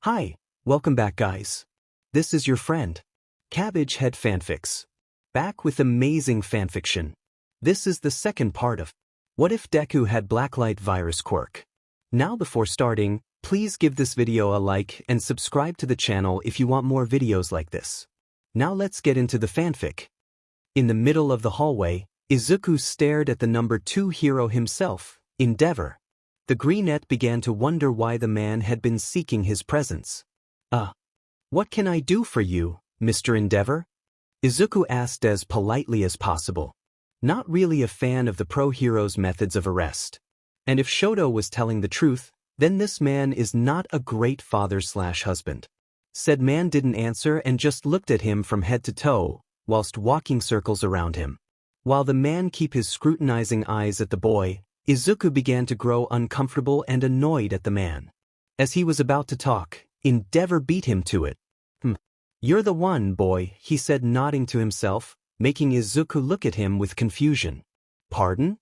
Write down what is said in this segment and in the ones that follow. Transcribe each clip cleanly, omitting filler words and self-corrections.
Hi, welcome back guys. This is your friend, Cabbage Head Fanfics. Back with amazing fanfiction. This is the second part of What If Deku Had Blacklight Virus Quirk. Now before starting, please give this video a like and subscribe to the channel if you want more videos like this. Now let's get into the fanfic. In the middle of the hallway, Izuku stared at the number 2 hero himself, Endeavor. The greenette began to wonder why the man had been seeking his presence. What can I do for you, Mr. Endeavor? Izuku asked as politely as possible. Not really a fan of the pro-hero's methods of arrest. And if Shoto was telling the truth, then this man is not a great father/husband. Said man didn't answer and just looked at him from head to toe, whilst walking circles around him. While the man kept his scrutinizing eyes at the boy, Izuku began to grow uncomfortable and annoyed at the man. As he was about to talk, Endeavor beat him to it. You're the one, boy, he said, nodding to himself, making Izuku look at him with confusion. Pardon?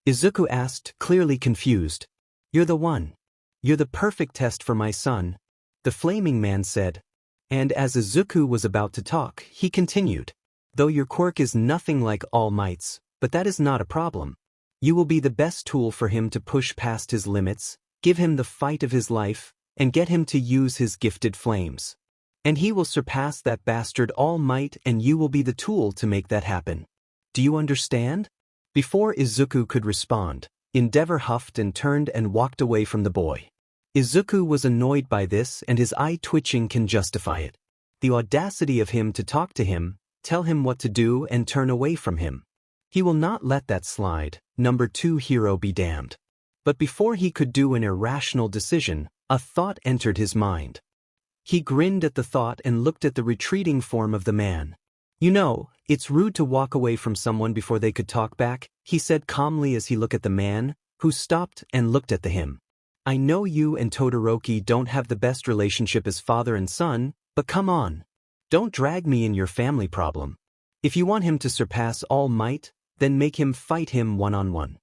Izuku asked, clearly confused. You're the one. You're the perfect test for my son, the flaming man said. And as Izuku was about to talk, he continued. Though your quirk is nothing like All Might's, but that is not a problem. You will be the best tool for him to push past his limits, give him the fight of his life, and get him to use his gifted flames. And he will surpass that bastard All Might, and you will be the tool to make that happen. Do you understand? Before Izuku could respond, Endeavor huffed and turned and walked away from the boy. Izuku was annoyed by this and his eye twitching can justify it. The audacity of him to talk to him, tell him what to do and turn away from him. He will not let that slide, number 2 hero be damned. But before he could do an irrational decision, a thought entered his mind. He grinned at the thought and looked at the retreating form of the man. You know, it's rude to walk away from someone before they could talk back, he said calmly as he looked at the man, who stopped and looked at him. I know you and Todoroki don't have the best relationship as father and son, but come on. Don't drag me in your family problem. If you want him to surpass All Might, then make him fight him one-on-one.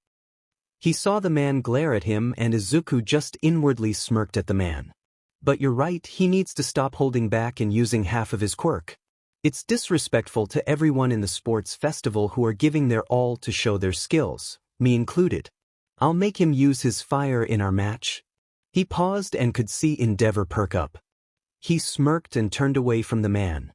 He saw the man glare at him and Izuku just inwardly smirked at the man. But you're right, he needs to stop holding back and using half of his quirk. It's disrespectful to everyone in the sports festival who are giving their all to show their skills, me included. I'll make him use his fire in our match. He paused and could see Endeavor perk up. He smirked and turned away from the man.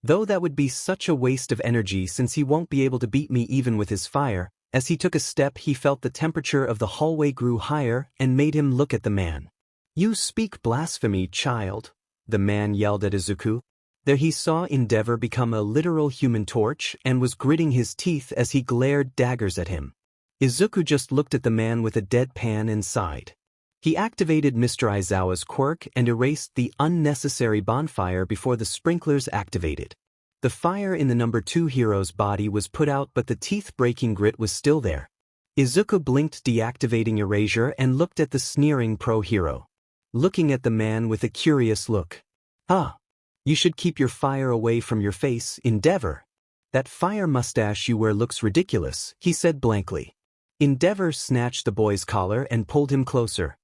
Though that would be such a waste of energy since he won't be able to beat me even with his fire, as he took a step he felt the temperature of the hallway grew higher and made him look at the man. You speak blasphemy, child, the man yelled at Izuku. There he saw Endeavor become a literal human torch and was gritting his teeth as he glared daggers at him. Izuku just looked at the man with a deadpan and sighed. He activated Mr. Aizawa's quirk and erased the unnecessary bonfire before the sprinklers activated. The fire in the number 2 hero's body was put out but the teeth-breaking grit was still there. Izuku blinked deactivating erasure and looked at the sneering pro-hero. Looking at the man with a curious look. You should keep your fire away from your face, Endeavor. That fire mustache you wear looks ridiculous, he said blankly. Endeavor snatched the boy's collar and pulled him closer.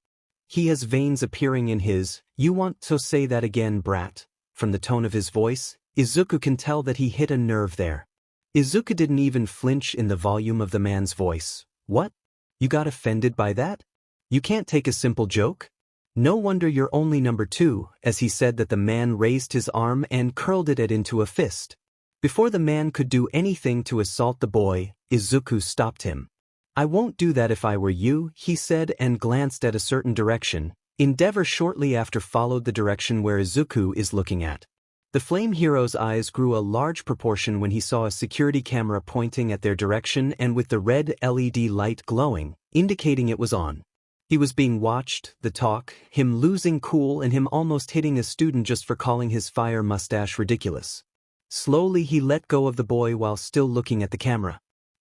He has veins appearing in his, you want to say that again, brat? From the tone of his voice, Izuku can tell that he hit a nerve there. Izuku didn't even flinch in the volume of the man's voice. What? You got offended by that? You can't take a simple joke? No wonder you're only number 2, as he said that the man raised his arm and curled it into a fist. Before the man could do anything to assault the boy, Izuku stopped him. I won't do that if I were you, he said and glanced at a certain direction. Endeavor shortly after followed the direction where Izuku is looking at. The flame hero's eyes grew a large proportion when he saw a security camera pointing at their direction and with the red LED light glowing, indicating it was on. He was being watched, the talk, him losing cool and him almost hitting a student just for calling his fire mustache ridiculous. Slowly he let go of the boy while still looking at the camera.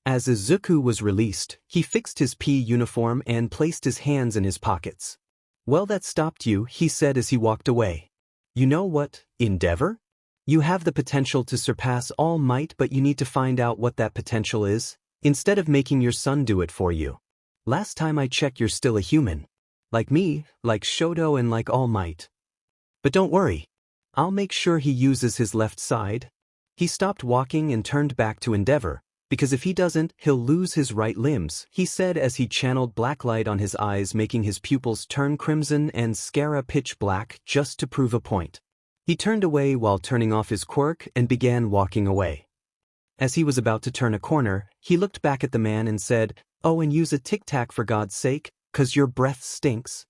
As Izuku was released, he fixed his P uniform and placed his hands in his pockets. Well, that stopped you, he said as he walked away. You know what, Endeavor? You have the potential to surpass All Might, but you need to find out what that potential is, instead of making your son do it for you. Last time I checked, you're still a human. Like me, like Shoto and like All Might. But don't worry. I'll make sure he uses his left side. He stopped walking and turned back to endeavor, because if he doesn't, he'll lose his right limbs, he said as he channeled blacklight on his eyes, making his pupils turn crimson and mascara pitch black just to prove a point. He turned away while turning off his quirk and began walking away. As he was about to turn a corner, he looked back at the man and said, "Oh, and use a tic-tac for God's sake, 'cause your breath stinks."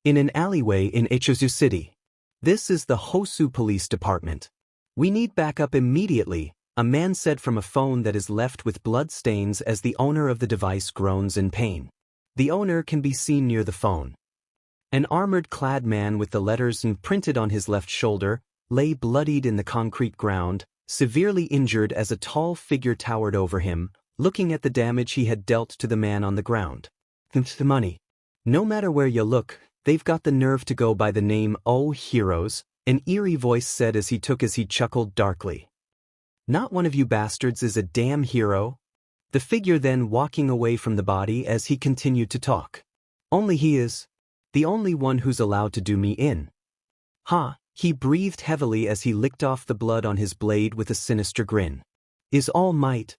In an alleyway in Izuku City. This is the Hosu Police Department. "We need backup immediately," a man said from a phone that is left with blood stains as the owner of the device groans in pain. The owner can be seen near the phone. An armored-clad man with the letters imprinted on his left shoulder lay bloodied in the concrete ground, severely injured as a tall figure towered over him, looking at the damage he had dealt to the man on the ground. "The money. No matter where you look, they've got the nerve to go by the name Oh Heroes," an eerie voice said as he chuckled darkly. "Not one of you bastards is a damn hero?" The figure then walking away from the body as he continued to talk. "Only he is. The only one who's allowed to do me in." "Ha," he breathed heavily as he licked off the blood on his blade with a sinister grin. "Is All Might."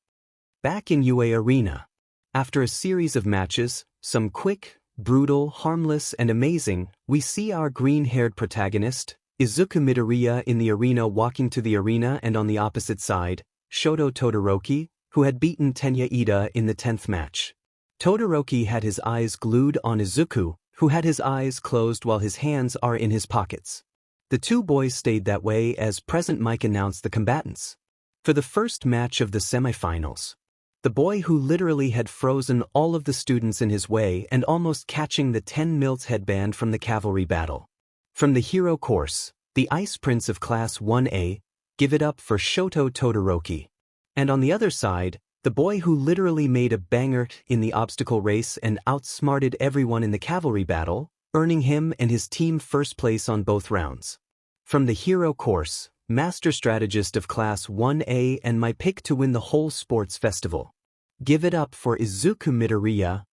Back in UA Arena. After a series of matches, some quick, brutal, harmless, and amazing, we see our green-haired protagonist, Izuku Midoriya, in the arena walking to the arena, and on the opposite side, Todoroki, who had beaten Iida in the 10th match. Todoroki had his eyes glued on Izuku, who had his eyes closed while his hands are in his pockets. The two boys stayed that way as Present Mike announced the combatants. For the first match of the semifinals, the boy who literally had frozen all of the students in his way and almost catching the 10 Milts headband from the cavalry battle. From the hero course, the Ice Prince of Class 1A, give it up for Shoto Todoroki. And on the other side, the boy who literally made a banger in the obstacle race and outsmarted everyone in the cavalry battle, earning him and his team first place on both rounds. From the hero course, Master Strategist of Class 1A and my pick to win the whole sports festival. Give it up for Izuku Midoriya.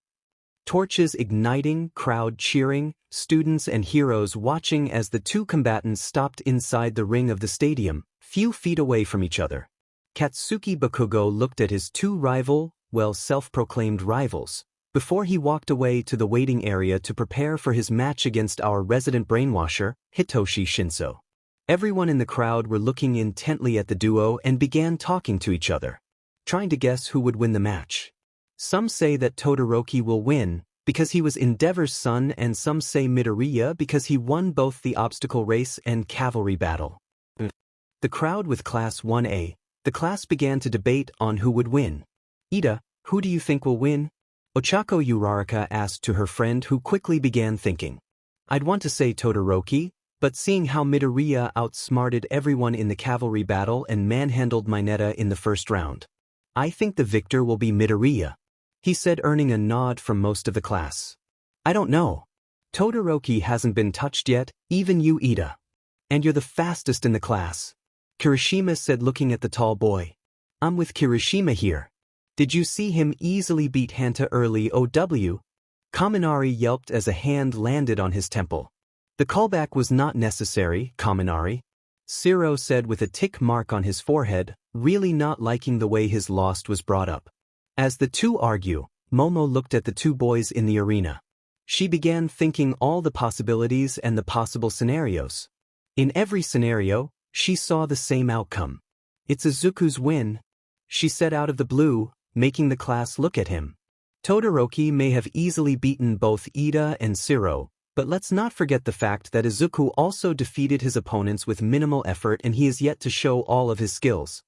Torches igniting, crowd cheering, students and heroes watching as the two combatants stopped inside the ring of the stadium, few feet away from each other. Katsuki Bakugo looked at his two self-proclaimed rivals, before he walked away to the waiting area to prepare for his match against our resident brainwasher, Hitoshi Shinso. Everyone in the crowd were looking intently at the duo and began talking to each other, trying to guess who would win the match. Some say that Todoroki will win because he was Endeavor's son, and some say Midoriya because he won both the obstacle race and cavalry battle. The crowd with Class 1A, the class began to debate on who would win. "Iida, who do you think will win?" Ochako Uraraka asked to her friend, who quickly began thinking. "I'd want to say Todoroki, but seeing how Midoriya outsmarted everyone in the cavalry battle and manhandled Mineta in the first round, I think the victor will be Midoriya," he said, earning a nod from most of the class. "I don't know. Todoroki hasn't been touched yet, even you, Iida. And you're the fastest in the class," Kirishima said, looking at the tall boy. "I'm with Kirishima here. Did you see him easily beat Hanta early? OW? Kaminari yelped as a hand landed on his temple. "The callback was not necessary, Kaminari," Siro said with a tick mark on his forehead, really not liking the way his loss was brought up. As the two argue, Momo looked at the two boys in the arena. She began thinking all the possibilities and the possible scenarios. In every scenario, she saw the same outcome. "It's Izuku's win," she said out of the blue, making the class look at him. Todoroki may have easily beaten both Iida and Siro, but let's not forget the fact that Izuku also defeated his opponents with minimal effort, and he is yet to show all of his skills.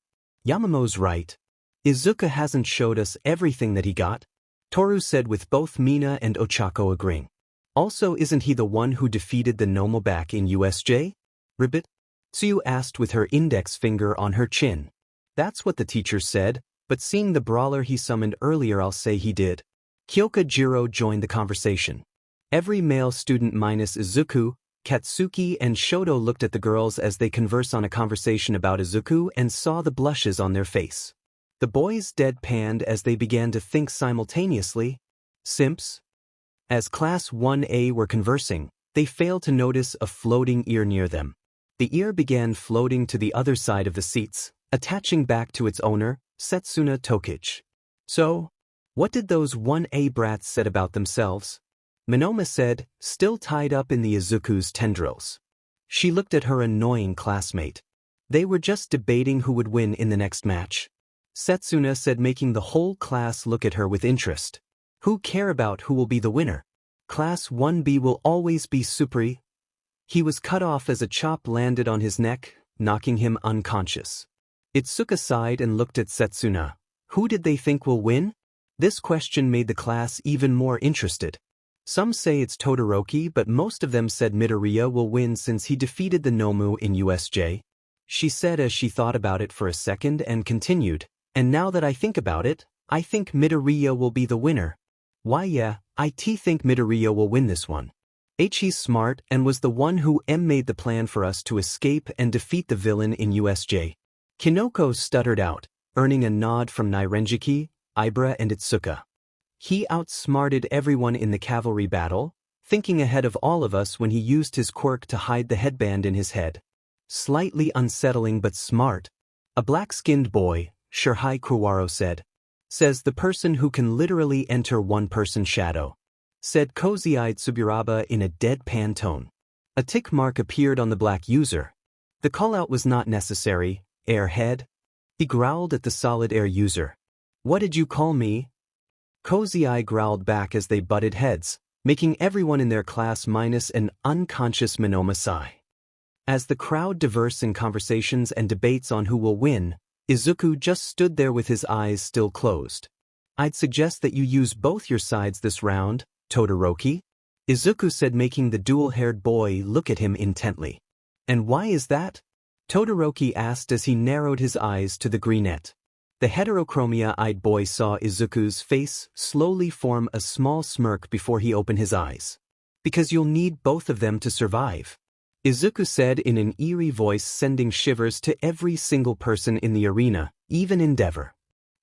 Yamamo's right. Izuku hasn't showed us everything that he got, Toru said, with both Mina and Ochako agreeing. Also, isn't he the one who defeated the Nomo back in USJ? Ribbit? Tsuyu asked with her index finger on her chin. That's what the teacher said, but seeing the brawler he summoned earlier, I'll say he did. Kyoka Jiro joined the conversation. Every male student minus Izuku, Katsuki and Shoto looked at the girls as they converse on a conversation about Izuku and saw the blushes on their face. The boys deadpanned as they began to think simultaneously. Simps? As Class 1A were conversing, they failed to notice a floating ear near them. The ear began floating to the other side of the seats, attaching back to its owner, Setsuna Tokichi. So, what did those 1A brats said about themselves? Monoma said, still tied up in the Izuku's tendrils. She looked at her annoying classmate. They were just debating who would win in the next match. Setsuna said, making the whole class look at her with interest. Who care about who will be the winner? Class 1B will always be superi. He was cut off as a chop landed on his neck, knocking him unconscious. Itsuka sighed and looked at Setsuna. Who did they think will win? This question made the class even more interested. Some say it's Todoroki, but most of them said Midoriya will win since he defeated the Nomu in USJ. She said as she thought about it for a second and continued, and now that I think about it, I think Midoriya will be the winner. Why yeah, I think Midoriya will win this one. He's smart and was the one who made the plan for us to escape and defeat the villain in USJ. Kinoko stuttered out, earning a nod from Nairenjiki, Ibra and Itsuka. He outsmarted everyone in the cavalry battle, thinking ahead of all of us when he used his quirk to hide the headband in his head. Slightly unsettling but smart. A black-skinned boy, Shirhai Kuwaro says the person who can literally enter one-person's shadow. Said cozy-eyed Tsuburaba in a deadpan tone. A tick mark appeared on the black user. The call-out was not necessary, airhead. He growled at the solid air user. What did you call me? Cozy Eye growled back as they butted heads, making everyone in their class minus an unconscious Monoma sigh. As the crowd diverse in conversations and debates on who will win, Izuku just stood there with his eyes still closed. I'd suggest that you use both your sides this round, Todoroki, Izuku said, making the dual-haired boy look at him intently. And why is that? Todoroki asked as he narrowed his eyes to the greenette. The heterochromia-eyed boy saw Izuku's face slowly form a small smirk before he opened his eyes. Because you'll need both of them to survive, Izuku said in an eerie voice, sending shivers to every single person in the arena, even Endeavor.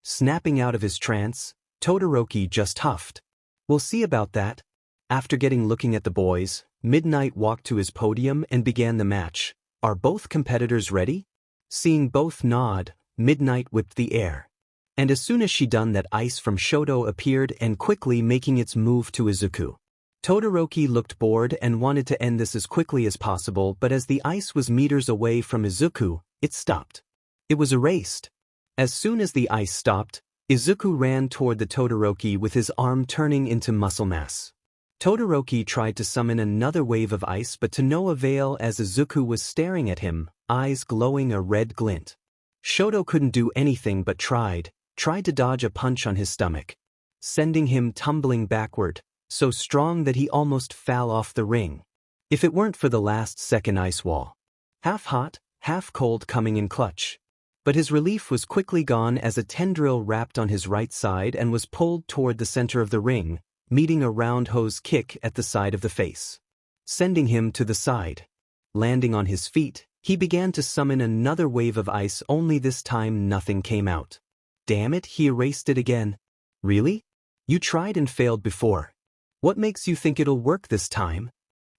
Snapping out of his trance, Todoroki just huffed. We'll see about that. After looking at the boys, Midnight walked to his podium and began the match. Are both competitors ready? Seeing both nod, Midnight whipped the air. And as soon as she done that, ice from Shoto appeared and quickly making its move to Izuku. Todoroki looked bored and wanted to end this as quickly as possible, but as the ice was meters away from Izuku, it stopped. It was erased. As soon as the ice stopped, Izuku ran toward the Todoroki with his arm turning into muscle mass. Todoroki tried to summon another wave of ice, but to no avail as Izuku was staring at him, eyes glowing a red glint. Shoto couldn't do anything but tried to dodge a punch on his stomach, sending him tumbling backward, so strong that he almost fell off the ring. If it weren't for the last-second ice wall. Half hot, half cold coming in clutch. But his relief was quickly gone as a tendril wrapped on his right side and was pulled toward the center of the ring, meeting a roundhouse kick at the side of the face, sending him to the side. Landing on his feet, he began to summon another wave of ice, only this time nothing came out. Damn it, he erased it again. Really? You tried and failed before. What makes you think it'll work this time?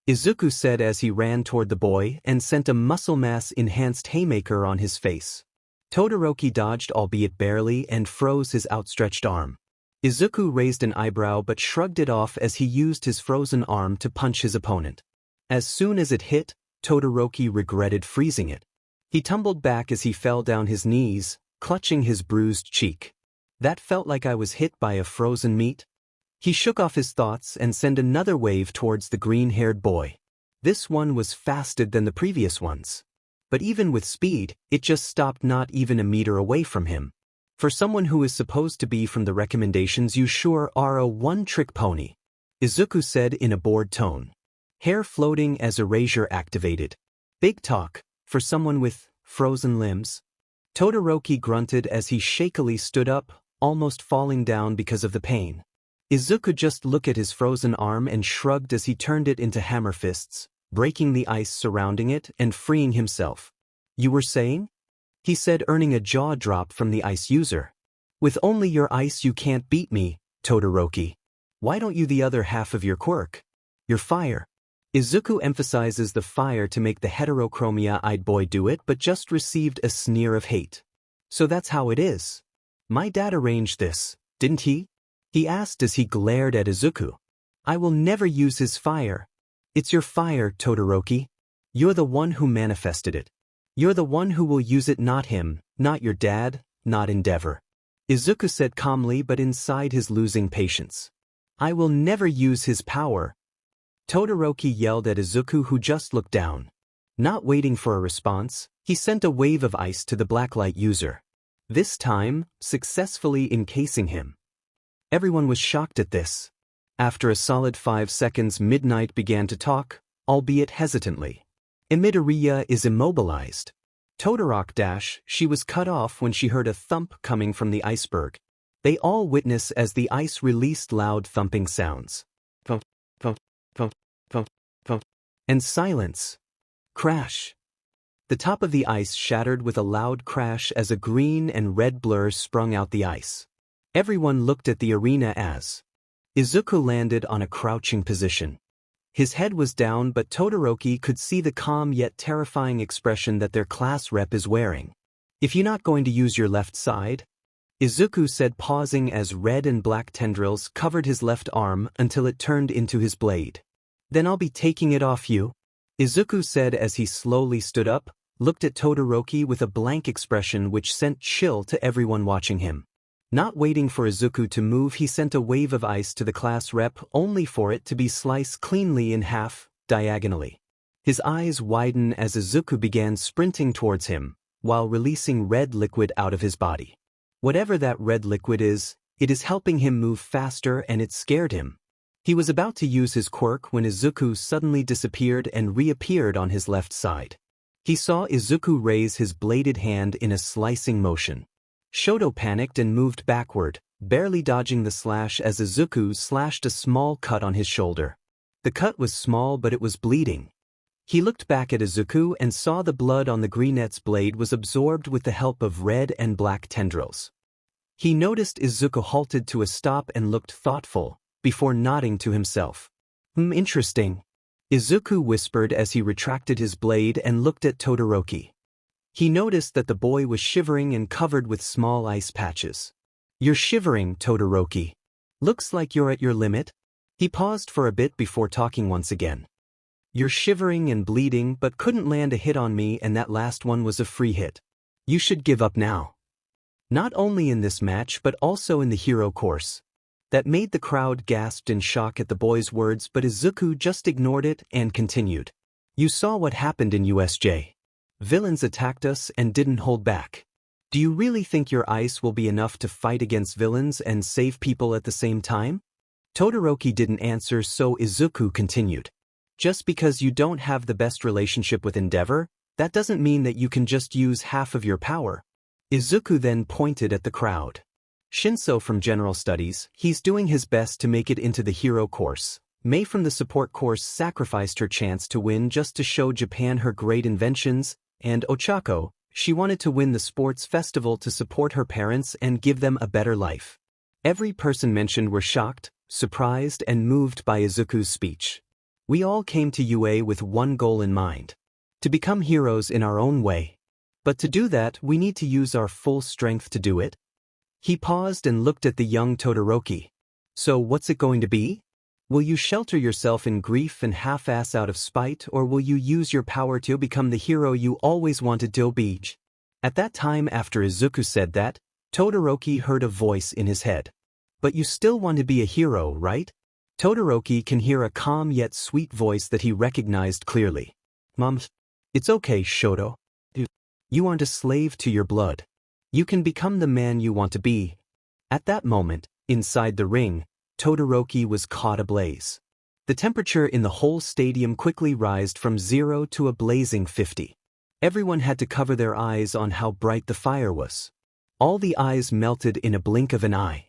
Izuku said as he ran toward the boy and sent a muscle mass-enhanced haymaker on his face. Todoroki dodged, albeit barely, and froze his outstretched arm. Izuku raised an eyebrow but shrugged it off as he used his frozen arm to punch his opponent. As soon as it hit, Todoroki regretted freezing it. He tumbled back as he fell down his knees, clutching his bruised cheek. That felt like I was hit by a frozen meat. He shook off his thoughts and sent another wave towards the green-haired boy. This one was faster than the previous ones. But even with speed, it just stopped not even a meter away from him. For someone who is supposed to be from the recommendations, you sure are a one-trick pony, Izuku said in a bored tone. Hair floating as erasure activated. Big talk, for someone with frozen limbs. Todoroki grunted as he shakily stood up, almost falling down because of the pain. Izuku just looked at his frozen arm and shrugged as he turned it into hammer fists, breaking the ice surrounding it and freeing himself. You were saying? He said, earning a jaw drop from the ice user. With only your ice you can't beat me, Todoroki. Why don't you the other half of your quirk? Your fire. Izuku emphasizes the fire to make the heterochromia-eyed boy do it but just received a sneer of hate. So that's how it is. My dad arranged this, didn't he? He asked as he glared at Izuku. I will never use his fire. It's your fire, Todoroki. You're the one who manifested it. You're the one who will use it, not him, not your dad, not Endeavor. Izuku said calmly but inside his losing patience. I will never use his power. Todoroki yelled at Izuku, who just looked down. Not waiting for a response, he sent a wave of ice to the Blacklight user. This time, successfully encasing him. Everyone was shocked at this. After a solid 5 seconds, Midnight began to talk, albeit hesitantly. Midoriya is immobilized. Todoroki she was cut off when she heard a thump coming from the iceberg. They all witness as the ice released loud thumping sounds. Thump, thump, thump, thump, thump. And silence. Crash. The top of the ice shattered with a loud crash as a green and red blur sprung out the ice. Everyone looked at the arena as Izuku landed on a crouching position. His head was down, but Todoroki could see the calm yet terrifying expression that their class rep is wearing. If you're not going to use your left side? Izuku said, pausing as red and black tendrils covered his left arm until it turned into his blade. Then I'll be taking it off you. Izuku said as he slowly stood up, looked at Todoroki with a blank expression which sent chill to everyone watching him. Not waiting for Izuku to move, he sent a wave of ice to the class rep only for it to be sliced cleanly in half, diagonally. His eyes widened as Izuku began sprinting towards him, while releasing red liquid out of his body. Whatever that red liquid is, it is helping him move faster, and it scared him. He was about to use his quirk when Izuku suddenly disappeared and reappeared on his left side. He saw Izuku raise his bladed hand in a slicing motion. Shoto panicked and moved backward, barely dodging the slash as Izuku slashed a small cut on his shoulder. The cut was small, but it was bleeding. He looked back at Izuku and saw the blood on the greenette's blade was absorbed with the help of red and black tendrils. He noticed Izuku halted to a stop and looked thoughtful, before nodding to himself. Interesting. Izuku whispered as he retracted his blade and looked at Todoroki. He noticed that the boy was shivering and covered with small ice patches. You're shivering, Todoroki. Looks like you're at your limit. He paused for a bit before talking once again. You're shivering and bleeding but couldn't land a hit on me, and that last one was a free hit. You should give up now. Not only in this match but also in the hero course. That made the crowd gasp in shock at the boy's words, but Izuku just ignored it and continued. You saw what happened in USJ. Villains attacked us and didn't hold back. Do you really think your ice will be enough to fight against villains and save people at the same time? Todoroki didn't answer, so Izuku continued. Just because you don't have the best relationship with Endeavor, that doesn't mean that you can just use half of your power. Izuku then pointed at the crowd. Shinso from General Studies, he's doing his best to make it into the hero course. Mei from the support course sacrificed her chance to win just to show Japan her great inventions, and Ochako, she wanted to win the sports festival to support her parents and give them a better life. Every person mentioned were shocked, surprised, and moved by Izuku's speech. We all came to UA with one goal in mind. To become heroes in our own way. But to do that, we need to use our full strength to do it. He paused and looked at the young Todoroki. So what's it going to be? Will you shelter yourself in grief and half-ass out of spite, or will you use your power to become the hero you always wanted to be? At that time, after Izuku said that, Todoroki heard a voice in his head. But you still want to be a hero, right? Todoroki can hear a calm yet sweet voice that he recognized clearly. Mom, it's okay, Shoto. You aren't a slave to your blood. You can become the man you want to be. At that moment, inside the ring, Todoroki was caught ablaze. The temperature in the whole stadium quickly rised from 0 to a blazing 50. Everyone had to cover their eyes on how bright the fire was. All the eyes melted in a blink of an eye.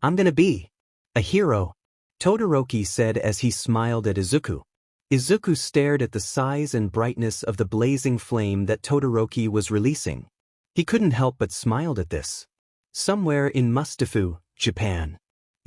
I'm gonna be a hero, Todoroki said as he smiled at Izuku. Izuku stared at the size and brightness of the blazing flame that Todoroki was releasing. He couldn't help but smiled at this. Somewhere in Mustafu, Japan.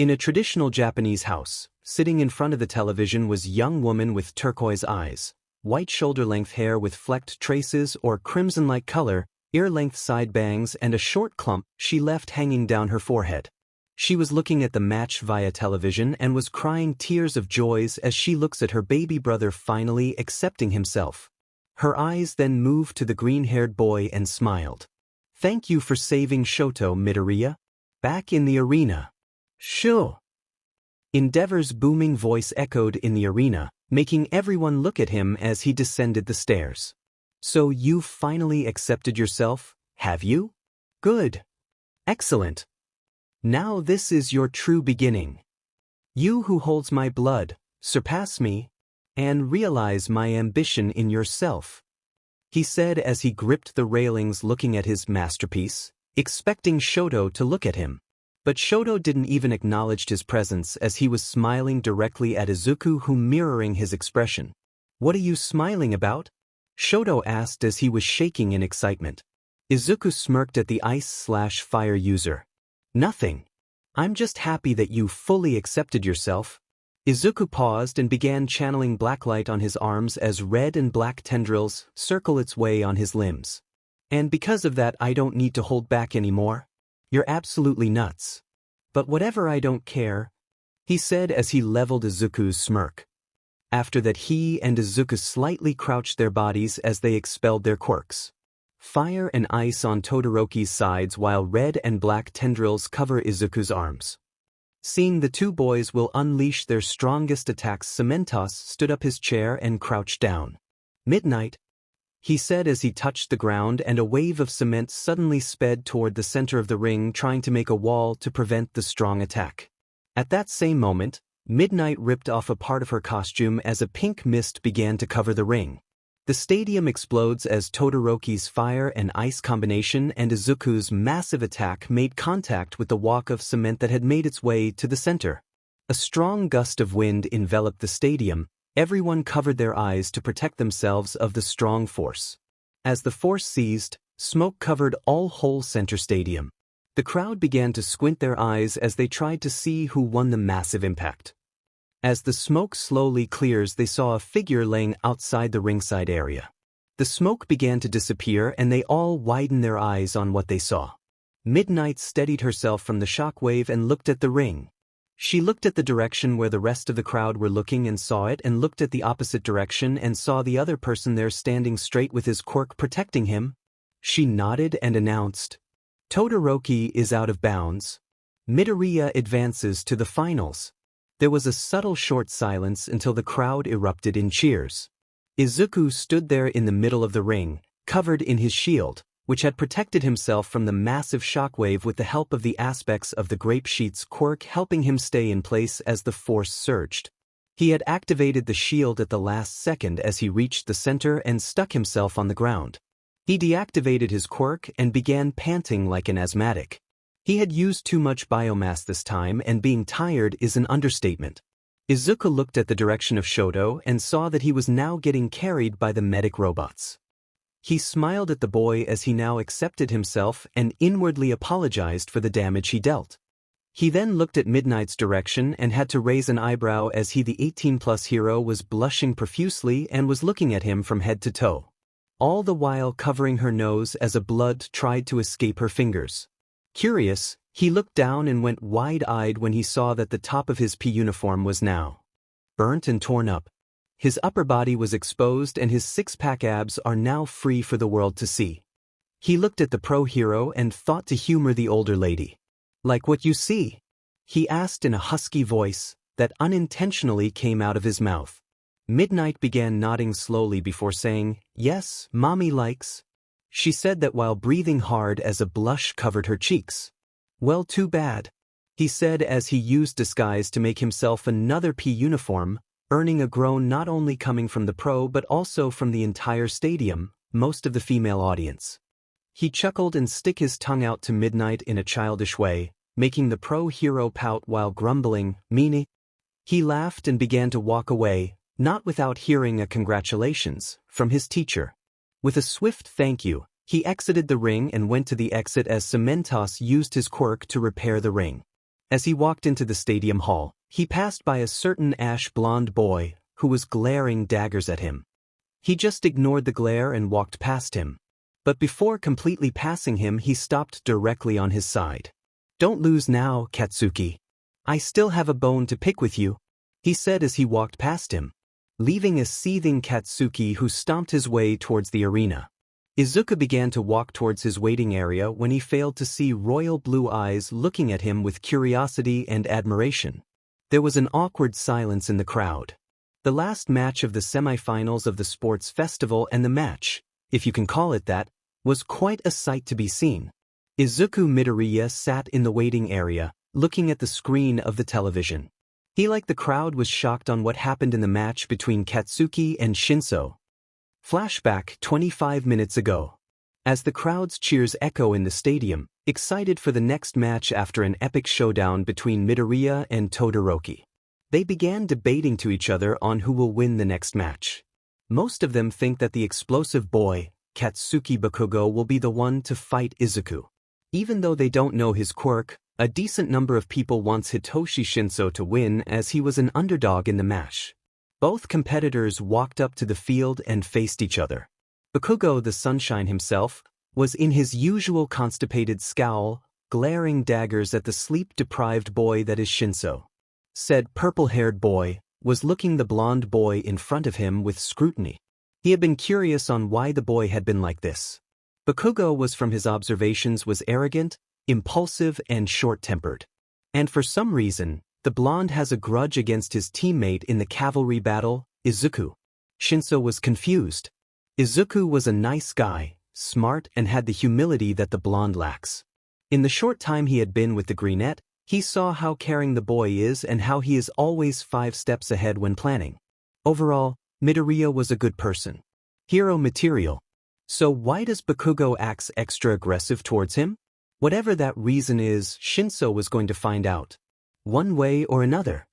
In a traditional Japanese house, sitting in front of the television was a young woman with turquoise eyes, white shoulder-length hair with flecked traces or crimson-like color, ear-length side bangs and a short clump she left hanging down her forehead. She was looking at the match via television and was crying tears of joy as she looks at her baby brother finally accepting himself. Her eyes then moved to the green-haired boy and smiled. "Thank you for saving Shoto, Midoriya." Back in the arena. "Sure." Endeavor's booming voice echoed in the arena, making everyone look at him as he descended the stairs. "So you've finally accepted yourself, have you? Good. Excellent. Now this is your true beginning. You who holds my blood, surpass me, and realize my ambition in yourself," he said as he gripped the railings looking at his masterpiece, expecting Shoto to look at him. But Shoto didn't even acknowledge his presence as he was smiling directly at Izuku, who mirroring his expression. "What are you smiling about?" Shoto asked as he was shaking in excitement. Izuku smirked at the ice/fire user. "Nothing. I'm just happy that you fully accepted yourself." Izuku paused and began channeling blacklight on his arms as red and black tendrils circle its way on his limbs. "And because of that I don't need to hold back anymore? You're absolutely nuts. But whatever, I don't care," he said as he leveled Izuku's smirk. After that he and Izuku slightly crouched their bodies as they expelled their quirks. Fire and ice on Todoroki's sides while red and black tendrils cover Izuku's arms. Seeing the two boys will unleash their strongest attacks, Cementos stood up his chair and crouched down. "Midnight," he said as he touched the ground, and a wave of cement suddenly sped toward the center of the ring, trying to make a wall to prevent the strong attack. At that same moment, Midnight ripped off a part of her costume as a pink mist began to cover the ring. The stadium explodes as Todoroki's fire and ice combination and Izuku's massive attack made contact with the walk of cement that had made its way to the center. A strong gust of wind enveloped the stadium. Everyone covered their eyes to protect themselves of the strong force. As the force ceased, smoke covered all whole center stadium. The crowd began to squint their eyes as they tried to see who won the massive impact. As the smoke slowly clears, they saw a figure laying outside the ringside area. The smoke began to disappear and they all widened their eyes on what they saw. Midnight steadied herself from the shockwave and looked at the ring. She looked at the direction where the rest of the crowd were looking and saw it, and looked at the opposite direction and saw the other person there standing straight with his quirk protecting him. She nodded and announced, "Todoroki is out of bounds. Midoriya advances to the finals." There was a subtle short silence until the crowd erupted in cheers. Izuku stood there in the middle of the ring, covered in his shield, which had protected himself from the massive shockwave with the help of the aspects of the grape sheet's quirk helping him stay in place as the force surged. He had activated the shield at the last second as he reached the center and stuck himself on the ground. He deactivated his quirk and began panting like an asthmatic. He had used too much biomass this time, and being tired is an understatement. Izuku looked at the direction of Shoto and saw that he was now getting carried by the medic robots. He smiled at the boy as he now accepted himself and inwardly apologized for the damage he dealt. He then looked at Midnight's direction and had to raise an eyebrow as he, the 18+ hero, was blushing profusely and was looking at him from head to toe, all the while covering her nose as a blood tried to escape her fingers. Curious, he looked down and went wide-eyed when he saw that the top of his P uniform was now burnt and torn up. His upper body was exposed and his six-pack abs are now free for the world to see. He looked at the pro hero and thought to humor the older lady. "Like what you see?" he asked in a husky voice that unintentionally came out of his mouth. Midnight began nodding slowly before saying, "Yes, mommy likes." She said that while breathing hard as a blush covered her cheeks. "Well, too bad," he said as he used disguise to make himself another P uniform, earning a groan not only coming from the pro but also from the entire stadium, most of the female audience. He chuckled and stick his tongue out to Midnight in a childish way, making the pro hero pout while grumbling, "Meanie." He laughed and began to walk away, not without hearing a congratulations from his teacher. With a swift thank you, he exited the ring and went to the exit as Cementos used his quirk to repair the ring. As he walked into the stadium hall, he passed by a certain ash-blonde boy who was glaring daggers at him. He just ignored the glare and walked past him. But before completely passing him, he stopped directly on his side. "Don't lose now, Katsuki. I still have a bone to pick with you," he said as he walked past him, leaving a seething Katsuki who stomped his way towards the arena. Izuku began to walk towards his waiting area when he failed to see royal blue eyes looking at him with curiosity and admiration. There was an awkward silence in the crowd. The last match of the semi-finals of the sports festival, and the match, if you can call it that, was quite a sight to be seen. Izuku Midoriya sat in the waiting area, looking at the screen of the television. He, like the crowd, was shocked on what happened in the match between Katsuki and Shinso. Flashback 25 minutes ago. As the crowd's cheers echo in the stadium, excited for the next match after an epic showdown between Midoriya and Todoroki. They began debating to each other on who will win the next match. Most of them think that the explosive boy, Katsuki Bakugo, will be the one to fight Izuku. Even though they don't know his quirk, a decent number of people wants Hitoshi Shinso to win as he was an underdog in the match. Both competitors walked up to the field and faced each other. Bakugo, the sunshine himself, was in his usual constipated scowl, glaring daggers at the sleep-deprived boy that is Shinso. Said purple-haired boy was looking the blonde boy in front of him with scrutiny. He had been curious on why the boy had been like this. Bakugo was, from his observations, was arrogant, impulsive, and short-tempered. And for some reason, the blonde has a grudge against his teammate in the cavalry battle, Izuku. Shinso was confused. Izuku was a nice guy, smart, and had the humility that the blonde lacks. In the short time he had been with the brunette, he saw how caring the boy is and how he is always 5 steps ahead when planning. Overall, Midoriya was a good person. Hero material. So why does Bakugo act extra aggressive towards him? Whatever that reason is, Shinso was going to find out. One way or another.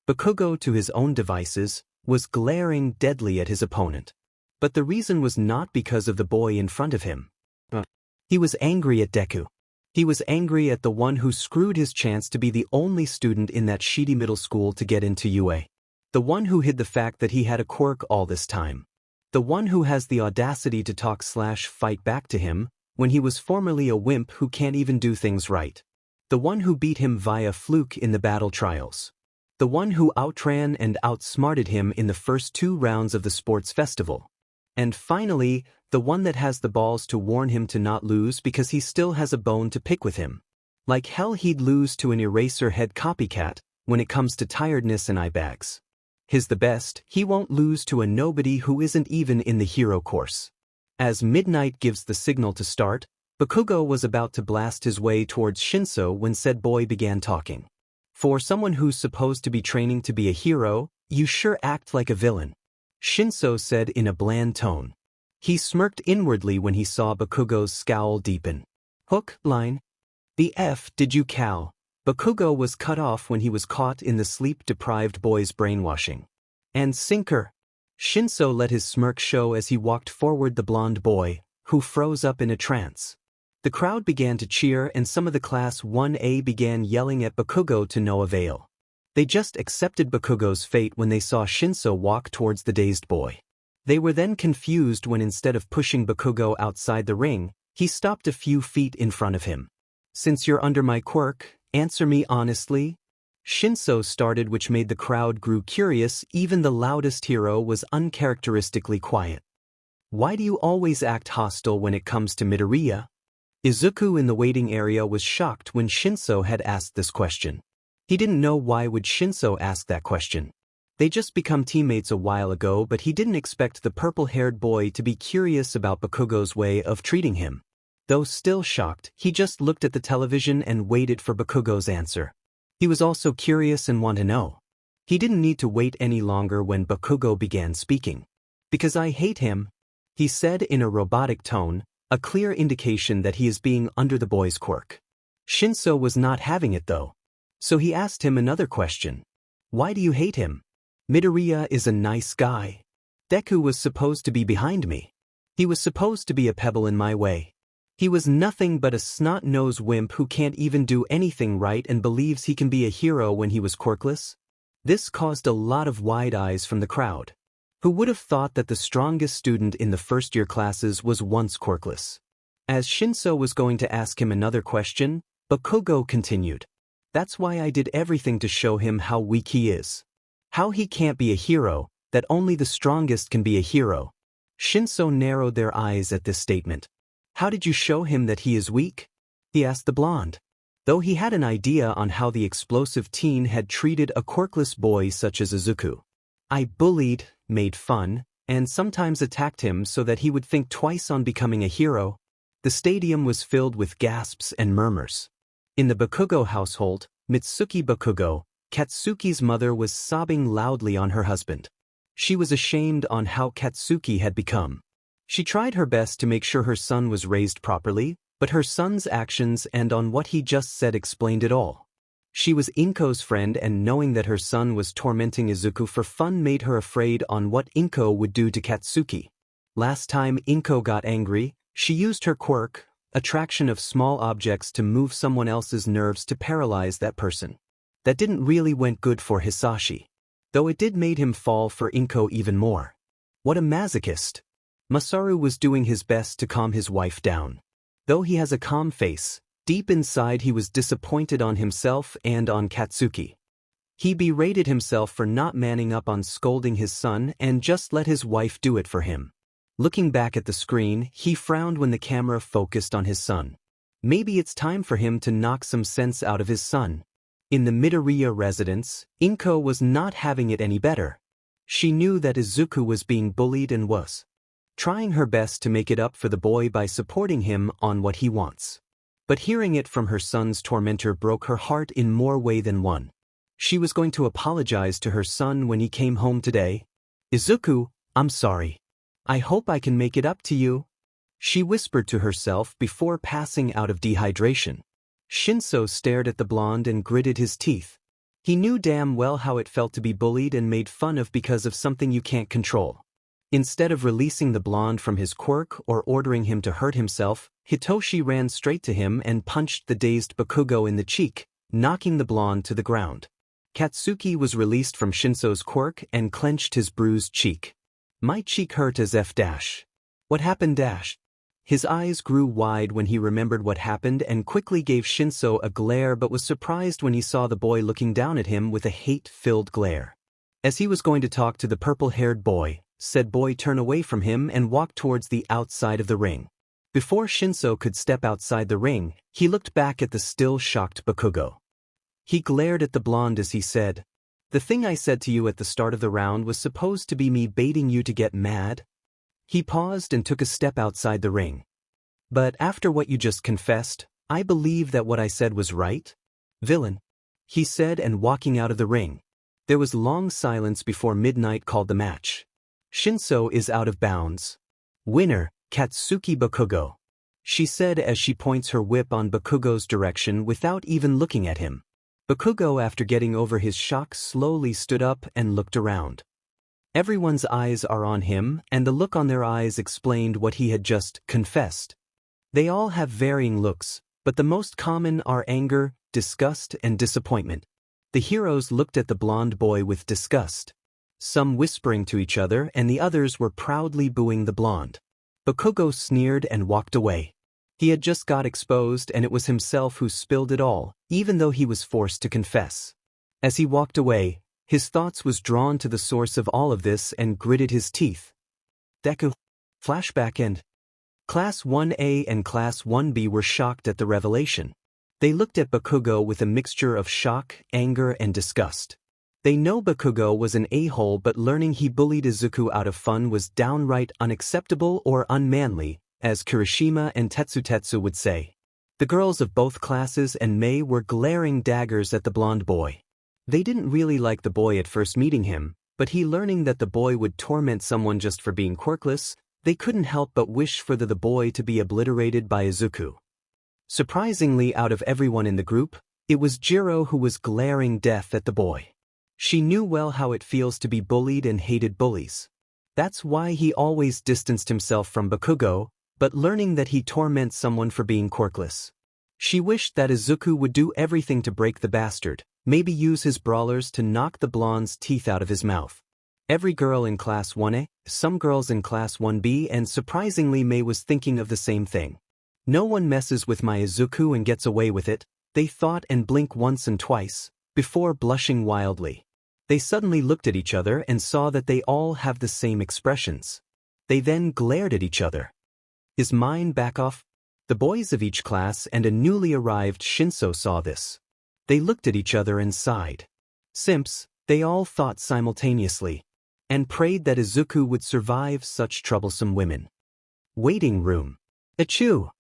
Bakugo, to his own devices, was glaring deadly at his opponent. But the reason was not because of the boy in front of him. He was angry at Deku. He was angry at the one who screwed his chance to be the only student in that shitty middle school to get into UA. The one who hid the fact that he had a quirk all this time. The one who has the audacity to talk/fight back to him when he was formerly a wimp who can't even do things right. The one who beat him via fluke in the battle trials. The one who outran and outsmarted him in the first 2 rounds of the sports festival. And finally, the one that has the balls to warn him to not lose because he still has a bone to pick with him. Like hell he'd lose to an eraser-head copycat when it comes to tiredness and eye bags. He's the best, he won't lose to a nobody who isn't even in the hero course. As midnight gives the signal to start, Bakugo was about to blast his way towards Shinso when said boy began talking. For someone who's supposed to be training to be a hero, you sure act like a villain, Shinso said in a bland tone. He smirked inwardly when he saw Bakugo's scowl deepen. Hook, line. The F did you, Cal? Bakugo was cut off when he was caught in the sleep-deprived boy's brainwashing. And sinker. Shinso let his smirk show as he walked forward the blonde boy, who froze up in a trance. The crowd began to cheer and some of the Class 1A began yelling at Bakugo to no avail. They just accepted Bakugo's fate when they saw Shinso walk towards the dazed boy. They were then confused when instead of pushing Bakugo outside the ring, he stopped a few feet in front of him. Since you're under my quirk, answer me honestly? Shinso started, which made the crowd grew curious. Even the loudest hero was uncharacteristically quiet. Why do you always act hostile when it comes to Midoriya? Izuku in the waiting area was shocked when Shinso had asked this question. He didn't know why would Shinso ask that question. They just become teammates a while ago, but he didn't expect the purple-haired boy to be curious about Bakugo's way of treating him. Though still shocked, he just looked at the television and waited for Bakugo's answer. He was also curious and wanted to know. He didn't need to wait any longer when Bakugo began speaking. Because I hate him, he said in a robotic tone, a clear indication that he is being under the boy's quirk. Shinso was not having it though. So he asked him another question. Why do you hate him? Midoriya is a nice guy. Deku was supposed to be behind me. He was supposed to be a pebble in my way. He was nothing but a snot-nosed wimp who can't even do anything right and believes he can be a hero when he was quirkless. This caused a lot of wide eyes from the crowd. Who would have thought that the strongest student in the first-year classes was once quirkless? As Shinso was going to ask him another question, Bakugo continued. That's why I did everything to show him how weak he is. How he can't be a hero, that only the strongest can be a hero. Shinso narrowed their eyes at this statement. How did you show him that he is weak? He asked the blonde. Though he had an idea on how the explosive teen had treated a quirkless boy such as Izuku. I bullied, made fun, and sometimes attacked him so that he would think twice on becoming a hero. The stadium was filled with gasps and murmurs. In the Bakugo household, Mitsuki Bakugo, Katsuki's mother, was sobbing loudly on her husband. She was ashamed on how Katsuki had become. She tried her best to make sure her son was raised properly, but her son's actions and on what he just said explained it all. She was Inko's friend, and knowing that her son was tormenting Izuku for fun made her afraid on what Inko would do to Katsuki. Last time Inko got angry, she used her quirk, attraction of small objects, to move someone else's nerves to paralyze that person. That didn't really went good for Hisashi. Though it did made him fall for Inko even more. What a masochist. Masaru was doing his best to calm his wife down. Though he has a calm face, deep inside he was disappointed on himself and on Katsuki. He berated himself for not manning up on scolding his son and just let his wife do it for him. Looking back at the screen, he frowned when the camera focused on his son. Maybe it's time for him to knock some sense out of his son. In the Midoriya residence, Inko was not having it any better. She knew that Izuku was being bullied and was trying her best to make it up for the boy by supporting him on what he wants. But hearing it from her son's tormentor broke her heart in more way than one. She was going to apologize to her son when he came home today. Izuku, I'm sorry. I hope I can make it up to you, she whispered to herself before passing out of dehydration. Shinso stared at the blonde and gritted his teeth. He knew damn well how it felt to be bullied and made fun of because of something you can't control. Instead of releasing the blonde from his quirk or ordering him to hurt himself, Hitoshi ran straight to him and punched the dazed Bakugo in the cheek, knocking the blonde to the ground. Katsuki was released from Shinso's quirk and clenched his bruised cheek. My cheek hurt as f dash. What happened dash? His eyes grew wide when he remembered what happened and quickly gave Shinso a glare, but was surprised when he saw the boy looking down at him with a hate-filled glare. As he was going to talk to the purple-haired boy, said boy turned away from him and walked towards the outside of the ring. Before Shinso could step outside the ring, he looked back at the still shocked Bakugo. He glared at the blonde as he said, "The thing I said to you at the start of the round was supposed to be me baiting you to get mad?" He paused and took a step outside the ring. "But after what you just confessed, I believe that what I said was right?" "Villain," he said, and walking out of the ring. There was long silence before Midnight called the match. Shinso is out of bounds. Winner, Katsuki Bakugo, she said as she points her whip on Bakugo's direction without even looking at him. Bakugo, after getting over his shock, slowly stood up and looked around. Everyone's eyes are on him, and the look on their eyes explained what he had just confessed. They all have varying looks, but the most common are anger, disgust, and disappointment. The heroes looked at the blonde boy with disgust, some whispering to each other, and the others were proudly booing the blonde. Bakugo sneered and walked away. He had just got exposed, and it was himself who spilled it all, even though he was forced to confess. As he walked away, his thoughts was drawn to the source of all of this and gritted his teeth. Deku. Flashback end. Class 1A and Class 1B were shocked at the revelation. They looked at Bakugo with a mixture of shock, anger, and disgust. They know Bakugo was an a-hole, but learning he bullied Izuku out of fun was downright unacceptable or unmanly, as Kirishima and Tetsutetsu would say. The girls of both classes and Mei were glaring daggers at the blonde boy. They didn't really like the boy at first meeting him, but learning that the boy would torment someone just for being quirkless, they couldn't help but wish for the boy to be obliterated by Izuku. Surprisingly, out of everyone in the group, it was Jiro who was glaring death at the boy. She knew well how it feels to be bullied and hated bullies. That's why he always distanced himself from Bakugo, but learning that he torments someone for being quirkless. She wished that Izuku would do everything to break the bastard, maybe use his brawlers to knock the blonde's teeth out of his mouth. Every girl in Class 1A, some girls in Class 1B, and surprisingly Mei was thinking of the same thing. No one messes with my Izuku and gets away with it, they thought, and blink once and twice, before blushing wildly. They suddenly looked at each other and saw that they all have the same expressions. They then glared at each other. Is mine back off? The boys of each class and a newly arrived Shinso saw this. They looked at each other and sighed. Simps, they all thought simultaneously, and prayed that Izuku would survive such troublesome women. Waiting room. Achoo!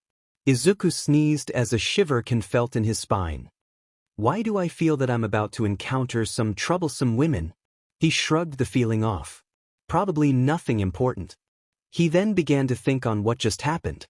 Izuku sneezed as a shiver can felt in his spine. Why do I feel that I'm about to encounter some troublesome women? He shrugged the feeling off. Probably nothing important. He then began to think on what just happened.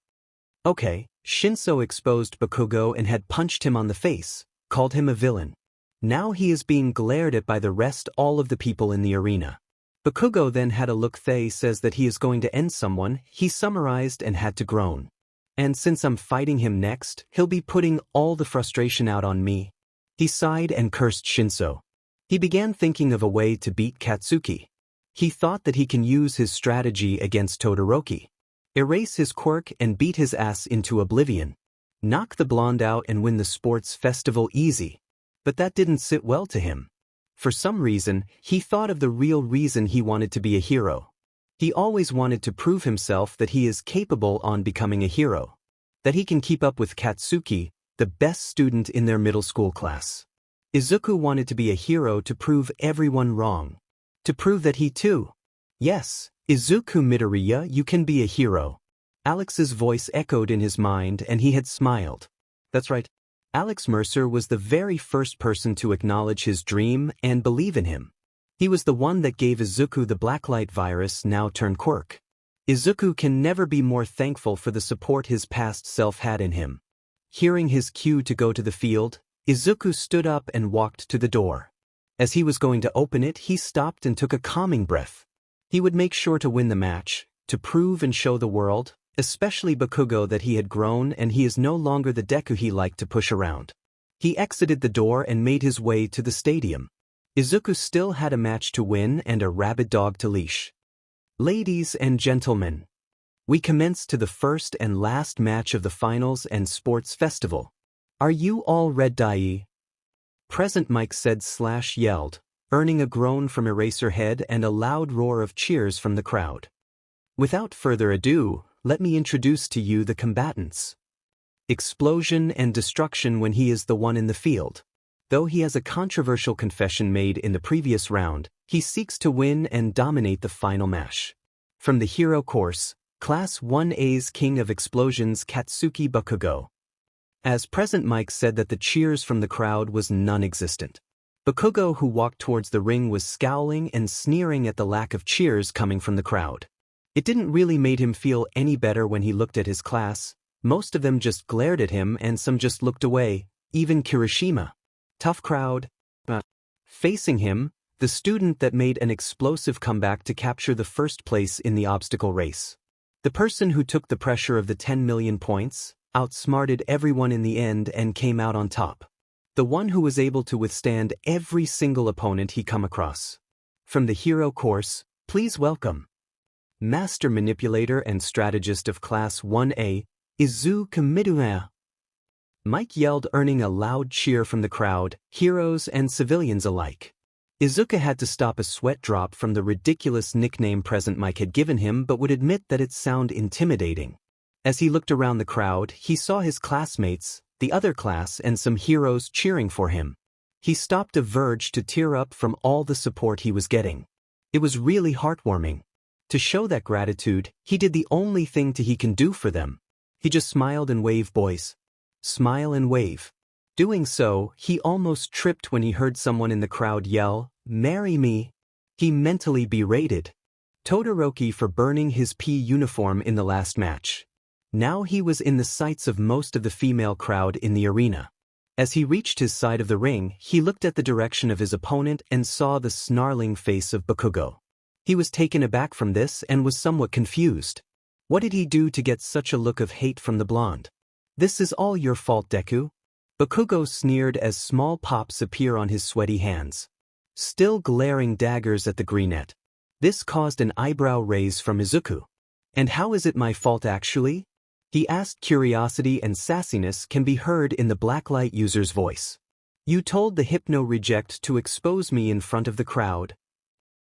Okay, Shinso exposed Bakugo and had punched him on the face, called him a villain. Now he is being glared at by the rest all of the people in the arena. Bakugo then had a look. They says that he is going to end someone, he summarized and had to groan. And since I'm fighting him next, he'll be putting all the frustration out on me. He sighed and cursed Shinso. He began thinking of a way to beat Katsuki. He thought that he can use his strategy against Todoroki. Erase his quirk and beat his ass into oblivion. Knock the blonde out and win the sports festival easy. But that didn't sit well to him. For some reason, he thought of the real reason he wanted to be a hero. He always wanted to prove himself that he is capable on becoming a hero. That he can keep up with Katsuki, the best student in their middle school class. Izuku wanted to be a hero to prove everyone wrong. To prove that he too. Yes, Izuku Midoriya, you can be a hero. Alex's voice echoed in his mind and he had smiled. That's right. Alex Mercer was the very first person to acknowledge his dream and believe in him. He was the one that gave Izuku the Blacklight Virus, now turned Quirk. Izuku can never be more thankful for the support his past self had in him. Hearing his cue to go to the field, Izuku stood up and walked to the door. As he was going to open it, he stopped and took a calming breath. He would make sure to win the match, to prove and show the world, especially Bakugo, that he had grown and he is no longer the Deku he liked to push around. He exited the door and made his way to the stadium. Izuku still had a match to win and a rabid dog to leash. Ladies and gentlemen, we commence to the first and last match of the finals and sports festival. Are you all ready? Present, Mike said/yelled, earning a groan from Eraserhead and a loud roar of cheers from the crowd. Without further ado, let me introduce to you the combatants. Explosion and destruction when he is the one in the field. Though he has a controversial confession made in the previous round, he seeks to win and dominate the final match. From the hero course, Class 1A's King of Explosions Katsuki Bakugo. As Present, Mike said that the cheers from the crowd was non-existent. Bakugo, who walked towards the ring, was scowling and sneering at the lack of cheers coming from the crowd. It didn't really made him feel any better when he looked at his class. Most of them just glared at him and some just looked away, even Kirishima. Tough crowd. Facing him, the student that made an explosive comeback to capture the first place in the obstacle race. The person who took the pressure of the 10 million points, outsmarted everyone in the end and came out on top. The one who was able to withstand every single opponent he come across. From the hero course, please welcome Master Manipulator and Strategist of Class 1A, Izuku Midoriya. Mike yelled, earning a loud cheer from the crowd, heroes and civilians alike. Izuku had to stop a sweat drop from the ridiculous nickname Present Mike had given him, but would admit that it sounded intimidating. As he looked around the crowd, he saw his classmates, the other class, and some heroes cheering for him. He stopped a verge to tear up from all the support he was getting. It was really heartwarming. To show that gratitude, he did the only thing he can do for them. He just smiled and waved, boys. Smile and wave. Doing so, he almost tripped when he heard someone in the crowd yell, "Marry me." He mentally berated Todoroki for burning his P uniform in the last match. Now he was in the sights of most of the female crowd in the arena. As he reached his side of the ring, he looked at the direction of his opponent and saw the snarling face of Bakugo. He was taken aback from this and was somewhat confused. What did he do to get such a look of hate from the blonde? This is all your fault, Deku. Bakugo sneered as small pops appear on his sweaty hands, still glaring daggers at the greenette. This caused an eyebrow raise from Izuku. And how is it my fault actually? He asked. Curiosity and sassiness can be heard in the Blacklight user's voice. You told the Hypno Reject to expose me in front of the crowd.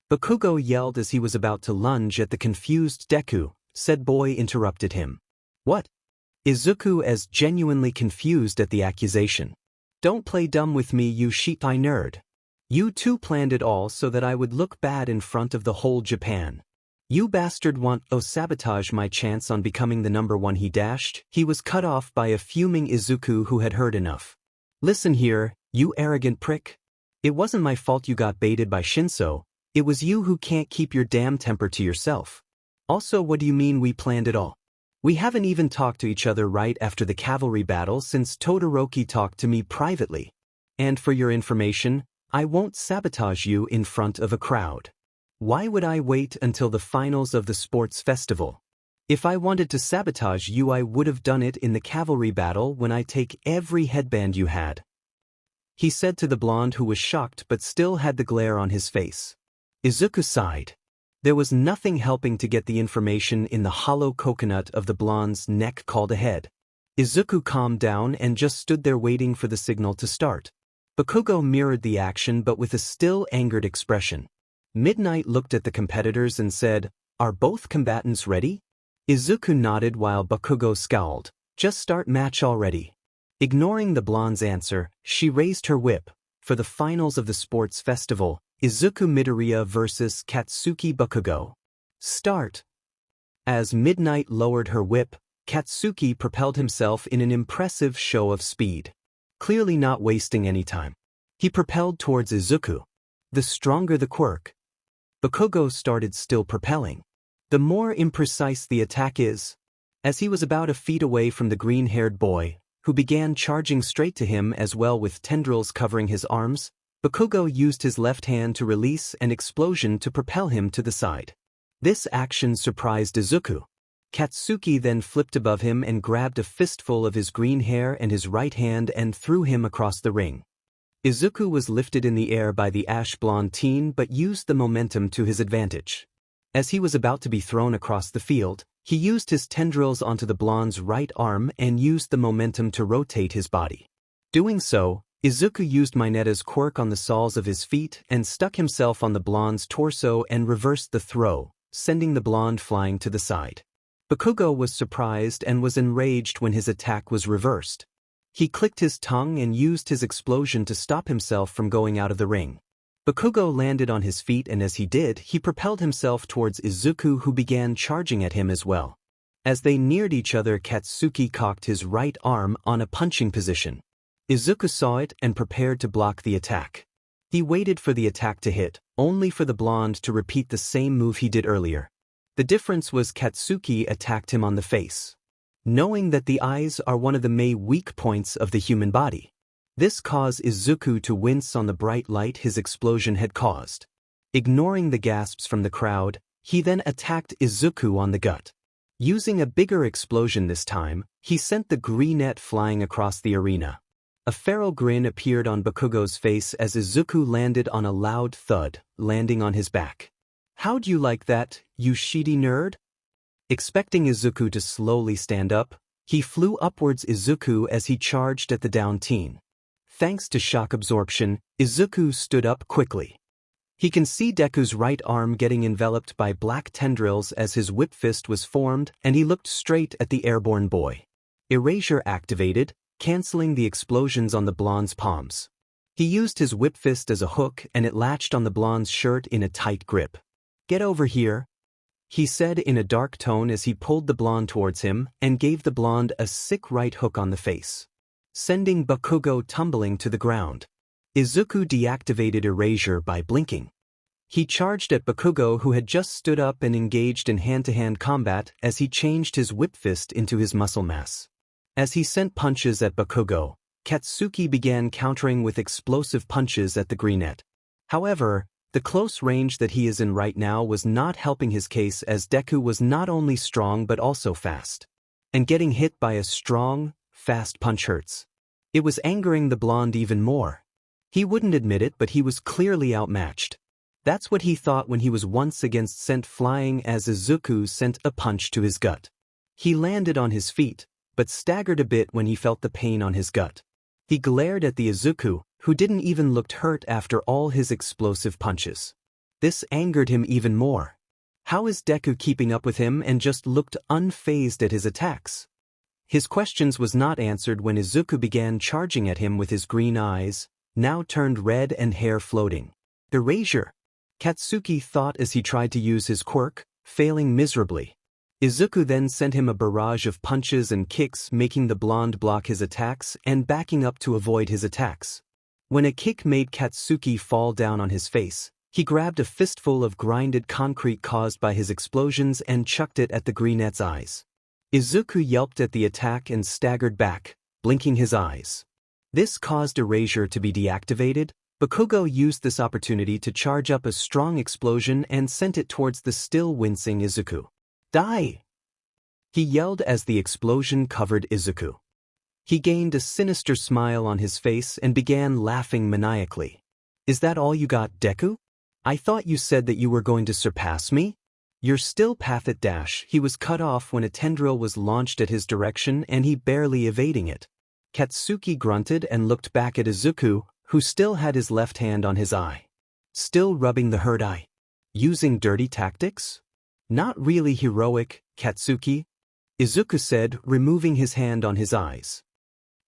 Bakugo yelled as he was about to lunge at the confused Deku. Said boy interrupted him. What? Izuku as genuinely confused at the accusation. Don't play dumb with me, you sheep-eye nerd. You two planned it all so that I would look bad in front of the whole Japan. You bastard want to sabotage my chance on becoming the number one. He dashed. He was cut off by a fuming Izuku who had heard enough. Listen here, you arrogant prick. It wasn't my fault you got baited by Shinso. It was you who can't keep your damn temper to yourself. Also, what do you mean we planned it all? We haven't even talked to each other right after the cavalry battle since Todoroki talked to me privately. And for your information, I won't sabotage you in front of a crowd. Why would I wait until the finals of the sports festival? If I wanted to sabotage you, I would have done it in the cavalry battle when I take every headband you had. He said to the blonde who was shocked but still had the glare on his face. Izuku sighed. There was nothing helping to get the information in the hollow coconut of the blonde's neck called ahead. Izuku calmed down and just stood there waiting for the signal to start. Bakugo mirrored the action but with a still angered expression. Midnight looked at the competitors and said, Are both combatants ready? Izuku nodded while Bakugo scowled. Just start match already. Ignoring the blonde's answer, she raised her whip. For the finals of the sports festival, Izuku Midoriya vs. Katsuki Bakugo. Start. As Midnight lowered her whip, Katsuki propelled himself in an impressive show of speed. Clearly not wasting any time. He propelled towards Izuku. The stronger the quirk. Bakugo started still propelling. The more imprecise the attack is. As he was about a feet away from the green-haired boy, who began charging straight to him as well with tendrils covering his arms, Bakugo used his left hand to release an explosion to propel him to the side. This action surprised Izuku. Katsuki then flipped above him and grabbed a fistful of his green hair and his right hand and threw him across the ring. Izuku was lifted in the air by the ash-blonde teen but used the momentum to his advantage. As he was about to be thrown across the field, he used his tendrils onto the blonde's right arm and used the momentum to rotate his body. Doing so, Izuku used Mineta's quirk on the soles of his feet and stuck himself on the blonde's torso and reversed the throw, sending the blonde flying to the side. Bakugo was surprised and was enraged when his attack was reversed. He clicked his tongue and used his explosion to stop himself from going out of the ring. Bakugo landed on his feet and as he did, he propelled himself towards Izuku who began charging at him as well. As they neared each other, Katsuki cocked his right arm on a punching position. Izuku saw it and prepared to block the attack. He waited for the attack to hit, only for the blonde to repeat the same move he did earlier. The difference was Katsuki attacked him on the face. Knowing that the eyes are one of the main weak points of the human body. This caused Izuku to wince on the bright light his explosion had caused. Ignoring the gasps from the crowd, he then attacked Izuku on the gut. Using a bigger explosion this time, he sent the greenette flying across the arena. A feral grin appeared on Bakugo's face as Izuku landed on a loud thud, landing on his back. How'd you like that, you sheedy nerd? Expecting Izuku to slowly stand up, he flew upwards Izuku as he charged at the down teen. Thanks to shock absorption, Izuku stood up quickly. He can see Deku's right arm getting enveloped by black tendrils as his whip fist was formed and he looked straight at the airborne boy. Erasure activated, canceling the explosions on the blonde's palms. He used his whip fist as a hook and it latched on the blonde's shirt in a tight grip. Get over here, he said in a dark tone as he pulled the blonde towards him and gave the blonde a sick right hook on the face, sending Bakugo tumbling to the ground. Izuku deactivated erasure by blinking. He charged at Bakugo who had just stood up and engaged in hand-to-hand combat as he changed his whip fist into his muscle mass. As he sent punches at Bakugo, Katsuki began countering with explosive punches at the greenette. However, The close range that he is in right now was not helping his case, as Deku was not only strong but also fast. And getting hit by a strong, fast punch hurts. It was angering the blonde even more. He wouldn't admit it, but he was clearly outmatched. That's what he thought when he was once again sent flying as Izuku sent a punch to his gut. He landed on his feet, but staggered a bit when he felt the pain on his gut. He glared at the Izuku, who didn't even look hurt after all his explosive punches. This angered him even more. How is Deku keeping up with him and just looked unfazed at his attacks? His questions was not answered when Izuku began charging at him with his green eyes, now turned red and hair floating. Erasure, Katsuki thought as he tried to use his quirk, failing miserably. Izuku then sent him a barrage of punches and kicks, making the blonde block his attacks and backing up to avoid his attacks. When a kick made Katsuki fall down on his face, he grabbed a fistful of grinded concrete caused by his explosions and chucked it at the greenette's eyes. Izuku yelped at the attack and staggered back, blinking his eyes. This caused Erasure to be deactivated. Bakugo used this opportunity to charge up a strong explosion and sent it towards the still wincing Izuku. Die! He yelled as the explosion covered Izuku. He gained a sinister smile on his face and began laughing maniacally. Is that all you got, Deku? I thought you said that you were going to surpass me? You're still path at dash. He was cut off when a tendril was launched at his direction and he barely evading it. Katsuki grunted and looked back at Izuku, who still had his left hand on his eye. Still rubbing the hurt eye. Using dirty tactics? Not really heroic, Katsuki, Izuku said, removing his hand on his eyes.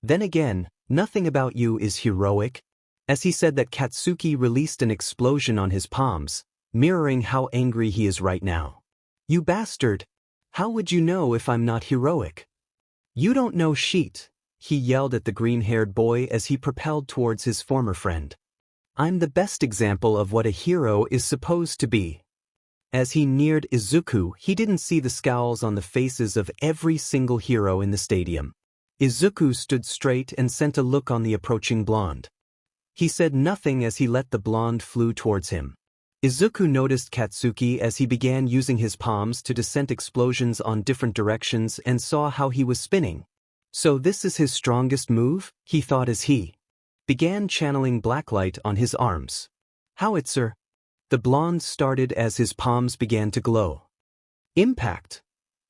Then again, nothing about you is heroic. As he said that, Katsuki released an explosion on his palms, mirroring how angry he is right now. You bastard! How would you know if I'm not heroic? You don't know shit, he yelled at the green-haired boy as he propelled towards his former friend. I'm the best example of what a hero is supposed to be. As he neared Izuku, he didn't see the scowls on the faces of every single hero in the stadium. Izuku stood straight and sent a look on the approaching blonde. He said nothing as he let the blonde flew towards him. Izuku noticed Katsuki as he began using his palms to descent explosions on different directions and saw how he was spinning. So this is his strongest move, he thought as he began channeling Blacklight on his arms. Howitzer. The blonde started as his palms began to glow. Impact!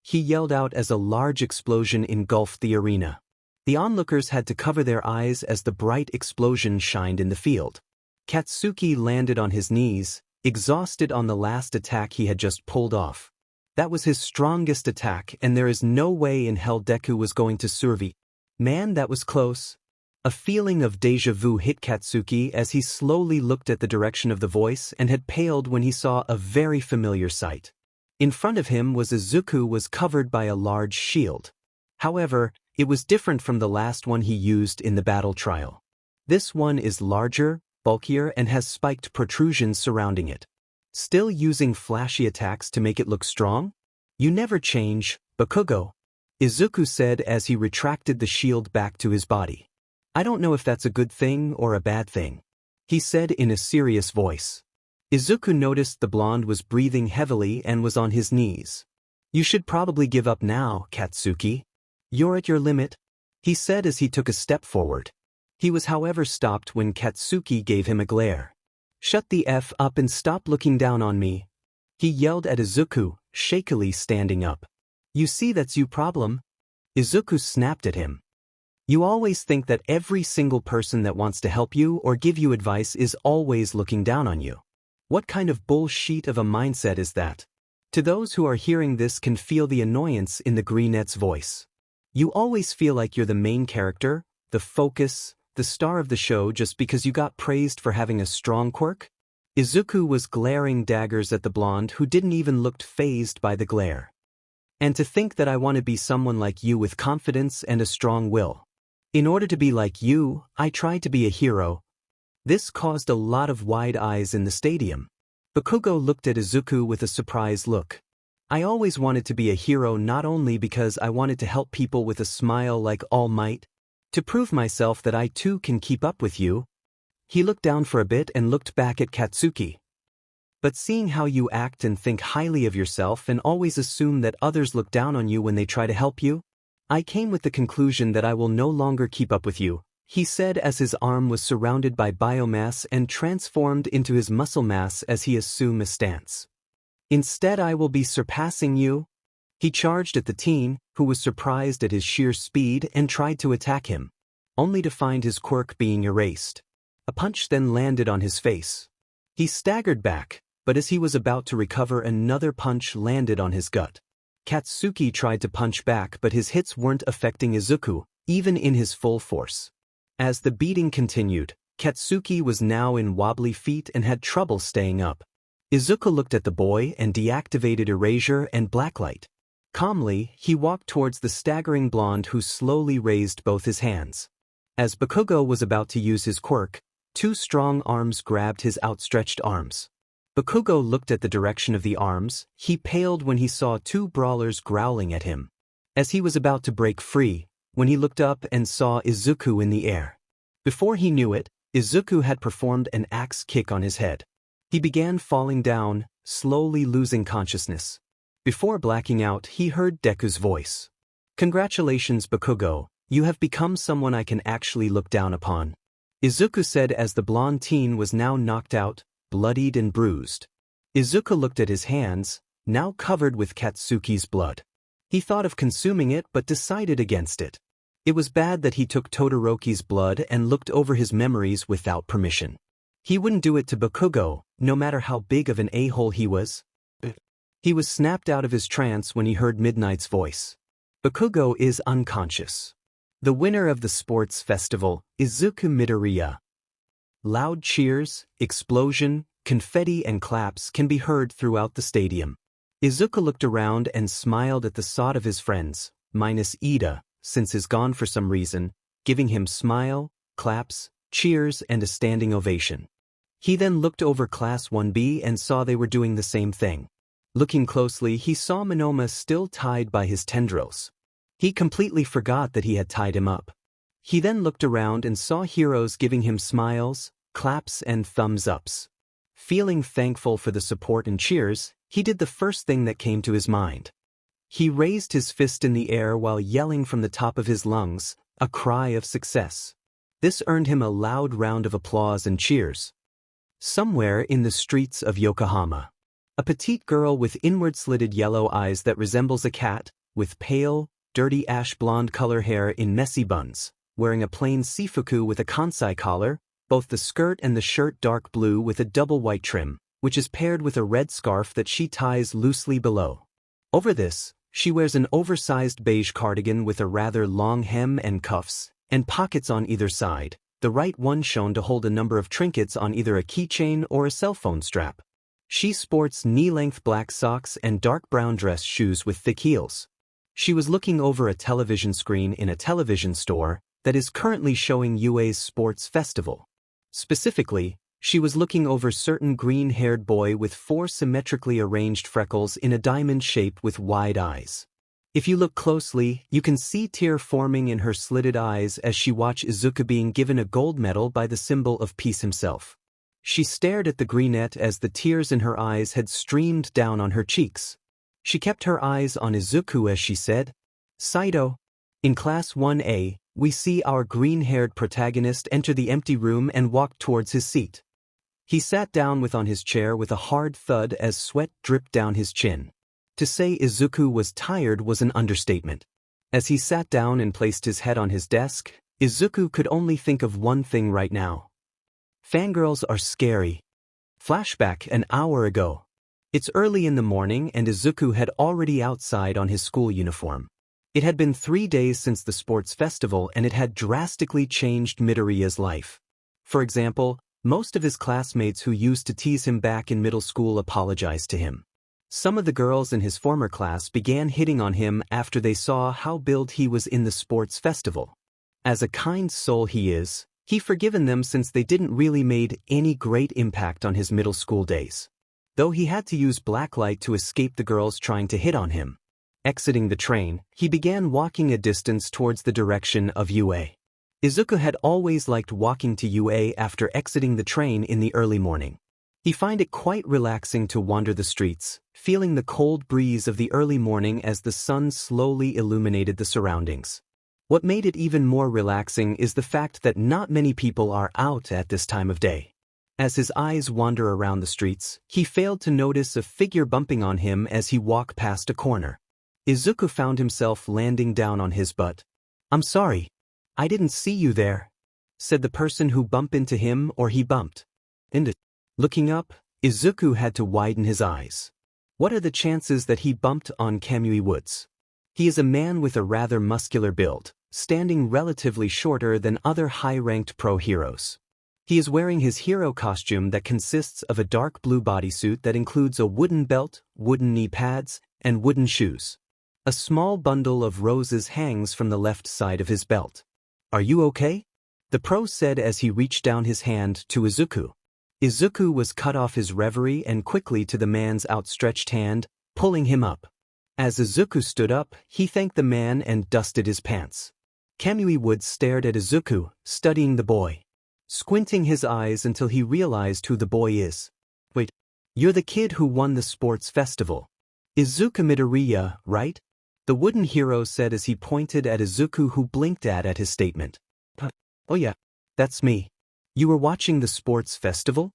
He yelled out as a large explosion engulfed the arena. The onlookers had to cover their eyes as the bright explosion shined in the field. Katsuki landed on his knees, exhausted on the last attack he had just pulled off. That was his strongest attack, and there is no way in hell Deku was going to survive. Man, that was close. A feeling of déjà vu hit Katsuki as he slowly looked at the direction of the voice and had paled when he saw a very familiar sight. In front of him was Izuku was covered by a large shield. However, it was different from the last one he used in the battle trial. This one is larger, bulkier, and has spiked protrusions surrounding it. Still using flashy attacks to make it look strong? You never change, Bakugo, Izuku said as he retracted the shield back to his body. I don't know if that's a good thing or a bad thing, he said in a serious voice. Izuku noticed the blonde was breathing heavily and was on his knees. You should probably give up now, Katsuki. You're at your limit, he said as he took a step forward. He was however stopped when Katsuki gave him a glare. Shut the F up and stop looking down on me, he yelled at Izuku, shakily standing up. You see, that's your problem? Izuku snapped at him. You always think that every single person that wants to help you or give you advice is always looking down on you. What kind of bullshit of a mindset is that? To those who are hearing this can feel the annoyance in the greenette's voice. You always feel like you're the main character, the focus, the star of the show just because you got praised for having a strong quirk? Izuku was glaring daggers at the blonde who didn't even look fazed by the glare. And to think that I want to be someone like you with confidence and a strong will. In order to be like you, I try to be a hero. This caused a lot of wide eyes in the stadium. Bakugo looked at Izuku with a surprised look. I always wanted to be a hero, not only because I wanted to help people with a smile like All Might, to prove myself that I too can keep up with you. He looked down for a bit and looked back at Katsuki. But seeing how you act and think highly of yourself and always assume that others look down on you when they try to help you, I came with the conclusion that I will no longer keep up with you, he said as his arm was surrounded by biomass and transformed into his muscle mass as he assumed a stance. Instead, I will be surpassing you. He charged at the teen, who was surprised at his sheer speed and tried to attack him, only to find his quirk being erased. A punch then landed on his face. He staggered back, but as he was about to recover, another punch landed on his gut. Katsuki tried to punch back, but his hits weren't affecting Izuku, even in his full force. As the beating continued, Katsuki was now in wobbly feet and had trouble staying up. Izuku looked at the boy and deactivated Erasure and Blacklight. Calmly, he walked towards the staggering blonde who slowly raised both his hands. As Bakugo was about to use his quirk, two strong arms grabbed his outstretched arms. Bakugo looked at the direction of the arms. He paled when he saw two brawlers growling at him. As he was about to break free, when he looked up and saw Izuku in the air. Before he knew it, Izuku had performed an axe kick on his head. He began falling down, slowly losing consciousness. Before blacking out, he heard Deku's voice. "Congratulations, Bakugo, you have become someone I can actually look down upon," Izuku said as the blonde teen was now knocked out, bloodied and bruised. Izuku looked at his hands, now covered with Katsuki's blood. He thought of consuming it but decided against it. It was bad that he took Todoroki's blood and looked over his memories without permission. He wouldn't do it to Bakugo, no matter how big of an a-hole he was. He was snapped out of his trance when he heard Midnight's voice. Bakugo is unconscious. The winner of the sports festival, Izuku Midoriya. Loud cheers, explosion, confetti and claps can be heard throughout the stadium. Izuku looked around and smiled at the thought of his friends, minus Iida, since he's gone for some reason, giving him smile, claps, cheers and a standing ovation. He then looked over Class 1B and saw they were doing the same thing. Looking closely, he saw Monoma still tied by his tendrils. He completely forgot that he had tied him up. He then looked around and saw heroes giving him smiles, claps and thumbs ups. Feeling thankful for the support and cheers, he did the first thing that came to his mind. He raised his fist in the air while yelling from the top of his lungs, a cry of success. This earned him a loud round of applause and cheers. Somewhere in the streets of Yokohama, a petite girl with inward-slitted yellow eyes that resembles a cat, with pale, dirty ash blonde color hair in messy buns, wearing a plain sifuku with a kansai collar, both the skirt and the shirt dark blue with a double white trim, which is paired with a red scarf that she ties loosely below. Over this, she wears an oversized beige cardigan with a rather long hem and cuffs, and pockets on either side, the right one shown to hold a number of trinkets on either a keychain or a cell phone strap. She sports knee-length black socks and dark brown dress shoes with thick heels. She was looking over a television screen in a television store that is currently showing UA's sports festival. Specifically, she was looking over certain green-haired boy with 4 symmetrically arranged freckles in a diamond shape with wide eyes. If you look closely, you can see tear forming in her slitted eyes as she watched Izuku being given a gold medal by the symbol of peace himself. She stared at the greenette as the tears in her eyes had streamed down on her cheeks. She kept her eyes on Izuku as she said, "Saito." In Class 1A, we see our green-haired protagonist enter the empty room and walk towards his seat. He sat down on his chair with a hard thud as sweat dripped down his chin. To say Izuku was tired was an understatement. As he sat down and placed his head on his desk, Izuku could only think of one thing right now. Fangirls are scary. Flashback an hour ago. It's early in the morning and Izuku had already outside on his school uniform. It had been 3 days since the sports festival and it had drastically changed Midoriya's life. For example, most of his classmates who used to tease him back in middle school apologized to him. Some of the girls in his former class began hitting on him after they saw how billed he was in the sports festival. As a kind soul he is, he forgiven them since they didn't really made any great impact on his middle school days. Though he had to use Blacklight to escape the girls trying to hit on him. Exiting the train, he began walking a distance towards the direction of UA. Izuku had always liked walking to UA after exiting the train in the early morning. He find it quite relaxing to wander the streets, feeling the cold breeze of the early morning as the sun slowly illuminated the surroundings. What made it even more relaxing is the fact that not many people are out at this time of day. As his eyes wander around the streets, he failed to notice a figure bumping on him as he walked past a corner. Izuku found himself landing down on his butt. "I'm sorry. I didn't see you there," said the person who bumped into him or he bumped. Looking up, Izuku had to widen his eyes. What are the chances that he bumped on Camino Woods? He is a man with a rather muscular build, standing relatively shorter than other high-ranked pro heroes. He is wearing his hero costume that consists of a dark blue bodysuit that includes a wooden belt, wooden knee pads, and wooden shoes. A small bundle of roses hangs from the left side of his belt. "Are you okay?" the pro said as he reached down his hand to Izuku. Izuku was cut off his reverie and quickly to the man's outstretched hand, pulling him up. As Izuku stood up, he thanked the man and dusted his pants. Camino Ward stared at Izuku, studying the boy, squinting his eyes until he realized who the boy is. "Wait, you're the kid who won the sports festival. Izuku Midoriya, right?" the wooden hero said as he pointed at Izuku, who blinked at his statement. "Oh yeah, that's me. You were watching the sports festival?"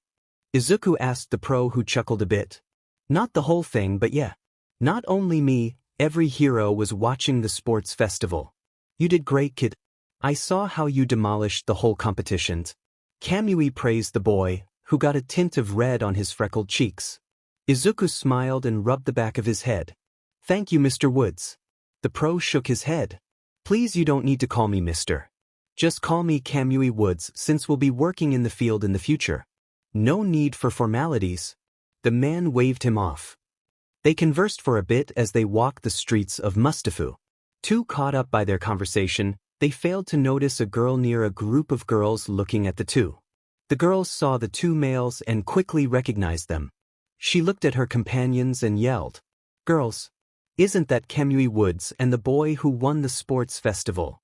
Izuku asked the pro, who chuckled a bit. "Not the whole thing, but yeah. Not only me, every hero was watching the sports festival. You did great, kid. I saw how you demolished the whole competitions." Kamui praised the boy, who got a tint of red on his freckled cheeks. Izuku smiled and rubbed the back of his head. "Thank you, Mr. Woods." The pro shook his head. "Please, you don't need to call me Mr. Just call me Kamui Woods, since we'll be working in the field in the future. No need for formalities." The man waved him off. They conversed for a bit as they walked the streets of Mustafu. Too caught up by their conversation, they failed to notice a girl near a group of girls looking at the two. The girls saw the two males and quickly recognized them. She looked at her companions and yelled, "Girls! Isn't that Kamui Woods and the boy who won the sports festival?"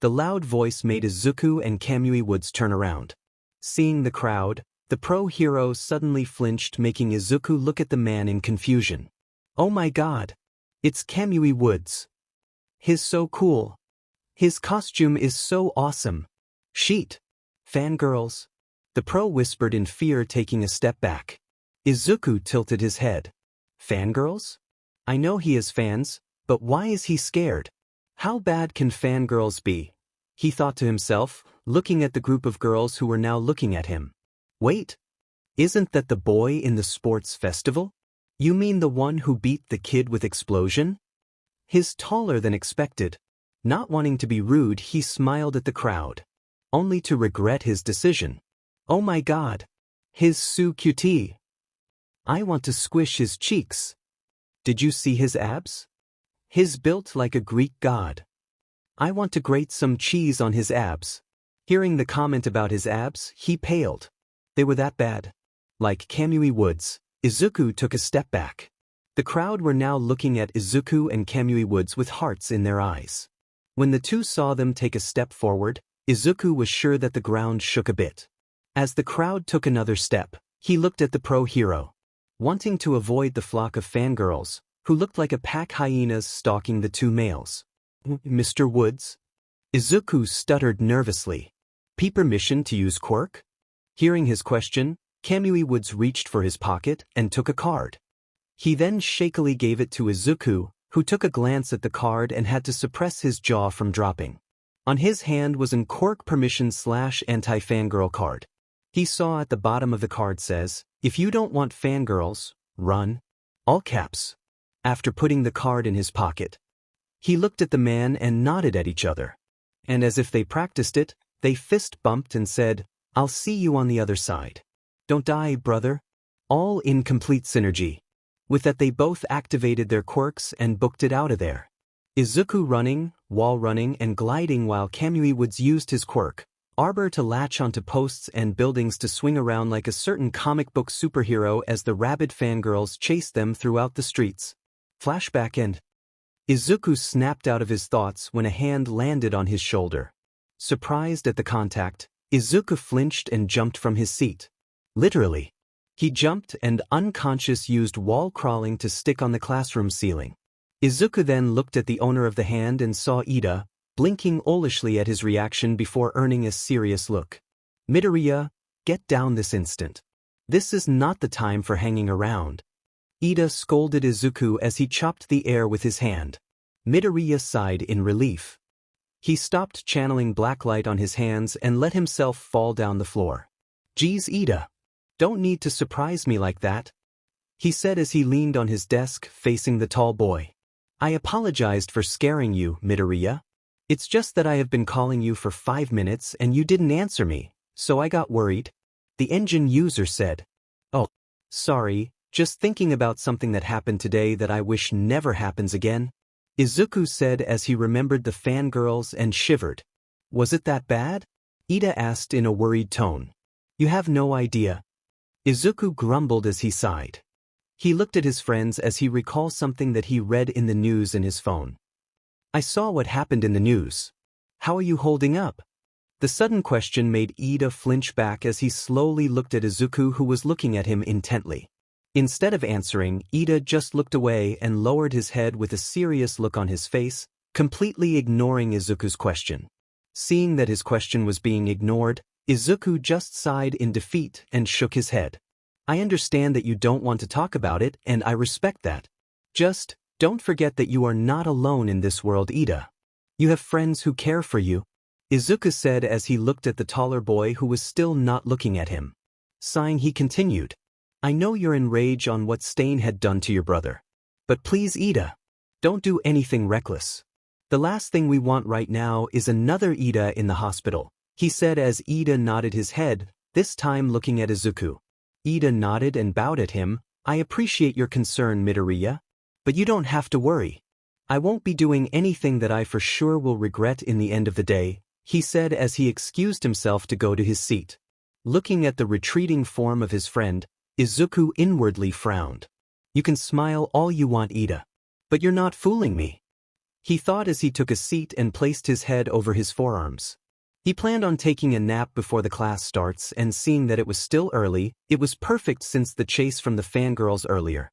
The loud voice made Izuku and Kamui Woods turn around. Seeing the crowd, the pro hero suddenly flinched, making Izuku look at the man in confusion. "Oh my god! It's Kamui Woods! He's so cool! His costume is so awesome! Sheet! Fangirls!" the pro whispered in fear, taking a step back. Izuku tilted his head. "Fangirls? I know he has fans, but why is he scared? How bad can fangirls be?" he thought to himself, looking at the group of girls who were now looking at him. "Wait, isn't that the boy in the sports festival? You mean the one who beat the kid with explosion?" He's taller than expected. Not wanting to be rude, he smiled at the crowd, only to regret his decision. "Oh my god, he's so cute. I want to squish his cheeks. Did you see his abs? He's built like a Greek god. I want to grate some cheese on his abs." Hearing the comment about his abs, he paled. They were that bad. Like Kamui Woods, Izuku took a step back. The crowd were now looking at Izuku and Kamui Woods with hearts in their eyes. When the two saw them take a step forward, Izuku was sure that the ground shook a bit. As the crowd took another step, he looked at the pro hero, wanting to avoid the flock of fangirls, who looked like a pack hyenas stalking the two males. "Mr. Woods?" Izuku stuttered nervously. "Permission to use Quirk?" Hearing his question, Kamui Woods reached for his pocket and took a card. He then shakily gave it to Izuku, who took a glance at the card and had to suppress his jaw from dropping. On his hand was an Quirk permission/anti-fangirl card. He saw at the bottom of the card says, "If you don't want fangirls, run." All caps. After putting the card in his pocket, he looked at the man and nodded at each other. And as if they practiced it, they fist bumped and said, "I'll see you on the other side. Don't die, brother." All in complete synergy. With that, they both activated their quirks and booked it out of there. Izuku running, wall running and gliding, while Kamui Woods used his quirk, Arbor, to latch onto posts and buildings to swing around like a certain comic book superhero as the rabid fangirls chased them throughout the streets. Flashback end. Izuku snapped out of his thoughts when a hand landed on his shoulder. Surprised at the contact, Izuku flinched and jumped from his seat. Literally. He jumped and unconscious used wall crawling to stick on the classroom ceiling. Izuku then looked at the owner of the hand and saw Iida, blinking owlishly at his reaction before earning a serious look. Midoriya, get down this instant. This is not the time for hanging around. Iida scolded Izuku as he chopped the air with his hand. Midoriya sighed in relief. He stopped channeling blacklight on his hands and let himself fall down the floor. Geez, Iida. Don't need to surprise me like that, he said as he leaned on his desk facing the tall boy. I apologized for scaring you, Midoriya. It's just that I have been calling you for 5 minutes and you didn't answer me, so I got worried. The engine user said. Oh, sorry, just thinking about something that happened today that I wish never happens again, Izuku said as he remembered the fangirls and shivered. Was it that bad? Iida asked in a worried tone. You have no idea. Izuku grumbled as he sighed. He looked at his friends as he recalled something that he read in the news in his phone. I saw what happened in the news. How are you holding up? The sudden question made Iida flinch back as he slowly looked at Izuku, who was looking at him intently. Instead of answering, Iida just looked away and lowered his head with a serious look on his face, completely ignoring Izuku's question. Seeing that his question was being ignored, Izuku just sighed in defeat and shook his head. I understand that you don't want to talk about it, and I respect that. Just, don't forget that you are not alone in this world, Iida. You have friends who care for you, Izuku said as he looked at the taller boy who was still not looking at him. Sighing, he continued. I know you're enraged on what Stain had done to your brother. But please, Iida, don't do anything reckless. The last thing we want right now is another Iida in the hospital, he said as Iida nodded his head, this time looking at Izuku. Iida nodded and bowed at him. I appreciate your concern, Midoriya. But you don't have to worry. I won't be doing anything that I for sure will regret in the end of the day, he said as he excused himself to go to his seat. Looking at the retreating form of his friend, Izuku inwardly frowned. You can smile all you want, Iida. But you're not fooling me, he thought as he took a seat and placed his head over his forearms. He planned on taking a nap before the class starts, and seeing that it was still early, it was perfect since the chase from the fangirls earlier.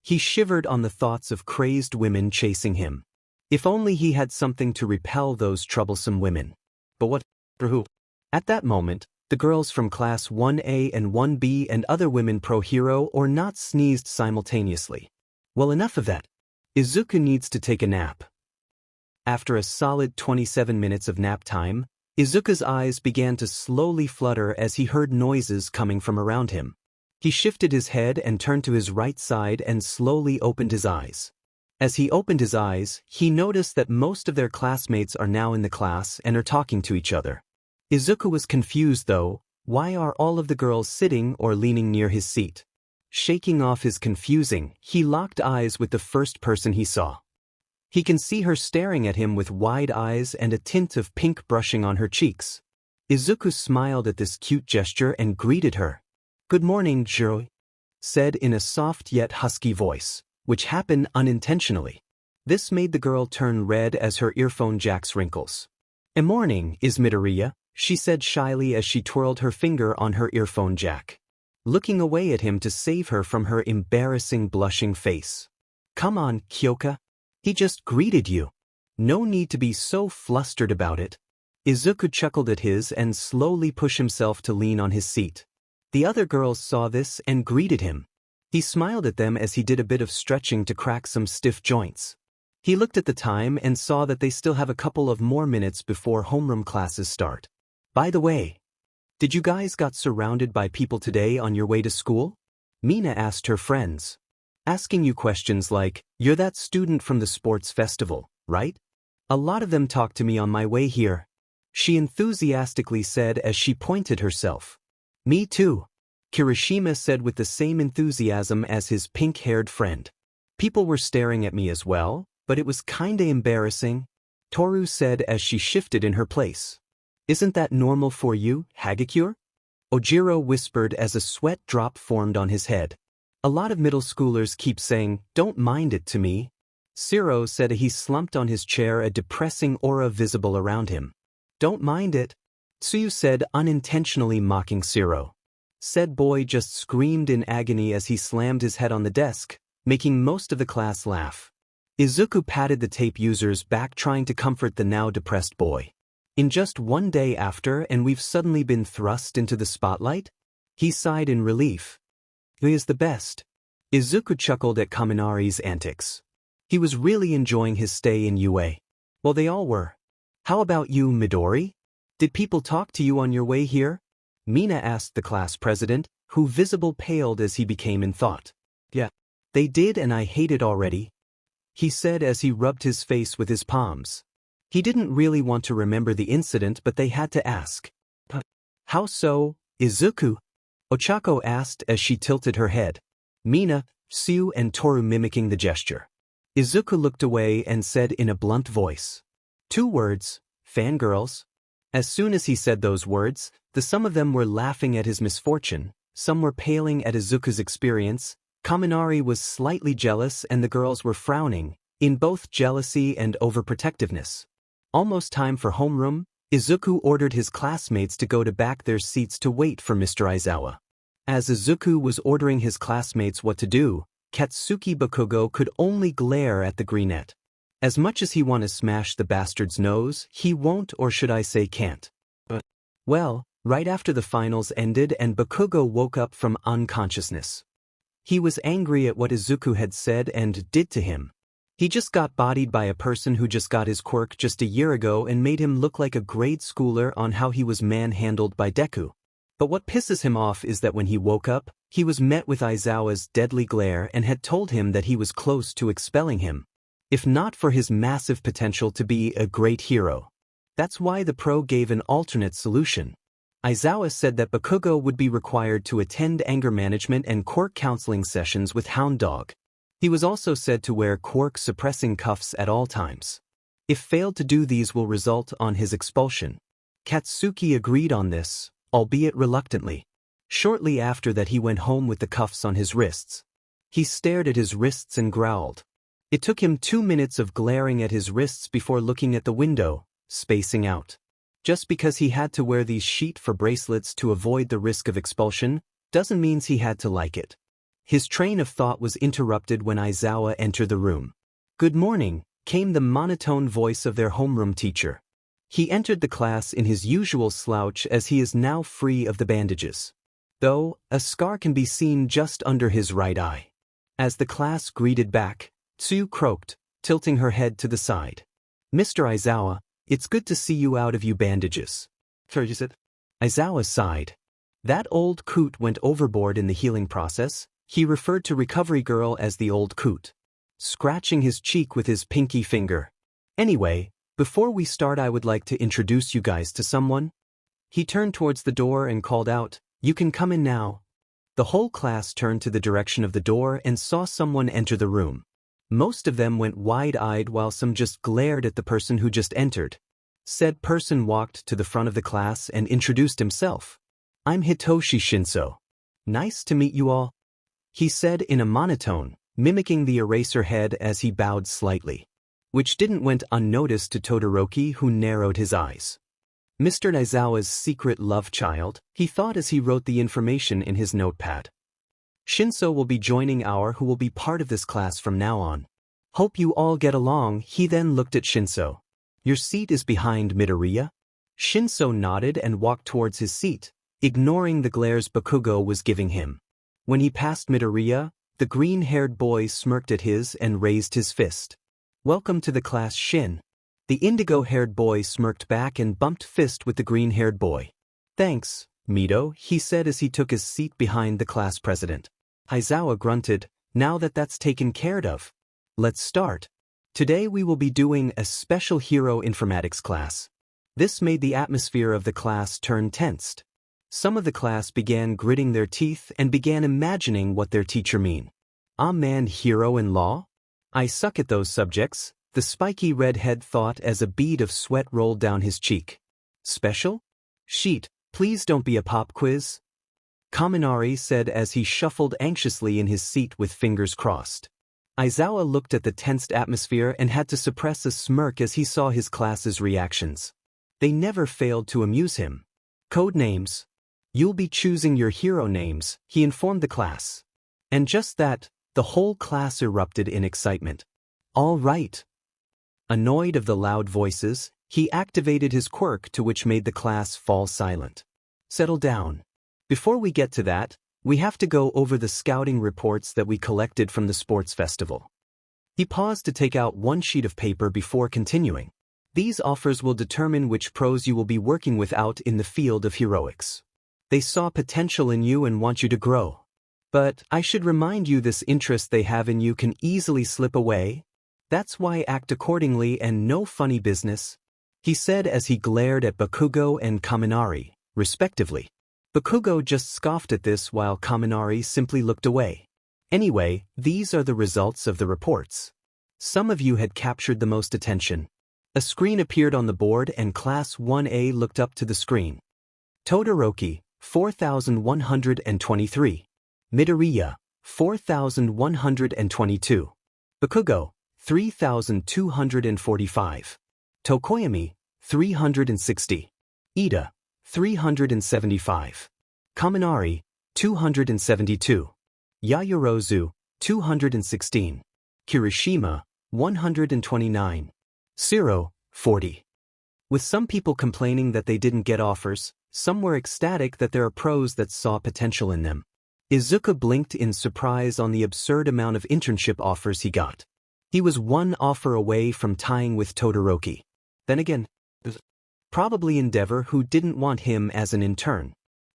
He shivered on the thoughts of crazed women chasing him. If only he had something to repel those troublesome women. But what for who? At that moment, the girls from Class 1A and 1B and other women pro-hero or not sneezed simultaneously. Well, enough of that. Izuku needs to take a nap. After a solid 27 minutes of nap time, Izuku's eyes began to slowly flutter as he heard noises coming from around him. He shifted his head and turned to his right side and slowly opened his eyes. As he opened his eyes, he noticed that most of their classmates are now in the class and are talking to each other. Izuku was confused though. Why are all of the girls sitting or leaning near his seat? Shaking off his confusing, he locked eyes with the first person he saw. He can see her staring at him with wide eyes and a tint of pink brushing on her cheeks. Izuku smiled at this cute gesture and greeted her. Good morning, Jiro, said in a soft yet husky voice, which happened unintentionally. This made the girl turn red as her earphone jacks wrinkles. "A morning, is Midoriya," she said shyly as she twirled her finger on her earphone jack, looking away at him to save her from her embarrassing blushing face. Come on, Kyoka. He just greeted you. No need to be so flustered about it. Izuku chuckled at his and slowly pushed himself to lean on his seat. The other girls saw this and greeted him. He smiled at them as he did a bit of stretching to crack some stiff joints. He looked at the time and saw that they still have a couple of more minutes before homeroom classes start. By the way, did you guys got surrounded by people today on your way to school? Mina asked her friends. Asking you questions like, you're that student from the sports festival, right? A lot of them talked to me on my way here, she enthusiastically said as she pointed herself. Me too, Kirishima said with the same enthusiasm as his pink-haired friend. People were staring at me as well, but it was kinda embarrassing, Toru said as she shifted in her place. Isn't that normal for you, Hagakure? Ojiro whispered as a sweat drop formed on his head. A lot of middle schoolers keep saying, don't mind it to me. Shiro said he slumped on his chair, a depressing aura visible around him. Don't mind it, Tsuyu said, unintentionally mocking Shiro. Said boy just screamed in agony as he slammed his head on the desk, making most of the class laugh. Izuku patted the tape user's back trying to comfort the now depressed boy. In just one day after and we've suddenly been thrust into the spotlight? He sighed in relief. He is the best. Izuku chuckled at Kaminari's antics. He was really enjoying his stay in UA. Well, they all were. How about you, Midori? Did people talk to you on your way here? Mina asked the class president, who visibly paled as he became in thought. Yeah. They did and I hate it already, he said as he rubbed his face with his palms. He didn't really want to remember the incident but they had to ask. How so, Izuku? Ochako asked as she tilted her head. Mina, Tsu and Toru mimicking the gesture. Izuku looked away and said in a blunt voice. 2 words, fangirls. As soon as he said those words, some of them were laughing at his misfortune, some were paling at Izuku's experience. Kaminari was slightly jealous and the girls were frowning, in both jealousy and overprotectiveness. Almost time for homeroom, Izuku ordered his classmates to go to back their seats to wait for Mr. Aizawa. As Izuku was ordering his classmates what to do, Katsuki Bakugo could only glare at the greenette. As much as he want to smash the bastard's nose, he won't or should I say can't. Well, right after the finals ended and Bakugo woke up from unconsciousness. He was angry at what Izuku had said and did to him. He just got bodied by a person who just got his quirk just a year ago and made him look like a grade schooler on how he was manhandled by Deku. But what pisses him off is that when he woke up, he was met with Aizawa's deadly glare and had told him that he was close to expelling him. If not for his massive potential to be a great hero. That's why the pro gave an alternate solution. Aizawa said that Bakugo would be required to attend anger management and quirk counseling sessions with Hound Dog. He was also said to wear quirk-suppressing cuffs at all times. If failed to do these will result on his expulsion. Katsuki agreed on this, albeit reluctantly. Shortly after that he went home with the cuffs on his wrists. He stared at his wrists and growled. It took him 2 minutes of glaring at his wrists before looking at the window, spacing out. Just because he had to wear these sheet for bracelets to avoid the risk of expulsion, doesn't mean he had to like it. His train of thought was interrupted when Aizawa entered the room. Good morning, came the monotone voice of their homeroom teacher. He entered the class in his usual slouch as he is now free of the bandages. Though, a scar can be seen just under his right eye. As the class greeted back, Tsu croaked, tilting her head to the side. Mr. Aizawa, it's good to see you out of you bandages. Aizawa sighed. That old coot went overboard in the healing process. He referred to Recovery Girl as the old coot. Scratching his cheek with his pinky finger. Anyway, before we start I would like to introduce you guys to someone. He turned towards the door and called out, you can come in now. The whole class turned to the direction of the door and saw someone enter the room. Most of them went wide-eyed while some just glared at the person who just entered. Said person walked to the front of the class and introduced himself. I'm Hitoshi Shinso. Nice to meet you all. He said in a monotone, mimicking the eraser head as he bowed slightly. Which didn't went unnoticed to Todoroki who narrowed his eyes. Mr. Aizawa's secret love child, he thought as he wrote the information in his notepad. Shinso will be joining our who will be part of this class from now on. Hope you all get along. He then looked at Shinso. Your seat is behind Midoriya? Shinso nodded and walked towards his seat, ignoring the glares Bakugo was giving him. When he passed Midoriya, the green-haired boy smirked at his and raised his fist. Welcome to the class, Shin. The indigo-haired boy smirked back and bumped fist with the green-haired boy. Thanks, Mido, he said as he took his seat behind the class president. Aizawa grunted, now that that's taken care of. Let's start. Today we will be doing a special hero informatics class. This made the atmosphere of the class turn tensed. Some of the class began gritting their teeth and began imagining what their teacher mean. Ah man, hero-in-law? I suck at those subjects, the spiky red head thought as a bead of sweat rolled down his cheek. Special? Sheet, please don't be a pop quiz. Kaminari said as he shuffled anxiously in his seat with fingers crossed. Aizawa looked at the tensed atmosphere and had to suppress a smirk as he saw his class's reactions. They never failed to amuse him. Code names. You'll be choosing your hero names, he informed the class. And just that, the whole class erupted in excitement. All right. Annoyed of the loud voices, he activated his quirk, to which made the class fall silent. Settle down. Before we get to that, we have to go over the scouting reports that we collected from the sports festival. He paused to take out one sheet of paper before continuing. These offers will determine which pros you will be working with out in the field of heroics. They saw potential in you and want you to grow. But I should remind you, this interest they have in you can easily slip away. That's why act accordingly and no funny business, he said as he glared at Bakugo and Kaminari, respectively. Bakugo just scoffed at this while Kaminari simply looked away. Anyway, these are the results of the reports. Some of you had captured the most attention. A screen appeared on the board and Class 1A looked up to the screen. Todoroki, 4,123. Midoriya, 4,122. Bakugo, 3,245. Tokoyami, 360. Iida, 375. Kaminari, 272. Yaoyorozu, 216. Kirishima, 129. Zero, 40. With some people complaining that they didn't get offers, some were ecstatic that there are pros that saw potential in them. Izuku blinked in surprise on the absurd amount of internship offers he got. He was one offer away from tying with Todoroki. Then again, probably Endeavor, who didn't want him as an intern.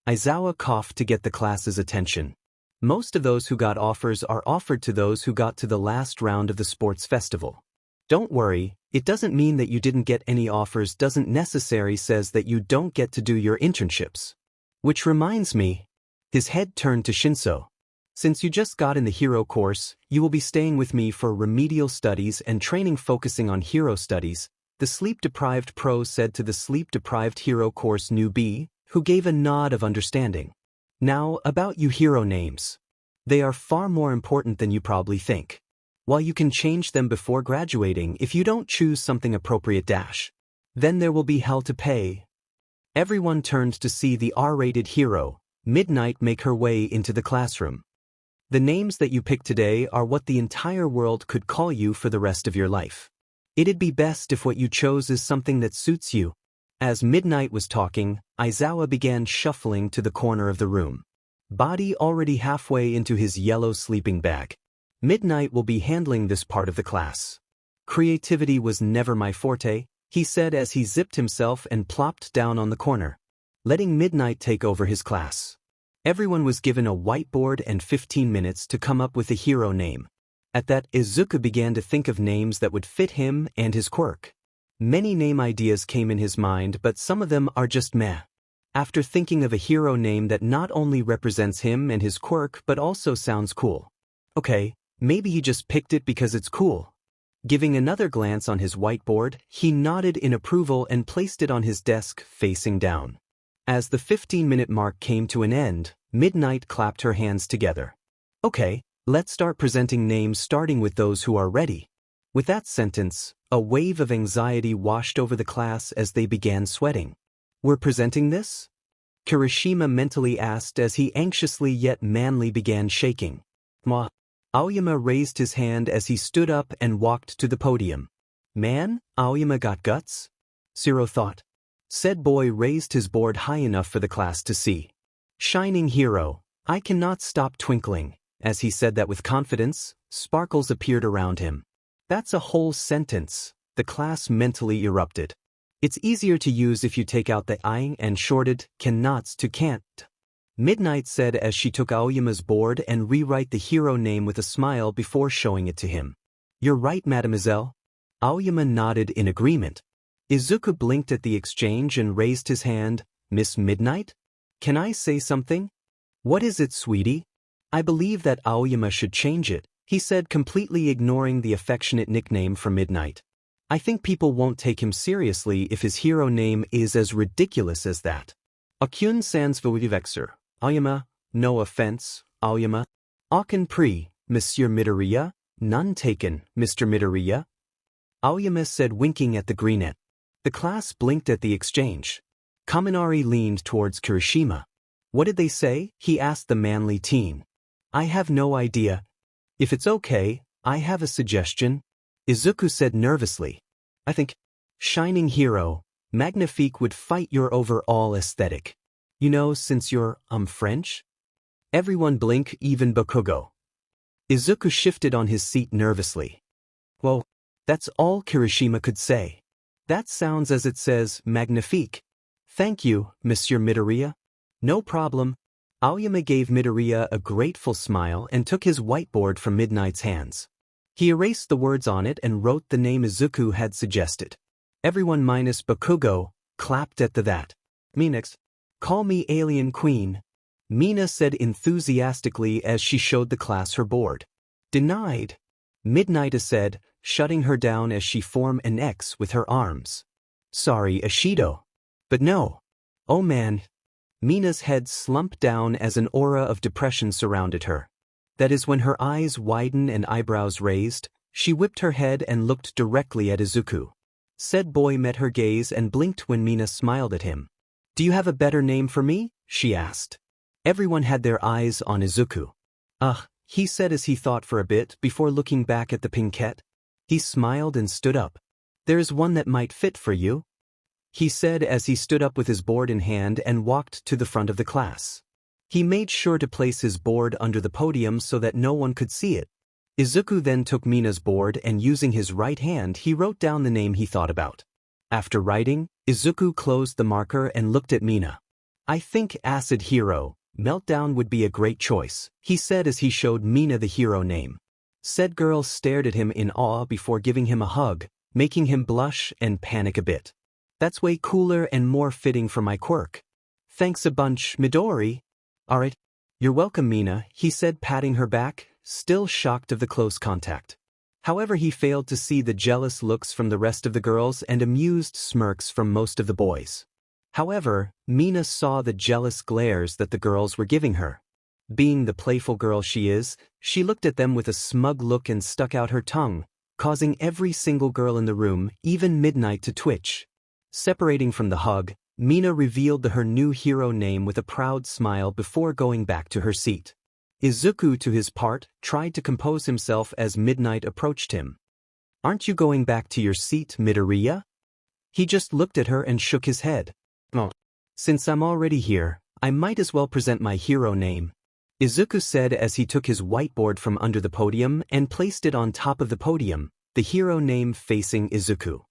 Aizawa coughed to get the class's attention. Most of those who got offers are offered to those who got to the last round of the sports festival. Don't worry, it doesn't mean that you didn't get any offers, doesn't necessarily says that you don't get to do your internships. Which reminds me, his head turned to Shinso. Since you just got in the hero course, you will be staying with me for remedial studies and training focusing on hero studies, the sleep-deprived pro said to the sleep-deprived hero course newbie, who gave a nod of understanding. Now, about you hero names. They are far more important than you probably think. While you can change them before graduating if you don't choose something appropriate then there will be hell to pay. Everyone turned to see the R-rated hero, Midnight, make her way into the classroom. The names that you pick today are what the entire world could call you for the rest of your life. It'd be best if what you chose is something that suits you. As Midnight was talking, Aizawa began shuffling to the corner of the room. Body already halfway into his yellow sleeping bag. Midnight will be handling this part of the class. Creativity was never my forte, he said as he zipped himself and plopped down on the corner, letting Midnight take over his class. Everyone was given a whiteboard and 15 minutes to come up with a hero name. At that, Izuku began to think of names that would fit him and his quirk. Many name ideas came in his mind, but some of them are just meh. After thinking of a hero name that not only represents him and his quirk but also sounds cool. Okay, maybe he just picked it because it's cool. Giving another glance on his whiteboard, he nodded in approval and placed it on his desk facing down. As the 15-minute mark came to an end, Midnight clapped her hands together. Okay, let's start presenting names, starting with those who are ready. With that sentence, a wave of anxiety washed over the class as they began sweating. We're presenting this? Kirishima mentally asked as he anxiously yet manly began shaking. Mwah. Aoyama raised his hand as he stood up and walked to the podium. Man, Aoyama got guts? Zero thought. Said boy raised his board high enough for the class to see. Shining hero, I cannot stop twinkling. As he said that with confidence, sparkles appeared around him. That's a whole sentence, the class mentally erupted. It's easier to use if you take out the I and shorted cannots to can't. Midnight said as she took Aoyama's board and rewrite the hero name with a smile before showing it to him. You're right, mademoiselle. Aoyama nodded in agreement. Izuku blinked at the exchange and raised his hand. Miss Midnight? Can I say something? What is it, sweetie? I believe that Aoyama should change it, he said, completely ignoring the affectionate nickname for Midnight. I think people won't take him seriously if his hero name is as ridiculous as that. Akyun sans vexer. Aoyama, no offense, Aoyama. Aucun pri, Monsieur Midoriya, none taken, Mr. Midoriya. Aoyama said, winking at the greenette. The class blinked at the exchange. Kaminari leaned towards Kirishima. What did they say? He asked the manly teen. I have no idea. If it's okay, I have a suggestion. Izuku said nervously. I think Shining Hero, Magnifique would fight your overall aesthetic. You know, since you're, French? Everyone blink, even Bakugo. Izuku shifted on his seat nervously. Well, that's all Kirishima could say. That sounds as it says, Magnifique. Thank you, Monsieur Midoriya. No problem. Aoyama gave Midoriya a grateful smile and took his whiteboard from Midnight's hands. He erased the words on it and wrote the name Izuku had suggested. Everyone minus Bakugo clapped at that. Minix, call me Alien Queen, Mina said enthusiastically as she showed the class her board. Denied, Midnight said, shutting her down as she formed an X with her arms. Sorry, Ashido. But no. Oh man. Mina's head slumped down as an aura of depression surrounded her. That is when her eyes widened and eyebrows raised, she whipped her head and looked directly at Izuku. Said boy met her gaze and blinked when Mina smiled at him. Do you have a better name for me? She asked. Everyone had their eyes on Izuku. Ugh, he said as he thought for a bit before looking back at the pinkette. He smiled and stood up. There's one that might fit for you, he said as he stood up with his board in hand and walked to the front of the class. He made sure to place his board under the podium so that no one could see it. Izuku then took Mina's board and using his right hand he wrote down the name he thought about. After writing, Izuku closed the marker and looked at Mina. I think Acid Hero, Meltdown would be a great choice, he said as he showed Mina the hero name. Said girl stared at him in awe before giving him a hug, making him blush and panic a bit. That's way cooler and more fitting for my quirk. Thanks a bunch, Midori. Alright. You're welcome, Mina, he said patting her back, still shocked of the close contact. However, he failed to see the jealous looks from the rest of the girls and amused smirks from most of the boys. However, Mina saw the jealous glares that the girls were giving her. Being the playful girl she is, she looked at them with a smug look and stuck out her tongue, causing every single girl in the room, even Midnight, to twitch. Separating from the hug, Mina revealed her new hero name with a proud smile before going back to her seat. Izuku, to his part, tried to compose himself as Midnight approached him. Aren't you going back to your seat, Midoriya? He just looked at her and shook his head. Oh. Since I'm already here, I might as well present my hero name, Izuku said as he took his whiteboard from under the podium and placed it on top of the podium, the hero name facing Izuku.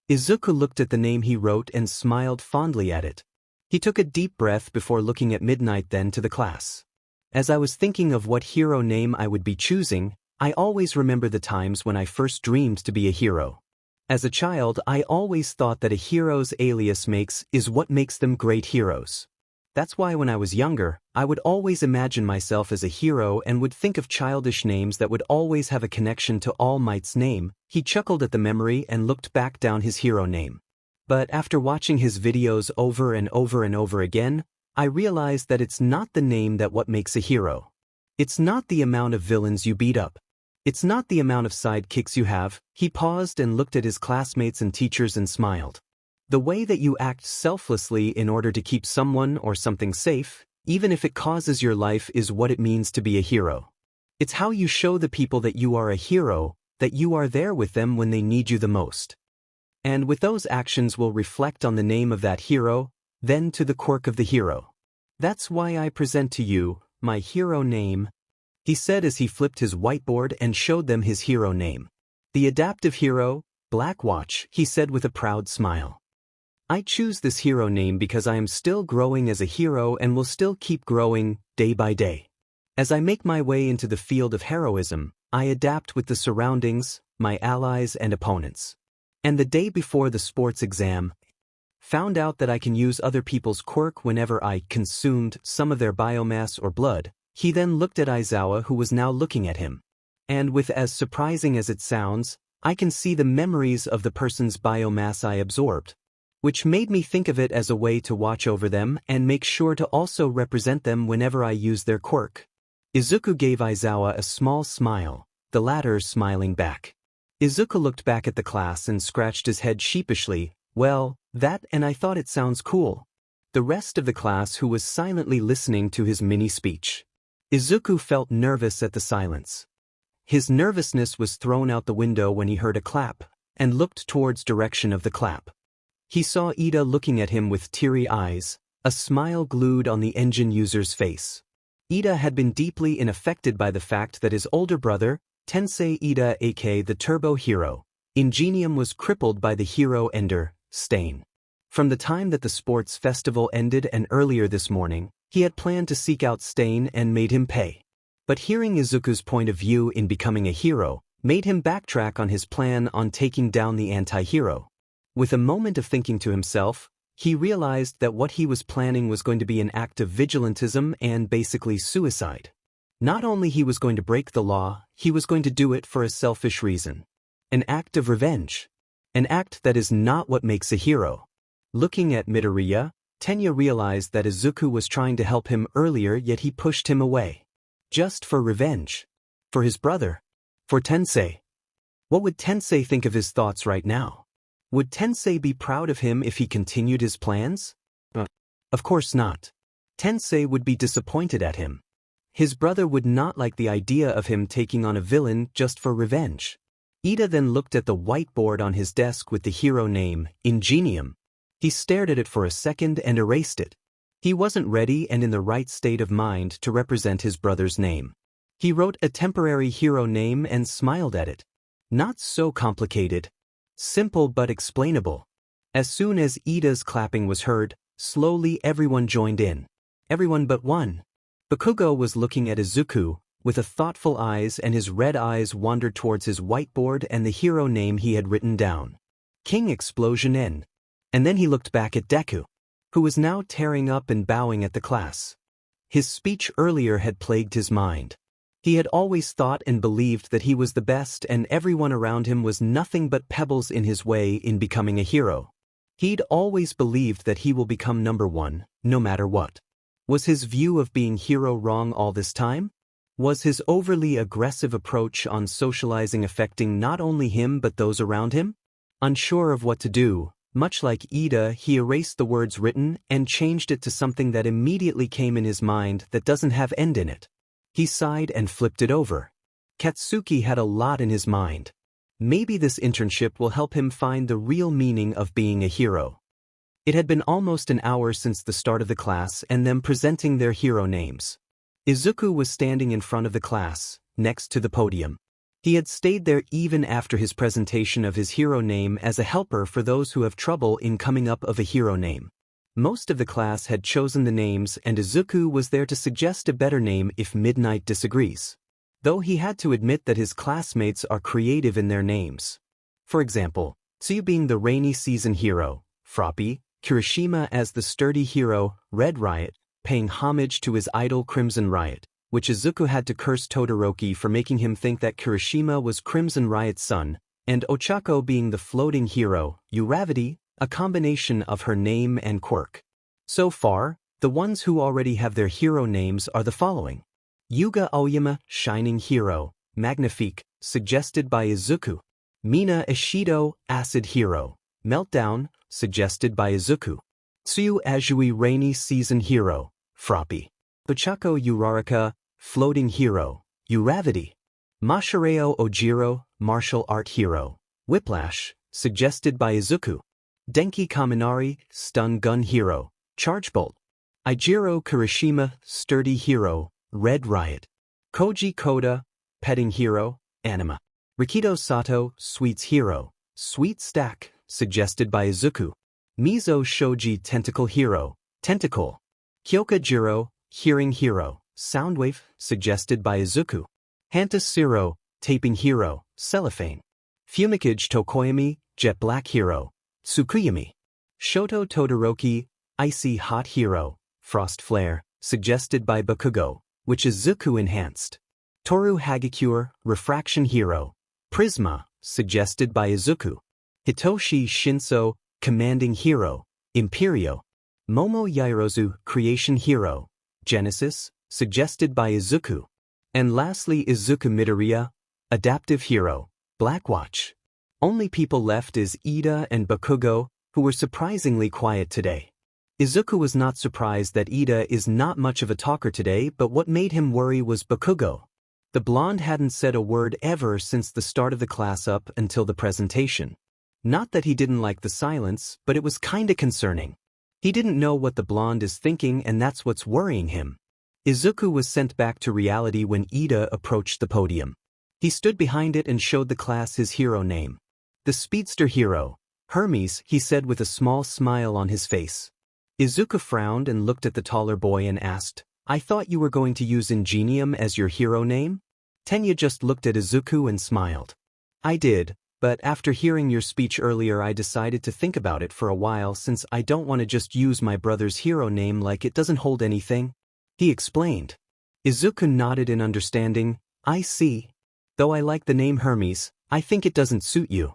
Izuku looked at the name he wrote and smiled fondly at it. He took a deep breath before looking at Midnight, then to the class. As I was thinking of what hero name I would be choosing, I always remember the times when I first dreamed to be a hero. As a child, I always thought that a hero's alias is what makes them great heroes. That's why when I was younger, I would always imagine myself as a hero and would think of childish names that would always have a connection to All Might's name. He chuckled at the memory and looked back down his hero name. But after watching his videos over and over and over again, I realized that it's not the name that what makes a hero. It's not the amount of villains you beat up. It's not the amount of sidekicks you have. He paused and looked at his classmates and teachers and smiled. The way that you act selflessly in order to keep someone or something safe, even if it causes your life, is what it means to be a hero. It's how you show the people that you are a hero, that you are there with them when they need you the most. And with those actions will reflect on the name of that hero, then to the quirk of the hero. That's why I present to you my hero name, he said as he flipped his whiteboard and showed them his hero name. The adaptive hero, Blackwatch, he said with a proud smile. I choose this hero name because I am still growing as a hero and will still keep growing, day by day. As I make my way into the field of heroism, I adapt with the surroundings, my allies and opponents. And the day before the sports exam, found out that I can use other people's quirk whenever I consumed some of their biomass or blood. He then looked at Aizawa, who was now looking at him. And with as surprising as it sounds, I can see the memories of the person's biomass I absorbed, which made me think of it as a way to watch over them and make sure to also represent them whenever I use their quirk. Izuku gave Aizawa a small smile, the latter smiling back. Izuku looked back at the class and scratched his head sheepishly. Well, that, and I thought it sounds cool. the rest of the class who was silently listening to his mini-speech. Izuku felt nervous at the silence. His nervousness was thrown out the window when he heard a clap, and looked towards direction of the clap. He saw Iida looking at him with teary eyes, a smile glued on the engine user's face. Iida had been deeply affected by the fact that his older brother, Tensei Iida aka the Turbo Hero, Ingenium, was crippled by the hero ender, Stain. From the time that the sports festival ended and earlier this morning, he had planned to seek out Stain and made him pay. But hearing Izuku's point of view in becoming a hero made him backtrack on his plan on taking down the anti-hero. With a moment of thinking to himself, he realized that what he was planning was going to be an act of vigilantism and basically suicide. Not only he was going to break the law, he was going to do it for a selfish reason. An act of revenge. An act that is not what makes a hero. Looking at Midoriya, Tenya realized that Izuku was trying to help him earlier, yet he pushed him away. Just for revenge. For his brother. For Tensei. What would Tensei think of his thoughts right now? Would Tensei be proud of him if he continued his plans? Of course not. Tensei would be disappointed at him. His brother would not like the idea of him taking on a villain just for revenge. Iida then looked at the whiteboard on his desk with the hero name, Ingenium. He stared at it for a second and erased it. He wasn't ready and in the right state of mind to represent his brother's name. He wrote a temporary hero name and smiled at it. Not so complicated. Simple but explainable. As soon as Iida's clapping was heard, slowly everyone joined in. Everyone but one. Bakugo was looking at Izuku, with a thoughtful eyes, and his red eyes wandered towards his whiteboard and the hero name he had written down. King Explosion N. And then he looked back at Deku, who was now tearing up and bowing at the class. His speech earlier had plagued his mind. He had always thought and believed that he was the best and everyone around him was nothing but pebbles in his way in becoming a hero. He'd always believed that he will become number one, no matter what. Was his view of being hero wrong all this time? Was his overly aggressive approach on socializing affecting not only him but those around him? Unsure of what to do, much like Iida, he erased the words written and changed it to something that immediately came in his mind that doesn't have end in it. He sighed and flipped it over. Katsuki had a lot in his mind. Maybe this internship will help him find the real meaning of being a hero. It had been almost an hour since the start of the class and them presenting their hero names. Izuku was standing in front of the class, next to the podium. He had stayed there even after his presentation of his hero name as a helper for those who have trouble in coming up of a hero name. Most of the class had chosen the names and Izuku was there to suggest a better name if Midnight disagrees. Though he had to admit that his classmates are creative in their names. For example, Tsuyu being the rainy season hero, Froppy, Kirishima as the sturdy hero, Red Riot, paying homage to his idol Crimson Riot, which Izuku had to curse Todoroki for making him think that Kirishima was Crimson Riot's son, and Ochako being the floating hero, Uravity, a combination of her name and quirk. So far, the ones who already have their hero names are the following. Yuga Aoyama, Shining Hero, Magnifique, suggested by Izuku. Mina Ishido, Acid Hero, Meltdown, suggested by Izuku. Tsuyu Azui, Rainy Season Hero, Froppy. Ochako Uraraka, Floating Hero, Uravity. Mashireo Ojiro, Martial Art Hero, Whiplash, suggested by Izuku. Denki Kaminari, Stun Gun Hero, Charge Bolt. Ijiro Kirishima, Sturdy Hero, Red Riot. Koji Kota, Petting Hero, Anima. Rikido Sato, Sweets Hero, Sweet Stack, suggested by Izuku. Mizo Shoji, Tentacle Hero, Tentacle. Kyoka Jiro, Hearing Hero, Soundwave, suggested by Izuku. Hanta Siro, Taping Hero, Cellophane. Fumikage Tokoyami, Jet Black Hero, Tsukuyami. Shoto Todoroki, Icy Hot Hero, Frost Flare, suggested by Bakugo, which Izuku enhanced. Toru Hagakure, Refraction Hero, Prisma, suggested by Izuku. Hitoshi Shinso, Commanding Hero, Imperio. Momo Yairozu, Creation Hero, Genesis, suggested by Izuku. And lastly Izuku Midoriya, Adaptive Hero, Blackwatch. Only people left is Iida and Bakugo, who were surprisingly quiet today. Izuku was not surprised that Iida is not much of a talker today, but what made him worry was Bakugo. The blonde hadn't said a word ever since the start of the class up until the presentation. Not that he didn't like the silence, but it was kinda concerning. He didn't know what the blonde is thinking, and that's what's worrying him. Izuku was sent back to reality when Iida approached the podium. He stood behind it and showed the class his hero name. The speedster hero, Hermes, he said with a small smile on his face. Izuku frowned and looked at the taller boy and asked, "I thought you were going to use Ingenium as your hero name?" Tenya just looked at Izuku and smiled. "I did, but after hearing your speech earlier I decided to think about it for a while since I don't want to just use my brother's hero name like it doesn't hold anything," he explained. Izuku nodded in understanding. "I see. Though I like the name Hermes, I think it doesn't suit you.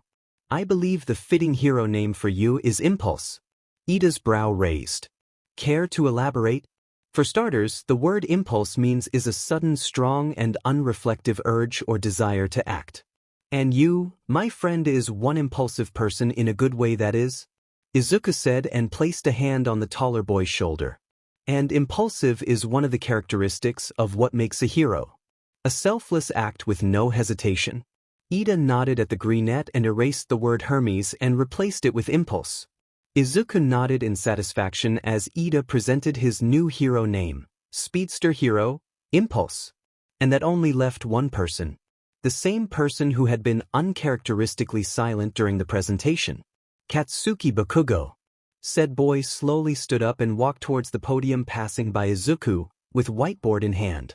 I believe the fitting hero name for you is Impulse." Iida's brow raised. "Care to elaborate?" For starters, the word impulse means is a sudden, strong, and unreflective urge or desire to act. "And you, my friend, is one impulsive person in a good way, that is?" Izuku said and placed a hand on the taller boy's shoulder. "And impulsive is one of the characteristics of what makes a hero. A selfless act with no hesitation." Iida nodded at the greenette and erased the word Hermes and replaced it with impulse. Izuku nodded in satisfaction as Iida presented his new hero name, Speedster Hero, Impulse. And that only left one person. The same person who had been uncharacteristically silent during the presentation. Katsuki Bakugo. Said boy slowly stood up and walked towards the podium, passing by Izuku, with whiteboard in hand.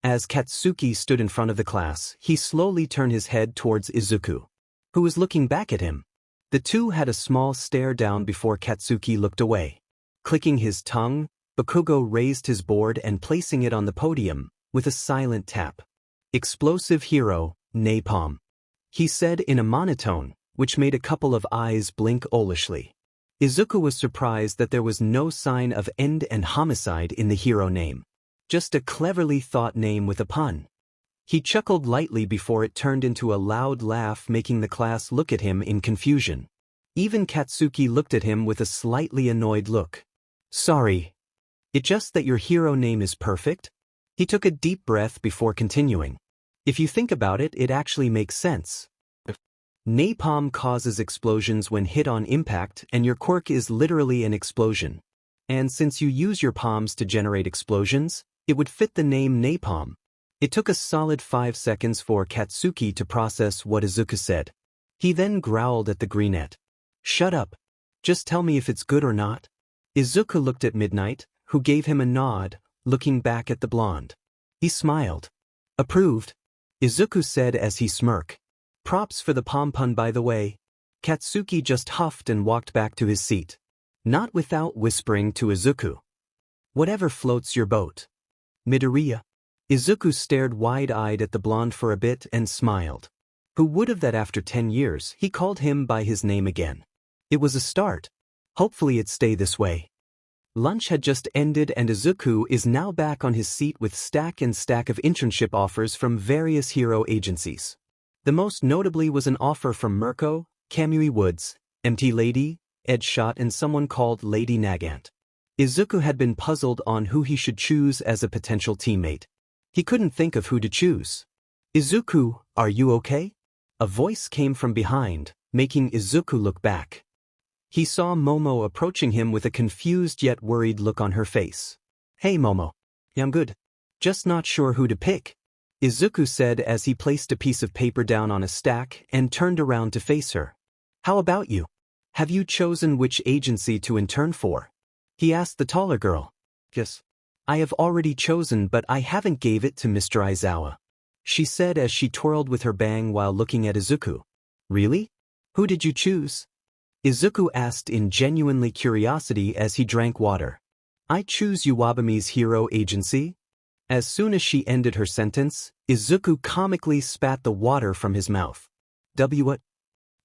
As Katsuki stood in front of the class, he slowly turned his head towards Izuku, who was looking back at him. The two had a small stare down before Katsuki looked away. Clicking his tongue, Bakugo raised his board and placing it on the podium, with a silent tap. "Explosive hero, Napalm," he said in a monotone, which made a couple of eyes blink owlishly. Izuku was surprised that there was no sign of end and homicide in the hero name. Just a cleverly thought name with a pun. He chuckled lightly before it turned into a loud laugh, making the class look at him in confusion. Even Katsuki looked at him with a slightly annoyed look. "Sorry. It's just that your hero name is perfect?" He took a deep breath before continuing. "If you think about it, it actually makes sense. Napalm causes explosions when hit on impact, and your quirk is literally an explosion. And since you use your palms to generate explosions, it would fit the name Napalm." It took a solid 5 seconds for Katsuki to process what Izuku said. He then growled at the greenette. "Shut up. Just tell me if it's good or not." Izuku looked at Midnight, who gave him a nod, looking back at the blonde. He smiled. "Approved," Izuku said as he smirked. "Props for the palm pun, by the way." Katsuki just huffed and walked back to his seat. Not without whispering to Izuku. "Whatever floats your boat. Midoriya." Izuku stared wide-eyed at the blonde for a bit and smiled. Who would have that after 10 years he called him by his name again? It was a start. Hopefully it'd stay this way. Lunch had just ended and Izuku is now back on his seat with stack and stack of internship offers from various hero agencies. The most notably was an offer from Mirko, Kamui Woods, MT Lady, Edshot, and someone called Lady Nagant. Izuku had been puzzled on who he should choose as a potential teammate. He couldn't think of who to choose. "Izuku, are you okay?" A voice came from behind, making Izuku look back. He saw Momo approaching him with a confused yet worried look on her face. "Hey Momo. I'm good. Just not sure who to pick," Izuku said as he placed a piece of paper down on a stack and turned around to face her. "How about you? Have you chosen which agency to intern for?" he asked the taller girl. "Yes. I have already chosen, but I haven't gave it to Mr. Aizawa," she said as she twirled with her bang while looking at Izuku. "Really? Who did you choose?" Izuku asked in genuinely curiosity as he drank water. "I choose Uwabami's hero agency." As soon as she ended her sentence, Izuku comically spat the water from his mouth. What?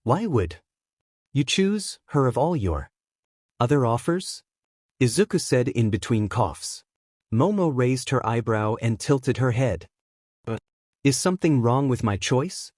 Why would you choose her of all your other offers?" Izuku said in between coughs. Momo raised her eyebrow and tilted her head. "Is something wrong with my choice?"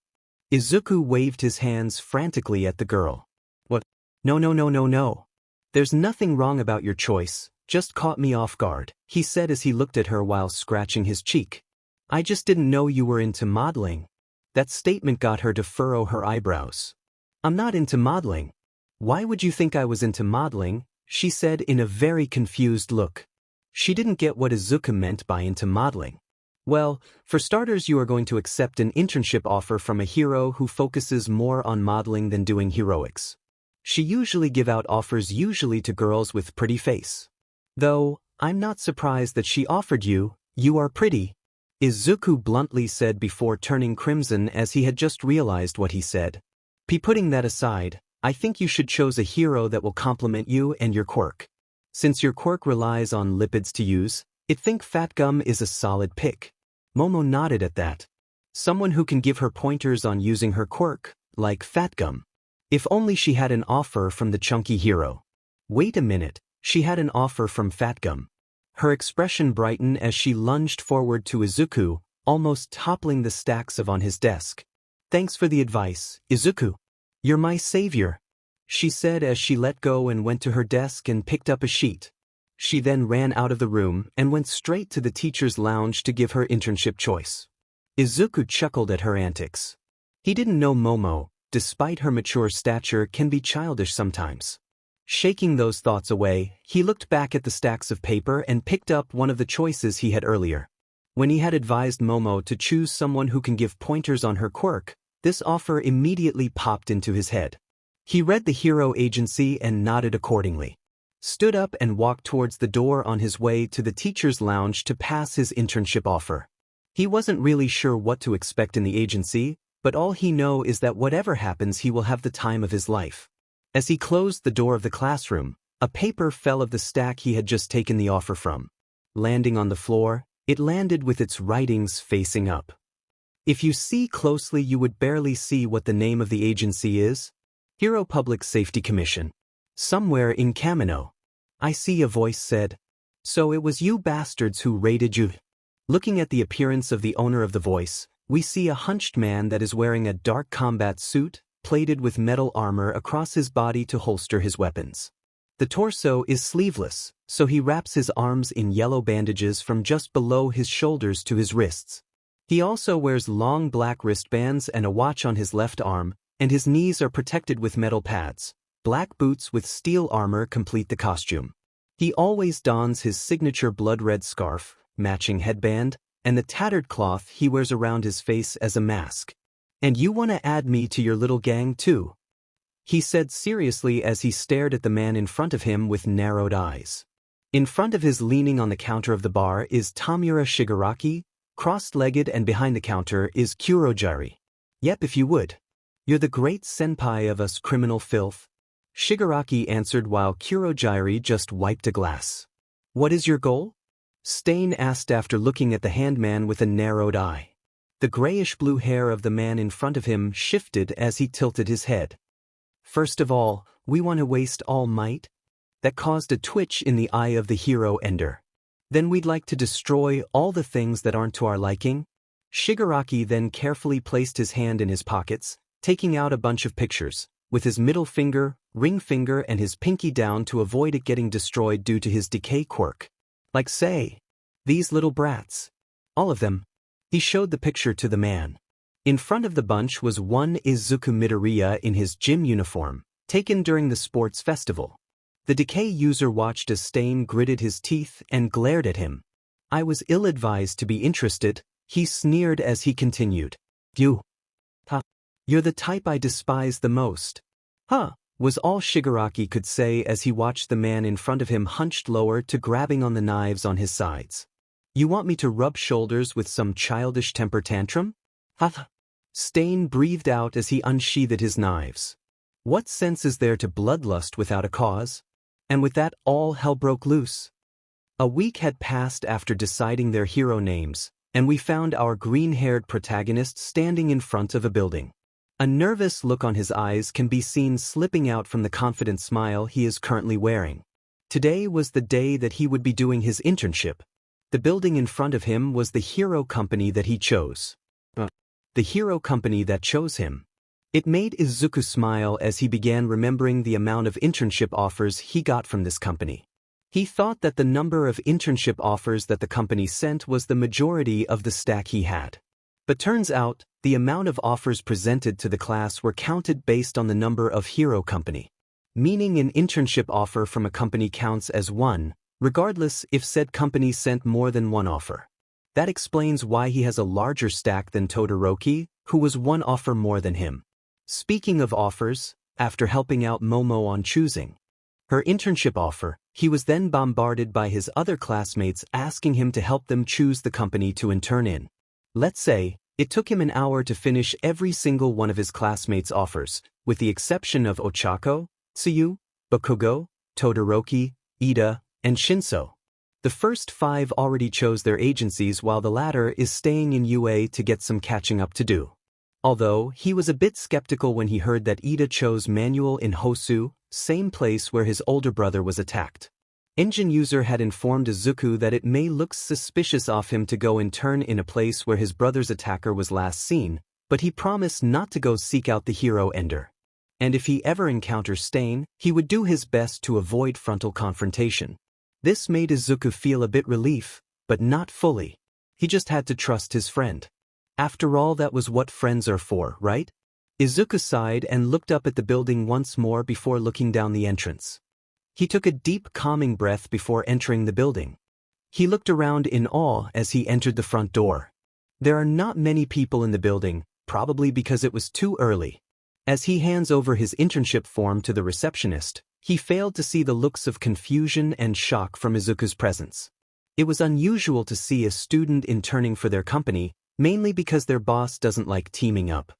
Izuku waved his hands frantically at the girl. "What? No. There's nothing wrong about your choice, just caught me off guard, he said as he looked at her while scratching his cheek. I just didn't know you were into modeling. That statement got her to furrow her eyebrows. I'm not into modeling. Why would you think I was into modeling? She said in a very confused look. She didn't get what Izuku meant by into modeling. Well, for starters, you are going to accept an internship offer from a hero who focuses more on modeling than doing heroics. She usually give out offers usually to girls with pretty face. Though, I'm not surprised that she offered you, you are pretty, Izuku bluntly said before turning crimson as he had just realized what he said. Putting that aside, I think you should choose a hero that will complement you and your quirk. Since your quirk relies on lipids to use, I think Fat Gum is a solid pick. Momo nodded at that. Someone who can give her pointers on using her quirk, like Fat Gum. If only she had an offer from the chunky hero. Wait a minute, she had an offer from Fat Gum. Her expression brightened as she lunged forward to Izuku, almost toppling the stacks on his desk. Thanks for the advice, Izuku. You're my savior, she said as she let go and went to her desk and picked up a sheet. She then ran out of the room and went straight to the teacher's lounge to give her internship choice. Izuku chuckled at her antics. He didn't know Momo, despite her mature stature, can be childish sometimes. Shaking those thoughts away, he looked back at the stacks of paper and picked up one of the choices he had earlier. When he had advised Momo to choose someone who can give pointers on her quirk, this offer immediately popped into his head. He read the hero agency and nodded accordingly. Stood up and walked towards the door on his way to the teacher's lounge to pass his internship offer. He wasn't really sure what to expect in the agency, but all he knew is that whatever happens he will have the time of his life. As he closed the door of the classroom, a paper fell of the stack he had just taken the offer from. Landing on the floor, it landed with its writings facing up. If you see closely, you would barely see what the name of the agency is. Hero Public Safety Commission. Somewhere in Camino. I see, a voice said. So it was you bastards who raided you. Looking at the appearance of the owner of the voice, we see a hunched man that is wearing a dark combat suit, plated with metal armor across his body to holster his weapons. The torso is sleeveless, so he wraps his arms in yellow bandages from just below his shoulders to his wrists. He also wears long black wristbands and a watch on his left arm, and his knees are protected with metal pads. Black boots with steel armor complete the costume. He always dons his signature blood-red scarf, matching headband, and the tattered cloth he wears around his face as a mask. And you want to add me to your little gang too? He said seriously as he stared at the man in front of him with narrowed eyes. In front of his, leaning on the counter of the bar, is Tamura Shigaraki. Crossed-legged and behind the counter is Kurojiri. Yep, if you would. You're the great senpai of us criminal filth. Shigaraki answered while Kurojiri just wiped a glass. What is your goal? Stain asked after looking at the handman with a narrowed eye. The grayish-blue hair of the man in front of him shifted as he tilted his head. First of all, we want to waste all might. That caused a twitch in the eye of the hero Ender. Then we'd like to destroy all the things that aren't to our liking. Shigaraki then carefully placed his hand in his pockets, taking out a bunch of pictures, with his middle finger, ring finger and his pinky down to avoid it getting destroyed due to his decay quirk. Like say, these little brats. All of them. He showed the picture to the man. In front of the bunch was one Izuku Midoriya in his gym uniform, taken during the sports festival. The decay user watched as Stain gritted his teeth and glared at him. I was ill-advised to be interested, he sneered as he continued. You. Huh. You're the type I despise the most. Huh, was all Shigaraki could say as he watched the man in front of him hunched lower to grabbing on the knives on his sides. You want me to rub shoulders with some childish temper tantrum? Huh. Stain breathed out as he unsheathed his knives. What sense is there to bloodlust without a cause? And with that, all hell broke loose. A week had passed after deciding their hero names, and we found our green-haired protagonist standing in front of a building. A nervous look on his eyes can be seen slipping out from the confident smile he is currently wearing. Today was the day that he would be doing his internship. The building in front of him was the hero company that he chose. The hero company that chose him. It made Izuku smile as he began remembering the amount of internship offers he got from this company. He thought that the number of internship offers that the company sent was the majority of the stack he had. But turns out, the amount of offers presented to the class were counted based on the number of hero company. Meaning an internship offer from a company counts as one, regardless if said company sent more than one offer. That explains why he has a larger stack than Todoroki, who was one offer more than him. Speaking of offers, after helping out Momo on choosing her internship offer, he was then bombarded by his other classmates asking him to help them choose the company to intern in. Let's say, it took him an hour to finish every single one of his classmates' offers, with the exception of Ochako, Tsuyu, Bakugo, Todoroki, Iida, and Shinso. The first 5 already chose their agencies while the latter is staying in UA to get some catching up to do. Although, he was a bit skeptical when he heard that Iida chose manual in Hosu, same place where his older brother was attacked. Engine user had informed Izuku that it may look suspicious of him to go intern in a place where his brother's attacker was last seen, but he promised not to go seek out the hero Ender. And if he ever encounters Stain, he would do his best to avoid frontal confrontation. This made Izuku feel a bit relief, but not fully. He just had to trust his friend. After all, that was what friends are for, right? Izuku sighed and looked up at the building once more before looking down the entrance. He took a deep, calming breath before entering the building. He looked around in awe as he entered the front door. There are not many people in the building, probably because it was too early. As he hands over his internship form to the receptionist, he failed to see the looks of confusion and shock from Izuku's presence. It was unusual to see a student interning for their company, mainly because their boss doesn't like teaming up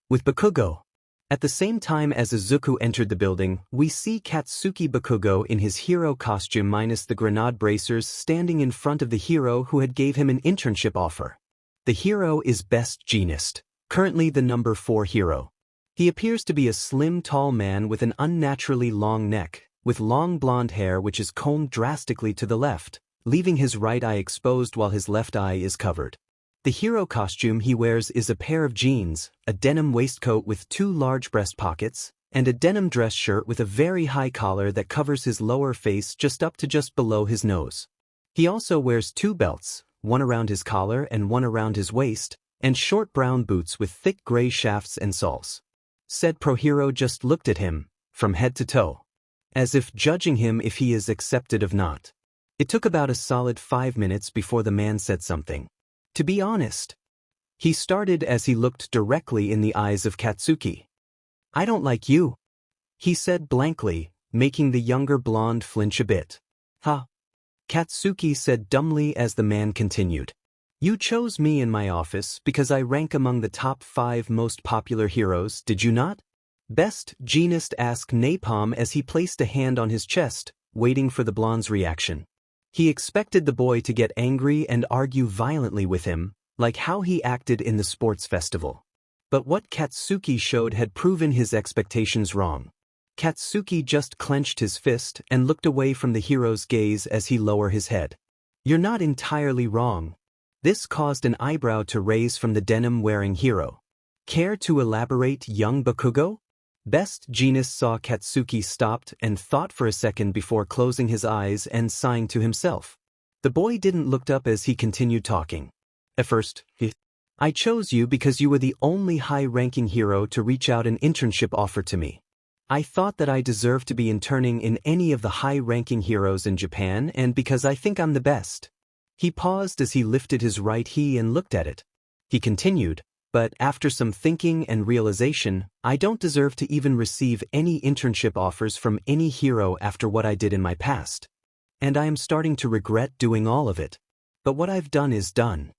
with Bakugo. At the same time as Izuku entered the building, we see Katsuki Bakugo in his hero costume minus the grenade bracers standing in front of the hero who had gave him an internship offer. The hero is Best Jeanist, currently the number 4 hero. He appears to be a slim, tall man with an unnaturally long neck, with long blonde hair which is combed drastically to the left, leaving his right eye exposed while his left eye is covered. The hero costume he wears is a pair of jeans, a denim waistcoat with 2 large breast pockets, and a denim dress shirt with a very high collar that covers his lower face just up to just below his nose. He also wears 2 belts, one around his collar and one around his waist, and short brown boots with thick gray shafts and soles. Said pro-hero just looked at him, from head to toe, as if judging him if he is accepted or not. It took about a solid 5 minutes before the man said something. To be honest, he started as he looked directly in the eyes of Katsuki. "I don't like you," he said blankly, making the younger blonde flinch a bit. "Huh?" Katsuki said dumbly as the man continued. "You chose me in my office because I rank among the top 5 most popular heroes, did you not?" Best Jeanist asked Napalm as he placed a hand on his chest, waiting for the blonde's reaction. He expected the boy to get angry and argue violently with him, like how he acted in the sports festival. But what Katsuki showed had proven his expectations wrong. Katsuki just clenched his fist and looked away from the hero's gaze as he lowered his head. "You're not entirely wrong." This caused an eyebrow to raise from the denim-wearing hero. "Care to elaborate, young Bakugo?" Best Jeanist saw Katsuki stopped and thought for a second before closing his eyes and sighing to himself. The boy didn't look up as he continued talking. "At first, I chose you because you were the only high-ranking hero to reach out an internship offer to me. I thought that I deserved to be interning in any of the high-ranking heroes in Japan and because I think I'm the best." He paused as he lifted his right hand and looked at it. He continued, "But after some thinking and realization, I don't deserve to even receive any internship offers from any hero after what I did in my past. And I am starting to regret doing all of it. But what I've done is done.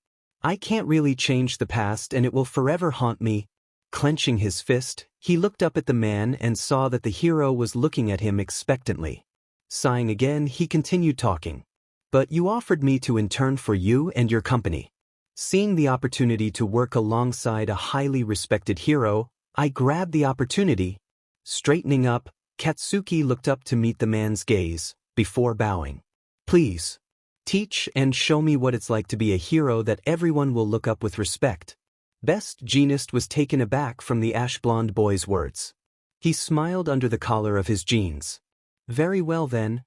I can't really change the past and it will forever haunt me." Clenching his fist, he looked up at the man and saw that the hero was looking at him expectantly. Sighing again, he continued talking. "But you offered me to intern for you and your company. Seeing the opportunity to work alongside a highly respected hero, I grabbed the opportunity." Straightening up, Katsuki looked up to meet the man's gaze, before bowing. "Please, teach and show me what it's like to be a hero that everyone will look up with respect." Best Jeanist was taken aback from the ash-blonde boy's words. He smiled under the collar of his jeans. Very well then,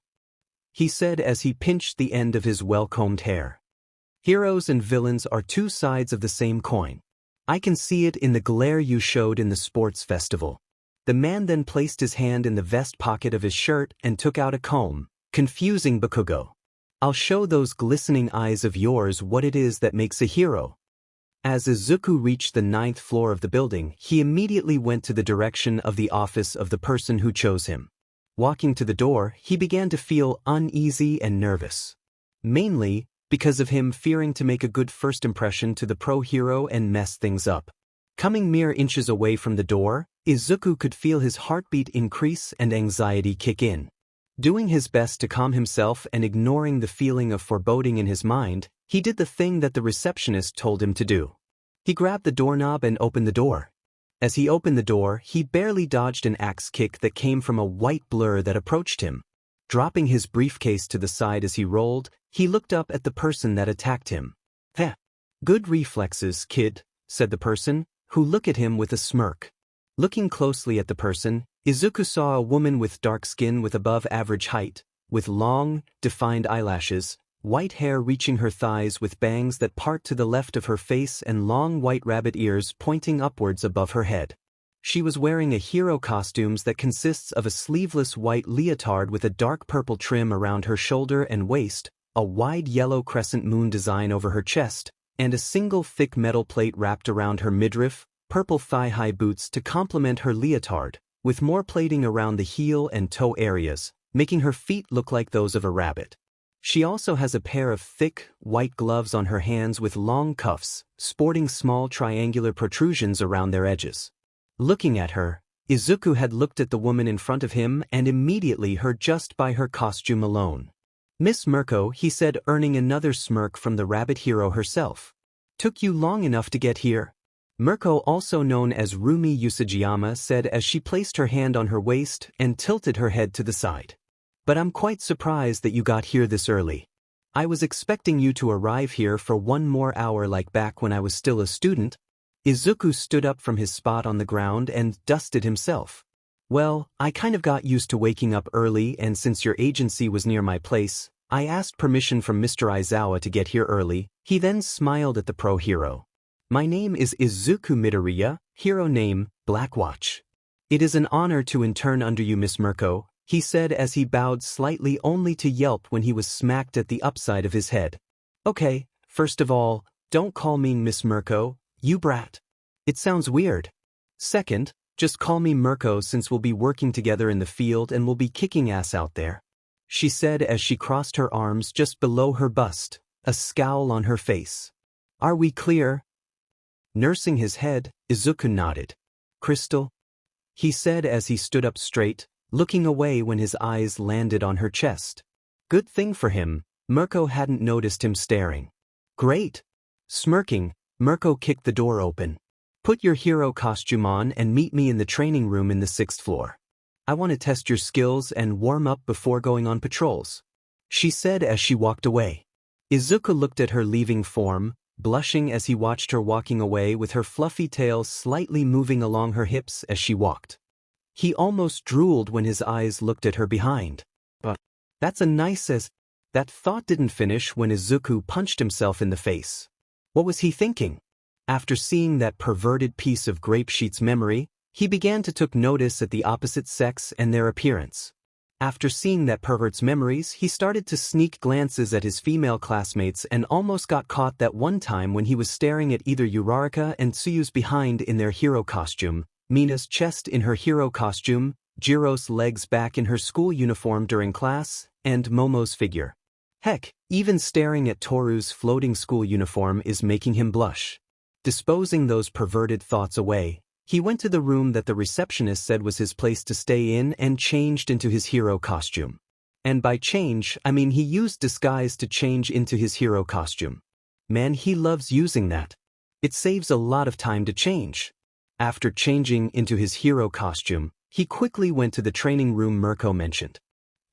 he said as he pinched the end of his well-combed hair. Heroes and villains are two sides of the same coin. I can see it in the glare you showed in the sports festival. The man then placed his hand in the vest pocket of his shirt and took out a comb, confusing Bakugo. I'll show those glistening eyes of yours what it is that makes a hero. As Izuku reached the 9th floor of the building, he immediately went to the direction of the office of the person who chose him. Walking to the door, he began to feel uneasy and nervous. Mainly because of him fearing to make a good first impression to the pro-hero and mess things up. Coming mere inches away from the door, Izuku could feel his heartbeat increase and anxiety kick in. Doing his best to calm himself and ignoring the feeling of foreboding in his mind, he did the thing that the receptionist told him to do. He grabbed the doorknob and opened the door. As he opened the door, he barely dodged an axe kick that came from a white blur that approached him. Dropping his briefcase to the side as he rolled, he looked up at the person that attacked him. "Heh. Good reflexes, kid," said the person, who looked at him with a smirk. Looking closely at the person, Izuku saw a woman with dark skin with above-average height, with long, defined eyelashes, white hair reaching her thighs with bangs that part to the left of her face and long white rabbit ears pointing upwards above her head. She was wearing a hero costume that consists of a sleeveless white leotard with a dark purple trim around her shoulder and waist, a wide yellow crescent moon design over her chest, and a single thick metal plate wrapped around her midriff, purple thigh-high boots to complement her leotard, with more plating around the heel and toe areas, making her feet look like those of a rabbit. She also has a pair of thick, white gloves on her hands with long cuffs, sporting small triangular protrusions around their edges. Looking at her, Izuku had looked at the woman in front of him and immediately heard just by her costume alone. "Miss Mirko," he said, earning another smirk from the rabbit hero herself. "Took you long enough to get here?" Mirko, also known as Rumi Usajiyama, said as she placed her hand on her waist and tilted her head to the side. "But I'm quite surprised that you got here this early. I was expecting you to arrive here for one more hour like back when I was still a student." Izuku stood up from his spot on the ground and dusted himself. "Well, I kind of got used to waking up early, and since your agency was near my place, I asked permission from Mr. Aizawa to get here early." He then smiled at the pro-hero. "My name is Izuku Midoriya, hero name, Blackwatch. It is an honor to intern under you, Miss Mirko," he said as he bowed slightly only to yelp when he was smacked at the upside of his head. "Okay, first of all, don't call me Miss Mirko, you brat. It sounds weird. Second, just call me Mirko since we'll be working together in the field and we'll be kicking ass out there," she said as she crossed her arms just below her bust, a scowl on her face. "Are we clear?" Nursing his head, Izuku nodded. "Crystal?" he said as he stood up straight, looking away when his eyes landed on her chest. Good thing for him, Mirko hadn't noticed him staring. "Great." Smirking, Mirko kicked the door open. "Put your hero costume on and meet me in the training room in the 6th floor. I want to test your skills and warm up before going on patrols," she said as she walked away. Izuku looked at her leaving form, blushing as he watched her walking away with her fluffy tail slightly moving along her hips as she walked. He almost drooled when his eyes looked at her behind. But that's a nice as... That thought didn't finish when Izuku punched himself in the face. What was he thinking? After seeing that perverted piece of grape sheet's memory, he began to take notice at the opposite sex and their appearance. After seeing that pervert's memories, he started to sneak glances at his female classmates and almost got caught that one time when he was staring at either Uraraka and Tsuyu's behind in their hero costume, Mina's chest in her hero costume, Jiro's legs back in her school uniform during class, and Momo's figure. Heck, even staring at Toru's floating school uniform is making him blush. Disposing those perverted thoughts away, he went to the room that the receptionist said was his place to stay in and changed into his hero costume. And by change, I mean he used disguise to change into his hero costume. Man, he loves using that. It saves a lot of time to change. After changing into his hero costume, he quickly went to the training room Mirko mentioned.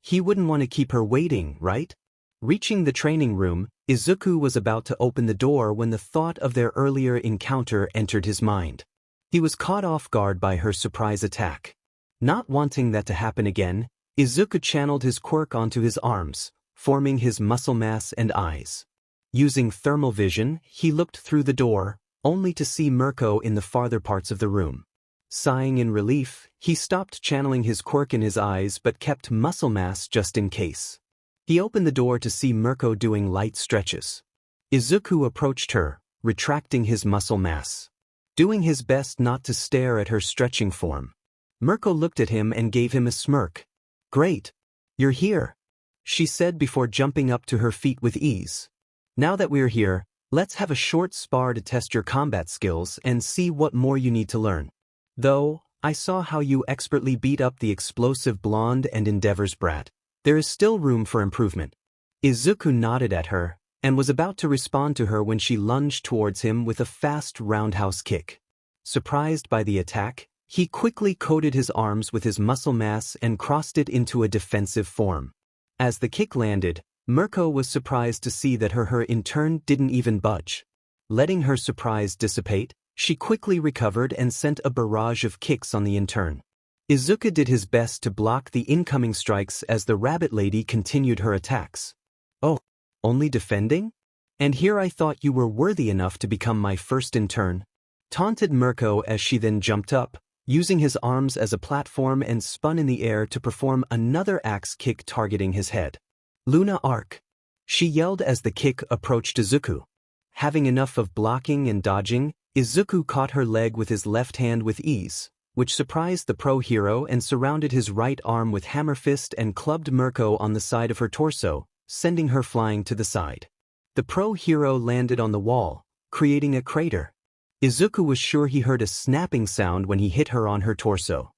He wouldn't want to keep her waiting, right? Reaching the training room, Izuku was about to open the door when the thought of their earlier encounter entered his mind. He was caught off guard by her surprise attack. Not wanting that to happen again, Izuku channeled his quirk onto his arms, forming his muscle mass and eyes. Using thermal vision, he looked through the door, only to see Mirko in the farther parts of the room. Sighing in relief, he stopped channeling his quirk in his eyes but kept muscle mass just in case. He opened the door to see Mirko doing light stretches. Izuku approached her, retracting his muscle mass, doing his best not to stare at her stretching form. Mirko looked at him and gave him a smirk. "Great. You're here," she said before jumping up to her feet with ease. "Now that we're here, let's have a short spar to test your combat skills and see what more you need to learn. Though, I saw how you expertly beat up the explosive blonde and Endeavor's brat. There is still room for improvement." Izuku nodded at her, and was about to respond to her when she lunged towards him with a fast roundhouse kick. Surprised by the attack, he quickly coated his arms with his muscle mass and crossed it into a defensive form. As the kick landed, Mirko was surprised to see that her in turn didn't even budge. Letting her surprise dissipate, she quickly recovered and sent a barrage of kicks on the intern. Izuku did his best to block the incoming strikes as the rabbit lady continued her attacks. "Oh, only defending? And here I thought you were worthy enough to become my first intern," taunted Mirko as she then jumped up, using his arms as a platform and spun in the air to perform another axe kick targeting his head. "Luna Arc," she yelled as the kick approached Izuku. Having enough of blocking and dodging, Izuku caught her leg with his left hand with ease, which surprised the pro hero and surrounded his right arm with hammer fist and clubbed Mirko on the side of her torso, sending her flying to the side. The pro hero landed on the wall, creating a crater. Izuku was sure he heard a snapping sound when he hit her on her torso.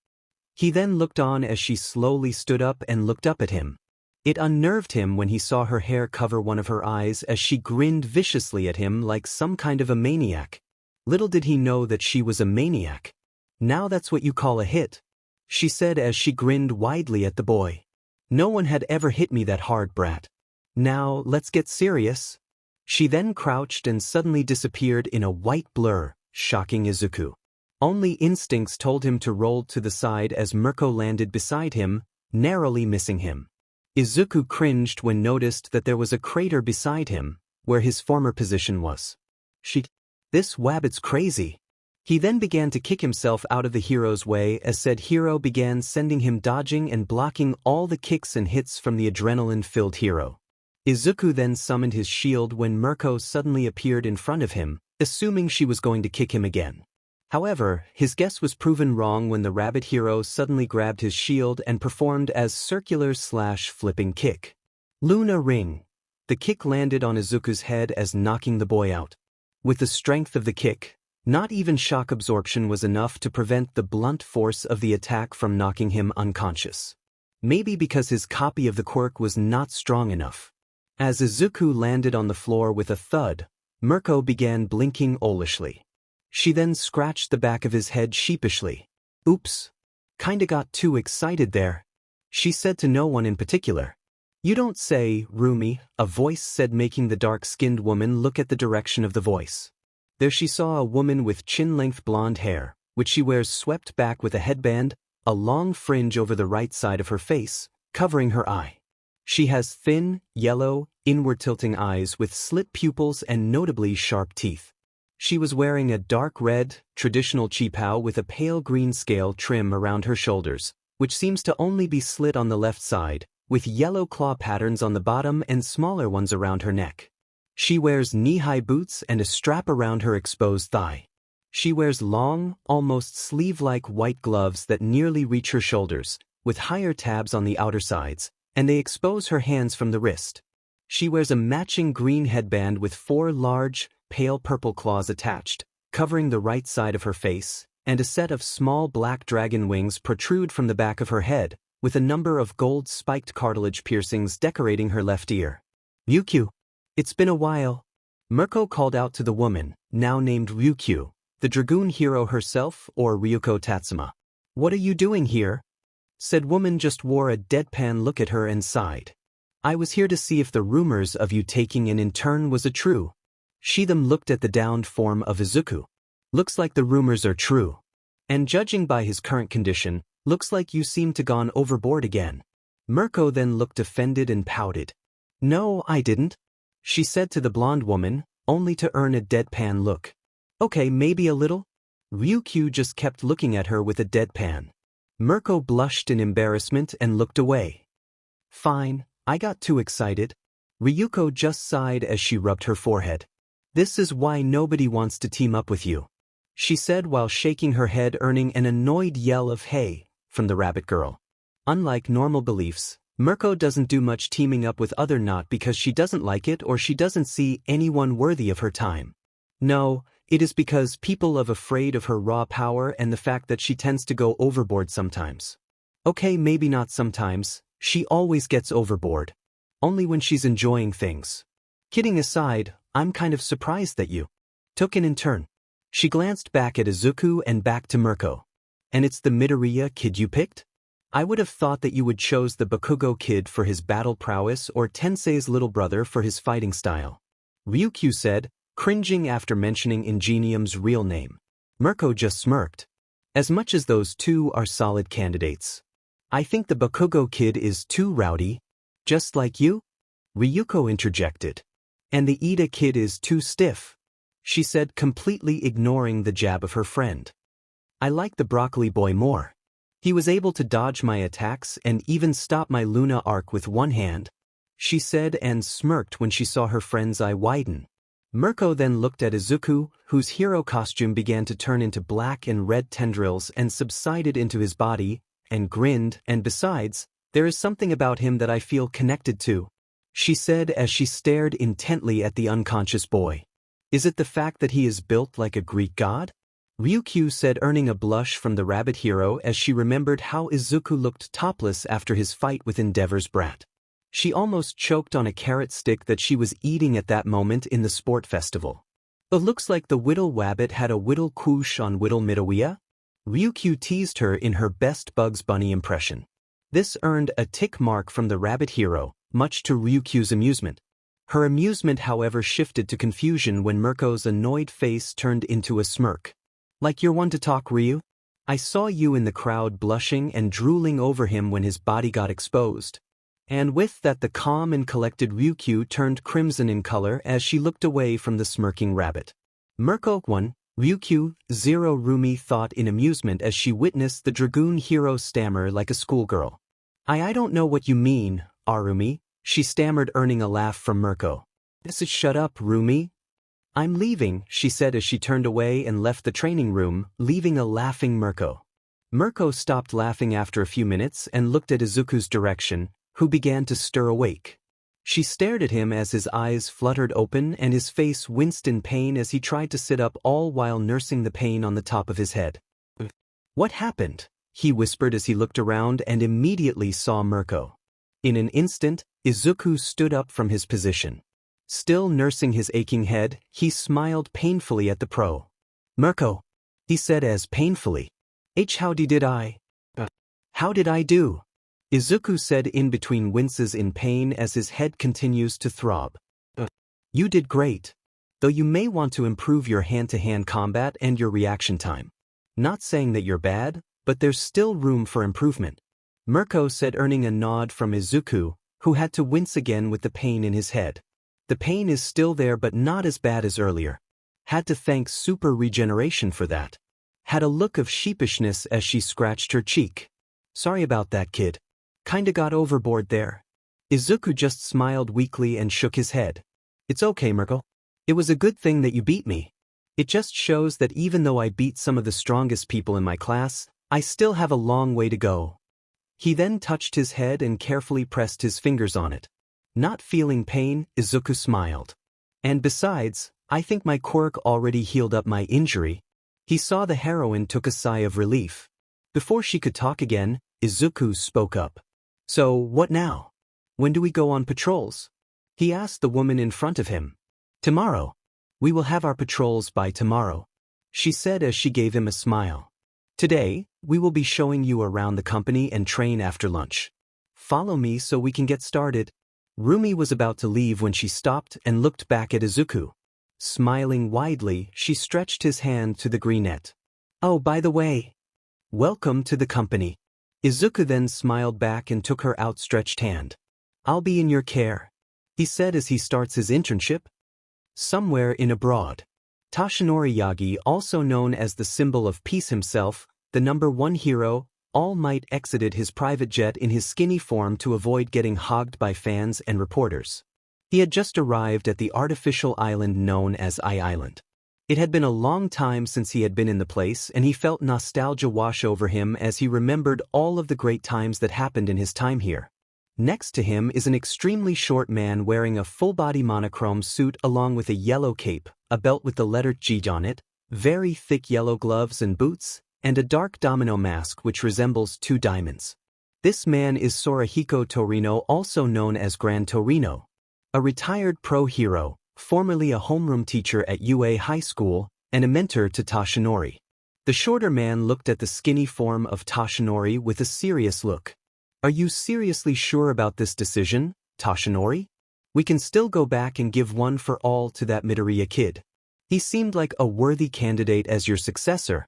He then looked on as she slowly stood up and looked up at him. It unnerved him when he saw her hair cover one of her eyes as she grinned viciously at him like some kind of a maniac. Little did he know that she was a maniac. "Now that's what you call a hit," she said as she grinned widely at the boy. "No one had ever hit me that hard, brat. Now, let's get serious." She then crouched and suddenly disappeared in a white blur, shocking Izuku. Only instincts told him to roll to the side as Mirko landed beside him, narrowly missing him. Izuku cringed when noticed that there was a crater beside him, where his former position was. This wabbit's crazy." He then began to kick himself out of the hero's way as said hero began sending him dodging and blocking all the kicks and hits from the adrenaline-filled hero. Izuku then summoned his shield when Mirko suddenly appeared in front of him, assuming she was going to kick him again. However, his guess was proven wrong when the rabbit hero suddenly grabbed his shield and performed as circular/flipping kick. Luna Ring. The kick landed on Izuku's head as knocking the boy out. With the strength of the kick, not even shock absorption was enough to prevent the blunt force of the attack from knocking him unconscious. Maybe because his copy of the quirk was not strong enough. As Izuku landed on the floor with a thud, Mirko began blinking owlishly. She then scratched the back of his head sheepishly. "Oops. Kinda got too excited there," she said to no one in particular. "You don't say, Rumi," a voice said, making the dark-skinned woman look at the direction of the voice. There she saw a woman with chin-length blonde hair, which she wears swept back with a headband, a long fringe over the right side of her face, covering her eye. She has thin, yellow, inward-tilting eyes with slit pupils and notably sharp teeth. She was wearing a dark red, traditional qipao with a pale green scale trim around her shoulders, which seems to only be slit on the left side, with yellow claw patterns on the bottom and smaller ones around her neck. She wears knee-high boots and a strap around her exposed thigh. She wears long, almost sleeve-like white gloves that nearly reach her shoulders, with higher tabs on the outer sides, and they expose her hands from the wrist. She wears a matching green headband with 4 large, pale purple claws attached, covering the right side of her face, and a set of small black dragon wings protrude from the back of her head, with a number of gold-spiked cartilage piercings decorating her left ear. "Ryukyu. It's been a while," Mirko called out to the woman, now named Ryukyu, the dragoon hero herself or Ryuko Tatsuma. "What are you doing here?" Said woman just wore a deadpan look at her and sighed. I was here to see if the rumors of you taking an intern was a true. Shidam looked at the downed form of Izuku. Looks like the rumors are true. And judging by his current condition, looks like you seem to gone overboard again. Mirko then looked offended and pouted. No, I didn't. She said to the blonde woman, only to earn a deadpan look. Okay, maybe a little? Ryukyu just kept looking at her with a deadpan. Mirko blushed in embarrassment and looked away. Fine, I got too excited. Ryuko just sighed as she rubbed her forehead. This is why nobody wants to team up with you, she said while shaking her head, earning an annoyed yell of hey from the rabbit girl. Unlike normal beliefs, Mirko doesn't do much teaming up with other, not because she doesn't like it or she doesn't see anyone worthy of her time. No, it is because people are afraid of her raw power and the fact that she tends to go overboard sometimes. Okay, maybe not sometimes, she always gets overboard. Only when she's enjoying things. Kidding aside, I'm kind of surprised that you took an intern. She glanced back at Izuku and back to Mirko. And it's the Midoriya kid you picked? I would have thought that you would chose the Bakugo kid for his battle prowess or Tensei's little brother for his fighting style. Ryukyu said, cringing after mentioning Ingenium's real name. Mirko just smirked. As much as those two are solid candidates. I think the Bakugo kid is too rowdy. Just like you? Ryuko interjected. And the Iida kid is too stiff, she said, completely ignoring the jab of her friend. I like the broccoli boy more. He was able to dodge my attacks and even stop my Luna arc with one hand, she said, and smirked when she saw her friend's eye widen. Mirko then looked at Izuku, whose hero costume began to turn into black and red tendrils and subsided into his body, and grinned, and besides, there is something about him that I feel connected to, she said as she stared intently at the unconscious boy. Is it the fact that he is built like a Greek god? Ryukyu said, earning a blush from the rabbit hero as she remembered how Izuku looked topless after his fight with Endeavor's brat. She almost choked on a carrot stick that she was eating at that moment in the sport festival. It looks like the Whittle Wabbit had a Whittle Koosh on Whittle Midoriya? Ryukyu teased her in her best Bugs Bunny impression. This earned a tick mark from the rabbit hero, much to Ryukyu's amusement. Her amusement, however, shifted to confusion when Mirko's annoyed face turned into a smirk. Like you're one to talk, Ryu? I saw you in the crowd blushing and drooling over him when his body got exposed. And with that, the calm and collected Ryukyu turned crimson in color as she looked away from the smirking rabbit. Mirko 1, Ryukyu 0, Rumi thought in amusement as she witnessed the dragoon hero stammer like a schoolgirl. I don't know what you mean, Arumi, she stammered, earning a laugh from Mirko. Shut up, Rumi. I'm leaving, she said as she turned away and left the training room, leaving a laughing Mirko. Mirko stopped laughing after a few minutes and looked at Izuku's direction, who began to stir awake. She stared at him as his eyes fluttered open and his face winced in pain as he tried to sit up, all while nursing the pain on the top of his head. What happened? He whispered as he looked around and immediately saw Mirko. In an instant, Izuku stood up from his position. Still nursing his aching head, he smiled painfully at the pro. Mirko, he said as painfully. How did I? How did I do? Izuku said in between winces in pain as his head continues to throb. You did great. Though you may want to improve your hand-to-hand combat and your reaction time. Not saying that you're bad, but there's still room for improvement. Mirko said, earning a nod from Izuku, who had to wince again with the pain in his head. The pain is still there but not as bad as earlier. Had to thank super regeneration for that. Had a look of sheepishness as she scratched her cheek. Sorry about that, kid. Kinda got overboard there. Izuku just smiled weakly and shook his head. It's okay, Mirko. It was a good thing that you beat me. It just shows that even though I beat some of the strongest people in my class, I still have a long way to go. He then touched his head and carefully pressed his fingers on it. Not feeling pain, Izuku smiled. And besides, I think my quirk already healed up my injury. He saw the heroine took a sigh of relief. Before she could talk again, Izuku spoke up. So, what now? When do we go on patrols? He asked the woman in front of him. Tomorrow. We will have our patrols by tomorrow, she said as she gave him a smile. Today, we will be showing you around the company and train after lunch. Follow me so we can get started. Rumi was about to leave when she stopped and looked back at Izuku. Smiling widely, she stretched his hand to the greenette. "Oh, by the way, welcome to the company." Izuku then smiled back and took her outstretched hand. "I'll be in your care," he said as he starts his internship. Somewhere in abroad. Toshinori Yagi, also known as the symbol of peace himself, the #1 hero, All Might, exited his private jet in his skinny form to avoid getting hogged by fans and reporters. He had just arrived at the artificial island known as Island. It had been a long time since he had been in the place, and he felt nostalgia wash over him as he remembered all of the great times that happened in his time here. Next to him is an extremely short man wearing a full-body monochrome suit along with a yellow cape, a belt with the letter G on it, very thick yellow gloves and boots, and a dark domino mask which resembles 2 diamonds. This man is Sorahiko Torino, also known as Gran Torino, a retired pro hero, formerly a homeroom teacher at UA High School, and a mentor to Toshinori. The shorter man looked at the skinny form of Toshinori with a serious look. "Are you seriously sure about this decision, Toshinori? We can still go back and give one for all to that Midoriya kid. He seemed like a worthy candidate as your successor."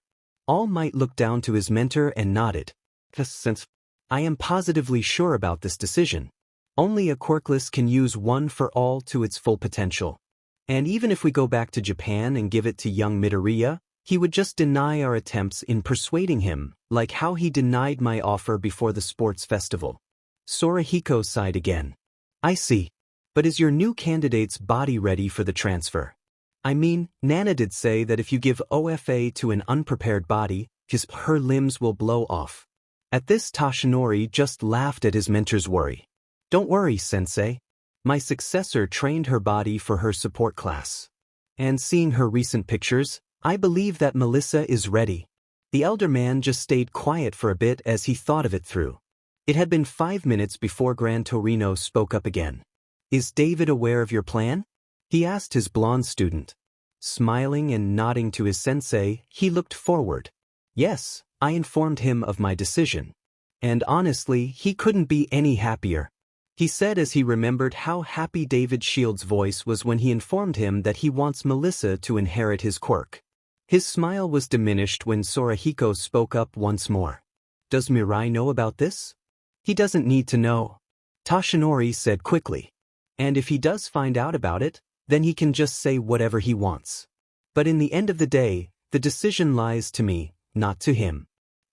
All Might looked down to his mentor and nodded. "Since I am positively sure about this decision. Only a quirkless can use one for all to its full potential. And even if we go back to Japan and give it to young Midoriya, he would just deny our attempts in persuading him, like how he denied my offer before the sports festival." Sorahiko sighed again. "I see. But is your new candidate's body ready for the transfer? I mean, Nana did say that if you give OFA to an unprepared body, her limbs will blow off." At this, Toshinori just laughed at his mentor's worry. "Don't worry, sensei. My successor trained her body for her support class. And seeing her recent pictures, I believe that Melissa is ready." The elder man just stayed quiet for a bit as he thought of it through. It had been 5 minutes before Gran Torino spoke up again. "Is David aware of your plan?" he asked his blonde student. Smiling and nodding to his sensei, he looked forward. "Yes, I informed him of my decision. And honestly, he couldn't be any happier," he said as he remembered how happy David Shield's voice was when he informed him that he wants Melissa to inherit his quirk. His smile was diminished when Sorahiko spoke up once more. "Does Mirai know about this?" "He doesn't need to know," Toshinori said quickly. "And if he does find out about it, then he can just say whatever he wants. But in the end of the day, the decision lies to me, not to him,"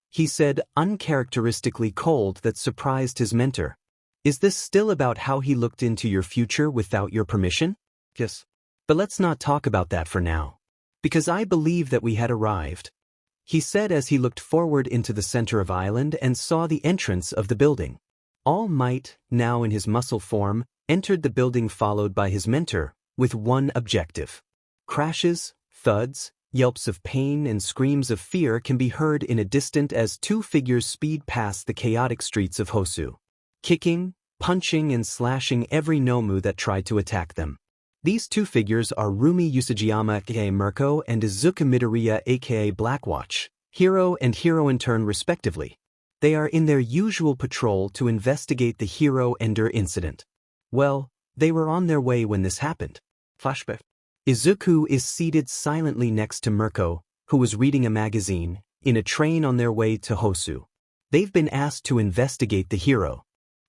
he said, uncharacteristically cold that surprised his mentor. "Is this still about how he looked into your future without your permission?" "Yes. But let's not talk about that for now. Because I believe that we had arrived," he said as he looked forward into the center of Island and saw the entrance of the building. All Might, now in his muscle form, entered the building followed by his mentor, with one objective. Crashes, thuds, yelps of pain and screams of fear can be heard in a distance as 2 figures speed past the chaotic streets of Hosu, kicking, punching and slashing every Nomu that tried to attack them. These 2 figures are Rumi Usajiyama aka Mirko and Izuku Midoriya aka Blackwatch, hero and heroine turn respectively. They are in their usual patrol to investigate the Hero Ender incident. Well, they were on their way when this happened. Flashback. Izuku is seated silently next to Mirko, who was reading a magazine, in a train on their way to Hosu. They've been asked to investigate the Hero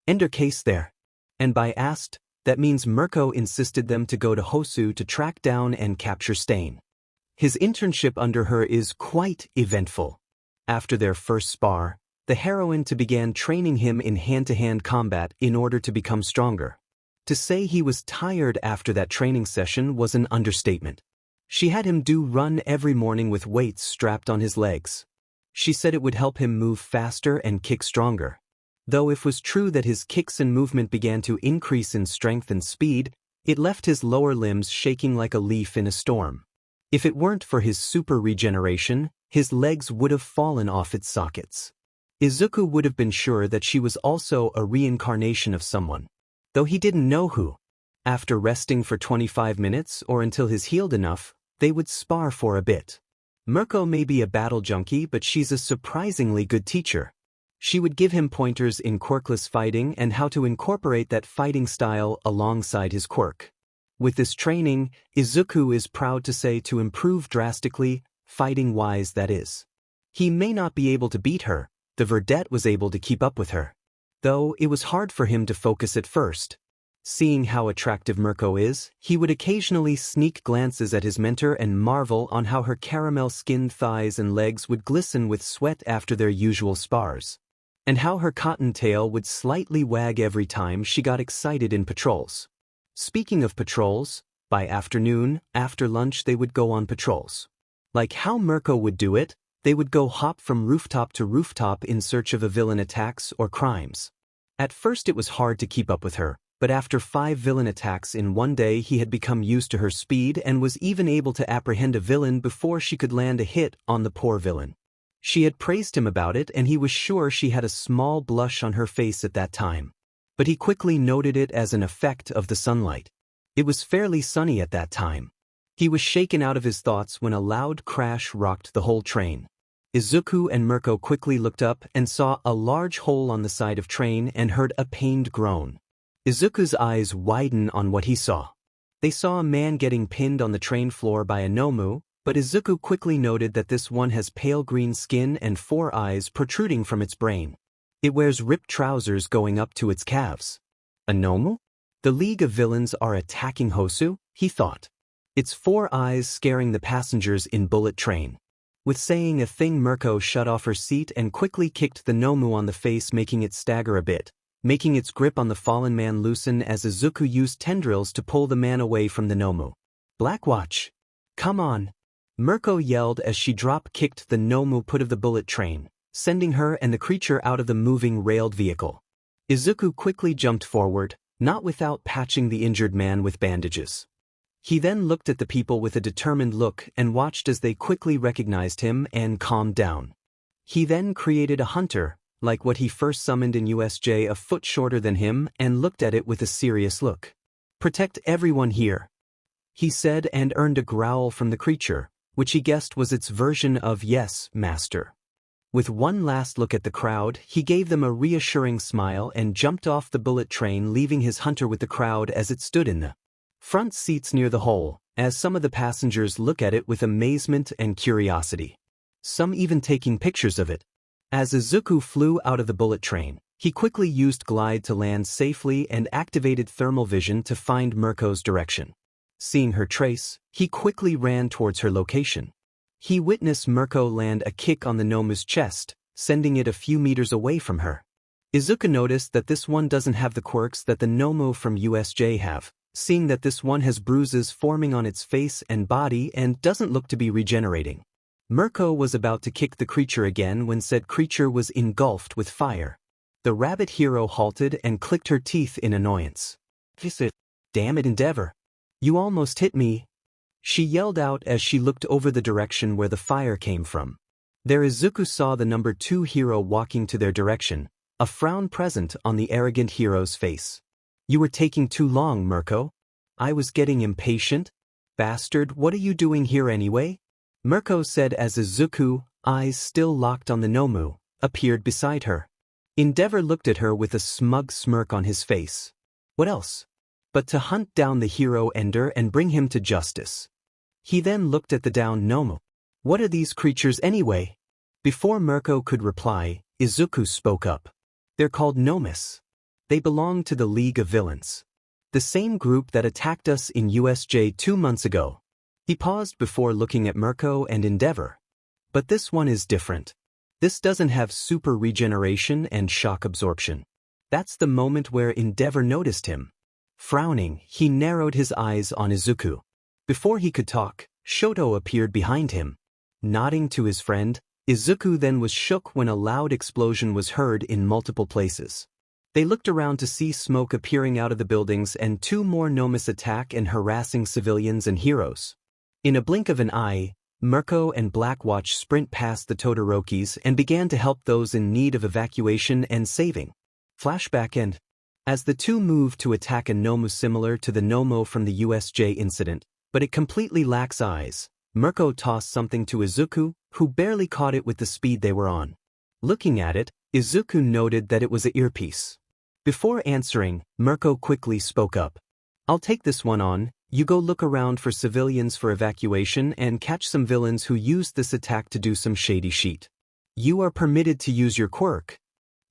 Ender case there. And by asked, that means Mirko insisted them to go to Hosu to track down and capture Stain. His internship under her is quite eventful. After their first spar, the heroine began training him in hand-to-hand combat in order to become stronger. To say he was tired after that training session was an understatement. She had him run every morning with weights strapped on his legs. She said it would help him move faster and kick stronger. Though it was true that his kicks and movement began to increase in strength and speed, it left his lower limbs shaking like a leaf in a storm. If it weren't for his super regeneration, his legs would have fallen off its sockets. Izuku would have been sure that she was also a reincarnation of someone, though he didn't know who. After resting for 25 minutes or until he's healed enough, they would spar for a bit. Mirko may be a battle junkie, but she's a surprisingly good teacher. She would give him pointers in quirkless fighting and how to incorporate that fighting style alongside his quirk. With this training, Izuku is proud to say to improve drastically, fighting-wise that is. He may not be able to beat her, the vedette was able to keep up with her. Though it was hard for him to focus at first. Seeing how attractive Mirko is, he would occasionally sneak glances at his mentor and marvel on how her caramel-skinned thighs and legs would glisten with sweat after their usual spars. And how her cottontail would slightly wag every time she got excited in patrols. Speaking of patrols, by afternoon, after lunch they would go on patrols. Like how Mirko would do it, they would go hop from rooftop to rooftop in search of a villain attacks or crimes. At first it was hard to keep up with her, but after 5 villain attacks in one day he had become used to her speed and was even able to apprehend a villain before she could land a hit on the poor villain. She had praised him about it and he was sure she had a small blush on her face at that time. But he quickly noted it as an effect of the sunlight. It was fairly sunny at that time. He was shaken out of his thoughts when a loud crash rocked the whole train. Izuku and Mirko quickly looked up and saw a large hole on the side of train and heard a pained groan. Izuku's eyes widened on what he saw. They saw a man getting pinned on the train floor by a Nomu, but Izuku quickly noted that this one has pale green skin and 4 eyes protruding from its brain. It wears ripped trousers going up to its calves. A Nomu? The League of Villains are attacking Hosu, he thought. Its 4 eyes scaring the passengers in bullet train. With saying a thing, Mirko shut off her seat and quickly kicked the Nomu on the face, making it stagger a bit, making its grip on the fallen man loosen as Izuku used tendrils to pull the man away from the Nomu. Blackwatch! Come on! Mirko yelled as she drop-kicked the Nomu put of the bullet train, sending her and the creature out of the moving railed vehicle. Izuku quickly jumped forward, not without patching the injured man with bandages. He then looked at the people with a determined look and watched as they quickly recognized him and calmed down. He then created a hunter, like what he first summoned in USJ, a foot shorter than him, and looked at it with a serious look. "Protect everyone here," he said, and earned a growl from the creature, which he guessed was its version of "Yes, Master." With one last look at the crowd, he gave them a reassuring smile and jumped off the bullet train, leaving his hunter with the crowd as it stood in the front seats near the hole, as some of the passengers look at it with amazement and curiosity. Some even taking pictures of it. As Izuku flew out of the bullet train, he quickly used glide to land safely and activated thermal vision to find Mirko's direction. Seeing her trace, he quickly ran towards her location. He witnessed Mirko land a kick on the Nomu's chest, sending it a few meters away from her. Izuku noticed that this one doesn't have the quirks that the Nomu from USJ have, seeing that this one has bruises forming on its face and body and doesn't look to be regenerating. Mirko was about to kick the creature again when said creature was engulfed with fire. The rabbit hero halted and clicked her teeth in annoyance. "Damn it, Endeavor. You almost hit me," she yelled out as she looked over the direction where the fire came from. There Izuku saw the number 2 hero walking to their direction, a frown present on the arrogant hero's face. "You were taking too long, Mirko. I was getting impatient. Bastard, what are you doing here anyway?" Mirko said as Izuku, eyes still locked on the Nomu, appeared beside her. Endeavor looked at her with a smug smirk on his face. What else but to hunt down the hero Ender and bring him to justice? He then looked at the downed Nomu. "What are these creatures anyway?" Before Mirko could reply, Izuku spoke up. "They're called Nomus. They belong to the League of Villains. The same group that attacked us in USJ 2 months ago." He paused before looking at Mirko and Endeavor. "But this one is different. This doesn't have super regeneration and shock absorption." That's the moment where Endeavor noticed him. Frowning, he narrowed his eyes on Izuku. Before he could talk, Shoto appeared behind him. Nodding to his friend, Izuku then was shook when a loud explosion was heard in multiple places. They looked around to see smoke appearing out of the buildings and 2 more Nomus attack and harassing civilians and heroes. In a blink of an eye, Mirko and Blackwatch sprint past the Todorokis and began to help those in need of evacuation and saving. Flashback end. As the 2 moved to attack a Nomu similar to the Nomo from the USJ incident, but it completely lacks eyes, Mirko tossed something to Izuku, who barely caught it with the speed they were on. Looking at it, Izuku noted that it was an earpiece. Before answering, Mirko quickly spoke up. I'll take this one on. You go look around for civilians for evacuation and catch some villains who used this attack to do some shady shit. You are permitted to use your quirk.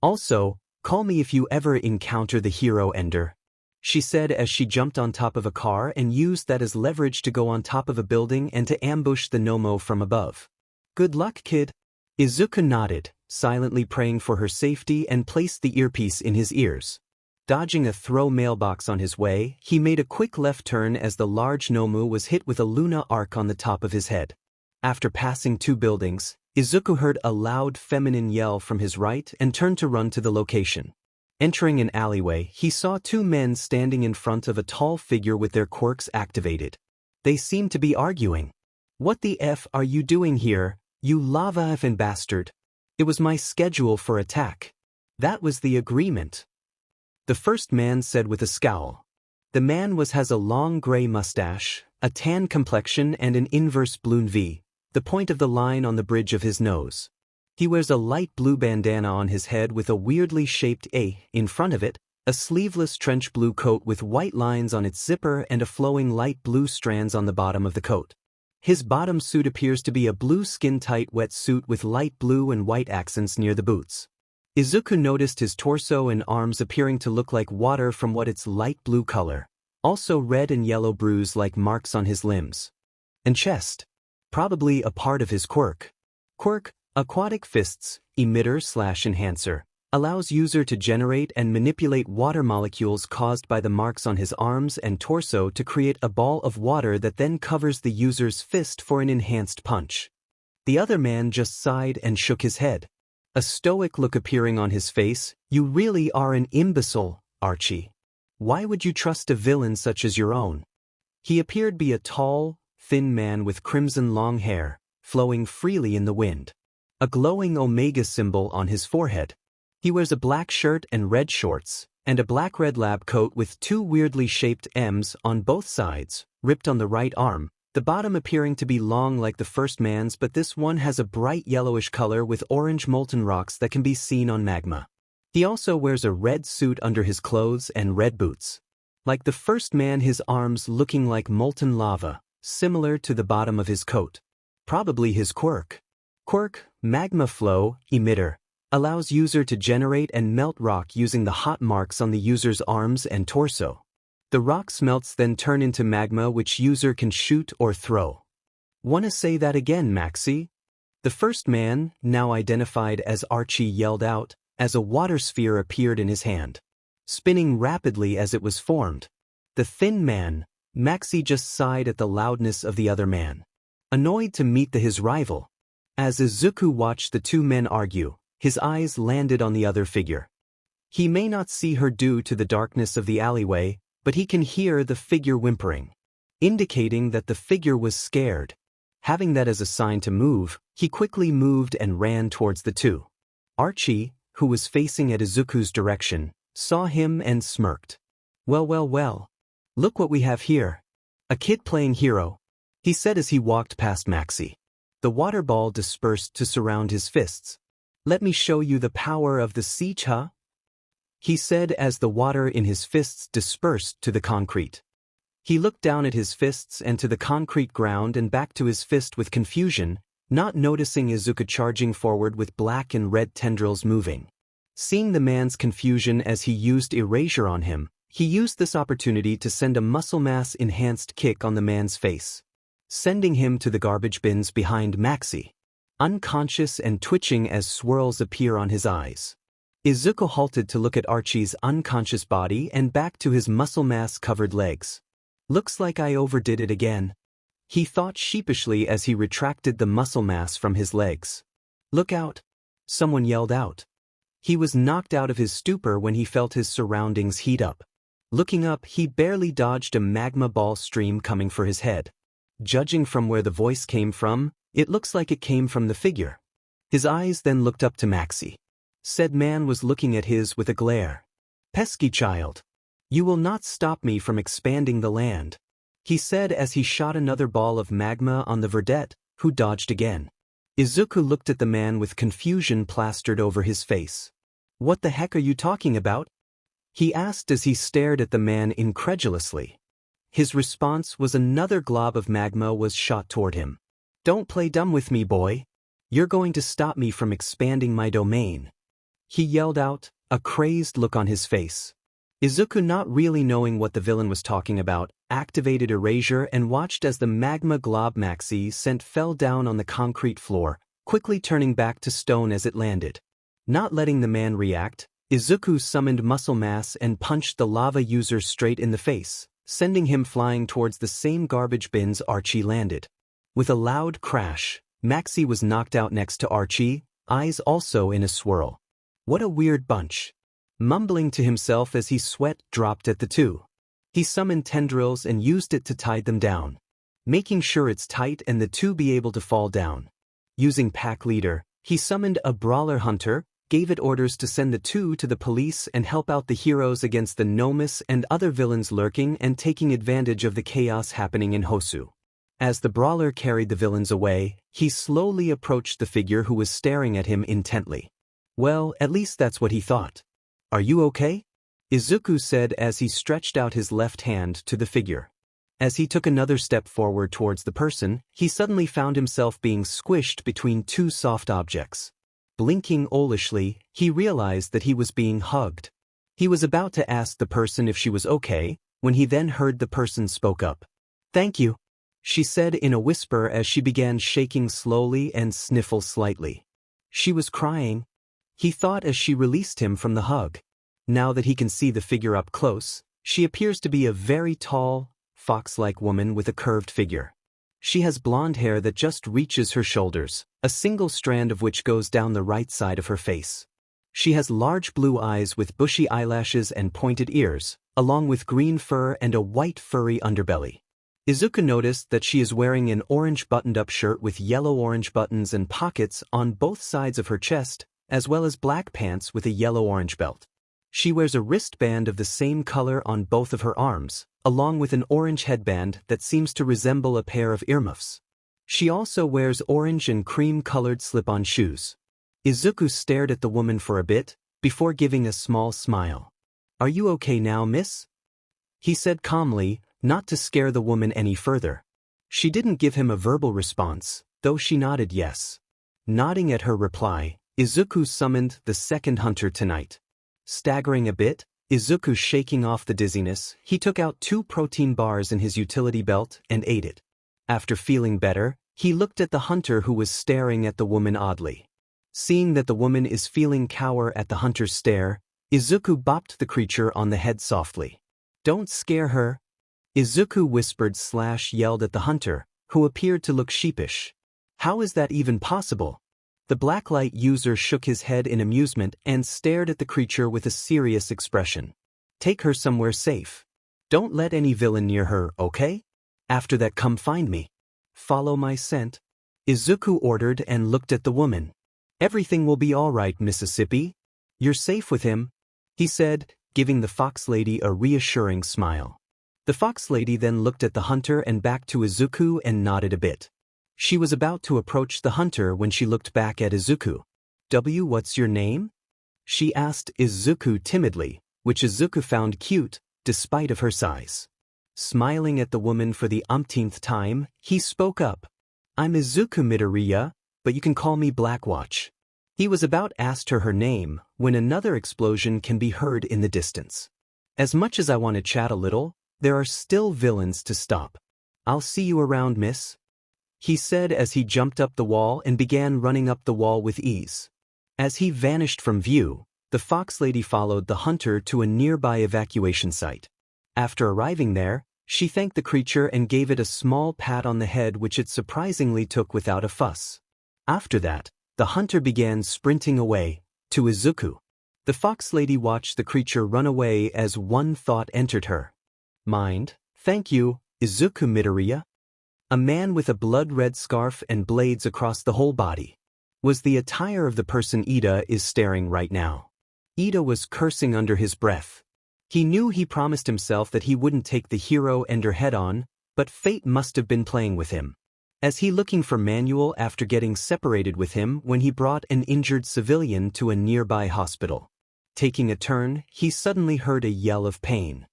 Also, call me if you ever encounter the hero Ender, she said as she jumped on top of a car and used that as leverage to go on top of a building and to ambush the Nomo from above. Good luck, kid. Izuku nodded, silently praying for her safety, and placed the earpiece in his ears. Dodging a throw mailbox on his way, he made a quick left turn as the large Nomu was hit with a Luna arc on the top of his head. After passing 2 buildings, Izuku heard a loud feminine yell from his right and turned to run to the location. Entering an alleyway, he saw 2 men standing in front of a tall figure with their quirks activated. They seemed to be arguing. What the F are you doing here, you lava-effing bastard? It was my schedule for attack. That was the agreement. The first man said with a scowl. The man has a long gray mustache, a tan complexion and an inverse balloon V, the point of the line on the bridge of his nose. He wears a light blue bandana on his head with a weirdly shaped A in front of it, a sleeveless trench blue coat with white lines on its zipper and a flowing light blue strands on the bottom of the coat. His bottom suit appears to be a blue skin-tight wetsuit with light blue and white accents near the boots. Izuku noticed his torso and arms appearing to look like water from its light blue color, also red and yellow bruise-like marks on his limbs. And chest. Probably a part of his quirk. Quirk, Aquatic Fists, Emitter/Enhancer, allows user to generate and manipulate water molecules caused by the marks on his arms and torso to create a ball of water that then covers the user's fist for an enhanced punch. The other man just sighed and shook his head. A stoic look appearing on his face. You really are an imbecile, Archie. Why would you trust a villain such as your own? He appeared to be a tall, thin man with crimson long hair, flowing freely in the wind. A glowing Omega symbol on his forehead. He wears a black shirt and red shorts, and a black-red lab coat with 2 weirdly shaped M's on both sides, ripped on the right arm, the bottom appearing to be long like the first man's, but this one has a bright yellowish color with orange molten rocks that can be seen on magma. He also wears a red suit under his clothes and red boots. Like the first man, his arms looking like molten lava, similar to the bottom of his coat. Probably his quirk. Quirk, Magma Flow, Emitter, allows user to generate and melt rock using the hot marks on the user's arms and torso. The rocks melts then turn into magma which user can shoot or throw. Wanna say that again, Maxie? The first man, now identified as Archie, yelled out, as a water sphere appeared in his hand, spinning rapidly as it was formed. The thin man, Maxie, just sighed at the loudness of the other man, annoyed to meet his rival. As Izuku watched the 2 men argue, his eyes landed on the other figure. He may not see her due to the darkness of the alleyway, but he can hear the figure whimpering, indicating that the figure was scared. Having that as a sign to move, he quickly moved and ran towards the 2. Archie, who was facing at Izuku's direction, saw him and smirked. Well. Look what we have here. A kid playing hero, he said as he walked past Maxie. The water ball dispersed to surround his fists. Let me show you the power of the siege, huh? He said as the water in his fists dispersed to the concrete. He looked down at his fists and to the concrete ground and back to his fist with confusion, not noticing Izuku charging forward with black and red tendrils moving. Seeing the man's confusion as he used erasure on him, he used this opportunity to send a muscle mass enhanced kick on the man's face, sending him to the garbage bins behind Maxie, unconscious and twitching as swirls appear on his eyes. Izuku halted to look at Archie's unconscious body and back to his muscle mass-covered legs. Looks like I overdid it again, he thought sheepishly as he retracted the muscle mass from his legs. Look out! Someone yelled out. He was knocked out of his stupor when he felt his surroundings heat up. Looking up, he barely dodged a magma ball stream coming for his head. Judging from where the voice came from, it looks like it came from the figure. His eyes then looked up to Maxie. Said man was looking at his with a glare. Pesky child. You will not stop me from expanding the land, he said as he shot another ball of magma on the vedette, who dodged again. Izuku looked at the man with confusion plastered over his face. What the heck are you talking about? He asked as he stared at the man incredulously. His response was another glob of magma was shot toward him. Don't play dumb with me, boy. You're going to stop me from expanding my domain. He yelled out, a crazed look on his face. Izuku, not really knowing what the villain was talking about, activated Erasure and watched as the magma glob maxi sent fell down on the concrete floor, quickly turning back to stone as it landed. Not letting the man react, Izuku summoned muscle mass and punched the lava user straight in the face, sending him flying towards the same garbage bins Archie landed. With a loud crash, Maxi was knocked out next to Archie, eyes also in a swirl. What a weird bunch. Mumbling to himself as he sweat dropped at the two. He summoned tendrils and used it to tie them down, making sure it's tight and the two be able to fall down. Using Pack Leader, he summoned a brawler hunter, gave it orders to send the two to the police and help out the heroes against the Nomus and other villains lurking and taking advantage of the chaos happening in Hosu. As the brawler carried the villains away, he slowly approached the figure who was staring at him intently. Well, at least that's what he thought. Are you okay? Izuku said as he stretched out his left hand to the figure. As he took another step forward towards the person, he suddenly found himself being squished between two soft objects. Blinking owlishly, he realized that he was being hugged. He was about to ask the person if she was okay, when he then heard the person spoke up. Thank you, she said in a whisper as she began shaking slowly and sniffle slightly. She was crying. He thought as she released him from the hug. Now that he can see the figure up close, she appears to be a very tall, fox-like woman with a curved figure. She has blonde hair that just reaches her shoulders, a single strand of which goes down the right side of her face. She has large blue eyes with bushy eyelashes and pointed ears, along with green fur and a white furry underbelly. Izuku noticed that she is wearing an orange buttoned-up shirt with yellow-orange buttons and pockets on both sides of her chest, as well as black pants with a yellow-orange belt. She wears a wristband of the same color on both of her arms, along with an orange headband that seems to resemble a pair of earmuffs. She also wears orange and cream-colored slip-on shoes. Izuku stared at the woman for a bit, before giving a small smile. Are you okay now, miss? He said calmly, not to scare the woman any further. She didn't give him a verbal response, though she nodded yes. Nodding at her reply, Izuku summoned the second hunter tonight. Staggering a bit, Izuku shaking off the dizziness, he took out 2 protein bars in his utility belt and ate it. After feeling better, he looked at the hunter who was staring at the woman oddly. Seeing that the woman is feeling cower at the hunter's stare, Izuku bopped the creature on the head softly. Don't scare her, Izuku whispered/yelled at the hunter, who appeared to look sheepish. How is that even possible? The Blacklight user shook his head in amusement and stared at the creature with a serious expression. Take her somewhere safe. Don't let any villain near her, okay? After that come find me. Follow my scent, Izuku ordered and looked at the woman. Everything will be all right, Mississippi. You're safe with him, he said, giving the fox lady a reassuring smile. The fox lady then looked at the hunter and back to Izuku and nodded a bit. She was about to approach the hunter when she looked back at Izuku. What's your name? She asked Izuku timidly, which Izuku found cute, despite of her size. Smiling at the woman for the umpteenth time, he spoke up. I'm Izuku Midoriya, but you can call me Blackwatch. He was about asked her name, when another explosion can be heard in the distance. As much as I want to chat a little, there are still villains to stop. I'll see you around, miss, he said as he jumped up the wall and began running up the wall with ease. As he vanished from view, the fox lady followed the hunter to a nearby evacuation site. After arriving there, she thanked the creature and gave it a small pat on the head which it surprisingly took without a fuss. After that, the hunter began sprinting away, to Izuku. The fox lady watched the creature run away as one thought entered her mind. Thank you, Izuku Midoriya. A man with a blood-red scarf and blades across the whole body was the attire of the person Iida is staring right now. Iida was cursing under his breath. He knew he promised himself that he wouldn't take the hero Ender head-on, but fate must have been playing with him. As he looking for Manuel after getting separated with him when he brought an injured civilian to a nearby hospital. Taking a turn, he suddenly heard a yell of pain.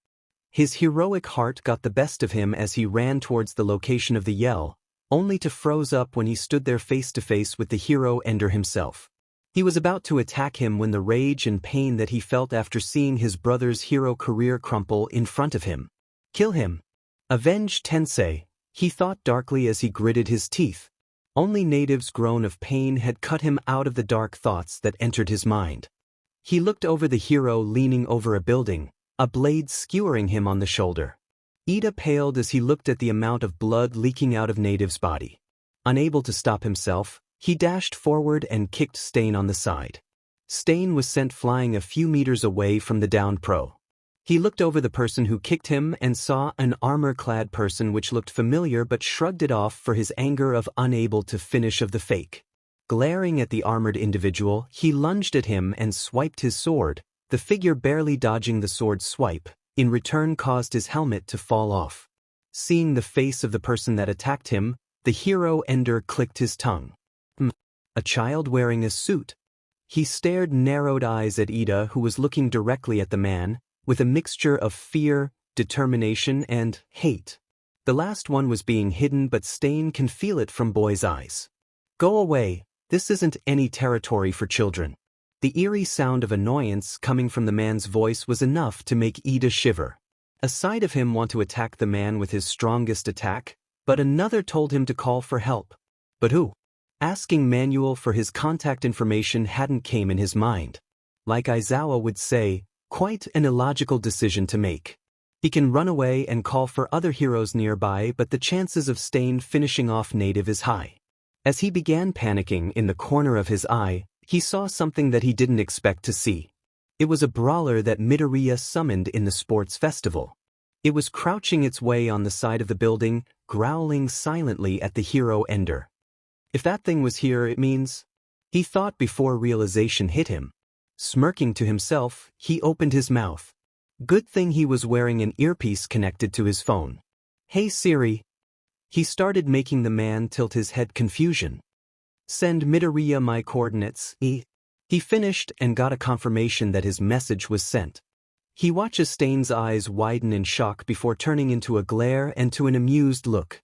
His heroic heart got the best of him as he ran towards the location of the yell, only to froze up when he stood there face to face with the hero Ender himself. He was about to attack him when the rage and pain that he felt after seeing his brother's hero career crumple in front of him. Kill him. Avenge Tensei, he thought darkly as he gritted his teeth. Only Native's groan of pain had cut him out of the dark thoughts that entered his mind. He looked over the hero leaning over a building, a blade skewering him on the shoulder. Iida paled as he looked at the amount of blood leaking out of Native's body. Unable to stop himself, he dashed forward and kicked Stain on the side. Stain was sent flying a few meters away from the downed pro. He looked over the person who kicked him and saw an armor-clad person which looked familiar but shrugged it off for his anger of unable to finish of the fake. Glaring at the armored individual, he lunged at him and swiped his sword. The figure barely dodging the sword swipe, in return caused his helmet to fall off. Seeing the face of the person that attacked him, the hero Ender clicked his tongue. A child wearing a suit. He stared narrowed eyes at Iida, who was looking directly at the man, with a mixture of fear, determination, and hate. The last one was being hidden, but Stain can feel it from boy's eyes. Go away, this isn't any territory for children. The eerie sound of annoyance coming from the man's voice was enough to make Iida shiver. A side of him wanted to attack the man with his strongest attack, but another told him to call for help. But who? Asking Manuel for his contact information hadn't came in his mind. Like Aizawa would say, quite an illogical decision to make. He can run away and call for other heroes nearby, but the chances of Stain finishing off Native is high. As he began panicking, in the corner of his eye, he saw something that he didn't expect to see. It was a brawler that Midoriya summoned in the sports festival. It was crouching its way on the side of the building, growling silently at the hero Ender. If that thing was here, it means... He thought before realization hit him. Smirking to himself, he opened his mouth. Good thing he was wearing an earpiece connected to his phone. Hey Siri. He started making the man tilt his head confusion. Send Midoriya my coordinates, He finished and got a confirmation that his message was sent. He watches Stain's eyes widen in shock before turning into a glare and to an amused look.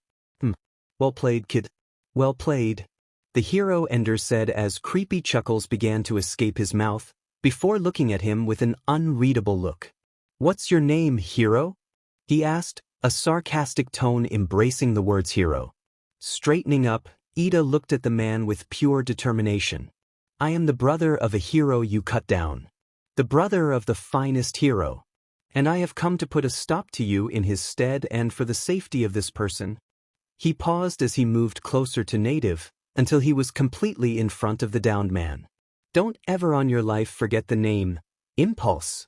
Well played, kid. Well played. The hero Ender said as creepy chuckles began to escape his mouth, before looking at him with an unreadable look. What's your name, hero? He asked, a sarcastic tone embracing the words hero. Straightening up, Iida looked at the man with pure determination. I am the brother of a hero you cut down. The brother of the finest hero. And I have come to put a stop to you in his stead and for the safety of this person. He paused as he moved closer to Native, until he was completely in front of the downed man. Don't ever on your life forget the name, Impulse.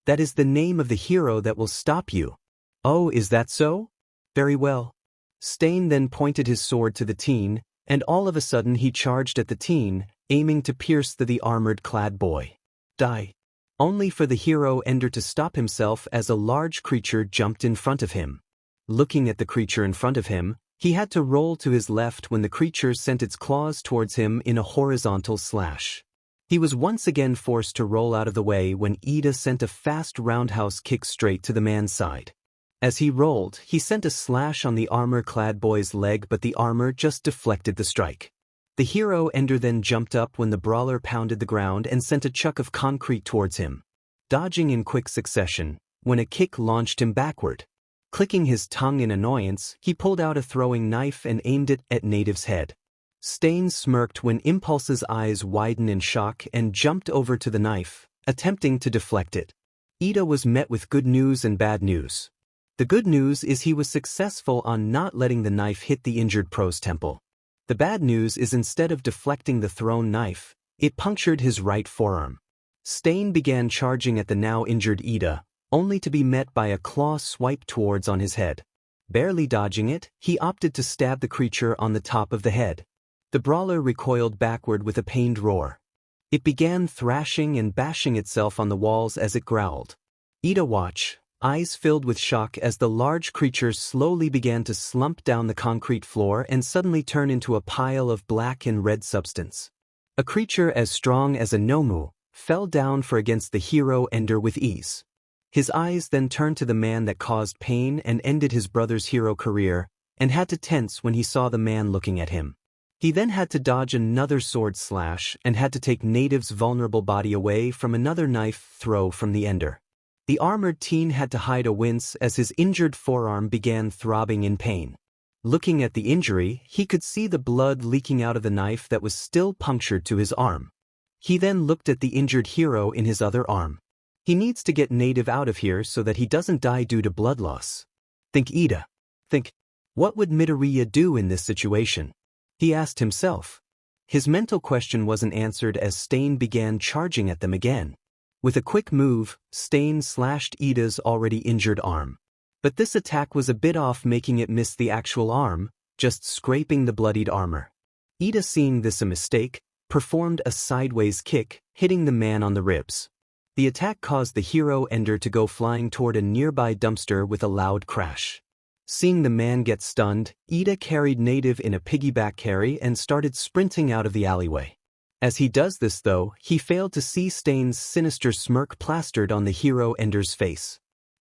That is the name of the hero that will stop you. Oh, is that so? Very well. Stain then pointed his sword to the teen, and all of a sudden he charged at the teen, aiming to pierce the armored-clad boy. Die. Only for the hero Ender to stop himself as a large creature jumped in front of him. Looking at the creature in front of him, he had to roll to his left when the creature sent its claws towards him in a horizontal slash. He was once again forced to roll out of the way when Iida sent a fast roundhouse kick straight to the man's side. As he rolled, he sent a slash on the armor-clad boy's leg, but the armor just deflected the strike. The hero Ender then jumped up when the brawler pounded the ground and sent a chuck of concrete towards him. Dodging in quick succession, when a kick launched him backward. Clicking his tongue in annoyance, he pulled out a throwing knife and aimed it at Native's head. Stain smirked when Impulse's eyes widened in shock and jumped over to the knife, attempting to deflect it. Iida was met with good news and bad news. The good news is he was successful on not letting the knife hit the injured pro's temple. The bad news is instead of deflecting the thrown knife, it punctured his right forearm. Stain began charging at the now injured Iida, only to be met by a claw swipe towards on his head. Barely dodging it, he opted to stab the creature on the top of the head. The brawler recoiled backward with a pained roar. It began thrashing and bashing itself on the walls as it growled. Iida watched, eyes filled with shock as the large creature slowly began to slump down the concrete floor and suddenly turn into a pile of black and red substance. A creature as strong as a Nomu, fell down for against the hero Ender with ease. His eyes then turned to the man that caused pain and ended his brother's hero career, and had to tense when he saw the man looking at him. He then had to dodge another sword slash and had to take Native's vulnerable body away from another knife throw from the Ender. The armored teen had to hide a wince as his injured forearm began throbbing in pain. Looking at the injury, he could see the blood leaking out of the knife that was still punctured to his arm. He then looked at the injured hero in his other arm. He needs to get Native out of here so that he doesn't die due to blood loss. Think Iida. Think, what would Midoriya do in this situation? He asked himself. His mental question wasn't answered as Stain began charging at them again. With a quick move, Stain slashed Iida's already injured arm. But this attack was a bit off, making it miss the actual arm, just scraping the bloodied armor. Iida, seeing this a mistake, performed a sideways kick, hitting the man on the ribs. The attack caused the hero Ender to go flying toward a nearby dumpster with a loud crash. Seeing the man get stunned, Iida carried Native in a piggyback carry and started sprinting out of the alleyway. As he does this though, he failed to see Stain's sinister smirk plastered on the hero Ender's face.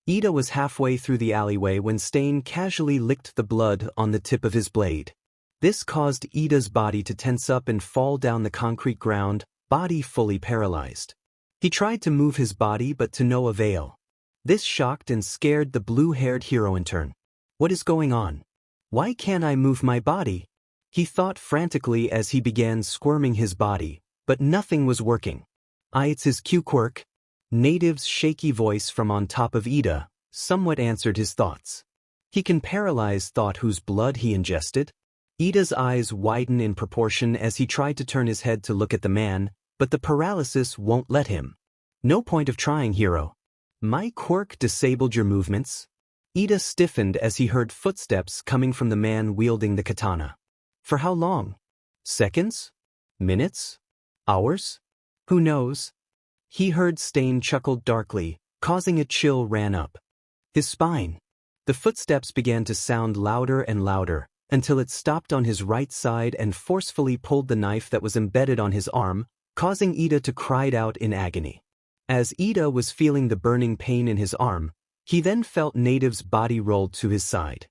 Iida was halfway through the alleyway when Stain casually licked the blood on the tip of his blade. This caused Iida's body to tense up and fall down the concrete ground, body fully paralyzed. He tried to move his body but to no avail. This shocked and scared the blue-haired hero in turn. What is going on? Why can't I move my body? He thought frantically as he began squirming his body, but nothing was working. It's his Quirk. Native's shaky voice from on top of Iida somewhat answered his thoughts. He can paralyze thought whose blood he ingested. Iida's eyes widen in proportion as he tried to turn his head to look at the man, but the paralysis won't let him. No point of trying, hero. My quirk disabled your movements. Iida stiffened as he heard footsteps coming from the man wielding the katana. For how long? Seconds? Minutes? Hours? Who knows? He heard Stain chuckle darkly, causing a chill ran up his spine. The footsteps began to sound louder and louder, until it stopped on his right side and forcefully pulled the knife that was embedded on his arm, causing Iida to cry out in agony. As Iida was feeling the burning pain in his arm, he then felt Native's body rolled to his side.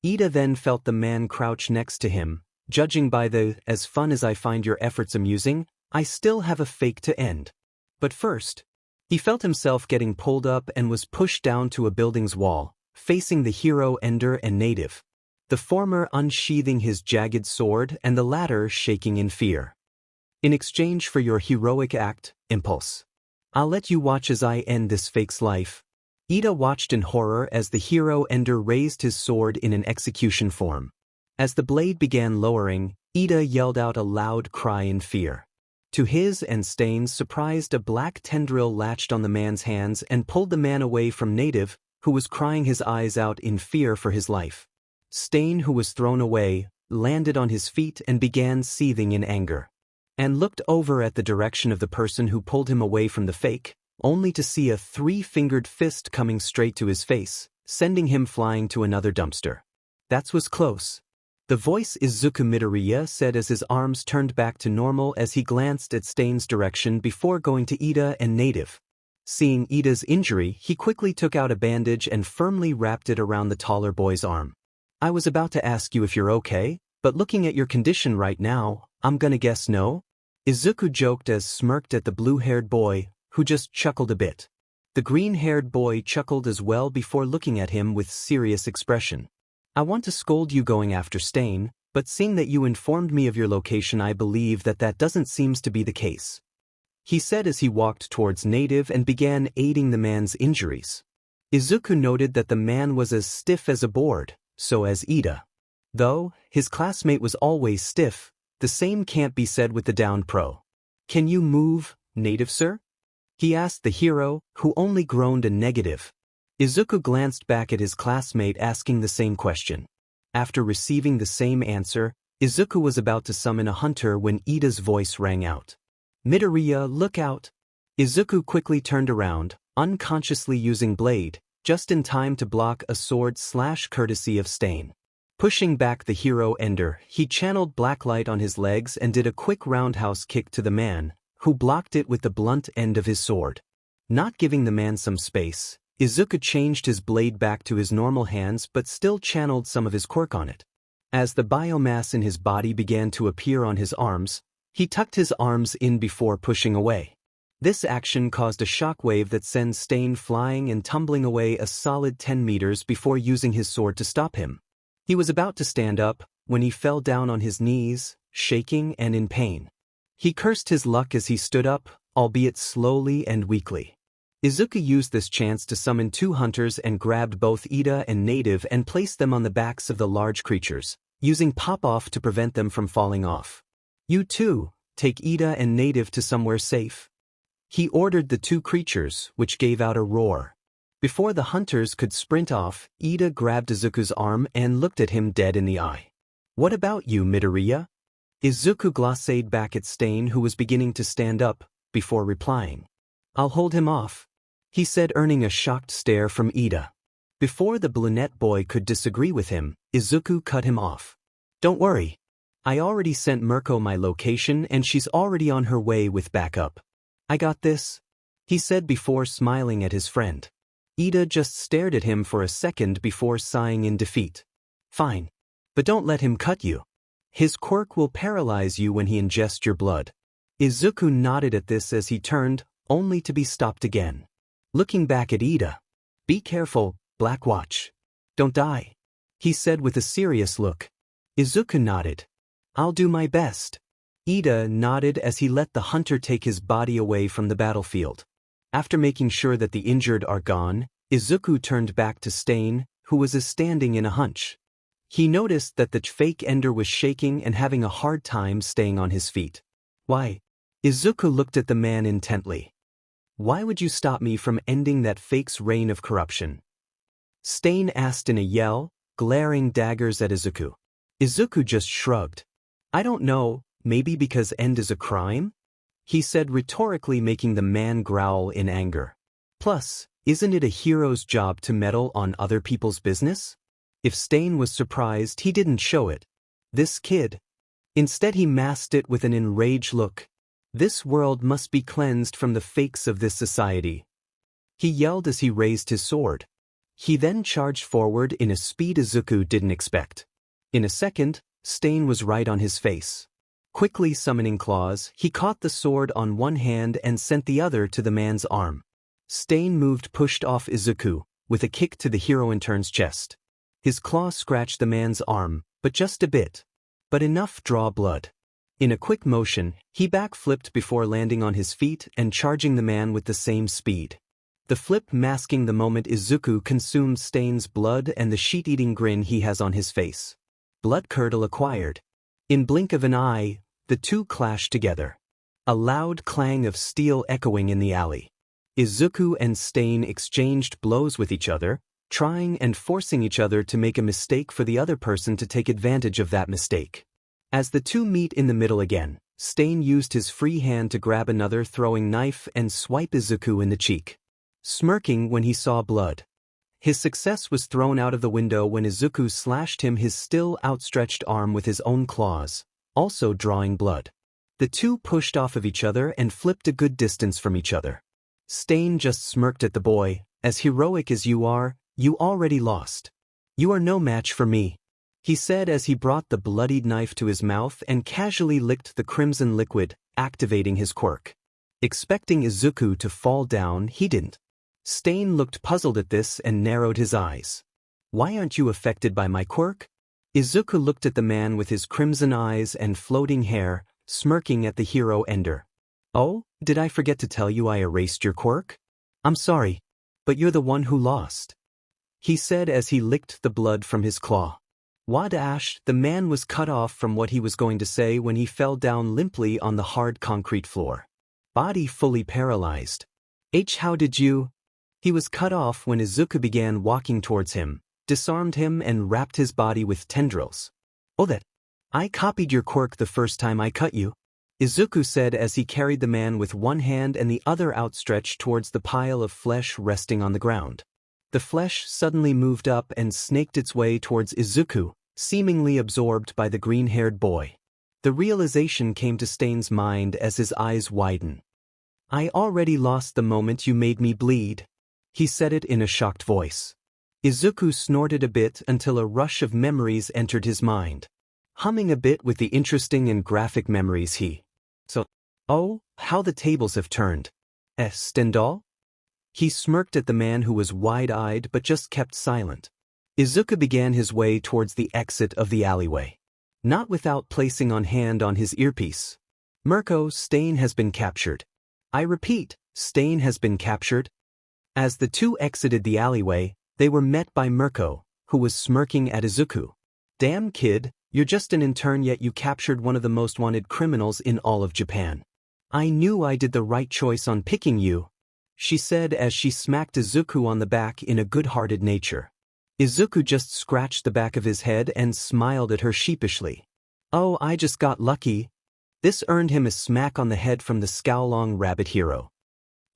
Iida then felt the man crouch next to him. Judging by the, as fun as I find your efforts amusing, I still have a fake to end. But first, he felt himself getting pulled up and was pushed down to a building's wall, facing the hero Ender and Native. The former unsheathing his jagged sword and the latter shaking in fear. In exchange for your heroic act, Impulse, I'll let you watch as I end this fake's life. Iida watched in horror as the hero Ender raised his sword in an execution form. As the blade began lowering, Iida yelled out a loud cry in fear. To his and Stain's surprise, a black tendril latched on the man's hands and pulled the man away from Native, who was crying his eyes out in fear for his life. Stain, who was thrown away, landed on his feet and began seething in anger. And looked over at the direction of the person who pulled him away from the fake, only to see a three-fingered fist coming straight to his face, sending him flying to another dumpster. That was close. The voice Izuku Midoriya said as his arms turned back to normal as he glanced at Stain's direction before going to Iida and Native. Seeing Iida's injury, he quickly took out a bandage and firmly wrapped it around the taller boy's arm. I was about to ask you if you're okay, but looking at your condition right now, I'm gonna guess no? Izuku joked as smirked at the blue-haired boy, who just chuckled a bit. The green-haired boy chuckled as well before looking at him with serious expression. I want to scold you going after Stain, but seeing that you informed me of your location, I believe that doesn't seem to be the case. He said as he walked towards Native and began aiding the man's injuries. Izuku noted that the man was as stiff as a board, so as Iida. Though his classmate was always stiff, the same can't be said with the down pro. Can you move, Native sir? He asked the hero, who only groaned a negative. Izuku glanced back at his classmate asking the same question. After receiving the same answer, Izuku was about to summon a hunter when Iida's voice rang out. Midoriya, look out! Izuku quickly turned around, unconsciously using blade, just in time to block a sword slash courtesy of Stain. Pushing back the hero Ender, he channeled blacklight on his legs and did a quick roundhouse kick to the man, who blocked it with the blunt end of his sword. Not giving the man some space, Izuku changed his blade back to his normal hands but still channeled some of his quirk on it. As the biomass in his body began to appear on his arms, he tucked his arms in before pushing away. This action caused a shockwave that sends Stain flying and tumbling away a solid 10 meters before using his sword to stop him. He was about to stand up when he fell down on his knees, shaking and in pain. He cursed his luck as he stood up, albeit slowly and weakly. Izuku used this chance to summon 2 hunters and grabbed both Iida and Native and placed them on the backs of the large creatures, using pop-off to prevent them from falling off. "You two, take Iida and Native to somewhere safe," he ordered the 2 creatures, which gave out a roar. Before the hunters could sprint off, Iida grabbed Izuku's arm and looked at him dead in the eye. "What about you, Midoriya?" Izuku glacéed back at Stain, who was beginning to stand up, before replying. "I'll hold him off," he said, earning a shocked stare from Iida. Before the brunette boy could disagree with him, Izuku cut him off. "Don't worry. I already sent Mirko my location and she's already on her way with backup. I got this," he said before smiling at his friend. Iida just stared at him for a second before sighing in defeat. "Fine. But don't let him cut you. His quirk will paralyze you when he ingests your blood." Izuku nodded at this as he turned, only to be stopped again. Looking back at Iida. "Be careful, Black Watch. Don't die," he said with a serious look. Izuku nodded. "I'll do my best." Iida nodded as he let the hunter take his body away from the battlefield. After making sure that the injured are gone, Izuku turned back to Stain, who was standing in a hunch. He noticed that the fake Ender was shaking and having a hard time staying on his feet. "Why?" Izuku looked at the man intently. "Why would you stop me from ending that fake's reign of corruption?" Stain asked in a yell, glaring daggers at Izuku. Izuku just shrugged. "I don't know, maybe because end is a crime?" he said rhetorically, making the man growl in anger. "Plus, isn't it a hero's job to meddle on other people's business?" If Stain was surprised, he didn't show it. This kid. Instead he masked it with an enraged look. "This world must be cleansed from the fakes of this society," he yelled as he raised his sword. He then charged forward in a speed Izuku didn't expect. In a second, Stain was right on his face. Quickly summoning claws, he caught the sword on one hand and sent the other to the man's arm. Stain pushed off Izuku, with a kick to the hero intern's chest. His claw scratched the man's arm, but just a bit. But enough to draw blood. In a quick motion, he backflipped before landing on his feet and charging the man with the same speed. The flip masking the moment Izuku consumed Stain's blood and the sheet-eating grin he has on his face. Blood curdle acquired. In blink of an eye, the two clashed together. A loud clang of steel echoing in the alley. Izuku and Stain exchanged blows with each other, trying and forcing each other to make a mistake for the other person to take advantage of that mistake. As the two meet in the middle again, Stain used his free hand to grab another throwing knife and swipe Izuku in the cheek. Smirking when he saw blood. His success was thrown out of the window when Izuku slashed him his still outstretched arm with his own claws, also drawing blood. The two pushed off of each other and flipped a good distance from each other. Stain just smirked at the boy. "As heroic as you are, you already lost. You are no match for me," he said as he brought the bloodied knife to his mouth and casually licked the crimson liquid, activating his quirk. Expecting Izuku to fall down, he didn't. Stain looked puzzled at this and narrowed his eyes. "Why aren't you affected by my quirk?" Izuku looked at the man with his crimson eyes and floating hair, smirking at the hero Ender. "Oh, did I forget to tell you I erased your quirk? I'm sorry, but you're the one who lost," he said as he licked the blood from his claw. Wadash, the man was cut off from what he was going to say when he fell down limply on the hard concrete floor. Body fully paralyzed. How did you? He was cut off when Izuku began walking towards him, disarmed him and wrapped his body with tendrils. "Oh, that. I copied your quirk the first time I cut you," Izuku said as he carried the man with one hand and the other outstretched towards the pile of flesh resting on the ground. The flesh suddenly moved up and snaked its way towards Izuku, seemingly absorbed by the green-haired boy. The realization came to Stain's mind as his eyes widened. I already lost the moment you made me bleed. He said it in a shocked voice. Izuku snorted a bit until a rush of memories entered his mind. Humming a bit with the interesting and graphic memories Oh, how the tables have turned. Stendhal? He smirked at the man who was wide-eyed but just kept silent. Izuku began his way towards the exit of the alleyway. Not without placing on hand on his earpiece. Mirko, Stain has been captured. I repeat, Stain has been captured. As the two exited the alleyway, they were met by Mirko, who was smirking at Izuku. Damn kid, you're just an intern yet you captured one of the most wanted criminals in all of Japan. I knew I did the right choice on picking you, she said as she smacked Izuku on the back in a good-hearted nature. Izuku just scratched the back of his head and smiled at her sheepishly. Oh, I just got lucky. This earned him a smack on the head from the Scowlong Rabbit hero.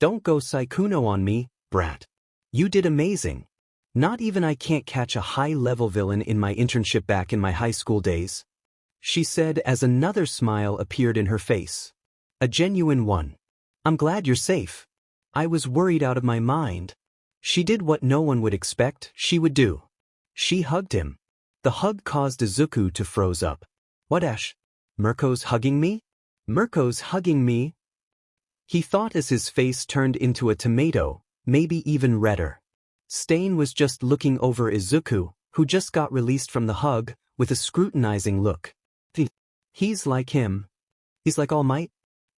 Don't go Saikuno on me, brat. You did amazing. Not even I can't catch a high-level villain in my internship back in my high school days, she said as another smile appeared in her face. A genuine one. I'm glad you're safe. I was worried out of my mind. She did what no one would expect she would do. She hugged him. The hug caused Izuku to froze up. What Ash? Mirko's hugging me? Mirko's hugging me? He thought as his face turned into a tomato, maybe even redder. Stain was just looking over Izuku, who just got released from the hug, with a scrutinizing look. He's like him. He's like All Might?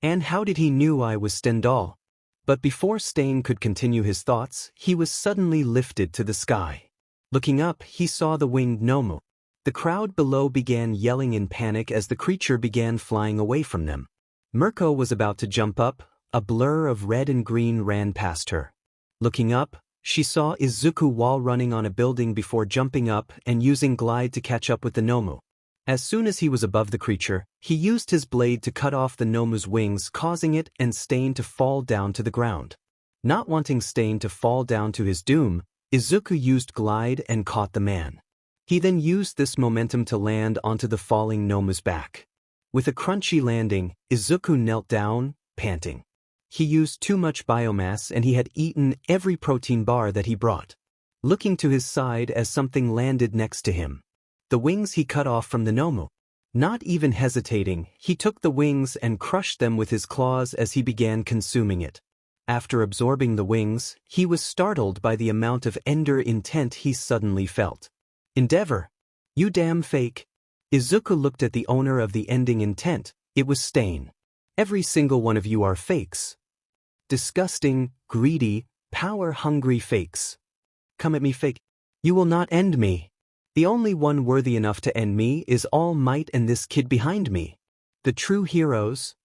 And how did he knew I was Stendhal? But before Stain could continue his thoughts, he was suddenly lifted to the sky. Looking up, he saw the winged Nomu. The crowd below began yelling in panic as the creature began flying away from them. Mirko was about to jump up, a blur of red and green ran past her. Looking up, she saw Izuku wall running on a building before jumping up and using glide to catch up with the Nomu. As soon as he was above the creature, he used his blade to cut off the Nomu's wings, causing it and Stain to fall down to the ground. Not wanting Stain to fall down to his doom, Izuku used glide and caught the man. He then used this momentum to land onto the falling Nomu's back. With a crunchy landing, Izuku knelt down, panting. He used too much biomass and he had eaten every protein bar that he brought. Looking to his side as something landed next to him. The wings he cut off from the Nomu. Not even hesitating, he took the wings and crushed them with his claws as he began consuming it. After absorbing the wings, he was startled by the amount of ender intent he suddenly felt. Endeavor. You damn fake. Izuku looked at the owner of the ending intent. It was Stain. Every single one of you are fakes. Disgusting, greedy, power-hungry fakes. Come at me, fake. You will not end me. The only one worthy enough to end me is All Might and this kid behind me. The true heroes.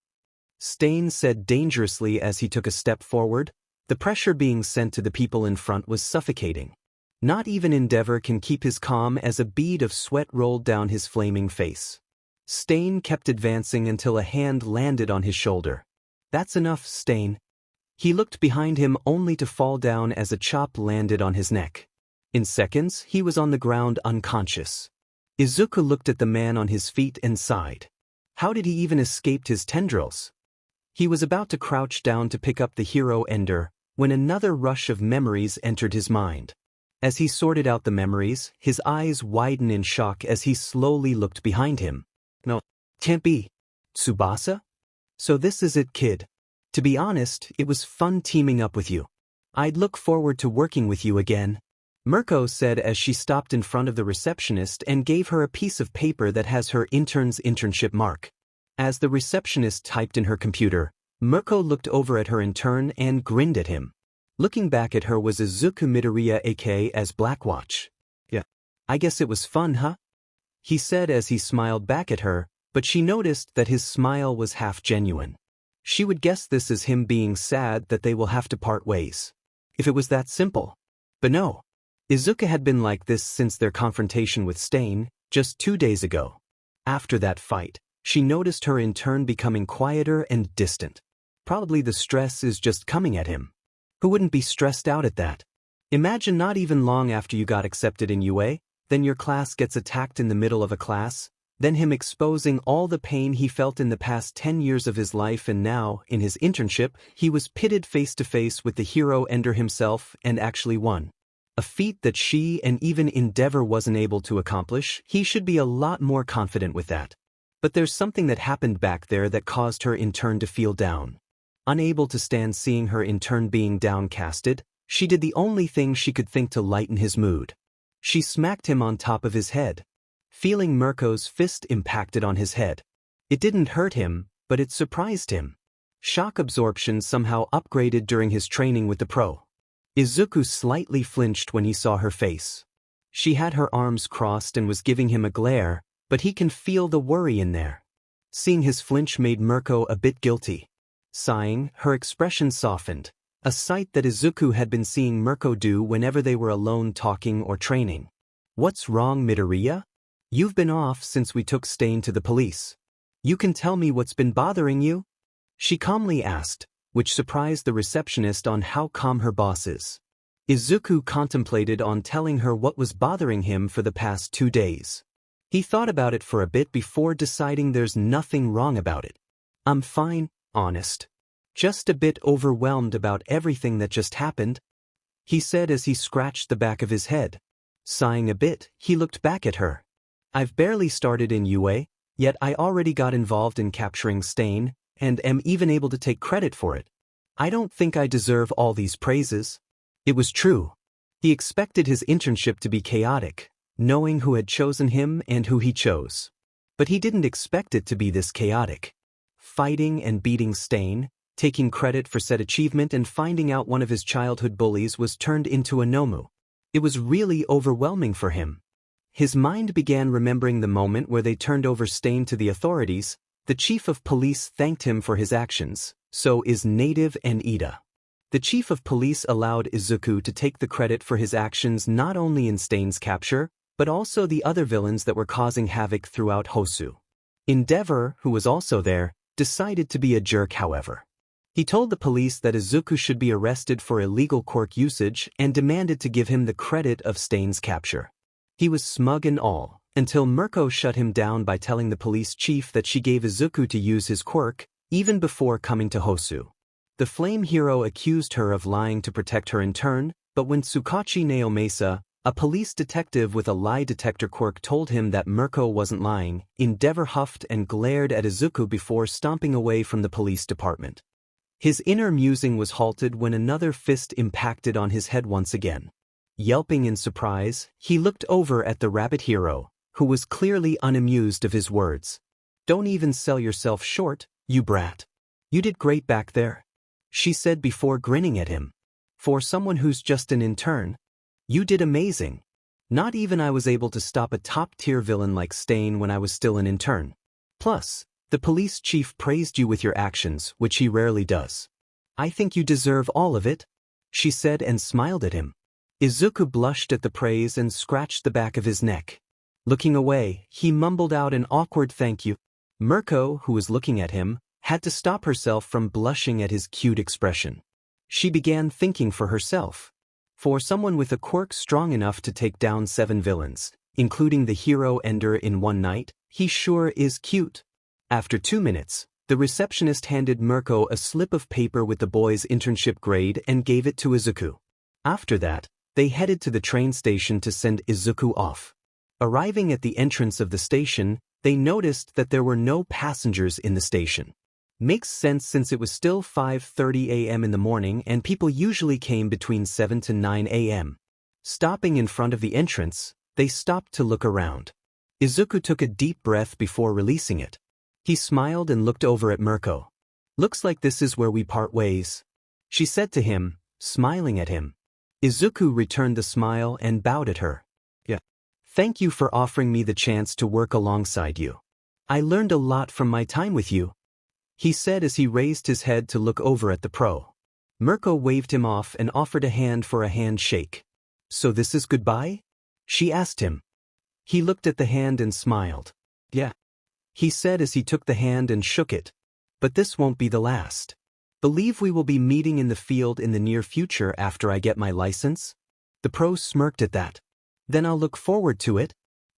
Stain said dangerously as he took a step forward. The pressure being sent to the people in front was suffocating. Not even Endeavor can keep his calm as a bead of sweat rolled down his flaming face. Stain kept advancing until a hand landed on his shoulder. That's enough, Stain. He looked behind him only to fall down as a chop landed on his neck. In seconds, he was on the ground unconscious. Izuku looked at the man on his feet and sighed. How did he even escape his tendrils? He was about to crouch down to pick up the hero ender, when another rush of memories entered his mind. As he sorted out the memories, his eyes widened in shock as he slowly looked behind him. No, can't be. Tsubasa? So this is it, kid. To be honest, it was fun teaming up with you. I'd look forward to working with you again. Mirko said as she stopped in front of the receptionist and gave her a piece of paper that has her intern's internship mark. As the receptionist typed in her computer, Mirko looked over at her intern and grinned at him. Looking back at her was Izuku Midoriya aka as Blackwatch. Yeah. I guess it was fun, huh? He said as he smiled back at her, but she noticed that his smile was half genuine. She would guess this as him being sad that they will have to part ways. If it was that simple. But no. Izuku had been like this since their confrontation with Stain, just 2 days ago. After that fight, she noticed her in turn becoming quieter and distant. Probably the stress is just coming at him. Who wouldn't be stressed out at that? Imagine not even long after you got accepted in UA, then your class gets attacked in the middle of a class, then him exposing all the pain he felt in the past 10 years of his life, and now, in his internship, he was pitted face to face with the hero Ender himself and actually won. A feat that she and even Endeavor wasn't able to accomplish. He should be a lot more confident with that. But there's something that happened back there that caused her in turn to feel down. Unable to stand seeing her in turn being downcasted, she did the only thing she could think to lighten his mood. She smacked him on top of his head. Feeling Mirko's fist impacted on his head. It didn't hurt him, but it surprised him. Shock absorption somehow upgraded during his training with the pro. Izuku slightly flinched when he saw her face. She had her arms crossed and was giving him a glare, but he can feel the worry in there. Seeing his flinch made Mirko a bit guilty. Sighing, her expression softened, a sight that Izuku had been seeing Mirko do whenever they were alone talking or training. "What's wrong, Midoriya? You've been off since we took Stain to the police. You can tell me what's been bothering you?" She calmly asked, which surprised the receptionist on how calm her boss is. Izuku contemplated on telling her what was bothering him for the past 2 days. He thought about it for a bit before deciding there's nothing wrong about it. "I'm fine, honest. Just a bit overwhelmed about everything that just happened," he said as he scratched the back of his head. Sighing a bit, he looked back at her. "I've barely started in UA, yet I already got involved in capturing Stain, and am even able to take credit for it. I don't think I deserve all these praises." It was true. He expected his internship to be chaotic, knowing who had chosen him and who he chose. But he didn't expect it to be this chaotic. Fighting and beating Stain, taking credit for said achievement, and finding out one of his childhood bullies was turned into a Nomu. It was really overwhelming for him. His mind began remembering the moment where they turned over Stain to the authorities. The chief of police thanked him for his actions, so is Native and Iida. The chief of police allowed Izuku to take the credit for his actions not only in Stain's capture, but also the other villains that were causing havoc throughout Hosu. Endeavor, who was also there, decided to be a jerk however. He told the police that Izuku should be arrested for illegal quirk usage and demanded to give him the credit of Stain's capture. He was smug and all, until Mirko shut him down by telling the police chief that she gave Izuku to use his quirk, even before coming to Hosu. The flame hero accused her of lying to protect her in turn, but when Tsukachi Naomasa, a police detective with a lie detector quirk, told him that Mirko wasn't lying, Endeavor huffed and glared at Izuku before stomping away from the police department. His inner musing was halted when another fist impacted on his head once again. Yelping in surprise, he looked over at the rabbit hero, who was clearly unamused of his words. "Don't even sell yourself short, you brat. You did great back there," she said before grinning at him. "For someone who's just an intern, you did amazing. Not even I was able to stop a top-tier villain like Stain when I was still an intern. Plus, the police chief praised you with your actions, which he rarely does. I think you deserve all of it," she said and smiled at him. Izuku blushed at the praise and scratched the back of his neck. Looking away, he mumbled out an awkward thank you. Mirko, who was looking at him, had to stop herself from blushing at his cute expression. She began thinking for herself. For someone with a quirk strong enough to take down 7 villains, including the hero Ender in one night, he sure is cute. After 2 minutes, the receptionist handed Mirko a slip of paper with the boy's internship grade and gave it to Izuku. After that, they headed to the train station to send Izuku off. Arriving at the entrance of the station, they noticed that there were no passengers in the station. Makes sense since it was still 5:30 a.m. in the morning and people usually came between 7 to 9 a.m. Stopping in front of the entrance, they stopped to look around. Izuku took a deep breath before releasing it. He smiled and looked over at Mirko. "Looks like this is where we part ways," she said to him, smiling at him. Izuku returned the smile and bowed at her. "Yeah. Thank you for offering me the chance to work alongside you. I learned a lot from my time with you," he said as he raised his head to look over at the pro. Mirko waved him off and offered a hand for a handshake. "So this is goodbye?" she asked him. He looked at the hand and smiled. "Yeah," he said as he took the hand and shook it. "But this won't be the last. Believe we will be meeting in the field in the near future after I get my license?" The pro smirked at that. "Then I'll look forward to it,"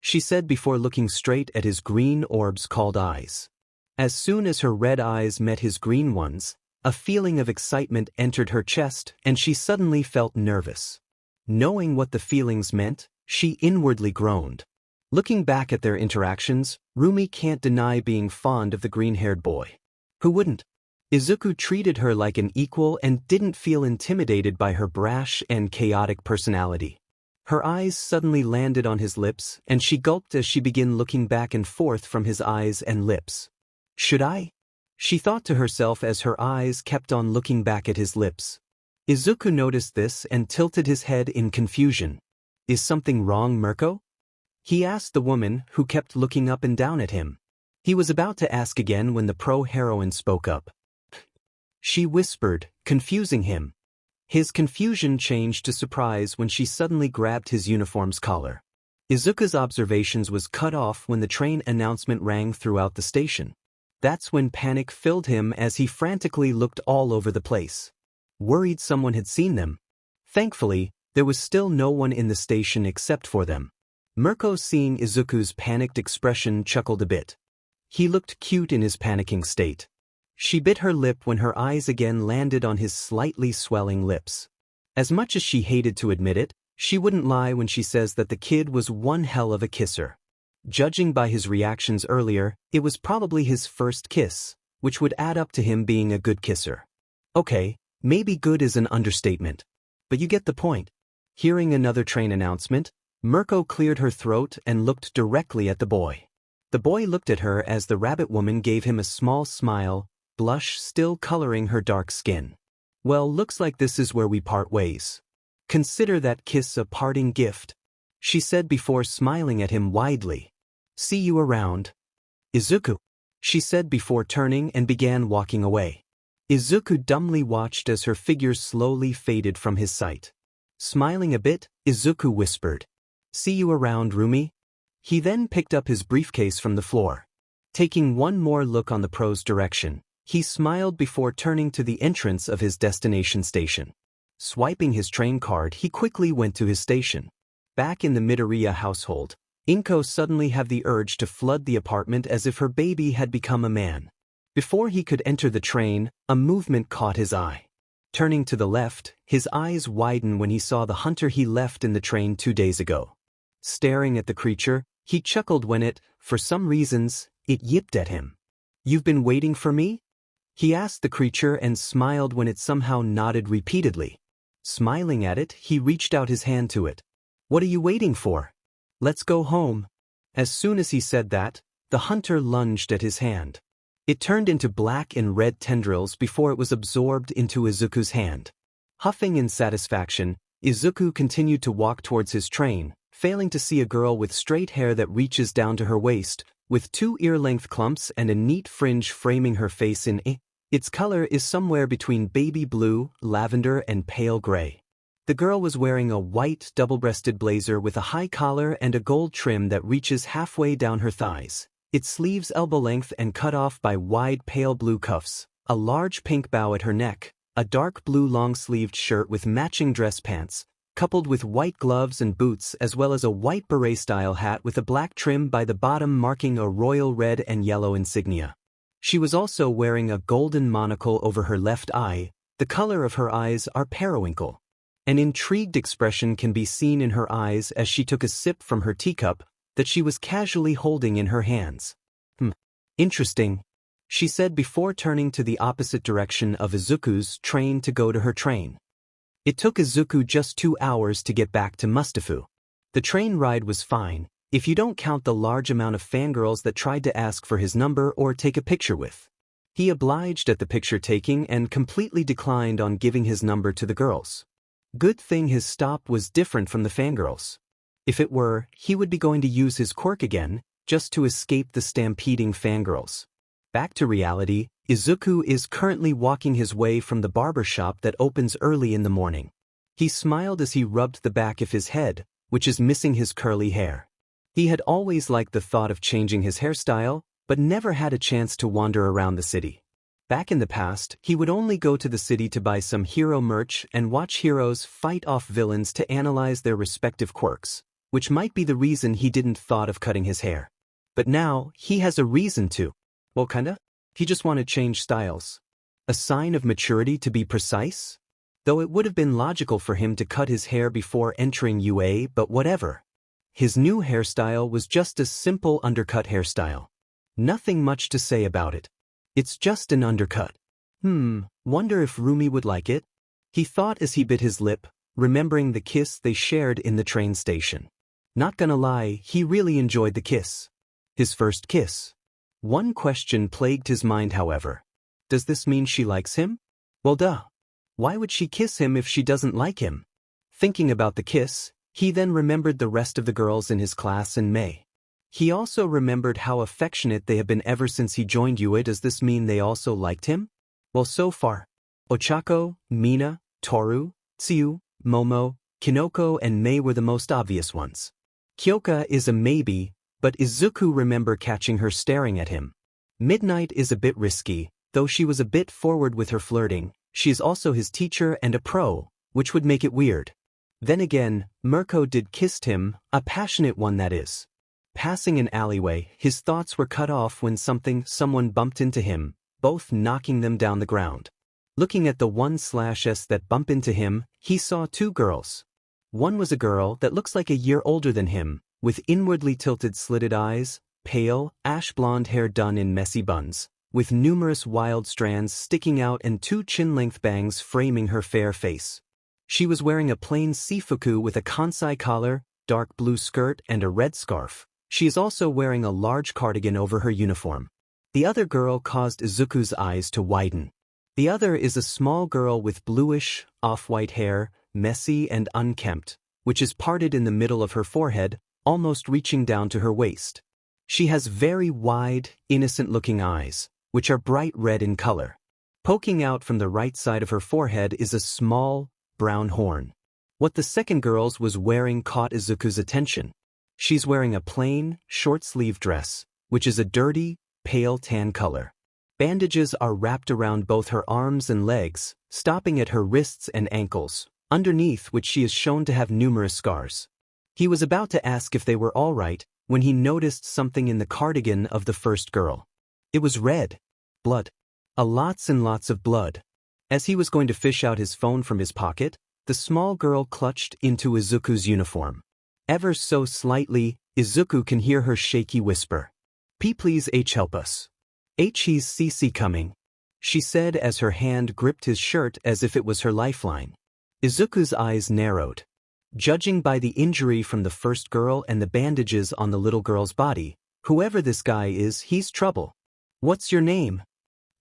she said before looking straight at his green orbs called eyes. As soon as her red eyes met his green ones, a feeling of excitement entered her chest and she suddenly felt nervous. Knowing what the feelings meant, she inwardly groaned. Looking back at their interactions, Rumi can't deny being fond of the green-haired boy. Who wouldn't? Izuku treated her like an equal and didn't feel intimidated by her brash and chaotic personality. Her eyes suddenly landed on his lips and she gulped as she began looking back and forth from his eyes and lips. Should I? She thought to herself as her eyes kept on looking back at his lips. Izuku noticed this and tilted his head in confusion. Is something wrong, Mirko? He asked the woman who kept looking up and down at him. He was about to ask again when the pro-heroine spoke up. She whispered, confusing him. His confusion changed to surprise when she suddenly grabbed his uniform's collar. Izuku's observations was cut off when the train announcement rang throughout the station. That's when panic filled him as he frantically looked all over the place. Worried someone had seen them. Thankfully, there was still no one in the station except for them. Mirko, seeing Izuku's panicked expression, chuckled a bit. He looked cute in his panicking state. She bit her lip when her eyes again landed on his slightly swelling lips. As much as she hated to admit it, she wouldn't lie when she says that the kid was one hell of a kisser. Judging by his reactions earlier, it was probably his first kiss, which would add up to him being a good kisser. Okay, maybe good is an understatement. But you get the point. Hearing another train announcement, Mirko cleared her throat and looked directly at the boy. The boy looked at her as the rabbit woman gave him a small smile, blush still coloring her dark skin. Well, looks like this is where we part ways. Consider that kiss a parting gift, she said before smiling at him widely. See you around. Izuku, she said before turning and began walking away. Izuku dumbly watched as her figure slowly faded from his sight. Smiling a bit, Izuku whispered, "See you around, Rumi." He then picked up his briefcase from the floor. Taking one more look on the pro's direction, he smiled before turning to the entrance of his destination station. Swiping his train card, he quickly went to his station. Back in the Midoriya household, Inko suddenly had the urge to flood the apartment as if her baby had become a man. Before he could enter the train, a movement caught his eye. Turning to the left, his eyes widened when he saw the hunter he left in the train 2 days ago. Staring at the creature, he chuckled when for some reasons, it yipped at him. "You've been waiting for me?" He asked the creature and smiled when it somehow nodded repeatedly. Smiling at it, he reached out his hand to it. "What are you waiting for? Let's go home." As soon as he said that, the hunter lunged at his hand. It turned into black and red tendrils before it was absorbed into Izuku's hand. Huffing in satisfaction, Izuku continued to walk towards his train, failing to see a girl with straight hair that reaches down to her waist, with 2 ear-length clumps and a neat fringe framing her face in its color is somewhere between baby blue, lavender and pale gray. The girl was wearing a white double-breasted blazer with a high collar and a gold trim that reaches halfway down her thighs, its sleeves elbow-length and cut off by wide pale blue cuffs, a large pink bow at her neck, a dark blue long-sleeved shirt with matching dress pants, coupled with white gloves and boots as well as a white beret-style hat with a black trim by the bottom marking a royal red and yellow insignia. She was also wearing a golden monocle over her left eye. The color of her eyes are periwinkle. An intrigued expression can be seen in her eyes as she took a sip from her teacup that she was casually holding in her hands. Interesting, she said before turning to the opposite direction of Izuku's train to go to her train. It took Izuku just 2 hours to get back to Mustafu. The train ride was fine, if you don't count the large amount of fangirls that tried to ask for his number or take a picture with. He obliged at the picture taking and completely declined on giving his number to the girls. Good thing his stop was different from the fangirls. If it were, he would be going to use his quirk again, just to escape the stampeding fangirls. Back to reality, Izuku is currently walking his way from the barber shop that opens early in the morning. He smiled as he rubbed the back of his head, which is missing his curly hair. He had always liked the thought of changing his hairstyle, but never had a chance to wander around the city. Back in the past, he would only go to the city to buy some hero merch and watch heroes fight off villains to analyze their respective quirks, which might be the reason he didn't thought of cutting his hair. But now, he has a reason to. Well, kinda? He just wanted to change styles. A sign of maturity, to be precise? Though it would have been logical for him to cut his hair before entering UA, but whatever. His new hairstyle was just a simple undercut hairstyle. Nothing much to say about it. It's just an undercut. Wonder if Rumi would like it? He thought as he bit his lip, remembering the kiss they shared in the train station. Not gonna lie, he really enjoyed the kiss. His first kiss. One question plagued his mind, however. Does this mean she likes him? Well, duh. Why would she kiss him if she doesn't like him? Thinking about the kiss, he then remembered the rest of the girls in his class in May. He also remembered how affectionate they have been ever since he joined UA. Does this mean they also liked him? Well, so far, Ochako, Mina, Toru, Tsuyu, Momo, Kinoko and Mei were the most obvious ones. Kyoka is a maybe, but Izuku remember catching her staring at him. Midnight is a bit risky, though she was a bit forward with her flirting. She is also his teacher and a pro, which would make it weird. Then again, Mirko did kissed him, a passionate one that is. Passing an alleyway, his thoughts were cut off when someone bumped into him, both knocking them down the ground. Looking at the 1/s that bumped into him, he saw two girls. One was a girl that looks like a year older than him, with inwardly tilted slitted eyes, pale, ash blonde hair done in messy buns, with numerous wild strands sticking out and two chin-length bangs framing her fair face. She was wearing a plain sifuku with a kansai collar, dark blue skirt and a red scarf. She is also wearing a large cardigan over her uniform. The other girl caused Izuku's eyes to widen. The other is a small girl with bluish, off-white hair, messy and unkempt, which is parted in the middle of her forehead, almost reaching down to her waist. She has very wide, innocent-looking eyes, which are bright red in color. Poking out from the right side of her forehead is a small, brown horn. What the second girl's was wearing caught Izuku's attention. She's wearing a plain, short-sleeve dress, which is a dirty, pale tan color. Bandages are wrapped around both her arms and legs, stopping at her wrists and ankles, underneath which she is shown to have numerous scars. He was about to ask if they were all right when he noticed something in the cardigan of the first girl. It was red. Blood. Lots and lots of blood. As he was going to fish out his phone from his pocket, the small girl clutched into Izuku's uniform. Ever so slightly, Izuku can hear her shaky whisper. Please help us. He's CC coming," she said as her hand gripped his shirt as if it was her lifeline. Izuku's eyes narrowed. Judging by the injury from the first girl and the bandages on the little girl's body, whoever this guy is, he's trouble. "What's your name?"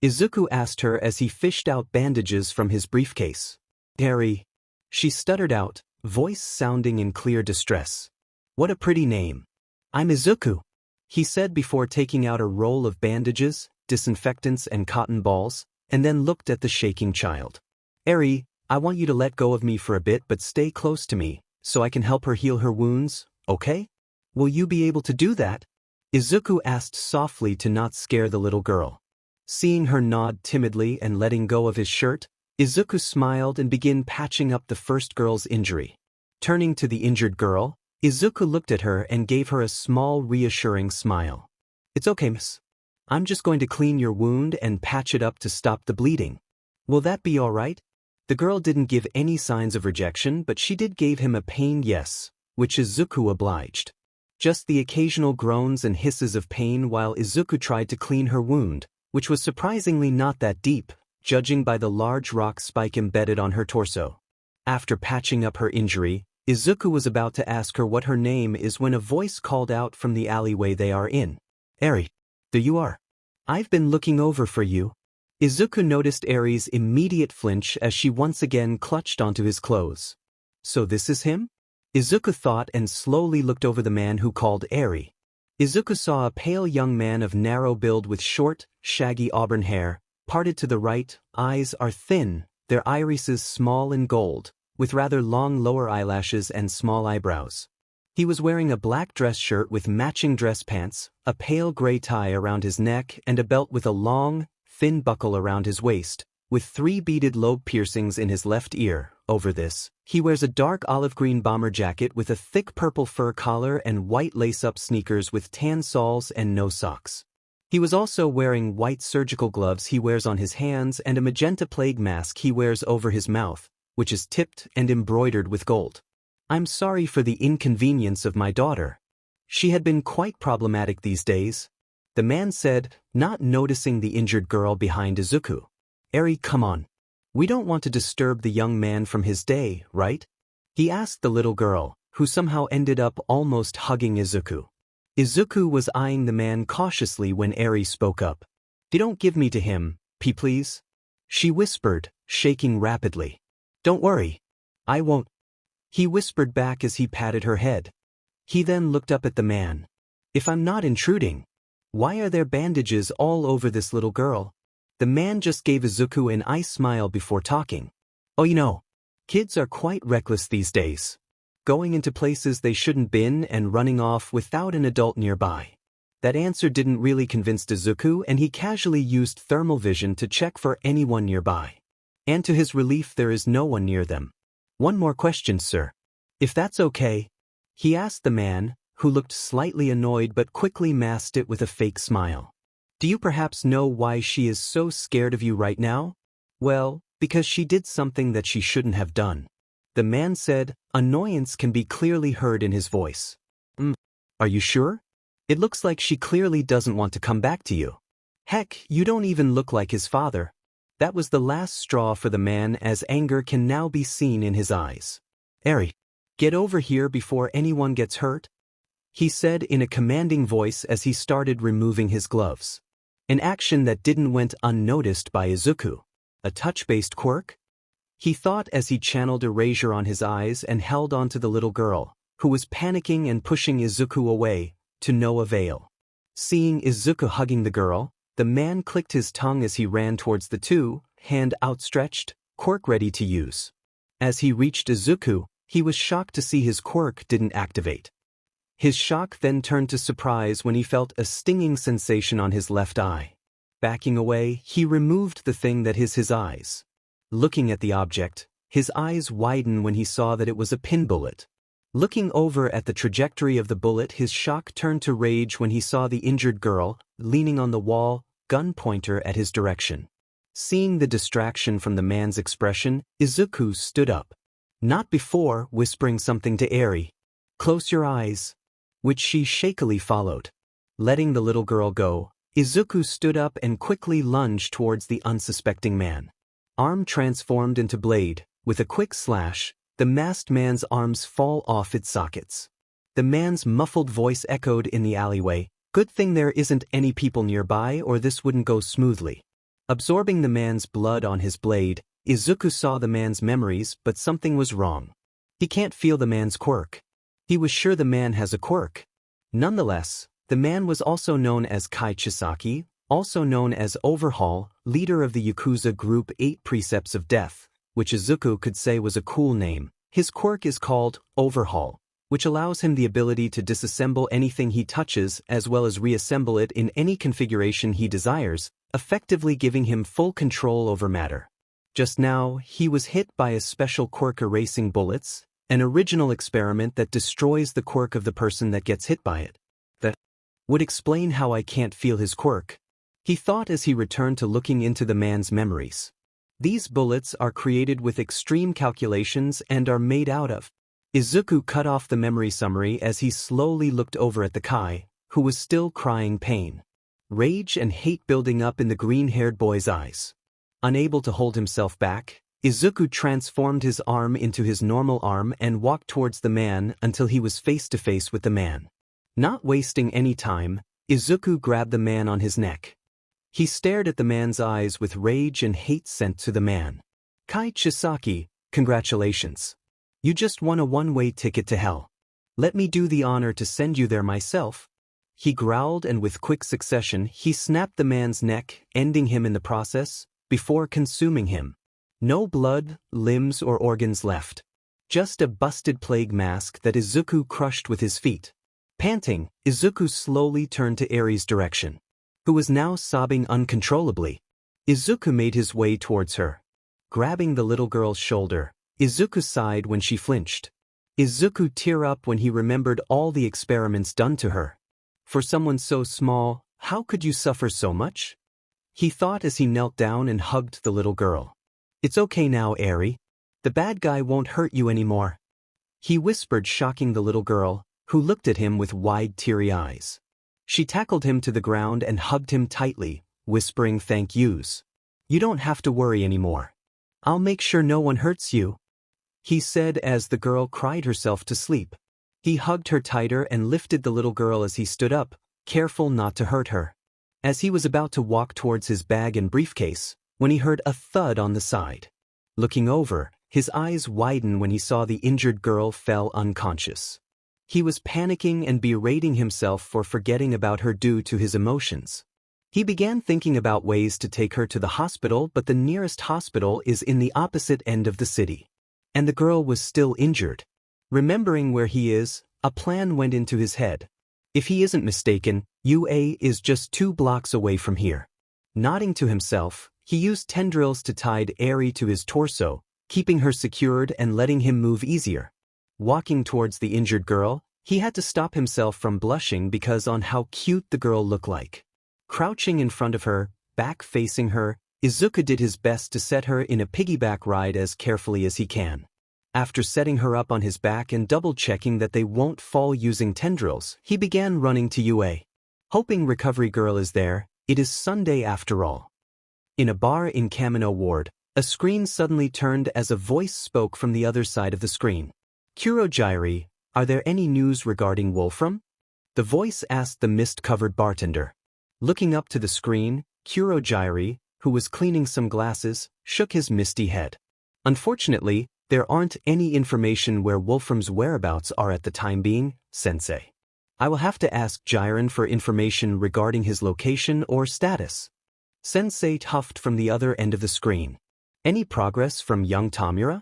Izuku asked her as he fished out bandages from his briefcase. "Harry," she stuttered out, voice sounding in clear distress. "What a pretty name." "I'm Izuku," he said before taking out a roll of bandages, disinfectants and cotton balls, and then looked at the shaking child. "Eri, I want you to let go of me for a bit but stay close to me, so I can help her heal her wounds, okay? Will you be able to do that?" Izuku asked softly to not scare the little girl. Seeing her nod timidly and letting go of his shirt, Izuku smiled and began patching up the first girl's injury. Turning to the injured girl, Izuku looked at her and gave her a small reassuring smile. "It's okay, miss. I'm just going to clean your wound and patch it up to stop the bleeding. Will that be all right?" The girl didn't give any signs of rejection, but she did give him a pained yes, which Izuku obliged. Just the occasional groans and hisses of pain while Izuku tried to clean her wound, which was surprisingly not that deep, judging by the large rock spike embedded on her torso. After patching up her injury, Izuku was about to ask her what her name is when a voice called out from the alleyway they are in. "Eri, there you are. I've been looking over for you." Izuku noticed Eri's immediate flinch as she once again clutched onto his clothes. "So this is him?" Izuku thought and slowly looked over the man who called Eri. Izuku saw a pale young man of narrow build with short, shaggy auburn hair, parted to the right, eyes are thin, their irises small and gold, with rather long lower eyelashes and small eyebrows. He was wearing a black dress shirt with matching dress pants, a pale gray tie around his neck and a belt with a long, thin buckle around his waist, with 3 beaded lobe piercings in his left ear, over this, he wears a dark olive-green bomber jacket with a thick purple fur collar and white lace-up sneakers with tan soles and no socks. He was also wearing white surgical gloves he wears on his hands and a magenta plague mask he wears over his mouth, which is tipped and embroidered with gold. I'm sorry for the inconvenience of my daughter. She had been quite problematic these days, the man said, not noticing the injured girl behind Izuku. Eri, come on. We don't want to disturb the young man from his day, right? He asked the little girl, who somehow ended up almost hugging Izuku. Izuku was eyeing the man cautiously when Eri spoke up. Don't give me to him, please. She whispered, shaking rapidly. Don't worry. I won't. He whispered back as he patted her head. He then looked up at the man. If I'm not intruding, why are there bandages all over this little girl? The man just gave Izuku an ice smile before talking. Oh, you know, kids are quite reckless these days. Going into places they shouldn't been and running off without an adult nearby. That answer didn't really convince Izuku, and he casually used thermal vision to check for anyone nearby. And to his relief, there is no one near them. One more question, sir. If that's okay, he asked the man, who looked slightly annoyed but quickly masked it with a fake smile. Do you perhaps know why she is so scared of you right now? Well, because she did something that she shouldn't have done. The man said, annoyance can be clearly heard in his voice. Are you sure? It looks like she clearly doesn't want to come back to you. Heck, you don't even look like his father. That was the last straw for the man, as anger can now be seen in his eyes. Eri, get over here before anyone gets hurt, he said in a commanding voice as he started removing his gloves. An action that didn't went unnoticed by Izuku. A touch-based quirk? He thought as he channeled erasure on his eyes and held onto the little girl, who was panicking and pushing Izuku away, to no avail. Seeing Izuku hugging the girl, the man clicked his tongue as he ran towards the two, hand outstretched, quirk ready to use. As he reached Izuku, he was shocked to see his quirk didn't activate. His shock then turned to surprise when he felt a stinging sensation on his left eye. Backing away, he removed the thing that his eyes. Looking at the object, his eyes widened when he saw that it was a pin bullet. Looking over at the trajectory of the bullet, his shock turned to rage when he saw the injured girl, leaning on the wall, gun pointer at his direction. Seeing the distraction from the man's expression, Izuku stood up. Not before whispering something to Eri. Close your eyes. Which she shakily followed. Letting the little girl go, Izuku stood up and quickly lunged towards the unsuspecting man. Arm transformed into blade, with a quick slash, the masked man's arms fall off its sockets. The man's muffled voice echoed in the alleyway, good thing there isn't any people nearby or this wouldn't go smoothly. Absorbing the man's blood on his blade, Izuku saw the man's memories, but something was wrong. He can't feel the man's quirk. He was sure the man has a quirk. Nonetheless, the man was also known as Kai Chisaki, also known as Overhaul, leader of the Yakuza Group 8 Precepts of Death, which Izuku could say was a cool name. His quirk is called Overhaul, which allows him the ability to disassemble anything he touches as well as reassemble it in any configuration he desires, effectively giving him full control over matter. Just now, he was hit by a special quirk erasing bullets, an original experiment that destroys the quirk of the person that gets hit by it. That would explain how I can't feel his quirk, he thought as he returned to looking into the man's memories. These bullets are created with extreme calculations and are made out of. Izuku cut off the memory summary as he slowly looked over at the Kai, who was still crying pain. Rage and hate building up in the green-haired boy's eyes. Unable to hold himself back, Izuku transformed his arm into his normal arm and walked towards the man until he was face to face with the man. Not wasting any time, Izuku grabbed the man on his neck. He stared at the man's eyes with rage and hate sent to the man. Kai Chisaki, congratulations. You just won a one-way ticket to hell. Let me do the honor to send you there myself. He growled, and with quick succession he snapped the man's neck, ending him in the process, before consuming him. No blood, limbs or organs left. Just a busted plague mask that Izuku crushed with his feet. Panting, Izuku slowly turned to Eri's direction, who was now sobbing uncontrollably. Izuku made his way towards her. Grabbing the little girl's shoulder, Izuku sighed when she flinched. Izuku teared up when he remembered all the experiments done to her. For someone so small, how could you suffer so much? He thought as he knelt down and hugged the little girl. It's okay now, Eri. The bad guy won't hurt you anymore. He whispered, shocking the little girl, who looked at him with wide, teary eyes. She tackled him to the ground and hugged him tightly, whispering thank yous. You don't have to worry anymore. I'll make sure no one hurts you, he said as the girl cried herself to sleep. He hugged her tighter and lifted the little girl as he stood up, careful not to hurt her. As he was about to walk towards his bag and briefcase, when he heard a thud on the side. Looking over, his eyes widened when he saw the injured girl fell unconscious. He was panicking and berating himself for forgetting about her due to his emotions. He began thinking about ways to take her to the hospital, but the nearest hospital is in the opposite end of the city. And the girl was still injured. Remembering where he is, a plan went into his head. If he isn't mistaken, UA is just 2 blocks away from here. Nodding to himself, he used tendrils to tie Eri to his torso, keeping her secured and letting him move easier. Walking towards the injured girl, he had to stop himself from blushing because on how cute the girl looked like. Crouching in front of her, back facing her, Izuku did his best to set her in a piggyback ride as carefully as he can. After setting her up on his back and double-checking that they won't fall using tendrils, he began running to UA. Hoping Recovery Girl is there, it is Sunday after all. In a bar in Camino Ward, a screen suddenly turned as a voice spoke from the other side of the screen. Kurogyri, are there any news regarding Wolfram? The voice asked the mist-covered bartender. Looking up to the screen, Kurogyri, who was cleaning some glasses, shook his misty head. Unfortunately, there aren't any information where Wolfram's whereabouts are at the time being, Sensei. I will have to ask Jiren for information regarding his location or status. Sensei huffed from the other end of the screen. Any progress from young Tamura?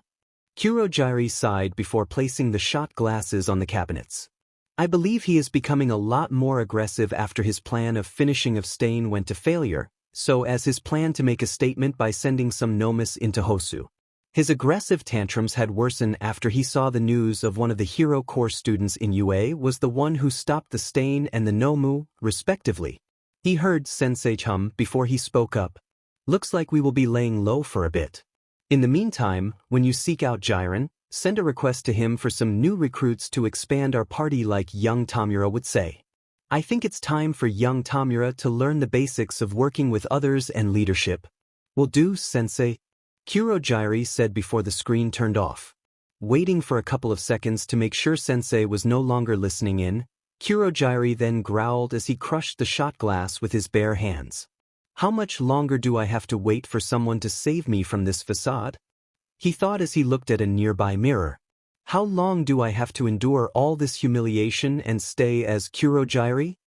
Kurogyri sighed before placing the shot glasses on the cabinets. I believe he is becoming a lot more aggressive after his plan of finishing of Stain went to failure, so as his plan to make a statement by sending some nomus into Hosu. His aggressive tantrums had worsened after he saw the news of one of the Hero Corps students in UA was the one who stopped the Stain and the Nomu, respectively. He heard Sensei hum before he spoke up. Looks like we will be laying low for a bit. In the meantime, when you seek out Jiren, send a request to him for some new recruits to expand our party like young Tamura would say. I think it's time for young Tamura to learn the basics of working with others and leadership. Will do, Sensei. Kurogyri said before the screen turned off. Waiting for a couple of seconds to make sure Sensei was no longer listening in, Kurogyri then growled as he crushed the shot glass with his bare hands. How much longer do I have to wait for someone to save me from this facade? He thought as he looked at a nearby mirror. How long do I have to endure all this humiliation and stay as Kurogyri?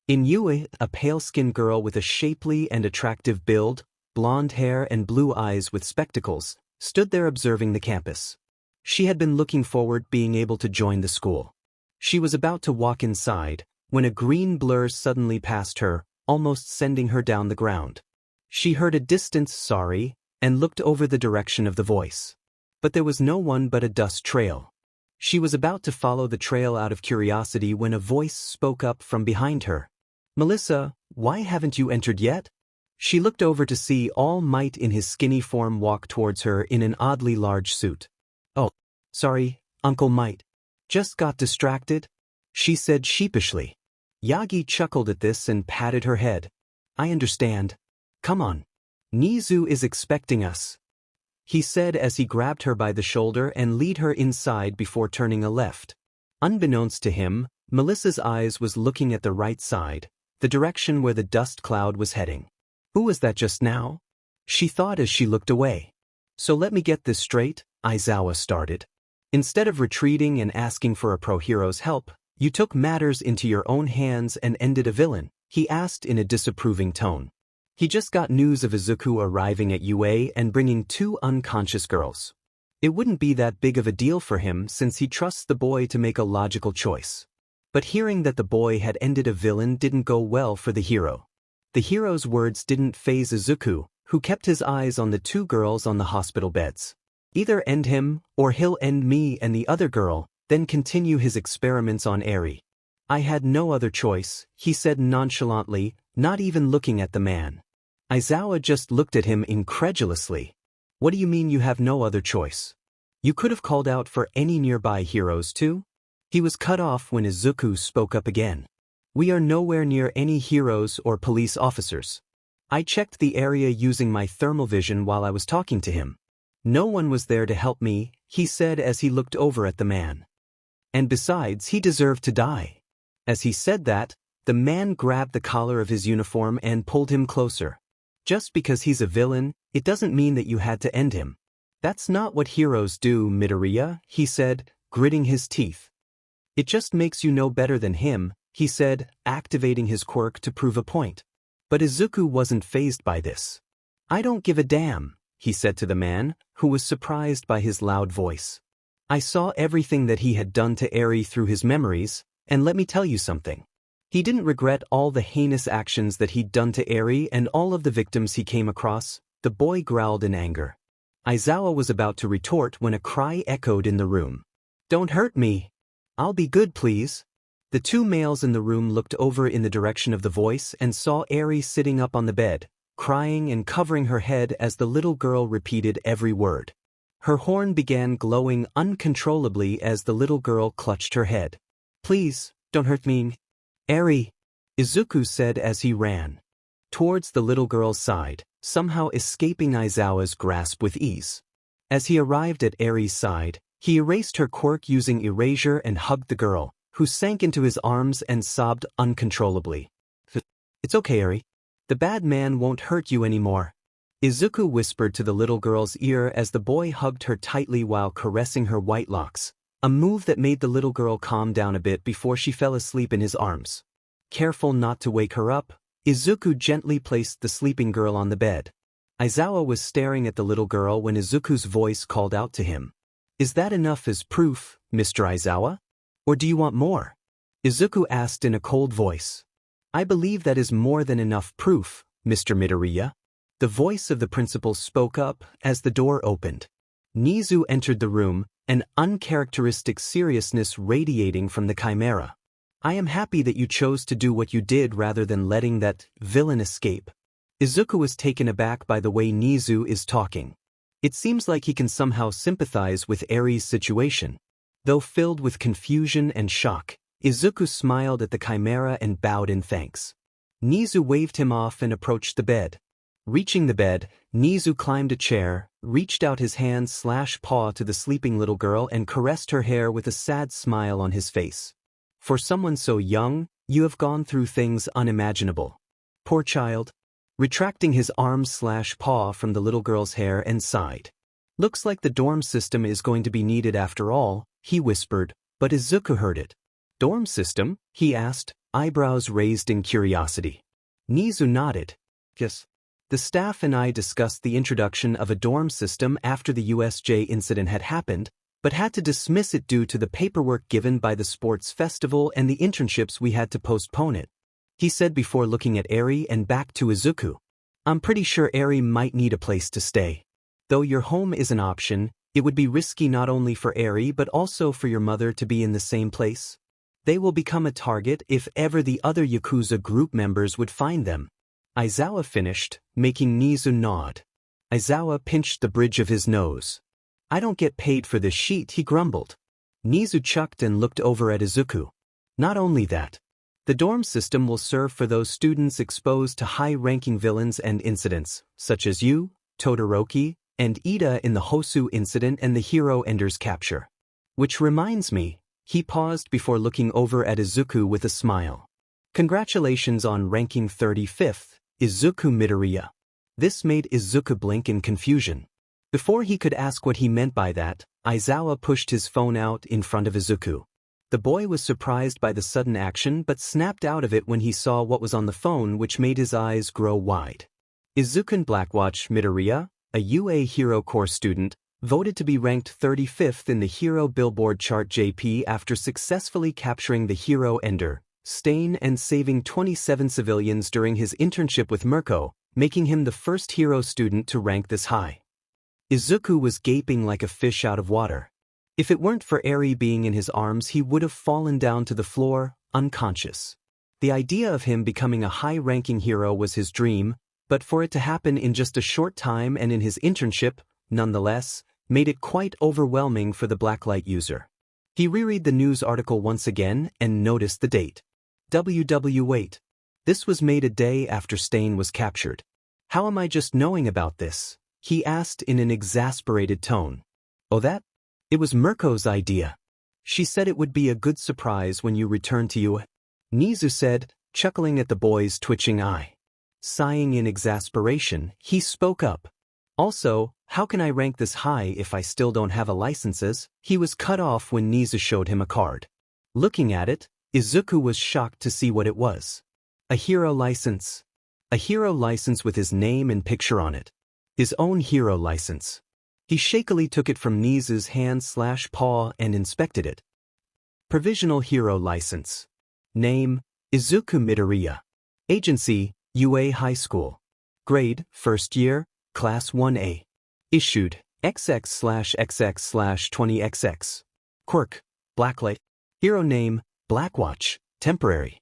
In Yue, a pale-skinned girl with a shapely and attractive build, blonde hair and blue eyes with spectacles, stood there observing the campus. She had been looking forward being able to join the school. She was about to walk inside, when a green blur suddenly passed her, almost sending her down the ground. She heard a distant sorry, and looked over the direction of the voice. But there was no one but a dust trail. She was about to follow the trail out of curiosity when a voice spoke up from behind her. Melissa, why haven't you entered yet? She looked over to see All Might in his skinny form walk towards her in an oddly large suit. Oh, sorry, Uncle Might. Just got distracted, she said sheepishly. Yagi chuckled at this and patted her head. I understand. Come on. Nizu is expecting us, he said as he grabbed her by the shoulder and led her inside before turning a left. Unbeknownst to him, Melissa's eyes was looking at the right side, the direction where the dust cloud was heading. Who was that just now? She thought as she looked away. So let me get this straight, Aizawa started. Instead of retreating and asking for a pro-hero's help, you took matters into your own hands and ended a villain, he asked in a disapproving tone. He just got news of Izuku arriving at UA and bringing 2 unconscious girls. It wouldn't be that big of a deal for him since he trusts the boy to make a logical choice. But hearing that the boy had ended a villain didn't go well for the hero. The hero's words didn't faze Izuku, who kept his eyes on the 2 girls on the hospital beds. Either end him, or he'll end me and the other girl, then continue his experiments on Eri. I had no other choice, he said nonchalantly, not even looking at the man. Aizawa just looked at him incredulously. What do you mean you have no other choice? You could have called out for any nearby heroes too? He was cut off when Izuku spoke up again. We are nowhere near any heroes or police officers. I checked the area using my thermal vision while I was talking to him. No one was there to help me, he said as he looked over at the man. And besides, he deserved to die. As he said that, the man grabbed the collar of his uniform and pulled him closer. Just because he's a villain, it doesn't mean that you had to end him. That's not what heroes do, Midoriya, he said, gritting his teeth. It just makes you know better than him, he said, activating his quirk to prove a point. But Izuku wasn't fazed by this. I don't give a damn, he said to the man, who was surprised by his loud voice. I saw everything that he had done to Eri through his memories, and let me tell you something. He didn't regret all the heinous actions that he'd done to Eri and all of the victims he came across, the boy growled in anger. Aizawa was about to retort when a cry echoed in the room. Don't hurt me. I'll be good, please. The two males in the room looked over in the direction of the voice and saw Eri sitting up on the bed, crying and covering her head as the little girl repeated every word. Her horn began glowing uncontrollably as the little girl clutched her head. Please, don't hurt me. Eri, Izuku said as he ran towards the little girl's side, somehow escaping Aizawa's grasp with ease. As he arrived at Eri's side, he erased her quirk using erasure and hugged the girl, who sank into his arms and sobbed uncontrollably. It's okay, Eri. The bad man won't hurt you anymore. Izuku whispered to the little girl's ear as the boy hugged her tightly while caressing her white locks, a move that made the little girl calm down a bit before she fell asleep in his arms. Careful not to wake her up, Izuku gently placed the sleeping girl on the bed. Aizawa was staring at the little girl when Izuku's voice called out to him. Is that enough as proof, Mr. Aizawa? Or do you want more? Izuku asked in a cold voice. I believe that is more than enough proof, Mr. Midoriya. The voice of the principal spoke up as the door opened. Nizu entered the room, an uncharacteristic seriousness radiating from the chimera. I am happy that you chose to do what you did rather than letting that villain escape. Izuku was taken aback by the way Nizu is talking. It seems like he can somehow sympathize with Eri's situation. Though filled with confusion and shock, Izuku smiled at the chimera and bowed in thanks. Nizu waved him off and approached the bed. Reaching the bed, Nizu climbed a chair, reached out his hand/paw to the sleeping little girl and caressed her hair with a sad smile on his face. For someone so young, you have gone through things unimaginable. Poor child. Retracting his arms/paw from the little girl's hair and sighed. Looks like the dorm system is going to be needed after all, he whispered, but Izuku heard it. Dorm system? He asked, eyebrows raised in curiosity. Nizu nodded. Yes. The staff and I discussed the introduction of a dorm system after the USJ incident had happened, but had to dismiss it due to the paperwork given by the sports festival and the internships we had to postpone it. He said before looking at Eri and back to Izuku. I'm pretty sure Eri might need a place to stay. Though your home is an option, it would be risky not only for Eri but also for your mother to be in the same place. They will become a target if ever the other Yakuza group members would find them. Aizawa finished, making Nizu nod. Aizawa pinched the bridge of his nose. I don't get paid for this sheet, he grumbled. Nizu chucked and looked over at Izuku. Not only that. The dorm system will serve for those students exposed to high-ranking villains and incidents, such as you, Todoroki, and Iida in the Hosu incident and the Hero Ender's capture. Which reminds me, he paused before looking over at Izuku with a smile. Congratulations on ranking 35th. Izuku Midoriya. This made Izuku blink in confusion. Before he could ask what he meant by that, Aizawa pushed his phone out in front of Izuku. The boy was surprised by the sudden action but snapped out of it when he saw what was on the phone, which made his eyes grow wide. Izuku Blackwatch Midoriya, a UA Hero Corps student, voted to be ranked 35th in the Hero Billboard chart JP after successfully capturing the Hero Ender, Stain and saving 27 civilians during his internship with Mirko, making him the first hero student to rank this high. Izuku was gaping like a fish out of water. If it weren't for Eri being in his arms, he would have fallen down to the floor, unconscious. The idea of him becoming a high-ranking hero was his dream, but for it to happen in just a short time and in his internship, nonetheless, made it quite overwhelming for the Blacklight user. He reread the news article once again and noticed the date. Wait. This was made a day after Stain was captured. How am I just knowing about this? He asked in an exasperated tone. Oh, that? It was Mirko's idea. She said it would be a good surprise when you return to you. Nizu said, chuckling at the boy's twitching eye. Sighing in exasperation, he spoke up. Also, how can I rank this high if I still don't have a licenses? He was cut off when Nizu showed him a card. Looking at it, Izuku was shocked to see what it was. A hero license. A hero license with his name and picture on it. His own hero license. He shakily took it from Nizu's hand/paw and inspected it. Provisional hero license. Name, Izuku Midoriya. Agency, UA High School. Grade, first year, Class 1A. Issued, XX/XX/20XX. Quirk, Blacklight. Hero name, Blackwatch, temporary.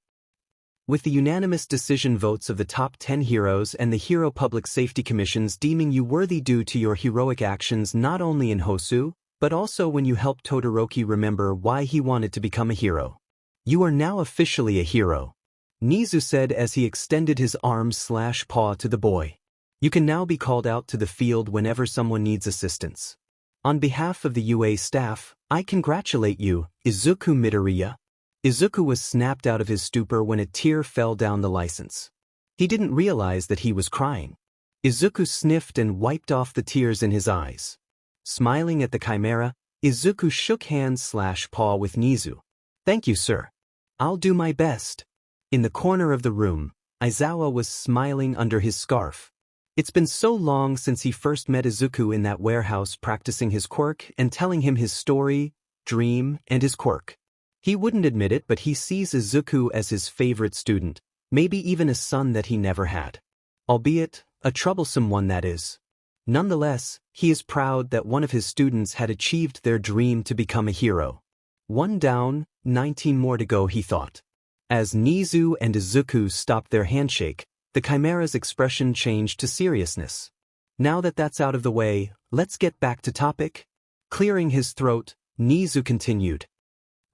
With the unanimous decision votes of the top 10 heroes and the Hero Public Safety Commissions deeming you worthy due to your heroic actions not only in Hosu, but also when you helped Todoroki remember why he wanted to become a hero. You are now officially a hero. Nizu said as he extended his arms/paw to the boy. You can now be called out to the field whenever someone needs assistance. On behalf of the UA staff, I congratulate you, Izuku Midoriya. Izuku was snapped out of his stupor when a tear fell down the license. He didn't realize that he was crying. Izuku sniffed and wiped off the tears in his eyes. Smiling at the chimera, Izuku shook hands/paw with Nizu. Thank you, sir. I'll do my best. In the corner of the room, Aizawa was smiling under his scarf. It's been so long since he first met Izuku in that warehouse practicing his quirk and telling him his story, dream, and his quirk. He wouldn't admit it, but he sees Izuku as his favorite student, maybe even a son that he never had. Albeit, a troublesome one that is. Nonetheless, he is proud that one of his students had achieved their dream to become a hero. 1 down, 19 more to go, he thought. As Nizu and Izuku stopped their handshake, the chimera's expression changed to seriousness. Now that that's out of the way, let's get back to topic. Clearing his throat, Nizu continued.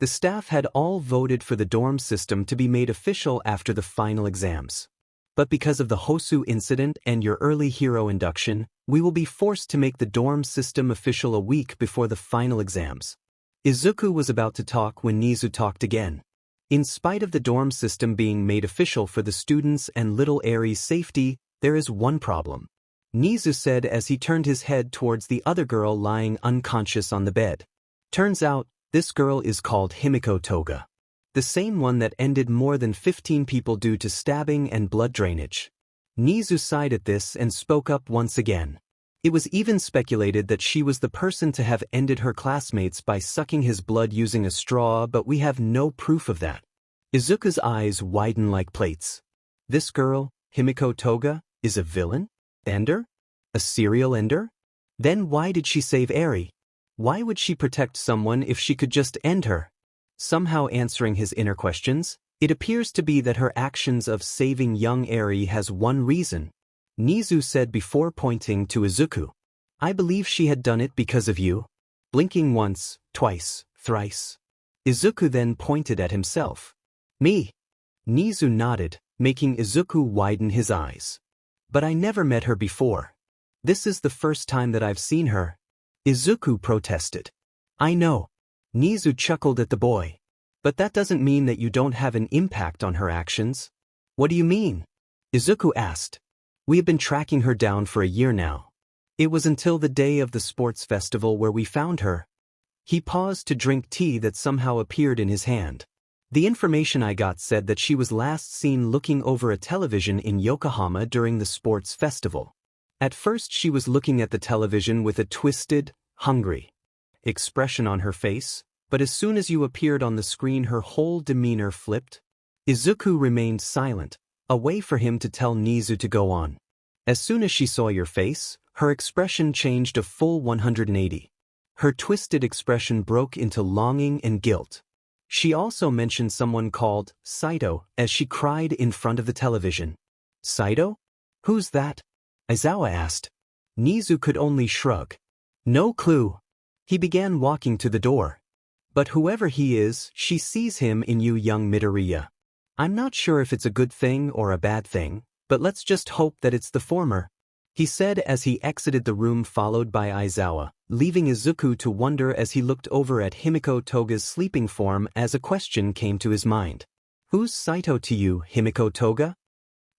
The staff had all voted for the dorm system to be made official after the final exams. But because of the Hosu incident and your early hero induction, we will be forced to make the dorm system official a week before the final exams. Izuku was about to talk when Nizu talked again. In spite of the dorm system being made official for the students and little Eri's safety, there is one problem. Nizu said as he turned his head towards the other girl lying unconscious on the bed. Turns out, this girl is called Himiko Toga. The same one that ended more than 15 people due to stabbing and blood drainage. Nizu sighed at this and spoke up once again. It was even speculated that she was the person to have ended her classmates by sucking his blood using a straw, but we have no proof of that. Izuku's eyes widen like plates. This girl, Himiko Toga, is a villain? Ender? A serial ender? Then why did she save Eri? Why would she protect someone if she could just end her? Somehow answering his inner questions, it appears to be that her actions of saving young Eri has one reason. Nizu said before pointing to Izuku. I believe she had done it because of you. Blinking once, twice, thrice. Izuku then pointed at himself. Me? Nizu nodded, making Izuku widen his eyes. But I never met her before. This is the first time that I've seen her. Izuku protested. I know. Nizu chuckled at the boy. But that doesn't mean that you don't have an impact on her actions. What do you mean? Izuku asked. We have been tracking her down for a year now. It was until the day of the sports festival where we found her. He paused to drink tea that somehow appeared in his hand. The information I got said that she was last seen looking over a television in Yokohama during the sports festival. At first she was looking at the television with a twisted, hungry expression on her face, but as soon as you appeared on the screen her whole demeanor flipped. Izuku remained silent, a way for him to tell Nizu to go on. As soon as she saw your face, Her expression changed a full 180. Her twisted expression broke into longing and guilt. She also mentioned someone called Saito as she cried in front of the television. Saito? Who's that? Aizawa asked. Nizu could only shrug. No clue. He began walking to the door. But whoever he is, she sees him in you, young Midoriya. I'm not sure if it's a good thing or a bad thing, but let's just hope that it's the former, he said as he exited the room, followed by Aizawa, leaving Izuku to wonder as he looked over at Himiko Toga's sleeping form as a question came to his mind. Who's Saito to you, Himiko Toga?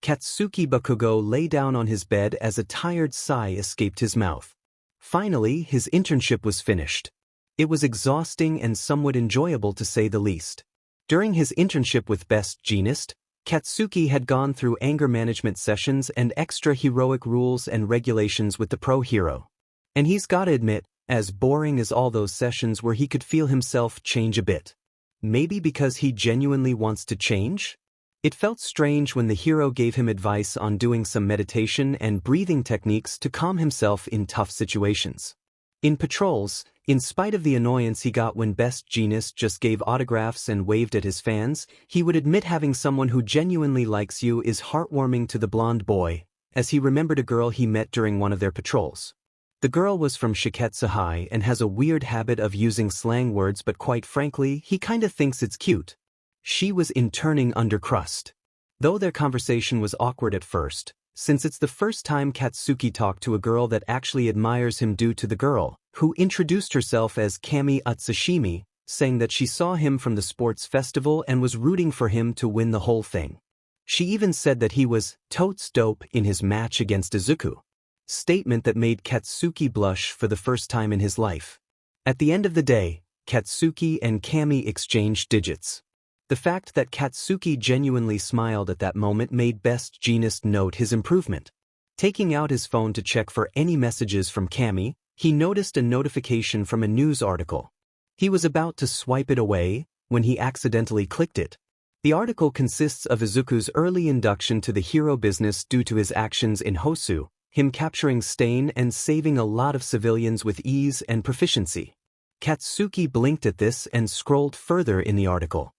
Katsuki Bakugo lay down on his bed as a tired sigh escaped his mouth. Finally, his internship was finished. It was exhausting and somewhat enjoyable to say the least. During his internship with Best Jeanist, Katsuki had gone through anger management sessions and extra heroic rules and regulations with the pro hero. And he's gotta admit, as boring as all those sessions were, he could feel himself change a bit. Maybe because he genuinely wants to change? It felt strange when the hero gave him advice on doing some meditation and breathing techniques to calm himself in tough situations. In patrols, in spite of the annoyance he got when Best Jeanist just gave autographs and waved at his fans, he would admit having someone who genuinely likes you is heartwarming to the blonde boy, as he remembered a girl he met during one of their patrols. The girl was from Shiketsu High and has a weird habit of using slang words, but quite frankly, he kinda thinks it's cute. She was interning under crust. Though their conversation was awkward at first, since it's the first time Katsuki talked to a girl that actually admires him due to the girl, who introduced herself as Kami Atsushimi, saying that she saw him from the sports festival and was rooting for him to win the whole thing. She even said that he was totes dope in his match against Izuku. Statement that made Katsuki blush for the first time in his life. At the end of the day, Katsuki and Kami exchanged digits. The fact that Katsuki genuinely smiled at that moment made Best Jeanist note his improvement. Taking out his phone to check for any messages from Kami, he noticed a notification from a news article. He was about to swipe it away when he accidentally clicked it. The article consists of Izuku's early induction to the hero business due to his actions in Hosu, him capturing Stain and saving a lot of civilians with ease and proficiency. Katsuki blinked at this and scrolled further in the article.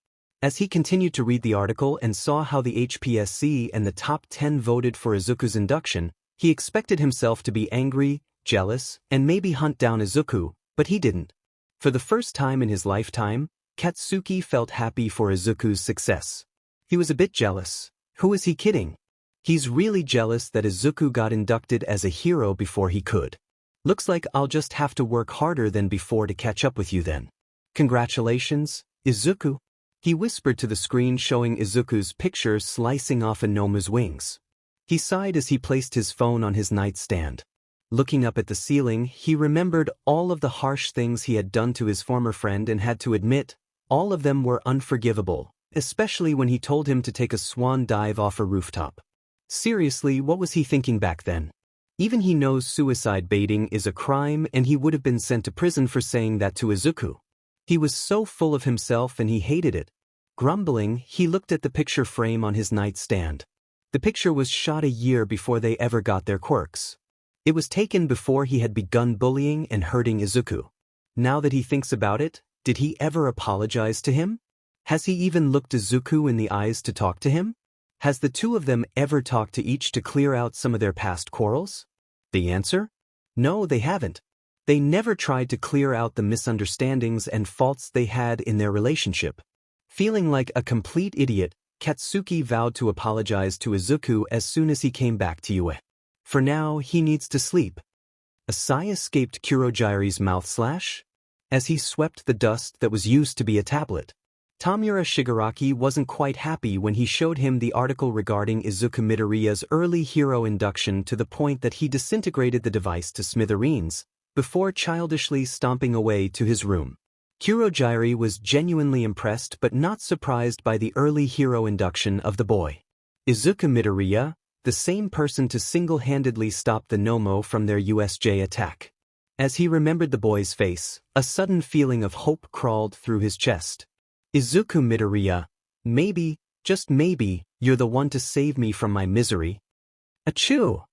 As he continued to read the article and saw how the HPSC and the top 10 voted for Izuku's induction, he expected himself to be angry, jealous, and maybe hunt down Izuku, but he didn't. For the first time in his lifetime, Katsuki felt happy for Izuku's success. He was a bit jealous. Who is he kidding? He's really jealous that Izuku got inducted as a hero before he could. Looks like I'll just have to work harder than before to catch up with you then. Congratulations, Izuku. He whispered to the screen, showing Izuku's picture slicing off a Nomu's wings. He sighed as he placed his phone on his nightstand. Looking up at the ceiling, he remembered all of the harsh things he had done to his former friend and had to admit, all of them were unforgivable, especially when he told him to take a swan dive off a rooftop. Seriously, what was he thinking back then? Even he knows suicide baiting is a crime and he would have been sent to prison for saying that to Izuku. He was so full of himself and he hated it. Grumbling, he looked at the picture frame on his nightstand. The picture was shot a year before they ever got their quirks. It was taken before he had begun bullying and hurting Izuku. Now that he thinks about it, did he ever apologize to him? Has he even looked Izuku in the eyes to talk to him? Has the two of them ever talked to each to clear out some of their past quarrels? The answer? No, they haven't. They never tried to clear out the misunderstandings and faults they had in their relationship. Feeling like a complete idiot, Katsuki vowed to apologize to Izuku as soon as he came back to Yue. For now, he needs to sleep. A sigh escaped Kurogiri's mouth as he swept the dust that was used to be a tablet. Tamura Shigaraki wasn't quite happy when he showed him the article regarding Izuku Midoriya's early hero induction, to the point that he disintegrated the device to smithereens before childishly stomping away to his room. Kurogiri was genuinely impressed but not surprised by the early hero induction of the boy. Izuku Midoriya, the same person to single-handedly stop the Nomo from their USJ attack. As he remembered the boy's face, a sudden feeling of hope crawled through his chest. Izuku Midoriya, maybe, just maybe, you're the one to save me from my misery. Achoo!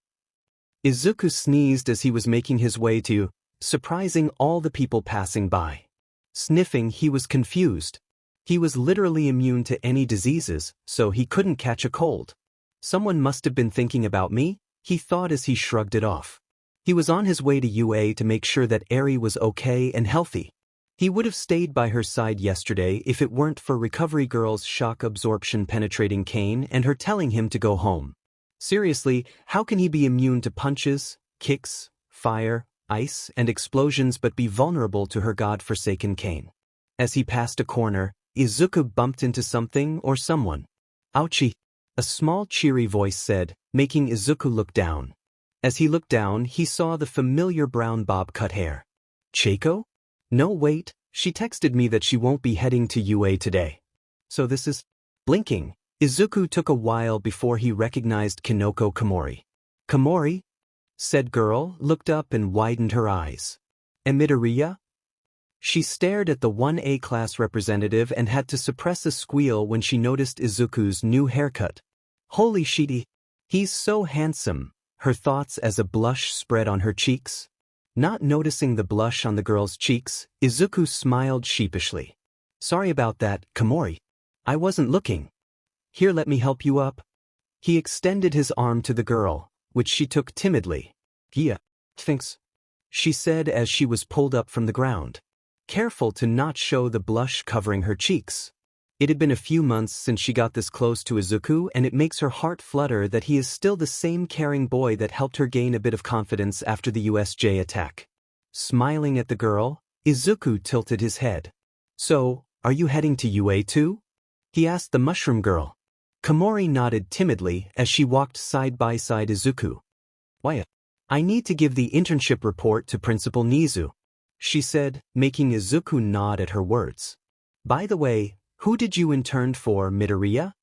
Izuku sneezed as he was making his way to, surprising all the people passing by. Sniffing, he was confused. He was literally immune to any diseases, so he couldn't catch a cold. Someone must have been thinking about me, he thought as he shrugged it off. He was on his way to UA to make sure that Eri was okay and healthy. He would have stayed by her side yesterday if it weren't for Recovery Girl's shock absorption penetrating cane and her telling him to go home. Seriously, how can he be immune to punches, kicks, fire, ice, and explosions but be vulnerable to her god-forsaken cane? As he passed a corner, Izuku bumped into something or someone. Ouchie! A small cheery voice said, making Izuku look down. As he looked down, he saw the familiar brown bob-cut hair. Cheiko? No, wait, she texted me that she won't be heading to UA today. So this is... Blinking, Izuku took a while before he recognized Kinoko Komori. Komori? Said girl, looked up and widened her eyes. Midoriya? She stared at the 1A class representative and had to suppress a squeal when she noticed Izuku's new haircut. Holy shitty! He's so handsome, her thoughts as a blush spread on her cheeks. Not noticing the blush on the girl's cheeks, Izuku smiled sheepishly. Sorry about that, Komori. I wasn't looking. Here, let me help you up. He extended his arm to the girl, which she took timidly. Yeah, thanks, she said as she was pulled up from the ground. Careful to not show the blush covering her cheeks. It had been a few months since she got this close to Izuku, and it makes her heart flutter that he is still the same caring boy that helped her gain a bit of confidence after the USJ attack. Smiling at the girl, Izuku tilted his head. So, are you heading to UA too? He asked the mushroom girl. Komori nodded timidly as she walked side by side Izuku. Why? I need to give the internship report to Principal Nizu, she said, making Izuku nod at her words. By the way, who did you intern for, Midoriya?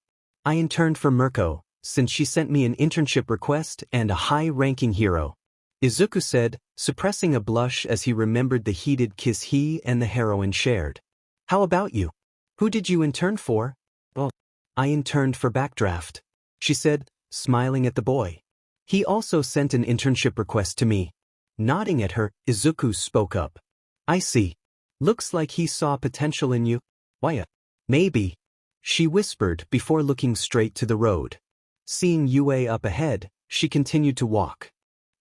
I interned for Mirko, since she sent me an internship request and a high-ranking hero, Izuku said, suppressing a blush as he remembered the heated kiss he and the heroine shared. How about you? Who did you intern for? Well, I interned for Backdraft, she said, smiling at the boy. He also sent an internship request to me. Nodding at her, Izuku spoke up. I see. Looks like he saw potential in you. Why? Maybe, she whispered before looking straight to the road. Seeing UA up ahead, she continued to walk.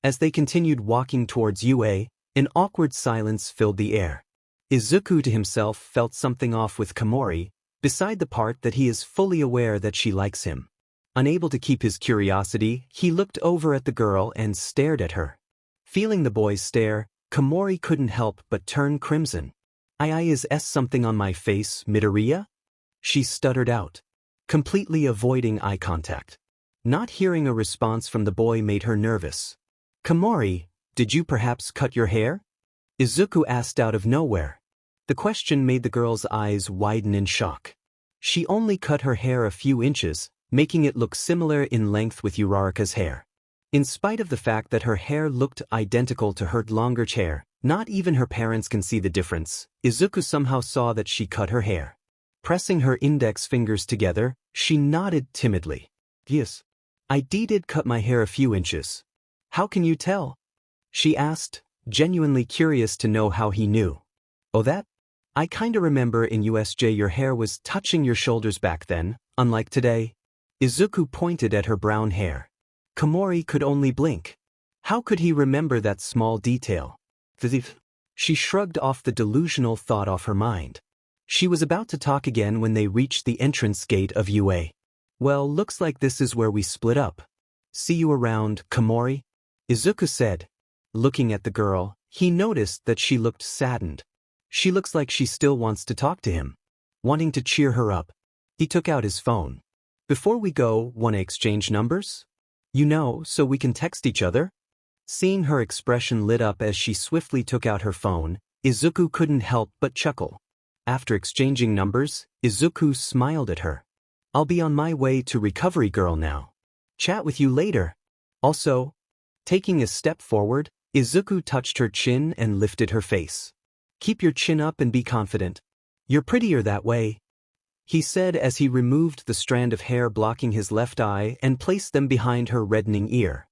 As they continued walking towards UA, an awkward silence filled the air. Izuku to himself felt something off with Komori, beside the part that he is fully aware that she likes him. Unable to keep his curiosity, he looked over at the girl and stared at her. Feeling the boy's stare, Komori couldn't help but turn crimson. Is something on my face, Midoriya? She stuttered out, completely avoiding eye contact. Not hearing a response from the boy made her nervous. Komori, did you perhaps cut your hair? Izuku asked out of nowhere. The question made the girl's eyes widen in shock. She only cut her hair a few inches, making it look similar in length with Uraraka's hair. In spite of the fact that her hair looked identical to her longer hair, not even her parents can see the difference, Izuku somehow saw that she cut her hair. Pressing her index fingers together, she nodded timidly. Yes. I did cut my hair a few inches. How can you tell? She asked, genuinely curious to know how he knew. Oh, that? I kinda remember in USJ your hair was touching your shoulders back then, unlike today. Izuku pointed at her brown hair. Komori could only blink. How could he remember that small detail? She shrugged off the delusional thought off her mind. She was about to talk again when they reached the entrance gate of UA. Well, looks like this is where we split up. See you around, Komori, Izuku said. Looking at the girl, he noticed that she looked saddened. She looks like she still wants to talk to him. Wanting to cheer her up, he took out his phone. Before we go, wanna exchange numbers? You know, so we can text each other? Seeing her expression lit up as she swiftly took out her phone, Izuku couldn't help but chuckle. After exchanging numbers, Izuku smiled at her. I'll be on my way to Recovery Girl now. Chat with you later. Also, taking a step forward, Izuku touched her chin and lifted her face. Keep your chin up and be confident. You're prettier that way, he said as he removed the strand of hair blocking his left eye and placed them behind her reddening ear.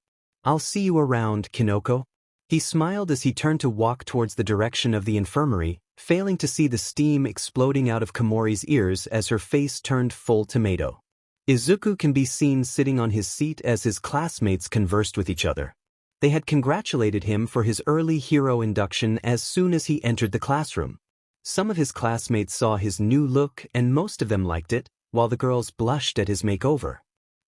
I'll see you around, Kinoko. He smiled as he turned to walk towards the direction of the infirmary, failing to see the steam exploding out of Komori's ears as her face turned full tomato. Izuku can be seen sitting on his seat as his classmates conversed with each other. They had congratulated him for his early hero induction as soon as he entered the classroom. Some of his classmates saw his new look and most of them liked it, while the girls blushed at his makeover.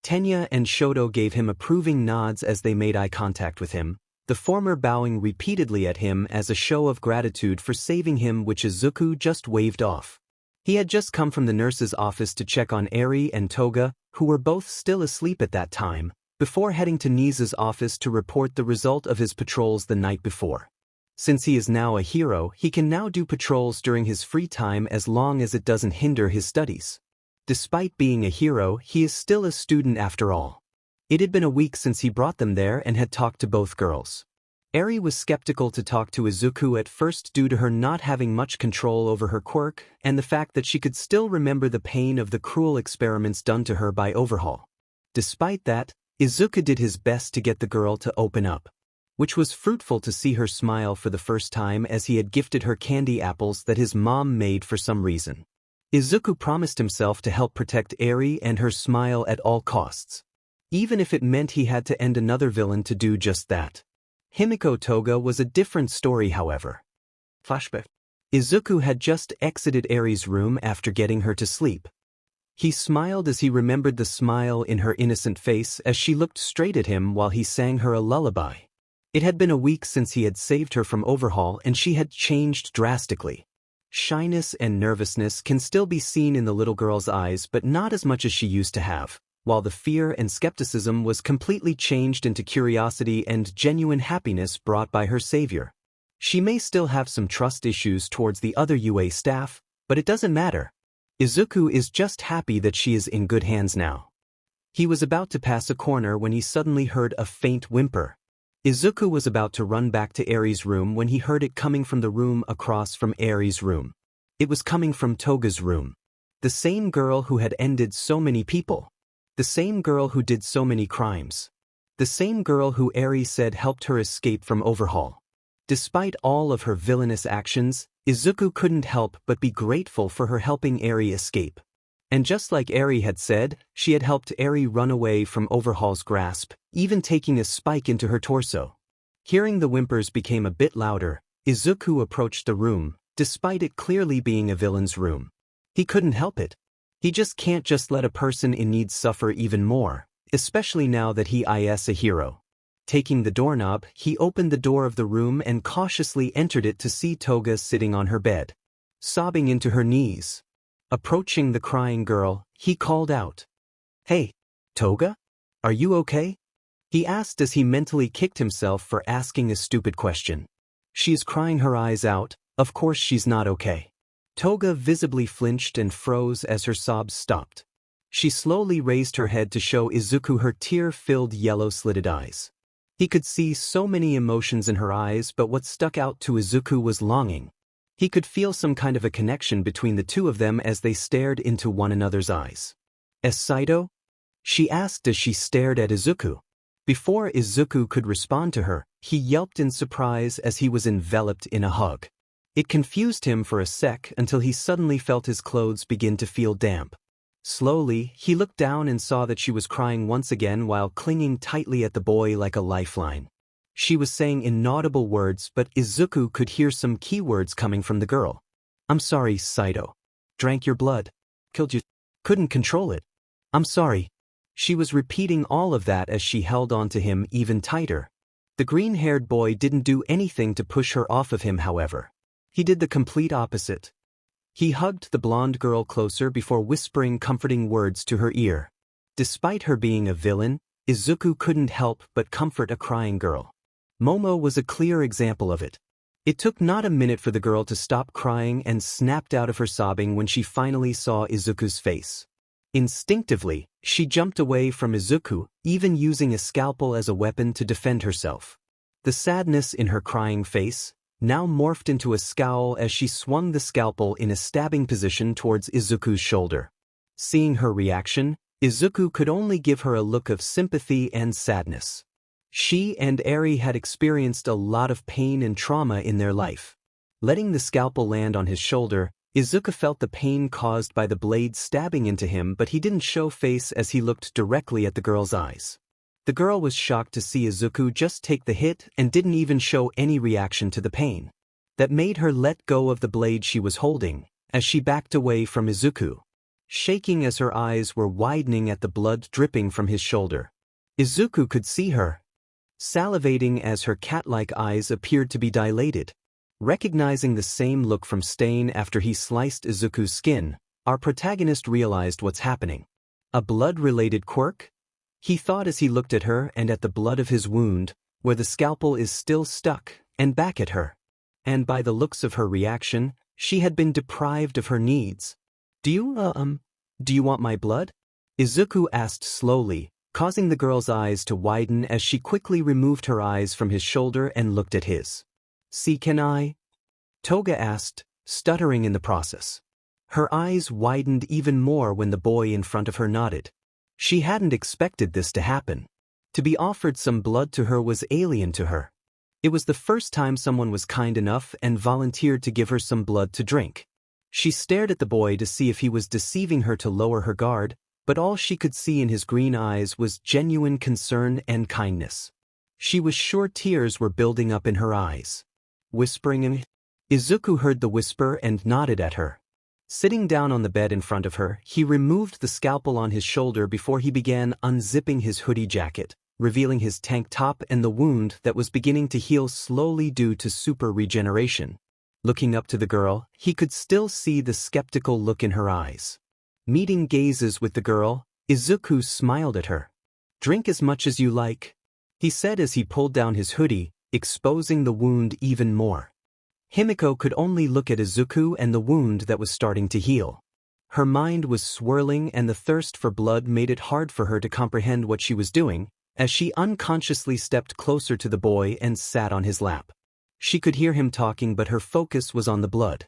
Tenya and Shoto gave him approving nods as they made eye contact with him, the former bowing repeatedly at him as a show of gratitude for saving him, which Izuku just waved off. He had just come from the nurse's office to check on Eri and Toga, who were both still asleep at that time, before heading to Nisa's office to report the result of his patrols the night before. Since he is now a hero, he can now do patrols during his free time as long as it doesn't hinder his studies. Despite being a hero, he is still a student after all. It had been a week since he brought them there and had talked to both girls. Eri was skeptical to talk to Izuku at first due to her not having much control over her quirk and the fact that she could still remember the pain of the cruel experiments done to her by Overhaul. Despite that, Izuku did his best to get the girl to open up, which was fruitful to see her smile for the first time as he had gifted her candy apples that his mom made for some reason. Izuku promised himself to help protect Eri and her smile at all costs, even if it meant he had to end another villain to do just that. Himiko Toga was a different story, however. Flashback. Izuku had just exited Eri's room after getting her to sleep. He smiled as he remembered the smile in her innocent face as she looked straight at him while he sang her a lullaby. It had been a week since he had saved her from Overhaul and she had changed drastically. Shyness and nervousness can still be seen in the little girl's eyes, but not as much as she used to have, while the fear and skepticism was completely changed into curiosity and genuine happiness brought by her savior. She may still have some trust issues towards the other UA staff, but it doesn't matter. Izuku is just happy that she is in good hands now. He was about to pass a corner when he suddenly heard a faint whimper. Izuku was about to run back to Eri's room when he heard it coming from the room across from Eri's room. It was coming from Toga's room. The same girl who had ended so many people. The same girl who did so many crimes. The same girl who Eri said helped her escape from Overhaul. Despite all of her villainous actions, Izuku couldn't help but be grateful for her helping Eri escape. And just like Eri had said, she had helped Eri run away from Overhaul's grasp, even taking a spike into her torso. Hearing the whimpers became a bit louder, Izuku approached the room, despite it clearly being a villain's room. He couldn't help it. He just can't just let a person in need suffer even more, especially now that he is a hero. Taking the doorknob, he opened the door of the room and cautiously entered it to see Toga sitting on her bed, sobbing into her knees. Approaching the crying girl, he called out, "Hey, Toga? Are you okay?" He asked as he mentally kicked himself for asking a stupid question. She's crying her eyes out, of course she's not okay. Toga visibly flinched and froze as her sobs stopped. She slowly raised her head to show Izuku her tear-filled yellow-slitted eyes. He could see so many emotions in her eyes, but what stuck out to Izuku was longing. He could feel some kind of a connection between the two of them as they stared into one another's eyes. "Saito?" she asked as she stared at Izuku. Before Izuku could respond to her, he yelped in surprise as he was enveloped in a hug. It confused him for a sec until he suddenly felt his clothes begin to feel damp. Slowly, he looked down and saw that she was crying once again while clinging tightly at the boy like a lifeline. She was saying inaudible words, but Izuku could hear some keywords coming from the girl. "I'm sorry, Saito. Drank your blood. Killed you. Couldn't control it. I'm sorry." She was repeating all of that as she held on to him even tighter. The green-haired boy didn't do anything to push her off of him, however. He did the complete opposite. He hugged the blonde girl closer before whispering comforting words to her ear. Despite her being a villain, Izuku couldn't help but comfort a crying girl. Momo was a clear example of it. It took not a minute for the girl to stop crying and snapped out of her sobbing when she finally saw Izuku's face. Instinctively, she jumped away from Izuku, even using a scalpel as a weapon to defend herself. The sadness in her crying face now morphed into a scowl as she swung the scalpel in a stabbing position towards Izuku's shoulder. Seeing her reaction, Izuku could only give her a look of sympathy and sadness. She and Eri had experienced a lot of pain and trauma in their life. Letting the scalpel land on his shoulder, Izuku felt the pain caused by the blade stabbing into him, but he didn't show face as he looked directly at the girl's eyes. The girl was shocked to see Izuku just take the hit and didn't even show any reaction to the pain. That made her let go of the blade she was holding, as she backed away from Izuku, shaking as her eyes were widening at the blood dripping from his shoulder. Izuku could see her, salivating as her cat-like eyes appeared to be dilated. Recognizing the same look from Stain after he sliced Izuku's skin, our protagonist realized what's happening. A blood-related quirk? He thought as he looked at her and at the blood of his wound, where the scalpel is still stuck, and back at her. And by the looks of her reaction, she had been deprived of her needs. Do you want my blood? Izuku asked slowly, causing the girl's eyes to widen as she quickly removed her eyes from his shoulder and looked at his. See, can I? Toga asked, stuttering in the process. Her eyes widened even more when the boy in front of her nodded. She hadn't expected this to happen. To be offered some blood to her was alien to her. It was the first time someone was kind enough and volunteered to give her some blood to drink. She stared at the boy to see if he was deceiving her to lower her guard, but all she could see in his green eyes was genuine concern and kindness. She was sure tears were building up in her eyes. Whispering, Izuku heard the whisper and nodded at her. Sitting down on the bed in front of her, he removed the scalpel on his shoulder before he began unzipping his hoodie jacket, revealing his tank top and the wound that was beginning to heal slowly due to super regeneration. Looking up to the girl, he could still see the skeptical look in her eyes. Meeting gazes with the girl, Izuku smiled at her. Drink as much as you like, he said as he pulled down his hoodie, exposing the wound even more. Himiko could only look at Izuku and the wound that was starting to heal. Her mind was swirling and the thirst for blood made it hard for her to comprehend what she was doing, as she unconsciously stepped closer to the boy and sat on his lap. She could hear him talking, but her focus was on the blood.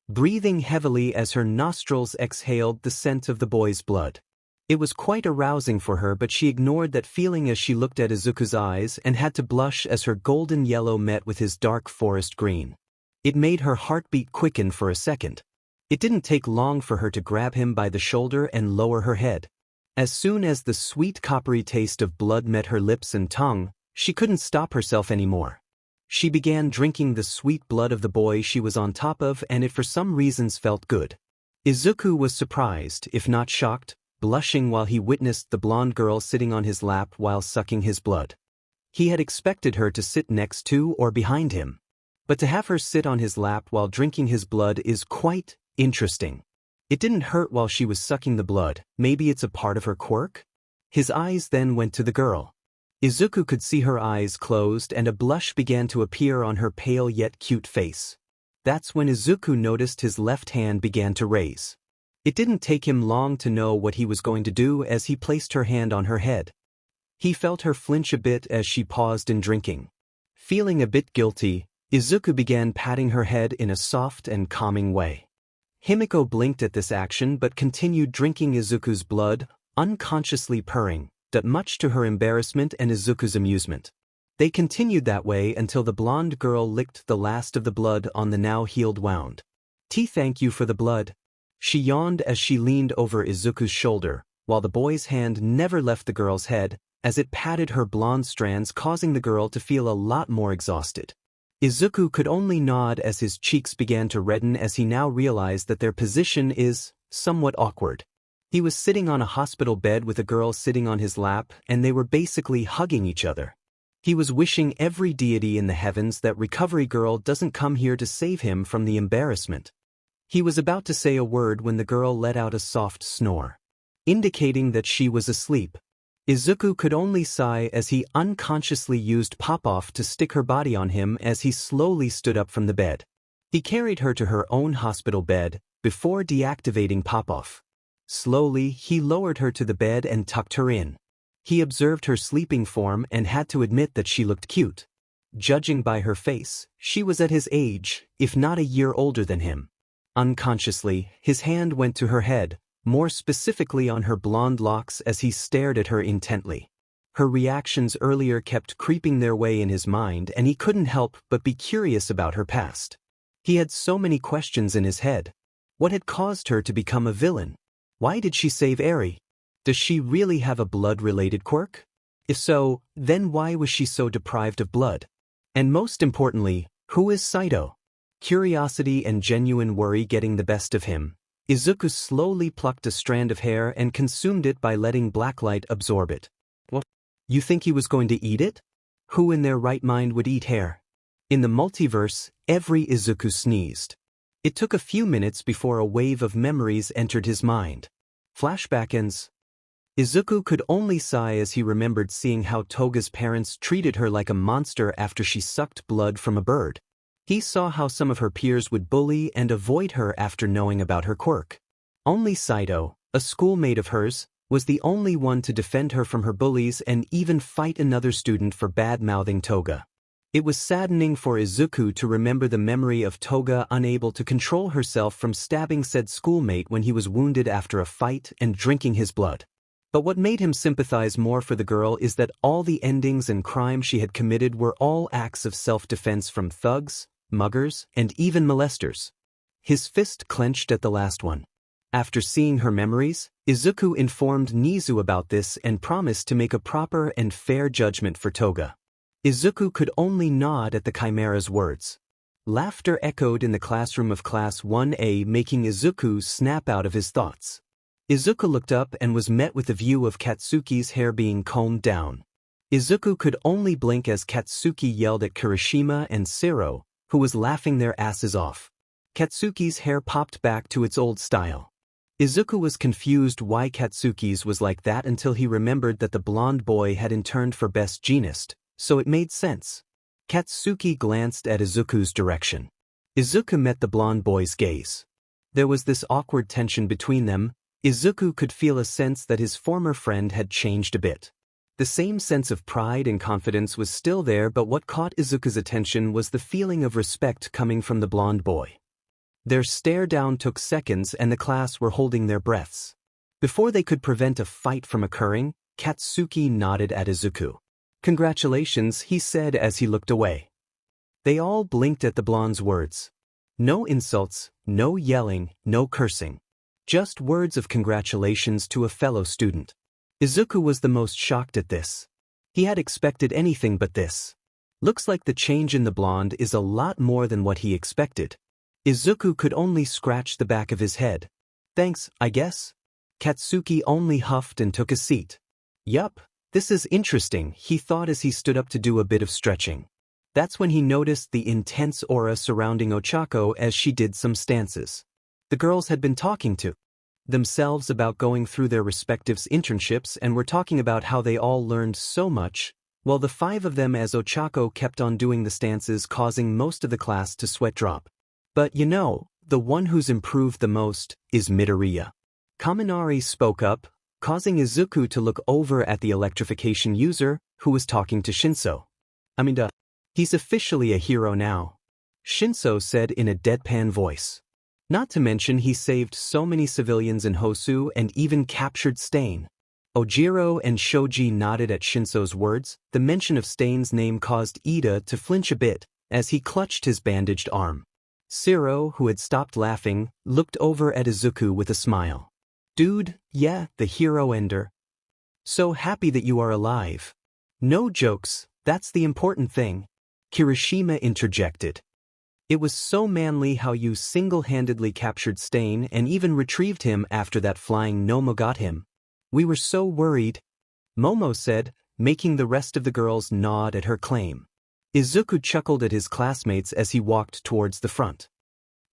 Breathing heavily as her nostrils exhaled the scent of the boy's blood. It was quite arousing for her, but she ignored that feeling as she looked at Izuku's eyes and had to blush as her golden yellow met with his dark forest green. It made her heartbeat quicken for a second. It didn't take long for her to grab him by the shoulder and lower her head. As soon as the sweet coppery taste of blood met her lips and tongue, she couldn't stop herself anymore. She began drinking the sweet blood of the boy she was on top of, and it for some reasons felt good. Izuku was surprised, if not shocked, blushing while he witnessed the blonde girl sitting on his lap while sucking his blood. He had expected her to sit next to or behind him. But to have her sit on his lap while drinking his blood is quite interesting. It didn't hurt while she was sucking the blood. Maybe it's a part of her quirk? His eyes then went to the girl. Izuku could see her eyes closed and a blush began to appear on her pale yet cute face. That's when Izuku noticed his left hand began to raise. It didn't take him long to know what he was going to do as he placed her hand on her head. He felt her flinch a bit as she paused in drinking. Feeling a bit guilty, Izuku began patting her head in a soft and calming way. Himiko blinked at this action but continued drinking Izuku's blood, unconsciously purring, much to her embarrassment and Izuku's amusement. They continued that way until the blonde girl licked the last of the blood on the now healed wound. Thank you for the blood. She yawned as she leaned over Izuku's shoulder, while the boy's hand never left the girl's head, as it patted her blonde strands, causing the girl to feel a lot more exhausted. Izuku could only nod as his cheeks began to redden as he now realized that their position is somewhat awkward. He was sitting on a hospital bed with a girl sitting on his lap, and they were basically hugging each other. He was wishing every deity in the heavens that Recovery Girl doesn't come here to save him from the embarrassment. He was about to say a word when the girl let out a soft snore, indicating that she was asleep. Izuku could only sigh as he unconsciously used Pop-Off to stick her body on him as he slowly stood up from the bed. He carried her to her own hospital bed, before deactivating Pop-Off. Slowly, he lowered her to the bed and tucked her in. He observed her sleeping form and had to admit that she looked cute. Judging by her face, she was at his age, if not a year older than him. Unconsciously, his hand went to her head, more specifically on her blonde locks as he stared at her intently. Her reactions earlier kept creeping their way in his mind and he couldn't help but be curious about her past. He had so many questions in his head. What had caused her to become a villain? Why did she save Eri? Does she really have a blood-related quirk? If so, then why was she so deprived of blood? And most importantly, who is Saito? Curiosity and genuine worry getting the best of him, Izuku slowly plucked a strand of hair and consumed it by letting Blacklight absorb it. What? You think he was going to eat it? Who in their right mind would eat hair? In the multiverse, every Izuku sneezed. It took a few minutes before a wave of memories entered his mind. Flashback ends. Izuku could only sigh as he remembered seeing how Toga's parents treated her like a monster after she sucked blood from a bird. He saw how some of her peers would bully and avoid her after knowing about her quirk. Only Saito, a schoolmate of hers, was the only one to defend her from her bullies and even fight another student for bad-mouthing Toga. It was saddening for Izuku to remember the memory of Toga unable to control herself from stabbing said schoolmate when he was wounded after a fight and drinking his blood. But what made him sympathize more for the girl is that all the endings and crime she had committed were all acts of self-defense from thugs, muggers, and even molesters. His fist clenched at the last one. After seeing her memories, Izuku informed Nizu about this and promised to make a proper and fair judgment for Toga. Izuku could only nod at the Chimera's words. Laughter echoed in the classroom of Class 1A, making Izuku snap out of his thoughts. Izuku looked up and was met with a view of Katsuki's hair being combed down. Izuku could only blink as Katsuki yelled at Kirishima and Sero, who was laughing their asses off. Katsuki's hair popped back to its old style. Izuku was confused why Katsuki's was like that until he remembered that the blonde boy had interned for Best Jeanist, so it made sense. Katsuki glanced at Izuku's direction. Izuku met the blonde boy's gaze. There was this awkward tension between them. Izuku could feel a sense that his former friend had changed a bit. The same sense of pride and confidence was still there, but what caught Izuku's attention was the feeling of respect coming from the blonde boy. Their stare-down took seconds and the class were holding their breaths. Before they could prevent a fight from occurring, Katsuki nodded at Izuku. "Congratulations," he said as he looked away. They all blinked at the blonde's words. No insults, no yelling, no cursing. Just words of congratulations to a fellow student. Izuku was the most shocked at this. He had expected anything but this. Looks like the change in the blonde is a lot more than what he expected. Izuku could only scratch the back of his head. "Thanks, I guess?" Katsuki only huffed and took a seat. "Yup, this is interesting," he thought as he stood up to do a bit of stretching. That's when he noticed the intense aura surrounding Ochako as she did some stances. The girls had been talking to themselves about going through their respective internships and were talking about how they all learned so much, while the five of them as Ochako kept on doing the stances, causing most of the class to sweat drop. "But you know, the one who's improved the most is Midoriya." Kaminari spoke up, causing Izuku to look over at the electrification user, who was talking to Shinso. He's officially a hero now," Shinso said in a deadpan voice. "Not to mention he saved so many civilians in Hosu and even captured Stain." Ojiro and Shoji nodded at Shinso's words. The mention of Stain's name caused Iida to flinch a bit, as he clutched his bandaged arm. Sero, who had stopped laughing, looked over at Izuku with a smile. "Dude, yeah, the hero ender. So happy that you are alive." "No jokes, that's the important thing," Kirishima interjected. "It was so manly how you single-handedly captured Stain and even retrieved him after that flying Nomo got him. We were so worried," Momo said, making the rest of the girls nod at her claim. Izuku chuckled at his classmates as he walked towards the front.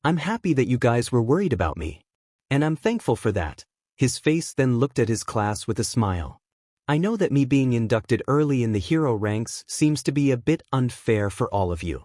"I'm happy that you guys were worried about me. And I'm thankful for that." His face then looked at his class with a smile. "I know that me being inducted early in the hero ranks seems to be a bit unfair for all of you.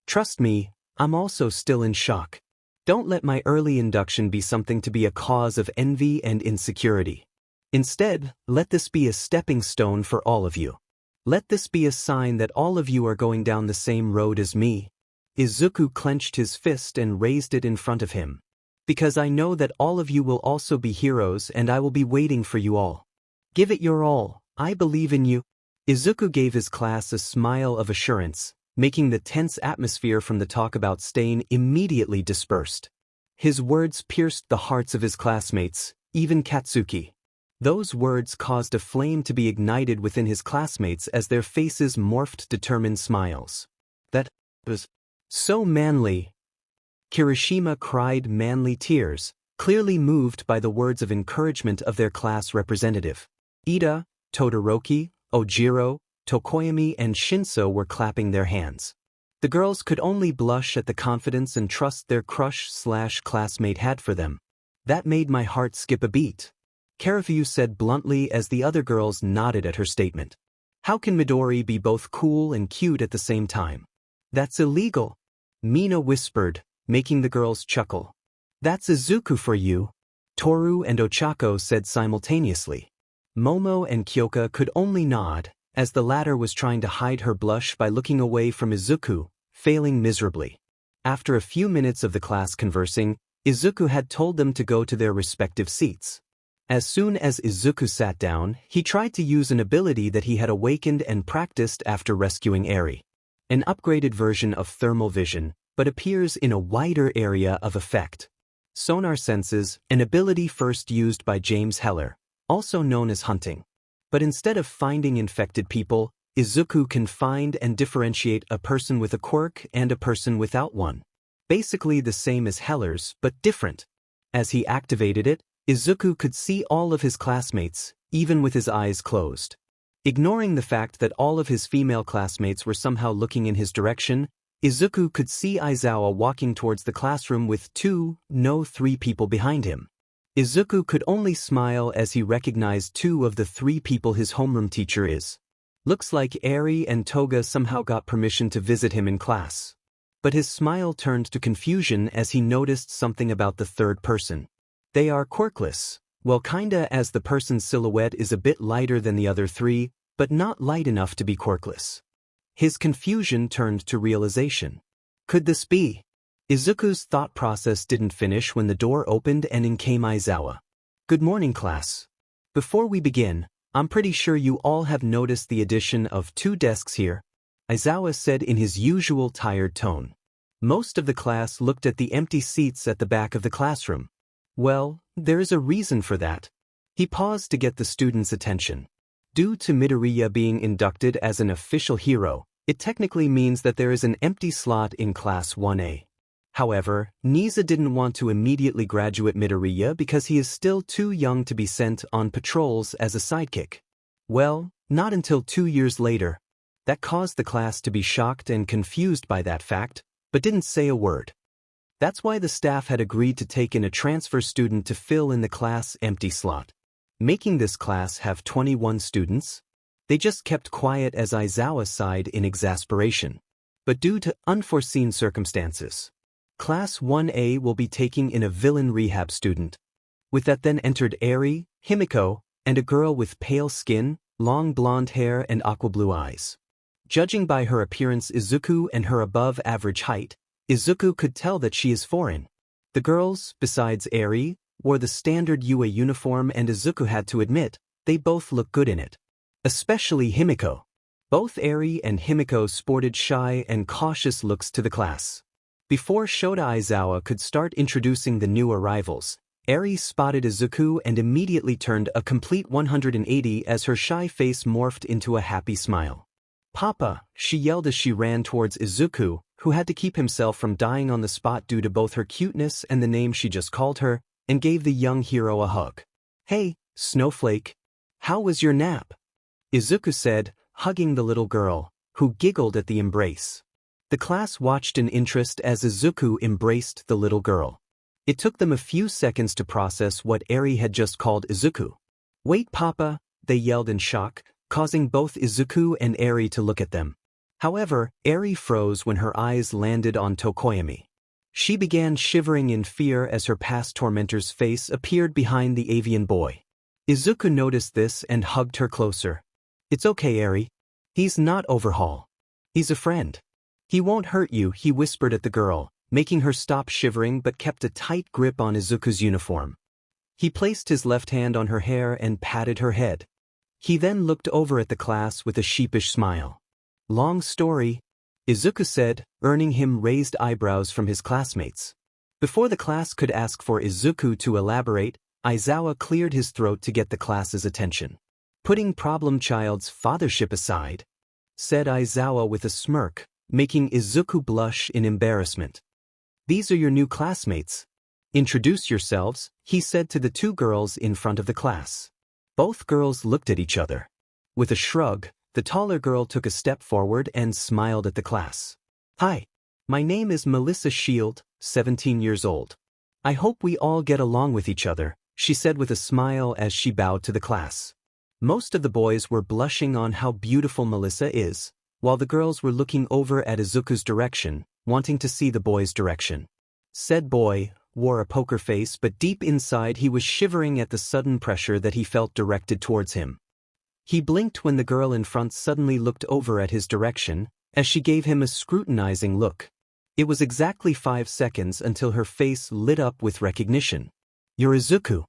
Trust me, I'm also still in shock. Don't let my early induction be something to be a cause of envy and insecurity. Instead, let this be a stepping stone for all of you. Let this be a sign that all of you are going down the same road as me." Izuku clenched his fist and raised it in front of him. "Because I know that all of you will also be heroes and I will be waiting for you all. Give it your all, I believe in you." Izuku gave his class a smile of assurance, making the tense atmosphere from the talk about staying immediately dispersed. His words pierced the hearts of his classmates, even Katsuki. Those words caused a flame to be ignited within his classmates as their faces morphed determined smiles. That was so manly. Kirishima cried manly tears, clearly moved by the words of encouragement of their class representative. Iida, Todoroki, Ojiro, Tokoyami and Shinso were clapping their hands. The girls could only blush at the confidence and trust their crush/classmate had for them. That made my heart skip a beat. Karafu said bluntly as the other girls nodded at her statement. How can Midori be both cool and cute at the same time? That's illegal, Mina whispered, making the girls chuckle. That's Izuku for you, Toru and Ochako said simultaneously. Momo and Kyoka could only nod, as the latter was trying to hide her blush by looking away from Izuku, failing miserably. After a few minutes of the class conversing, Izuku had told them to go to their respective seats. As soon as Izuku sat down, he tried to use an ability that he had awakened and practiced after rescuing Eri. An upgraded version of thermal vision, but appears in a wider area of effect. Sonar senses, an ability first used by James Heller, also known as hunting. But instead of finding infected people, Izuku can find and differentiate a person with a quirk and a person without one. Basically the same as Heller's, but different. As he activated it, Izuku could see all of his classmates, even with his eyes closed. Ignoring the fact that all of his female classmates were somehow looking in his direction, Izuku could see Aizawa walking towards the classroom with three people behind him. Izuku could only smile as he recognized two of the three people his homeroom teacher is. Looks like Eri and Toga somehow got permission to visit him in class. But his smile turned to confusion as he noticed something about the third person. They are quirkless, well kinda as the person's silhouette is a bit lighter than the other three, but not light enough to be quirkless. His confusion turned to realization. Could this be? Izuku's thought process didn't finish when the door opened and in came Aizawa. Good morning, class. Before we begin, I'm pretty sure you all have noticed the addition of 2 desks here, Aizawa said in his usual tired tone. Most of the class looked at the empty seats at the back of the classroom. Well, there is a reason for that. He paused to get the students' attention. Due to Midoriya being inducted as an official hero, it technically means that there is an empty slot in Class 1A. However, Niza didn't want to immediately graduate Midoriya because he is still too young to be sent on patrols as a sidekick. Well, not until 2 years later. That caused the class to be shocked and confused by that fact, but didn't say a word. That's why the staff had agreed to take in a transfer student to fill in the class empty slot. Making this class have 21 students. They just kept quiet as Aizawa sighed in exasperation. But due to unforeseen circumstances, Class 1A will be taking in a villain rehab student. With that then entered Eri, Himiko, and a girl with pale skin, long blonde hair and aqua blue eyes. Judging by her appearance Izuku and her above-average height, Izuku could tell that she is foreign. The girls, besides Eri, wore the standard UA uniform and Izuku had to admit, they both look good in it. Especially Himiko. Both Eri and Himiko sported shy and cautious looks to the class. Before Shota Aizawa could start introducing the new arrivals, Eri spotted Izuku and immediately turned a complete 180 as her shy face morphed into a happy smile. Papa, she yelled as she ran towards Izuku, who had to keep himself from dying on the spot due to both her cuteness and the name she just called her, and gave the young hero a hug. Hey, Snowflake. How was your nap? Izuku said, hugging the little girl, who giggled at the embrace. The class watched in interest as Izuku embraced the little girl. It took them a few seconds to process what Eri had just called Izuku. Wait, Papa, they yelled in shock, causing both Izuku and Eri to look at them. However, Eri froze when her eyes landed on Tokoyami. She began shivering in fear as her past tormentor's face appeared behind the avian boy. Izuku noticed this and hugged her closer. It's okay, Eri. He's not Overhaul. He's a friend. He won't hurt you, he whispered at the girl, making her stop shivering but kept a tight grip on Izuku's uniform. He placed his left hand on her hair and patted her head. He then looked over at the class with a sheepish smile. Long story, Izuku said, earning him raised eyebrows from his classmates. Before the class could ask for Izuku to elaborate, Aizawa cleared his throat to get the class's attention. Putting problem child's fathership aside, said Aizawa with a smirk, making Izuku blush in embarrassment. These are your new classmates. Introduce yourselves, he said to the two girls in front of the class. Both girls looked at each other. With a shrug, the taller girl took a step forward and smiled at the class. Hi. My name is Melissa Shield, 17 years old. I hope we all get along with each other, she said with a smile as she bowed to the class. Most of the boys were blushing on how beautiful Melissa is, while the girls were looking over at Izuku's direction, wanting to see the boy's direction. Said boy wore a poker face, but deep inside he was shivering at the sudden pressure that he felt directed towards him. He blinked when the girl in front suddenly looked over at his direction, as she gave him a scrutinizing look. It was exactly 5 seconds until her face lit up with recognition. You're Izuku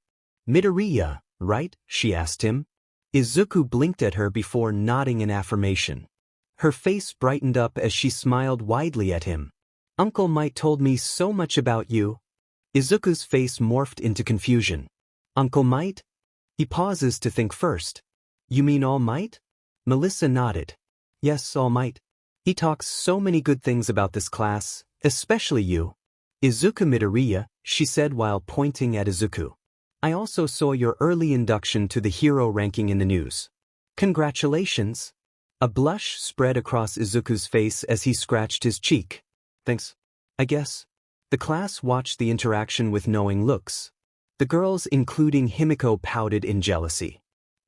Midoriya, right? She asked him. Izuku blinked at her before nodding in affirmation. Her face brightened up as she smiled widely at him. Uncle Might told me so much about you. Izuku's face morphed into confusion. Uncle Might? He pauses to think first. You mean All Might? Melissa nodded. Yes, All Might. He talks so many good things about this class, especially you. Izuku Midoriya, she said while pointing at Izuku. I also saw your early induction to the hero ranking in the news. Congratulations. A blush spread across Izuku's face as he scratched his cheek. Thanks. I guess. The class watched the interaction with knowing looks. The girls, including Himiko, pouted in jealousy.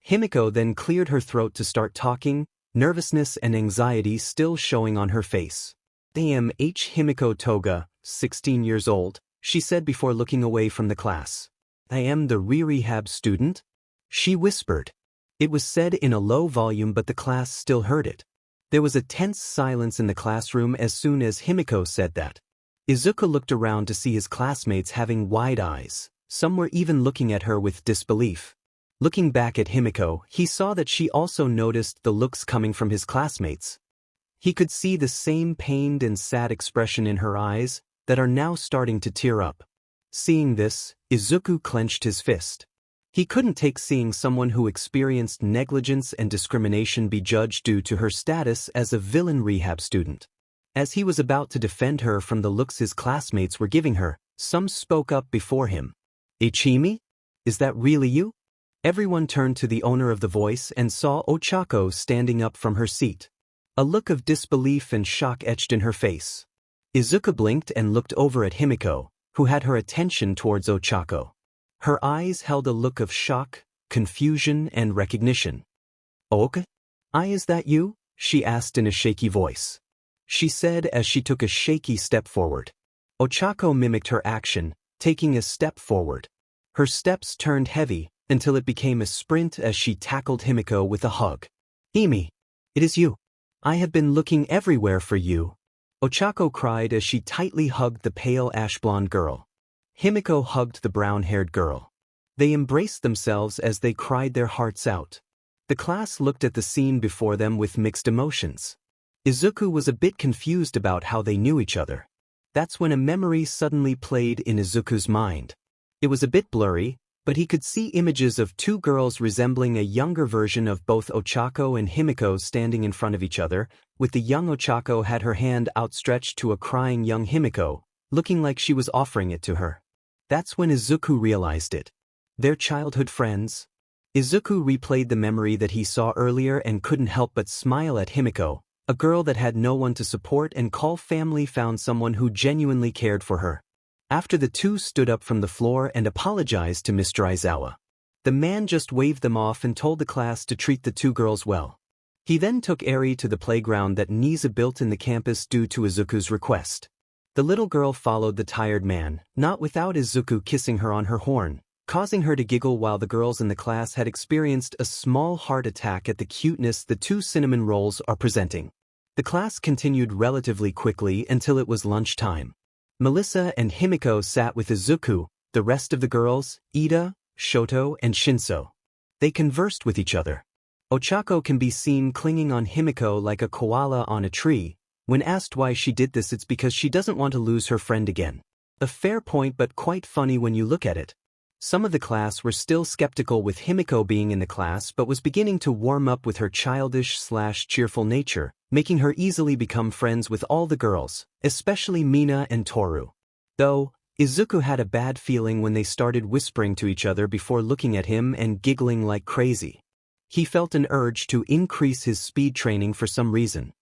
Himiko then cleared her throat to start talking, nervousness and anxiety still showing on her face. Himiko Toga, 16 years old, she said before looking away from the class. I am the re-rehab student? She whispered. It was said in a low volume, but the class still heard it. There was a tense silence in the classroom as soon as Himiko said that. Izuku looked around to see his classmates having wide eyes. Some were even looking at her with disbelief. Looking back at Himiko, he saw that she also noticed the looks coming from his classmates. He could see the same pained and sad expression in her eyes that are now starting to tear up. Seeing this, Izuku clenched his fist. He couldn't take seeing someone who experienced negligence and discrimination be judged due to her status as a villain rehab student. As he was about to defend her from the looks his classmates were giving her, some spoke up before him. Ichimi? Is that really you? Everyone turned to the owner of the voice and saw Ochako standing up from her seat. A look of disbelief and shock etched in her face. Izuku blinked and looked over at Himiko, who had her attention towards Ochako. Her eyes held a look of shock, confusion, and recognition. Ok? Is that you? She asked in a shaky voice. She said as she took a shaky step forward. Ochako mimicked her action, taking a step forward. Her steps turned heavy, until it became a sprint as she tackled Himiko with a hug. Imi, it is you. I have been looking everywhere for you. Ochako cried as she tightly hugged the pale ash-blonde girl. Himiko hugged the brown-haired girl. They embraced themselves as they cried their hearts out. The class looked at the scene before them with mixed emotions. Izuku was a bit confused about how they knew each other. That's when a memory suddenly played in Izuku's mind. It was a bit blurry, but he could see images of two girls resembling a younger version of both Ochako and Himiko standing in front of each other, with the young Ochako had her hand outstretched to a crying young Himiko, looking like she was offering it to her. That's when Izuku realized it. Their childhood friends. Izuku replayed the memory that he saw earlier and couldn't help but smile at Himiko, a girl that had no one to support and call family found someone who genuinely cared for her. After the two stood up from the floor and apologized to Mr. Aizawa. The man just waved them off and told the class to treat the two girls well. He then took Eri to the playground that Nisa built in the campus due to Izuku's request. The little girl followed the tired man, not without Izuku kissing her on her horn, causing her to giggle while the girls in the class had experienced a small heart attack at the cuteness the two cinnamon rolls are presenting. The class continued relatively quickly until it was lunchtime. Melissa and Himiko sat with Izuku, the rest of the girls, Iida, Shoto, and Shinso. They conversed with each other. Ochako can be seen clinging on Himiko like a koala on a tree. When asked why she did this, it's because she doesn't want to lose her friend again. A fair point, but quite funny when you look at it. Some of the class were still skeptical with Himiko being in the class, but was beginning to warm up with her childish/cheerful nature, making her easily become friends with all the girls, especially Mina and Toru. Though, Izuku had a bad feeling when they started whispering to each other before looking at him and giggling like crazy. He felt an urge to increase his speed training for some reason.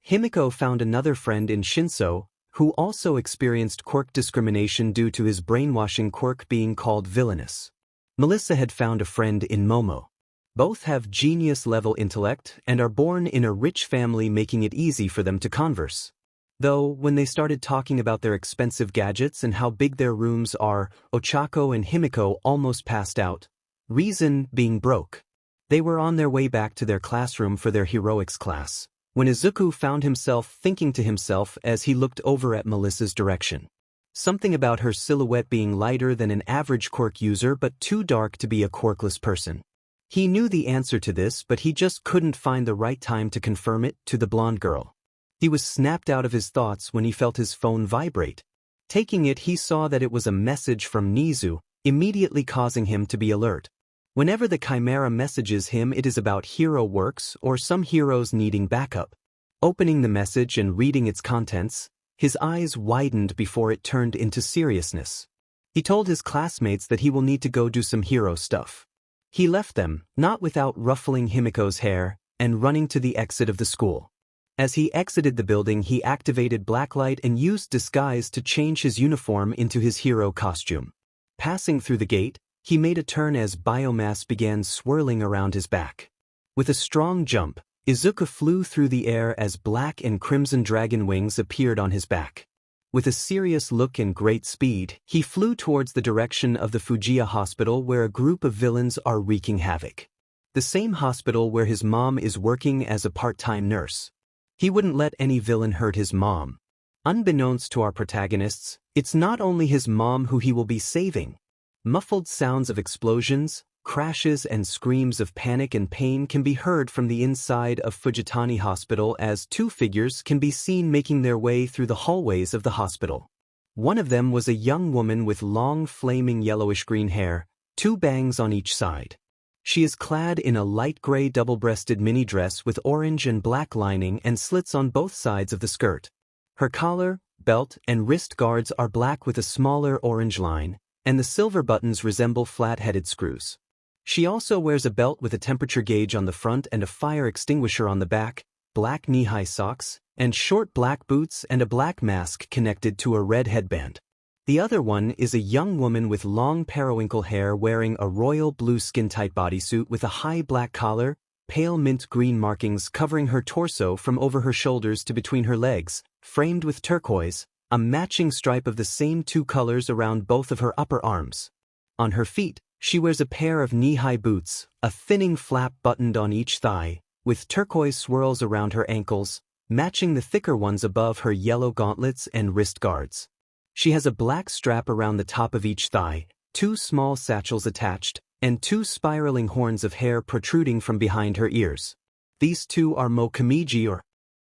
Himiko found another friend in Shinso, who also experienced Quirk discrimination due to his brainwashing Quirk being called villainous. Melissa had found a friend in Momo. Both have genius-level intellect and are born in a rich family, making it easy for them to converse. Though, when they started talking about their expensive gadgets and how big their rooms are, Ochako and Himiko almost passed out. Reason being broke. They were on their way back to their classroom for their heroics class, when Izuku found himself thinking to himself as he looked over at Melissa's direction. Something about her silhouette being lighter than an average Quirk user but too dark to be a Quirkless person. He knew the answer to this, but he just couldn't find the right time to confirm it to the blonde girl. He was snapped out of his thoughts when he felt his phone vibrate. Taking it, he saw that it was a message from Nizu, immediately causing him to be alert. Whenever the Chimera messages him, it is about hero works or some heroes needing backup. Opening the message and reading its contents, his eyes widened before it turned into seriousness. He told his classmates that he will need to go do some hero stuff. He left them, not without ruffling Himiko's hair, and running to the exit of the school. As he exited the building, he activated Blacklight and used disguise to change his uniform into his hero costume. Passing through the gate, he made a turn as biomass began swirling around his back. With a strong jump, Izuku flew through the air as black and crimson dragon wings appeared on his back. With a serious look and great speed, he flew towards the direction of the Fujiya hospital, where a group of villains are wreaking havoc. The same hospital where his mom is working as a part-time nurse. He wouldn't let any villain hurt his mom. Unbeknownst to our protagonists, it's not only his mom who he will be saving. Muffled sounds of explosions, crashes and screams of panic and pain can be heard from the inside of Fujitani Hospital as two figures can be seen making their way through the hallways of the hospital. One of them was a young woman with long flaming yellowish-green hair, two bangs on each side. She is clad in a light gray double-breasted mini dress with orange and black lining and slits on both sides of the skirt. Her collar, belt, and wrist guards are black with a smaller orange line, and the silver buttons resemble flat-headed screws. She also wears a belt with a temperature gauge on the front and a fire extinguisher on the back, black knee-high socks, and short black boots and a black mask connected to a red headband. The other one is a young woman with long periwinkle hair wearing a royal blue skin-tight bodysuit with a high black collar, pale mint green markings covering her torso from over her shoulders to between her legs, framed with turquoise, a matching stripe of the same two colors around both of her upper arms. On her feet, she wears a pair of knee-high boots, a thinning flap buttoned on each thigh, with turquoise swirls around her ankles, matching the thicker ones above her yellow gauntlets and wrist guards. She has a black strap around the top of each thigh, two small satchels attached, and two spiraling horns of hair protruding from behind her ears. These two are Mokamiji or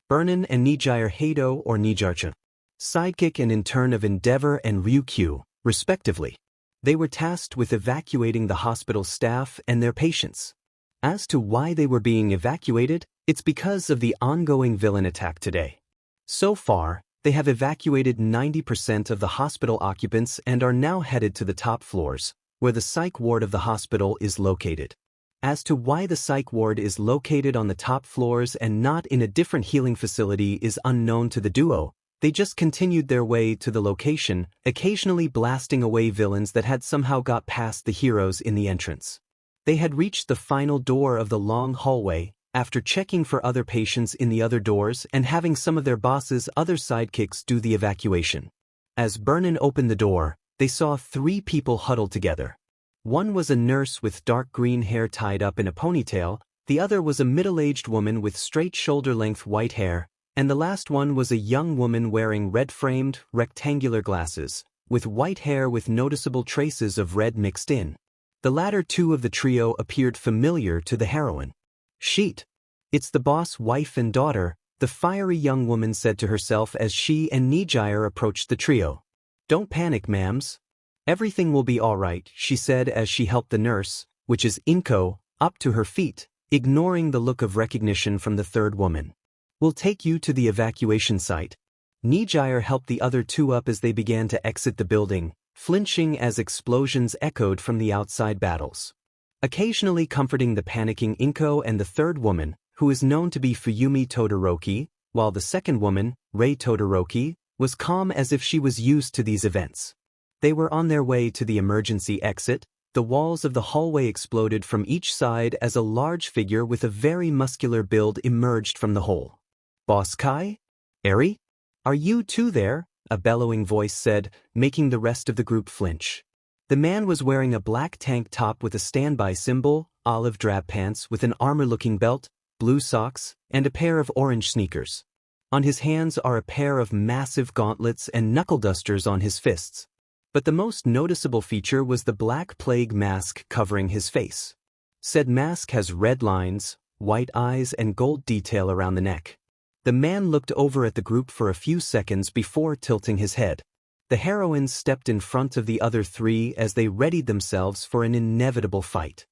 Burnin and Nijire Heido or Nijarcha, sidekick and intern of Endeavor and Ryukyu, respectively. They were tasked with evacuating the hospital staff and their patients. As to why they were being evacuated, it's because of the ongoing villain attack today. So far, they have evacuated 90% of the hospital occupants and are now headed to the top floors, where the psych ward of the hospital is located. As to why the psych ward is located on the top floors and not in a different healing facility is unknown to the duo. They just continued their way to the location, occasionally blasting away villains that had somehow got past the heroes in the entrance. They had reached the final door of the long hallway, after checking for other patients in the other doors and having some of their boss's other sidekicks do the evacuation. As Burnin opened the door, they saw three people huddled together. One was a nurse with dark green hair tied up in a ponytail, the other was a middle-aged woman with straight shoulder-length white hair, and the last one was a young woman wearing red-framed, rectangular glasses, with white hair with noticeable traces of red mixed in. The latter two of the trio appeared familiar to the heroine. Sheet. It's the boss wife and daughter, the fiery young woman said to herself as she and Nijire approached the trio. Don't panic, ma'ams. Everything will be alright, she said as she helped the nurse, which is Inko, up to her feet, ignoring the look of recognition from the third woman. We'll take you to the evacuation site. Nijire helped the other two up as they began to exit the building, flinching as explosions echoed from the outside battles. Occasionally comforting the panicking Inko and the third woman, who is known to be Fuyumi Todoroki, while the second woman, Rei Todoroki, was calm as if she was used to these events. They were on their way to the emergency exit. The walls of the hallway exploded from each side as a large figure with a very muscular build emerged from the hole. Boss Kai? Eri? Are you two there? A bellowing voice said, making the rest of the group flinch. The man was wearing a black tank top with a standby symbol, olive drab pants with an armor-looking belt, blue socks, and a pair of orange sneakers. On his hands are a pair of massive gauntlets and knuckle dusters on his fists. But the most noticeable feature was the black plague mask covering his face. Said mask has red lines, white eyes and gold detail around the neck. The man looked over at the group for a few seconds before tilting his head. The heroines stepped in front of the other three as they readied themselves for an inevitable fight.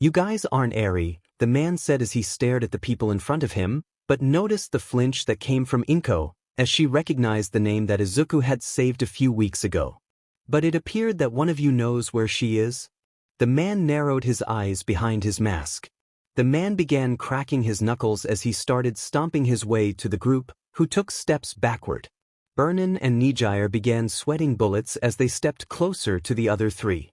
You guys aren't Eri, the man said as he stared at the people in front of him, but noticed the flinch that came from Inko, as she recognized the name that Izuku had saved a few weeks ago. But it appeared that one of you knows where she is? The man narrowed his eyes behind his mask. The man began cracking his knuckles as he started stomping his way to the group, who took steps backward. Burnin and Nijire began sweating bullets as they stepped closer to the other three.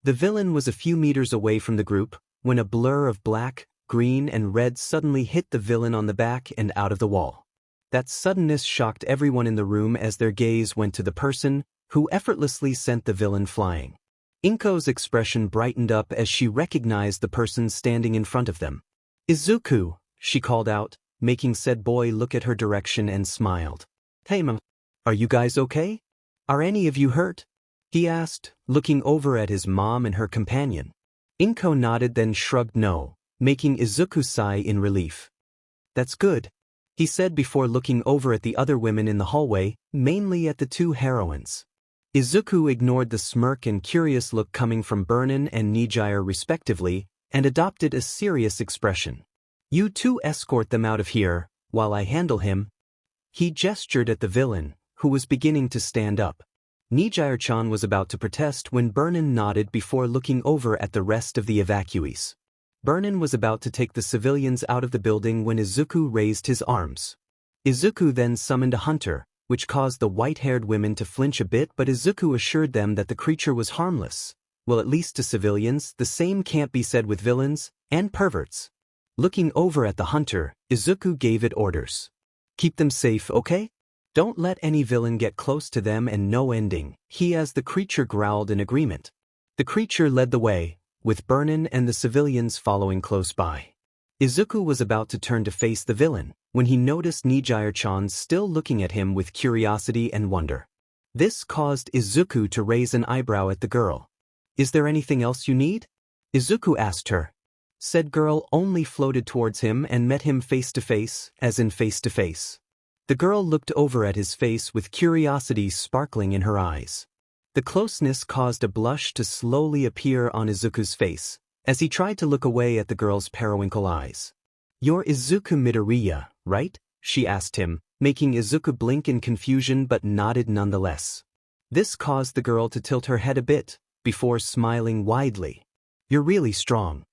The villain was a few meters away from the group, when a blur of black, green and red suddenly hit the villain on the back and out of the wall. That suddenness shocked everyone in the room as their gaze went to the person, who effortlessly sent the villain flying. Inko's expression brightened up as she recognized the person standing in front of them. Izuku, she called out, making said boy look at her direction and smiled. Hey ma'am, are you guys okay? Are any of you hurt? He asked, looking over at his mom and her companion. Inko nodded then shrugged no, making Izuku sigh in relief. That's good, he said before looking over at the other women in the hallway, mainly at the two heroines. Izuku ignored the smirk and curious look coming from Burnin and Nijire respectively, and adopted a serious expression. You two escort them out of here, while I handle him. He gestured at the villain, who was beginning to stand up. Nijire-chan was about to protest when Burnin nodded before looking over at the rest of the evacuees. Burnin was about to take the civilians out of the building when Izuku raised his arms. Izuku then summoned a hunter, which caused the white-haired women to flinch a bit, but Izuku assured them that the creature was harmless. Well, at least to civilians, the same can't be said with villains and perverts. Looking over at the hunter, Izuku gave it orders. Keep them safe, okay? Don't let any villain get close to them and no ending. He as the creature growled in agreement. The creature led the way, with Burnin and the civilians following close by. Izuku was about to turn to face the villain, when he noticed Nijire-chan still looking at him with curiosity and wonder. This caused Izuku to raise an eyebrow at the girl. Is there anything else you need? Izuku asked her. Said girl only floated towards him and met him face to face, as in face to face. The girl looked over at his face with curiosity sparkling in her eyes. The closeness caused a blush to slowly appear on Izuku's face, as he tried to look away at the girl's periwinkle eyes. You're Izuku Midoriya, right? She asked him, making Izuku blink in confusion but nodded nonetheless. This caused the girl to tilt her head a bit, before smiling widely. You're really strong.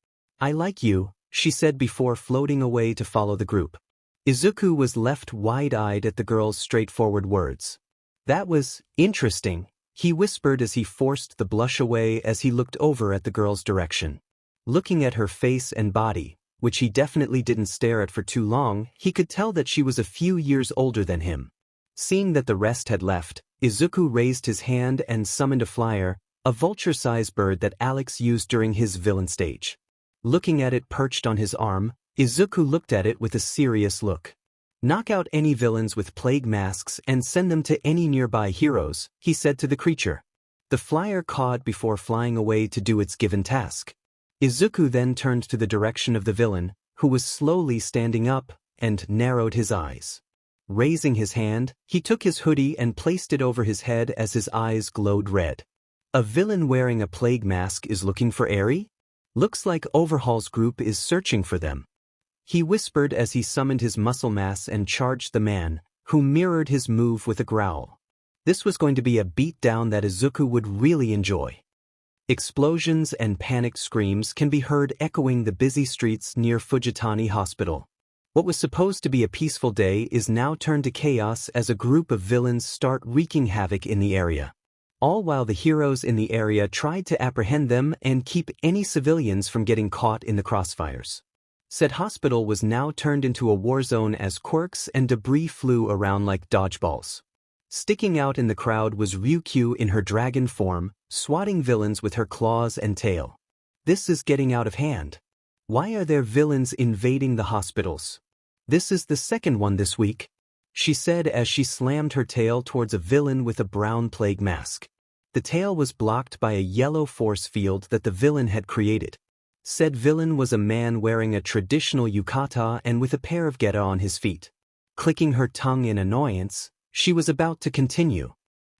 I like you, she said before floating away to follow the group. Izuku was left wide-eyed at the girl's straightforward words. That was interesting, he whispered as he forced the blush away as he looked over at the girl's direction. Looking at her face and body, which he definitely didn't stare at for too long, he could tell that she was a few years older than him. Seeing that the rest had left, Izuku raised his hand and summoned a flyer, a vulture-sized bird that Alex used during his villain stage. Looking at it perched on his arm, Izuku looked at it with a serious look. Knock out any villains with plague masks and send them to any nearby heroes, he said to the creature. The flyer cawed before flying away to do its given task. Izuku then turned to the direction of the villain, who was slowly standing up, and narrowed his eyes. Raising his hand, he took his hoodie and placed it over his head as his eyes glowed red. A villain wearing a plague mask is looking for Eri? Looks like Overhaul's group is searching for them. He whispered as he summoned his muscle mass and charged the man, who mirrored his move with a growl. This was going to be a beatdown that Izuku would really enjoy. Explosions and panicked screams can be heard echoing the busy streets near Fujitani Hospital. What was supposed to be a peaceful day is now turned to chaos as a group of villains start wreaking havoc in the area. All while the heroes in the area tried to apprehend them and keep any civilians from getting caught in the crossfires. Said hospital was now turned into a war zone as quirks and debris flew around like dodgeballs. Sticking out in the crowd was Ryukyu in her dragon form, swatting villains with her claws and tail. This is getting out of hand. Why are there villains invading the hospitals? This is the second one this week, she said as she slammed her tail towards a villain with a brown plague mask. The tail was blocked by a yellow force field that the villain had created. Said villain was a man wearing a traditional yukata and with a pair of geta on his feet. Clicking her tongue in annoyance, she was about to continue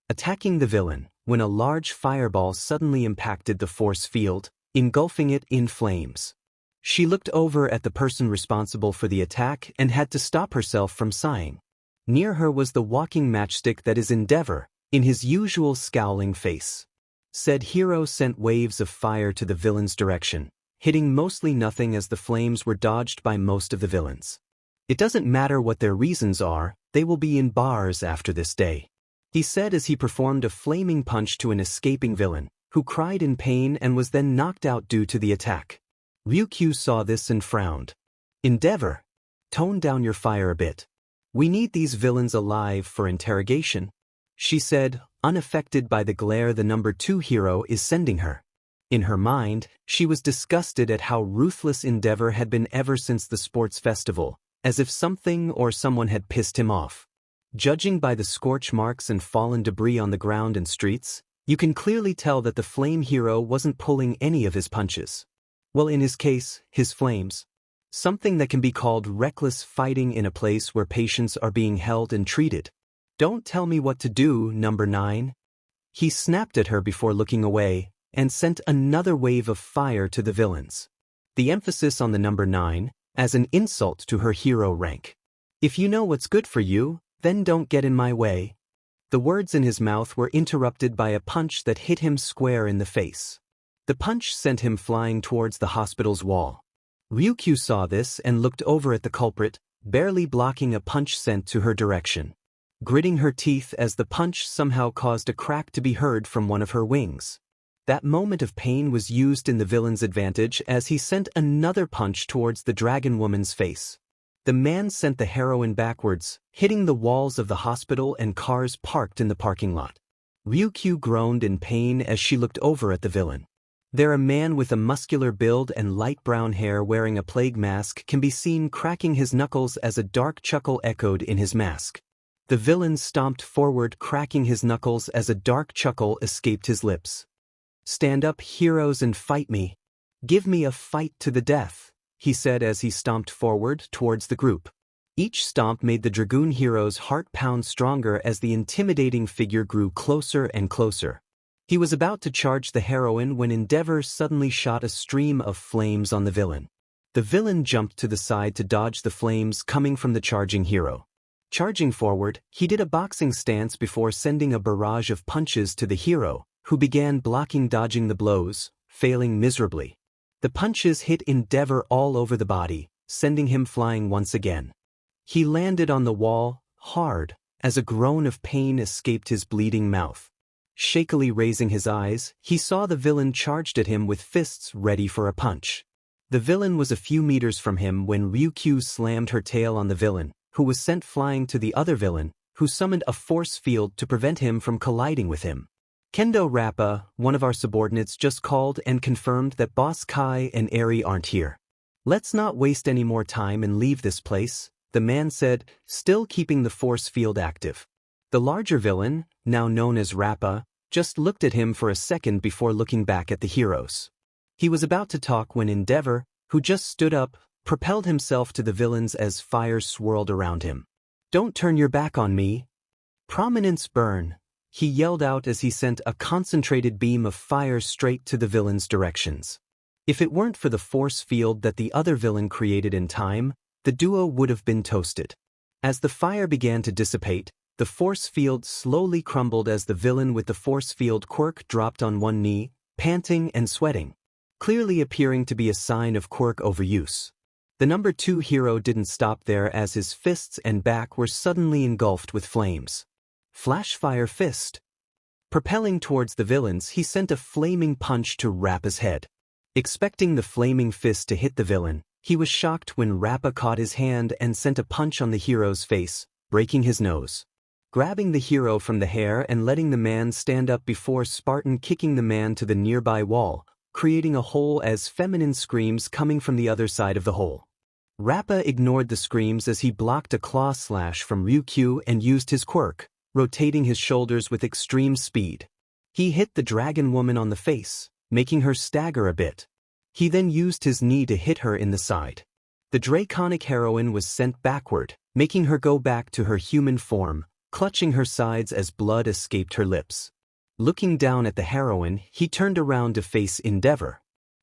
attacking the villain when a large fireball suddenly impacted the force field, engulfing it in flames. She looked over at the person responsible for the attack and had to stop herself from sighing. Near her was the walking matchstick that is Endeavor, in his usual scowling face. Said hero sent waves of fire to the villain's direction, hitting mostly nothing as the flames were dodged by most of the villains. It doesn't matter what their reasons are, they will be in bars after this day, he said as he performed a flaming punch to an escaping villain, who cried in pain and was then knocked out due to the attack. Ryukyu saw this and frowned. Endeavor, tone down your fire a bit. We need these villains alive for interrogation, she said, unaffected by the glare the number 2 hero is sending her. In her mind, she was disgusted at how ruthless Endeavor had been ever since the sports festival, as if something or someone had pissed him off. Judging by the scorch marks and fallen debris on the ground and streets, you can clearly tell that the flame hero wasn't pulling any of his punches. Well, in his case, his flames. Something that can be called reckless fighting in a place where patients are being held and treated. Don't tell me what to do, number 9. He snapped at her before looking away, and sent another wave of fire to the villains. The emphasis on the number 9, as an insult to her hero rank. If you know what's good for you, then don't get in my way. The words in his mouth were interrupted by a punch that hit him square in the face. The punch sent him flying towards the hospital's wall. Ryukyu saw this and looked over at the culprit, barely blocking a punch sent to her direction. Gritting her teeth as the punch somehow caused a crack to be heard from one of her wings. That moment of pain was used in the villain's advantage as he sent another punch towards the dragon woman's face. The man sent the heroine backwards, hitting the walls of the hospital and cars parked in the parking lot. Ryukyu groaned in pain as she looked over at the villain. There a man with a muscular build and light brown hair wearing a plague mask can be seen cracking his knuckles as a dark chuckle echoed in his mask. The villain stomped forward, cracking his knuckles as a dark chuckle escaped his lips. Stand up, heroes, and fight me. Give me a fight to the death, he said as he stomped forward towards the group. Each stomp made the Dragoon hero's heart pound stronger as the intimidating figure grew closer and closer. He was about to charge the heroine when Endeavor suddenly shot a stream of flames on the villain. The villain jumped to the side to dodge the flames coming from the charging hero. Charging forward, he did a boxing stance before sending a barrage of punches to the hero, who began dodging the blows, failing miserably. The punches hit Endeavor all over the body, sending him flying once again. He landed on the wall, hard, as a groan of pain escaped his bleeding mouth. Shakily raising his eyes, he saw the villain charged at him with fists ready for a punch. The villain was a few meters from him when Ryukyu slammed her tail on the villain, who was sent flying to the other villain, who summoned a force field to prevent him from colliding with him. Kendo Rappa, one of our subordinates, just called and confirmed that Boss Kai and Eri aren't here. Let's not waste any more time and leave this place, the man said, still keeping the force field active. The larger villain, now known as Rappa, just looked at him for a second before looking back at the heroes. He was about to talk when Endeavor, who just stood up, propelled himself to the villains as fire swirled around him. "Don't turn your back on me. Prominence burn," he yelled out as he sent a concentrated beam of fire straight to the villain's directions. If it weren't for the force field that the other villain created in time, the duo would have been toasted. As the fire began to dissipate, the force field slowly crumbled as the villain with the force field Quirk dropped on one knee, panting and sweating, clearly appearing to be a sign of Quirk overuse. The number 2 hero didn't stop there as his fists and back were suddenly engulfed with flames. Flashfire fist. Propelling towards the villains, he sent a flaming punch to Rappa's head. Expecting the flaming fist to hit the villain, he was shocked when Rappa caught his hand and sent a punch on the hero's face, breaking his nose. Grabbing the hero from the hair and letting the man stand up before Spartan kicking the man to the nearby wall, creating a hole as feminine screams coming from the other side of the hole. Rappa ignored the screams as he blocked a claw slash from Ryukyu and used his quirk, rotating his shoulders with extreme speed. He hit the dragon woman on the face, making her stagger a bit. He then used his knee to hit her in the side. The draconic heroine was sent backward, making her go back to her human form, clutching her sides as blood escaped her lips. Looking down at the heroine, he turned around to face Endeavor.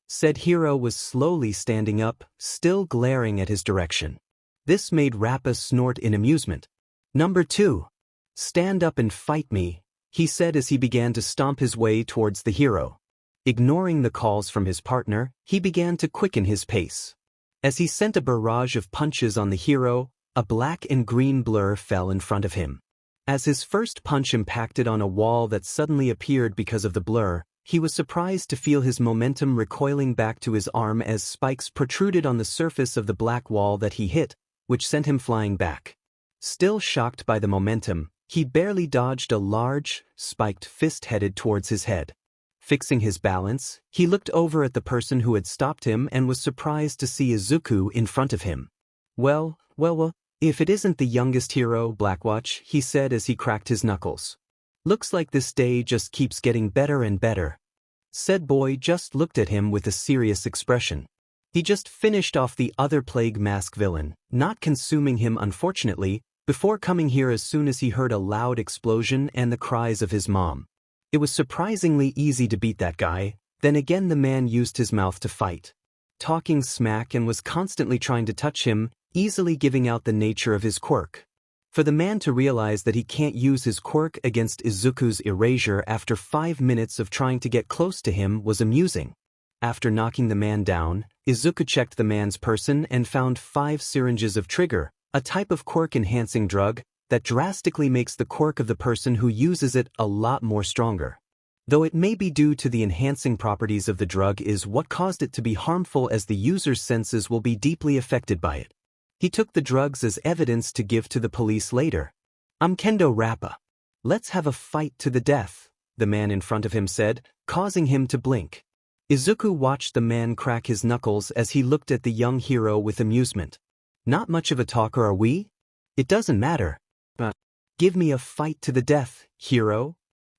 Said hero was slowly standing up, still glaring at his direction. This made Rappa snort in amusement. "Number 2. Stand up and fight me," he said as he began to stomp his way towards the hero. Ignoring the calls from his partner, he began to quicken his pace. As he sent a barrage of punches on the hero, a black and green blur fell in front of him. As his first punch impacted on a wall that suddenly appeared because of the blur, he was surprised to feel his momentum recoiling back to his arm as spikes protruded on the surface of the black wall that he hit, which sent him flying back. Still shocked by the momentum, he barely dodged a large, spiked fist headed towards his head. Fixing his balance, he looked over at the person who had stopped him and was surprised to see Izuku in front of him. Well, if it isn't the youngest hero, Blackwatch," he said as he cracked his knuckles. "Looks like this day just keeps getting better and better." Said boy just looked at him with a serious expression. He just finished off the other Plague Mask villain, not consuming him unfortunately, before coming here as soon as he heard a loud explosion and the cries of his mom. It was surprisingly easy to beat that guy. Then again the man used his mouth to fight, talking smack and was constantly trying to touch him, easily giving out the nature of his quirk. For the man to realize that he can't use his quirk against Izuku's erasure after 5 minutes of trying to get close to him was amusing. After knocking the man down, Izuku checked the man's person and found 5 syringes of trigger, a type of quirk-enhancing drug that drastically makes the quirk of the person who uses it a lot more stronger. Though it may be due to the enhancing properties of the drug is what caused it to be harmful as the user's senses will be deeply affected by it. He took the drugs as evidence to give to the police later. "I'm Kendo Rappa. Let's have a fight to the death," the man in front of him said, causing him to blink. Izuku watched the man crack his knuckles as he looked at the young hero with amusement. "Not much of a talker, are we? It doesn't matter. Give me a fight to the death, hero,"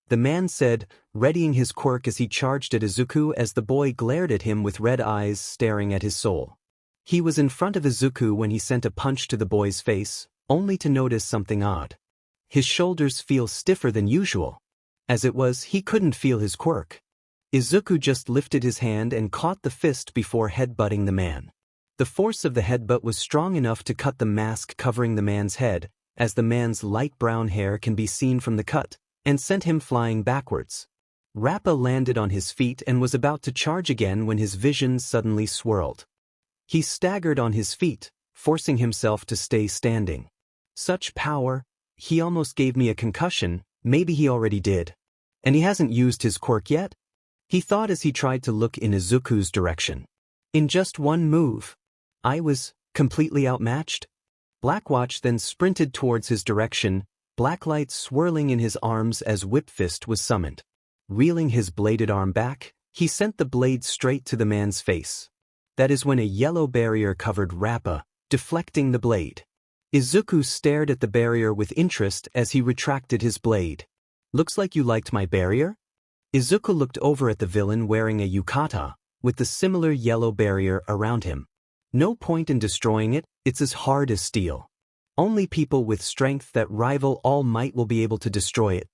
the man said, readying his quirk as he charged at Izuku as the boy glared at him with red eyes staring at his soul. He was in front of Izuku when he sent a punch to the boy's face, only to notice something odd. His shoulders feel stiffer than usual. As it was, he couldn't feel his quirk. Izuku just lifted his hand and caught the fist before headbutting the man. The force of the headbutt was strong enough to cut the mask covering the man's head, as the man's light brown hair can be seen from the cut, and sent him flying backwards. Rappa landed on his feet and was about to charge again when his vision suddenly swirled. He staggered on his feet, forcing himself to stay standing. Such power, he almost gave me a concussion, maybe he already did. And he hasn't used his quirk yet? He thought as he tried to look in Izuku's direction. In just one move, I was completely outmatched? Blackwatch then sprinted towards his direction, blacklight swirling in his arms as Whip Fist was summoned. Reeling his bladed arm back, he sent the blade straight to the man's face. That is when a yellow barrier covered Rappa, deflecting the blade. Izuku stared at the barrier with interest as he retracted his blade. "Looks like you liked my barrier?" Izuku looked over at the villain wearing a yukata, with the similar yellow barrier around him. No point in destroying it, it's as hard as steel. Only people with strength that rival all might will be able to destroy it.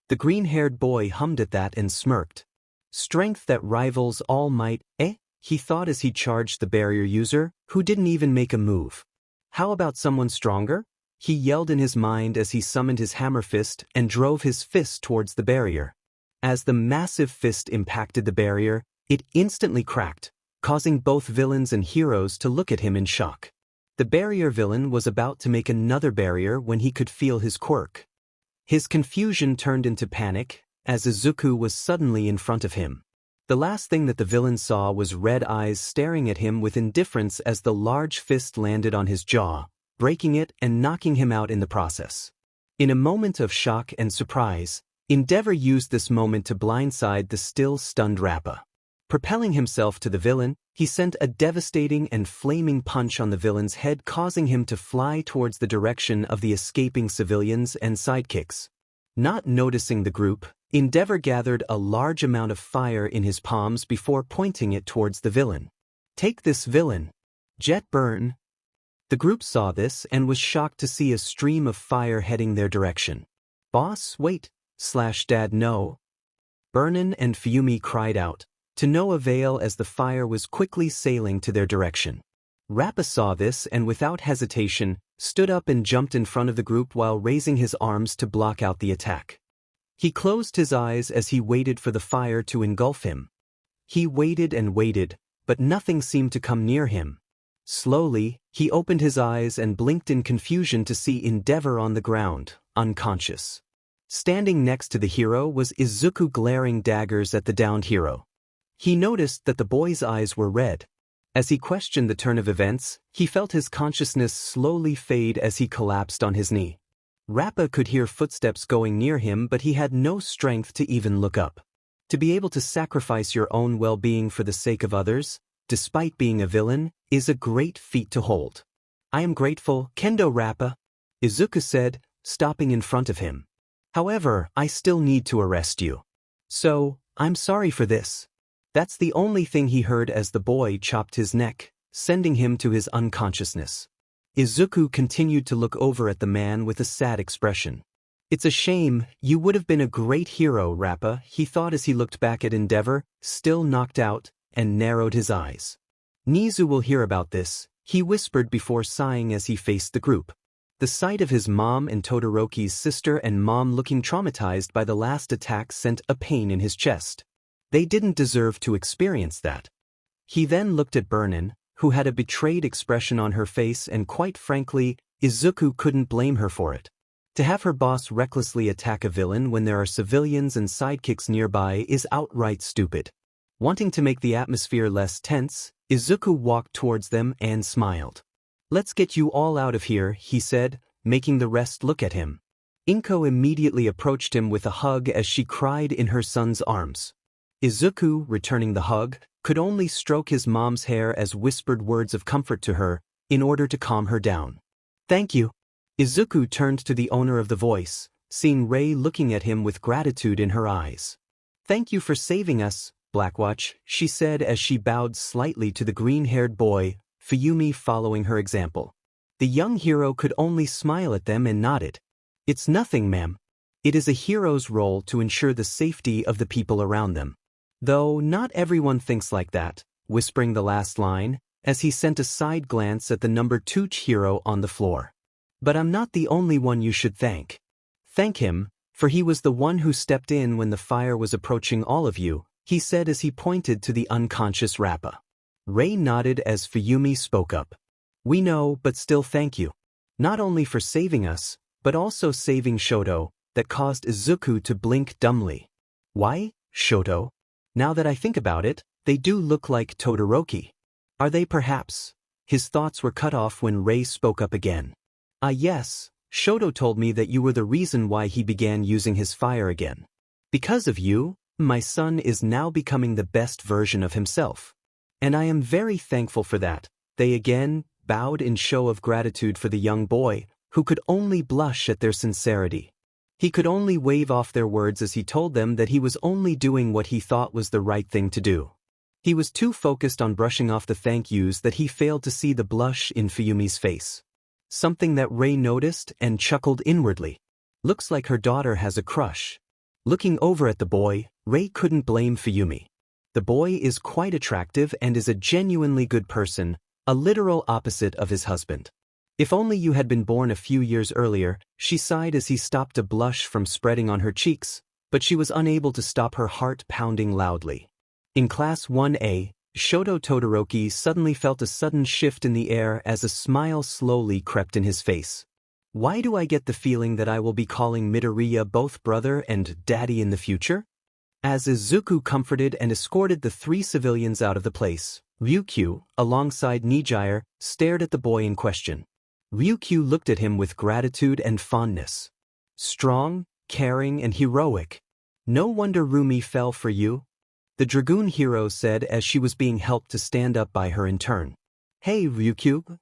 The green-haired boy hummed at that and smirked. Strength that rivals all might, eh? He thought as he charged the barrier user, who didn't even make a move. How about someone stronger? He yelled in his mind as he summoned his hammer fist and drove his fist towards the barrier. As the massive fist impacted the barrier, it instantly cracked, causing both villains and heroes to look at him in shock. The barrier villain was about to make another barrier when he could feel his quirk. His confusion turned into panic, as Izuku was suddenly in front of him. The last thing that the villain saw was red eyes staring at him with indifference as the large fist landed on his jaw, breaking it and knocking him out in the process. In a moment of shock and surprise, Endeavor used this moment to blindside the still stunned Rappa. Propelling himself to the villain, he sent a devastating and flaming punch on the villain's head, causing him to fly towards the direction of the escaping civilians and sidekicks. Not noticing the group, Endeavor gathered a large amount of fire in his palms before pointing it towards the villain. "Take this, villain! Jet burn!" The group saw this and was shocked to see a stream of fire heading their direction. "Boss, wait! Dad, no!" Burnin and Fuyumi cried out, to no avail as the fire was quickly sailing to their direction. Rappa saw this and without hesitation, stood up and jumped in front of the group while raising his arms to block out the attack. He closed his eyes as he waited for the fire to engulf him. He waited and waited, but nothing seemed to come near him. Slowly, he opened his eyes and blinked in confusion to see Endeavor on the ground, unconscious. Standing next to the hero was Izuku glaring daggers at the downed hero. He noticed that the boy's eyes were red. As he questioned the turn of events, he felt his consciousness slowly fade as he collapsed on his knee. Rappa could hear footsteps going near him, but he had no strength to even look up. To be able to sacrifice your own well-being for the sake of others, despite being a villain, is a great feat to hold. "I am grateful, Kendo Rappa," Izuku said, stopping in front of him. "However, I still need to arrest you. So, I'm sorry for this." That's the only thing he heard as the boy chopped his neck, sending him to his unconsciousness. Izuku continued to look over at the man with a sad expression. "It's a shame, you would have been a great hero, Rappa," he thought as he looked back at Endeavor, still knocked out, and narrowed his eyes. "Nizu will hear about this," he whispered before sighing as he faced the group. The sight of his mom and Todoroki's sister and mom looking traumatized by the last attack sent a pain in his chest. They didn't deserve to experience that. He then looked at Burnin, who had a betrayed expression on her face, and quite frankly, Izuku couldn't blame her for it. To have her boss recklessly attack a villain when there are civilians and sidekicks nearby is outright stupid. Wanting to make the atmosphere less tense, Izuku walked towards them and smiled. "Let's get you all out of here," he said, making the rest look at him. Inko immediately approached him with a hug as she cried in her son's arms. Izuku, returning the hug, could only stroke his mom's hair as whispered words of comfort to her, in order to calm her down. "Thank you." Izuku turned to the owner of the voice, seeing Rei looking at him with gratitude in her eyes. "Thank you for saving us, Blackwatch," she said as she bowed slightly to the green-haired boy, Fuyumi following her example. The young hero could only smile at them and nodded. "It's nothing, ma'am. It is a hero's role to ensure the safety of the people around them. Though not everyone thinks like that," whispering the last line, as he sent a side glance at the number 2 hero on the floor. "But I'm not the only one you should thank. Thank him, for he was the one who stepped in when the fire was approaching all of you," he said as he pointed to the unconscious Rappa. Rei nodded as Fuyumi spoke up. "We know, but still thank you. Not only for saving us, but also saving Shoto," that caused Izuku to blink dumbly. "Why, Shoto? Now that I think about it, they do look like Todoroki. Are they perhaps?" His thoughts were cut off when Rei spoke up again. "Ah yes, Shoto told me that you were the reason why he began using his fire again. Because of you, my son is now becoming the best version of himself. And I am very thankful for that." They again bowed in show of gratitude for the young boy, who could only blush at their sincerity. He could only wave off their words as he told them that he was only doing what he thought was the right thing to do. He was too focused on brushing off the thank yous that he failed to see the blush in Fuyumi's face. Something that Rei noticed and chuckled inwardly. Looks like her daughter has a crush. Looking over at the boy, Rei couldn't blame Fuyumi. The boy is quite attractive and is a genuinely good person, a literal opposite of his husband. If only you had been born a few years earlier, she sighed as he stopped a blush from spreading on her cheeks, but she was unable to stop her heart pounding loudly. In Class 1A, Shoto Todoroki suddenly felt a sudden shift in the air as a smile slowly crept in his face. Why do I get the feeling that I will be calling Midoriya both brother and daddy in the future? As Izuku comforted and escorted the 3 civilians out of the place, Ryukyu, alongside Nijire, stared at the boy in question. Ryukyu looked at him with gratitude and fondness. Strong, caring, and heroic. No wonder Rumi fell for you, the Dragoon hero said as she was being helped to stand up by her in turn. Hey Ryukyu!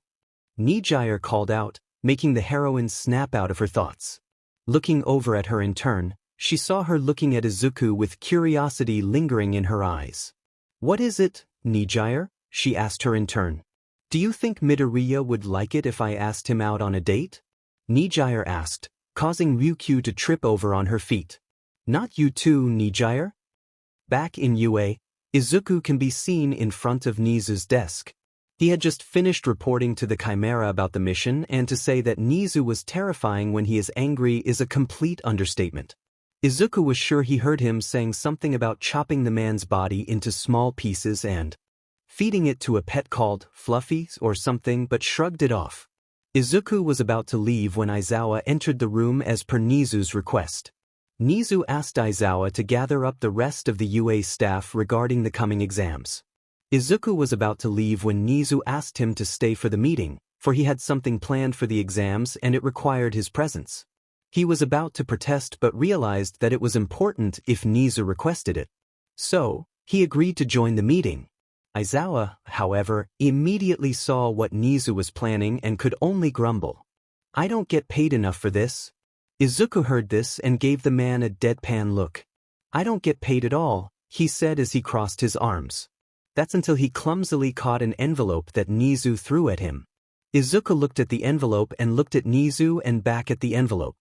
Nijire called out, making the heroine snap out of her thoughts. Looking over at her in turn, she saw her looking at Izuku with curiosity lingering in her eyes. What is it, Nijire? She asked her in turn. Do you think Midoriya would like it if I asked him out on a date? Nijire asked, causing Ryukyu to trip over on her feet. Not you too, Nijire? Back in UA, Izuku can be seen in front of Nizu's desk. He had just finished reporting to the Chimera about the mission, and to say that Nizu was terrifying when he is angry is a complete understatement. Izuku was sure he heard him saying something about chopping the man's body into small pieces and feeding it to a pet called Fluffy or something, but shrugged it off. Izuku was about to leave when Aizawa entered the room as per Nizu's request. Nizu asked Aizawa to gather up the rest of the UA staff regarding the coming exams. Izuku was about to leave when Nizu asked him to stay for the meeting, for he had something planned for the exams and it required his presence. He was about to protest but realized that it was important if Nizu requested it. So, he agreed to join the meeting. Aizawa, however, immediately saw what Nizu was planning and could only grumble. I don't get paid enough for this. Izuku heard this and gave the man a deadpan look. I don't get paid at all, he said as he crossed his arms. That's until he clumsily caught an envelope that Nizu threw at him. Izuku looked at the envelope and looked at Nizu and back at the envelope.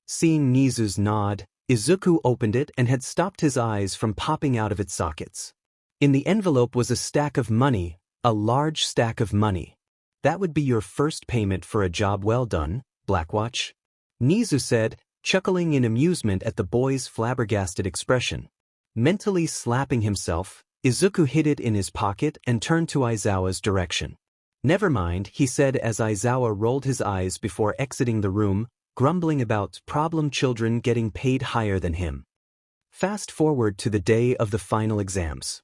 Seeing Nizu's nod, Izuku opened it and had stopped his eyes from popping out of its sockets. In the envelope was a stack of money, a large stack of money. That would be your first payment for a job well done, Blackwatch. Nizu said, chuckling in amusement at the boy's flabbergasted expression. Mentally slapping himself, Izuku hid it in his pocket and turned to Aizawa's direction. Never mind, he said as Aizawa rolled his eyes before exiting the room, grumbling about problem children getting paid higher than him. Fast forward to the day of the final exams.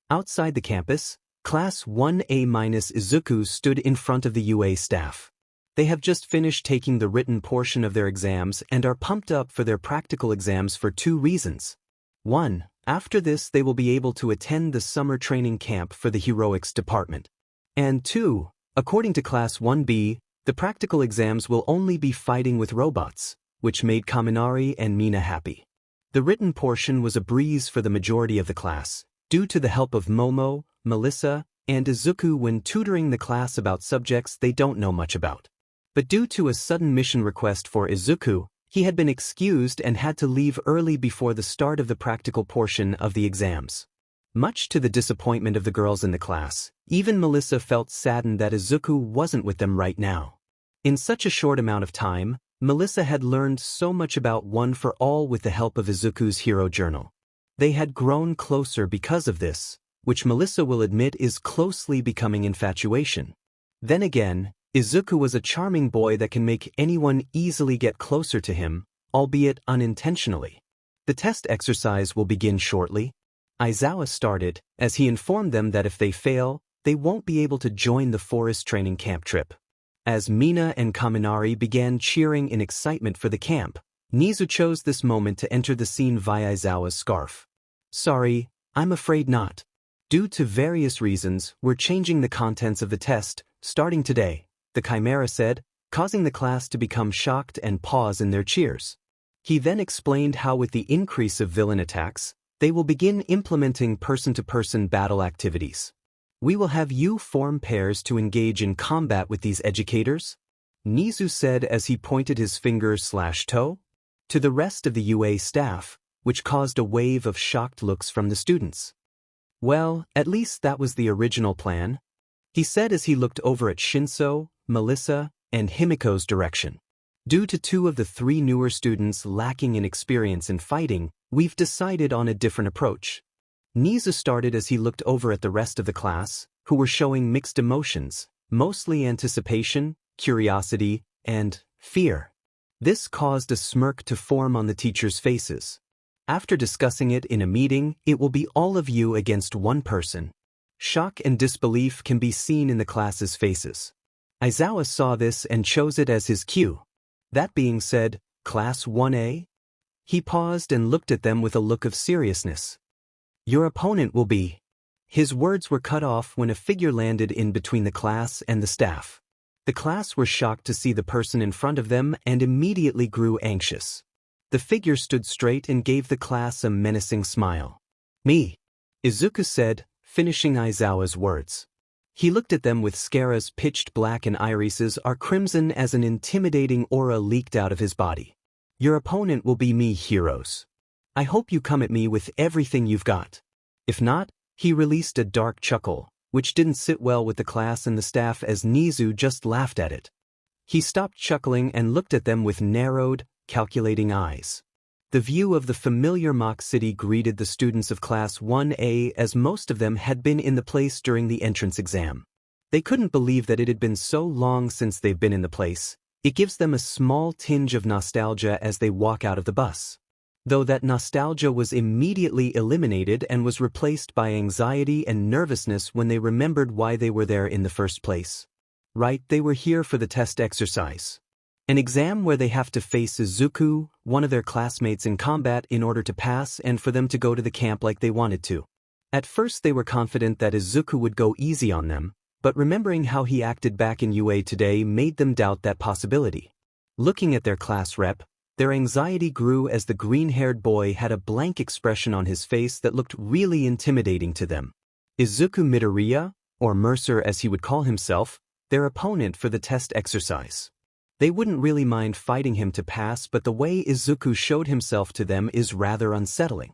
Outside the campus, Class 1A- Izuku stood in front of the UA staff. They have just finished taking the written portion of their exams and are pumped up for their practical exams for 2 reasons. 1. After this they will be able to attend the summer training camp for the heroics department. And 2. According to Class 1B, the practical exams will only be fighting with robots, which made Kaminari and Mina happy. The written portion was a breeze for the majority of the class, due to the help of Momo, Melissa, and Izuku when tutoring the class about subjects they don't know much about. But due to a sudden mission request for Izuku, he had been excused and had to leave early before the start of the practical portion of the exams. Much to the disappointment of the girls in the class, even Melissa felt saddened that Izuku wasn't with them right now. In such a short amount of time, Melissa had learned so much about One for All with the help of Izuku's hero journal. They had grown closer because of this, which Melissa will admit is closely becoming infatuation. Then again, Izuku was a charming boy that can make anyone easily get closer to him, albeit unintentionally. The test exercise will begin shortly. Aizawa started, as he informed them that if they fail, they won't be able to join the forest training camp trip. As Mina and Kaminari began cheering in excitement for the camp, Nizu chose this moment to enter the scene via Aizawa's scarf. Sorry, I'm afraid not. Due to various reasons, we're changing the contents of the test, starting today, the Chimera said, causing the class to become shocked and pause in their cheers. He then explained how with the increase of villain attacks, They will begin implementing person-to-person battle activities. We will have you form pairs to engage in combat with these educators, Nizu said as he pointed his finger/toe to the rest of the UA staff, which caused a wave of shocked looks from the students. Well, at least that was the original plan, he said as he looked over at Shinso, Melissa, and Himiko's direction. Due to 2 of the 3 newer students lacking in experience in fighting, we've decided on a different approach. Nizu started as he looked over at the rest of the class, who were showing mixed emotions, mostly anticipation, curiosity, and fear. This caused a smirk to form on the teachers' faces. After discussing it in a meeting, it will be all of you against one person. Shock and disbelief can be seen in the class's faces. Aizawa saw this and chose it as his cue. That being said, Class 1A? He paused and looked at them with a look of seriousness. Your opponent will be. His words were cut off when a figure landed in between the class and the staff. The class were shocked to see the person in front of them and immediately grew anxious. The figure stood straight and gave the class a menacing smile. Me, Izuku said, finishing Aizawa's words. He looked at them with Scara's pitched black and irises are crimson as an intimidating aura leaked out of his body. Your opponent will be me, heroes. I hope you come at me with everything you've got. If not, he released a dark chuckle, which didn't sit well with the class and the staff as Nizu just laughed at it. He stopped chuckling and looked at them with narrowed, calculating eyes. The view of the familiar mock city greeted the students of Class 1A as most of them had been in the place during the entrance exam. They couldn't believe that it had been so long since they've been in the place. It gives them a small tinge of nostalgia as they walk out of the bus. Though that nostalgia was immediately eliminated and was replaced by anxiety and nervousness when they remembered why they were there in the first place. Right, they were here for the test exercise. An exam where they have to face Izuku, one of their classmates in combat in order to pass and for them to go to the camp like they wanted to. At first they were confident that Izuku would go easy on them, but remembering how he acted back in UA today made them doubt that possibility. Looking at their class rep, their anxiety grew as the green-haired boy had a blank expression on his face that looked really intimidating to them. Izuku Midoriya, or Mercer as he would call himself, their opponent for the test exercise. They wouldn't really mind fighting him to pass, but the way Izuku showed himself to them is rather unsettling.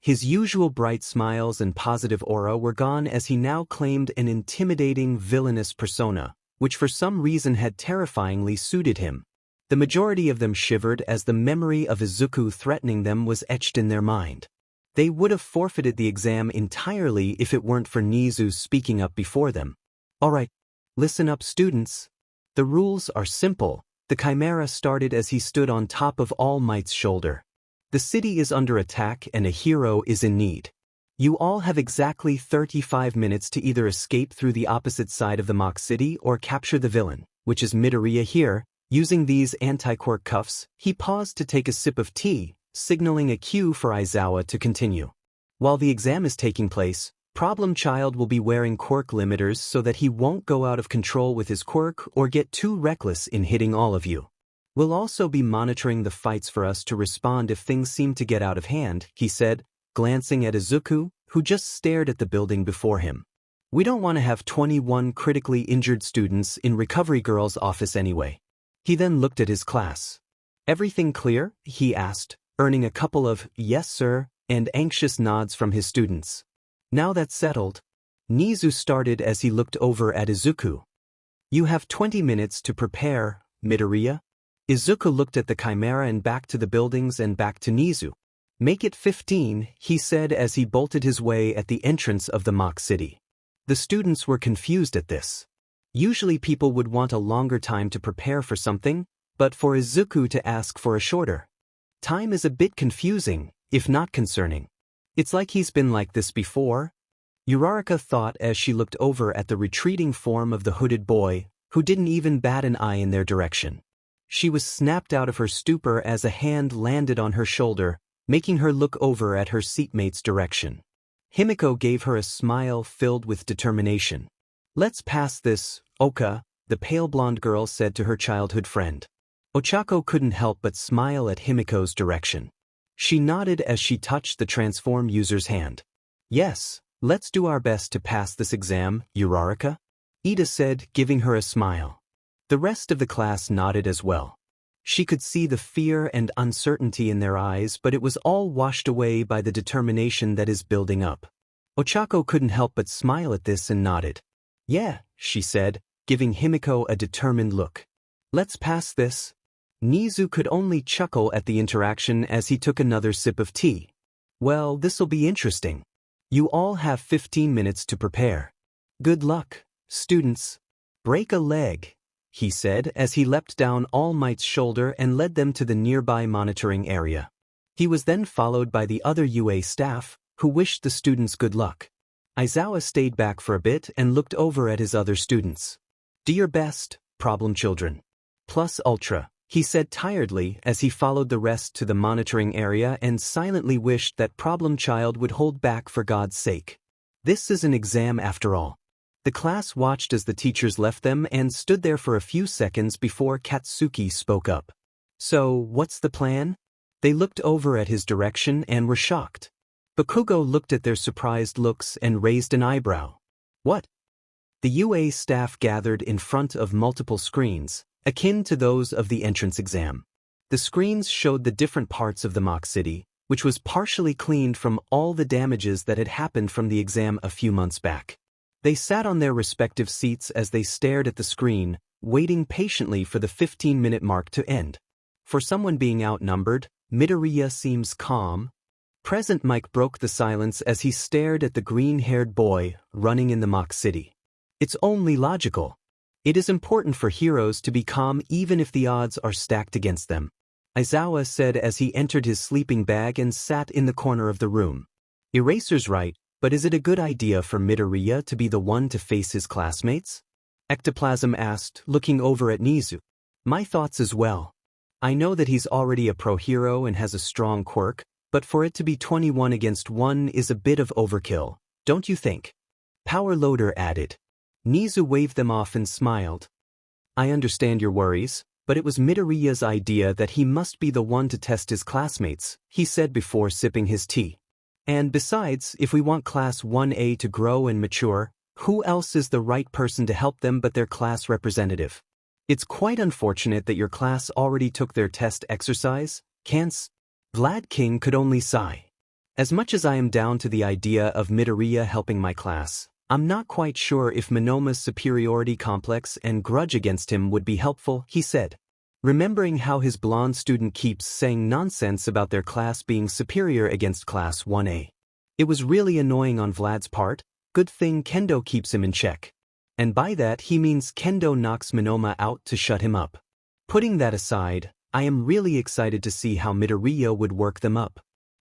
His usual bright smiles and positive aura were gone as he now claimed an intimidating, villainous persona, which for some reason had terrifyingly suited him. The majority of them shivered as the memory of Izuku threatening them was etched in their mind. They would have forfeited the exam entirely if it weren't for Nizu speaking up before them. Alright, listen up students. The rules are simple. The Chimera started as he stood on top of All Might's shoulder. The city is under attack and a hero is in need. You all have exactly 35 minutes to either escape through the opposite side of the mock city or capture the villain, which is Midoriya here. Using these anti-Quirk cuffs, he paused to take a sip of tea, signaling a cue for Aizawa to continue. While the exam is taking place, Problem Child will be wearing Quirk limiters so that he won't go out of control with his quirk or get too reckless in hitting all of you. We'll also be monitoring the fights for us to respond if things seem to get out of hand, he said, glancing at Izuku, who just stared at the building before him. We don't want to have 21 critically injured students in Recovery Girl's office anyway. He then looked at his class. Everything clear? He asked, earning a couple of yes sir and anxious nods from his students. Now that's settled, Nizu started as he looked over at Izuku. You have 20 minutes to prepare, Midoriya. Izuku looked at the Chimera and back to the buildings and back to Nizu. Make it 15, he said as he bolted his way at the entrance of the mock city. The students were confused at this. Usually people would want a longer time to prepare for something, but for Izuku to ask for a shorter time is a bit confusing, if not concerning. It's like he's been like this before. Uraraka thought as she looked over at the retreating form of the hooded boy, who didn't even bat an eye in their direction. She was snapped out of her stupor as a hand landed on her shoulder, making her look over at her seatmate's direction. Himiko gave her a smile filled with determination. Let's pass this, Oka, the pale blonde girl said to her childhood friend. Ochako couldn't help but smile at Himiko's direction. She nodded as she touched the transform user's hand. Yes, let's do our best to pass this exam, Uraraka, Iida said, giving her a smile. The rest of the class nodded as well. She could see the fear and uncertainty in their eyes, but it was all washed away by the determination that is building up. Ochako couldn't help but smile at this and nodded. Yeah, she said, giving Himiko a determined look. Let's pass this. Nizu could only chuckle at the interaction as he took another sip of tea. Well, this'll be interesting. You all have 15 minutes to prepare. Good luck, students. Break a leg, he said as he leapt down All Might's shoulder and led them to the nearby monitoring area. He was then followed by the other UA staff, who wished the students good luck. Aizawa stayed back for a bit and looked over at his other students. Do your best, problem children. Plus ultra, he said tiredly as he followed the rest to the monitoring area and silently wished that problem child would hold back for God's sake. This is an exam after all. The class watched as the teachers left them and stood there for a few seconds before Katsuki spoke up. So, what's the plan? They looked over at his direction and were shocked. Bakugo looked at their surprised looks and raised an eyebrow. What? The UA staff gathered in front of multiple screens, akin to those of the entrance exam. The screens showed the different parts of the mock city, which was partially cleaned from all the damages that had happened from the exam a few months back. They sat on their respective seats as they stared at the screen, waiting patiently for the 15-minute mark to end. For someone being outnumbered, Midoriya seems calm. Present Mike broke the silence as he stared at the green-haired boy running in the mock city. It's only logical. It is important for heroes to be calm even if the odds are stacked against them, Aizawa said as he entered his sleeping bag and sat in the corner of the room. Eraser's right, but is it a good idea for Midoriya to be the one to face his classmates? Ectoplasm asked, looking over at Nizu. My thoughts as well. I know that he's already a pro hero and has a strong quirk, but for it to be 21 against 1 is a bit of overkill, don't you think? Power Loader added. Nizu waved them off and smiled. I understand your worries, but it was Midoriya's idea that he must be the one to test his classmates, he said before sipping his tea. And besides, if we want Class 1A to grow and mature, who else is the right person to help them but their class representative? It's quite unfortunate that your class already took their test exercise, can't? Vlad King could only sigh. As much as I am down to the idea of Midoriya helping my class, I'm not quite sure if Monoma's superiority complex and grudge against him would be helpful, he said. Remembering how his blonde student keeps saying nonsense about their class being superior against Class 1A. It was really annoying on Vlad's part. Good thing Kendo keeps him in check. And by that he means Kendo knocks Monoma out to shut him up. Putting that aside, I am really excited to see how Midoriya would work them up.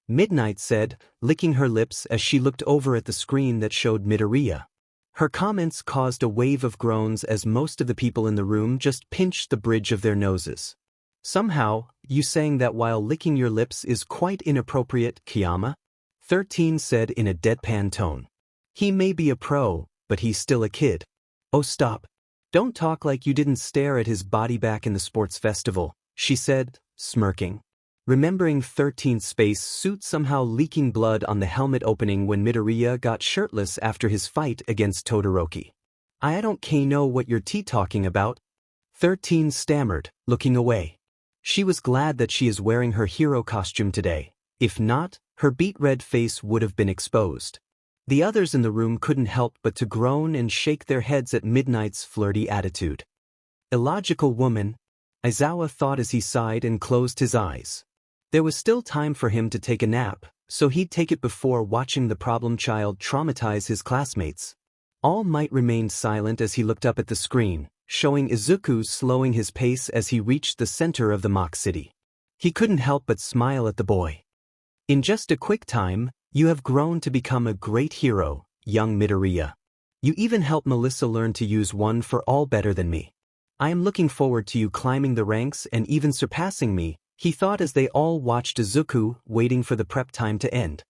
Midnight said, licking her lips as she looked over at the screen that showed Midoriya. Her comments caused a wave of groans as most of the people in the room just pinched the bridge of their noses. Somehow, you saying that while licking your lips is quite inappropriate, Kiyama? 13 said in a deadpan tone. He may be a pro, but he's still a kid. Oh stop. Don't talk like you didn't stare at his body back in the sports festival, she said, smirking. Remembering 13's space suit somehow leaking blood on the helmet opening when Midoriya got shirtless after his fight against Todoroki. I don't know what you're talking about. 13 stammered, looking away. She was glad that she is wearing her hero costume today. If not, her beet red face would have been exposed. The others in the room couldn't help but to groan and shake their heads at Midnight's flirty attitude. Illogical woman, Aizawa thought as he sighed and closed his eyes. There was still time for him to take a nap, so he'd take it before watching the problem child traumatize his classmates. All Might remained silent as he looked up at the screen, showing Izuku slowing his pace as he reached the center of the mock city. He couldn't help but smile at the boy. In just a quick time, you have grown to become a great hero, young Midoriya. You even helped Melissa learn to use one for all better than me. I am looking forward to you climbing the ranks and even surpassing me, he thought as they all watched Izuku waiting for the prep time to end.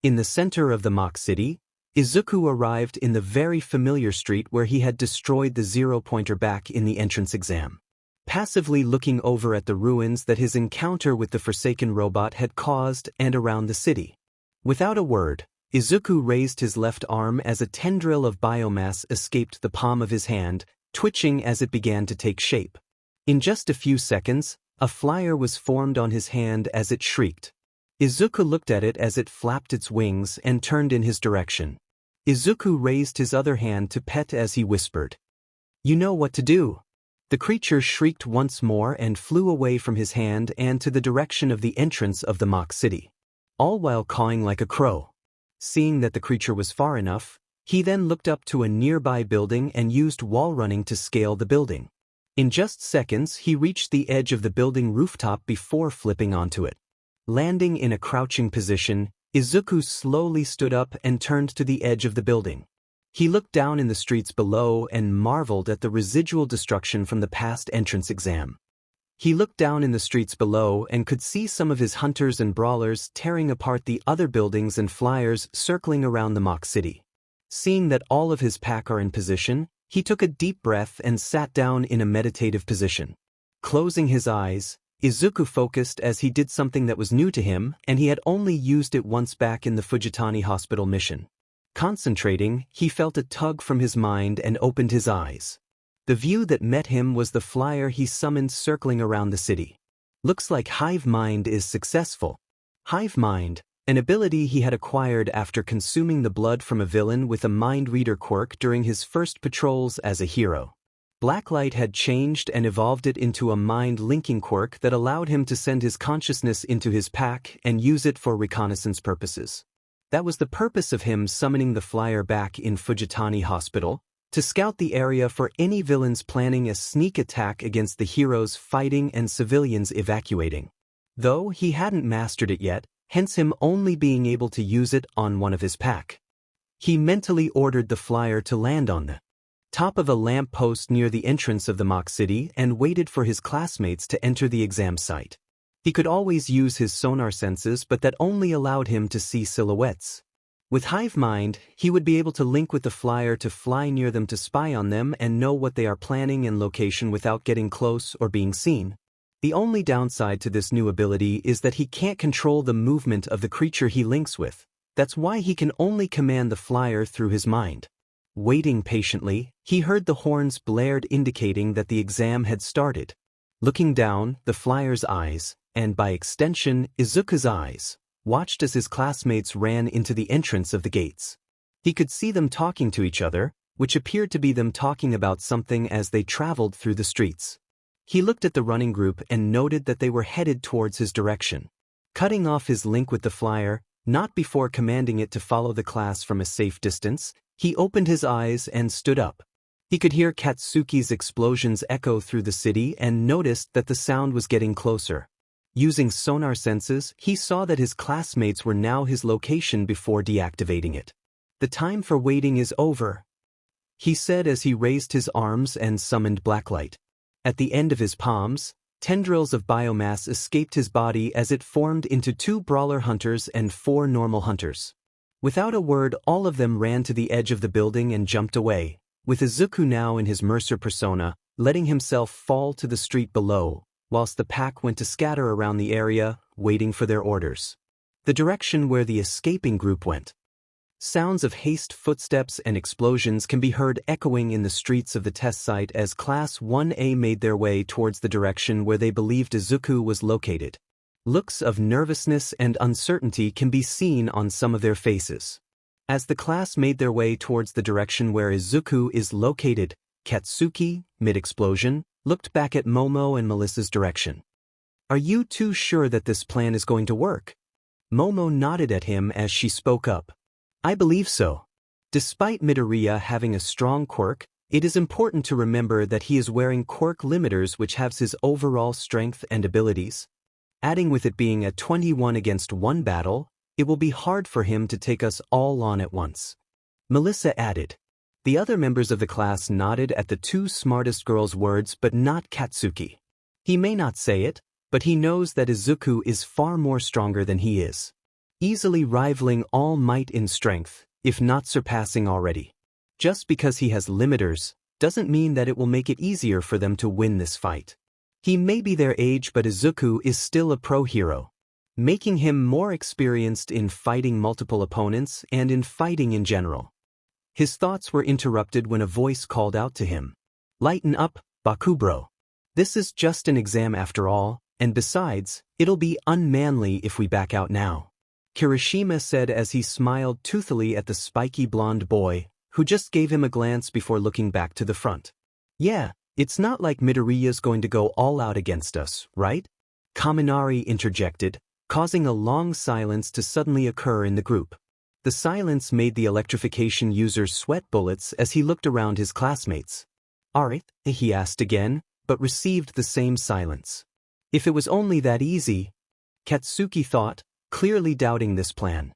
In the center of the mock city, Izuku arrived in the very familiar street where he had destroyed the zero-pointer back in the entrance exam. passively looking over at the ruins that his encounter with the Forsaken robot had caused and around the city. Without a word, Izuku raised his left arm as a tendril of biomass escaped the palm of his hand, twitching as it began to take shape. In just a few seconds, a flyer was formed on his hand as it shrieked. Izuku looked at it as it flapped its wings and turned in his direction. Izuku raised his other hand to pet as he whispered, "You know what to do." The creature shrieked once more and flew away from his hand and to the direction of the entrance of the mock city, all while cawing like a crow. Seeing that the creature was far enough, he then looked up to a nearby building and used wall running to scale the building. In just seconds, he reached the edge of the building rooftop before flipping onto it. Landing in a crouching position, Izuku slowly stood up and turned to the edge of the building. He looked down in the streets below and marveled at the residual destruction from the past entrance exam. He looked down in the streets below and could see some of his hunters and brawlers tearing apart the other buildings and flyers circling around the mock city. Seeing that all of his pack are in position, he took a deep breath and sat down in a meditative position. Closing his eyes, Izuku focused as he did something that was new to him, and he had only used it once back in the Fujitani hospital mission. Concentrating, he felt a tug from his mind and opened his eyes. The view that met him was the flyer he summoned circling around the city. Looks like Hive Mind is successful. Hive Mind, an ability he had acquired after consuming the blood from a villain with a mind reader quirk during his first patrols as a hero. Blacklight had changed and evolved it into a mind-linking quirk that allowed him to send his consciousness into his pack and use it for reconnaissance purposes. That was the purpose of him summoning the flyer back in Fujitani Hospital, to scout the area for any villains planning a sneak attack against the heroes fighting and civilians evacuating. Though he hadn't mastered it yet, hence him only being able to use it on one of his pack. He mentally ordered the flyer to land on the top of a lamp post near the entrance of the mock city and waited for his classmates to enter the exam site. He could always use his sonar senses, but that only allowed him to see silhouettes. With Hive Mind, he would be able to link with the flyer to fly near them to spy on them and know what they are planning and location without getting close or being seen. The only downside to this new ability is that he can't control the movement of the creature he links with. That's why he can only command the flyer through his mind. Waiting patiently, he heard the horns blared indicating that the exam had started. Looking down, the flyer's eyes, and by extension, Izuku's eyes, watched as his classmates ran into the entrance of the gates. He could see them talking to each other, which appeared to be them talking about something as they traveled through the streets. He looked at the running group and noted that they were headed towards his direction. Cutting off his link with the flyer, not before commanding it to follow the class from a safe distance, he opened his eyes and stood up. He could hear Katsuki's explosions echo through the city and noticed that the sound was getting closer. Using sonar senses, he saw that his classmates were now his location before deactivating it. "The time for waiting is over," he said as he raised his arms and summoned Blacklight. At the end of his palms, tendrils of biomass escaped his body as it formed into 2 brawler hunters and 4 normal hunters. Without a word, all of them ran to the edge of the building and jumped away, with Izuku now in his Mercer persona, letting himself fall to the street below, whilst the pack went to scatter around the area, waiting for their orders. The direction where the escaping group went. Sounds of haste footsteps and explosions can be heard echoing in the streets of the test site as Class 1A made their way towards the direction where they believed Izuku was located. Looks of nervousness and uncertainty can be seen on some of their faces. As the class made their way towards the direction where Izuku is located, Katsuki, mid-explosion, looked back at Momo and Melissa's direction. "Are you too sure that this plan is going to work?" Momo nodded at him as she spoke up. "I believe so. Despite Midoriya having a strong quirk, it is important to remember that he is wearing quirk limiters which have his overall strength and abilities. Adding with it being a 21 against 1 battle, it will be hard for him to take us all on at once," Melissa added. The other members of the class nodded at the 2 smartest girls' words, but not Katsuki. He may not say it, but he knows that Izuku is far more stronger than he is, easily rivaling All Might in strength, if not surpassing already. Just because he has limiters, doesn't mean that it will make it easier for them to win this fight. He may be their age, but Izuku is still a pro hero, making him more experienced in fighting multiple opponents and in fighting in general. His thoughts were interrupted when a voice called out to him. "Lighten up, Bakugo. This is just an exam after all, and besides, it'll be unmanly if we back out now," Kirishima said as he smiled toothily at the spiky blonde boy, who just gave him a glance before looking back to the front. "Yeah, it's not like Midoriya's going to go all out against us, right?" Kaminari interjected, causing a long silence to suddenly occur in the group. The silence made the electrification user sweat bullets as he looked around his classmates. "Alright?" he asked again, but received the same silence. If it was only that easy, Katsuki thought, clearly doubting this plan.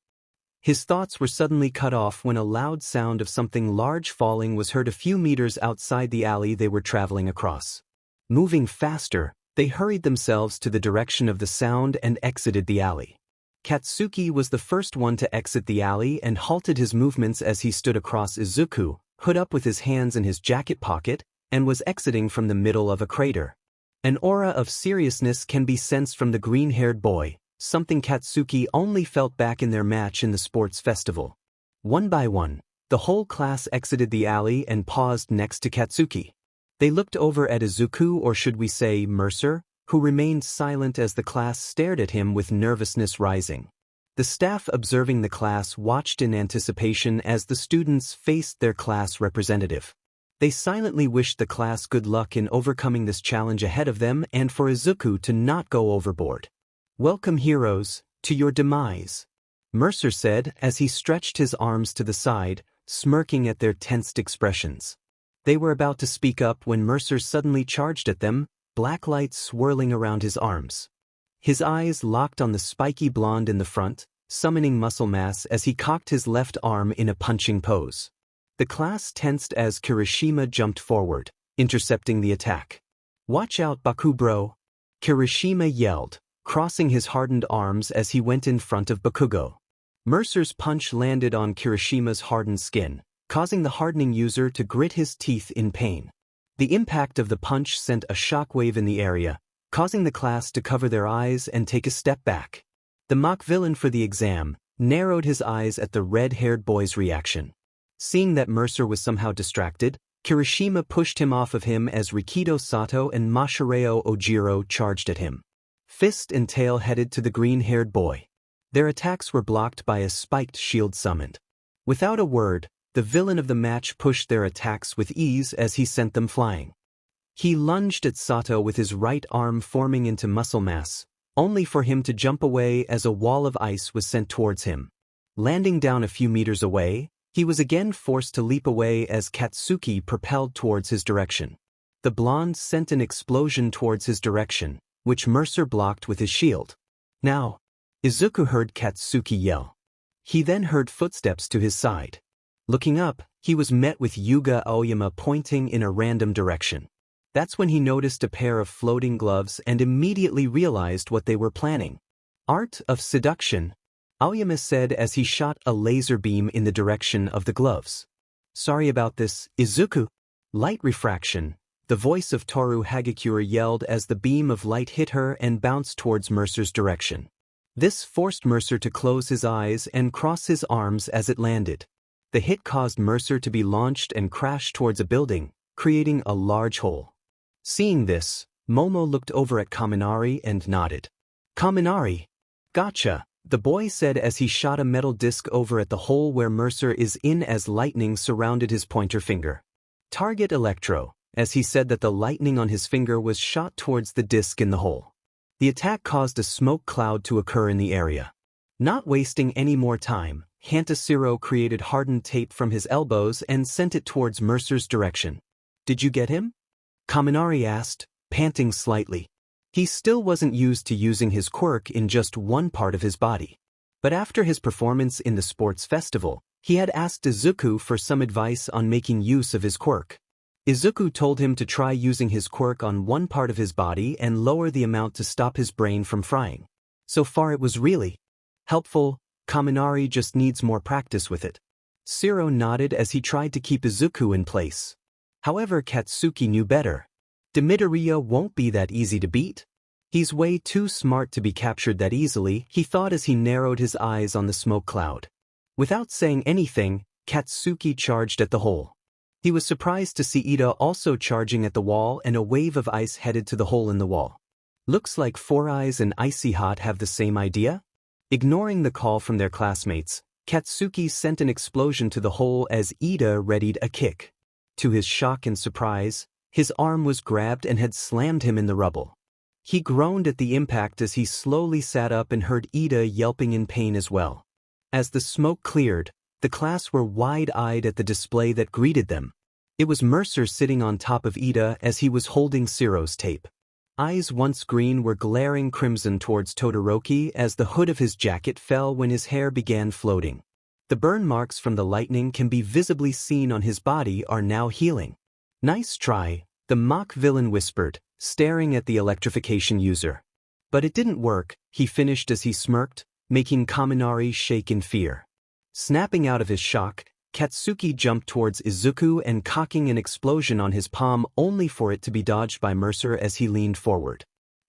His thoughts were suddenly cut off when a loud sound of something large falling was heard a few meters outside the alley they were traveling across. Moving faster, they hurried themselves to the direction of the sound and exited the alley. Katsuki was the first one to exit the alley and halted his movements as he stood across Izuku, hood up with his hands in his jacket pocket, and was exiting from the middle of a crater. An aura of seriousness can be sensed from the green-haired boy, something Katsuki only felt back in their match in the sports festival. One by one, the whole class exited the alley and paused next to Katsuki. They looked over at Izuku, or should we say Mercer, who remained silent as the class stared at him with nervousness rising. The staff observing the class watched in anticipation as the students faced their class representative. They silently wished the class good luck in overcoming this challenge ahead of them and for Izuku to not go overboard. "Welcome, heroes, to your demise," Mercer said as he stretched his arms to the side, smirking at their tensed expressions. They were about to speak up when Mercer suddenly charged at them, black light swirling around his arms. His eyes locked on the spiky blonde in the front, summoning muscle mass as he cocked his left arm in a punching pose. The class tensed as Kirishima jumped forward, intercepting the attack. "Watch out, Bakugo," Kirishima yelled, crossing his hardened arms as he went in front of Bakugo. Mercer's punch landed on Kirishima's hardened skin, causing the hardening user to grit his teeth in pain. The impact of the punch sent a shockwave in the area, causing the class to cover their eyes and take a step back. The mock villain for the exam narrowed his eyes at the red-haired boy's reaction. Seeing that Mercer was somehow distracted, Kirishima pushed him off of him as Rikido Sato and Masahiro Ojiro charged at him. Fist and tail headed to the green-haired boy. Their attacks were blocked by a spiked shield summoned. Without a word, the villain of the match pushed their attacks with ease as he sent them flying. He lunged at Sato with his right arm forming into muscle mass, only for him to jump away as a wall of ice was sent towards him. Landing down a few meters away, he was again forced to leap away as Katsuki propelled towards his direction. The blonde sent an explosion towards his direction, which Mercer blocked with his shield. "Now!" Izuku heard Katsuki yell. He then heard footsteps to his side. Looking up, he was met with Yuga Aoyama pointing in a random direction. That's when he noticed a pair of floating gloves and immediately realized what they were planning. "Art of seduction," Aoyama said as he shot a laser beam in the direction of the gloves. "Sorry about this, Izuku." "Light refraction," the voice of Toru Hagakure yelled as the beam of light hit her and bounced towards Mercer's direction. This forced Mercer to close his eyes and cross his arms as it landed. The hit caused Mercer to be launched and crash towards a building, creating a large hole. Seeing this, Momo looked over at Kaminari and nodded. "Kaminari. Gotcha," the boy said as he shot a metal disc over at the hole where Mercer is in as lightning surrounded his pointer finger. "Target Electro," as he said that the lightning on his finger was shot towards the disc in the hole. The attack caused a smoke cloud to occur in the area. Not wasting any more time, Hantashiro created hardened tape from his elbows and sent it towards Mercer's direction. "Did you get him?" Kaminari asked, panting slightly. He still wasn't used to using his quirk in just one part of his body. But after his performance in the sports festival, he had asked Izuku for some advice on making use of his quirk. Izuku told him to try using his quirk on one part of his body and lower the amount to stop his brain from frying. So far it was really helpful. Kaminari just needs more practice with it. Shiro nodded as he tried to keep Izuku in place. However, Katsuki knew better. Midoriya won't be that easy to beat. He's way too smart to be captured that easily, he thought as he narrowed his eyes on the smoke cloud. Without saying anything, Katsuki charged at the hole. He was surprised to see Iida also charging at the wall, and a wave of ice headed to the hole in the wall. Looks like Four Eyes and Icy Hot have the same idea? Ignoring the call from their classmates, Katsuki sent an explosion to the hole as Iida readied a kick. To his shock and surprise, his arm was grabbed and had slammed him in the rubble. He groaned at the impact as he slowly sat up and heard Iida yelping in pain as well. As the smoke cleared, the class were wide-eyed at the display that greeted them. It was Mercer sitting on top of Iida as he was holding Ciro's tape. Eyes once green were glaring crimson towards Todoroki as the hood of his jacket fell when his hair began floating. The burn marks from the lightning can be visibly seen on his body are now healing. Nice try, the mock villain whispered, staring at the electrification user. But it didn't work, he finished as he smirked, making Kaminari shake in fear. Snapping out of his shock, Katsuki jumped towards Izuku and cocking an explosion on his palm only for it to be dodged by Mercer as he leaned forward.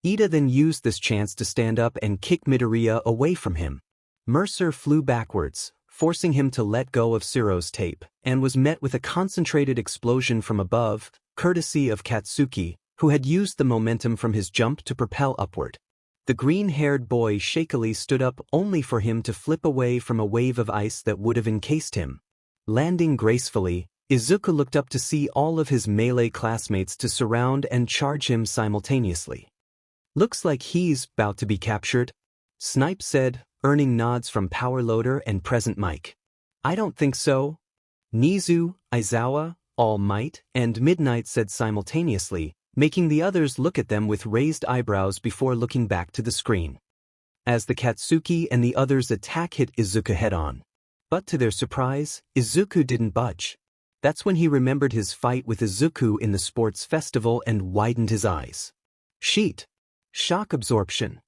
Iida then used this chance to stand up and kick Midoriya away from him. Mercer flew backwards, forcing him to let go of Ciro's tape, and was met with a concentrated explosion from above, courtesy of Katsuki, who had used the momentum from his jump to propel upward. The green-haired boy shakily stood up only for him to flip away from a wave of ice that would have encased him. Landing gracefully, Izuku looked up to see all of his melee classmates to surround and charge him simultaneously. Looks like he's about to be captured, Snipe said, earning nods from Power Loader and Present Mike. I don't think so. Nizu, Aizawa, All Might, and Midnight said simultaneously, making the others look at them with raised eyebrows before looking back to the screen. As the Katsuki and the others' attack hit Izuku head-on. But to their surprise, Izuku didn't budge. That's when he remembered his fight with Izuku in the sports festival and widened his eyes. Sheet. Shock absorption.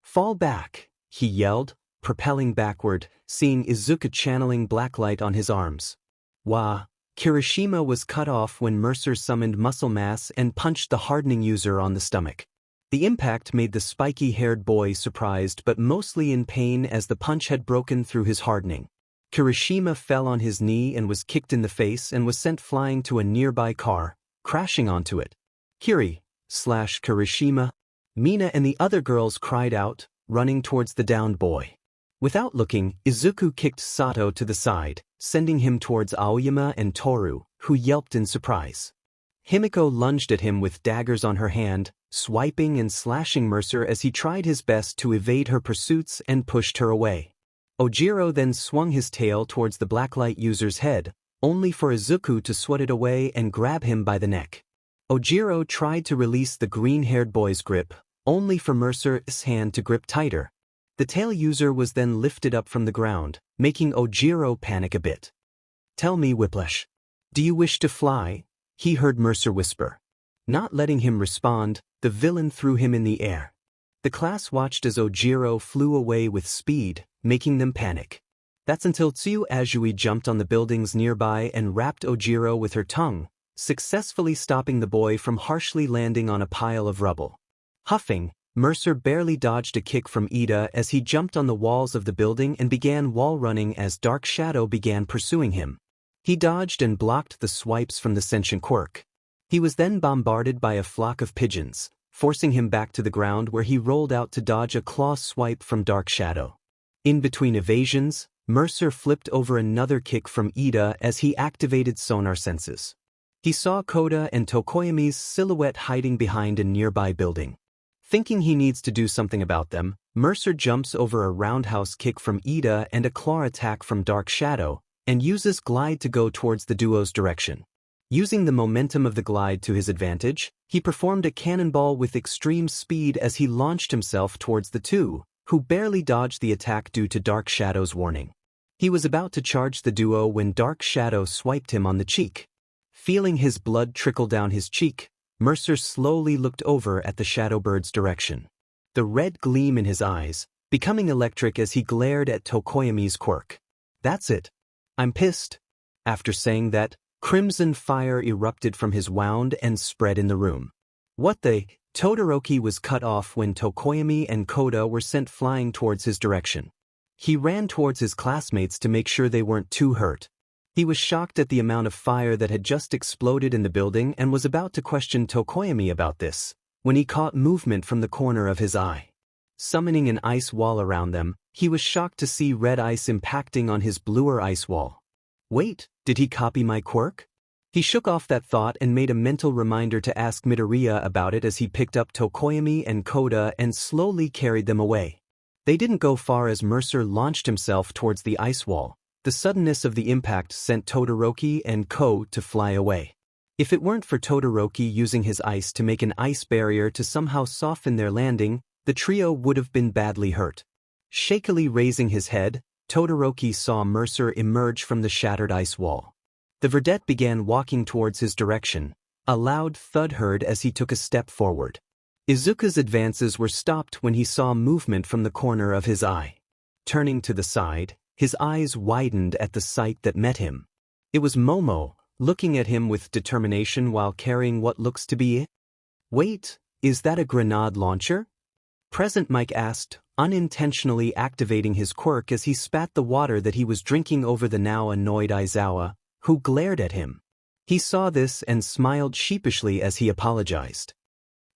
Fall back, he yelled, propelling backward, seeing Izuku channeling blacklight on his arms. Wah! Kirishima was cut off when Mercer summoned muscle mass and punched the hardening user on the stomach. The impact made the spiky-haired boy surprised but mostly in pain as the punch had broken through his hardening. Kirishima fell on his knee and was kicked in the face and was sent flying to a nearby car, crashing onto it. Kirishima. Mina and the other girls cried out, running towards the downed boy. Without looking, Izuku kicked Sato to the side, sending him towards Aoyama and Toru, who yelped in surprise. Himiko lunged at him with daggers on her hand, swiping and slashing Mercer as he tried his best to evade her pursuits and pushed her away. Ojiro then swung his tail towards the blacklight user's head, only for Izuku to swat it away and grab him by the neck. Ojiro tried to release the green-haired boy's grip, only for Mercer's hand to grip tighter. The tail user was then lifted up from the ground, making Ojiro panic a bit. Tell me, Whiplash. Do you wish to fly? He heard Mercer whisper. Not letting him respond, the villain threw him in the air. The class watched as Ojiro flew away with speed, making them panic. That's until Tsuyu Azui jumped on the buildings nearby and wrapped Ojiro with her tongue, successfully stopping the boy from harshly landing on a pile of rubble. Huffing, Mercer barely dodged a kick from Iida as he jumped on the walls of the building and began wall running as Dark Shadow began pursuing him. He dodged and blocked the swipes from the sentient Quirk. He was then bombarded by a flock of pigeons, forcing him back to the ground where he rolled out to dodge a claw swipe from Dark Shadow. In between evasions, Mercer flipped over another kick from Iida as he activated sonar senses. He saw Kota and Tokoyami's silhouette hiding behind a nearby building. Thinking he needs to do something about them, Mercer jumps over a roundhouse kick from Iida and a claw attack from Dark Shadow, and uses glide to go towards the duo's direction. Using the momentum of the glide to his advantage, he performed a cannonball with extreme speed as he launched himself towards the two, who barely dodged the attack due to Dark Shadow's warning. He was about to charge the duo when Dark Shadow swiped him on the cheek. Feeling his blood trickle down his cheek, Mercer slowly looked over at the Shadowbird's direction. The red gleam in his eyes, becoming electric as he glared at Tokoyami's Quirk. That's it. I'm pissed. After saying that, crimson fire erupted from his wound and spread in the room. What the? Todoroki was cut off when Tokoyami and Kota were sent flying towards his direction. He ran towards his classmates to make sure they weren't too hurt. He was shocked at the amount of fire that had just exploded in the building and was about to question Tokoyami about this, when he caught movement from the corner of his eye. Summoning an ice wall around them, he was shocked to see red ice impacting on his bluer ice wall. Wait, did he copy my quirk? He shook off that thought and made a mental reminder to ask Midoriya about it as he picked up Tokoyami and Kota and slowly carried them away. They didn't go far as Mercer launched himself towards the ice wall. The suddenness of the impact sent Todoroki and Ko to fly away. If it weren't for Todoroki using his ice to make an ice barrier to somehow soften their landing, the trio would have been badly hurt. Shakily raising his head, Todoroki saw Mercer emerge from the shattered ice wall. The verdette began walking towards his direction, a loud thud heard as he took a step forward. Izuku's advances were stopped when he saw movement from the corner of his eye. Turning to the side, his eyes widened at the sight that met him. It was Momo, looking at him with determination while carrying what looks to be it. Wait, is that a grenade launcher? Present Mike asked, unintentionally activating his quirk as he spat the water that he was drinking over the now annoyed Aizawa, who glared at him. He saw this and smiled sheepishly as he apologized.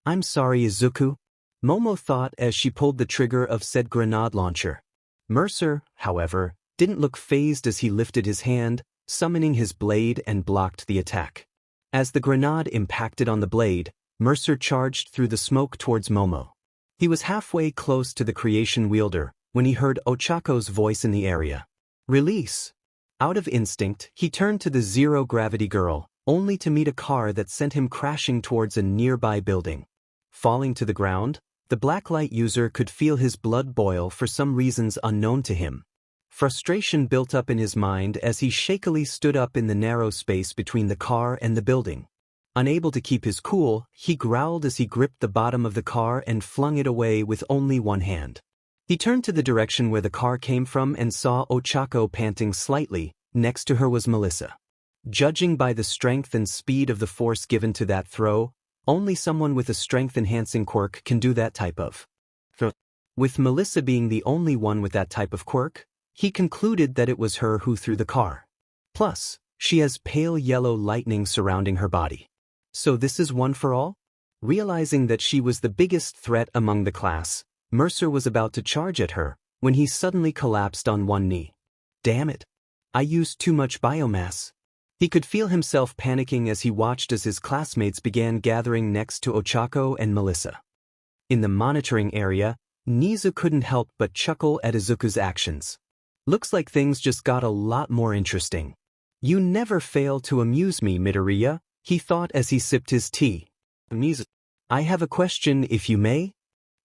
I'm sorry, Izuku, Momo thought as she pulled the trigger of said grenade launcher. Mercer, however, didn't look fazed as he lifted his hand, summoning his blade and blocked the attack. As the grenade impacted on the blade, Mercer charged through the smoke towards Momo. He was halfway close to the creation wielder when he heard Ochako's voice in the area. Release! Out of instinct, he turned to the zero-gravity girl, only to meet a car that sent him crashing towards a nearby building. Falling to the ground, the Blacklight user could feel his blood boil for some reasons unknown to him. Frustration built up in his mind as he shakily stood up in the narrow space between the car and the building. Unable to keep his cool, he growled as he gripped the bottom of the car and flung it away with only one hand. He turned to the direction where the car came from and saw Ochako panting slightly. Next to her was Melissa. Judging by the strength and speed of the force given to that throw, only someone with a strength-enhancing quirk can do that type of throw. With Melissa being the only one with that type of quirk, he concluded that it was her who threw the car. Plus, she has pale yellow lightning surrounding her body. So this is one for all? Realizing that she was the biggest threat among the class, Mercer was about to charge at her, when he suddenly collapsed on one knee. Damn it. I used too much biomass. He could feel himself panicking as he watched as his classmates began gathering next to Ochako and Melissa. In the monitoring area, Nizu couldn't help but chuckle at Izuku's actions. Looks like things just got a lot more interesting. You never fail to amuse me, Midoriya, he thought as he sipped his tea. Nizu, I have a question if you may?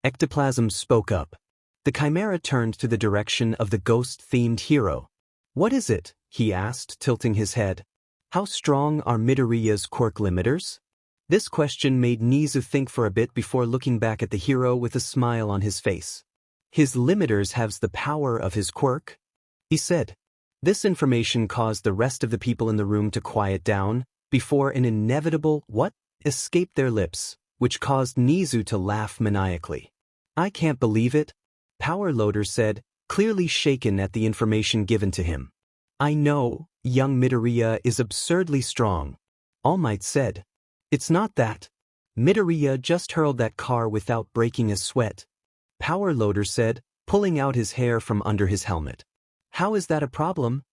Ectoplasm spoke up. The Chimera turned to the direction of the ghost-themed hero. What is it? He asked, tilting his head. How strong are Midoriya's quirk limiters? This question made Nizu think for a bit before looking back at the hero with a smile on his face. His limiters have the power of his quirk? He said. This information caused the rest of the people in the room to quiet down, before an inevitable "what?" escaped their lips, which caused Nizu to laugh maniacally. I can't believe it, Power Loader said, clearly shaken at the information given to him. I know, young Midoriya is absurdly strong, All Might said. It's not that. Midoriya just hurled that car without breaking a sweat. Power Loader said, pulling out his hair from under his helmet. How is that a problem?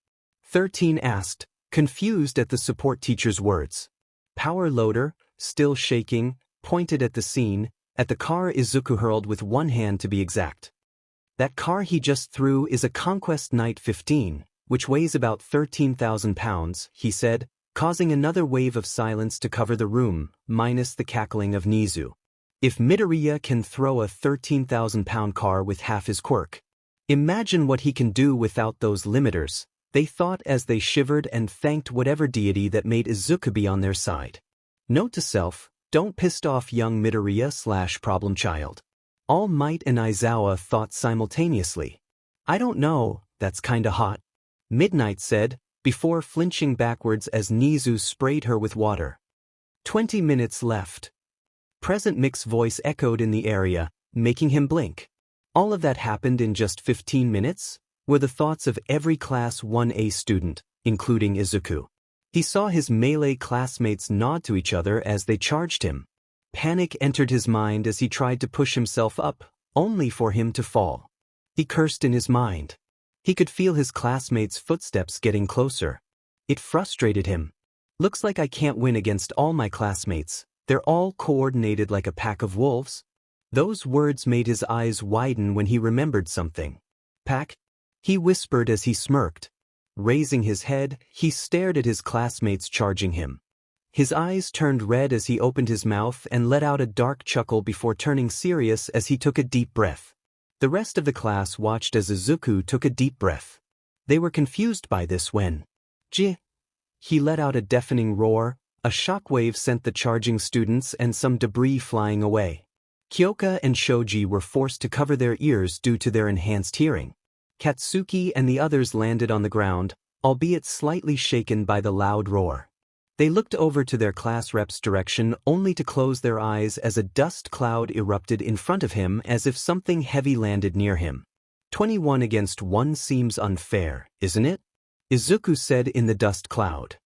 13 asked, confused at the support teacher's words. Power Loader, still shaking, pointed at the scene, at the car Izuku hurled with one hand to be exact. That car he just threw is a Conquest Knight 15, which weighs about 13,000 pounds, he said, causing another wave of silence to cover the room, minus the cackling of Nizu. If Midoriya can throw a 13,000-pound car with half his quirk, imagine what he can do without those limiters, they thought as they shivered and thanked whatever deity that made Izuku be on their side. Note to self, don't piss off young Midoriya/problem child. All Might and Aizawa thought simultaneously. I don't know, that's kinda hot. Midnight said, before flinching backwards as Nizu sprayed her with water. 20 minutes left. present mix voice echoed in the area, making him blink. All of that happened in just 15 minutes, were the thoughts of every Class 1A student, including Izuku. He saw his melee classmates nod to each other as they charged him. Panic entered his mind as he tried to push himself up, only for him to fall. He cursed in his mind. He could feel his classmates' footsteps getting closer. It frustrated him. Looks like I can't win against all my classmates. They're all coordinated like a pack of wolves. Those words made his eyes widen when he remembered something. Pack? He whispered as he smirked. Raising his head, he stared at his classmates charging him. His eyes turned red as he opened his mouth and let out a dark chuckle before turning serious as he took a deep breath. The rest of the class watched as Izuku took a deep breath. They were confused by this when he let out a deafening roar. A shockwave sent the charging students and some debris flying away. Kyoka and Shoji were forced to cover their ears due to their enhanced hearing. Katsuki and the others landed on the ground, albeit slightly shaken by the loud roar. They looked over to their class rep's direction only to close their eyes as a dust cloud erupted in front of him as if something heavy landed near him. 21 against 1 seems unfair, isn't it? Izuku said in the dust cloud.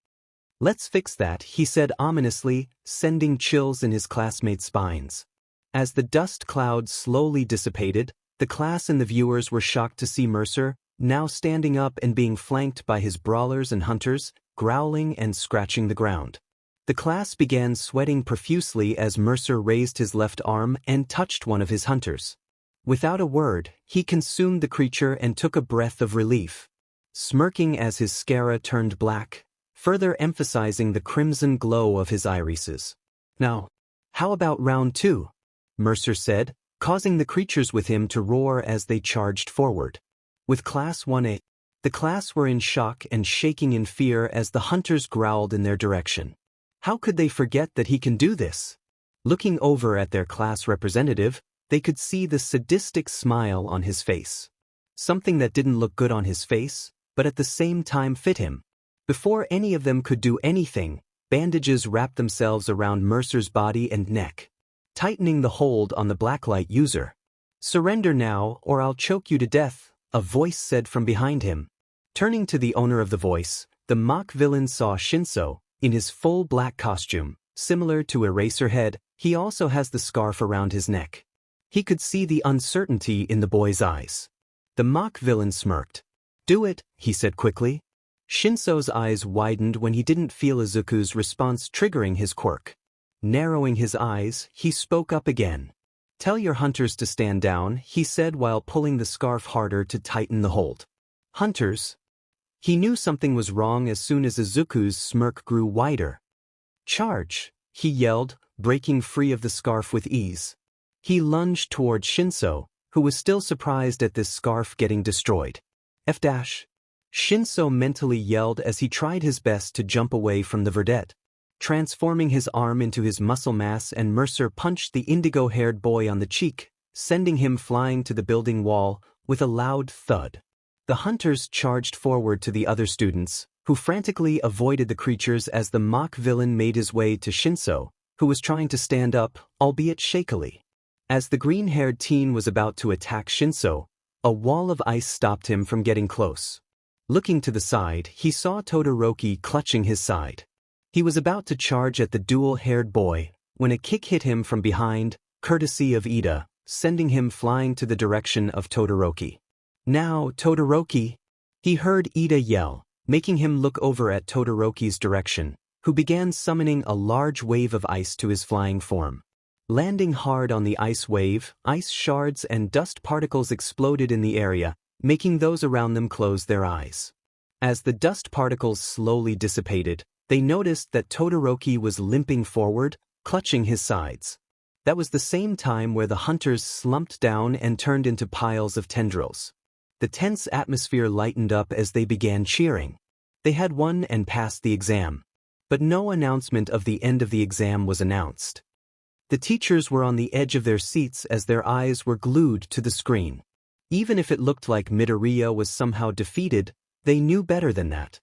Let's fix that, he said ominously, sending chills in his classmates' spines. As the dust cloud slowly dissipated, the class and the viewers were shocked to see Mercer, now standing up and being flanked by his brawlers and hunters, growling and scratching the ground. The class began sweating profusely as Mercer raised his left arm and touched one of his hunters. Without a word, he consumed the creature and took a breath of relief, smirking as his scara turned black, further emphasizing the crimson glow of his irises. Now, how about round 2? Mercer said, causing the creatures with him to roar as they charged forward. With Class 1A, the class were in shock and shaking in fear as the hunters growled in their direction. How could they forget that he can do this? Looking over at their class representative, they could see the sadistic smile on his face. Something that didn't look good on his face, but at the same time fit him. Before any of them could do anything, bandages wrapped themselves around Mercer's body and neck, tightening the hold on the Blacklight user. Surrender now or I'll choke you to death, a voice said from behind him. Turning to the owner of the voice, the mock villain saw Shinso, in his full black costume, similar to Eraserhead. He also has the scarf around his neck. He could see the uncertainty in the boy's eyes. The mock villain smirked. Do it, he said quickly. Shinso's eyes widened when he didn't feel Izuku's response triggering his quirk. Narrowing his eyes, he spoke up again. Tell your hunters to stand down, he said while pulling the scarf harder to tighten the hold. Hunters? He knew something was wrong as soon as Izuku's smirk grew wider. Charge, he yelled, breaking free of the scarf with ease. He lunged toward Shinso, who was still surprised at this scarf getting destroyed. F-. Shinso mentally yelled as he tried his best to jump away from the verdette. Transforming his arm into his muscle mass, and Mercer punched the indigo-haired boy on the cheek, sending him flying to the building wall with a loud thud. The hunters charged forward to the other students, who frantically avoided the creatures as the mock villain made his way to Shinso, who was trying to stand up, albeit shakily. As the green-haired teen was about to attack Shinso, a wall of ice stopped him from getting close. Looking to the side, he saw Todoroki clutching his side. He was about to charge at the dual-haired boy, when a kick hit him from behind, courtesy of Iida, sending him flying to the direction of Todoroki. Now, Todoroki! He heard Iida yell, making him look over at Todoroki's direction, who began summoning a large wave of ice to his flying form. Landing hard on the ice wave, ice shards and dust particles exploded in the area, making those around them close their eyes. As the dust particles slowly dissipated, they noticed that Todoroki was limping forward, clutching his sides. That was the same time where the hunters slumped down and turned into piles of tendrils. The tense atmosphere lightened up as they began cheering. They had won and passed the exam. But no announcement of the end of the exam was announced. The teachers were on the edge of their seats as their eyes were glued to the screen. Even if it looked like Midoriya was somehow defeated, they knew better than that.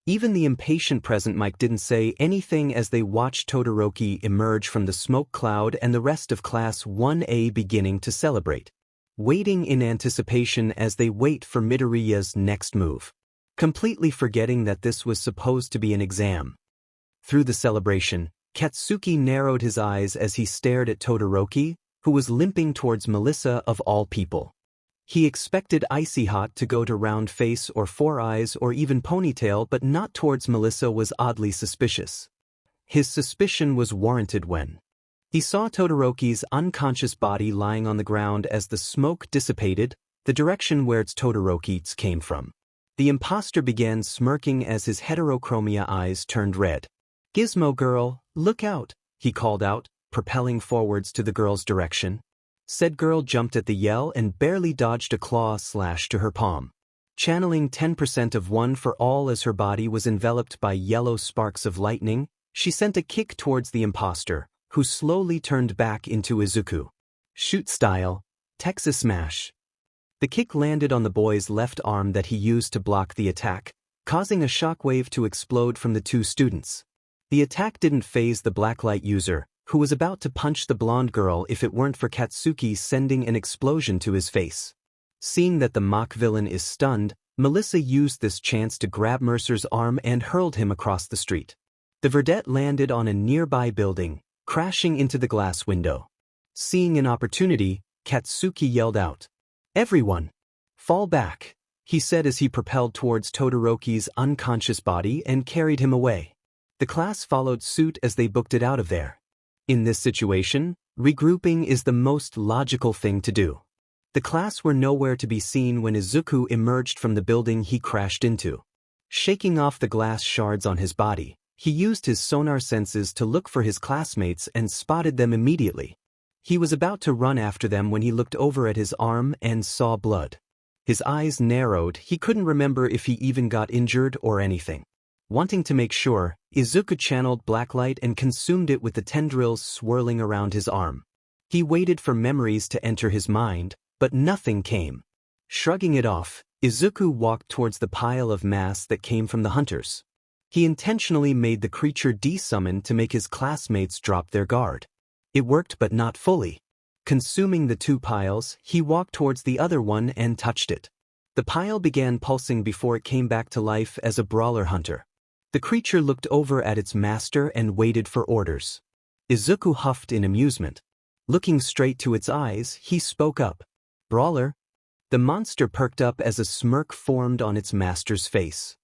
Even the impatient present Mike didn't say anything as they watched Todoroki emerge from the smoke cloud and the rest of Class 1A beginning to celebrate, waiting in anticipation as they wait for Midoriya's next move, completely forgetting that this was supposed to be an exam. Through the celebration, Katsuki narrowed his eyes as he stared at Todoroki, who was limping towards Melissa of all people. He expected Icy Hot to go to Round Face or Four Eyes or even Ponytail, but not towards Melissa was oddly suspicious. His suspicion was warranted when he saw Todoroki's unconscious body lying on the ground as the smoke dissipated, the direction where Todoroki's came from. The imposter began smirking as his heterochromia eyes turned red. "Gizmo girl, look out," he called out, propelling forwards to the girl's direction. Said girl jumped at the yell and barely dodged a claw slash to her palm. Channeling 10% of One for All as her body was enveloped by yellow sparks of lightning, she sent a kick towards the imposter, who slowly turned back into Izuku. Shoot style, Texas Smash. The kick landed on the boy's left arm that he used to block the attack, causing a shockwave to explode from the two students. The attack didn't faze the Blacklight user, who was about to punch the blonde girl if it weren't for Katsuki sending an explosion to his face. Seeing that the mock villain is stunned, Melissa used this chance to grab Mercer's arm and hurled him across the street. The verdette landed on a nearby building, crashing into the glass window. Seeing an opportunity, Katsuki yelled out, "Everyone, fall back," he said as he propelled towards Todoroki's unconscious body and carried him away. The class followed suit as they booked it out of there. In this situation, regrouping is the most logical thing to do. The class were nowhere to be seen when Izuku emerged from the building he crashed into. Shaking off the glass shards on his body, he used his sonar senses to look for his classmates and spotted them immediately. He was about to run after them when he looked over at his arm and saw blood. His eyes narrowed, he couldn't remember if he even got injured or anything. Wanting to make sure, Izuku channeled Blacklight and consumed it with the tendrils swirling around his arm. He waited for memories to enter his mind, but nothing came. Shrugging it off, Izuku walked towards the pile of mass that came from the hunters. He intentionally made the creature desummon to make his classmates drop their guard. It worked but not fully. Consuming the two piles, he walked towards the other one and touched it. The pile began pulsing before it came back to life as a brawler hunter. The creature looked over at its master and waited for orders. Izuku huffed in amusement. Looking straight to its eyes, he spoke up. "Brawler?" The monster perked up as a smirk formed on its master's face.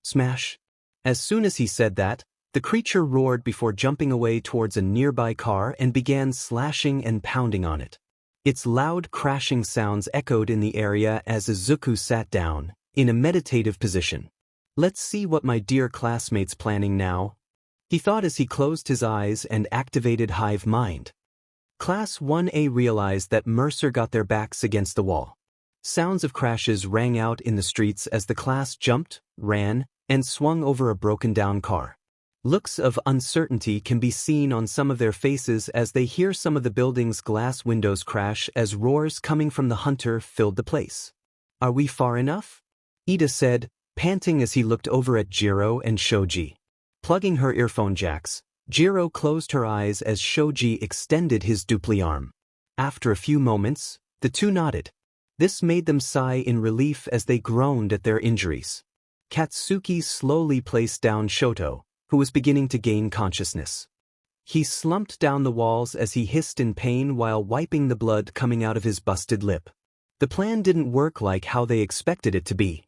"Smash." As soon as he said that, the creature roared before jumping away towards a nearby car and began slashing and pounding on it. Its loud crashing sounds echoed in the area as Izuku sat down, in a meditative position. "Let's see what my dear classmate's planning now," he thought as he closed his eyes and activated Hive Mind. Class 1A realized that Mercer got their backs against the wall. Sounds of crashes rang out in the streets as the class jumped, ran, and swung over a broken-down car. Looks of uncertainty can be seen on some of their faces as they hear some of the building's glass windows crash as roars coming from the hunter filled the place. "Are we far enough?" Iida said, panting as he looked over at Jiro and Shoji. Plugging her earphone jacks, Jiro closed her eyes as Shoji extended his dupli arm. After a few moments, the two nodded. This made them sigh in relief as they groaned at their injuries. Katsuki slowly placed down Shoto, who was beginning to gain consciousness. He slumped down the walls as he hissed in pain while wiping the blood coming out of his busted lip. The plan didn't work like how they expected it to be.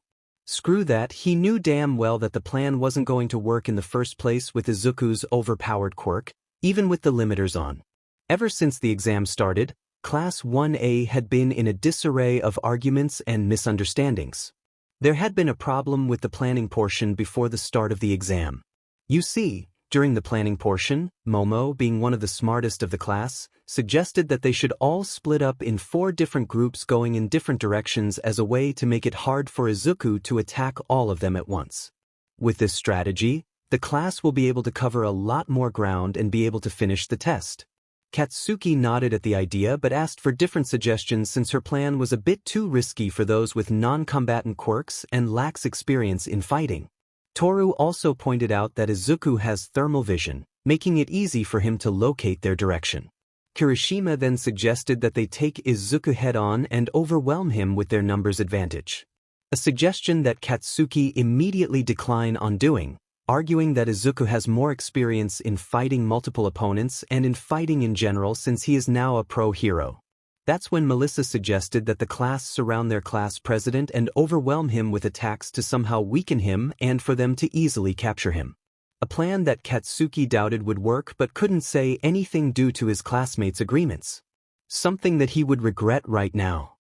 Screw that, he knew damn well that the plan wasn't going to work in the first place with Izuku's overpowered quirk, even with the limiters on. Ever since the exam started, Class 1A had been in a disarray of arguments and misunderstandings. There had been a problem with the planning portion before the start of the exam. You see, during the planning portion, Momo, being one of the smartest of the class, suggested that they should all split up in 4 different groups going in different directions as a way to make it hard for Izuku to attack all of them at once. With this strategy, the class will be able to cover a lot more ground and be able to finish the test. Katsuki nodded at the idea but asked for different suggestions since her plan was a bit too risky for those with non-combatant quirks and lacks experience in fighting. Toru also pointed out that Izuku has thermal vision, making it easy for him to locate their direction. Kirishima then suggested that they take Izuku head-on and overwhelm him with their numbers advantage. A suggestion that Katsuki immediately declined on doing, arguing that Izuku has more experience in fighting multiple opponents and in fighting in general since he is now a pro hero. That's when Melissa suggested that the class surround their class president and overwhelm him with attacks to somehow weaken him and for them to easily capture him. A plan that Katsuki doubted would work but couldn't say anything due to his classmates' agreements. Something that he would regret right now.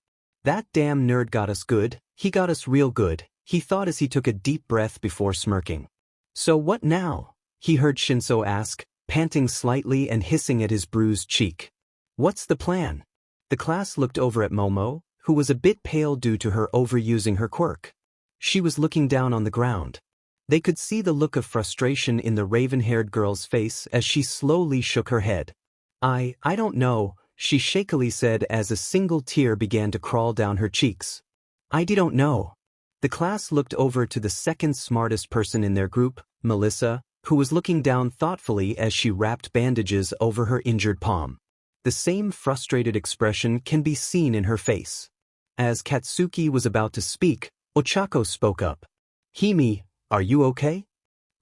That damn nerd got us good, he got us real good, he thought as he took a deep breath before smirking. So what now? He heard Shinso ask, panting slightly and hissing at his bruised cheek. What's the plan? The class looked over at Momo, who was a bit pale due to her overusing her quirk. She was looking down on the ground. They could see the look of frustration in the raven-haired girl's face as she slowly shook her head. I don't know, she shakily said as a single tear began to crawl down her cheeks. I don't know. The class looked over to the second smartest person in their group, Melissa, who was looking down thoughtfully as she wrapped bandages over her injured palm. The same frustrated expression can be seen in her face. As Katsuki was about to speak, Ochako spoke up. Hime, are you okay?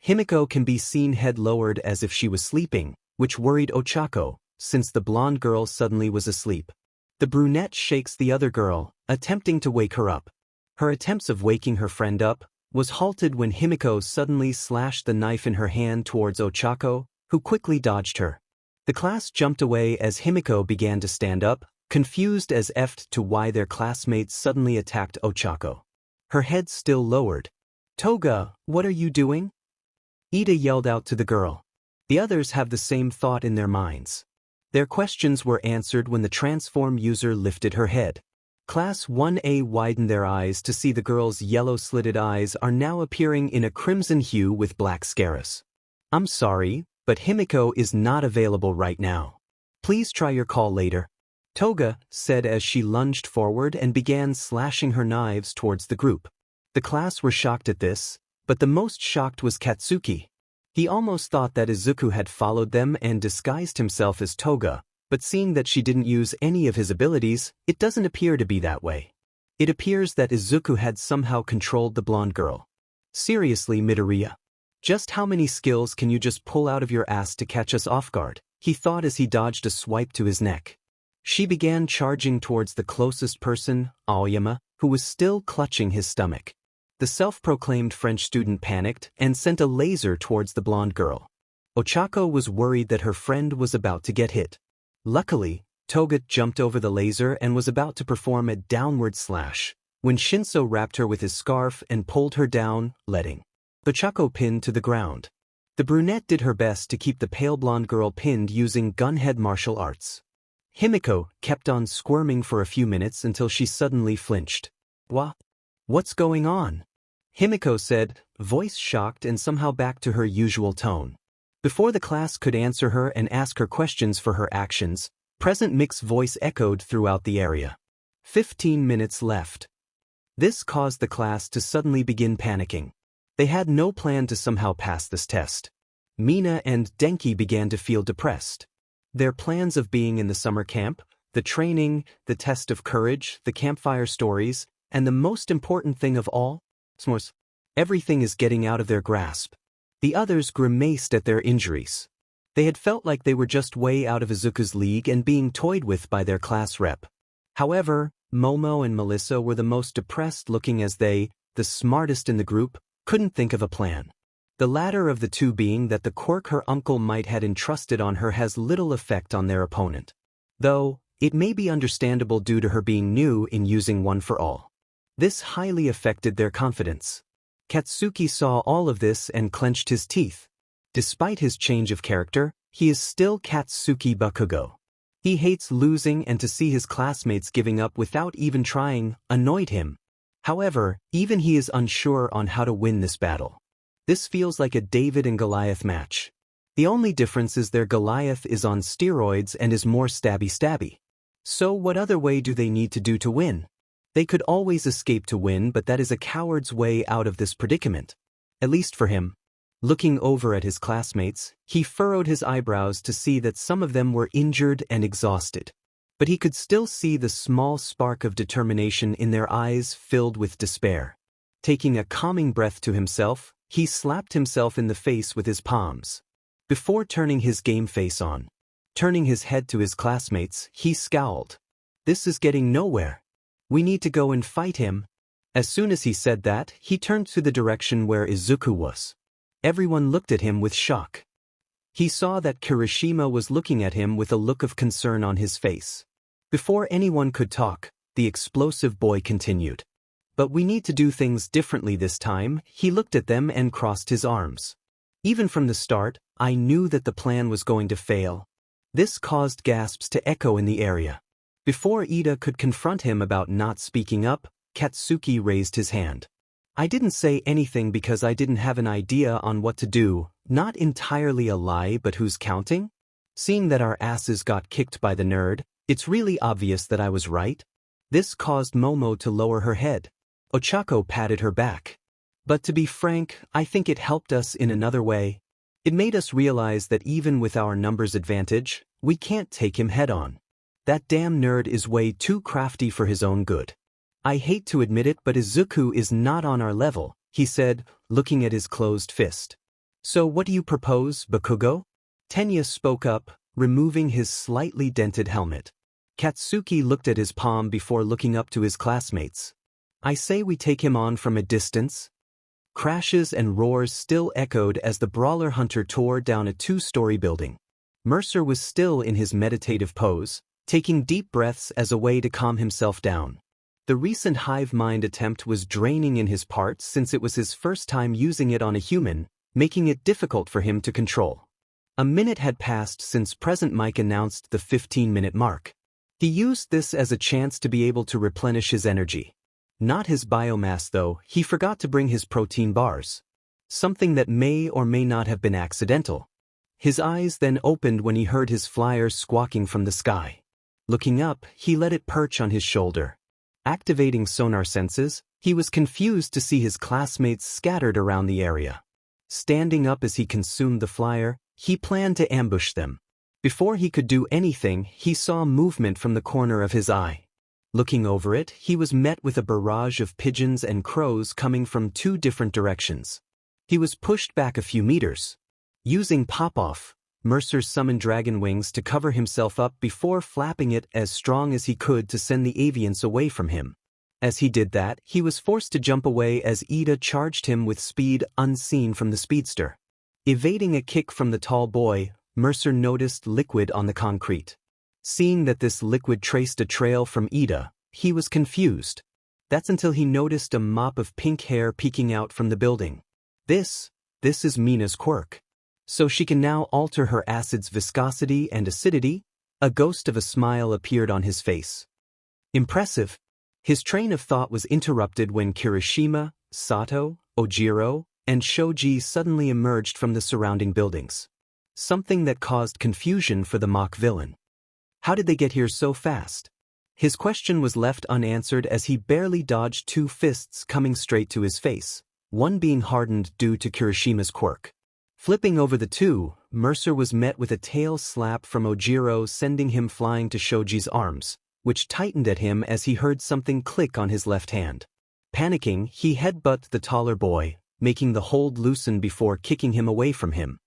Himiko can be seen head lowered as if she was sleeping, which worried Ochako, since the blonde girl suddenly was asleep. The brunette shakes the other girl, attempting to wake her up. Her attempts of waking her friend up was halted when Himiko suddenly slashed the knife in her hand towards Ochako, who quickly dodged her. The class jumped away as Himiko began to stand up, confused as effed to why their classmates suddenly attacked Ochako. Her head still lowered. Toga, what are you doing? Iida yelled out to the girl. The others have the same thought in their minds. Their questions were answered when the transform user lifted her head. Class 1A widened their eyes to see the girl's yellow-slitted eyes are now appearing in a crimson hue with black scaras. I'm sorry, but Himiko is not available right now. Please try your call later. Toga said as she lunged forward and began slashing her knives towards the group. The class were shocked at this, but the most shocked was Katsuki. He almost thought that Izuku had followed them and disguised himself as Toga, but seeing that she didn't use any of his abilities, it doesn't appear to be that way. It appears that Izuku had somehow controlled the blonde girl. Seriously, Midoriya. Just how many skills can you just pull out of your ass to catch us off guard? He thought as he dodged a swipe to his neck. She began charging towards the closest person, Aoyama, who was still clutching his stomach. The self-proclaimed French student panicked and sent a laser towards the blonde girl. Ochako was worried that her friend was about to get hit. Luckily, Toga jumped over the laser and was about to perform a downward slash, when Shinso wrapped her with his scarf and pulled her down, letting Ochako pin to the ground. The brunette did her best to keep the pale blonde girl pinned using gunhead martial arts. Himiko kept on squirming for a few minutes until she suddenly flinched. What's going on? Himiko said, voice shocked and somehow back to her usual tone. Before the class could answer her and ask her questions for her actions, Present Mick's voice echoed throughout the area. 15 minutes left. This caused the class to suddenly begin panicking. They had no plan to somehow pass this test. Mina and Denki began to feel depressed. Their plans of being in the summer camp, the training, the test of courage, the campfire stories, and the most important thing of all, everything is getting out of their grasp. The others grimaced at their injuries. They had felt like they were just way out of Izuku's league and being toyed with by their class rep. However, Momo and Melissa were the most depressed looking as they, the smartest in the group, couldn't think of a plan. The latter of the two being that the quirk her uncle might had entrusted on her has little effect on their opponent. Though, it may be understandable due to her being new in using one for all. This highly affected their confidence. Katsuki saw all of this and clenched his teeth. Despite his change of character, he is still Katsuki Bakugo. He hates losing and to see his classmates giving up without even trying annoyed him. However, even he is unsure on how to win this battle. This feels like a David and Goliath match. The only difference is their Goliath is on steroids and is more stabby. So what other way do they need to do to win? They could always escape to win, but that is a coward's way out of this predicament. At least for him. Looking over at his classmates, he furrowed his eyebrows to see that some of them were injured and exhausted. But he could still see the small spark of determination in their eyes filled with despair. Taking a calming breath to himself, he slapped himself in the face with his palms. Before turning his game face on, turning his head to his classmates, he scowled. This is getting nowhere. We need to go and fight him. As soon as he said that, he turned to the direction where Izuku was. Everyone looked at him with shock. He saw that Kirishima was looking at him with a look of concern on his face. Before anyone could talk, the explosive boy continued. But we need to do things differently this time. He looked at them and crossed his arms. Even from the start, I knew that the plan was going to fail. This caused gasps to echo in the area. Before Iida could confront him about not speaking up, Katsuki raised his hand. I didn't say anything because I didn't have an idea on what to do, not entirely a lie, but who's counting? Seeing that our asses got kicked by the nerd, it's really obvious that I was right. This caused Momo to lower her head. Ochako patted her back. But to be frank, I think it helped us in another way. It made us realize that even with our numbers advantage, we can't take him head on. That damn nerd is way too crafty for his own good. I hate to admit it, but Izuku is not on our level, he said, looking at his closed fist. So what do you propose, Bakugo? Tenya spoke up, removing his slightly dented helmet. Katsuki looked at his palm before looking up to his classmates. I say we take him on from a distance. Crashes and roars still echoed as the brawler hunter tore down a 2-story building. Mercer was still in his meditative pose, taking deep breaths as a way to calm himself down. The recent hive mind attempt was draining in his parts since it was his first time using it on a human, making it difficult for him to control. A minute had passed since Present Mike announced the 15-minute mark. He used this as a chance to be able to replenish his energy. Not his biomass though, he forgot to bring his protein bars. Something that may or may not have been accidental. His eyes then opened when he heard his flyer squawking from the sky. Looking up, he let it perch on his shoulder. Activating sonar senses, he was confused to see his classmates scattered around the area. Standing up as he consumed the flyer, he planned to ambush them. Before he could do anything, he saw movement from the corner of his eye. Looking over it, he was met with a barrage of pigeons and crows coming from 2 different directions. He was pushed back a few meters. Using pop-off, Mercer summoned dragon wings to cover himself up before flapping it as strong as he could to send the avians away from him. As he did that, he was forced to jump away as Iida charged him with speed unseen from the speedster. Evading a kick from the tall boy, Mercer noticed liquid on the concrete. Seeing that this liquid traced a trail from Iida, he was confused. That's until he noticed a mop of pink hair peeking out from the building. This is Mina's quirk. So she can now alter her acid's viscosity and acidity? A ghost of a smile appeared on his face. Impressive. His train of thought was interrupted when Kirishima, Sato, Ojiro, and Shoji suddenly emerged from the surrounding buildings. Something that caused confusion for the mock villain. How did they get here so fast? His question was left unanswered as he barely dodged 2 fists coming straight to his face, one being hardened due to Kirishima's quirk. Flipping over the 2, Mercer was met with a tail slap from Ojiro, sending him flying to Shoji's arms, which tightened at him as he heard something click on his left hand. Panicking, he headbutted the taller boy, making the hold loosen before kicking him away from him.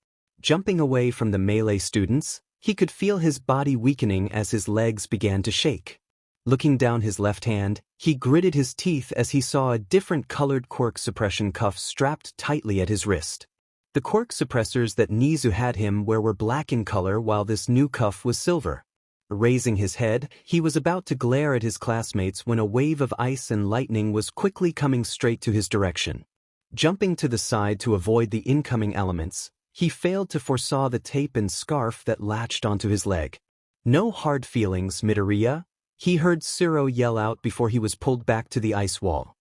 Jumping away from the melee students, he could feel his body weakening as his legs began to shake. Looking down his left hand, he gritted his teeth as he saw a different colored quirk suppression cuff strapped tightly at his wrist. The quirk suppressors that Nizu had him wear were black in color while this new cuff was silver. Raising his head, he was about to glare at his classmates when a wave of ice and lightning was quickly coming straight to his direction. Jumping to the side to avoid the incoming elements, he failed to foresaw the tape and scarf that latched onto his leg. No hard feelings, Midoriya, he heard Siro yell out before he was pulled back to the ice wall.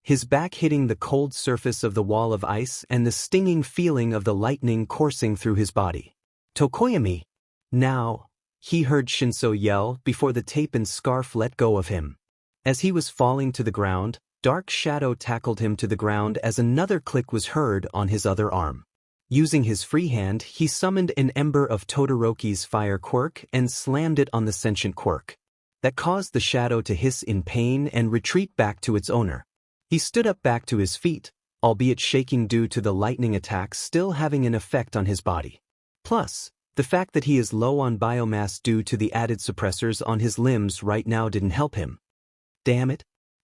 His back hitting the cold surface of the wall of ice and the stinging feeling of the lightning coursing through his body. Tokoyami! Now, he heard Shinso yell before the tape and scarf let go of him. As he was falling to the ground, Dark shadow tackled him to the ground as another click was heard on his other arm. Using his free hand, he summoned an ember of Todoroki's fire quirk and slammed it on the sentient quirk. That caused the shadow to hiss in pain and retreat back to its owner. He stood up back to his feet, albeit shaking due to the lightning attack still having an effect on his body. Plus, the fact that he is low on biomass due to the added suppressors on his limbs right now didn't help him. Damn it.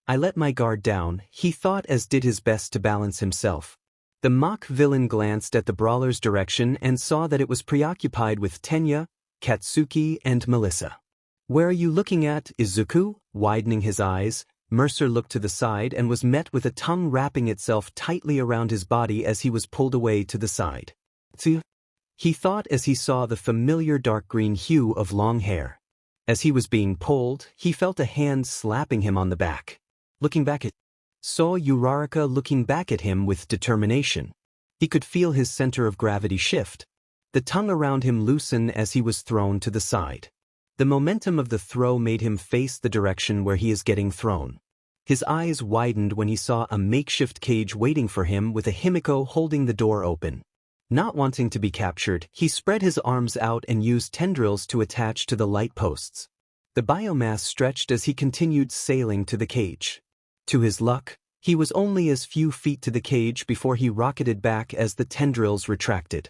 I let my guard down, he thought as did his best to balance himself. The mock villain glanced at the brawler's direction and saw that it was preoccupied with Tenya, Katsuki, and Melissa. Where are you looking at, Izuku? Widening his eyes, Mercer looked to the side and was met with a tongue wrapping itself tightly around his body as he was pulled away to the side. He thought as he saw the familiar dark green hue of long hair. As he was being pulled, he felt a hand slapping him on the back. Looking back saw Uraraka looking back at him with determination. He could feel his center of gravity shift. The tongue around him loosen as he was thrown to the side. The momentum of the throw made him face the direction where he is getting thrown. His eyes widened when he saw a makeshift cage waiting for him with a Himiko holding the door open. Not wanting to be captured, he spread his arms out and used tendrils to attach to the light posts. The biomass stretched as he continued sailing to the cage. To his luck, he was only as few feet to the cage before he rocketed back as the tendrils retracted,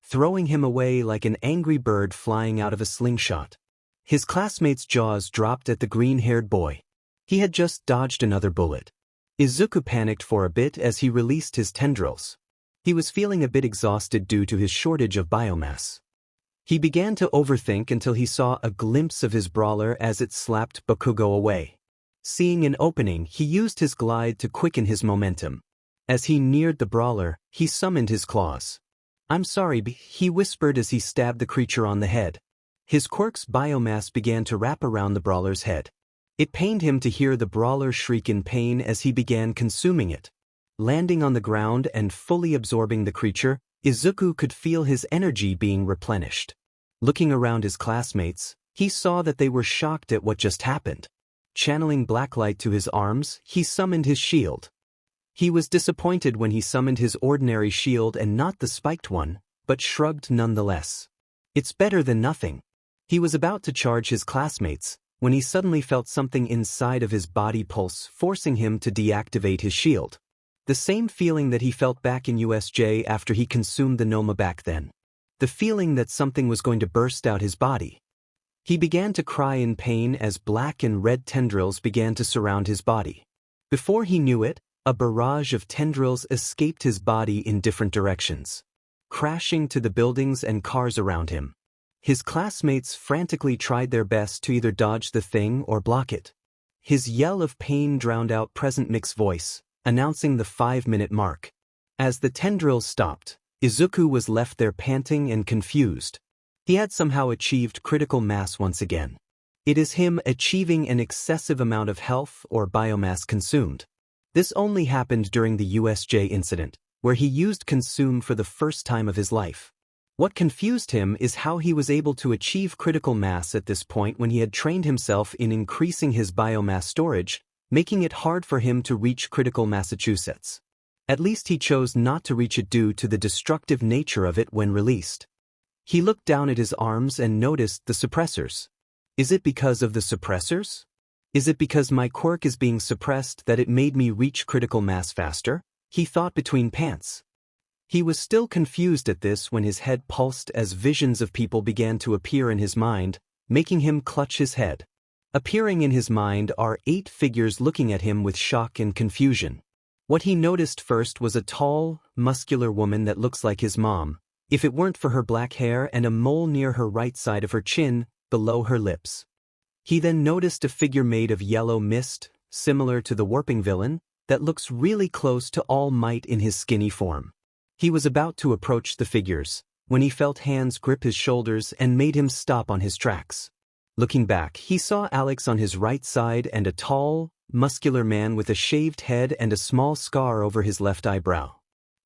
throwing him away like an angry bird flying out of a slingshot. His classmate's jaws dropped at the green-haired boy. He had just dodged another bullet. Izuku panicked for a bit as he released his tendrils. He was feeling a bit exhausted due to his shortage of biomass. He began to overthink until he saw a glimpse of his brawler as it slapped Bakugo away. Seeing an opening, he used his glide to quicken his momentum. As he neared the brawler, he summoned his claws. "I'm sorry," he whispered as he stabbed the creature on the head. His quirk's biomass began to wrap around the brawler's head. It pained him to hear the brawler shriek in pain as he began consuming it. Landing on the ground and fully absorbing the creature, Izuku could feel his energy being replenished. Looking around his classmates, he saw that they were shocked at what just happened. Channeling blacklight to his arms, he summoned his shield. He was disappointed when he summoned his ordinary shield and not the spiked one, but shrugged nonetheless. It's better than nothing. He was about to charge his classmates, when he suddenly felt something inside of his body pulse, forcing him to deactivate his shield. The same feeling that he felt back in USJ after he consumed the Noma back then. The feeling that something was going to burst out his body. He began to cry in pain as black and red tendrils began to surround his body. Before he knew it, a barrage of tendrils escaped his body in different directions, crashing to the buildings and cars around him. His classmates frantically tried their best to either dodge the thing or block it. His yell of pain drowned out Present Mick's voice, announcing the 5-minute mark. As the tendrils stopped, Izuku was left there panting and confused. He had somehow achieved critical mass once again. It is him achieving an excessive amount of health or biomass consumed. This only happened during the USJ incident, where he used consume for the first time of his life. What confused him is how he was able to achieve critical mass at this point when he had trained himself in increasing his biomass storage, making it hard for him to reach critical Massachusetts. At least he chose not to reach it due to the destructive nature of it when released. He looked down at his arms and noticed the suppressors. Is it because of the suppressors? Is it because my quirk is being suppressed that it made me reach critical mass faster? He thought between pants. He was still confused at this when his head pulsed as visions of people began to appear in his mind, making him clutch his head. Appearing in his mind are 8 figures looking at him with shock and confusion. What he noticed first was a tall, muscular woman that looks like his mom, if it weren't for her black hair and a mole near her right side of her chin, below her lips. He then noticed a figure made of yellow mist, similar to the warping villain, that looks really close to All Might in his skinny form. He was about to approach the figures, when he felt hands grip his shoulders and made him stop on his tracks. Looking back, he saw Alex on his right side and a tall, muscular man with a shaved head and a small scar over his left eyebrow.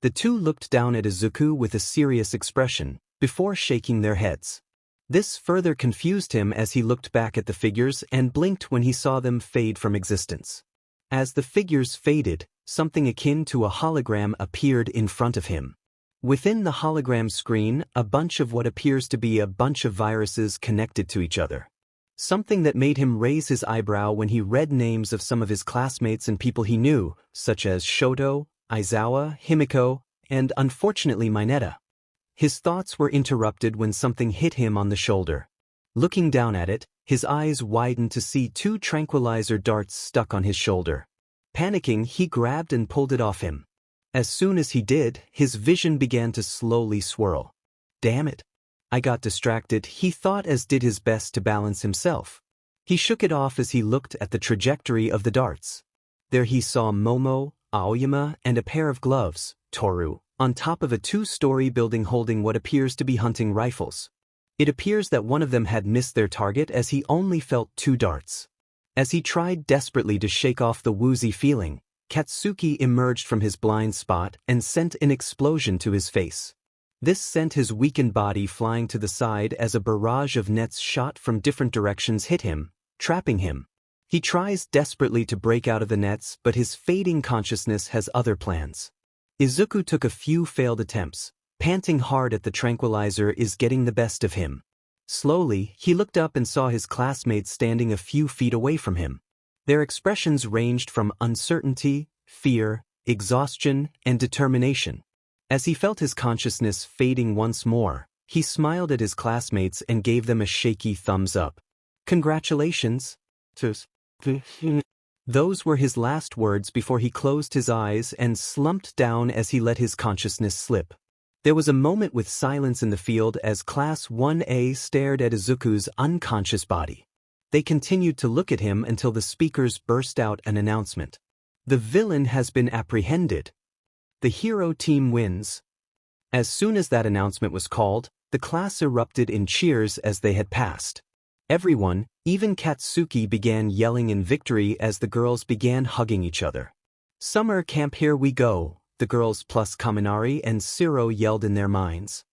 The two looked down at Izuku with a serious expression, before shaking their heads. This further confused him as he looked back at the figures and blinked when he saw them fade from existence. As the figures faded, something akin to a hologram appeared in front of him. Within the hologram screen, a bunch of what appears to be a bunch of viruses connected to each other. Something that made him raise his eyebrow when he read names of some of his classmates and people he knew, such as Shoto, Aizawa, Himiko, and unfortunately Mineta. His thoughts were interrupted when something hit him on the shoulder. Looking down at it, his eyes widened to see 2 tranquilizer darts stuck on his shoulder. Panicking, he grabbed and pulled it off him. As soon as he did, his vision began to slowly swirl. Damn it. I got distracted, he thought as did his best to balance himself. He shook it off as he looked at the trajectory of the darts. There he saw Momo, Aoyama, and a pair of gloves, Toru, on top of a 2-story building holding what appears to be hunting rifles. It appears that one of them had missed their target as he only felt 2 darts. As he tried desperately to shake off the woozy feeling, Katsuki emerged from his blind spot and sent an explosion to his face. This sent his weakened body flying to the side as a barrage of nets shot from different directions hit him, trapping him. He tries desperately to break out of the nets, but his fading consciousness has other plans. Izuku took a few failed attempts. Panting hard at the tranquilizer is getting the best of him. Slowly, he looked up and saw his classmates standing a few feet away from him. Their expressions ranged from uncertainty, fear, exhaustion, and determination. As he felt his consciousness fading once more, he smiled at his classmates and gave them a shaky thumbs up. Congratulations. Those were his last words before he closed his eyes and slumped down as he let his consciousness slip. There was a moment with silence in the field as Class 1A stared at Izuku's unconscious body. They continued to look at him until the speakers burst out an announcement. The villain has been apprehended. The hero team wins. As soon as that announcement was called, the class erupted in cheers as they had passed. Everyone, even Katsuki, began yelling in victory as the girls began hugging each other. Summer camp, here we go, the girls plus Kaminari and Shiro yelled in their minds.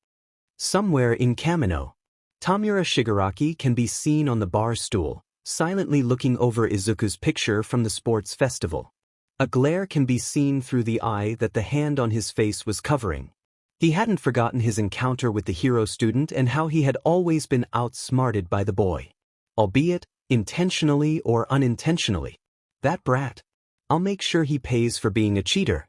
Somewhere in Camino, Tamura Shigaraki can be seen on the bar stool, silently looking over Izuku's picture from the sports festival. A glare can be seen through the eye that the hand on his face was covering. He hadn't forgotten his encounter with the hero student and how he had always been outsmarted by the boy. Albeit, intentionally or unintentionally. That brat. I'll make sure he pays for being a cheater.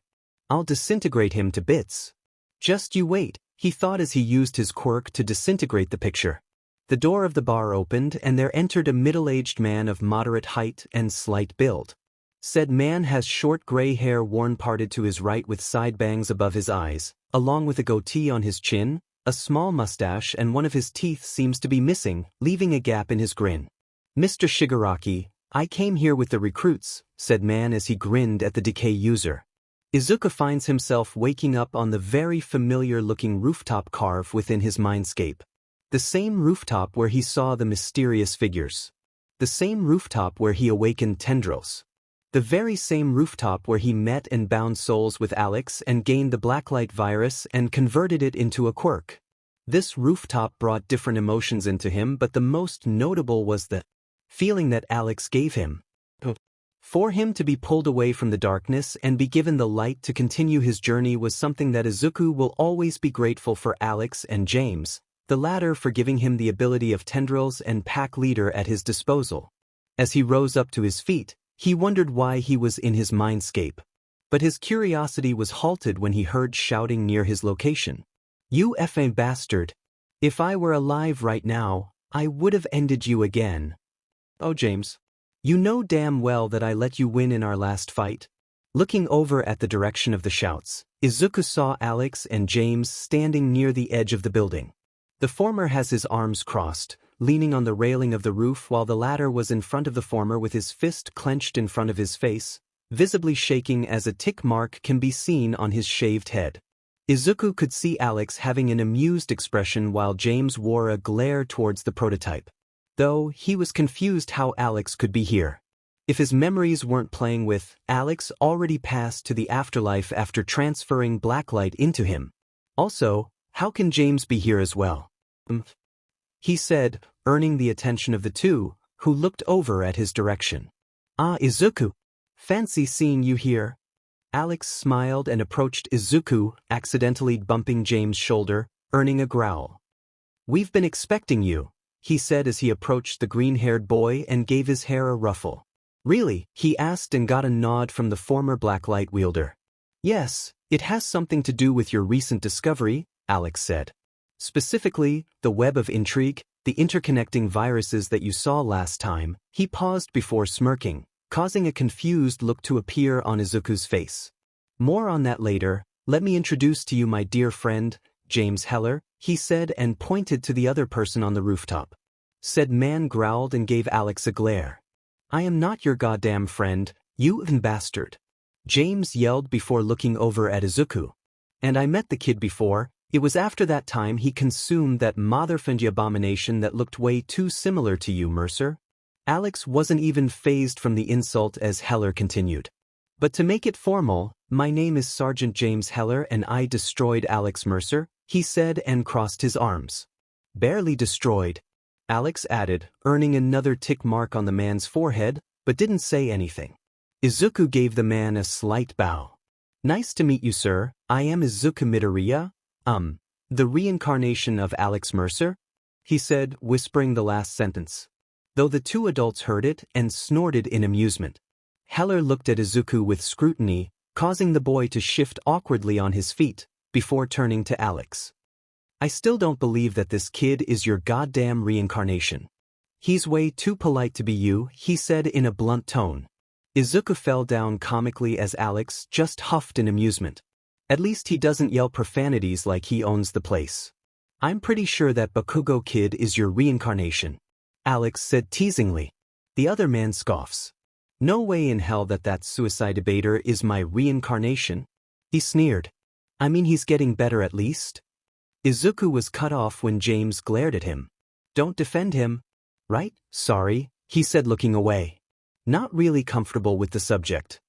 I'll disintegrate him to bits. Just you wait, he thought as he used his quirk to disintegrate the picture. The door of the bar opened and there entered a middle-aged man of moderate height and slight build. Said man has short gray hair worn parted to his right with side bangs above his eyes, along with a goatee on his chin, a small mustache, and one of his teeth seems to be missing, leaving a gap in his grin. Mr. Shigaraki, I came here with the recruits, said man as he grinned at the decay user. Izuku finds himself waking up on the very familiar-looking rooftop carved within his mindscape. The same rooftop where he saw the mysterious figures. The same rooftop where he awakened tendrils. The very same rooftop where he met and bound souls with Alex and gained the Blacklight Virus and converted it into a quirk. This rooftop brought different emotions into him, but the most notable was the feeling that Alex gave him. For him to be pulled away from the darkness and be given the light to continue his journey was something that Izuku will always be grateful for Alex and James, the latter for giving him the ability of tendrils and pack leader at his disposal. As he rose up to his feet, he wondered why he was in his mindscape. But his curiosity was halted when he heard shouting near his location. You effing bastard. If I were alive right now, I would have ended you again. Oh James. You know damn well that I let you win in our last fight. Looking over at the direction of the shouts, Izuku saw Alex and James standing near the edge of the building. The former has his arms crossed, leaning on the railing of the roof, while the latter was in front of the former with his fist clenched in front of his face, visibly shaking as a tick mark can be seen on his shaved head. Izuku could see Alex having an amused expression while James wore a glare towards the prototype. Though, he was confused how Alex could be here. If his memories weren't playing with, Alex already passed to the afterlife after transferring Blacklight into him. Also, how can James be here as well? He said, earning the attention of the two, who looked over at his direction. Ah, Izuku. Fancy seeing you here. Alex smiled and approached Izuku, accidentally bumping James' shoulder, earning a growl. We've been expecting you, he said as he approached the green-haired boy and gave his hair a ruffle. Really? He asked and got a nod from the former Blacklight wielder. Yes, it has something to do with your recent discovery, Alex said. Specifically, the web of intrigue, the interconnecting viruses that you saw last time. He paused before smirking, causing a confused look to appear on Izuku's face. More on that later. Let me introduce to you my dear friend, James Heller, he said and pointed to the other person on the rooftop. Said man growled and gave Alex a glare. I am not your goddamn friend, you bastard. James yelled before looking over at Izuku. And I met the kid before. It was after that time he consumed that motherfucking abomination that looked way too similar to you, Mercer. Alex wasn't even fazed from the insult as Heller continued. But to make it formal, my name is Sergeant James Heller and I destroyed Alex Mercer, he said and crossed his arms. Barely destroyed, Alex added, earning another tick mark on the man's forehead, but didn't say anything. Izuku gave the man a slight bow. Nice to meet you, sir. I am Izuku Midoriya, the reincarnation of Alex Mercer, he said, whispering the last sentence. Though the two adults heard it and snorted in amusement. Heller looked at Izuku with scrutiny, causing the boy to shift awkwardly on his feet, before turning to Alex. I still don't believe that this kid is your goddamn reincarnation. He's way too polite to be you, he said in a blunt tone. Izuku fell down comically as Alex just huffed in amusement. At least he doesn't yell profanities like he owns the place. I'm pretty sure that Bakugo kid is your reincarnation, Alex said teasingly. The other man scoffs. No way in hell that suicide debater is my reincarnation, he sneered. I mean he's getting better at least. Izuku was cut off when James glared at him. Don't defend him. Right? Sorry, he said looking away. Not really comfortable with the subject.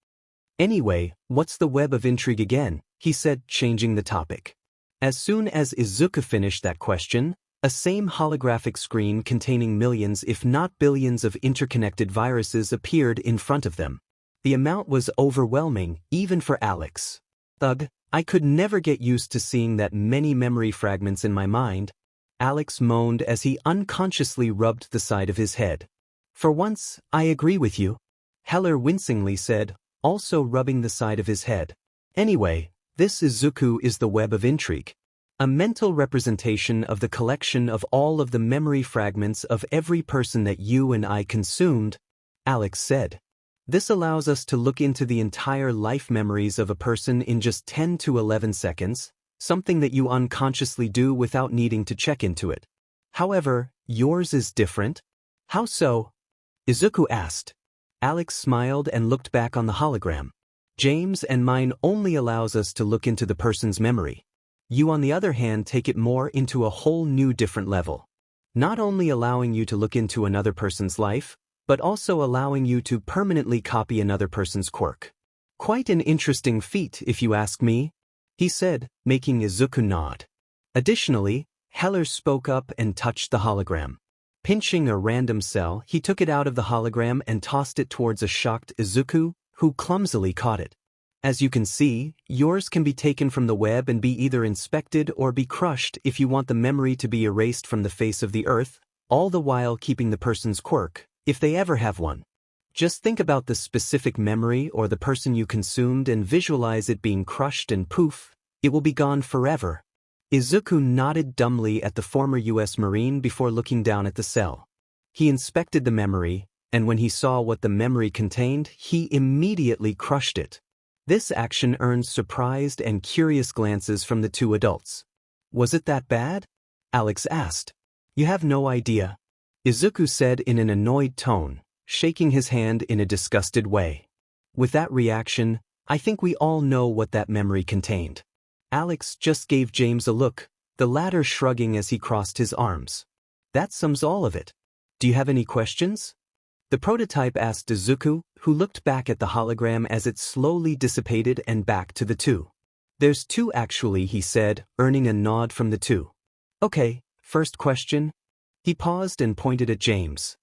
Anyway, what's the web of intrigue again? He said, changing the topic. As soon as Izuku finished that question, a same holographic screen containing millions if not billions of interconnected viruses appeared in front of them. The amount was overwhelming, even for Alex. Ugh, I could never get used to seeing that many memory fragments in my mind, Alex moaned as he unconsciously rubbed the side of his head. For once, I agree with you, Heller wincingly said, also rubbing the side of his head. Anyway, this Izuku is the web of intrigue. A mental representation of the collection of all of the memory fragments of every person that you and I consumed, Alex said. This allows us to look into the entire life memories of a person in just 10 to 11 seconds, something that you unconsciously do without needing to check into it. However, yours is different. How so? Izuku asked. Alex smiled and looked back on the hologram. James and mine only allows us to look into the person's memory. You on the other hand take it more into a whole new different level. Not only allowing you to look into another person's life, but also allowing you to permanently copy another person's quirk. Quite an interesting feat if you ask me, he said, making Izuku nod. Additionally, Heller spoke up and touched the hologram. Pinching a random cell, he took it out of the hologram and tossed it towards a shocked Izuku, who clumsily caught it. As you can see, yours can be taken from the web and be either inspected or be crushed if you want the memory to be erased from the face of the earth, all the while keeping the person's quirk, if they ever have one. Just think about the specific memory or the person you consumed and visualize it being crushed and poof, it will be gone forever. Izuku nodded dumbly at the former U.S. Marine before looking down at the cell. He inspected the memory, and when he saw what the memory contained, he immediately crushed it. This action earned surprised and curious glances from the two adults. Was it that bad? Alex asked. You have no idea, Izuku said in an annoyed tone, shaking his hand in a disgusted way. With that reaction, I think we all know what that memory contained. Alex just gave James a look, the latter shrugging as he crossed his arms. That sums all of it. Do you have any questions? The prototype asked Izuku, who looked back at the hologram as it slowly dissipated and back to the two. There's two actually, he said, earning a nod from the two. Okay, first question. He paused and pointed at James.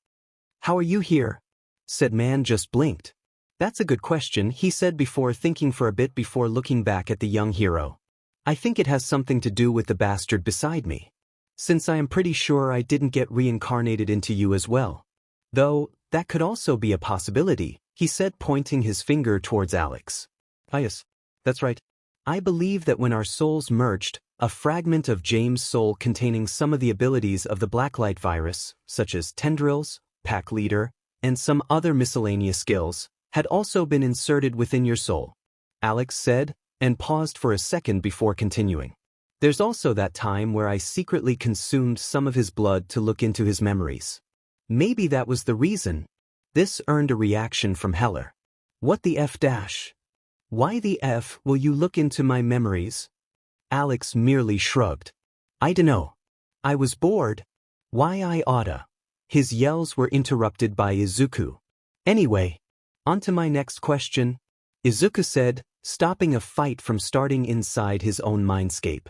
How are you here? Said man just blinked. That's a good question, he said before thinking for a bit before looking back at the young hero. I think it has something to do with the bastard beside me. Since I am pretty sure I didn't get reincarnated into you as well. Though, that could also be a possibility, he said pointing his finger towards Alex. Yes, that's right. I believe that when our souls merged, a fragment of James' soul containing some of the abilities of the Blacklight Virus, such as tendrils, pack leader, and some other miscellaneous skills, had also been inserted within your soul. Alex said, and paused for a second before continuing. There's also that time where I secretly consumed some of his blood to look into his memories. Maybe that was the reason. This earned a reaction from Heller. What the F dash? Why the F will you look into my memories? Alex merely shrugged. I dunno. I was bored. Why I oughta. His yells were interrupted by Izuku. Anyway, on to my next question, Izuku said, stopping a fight from starting inside his own mindscape.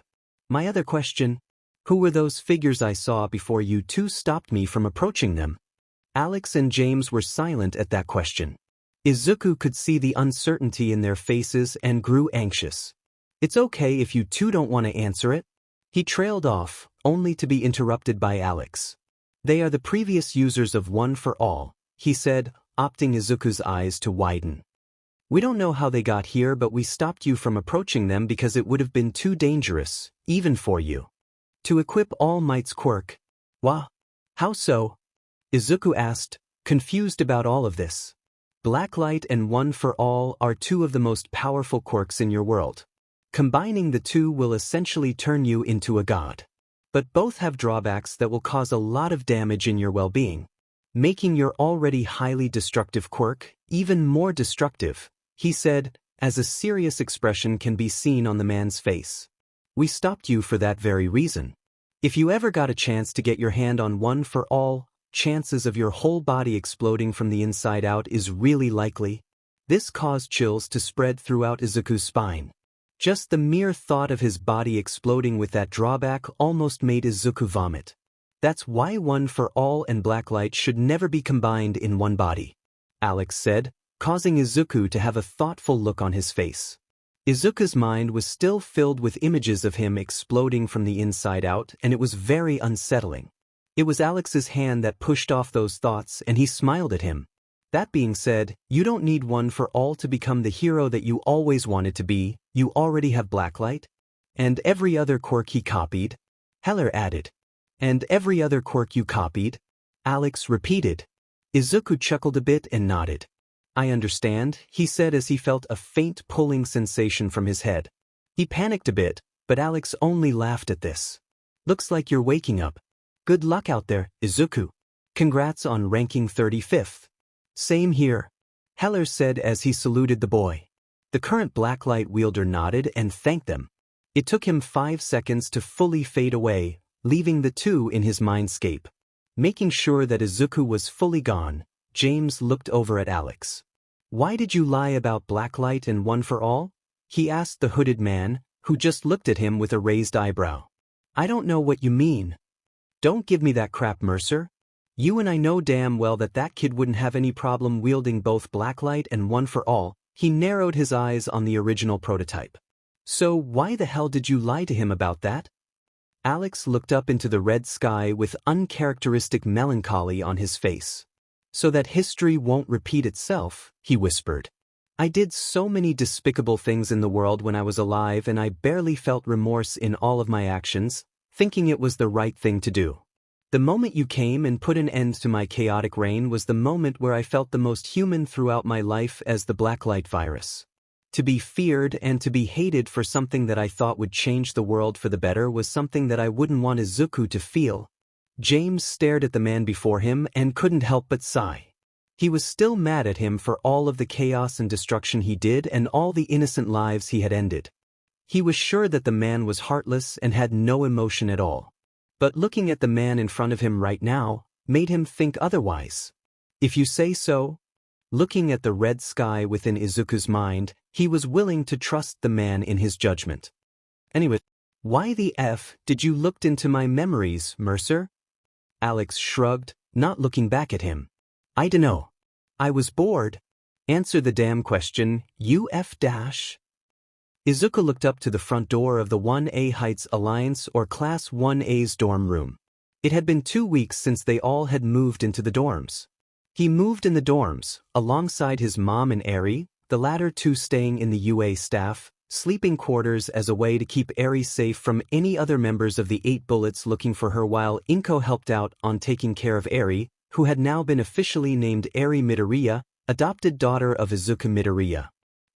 My other question, who were those figures I saw before you two stopped me from approaching them? Alex and James were silent at that question. Izuku could see the uncertainty in their faces and grew anxious. It's okay if you two don't want to answer it. He trailed off, only to be interrupted by Alex. They are the previous users of One for All, he said, opting Izuku's eyes to widen. We don't know how they got here, but we stopped you from approaching them because it would have been too dangerous, even for you. To equip All Might's quirk. Wah? How so? Izuku asked, confused about all of this. Blacklight and One for All are two of the most powerful quirks in your world. Combining the two will essentially turn you into a god. But both have drawbacks that will cause a lot of damage in your well-being, making your already highly destructive quirk even more destructive, he said, as a serious expression can be seen on the man's face. We stopped you for that very reason. If you ever got a chance to get your hand on One for All, chances of your whole body exploding from the inside out is really likely. This caused chills to spread throughout Izuku's spine. Just the mere thought of his body exploding with that drawback almost made Izuku vomit. That's why One for All and Blacklight should never be combined in one body, Alex said, causing Izuku to have a thoughtful look on his face. Izuku's mind was still filled with images of him exploding from the inside out, and it was very unsettling. It was Alex's hand that pushed off those thoughts, and he smiled at him. That being said, you don't need One for All to become the hero that you always wanted to be, you already have Blacklight. And every other quirk he copied, Heller added. And every other quirk you copied, Alex repeated. Izuku chuckled a bit and nodded. I understand, he said as he felt a faint pulling sensation from his head. He panicked a bit, but Alex only laughed at this. Looks like you're waking up. Good luck out there, Izuku. Congrats on ranking 35th. Same here, Heller said as he saluted the boy. The current Blacklight wielder nodded and thanked them. It took him 5 seconds to fully fade away, leaving the two in his mindscape. Making sure that Izuku was fully gone, James looked over at Alex. Why did you lie about Blacklight and One for All? He asked the hooded man, who just looked at him with a raised eyebrow. I don't know what you mean. Don't give me that crap, Mercer. You and I know damn well that kid wouldn't have any problem wielding both Blacklight and One for All. He narrowed his eyes on the original prototype. So why the hell did you lie to him about that? Alex looked up into the red sky with uncharacteristic melancholy on his face. So that history won't repeat itself, he whispered. I did so many despicable things in the world when I was alive, and I barely felt remorse in all of my actions, thinking it was the right thing to do. The moment you came and put an end to my chaotic reign was the moment where I felt the most human throughout my life as the Blacklight Virus. To be feared and to be hated for something that I thought would change the world for the better was something that I wouldn't want Izuku to feel. James stared at the man before him and couldn't help but sigh. He was still mad at him for all of the chaos and destruction he did and all the innocent lives he had ended. He was sure that the man was heartless and had no emotion at all. But looking at the man in front of him right now made him think otherwise. If you say so. Looking at the red sky within Izuku's mind, he was willing to trust the man in his judgment. Anyway, why the F did you look into my memories, Mercer? Alex shrugged, not looking back at him. I dunno. I was bored. Answer the damn question, UF dash. Izuku looked up to the front door of the 1A Heights Alliance or Class 1A's dorm room. It had been 2 weeks since they all had moved into the dorms. He moved in the dorms, alongside his mom and Eri, the latter two staying in the UA staff, sleeping quarters as a way to keep Eri safe from any other members of the 8 Bullets looking for her, while Inko helped out on taking care of Eri, who had now been officially named Eri Midoriya, adopted daughter of Izuku Midoriya.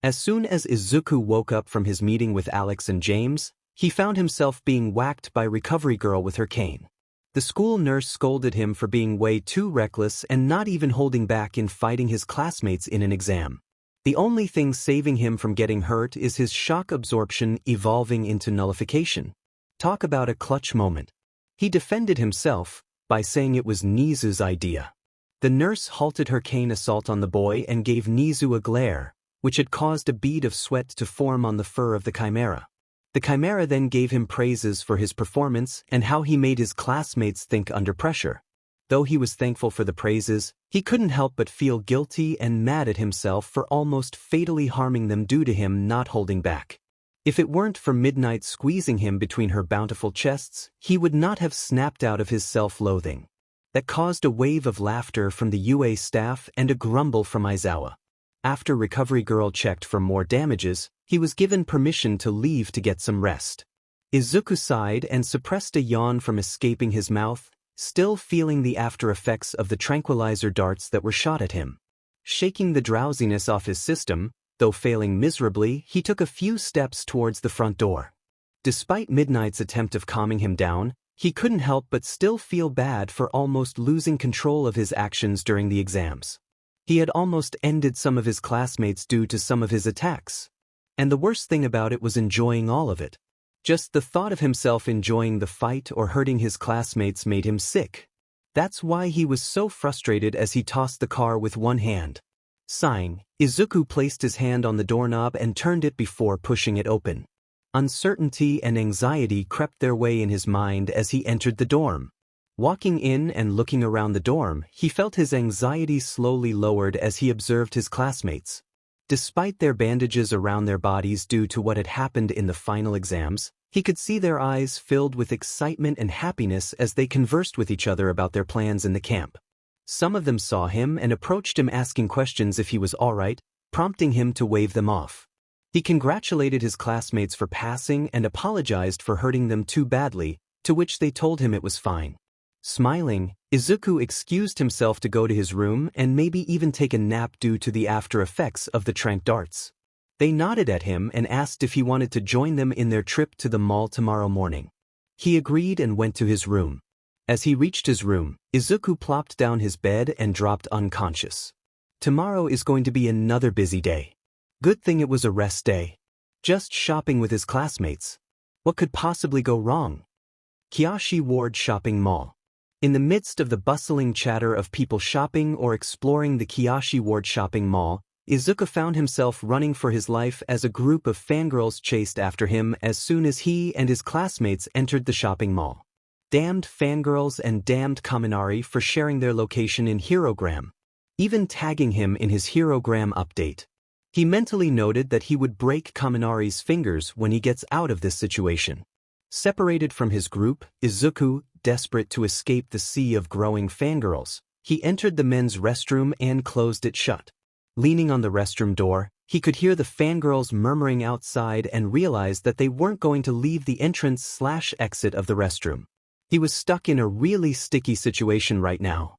As soon as Izuku woke up from his meeting with Alex and James, he found himself being whacked by Recovery Girl with her cane. The school nurse scolded him for being way too reckless and not even holding back in fighting his classmates in an exam. The only thing saving him from getting hurt is his shock absorption evolving into nullification. Talk about a clutch moment. He defended himself by saying it was Nizu's idea. The nurse halted her cane assault on the boy and gave Nizu a glare, which had caused a bead of sweat to form on the fur of the chimera. The chimera then gave him praises for his performance and how he made his classmates think under pressure. Though he was thankful for the praises, he couldn't help but feel guilty and mad at himself for almost fatally harming them due to him not holding back. If it weren't for Midnight squeezing him between her bountiful chests, he would not have snapped out of his self-loathing. That caused a wave of laughter from the UA staff and a grumble from Aizawa. After Recovery Girl checked for more damages, he was given permission to leave to get some rest. Izuku sighed and suppressed a yawn from escaping his mouth, still feeling the after effects of the tranquilizer darts that were shot at him. Shaking the drowsiness off his system, though failing miserably, he took a few steps towards the front door. Despite Midnight's attempt of calming him down, he couldn't help but still feel bad for almost losing control of his actions during the exams. He had almost ended some of his classmates due to some of his attacks. And the worst thing about it was enjoying all of it. Just the thought of himself enjoying the fight or hurting his classmates made him sick. That's why he was so frustrated as he tossed the car with one hand. Sighing, Izuku placed his hand on the doorknob and turned it before pushing it open. Uncertainty and anxiety crept their way in his mind as he entered the dorm. Walking in and looking around the dorm, he felt his anxiety slowly lowered as he observed his classmates. Despite their bandages around their bodies due to what had happened in the final exams, he could see their eyes filled with excitement and happiness as they conversed with each other about their plans in the camp. Some of them saw him and approached him asking questions if he was alright, prompting him to wave them off. He congratulated his classmates for passing and apologized for hurting them too badly, to which they told him it was fine. Smiling, Izuku excused himself to go to his room and maybe even take a nap due to the after effects of the tranq darts. They nodded at him and asked if he wanted to join them in their trip to the mall tomorrow morning. He agreed and went to his room. As he reached his room, Izuku plopped down his bed and dropped unconscious. Tomorrow is going to be another busy day. Good thing it was a rest day. Just shopping with his classmates. What could possibly go wrong? Camino Ward Shopping Mall. In the midst of the bustling chatter of people shopping or exploring the Camino Ward Shopping Mall, Izuku found himself running for his life as a group of fangirls chased after him as soon as he and his classmates entered the shopping mall. Damned fangirls and damned Kaminari for sharing their location in Herogram, even tagging him in his Herogram update. He mentally noted that he would break Kaminari's fingers when he gets out of this situation. Separated from his group, Izuku, desperate to escape the sea of growing fangirls, he entered the men's restroom and closed it shut. Leaning on the restroom door, he could hear the fangirls murmuring outside and realized that they weren't going to leave the entrance/exit of the restroom. He was stuck in a really sticky situation right now.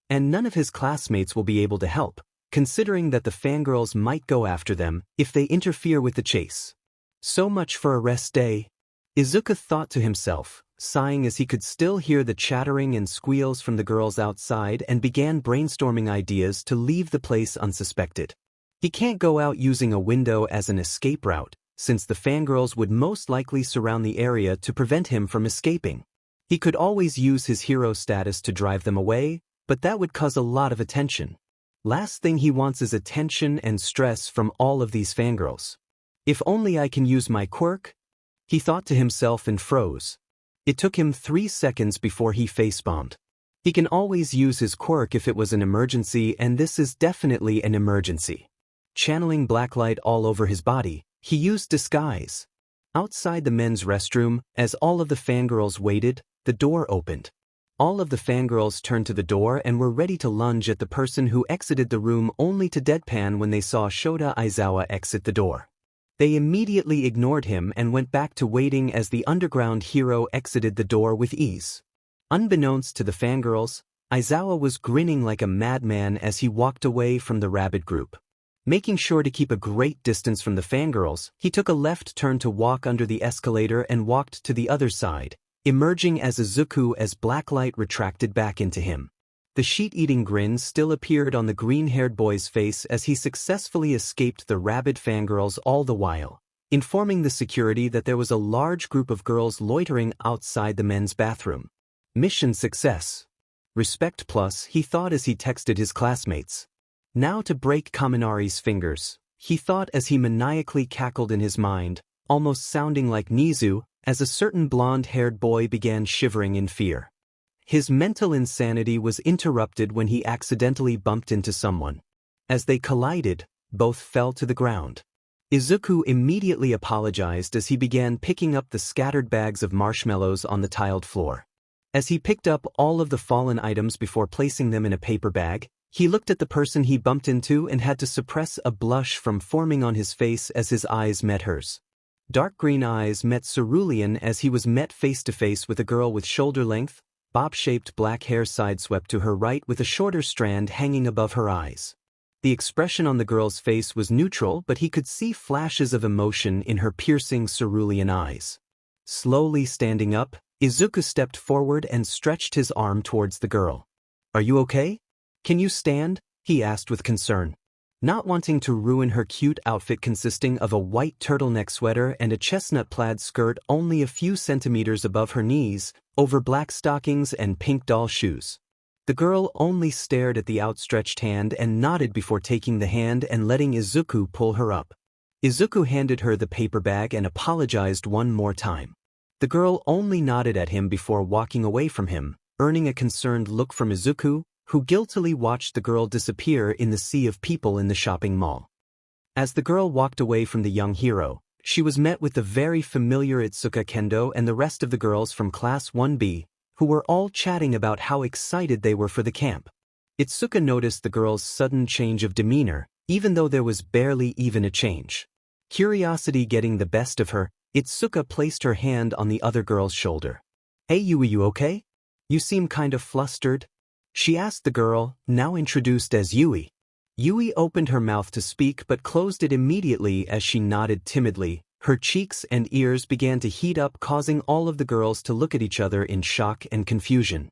And none of his classmates will be able to help, considering that the fangirls might go after them if they interfere with the chase. So much for a rest day. Izuku thought to himself, sighing as he could still hear the chattering and squeals from the girls outside, and began brainstorming ideas to leave the place unsuspected. He can't go out using a window as an escape route, since the fangirls would most likely surround the area to prevent him from escaping. He could always use his hero status to drive them away, but that would cause a lot of attention. Last thing he wants is attention and stress from all of these fangirls. If only I can use my quirk? He thought to himself and froze. It took him 3 seconds before he facepalmed. He can always use his quirk if it was an emergency, and this is definitely an emergency. channeling blacklight all over his body, he used disguise. Outside the men's restroom, as all of the fangirls waited, the door opened. All of the fangirls turned to the door and were ready to lunge at the person who exited the room, only to deadpan when they saw Shota Aizawa exit the door. They immediately ignored him and went back to waiting as the underground hero exited the door with ease. Unbeknownst to the fangirls, Aizawa was grinning like a madman as he walked away from the rabid group. Making sure to keep a great distance from the fangirls, he took a left turn to walk under the escalator and walked to the other side, emerging as Izuku as blacklight retracted back into him. The sheet-eating grin still appeared on the green-haired boy's face as he successfully escaped the rabid fangirls, all the while informing the security that there was a large group of girls loitering outside the men's bathroom. Mission success. Respect plus, he thought as he texted his classmates. Now to break Kaminari's fingers, he thought as he maniacally cackled in his mind, almost sounding like Nizu, as a certain blonde-haired boy began shivering in fear. His mental insanity was interrupted when he accidentally bumped into someone. As they collided, both fell to the ground. Izuku immediately apologized as he began picking up the scattered bags of marshmallows on the tiled floor. As he picked up all of the fallen items before placing them in a paper bag, he looked at the person he bumped into and had to suppress a blush from forming on his face as his eyes met hers. Dark green eyes met cerulean as he was met face-to-face with a girl with shoulder-length, bob-shaped black hair sideswept to her right with a shorter strand hanging above her eyes. The expression on the girl's face was neutral, but he could see flashes of emotion in her piercing cerulean eyes. Slowly standing up, Izuku stepped forward and stretched his arm towards the girl. "Are you okay? Can you stand?" he asked with concern. Not wanting to ruin her cute outfit consisting of a white turtleneck sweater and a chestnut plaid skirt only a few centimeters above her knees, over black stockings and pink doll shoes. The girl only stared at the outstretched hand and nodded before taking the hand and letting Izuku pull her up. Izuku handed her the paper bag and apologized one more time. The girl only nodded at him before walking away from him, earning a concerned look from Izuku, who guiltily watched the girl disappear in the sea of people in the shopping mall. As the girl walked away from the young hero, she was met with the very familiar Itsuka Kendo and the rest of the girls from Class 1B, who were all chatting about how excited they were for the camp. Itsuka noticed the girl's sudden change of demeanor, even though there was barely even a change. Curiosity getting the best of her, Itsuka placed her hand on the other girl's shoulder. "Hey Yui, you okay? You seem kind of flustered," she asked the girl, now introduced as Yui. Yui opened her mouth to speak but closed it immediately as she nodded timidly. Her cheeks and ears began to heat up, causing all of the girls to look at each other in shock and confusion.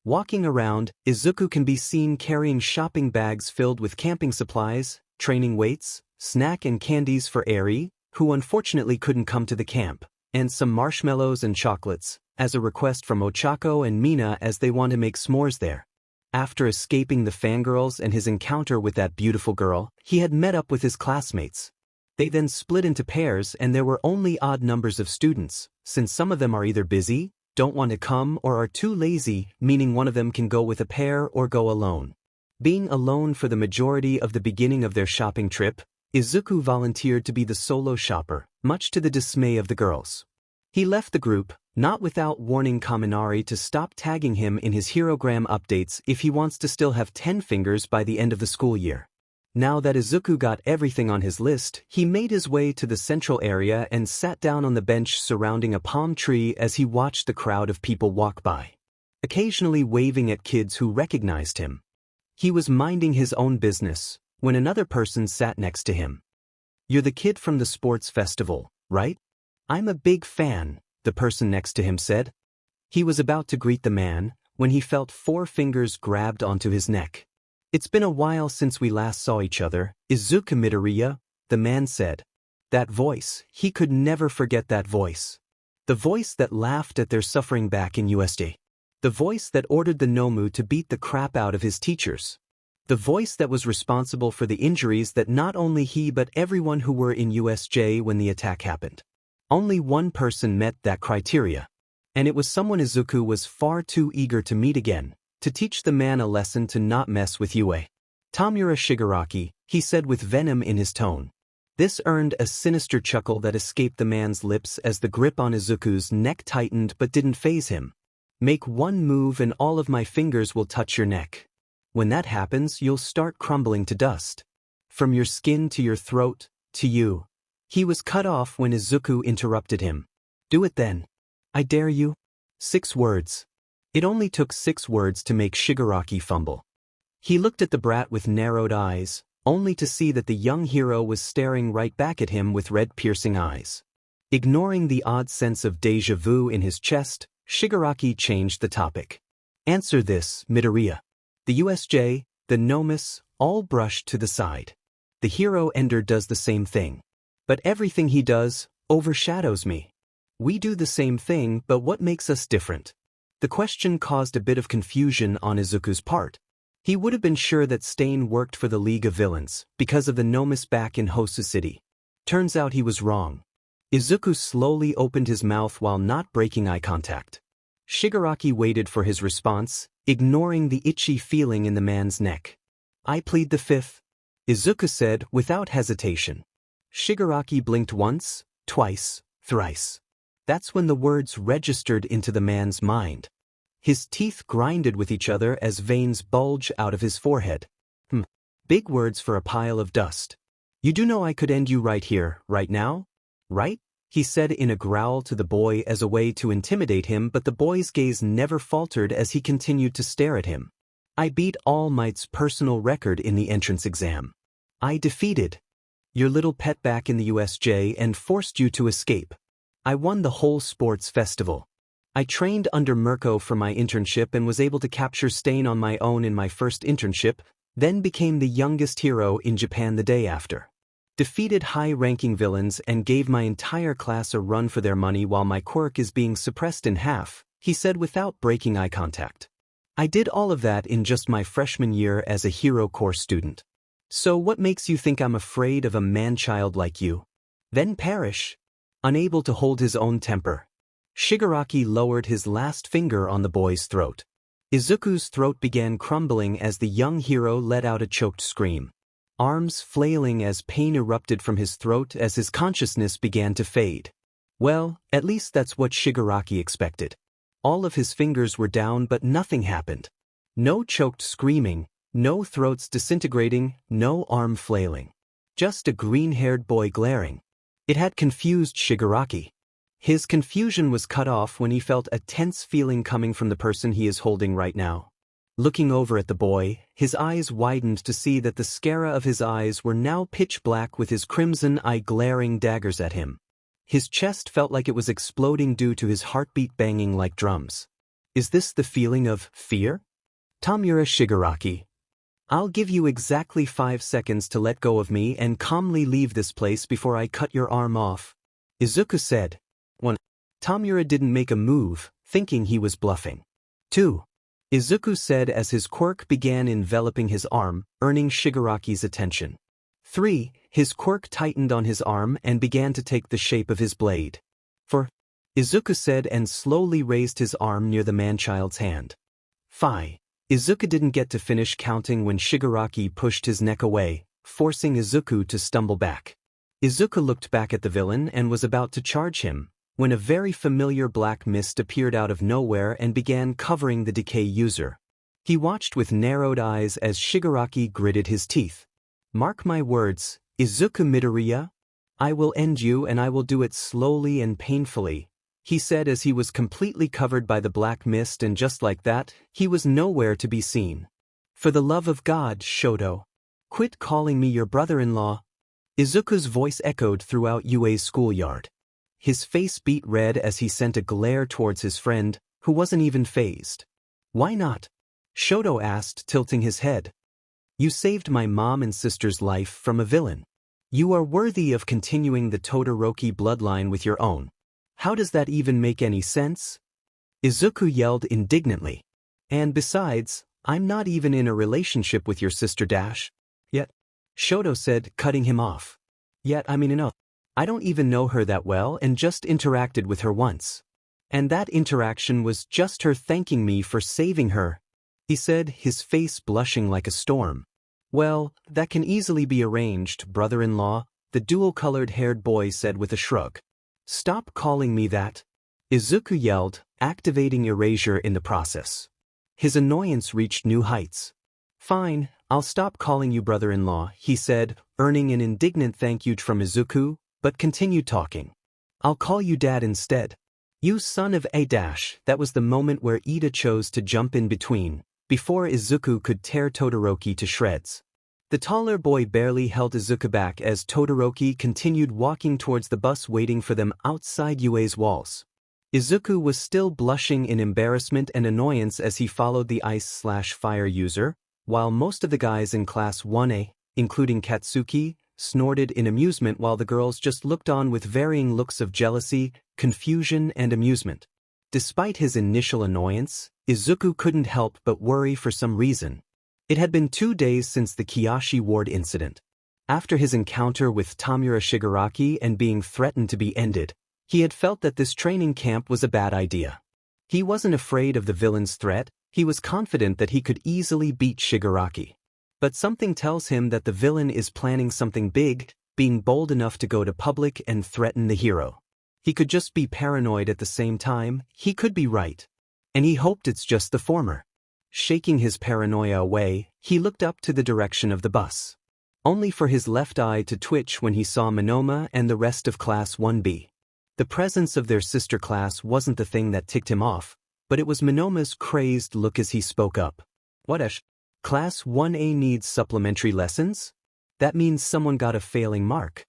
Walking around, Izuku can be seen carrying shopping bags filled with camping supplies, training weights, snack and candies for Eri, who unfortunately couldn't come to the camp, and some marshmallows and chocolates, as a request from Ochako and Mina as they want to make s'mores there. After escaping the fangirls and his encounter with that beautiful girl, he had met up with his classmates. They then split into pairs and there were only odd numbers of students, since some of them are either busy, don't want to come, or are too lazy, meaning one of them can go with a pair or go alone. Being alone for the majority of the beginning of their shopping trip, Izuku volunteered to be the solo shopper, much to the dismay of the girls. He left the group, not without warning Kaminari to stop tagging him in his Herogram updates if he wants to still have 10 fingers by the end of the school year. Now that Izuku got everything on his list, he made his way to the central area and sat down on the bench surrounding a palm tree as he watched the crowd of people walk by, occasionally waving at kids who recognized him. He was minding his own business when another person sat next to him. "You're the kid from the sports festival, right? I'm a big fan," the person next to him said. He was about to greet the man when he felt 4 fingers grabbed onto his neck. "It's been a while since we last saw each other, Izuku Midoriya," the man said. That voice, he could never forget that voice. The voice that laughed at their suffering back in USJ. The voice that ordered the Nomu to beat the crap out of his teachers. The voice that was responsible for the injuries that not only he but everyone who were in USJ when the attack happened. Only one person met that criteria. And it was someone Izuku was far too eager to meet again, to teach the man a lesson to not mess with Yue. Tamura Shigaraki, he said with venom in his tone. This earned a sinister chuckle that escaped the man's lips as the grip on Izuku's neck tightened but didn't faze him. Make one move and all of my fingers will touch your neck. When that happens, you'll start crumbling to dust. From your skin to your throat, to you. He was cut off when Izuku interrupted him. Do it then. I dare you. 6 words. It only took 6 words to make Shigaraki fumble. He looked at the brat with narrowed eyes, only to see that the young hero was staring right back at him with red piercing eyes. Ignoring the odd sense of déjà vu in his chest, Shigaraki changed the topic. Answer this, Midoriya. The USJ, the Nomus, all brushed to the side. The hero Ender does the same thing. But everything he does overshadows me. We do the same thing, but what makes us different? The question caused a bit of confusion on Izuku's part. He would have been sure that Stain worked for the League of Villains because of the Nomus back in Hosu City. Turns out he was wrong. Izuku slowly opened his mouth while not breaking eye contact. Shigaraki waited for his response, ignoring the itchy feeling in the man's neck. I plead the 5th, Izuku said without hesitation. Shigaraki blinked once, twice, thrice. That's when the words registered into the man's mind. His teeth grinded with each other as veins bulged out of his forehead. Big words for a pile of dust. You do know I could end you right here, right now? Right? He said in a growl to the boy as a way to intimidate him, but the boy's gaze never faltered as he continued to stare at him. I beat All Might's personal record in the entrance exam. I defeated your little pet back in the USJ and forced you to escape. I won the whole sports festival. I trained under Mirko for my internship and was able to capture Stain on my own in my first internship, then became the youngest hero in Japan the day after. Defeated high-ranking villains and gave my entire class a run for their money while my quirk is being suppressed in half, he said without breaking eye contact. I did all of that in just my freshman year as a hero course student. So what makes you think I'm afraid of a man-child like you? Then perish. Unable to hold his own temper, Shigaraki lowered his last finger on the boy's throat. Izuku's throat began crumbling as the young hero let out a choked scream. Arms flailing as pain erupted from his throat as his consciousness began to fade. Well, at least that's what Shigaraki expected. All of his fingers were down but nothing happened. No choked screaming, no throats disintegrating, no arm flailing. Just a green-haired boy glaring. It had confused Shigaraki. His confusion was cut off when he felt a tense feeling coming from the person he is holding right now. Looking over at the boy, his eyes widened to see that the sclera of his eyes were now pitch black with his crimson eye glaring daggers at him. His chest felt like it was exploding due to his heartbeat banging like drums. Is this the feeling of fear? Tamura Shigaraki. I'll give you exactly 5 seconds to let go of me and calmly leave this place before I cut your arm off, Izuku said. 1. Tamura didn't make a move, thinking he was bluffing. 2. Izuku said as his quirk began enveloping his arm, earning Shigaraki's attention. 3. His quirk tightened on his arm and began to take the shape of his blade. 4. Izuku said and slowly raised his arm near the man-child's hand. 5. Izuku didn't get to finish counting when Shigaraki pushed his neck away, forcing Izuku to stumble back. Izuku looked back at the villain and was about to charge him, when a very familiar black mist appeared out of nowhere and began covering the decay user. He watched with narrowed eyes as Shigaraki gritted his teeth. Mark my words, Izuku Midoriya. I will end you and I will do it slowly and painfully, he said as he was completely covered by the black mist, and just like that, he was nowhere to be seen. For the love of God, Shoto. Quit calling me your brother-in-law. Izuku's voice echoed throughout UA's schoolyard. His face beat red as he sent a glare towards his friend, who wasn't even fazed. Why not? Shoto asked, tilting his head. You saved my mom and sister's life from a villain. You are worthy of continuing the Todoroki bloodline with your own. How does that even make any sense? Izuku yelled indignantly. And besides, I'm not even in a relationship with your sister Dash. Yet, Shoto said, cutting him off. Yet, I don't even know her that well and just interacted with her once. And that interaction was just her thanking me for saving her, he said, his face blushing like a storm. Well, that can easily be arranged, brother-in-law, the dual-colored haired boy said with a shrug. Stop calling me that. Izuku yelled, activating erasure in the process. His annoyance reached new heights. Fine, I'll stop calling you brother-in-law, he said, earning an indignant thank you from Izuku, but continued talking. I'll call you dad instead. You son of a dash. That was the moment where Iida chose to jump in between, before Izuku could tear Todoroki to shreds. The taller boy barely held Izuku back as Todoroki continued walking towards the bus waiting for them outside UA's walls. Izuku was still blushing in embarrassment and annoyance as he followed the ice/fire user, while most of the guys in Class 1A, including Katsuki, snorted in amusement while the girls just looked on with varying looks of jealousy, confusion, and amusement. Despite his initial annoyance, Izuku couldn't help but worry for some reason. It had been 2 days since the Kiyoshi Ward incident. After his encounter with Tamura Shigaraki and being threatened to be ended, he had felt that this training camp was a bad idea. He wasn't afraid of the villain's threat, he was confident that he could easily beat Shigaraki. But something tells him that the villain is planning something big, being bold enough to go to public and threaten the hero. He could just be paranoid at the same time, he could be right. And he hoped it's just the former. Shaking his paranoia away, he looked up to the direction of the bus. Only for his left eye to twitch when he saw Monoma and the rest of Class 1B. The presence of their sister class wasn't the thing that ticked him off, but it was Monoma's crazed look as he spoke up. What Class 1A needs supplementary lessons? That means someone got a failing mark.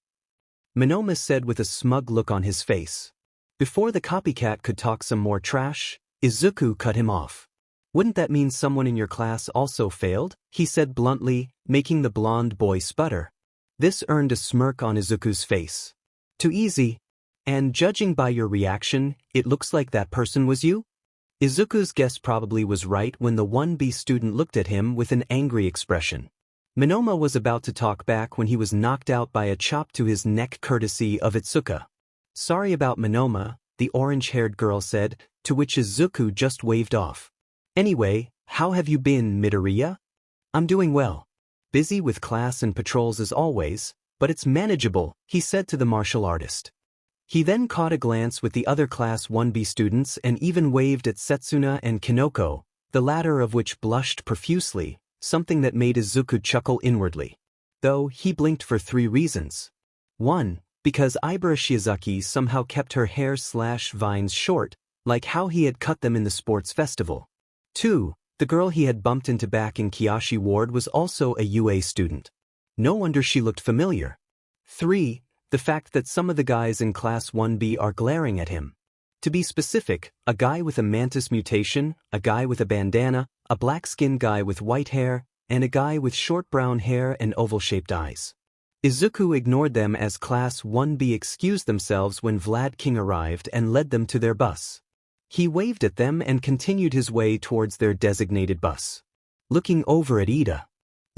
Monoma said with a smug look on his face. Before the copycat could talk some more trash, Izuku cut him off. Wouldn't that mean someone in your class also failed? He said bluntly, making the blonde boy sputter. This earned a smirk on Izuku's face. Too easy. And judging by your reaction, it looks like that person was you? Izuku's guess probably was right when the 1B student looked at him with an angry expression. Monoma was about to talk back when he was knocked out by a chop to his neck courtesy of Itsuka. Sorry about Monoma, the orange-haired girl said, to which Izuku just waved off. Anyway, how have you been, Midoriya? I'm doing well. Busy with class and patrols as always, but it's manageable, he said to the martial artist. He then caught a glance with the other Class 1B students and even waved at Setsuna and Kinoko, the latter of which blushed profusely, something that made Izuku chuckle inwardly. Though he blinked for 3 reasons. 1. Because Ibara Shiozaki somehow kept her hair/vines short, like how he had cut them in the sports festival. 2. The girl he had bumped into back in Kiyoshi Ward was also a UA student. No wonder she looked familiar. 3. The fact that some of the guys in Class 1B are glaring at him. To be specific, a guy with a mantis mutation, a guy with a bandana, a black-skinned guy with white hair, and a guy with short brown hair and oval-shaped eyes. Izuku ignored them as Class 1B excused themselves when Vlad King arrived and led them to their bus. He waved at them and continued his way towards their designated bus. Looking over at Iida.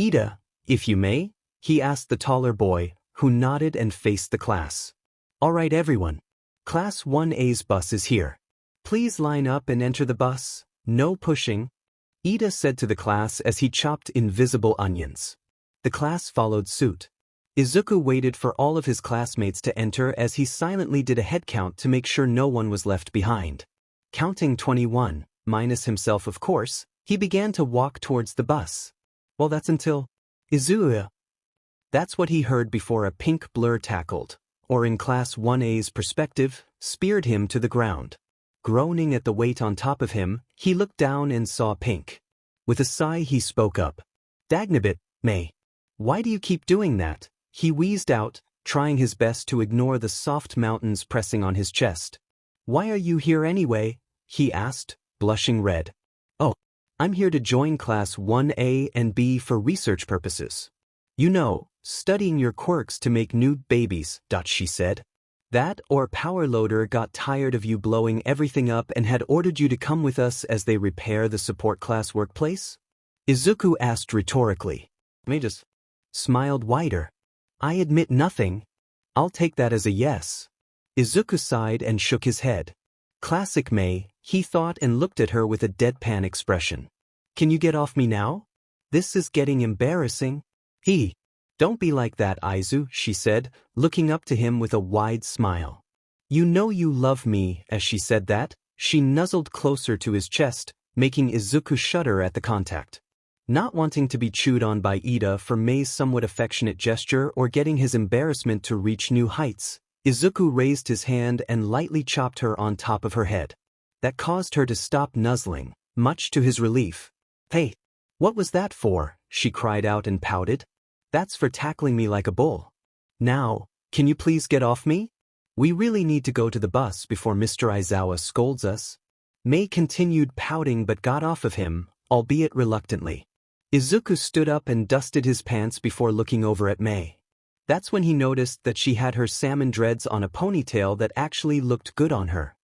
Iida, if you may? He asked the taller boy, who nodded and faced the class. All right everyone. Class 1A's bus is here. Please line up and enter the bus, no pushing. Iida said to the class as he chopped invisible onions. The class followed suit. Izuku waited for all of his classmates to enter as he silently did a head count to make sure no one was left behind. Counting 21, minus himself of course, he began to walk towards the bus. Well, that's until Izuku. That's what he heard before a pink blur tackled, or in Class 1A's perspective, speared him to the ground. Groaning at the weight on top of him, he looked down and saw pink. With a sigh he spoke up. Dagnabit, May. Why do you keep doing that? He wheezed out, trying his best to ignore the soft mountains pressing on his chest. Why are you here anyway? He asked, blushing red. Oh, I'm here to join Class 1A and B for research purposes. You know, studying your quirks to make new babies, she said. That or Power Loader got tired of you blowing everything up and had ordered you to come with us as they repair the support class workplace? Izuku asked rhetorically. May just smiled wider. I admit nothing. I'll take that as a yes. Izuku sighed and shook his head. Classic May, he thought and looked at her with a deadpan expression. Can you get off me now? This is getting embarrassing. Don't be like that, Izu, she said, looking up to him with a wide smile. You know you love me. As she said that, she nuzzled closer to his chest, making Izuku shudder at the contact. Not wanting to be chewed on by Iida for Mei's somewhat affectionate gesture or getting his embarrassment to reach new heights, Izuku raised his hand and lightly chopped her on top of her head. That caused her to stop nuzzling, much to his relief. Hey, what was that for? She cried out and pouted. That's for tackling me like a bull. Now, can you please get off me? We really need to go to the bus before Mr. Aizawa scolds us. Mei continued pouting but got off of him, albeit reluctantly. Izuku stood up and dusted his pants before looking over at Mei. That's when he noticed that she had her salmon dreads on a ponytail that actually looked good on her.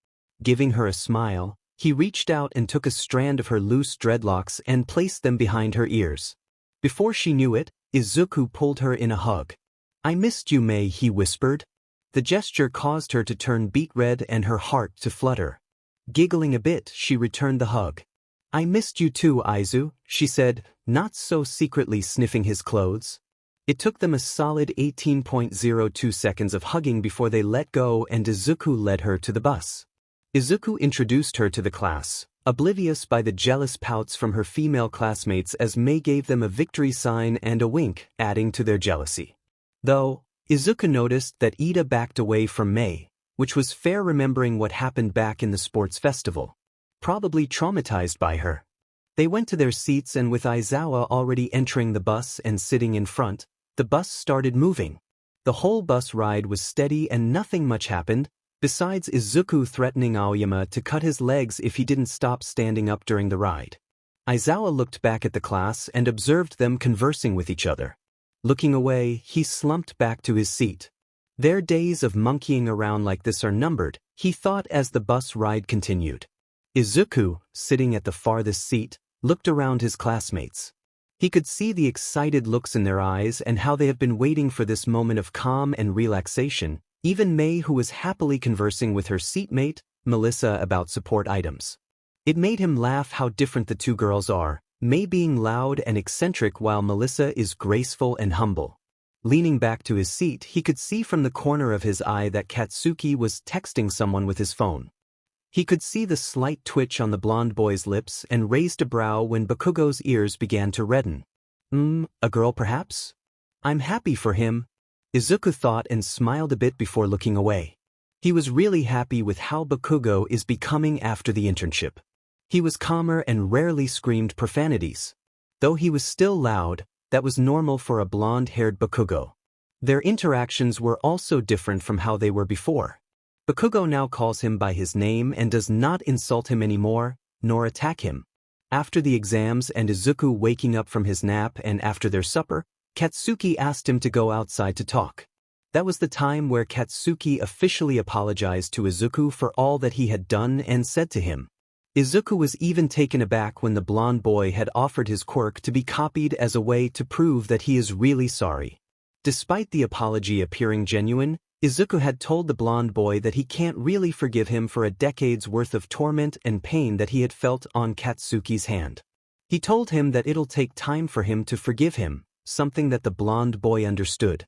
Giving her a smile, he reached out and took a strand of her loose dreadlocks and placed them behind her ears. Before she knew it, Izuku pulled her in a hug. I missed you, Mei, he whispered. The gesture caused her to turn beet red and her heart to flutter. Giggling a bit, she returned the hug. I missed you too, Izu, she said, not so secretly sniffing his clothes. It took them a solid 18.02 seconds of hugging before they let go and Izuku led her to the bus. Izuku introduced her to the class, oblivious by the jealous pouts from her female classmates as Mei gave them a victory sign and a wink, adding to their jealousy. Though, Izuku noticed that Iida backed away from Mei, which was fair remembering what happened back in the sports festival. Probably traumatized by her. They went to their seats and with Aizawa already entering the bus and sitting in front, the bus started moving. The whole bus ride was steady and nothing much happened, besides Izuku threatening Aoyama to cut his legs if he didn't stop standing up during the ride. Aizawa looked back at the class and observed them conversing with each other. Looking away, he slumped back to his seat. Their days of monkeying around like this are numbered, he thought as the bus ride continued. Izuku, sitting at the farthest seat, looked around his classmates. He could see the excited looks in their eyes and how they have been waiting for this moment of calm and relaxation, even Mei, who was happily conversing with her seatmate, Melissa, about support items. It made him laugh how different the two girls are, Mei being loud and eccentric while Melissa is graceful and humble. Leaning back to his seat, he could see from the corner of his eye that Katsuki was texting someone with his phone. He could see the slight twitch on the blonde boy's lips and raised a brow when Bakugo's ears began to redden. A girl perhaps? I'm happy for him, Izuku thought and smiled a bit before looking away. He was really happy with how Bakugo is becoming after the internship. He was calmer and rarely screamed profanities. Though he was still loud, that was normal for a blonde-haired Bakugo. Their interactions were also different from how they were before. Bakugo now calls him by his name and does not insult him anymore, nor attack him. After the exams and Izuku waking up from his nap and after their supper, Katsuki asked him to go outside to talk. That was the time where Katsuki officially apologized to Izuku for all that he had done and said to him. Izuku was even taken aback when the blonde boy had offered his quirk to be copied as a way to prove that he is really sorry. Despite the apology appearing genuine, Izuku had told the blonde boy that he can't really forgive him for a decade's worth of torment and pain that he had felt on Katsuki's hand. He told him that it'll take time for him to forgive him, something that the blonde boy understood.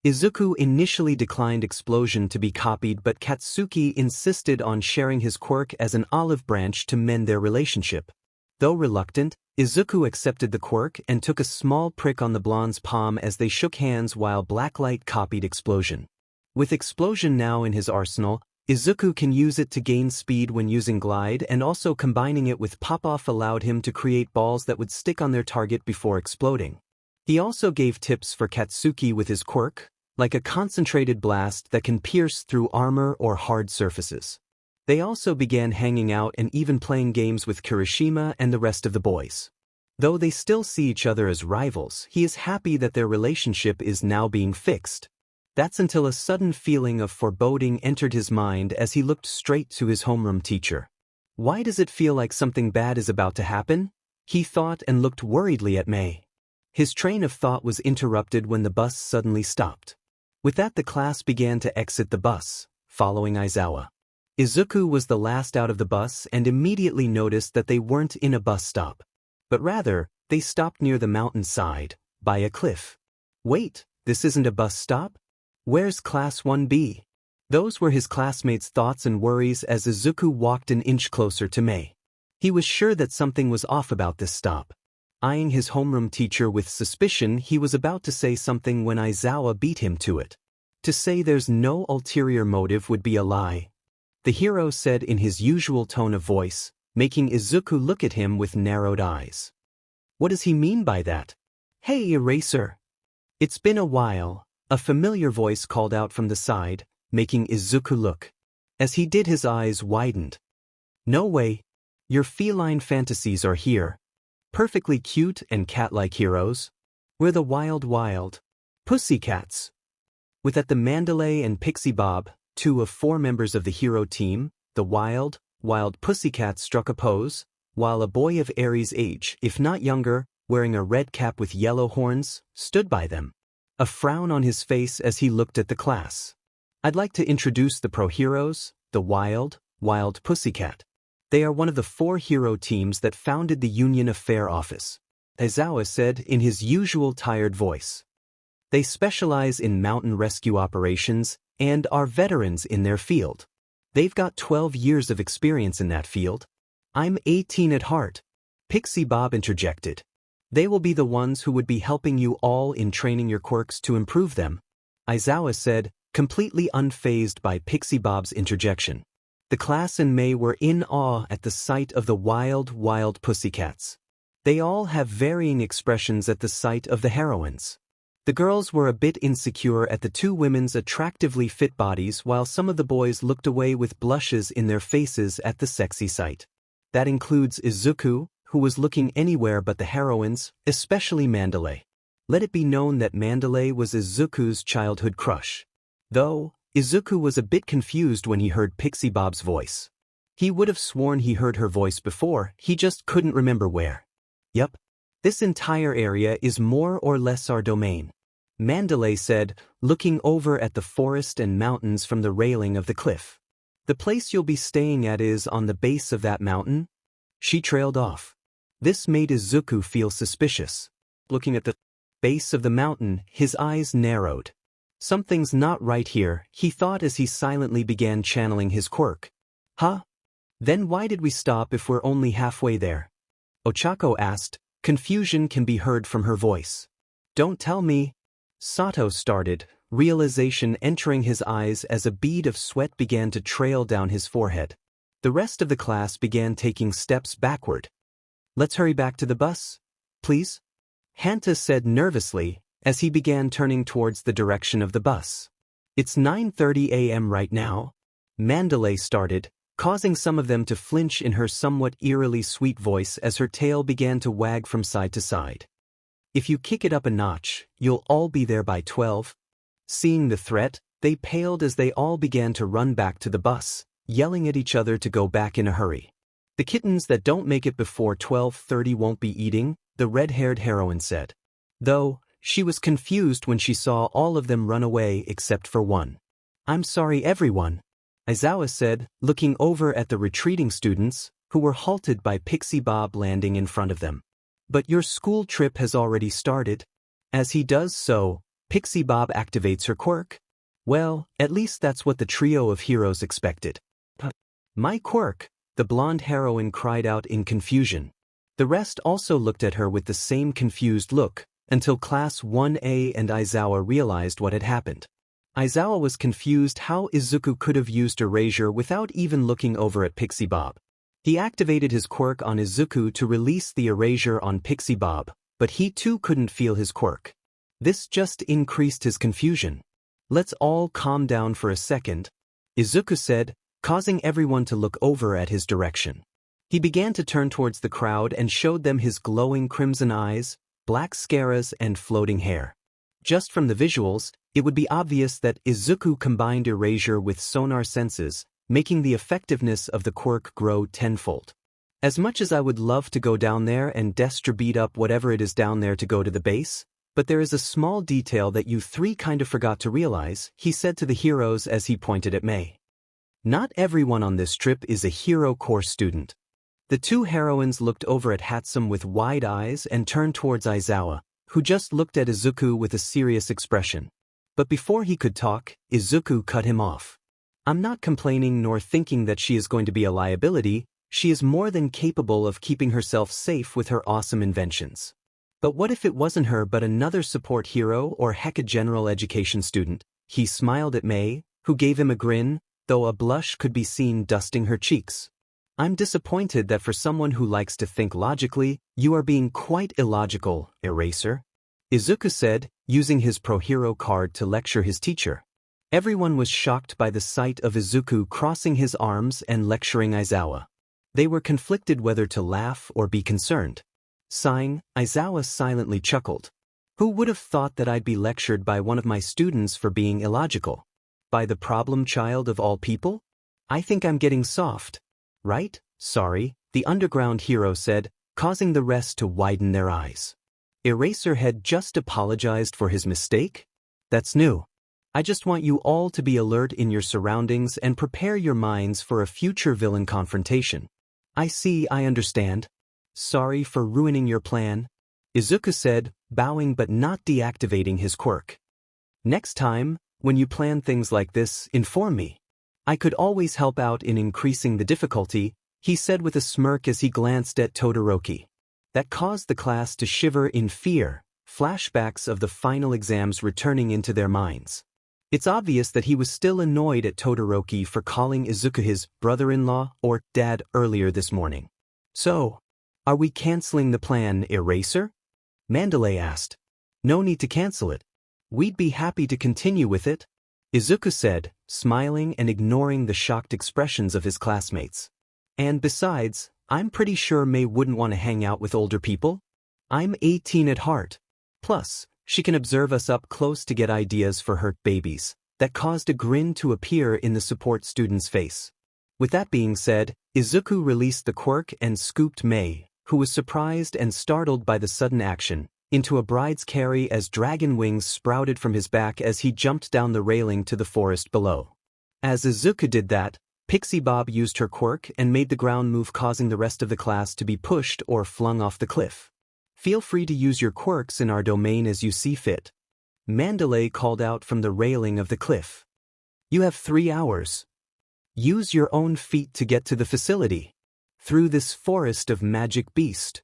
Izuku initially declined Explosion to be copied, but Katsuki insisted on sharing his quirk as an olive branch to mend their relationship. Though reluctant, Izuku accepted the quirk and took a small prick on the blonde's palm as they shook hands while Blacklight copied Explosion. With Explosion now in his arsenal, Izuku can use it to gain speed when using Glide, and also combining it with Pop-Off allowed him to create balls that would stick on their target before exploding. He also gave tips for Katsuki with his quirk, like a concentrated blast that can pierce through armor or hard surfaces. They also began hanging out and even playing games with Kirishima and the rest of the boys. Though they still see each other as rivals, he is happy that their relationship is now being fixed. That's until a sudden feeling of foreboding entered his mind as he looked straight to his homeroom teacher. Why does it feel like something bad is about to happen? He thought and looked worriedly at Mei. His train of thought was interrupted when the bus suddenly stopped. With that, the class began to exit the bus, following Aizawa. Izuku was the last out of the bus and immediately noticed that they weren't in a bus stop, but rather, they stopped near the mountainside, by a cliff. Wait, this isn't a bus stop? Where's Class 1B? Those were his classmates' thoughts and worries as Izuku walked an inch closer to Mei. He was sure that something was off about this stop. Eyeing his homeroom teacher with suspicion, he was about to say something when Aizawa beat him to it. To say there's no ulterior motive would be a lie. The hero said in his usual tone of voice, making Izuku look at him with narrowed eyes. What does he mean by that? Hey, Eraser! It's been a while, a familiar voice called out from the side, making Izuku look. As he did, his eyes widened. No way. Your feline fantasies are here. Perfectly cute and cat-like heroes. We're the wild pussycats. With at the Mandalay and Pixie Bob, 2 of 4 members of the hero team, the wild pussycats struck a pose, while a boy of Aries' age, if not younger, wearing a red cap with yellow horns, stood by them. A frown on his face as he looked at the class. I'd like to introduce the pro heroes, the wild pussycat. They are one of the 4 hero teams that founded the Union of Fair office, Aizawa said in his usual tired voice. They specialize in mountain rescue operations and are veterans in their field. They've got 12 years of experience in that field. I'm 18 at heart, Pixie Bob interjected. They will be the ones who would be helping you all in training your quirks to improve them, Aizawa said, completely unfazed by Pixie Bob's interjection. The class and Mei were in awe at the sight of the wild pussycats. They all have varying expressions at the sight of the heroines. The girls were a bit insecure at the 2 women's attractively fit bodies, while some of the boys looked away with blushes in their faces at the sexy sight. That includes Izuku, who was looking anywhere but the heroines, especially Mandalay. Let it be known that Mandalay was Izuku's childhood crush. Though, Izuku was a bit confused when he heard Pixie Bob's voice. He would have sworn he heard her voice before, he just couldn't remember where. Yup. This entire area is more or less our domain, Mandalay said, looking over at the forest and mountains from the railing of the cliff. The place you'll be staying at is on the base of that mountain? She trailed off. This made Izuku feel suspicious. Looking at the base of the mountain, his eyes narrowed. Something's not right here, he thought as he silently began channeling his quirk. Huh? Then why did we stop if we're only halfway there? Ochako asked. Confusion can be heard from her voice. Don't tell me. Sato started, realization entering his eyes as a bead of sweat began to trail down his forehead. The rest of the class began taking steps backward. Let's hurry back to the bus, please? Hanta said nervously, as he began turning towards the direction of the bus. It's 9:30 a.m. right now. Mandalay started, causing some of them to flinch in her somewhat eerily sweet voice as her tail began to wag from side to side. If you kick it up a notch, you'll all be there by 12. Seeing the threat, they paled as they all began to run back to the bus, yelling at each other to go back in a hurry. The kittens that don't make it before 12:30 won't be eating, the red-haired heroine said. Though, she was confused when she saw all of them run away except for one. I'm sorry everyone, Aizawa said, looking over at the retreating students, who were halted by Pixie Bob landing in front of them. But your school trip has already started. As he does so, Pixie Bob activates her quirk. Well, at least that's what the trio of heroes expected. My quirk, the blonde heroine cried out in confusion. The rest also looked at her with the same confused look, until Class 1A and Aizawa realized what had happened. Aizawa was confused how Izuku could have used erasure without even looking over at Pixie Bob. He activated his quirk on Izuku to release the erasure on Pixie Bob, but he too couldn't feel his quirk. This just increased his confusion. Let's all calm down for a second, Izuku said, causing everyone to look over at his direction. He began to turn towards the crowd and showed them his glowing crimson eyes, black scaras and floating hair. Just from the visuals, it would be obvious that Izuku combined erasure with sonar senses, making the effectiveness of the quirk grow tenfold. As much as I would love to go down there and beat up whatever it is down there to go to the base, but there is a small detail that you 3 kind of forgot to realize, he said to the heroes as he pointed at Mei. Not everyone on this trip is a hero course student. The 2 heroines looked over at Hatsum with wide eyes and turned towards Aizawa, who just looked at Izuku with a serious expression. But before he could talk, Izuku cut him off. I'm not complaining nor thinking that she is going to be a liability. She is more than capable of keeping herself safe with her awesome inventions. But what if it wasn't her but another support hero or heck a general education student? He smiled at May, who gave him a grin, though a blush could be seen dusting her cheeks. I'm disappointed that for someone who likes to think logically, you are being quite illogical, Eraser. Izuku said, using his pro-hero card to lecture his teacher. Everyone was shocked by the sight of Izuku crossing his arms and lecturing Aizawa. They were conflicted whether to laugh or be concerned. Sighing, Aizawa silently chuckled. Who would have thought that I'd be lectured by one of my students for being illogical? By the problem child of all people? I think I'm getting soft. Right? Sorry, the underground hero said, causing the rest to widen their eyes. Eraser had just apologized for his mistake? That's new. I just want you all to be alert in your surroundings and prepare your minds for a future villain confrontation. I understand. Sorry for ruining your plan, Izuku said, bowing but not deactivating his quirk. Next time, when you plan things like this, inform me. I could always help out in increasing the difficulty, he said with a smirk as he glanced at Todoroki. That caused the class to shiver in fear, flashbacks of the final exams returning into their minds. It's obvious that he was still annoyed at Todoroki for calling Izuku his brother-in-law or dad earlier this morning. So, are we canceling the plan, Eraser? Mandalay asked. No need to cancel it. We'd be happy to continue with it, Izuku said, smiling and ignoring the shocked expressions of his classmates. And besides, I'm pretty sure May wouldn't want to hang out with older people. I'm 18 at heart. Plus, she can observe us up close to get ideas for her babies. That caused a grin to appear in the support student's face. With that being said, Izuku released the quirk and scooped May, who was surprised and startled by the sudden action, into a bride's carry as dragon wings sprouted from his back as he jumped down the railing to the forest below. As Izuku did that, Pixie Bob used her quirk and made the ground move, causing the rest of the class to be pushed or flung off the cliff. Feel free to use your quirks in our domain as you see fit, Mandalay called out from the railing of the cliff. You have 3 hours. Use your own feet to get to the facility. Through this forest of magic beast.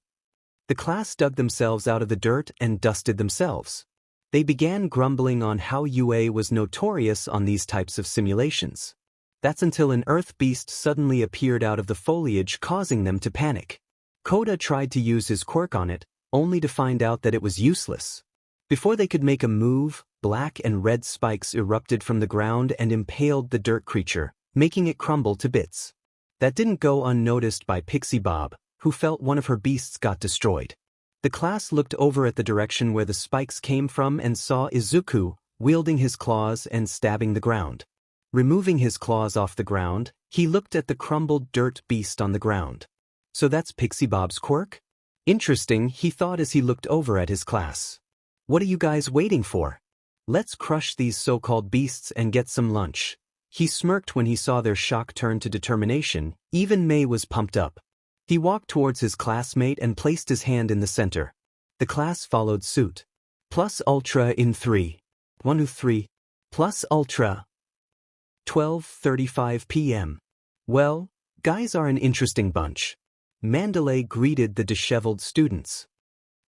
The class dug themselves out of the dirt and dusted themselves. They began grumbling on how UA was notorious on these types of simulations. That's until an earth beast suddenly appeared out of the foliage, causing them to panic. Kota tried to use his quirk on it, only to find out that it was useless. Before they could make a move, black and red spikes erupted from the ground and impaled the dirt creature, making it crumble to bits. That didn't go unnoticed by Pixie Bob, who felt one of her beasts got destroyed. The class looked over at the direction where the spikes came from and saw Izuku, wielding his claws and stabbing the ground. Removing his claws off the ground, he looked at the crumbled dirt beast on the ground. So that's Pixie Bob's quirk? Interesting, he thought as he looked over at his class. What are you guys waiting for? Let's crush these so-called beasts and get some lunch. He smirked when he saw their shock turn to determination. Even May was pumped up. He walked towards his classmate and placed his hand in the center. The class followed suit. Plus Ultra in 3. 1 2 3. Plus Ultra. 12:35 p.m. Well, guys are an interesting bunch. Mandalay greeted the disheveled students.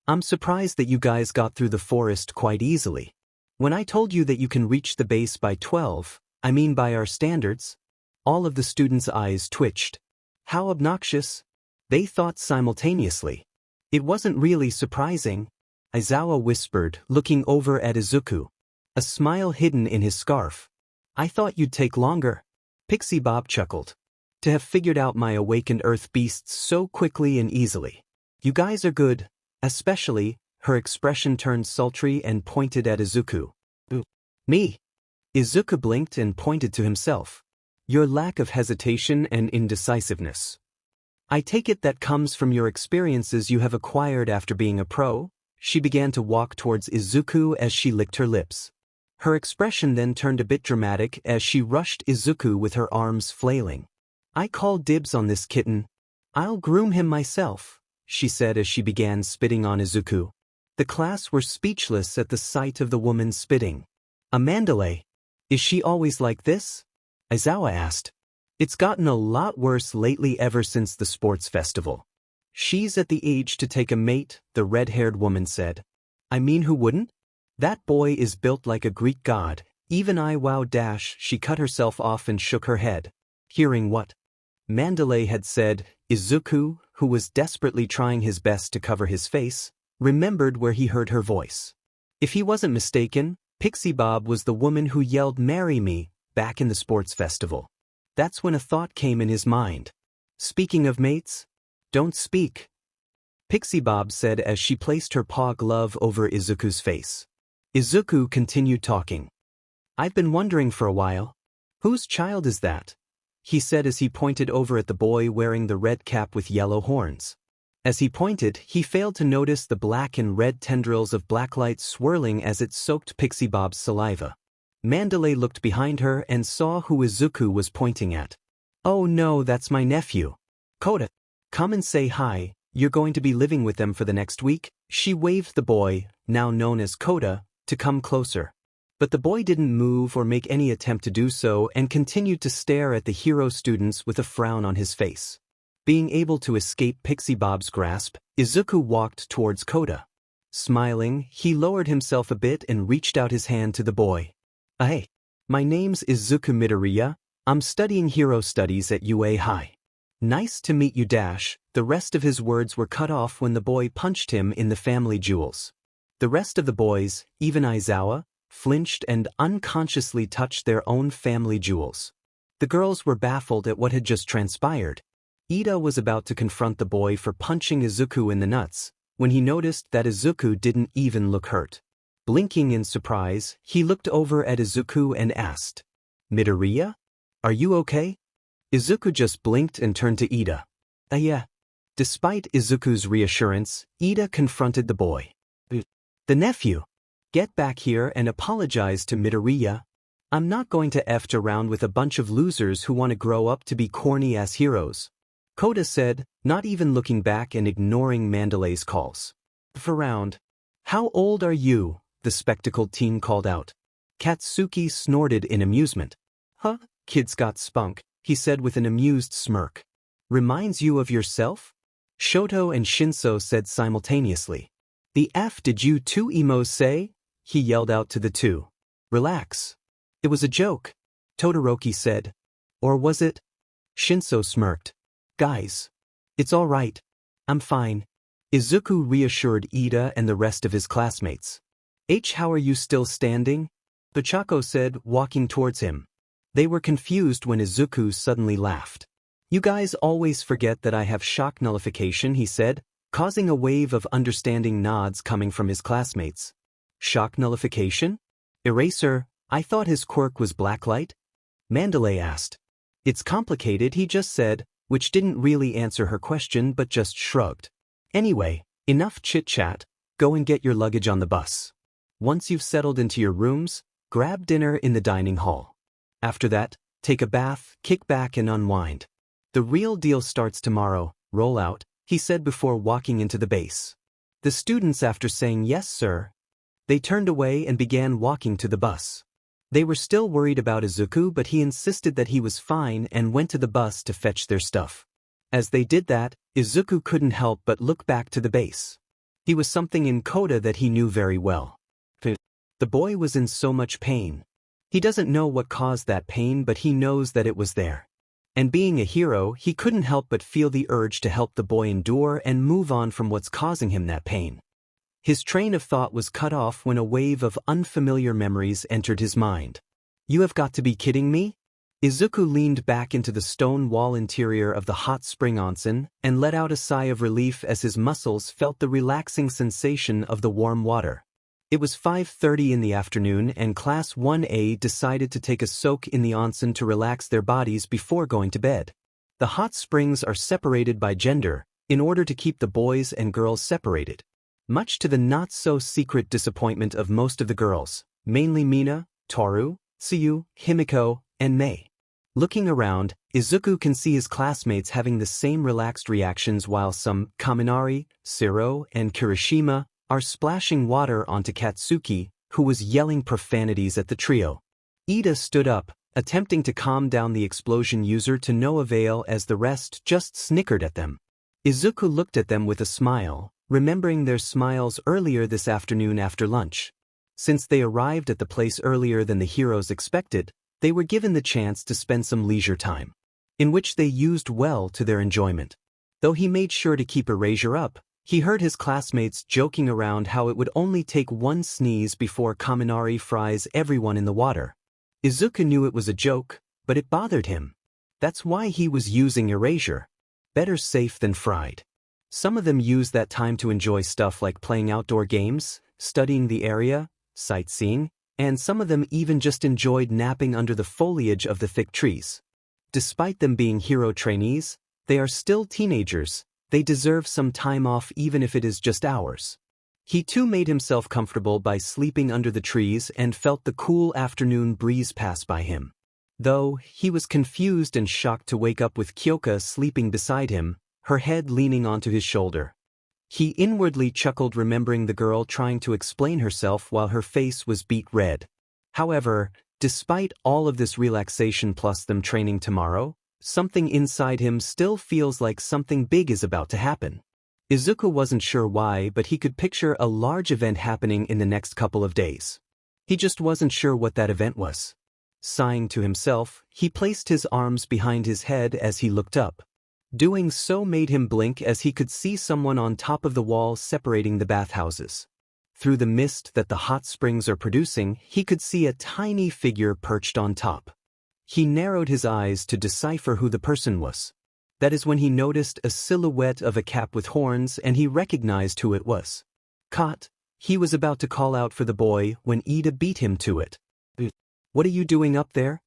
I'm surprised that you guys got through the forest quite easily. When I told you that you can reach the base by 12, I mean by our standards, all of the students' eyes twitched. How obnoxious, they thought simultaneously. It wasn't really surprising, Aizawa whispered, looking over at Izuku, a smile hidden in his scarf. I thought you'd take longer. Pixie Bob chuckled. To have figured out my awakened earth beasts so quickly and easily. You guys are good, especially, her expression turned sultry and pointed at Izuku. Me? Izuku blinked and pointed to himself. Your lack of hesitation and indecisiveness. I take it that comes from your experiences you have acquired after being a pro? She began to walk towards Izuku as she licked her lips. Her expression then turned a bit dramatic as she rushed Izuku with her arms flailing. I call dibs on this kitten. I'll groom him myself, she said as she began spitting on Izuku. The class were speechless at the sight of the woman spitting. A Mandalay? Is she always like this? Aizawa asked. It's gotten a lot worse lately ever since the sports festival. She's at the age to take a mate, the red-haired woman said. I mean, who wouldn't? That boy is built like a Greek god, even I wow dash. She cut herself off and shook her head. Hearing what Mandalay had said, Izuku, who was desperately trying his best to cover his face, remembered where he heard her voice. If he wasn't mistaken, Pixie Bob was the woman who yelled "Marry me" back in the sports festival. That's when a thought came in his mind. Speaking of mates, don't speak, Pixie Bob said as she placed her paw glove over Izuku's face. Izuku continued talking. I've been wondering for a while. Whose child is that? He said as he pointed over at the boy wearing the red cap with yellow horns. As he pointed, he failed to notice the black and red tendrils of blacklight swirling as it soaked Pixie Bob's saliva. Mandalay looked behind her and saw who Izuku was pointing at. Oh no, that's my nephew. Kota, come and say hi, you're going to be living with them for the next week? She waved the boy, now known as Kota, to come closer. But the boy didn't move or make any attempt to do so and continued to stare at the hero students with a frown on his face. Being able to escape Pixie Bob's grasp, Izuku walked towards Kota. Smiling, he lowered himself a bit and reached out his hand to the boy. Hey, my name's Izuku Midoriya, I'm studying hero studies at UA High. Nice to meet you dash. The rest of his words were cut off when the boy punched him in the family jewels. The rest of the boys, even Aizawa, flinched and unconsciously touched their own family jewels. The girls were baffled at what had just transpired. Iida was about to confront the boy for punching Izuku in the nuts, when he noticed that Izuku didn't even look hurt. Blinking in surprise, he looked over at Izuku and asked, Midoriya? Are you okay? Izuku just blinked and turned to Iida. Yeah. Despite Izuku's reassurance, Iida confronted the boy. The nephew. Get back here and apologize to Midoriya. I'm not going to F around with a bunch of losers who want to grow up to be corny-ass heroes. Kota said, not even looking back and ignoring Mandalay's calls. For round. How old are you? The spectacled teen called out. Katsuki snorted in amusement. Huh? Kid's got spunk, he said with an amused smirk. Reminds you of yourself? Shoto and Shinso said simultaneously. The F did you two emos say? He yelled out to the two. Relax. It was a joke, Todoroki said. Or was it? Shinso smirked. Guys. It's all right. I'm fine. Izuku reassured Iida and the rest of his classmates. How are you still standing? Bachako said, walking towards him. They were confused when Izuku suddenly laughed. You guys always forget that I have shock nullification, he said, causing a wave of understanding nods coming from his classmates. Shock nullification? Eraser, I thought his quirk was blacklight? Mandalay asked. It's complicated, he just said, which didn't really answer her question but just shrugged. Anyway, enough chit-chat, go and get your luggage on the bus. Once you've settled into your rooms, grab dinner in the dining hall. After that, take a bath, kick back and unwind. The real deal starts tomorrow, roll out, he said before walking into the base. The students, after saying yes sir, they turned away and began walking to the bus. They were still worried about Izuku, but he insisted that he was fine and went to the bus to fetch their stuff. As they did that, Izuku couldn't help but look back to the base. He was something in Kota that he knew very well. The boy was in so much pain. He doesn't know what caused that pain, but he knows that it was there. And being a hero, he couldn't help but feel the urge to help the boy endure and move on from what's causing him that pain. His train of thought was cut off when a wave of unfamiliar memories entered his mind. You have got to be kidding me? Izuku leaned back into the stone wall interior of the hot spring onsen and let out a sigh of relief as his muscles felt the relaxing sensation of the warm water. It was 5:30 in the afternoon and Class 1A decided to take a soak in the onsen to relax their bodies before going to bed. The hot springs are separated by gender, in order to keep the boys and girls separated. Much to the not-so-secret disappointment of most of the girls, mainly Mina, Toru, Tsuyu, Himiko, and Mei. Looking around, Izuku can see his classmates having the same relaxed reactions while some Kaminari, Siro, and Kirishima are splashing water onto Katsuki, who was yelling profanities at the trio. Iida stood up, attempting to calm down the explosion user to no avail as the rest just snickered at them. Izuku looked at them with a smile, remembering their smiles earlier this afternoon after lunch. Since they arrived at the place earlier than the heroes expected, they were given the chance to spend some leisure time, in which they used well to their enjoyment. Though he made sure to keep erasure up, he heard his classmates joking around how it would only take one sneeze before Kaminari fries everyone in the water. Izuku knew it was a joke, but it bothered him. That's why he was using erasure. Better safe than fried. Some of them used that time to enjoy stuff like playing outdoor games, studying the area, sightseeing, and some of them even just enjoyed napping under the foliage of the thick trees. Despite them being hero trainees, they are still teenagers. They deserve some time off even if it is just hours. He too made himself comfortable by sleeping under the trees and felt the cool afternoon breeze pass by him. Though, he was confused and shocked to wake up with Kyoka sleeping beside him, her head leaning onto his shoulder. He inwardly chuckled remembering the girl trying to explain herself while her face was beet red. However, despite all of this relaxation plus them training tomorrow, something inside him still feels like something big is about to happen. Izuku wasn't sure why, but he could picture a large event happening in the next couple of days. He just wasn't sure what that event was. Sighing to himself, he placed his arms behind his head as he looked up. Doing so made him blink as he could see someone on top of the wall separating the bathhouses. Through the mist that the hot springs are producing, he could see a tiny figure perched on top. He narrowed his eyes to decipher who the person was. That is when he noticed a silhouette of a cap with horns and he recognized who it was. Caught, he was about to call out for the boy when Iida beat him to it. "What are you doing up there?"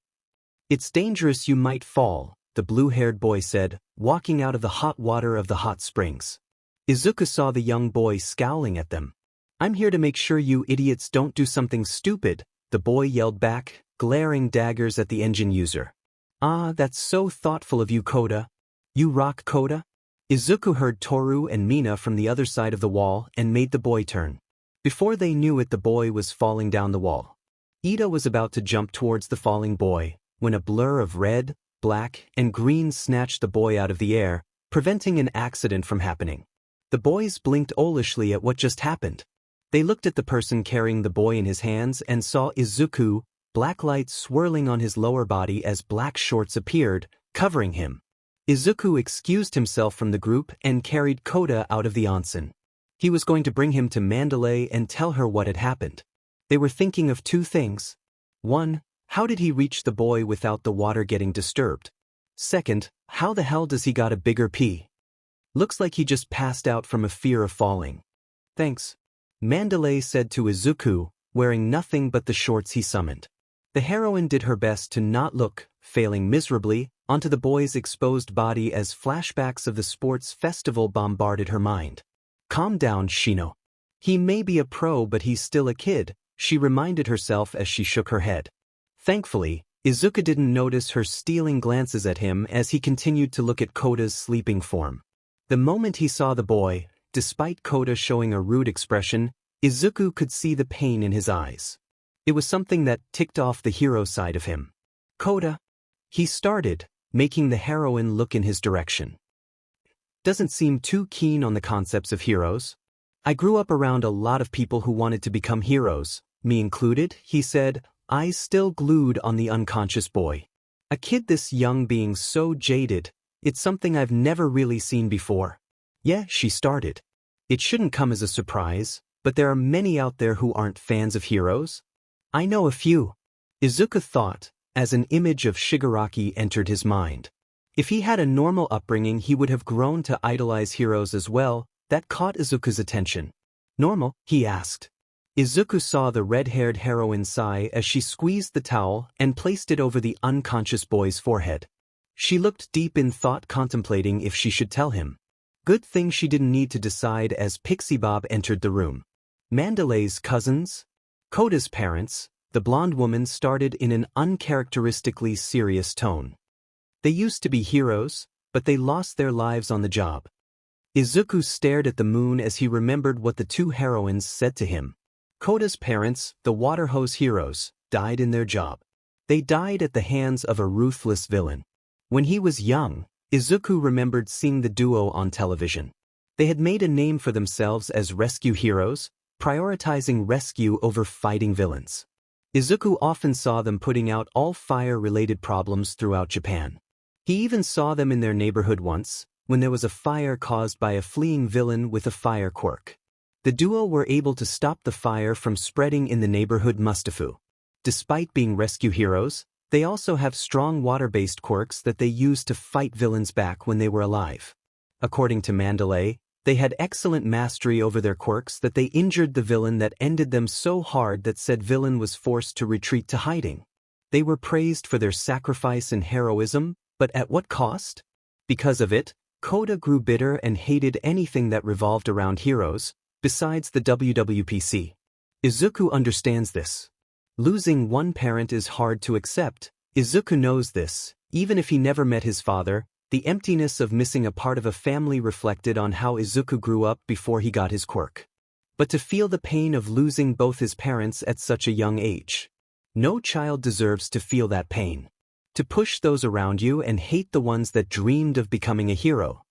"It's dangerous, you might fall," the blue-haired boy said, walking out of the hot water of the hot springs. Izuku saw the young boy scowling at them. "I'm here to make sure you idiots don't do something stupid," the boy yelled back, glaring daggers at the engine user. "Ah, that's so thoughtful of you, Kota. You rock, Kota." Izuku heard Toru and Mina from the other side of the wall and made the boy turn. Before they knew it, the boy was falling down the wall. Iida was about to jump towards the falling boy, when a blur of red, black, and green snatched the boy out of the air, preventing an accident from happening. The boys blinked owlishly at what just happened. They looked at the person carrying the boy in his hands and saw Izuku, black light swirling on his lower body as black shorts appeared, covering him. Izuku excused himself from the group and carried Kota out of the onsen. He was going to bring him to Mandalay and tell her what had happened. They were thinking of two things. One, how did he reach the boy without the water getting disturbed? Second, how the hell does he got a bigger pee? Looks like he just passed out from a fear of falling. "Thanks," Mandalay said to Izuku, wearing nothing but the shorts he summoned. The heroine did her best to not look, failing miserably, onto the boy's exposed body as flashbacks of the sports festival bombarded her mind. "Calm down, Shino. He may be a pro but he's still a kid," she reminded herself as she shook her head. Thankfully, Izuku didn't notice her stealing glances at him as he continued to look at Kota's sleeping form. The moment he saw the boy, despite Kota showing a rude expression, Izuku could see the pain in his eyes. It was something that ticked off the hero side of him. "Kota," he started, making the heroine look in his direction. "Doesn't seem too keen on the concepts of heroes. I grew up around a lot of people who wanted to become heroes, me included," he said, eyes still glued on the unconscious boy. "A kid this young being so jaded, it's something I've never really seen before." "Yeah," she started. "It shouldn't come as a surprise, but there are many out there who aren't fans of heroes. I know a few," Izuku thought, as an image of Shigaraki entered his mind. If he had a normal upbringing, he would have grown to idolize heroes as well. That caught Izuku's attention. "Normal?" he asked. Izuku saw the red-haired heroine sigh as she squeezed the towel and placed it over the unconscious boy's forehead. She looked deep in thought, contemplating if she should tell him. Good thing she didn't need to decide as Pixie Bob entered the room. Mandalay's cousins? Kota's parents, the blonde woman started in an uncharacteristically serious tone. "They used to be heroes, but they lost their lives on the job. Izuku stared at the moon as he remembered what the two heroines said to him. Kota's parents, the water hose heroes, died in their job. They died at the hands of a ruthless villain. When he was young, Izuku remembered seeing the duo on television. They had made a name for themselves as rescue heroes, prioritizing rescue over fighting villains. Izuku often saw them putting out all fire-related problems throughout Japan. He even saw them in their neighborhood once, when there was a fire caused by a fleeing villain with a fire quirk. The duo were able to stop the fire from spreading in the neighborhood Mustafu. Despite being rescue heroes, they also have strong water-based quirks that they used to fight villains back when they were alive. According to Mandalay, they had excellent mastery over their quirks that they injured the villain that ended them so hard that said villain was forced to retreat to hiding. They were praised for their sacrifice and heroism, but at what cost? Because of it, Kota grew bitter and hated anything that revolved around heroes, besides the WWPC. Izuku understands this. Losing one parent is hard to accept. Izuku knows this. Even if he never met his father, the emptiness of missing a part of a family reflected on how Izuku grew up before he got his quirk. But to feel the pain of losing both his parents at such a young age. No child deserves to feel that pain. To push those around you and hate the ones that dreamed of becoming a hero.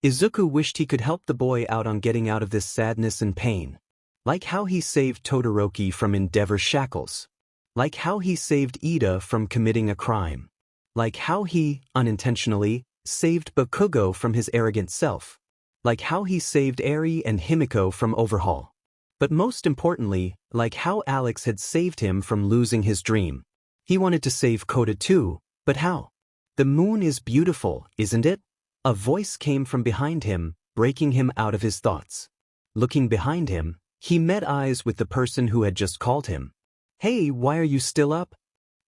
Izuku wished he could help the boy out on getting out of this sadness and pain. Like how he saved Todoroki from Endeavor's shackles. Like how he saved Iida from committing a crime. Like how he, unintentionally, saved Bakugo from his arrogant self. Like how he saved Eri and Himiko from overhaul. But most importantly, like how Alex had saved him from losing his dream. He wanted to save Kota too. But how? The moon is beautiful, isn't it? A voice came from behind him, breaking him out of his thoughts. Looking behind him, he met eyes with the person who had just called him. Hey, why are you still up?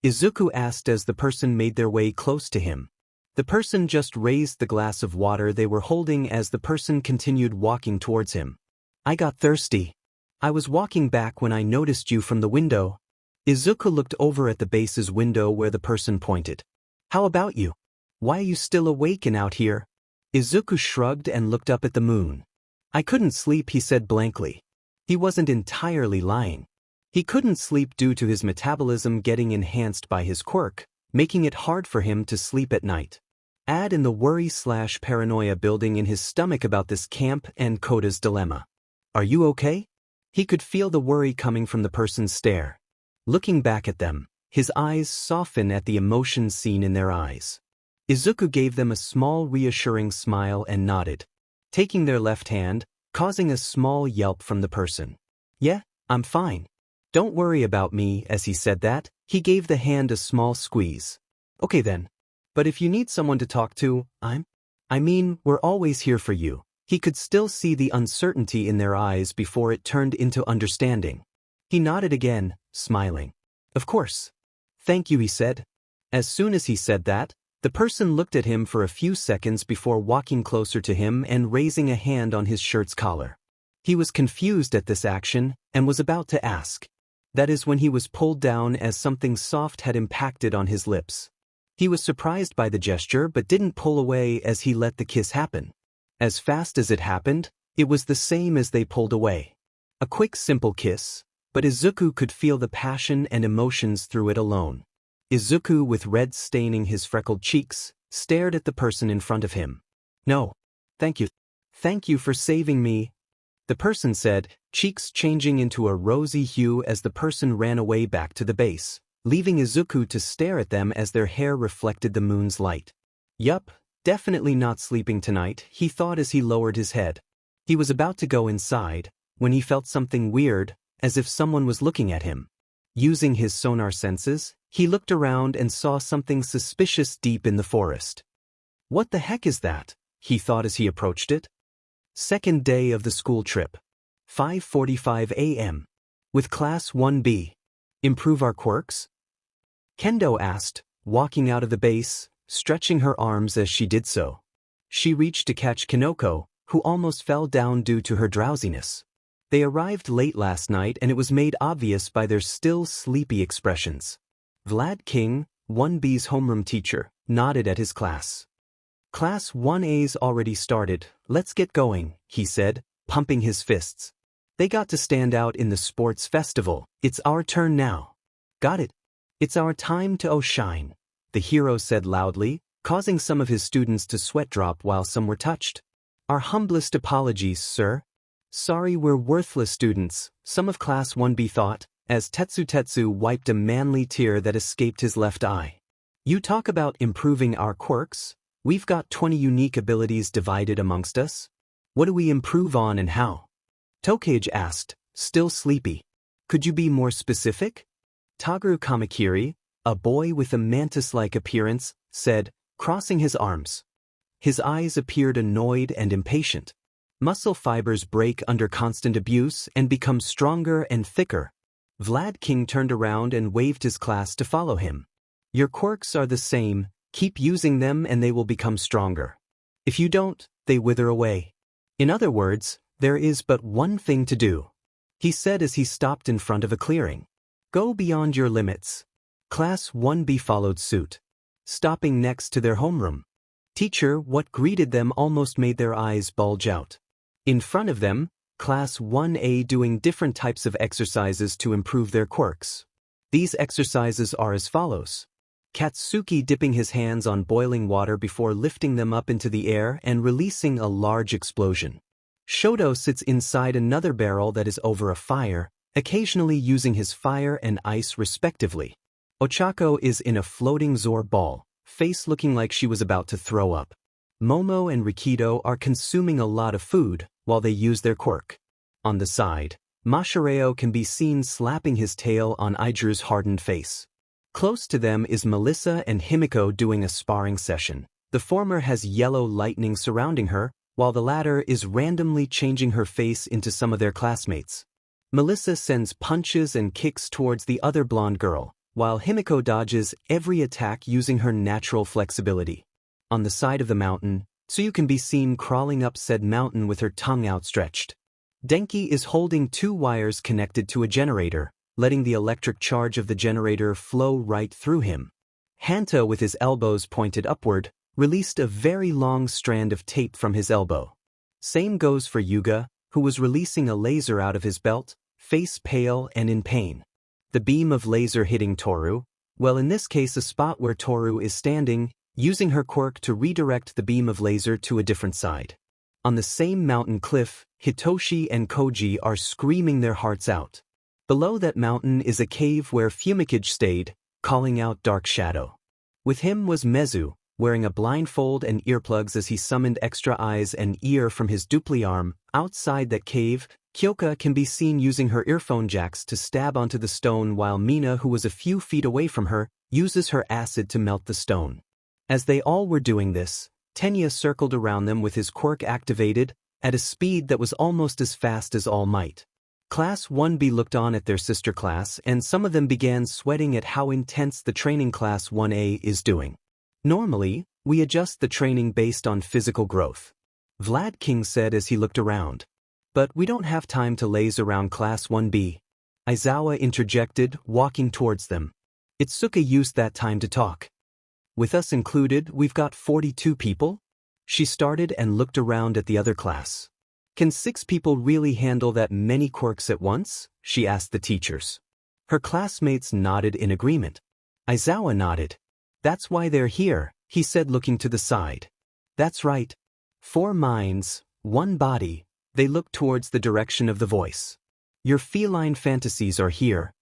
Izuku asked as the person made their way close to him. The person just raised the glass of water they were holding as the person continued walking towards him. I got thirsty. I was walking back when I noticed you from the window. Izuku looked over at the base's window where the person pointed. How about you? Why are you still awake and out here? Izuku shrugged and looked up at the moon. I couldn't sleep, he said blankly. He wasn't entirely lying. He couldn't sleep due to his metabolism getting enhanced by his quirk, making it hard for him to sleep at night. Add in the worry/paranoia building in his stomach about this camp and Kota's dilemma. Are you okay? He could feel the worry coming from the person's stare. Looking back at them, his eyes soften at the emotion seen in their eyes. Izuku gave them a small reassuring smile and nodded, taking their left hand, causing a small yelp from the person. Yeah, I'm fine. Don't worry about me. As he said that, he gave the hand a small squeeze. Okay then. But if you need someone to talk to, we're always here for you. He could still see the uncertainty in their eyes before it turned into understanding. He nodded again, smiling. Of course. Thank you, he said. As soon as he said that, the person looked at him for a few seconds before walking closer to him and raising a hand on his shirt's collar. He was confused at this action and was about to ask. That is when he was pulled down as something soft had impacted on his lips. He was surprised by the gesture but didn't pull away as he let the kiss happen. As fast as it happened, it was the same as they pulled away. A quick simple kiss, but Izuku could feel the passion and emotions through it alone. Izuku, with red staining his freckled cheeks, stared at the person in front of him. No. Thank you. Thank you for saving me, the person said, cheeks changing into a rosy hue as the person ran away back to the base, leaving Izuku to stare at them as their hair reflected the moon's light. Yup, definitely not sleeping tonight, he thought as he lowered his head. He was about to go inside, when he felt something weird, as if someone was looking at him. Using his sonar senses, he looked around and saw something suspicious deep in the forest. What the heck is that? He thought as he approached it. Second day of the school trip. 5:45 a.m. With Class 1B. Improve our quirks? Kendo asked, walking out of the base, stretching her arms as she did so. She reached to catch Kinoko, who almost fell down due to her drowsiness. They arrived late last night and it was made obvious by their still sleepy expressions. Vlad King, 1B's homeroom teacher, nodded at his class. Class 1A's already started, let's get going, he said, pumping his fists. They got to stand out in the sports festival, it's our turn now. Got it. It's our time to shine, the hero said loudly, causing some of his students to sweat drop while some were touched. Our humblest apologies, sir. Sorry we're worthless students, some of Class 1B thought, as Tetsu wiped a manly tear that escaped his left eye. You talk about improving our quirks? We've got 20 unique abilities divided amongst us. What do we improve on and how? Tokage asked, still sleepy. Could you be more specific? Taguru Kamakiri, a boy with a mantis-like appearance, said, crossing his arms. His eyes appeared annoyed and impatient. Muscle fibers break under constant abuse and become stronger and thicker. Vlad King turned around and waved his class to follow him. Your quirks are the same, keep using them and they will become stronger. If you don't, they wither away. In other words, there is but one thing to do, he said as he stopped in front of a clearing. Go beyond your limits. Class 1B followed suit, stopping next to their homeroom. Teacher, what greeted them almost made their eyes bulge out. In front of them, Class 1A doing different types of exercises to improve their quirks. These exercises are as follows. Katsuki dipping his hands on boiling water before lifting them up into the air and releasing a large explosion. Shoto sits inside another barrel that is over a fire, occasionally using his fire and ice respectively. Ochako is in a floating Zor ball, face looking like she was about to throw up. Momo and Rikido are consuming a lot of food while they use their quirk. On the side, Mashireo can be seen slapping his tail on Ijuru's hardened face. Close to them is Melissa and Himiko doing a sparring session. The former has yellow lightning surrounding her, while the latter is randomly changing her face into some of their classmates. Melissa sends punches and kicks towards the other blonde girl, while Himiko dodges every attack using her natural flexibility. On the side of the mountain, Tsuyu can be seen crawling up said mountain with her tongue outstretched. Denki is holding two wires connected to a generator, letting the electric charge of the generator flow right through him. Hanta, with his elbows pointed upward, released a very long strand of tape from his elbow. Same goes for Yuga, who was releasing a laser out of his belt, face pale and in pain. The beam of laser hitting Toru, well in this case a spot where Toru is standing, using her quirk to redirect the beam of laser to a different side. On the same mountain cliff, Hitoshi and Koji are screaming their hearts out. Below that mountain is a cave where Fumikage stayed, calling out Dark Shadow. With him was Mezu, wearing a blindfold and earplugs as he summoned extra eyes and ear from his dupli arm. Outside that cave, Kyoka can be seen using her earphone jacks to stab onto the stone while Mina, who was a few feet away from her, uses her acid to melt the stone. As they all were doing this, Tenya circled around them with his quirk activated, at a speed that was almost as fast as All Might. Class 1B looked on at their sister class and some of them began sweating at how intense the training Class 1A is doing. Normally, we adjust the training based on physical growth, Vlad King said as he looked around. But we don't have time to laze around Class 1B. Aizawa interjected, walking towards them. Itsuka used that time to talk. With us included, we've got 42 people? She started and looked around at the other class. Can 6 people really handle that many quirks at once? She asked the teachers. Her classmates nodded in agreement. Aizawa nodded. That's why they're here, he said looking to the side. That's right. 4 minds, 1 body. They looked towards the direction of the voice. Your feline fantasies are here.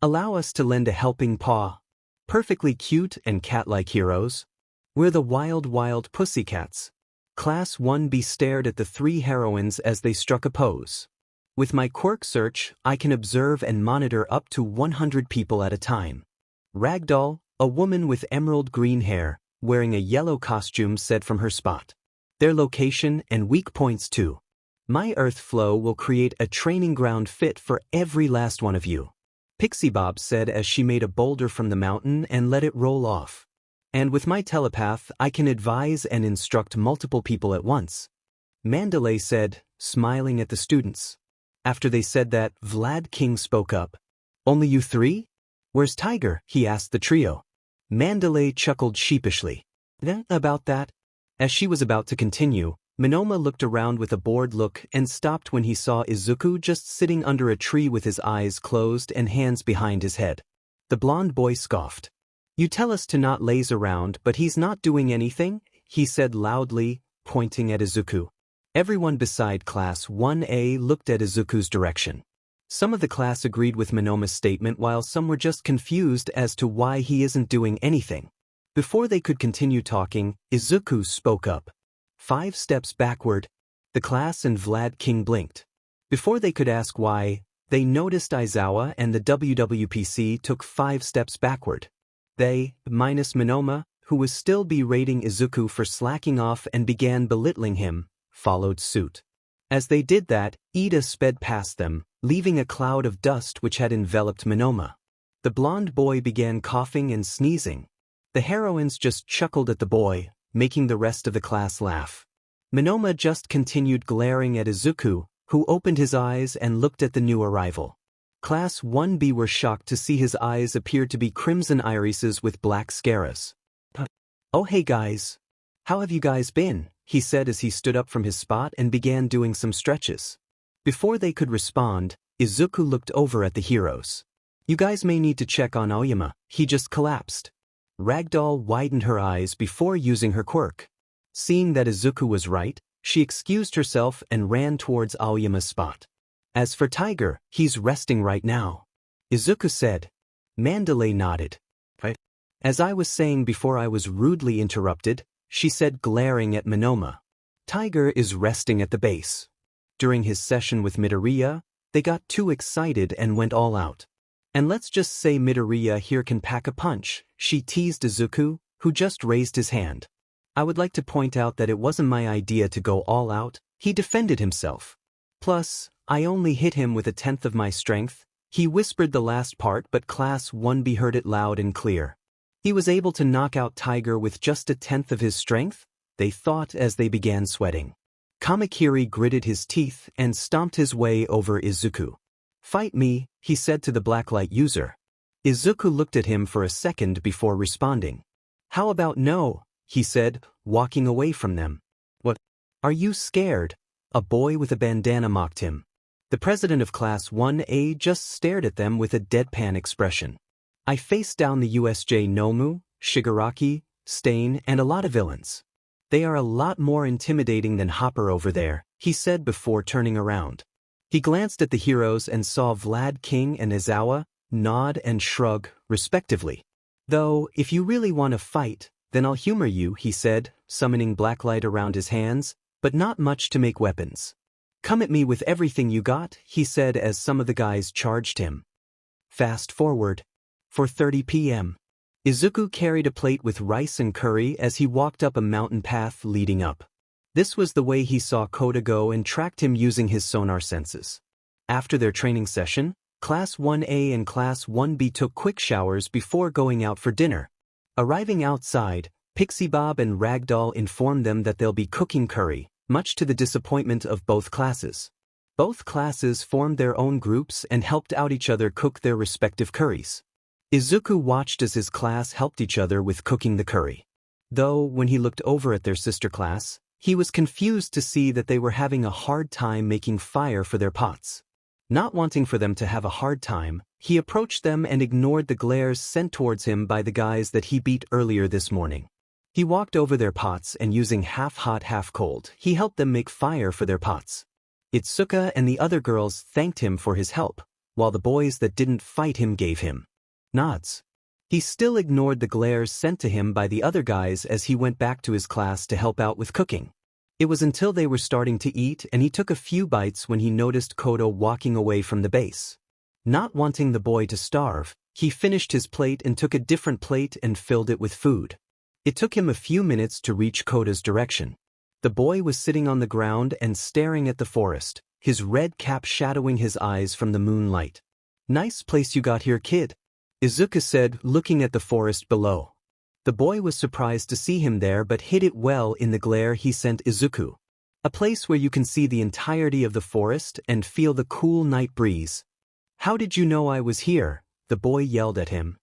Allow us to lend a helping paw. Perfectly cute and cat-like heroes. We're the wild pussycats. Class 1B stared at the 3 heroines as they struck a pose. With my quirk search, I can observe and monitor up to 100 people at a time. Ragdoll, a woman with emerald green hair, wearing a yellow costume, said from her spot. Their location and weak points too. My earth flow will create a training ground fit for every last one of you. Pixie Bob said as she made a boulder from the mountain and let it roll off. And with my telepath, I can advise and instruct multiple people at once. Mandalay said, smiling at the students. After they said that, Vlad King spoke up. Only you 3? Where's Tiger? He asked the trio. Mandalay chuckled sheepishly. About that. As she was about to continue, Minoma looked around with a bored look and stopped when he saw Izuku just sitting under a tree with his eyes closed and hands behind his head. The blonde boy scoffed. "You tell us to not laze around, but he's not doing anything," he said loudly, pointing at Izuku. Everyone beside Class 1A looked at Izuku's direction. Some of the class agreed with Minoma's statement while some were just confused as to why he isn't doing anything. Before they could continue talking, Izuku spoke up. 5 steps backward. The class and Vlad King blinked. Before they could ask why, they noticed Aizawa and the WWPC took 5 steps backward. They, minus Minoma, who was still berating Izuku for slacking off and began belittling him, followed suit. As they did that, Iida sped past them, leaving a cloud of dust which had enveloped Minoma. The blonde boy began coughing and sneezing. The heroines just chuckled at the boy, making the rest of the class laugh. Minoma just continued glaring at Izuku, who opened his eyes and looked at the new arrival. Class 1B were shocked to see his eyes appear to be crimson irises with black scaras. "Oh hey guys. How have you guys been?" he said as he stood up from his spot and began doing some stretches. Before they could respond, Izuku looked over at the heroes. "You guys may need to check on Aoyama, he just collapsed." Ragdoll widened her eyes before using her quirk. Seeing that Izuku was right, she excused herself and ran towards Aoyama's spot. "As for Tiger, he's resting right now," Izuku said. Mandalay nodded. "Right. As I was saying before I was rudely interrupted," she said, glaring at Minoma. "Tiger is resting at the base." During his session with Midoriya, they got too excited and went all out. "And let's just say Midoriya here can pack a punch," she teased Izuku, who just raised his hand. "I would like to point out that it wasn't my idea to go all out," he defended himself. "Plus, I only hit him with 1/10 of my strength." He whispered the last part, but Class 1B heard it loud and clear. He was able to knock out Tiger with just 1/10 of his strength, they thought as they began sweating. Kamakiri gritted his teeth and stomped his way over Izuku. "Fight me," he said to the Blacklight user. Izuku looked at him for a second before responding. "How about no?" he said, walking away from them. "What? Are you scared?" a boy with a bandana mocked him. The president of Class 1A just stared at them with a deadpan expression. "I faced down the USJ Nomu, Shigaraki, Stain, and a lot of villains. They are a lot more intimidating than Hopper over there," he said before turning around. He glanced at the heroes and saw Vlad King and Aizawa nod and shrug, respectively. "Though, if you really want to fight, then I'll humor you," he said, summoning blacklight around his hands, "but not much to make weapons. Come at me with everything you got," he said as some of the guys charged him. Fast forward. 4:30 p.m. Izuku carried a plate with rice and curry as he walked up a mountain path leading up. This was the way he saw Kota go and tracked him using his sonar senses. After their training session, Class 1A and Class 1B took quick showers before going out for dinner. Arriving outside, Pixie Bob and Ragdoll informed them that they'll be cooking curry, much to the disappointment of both classes. Both classes formed their own groups and helped out each other cook their respective curries. Izuku watched as his class helped each other with cooking the curry. Though, when he looked over at their sister class, he was confused to see that they were having a hard time making fire for their pots. Not wanting for them to have a hard time, he approached them and ignored the glares sent towards him by the guys that he beat earlier this morning. He walked over their pots and using half-hot half-cold, he helped them make fire for their pots. Itsuka and the other girls thanked him for his help, while the boys that didn't fight him gave him nods. He still ignored the glares sent to him by the other guys as he went back to his class to help out with cooking. It was until they were starting to eat and he took a few bites when he noticed Kota walking away from the base. Not wanting the boy to starve, he finished his plate and took a different plate and filled it with food. It took him a few minutes to reach Kota's direction. The boy was sitting on the ground and staring at the forest, his red cap shadowing his eyes from the moonlight. "Nice place you got here, kid," Izuku said, looking at the forest below. The boy was surprised to see him there but hid it well in the glare he sent Izuku. "A place where you can see the entirety of the forest and feel the cool night breeze." "How did you know I was here?" the boy yelled at him.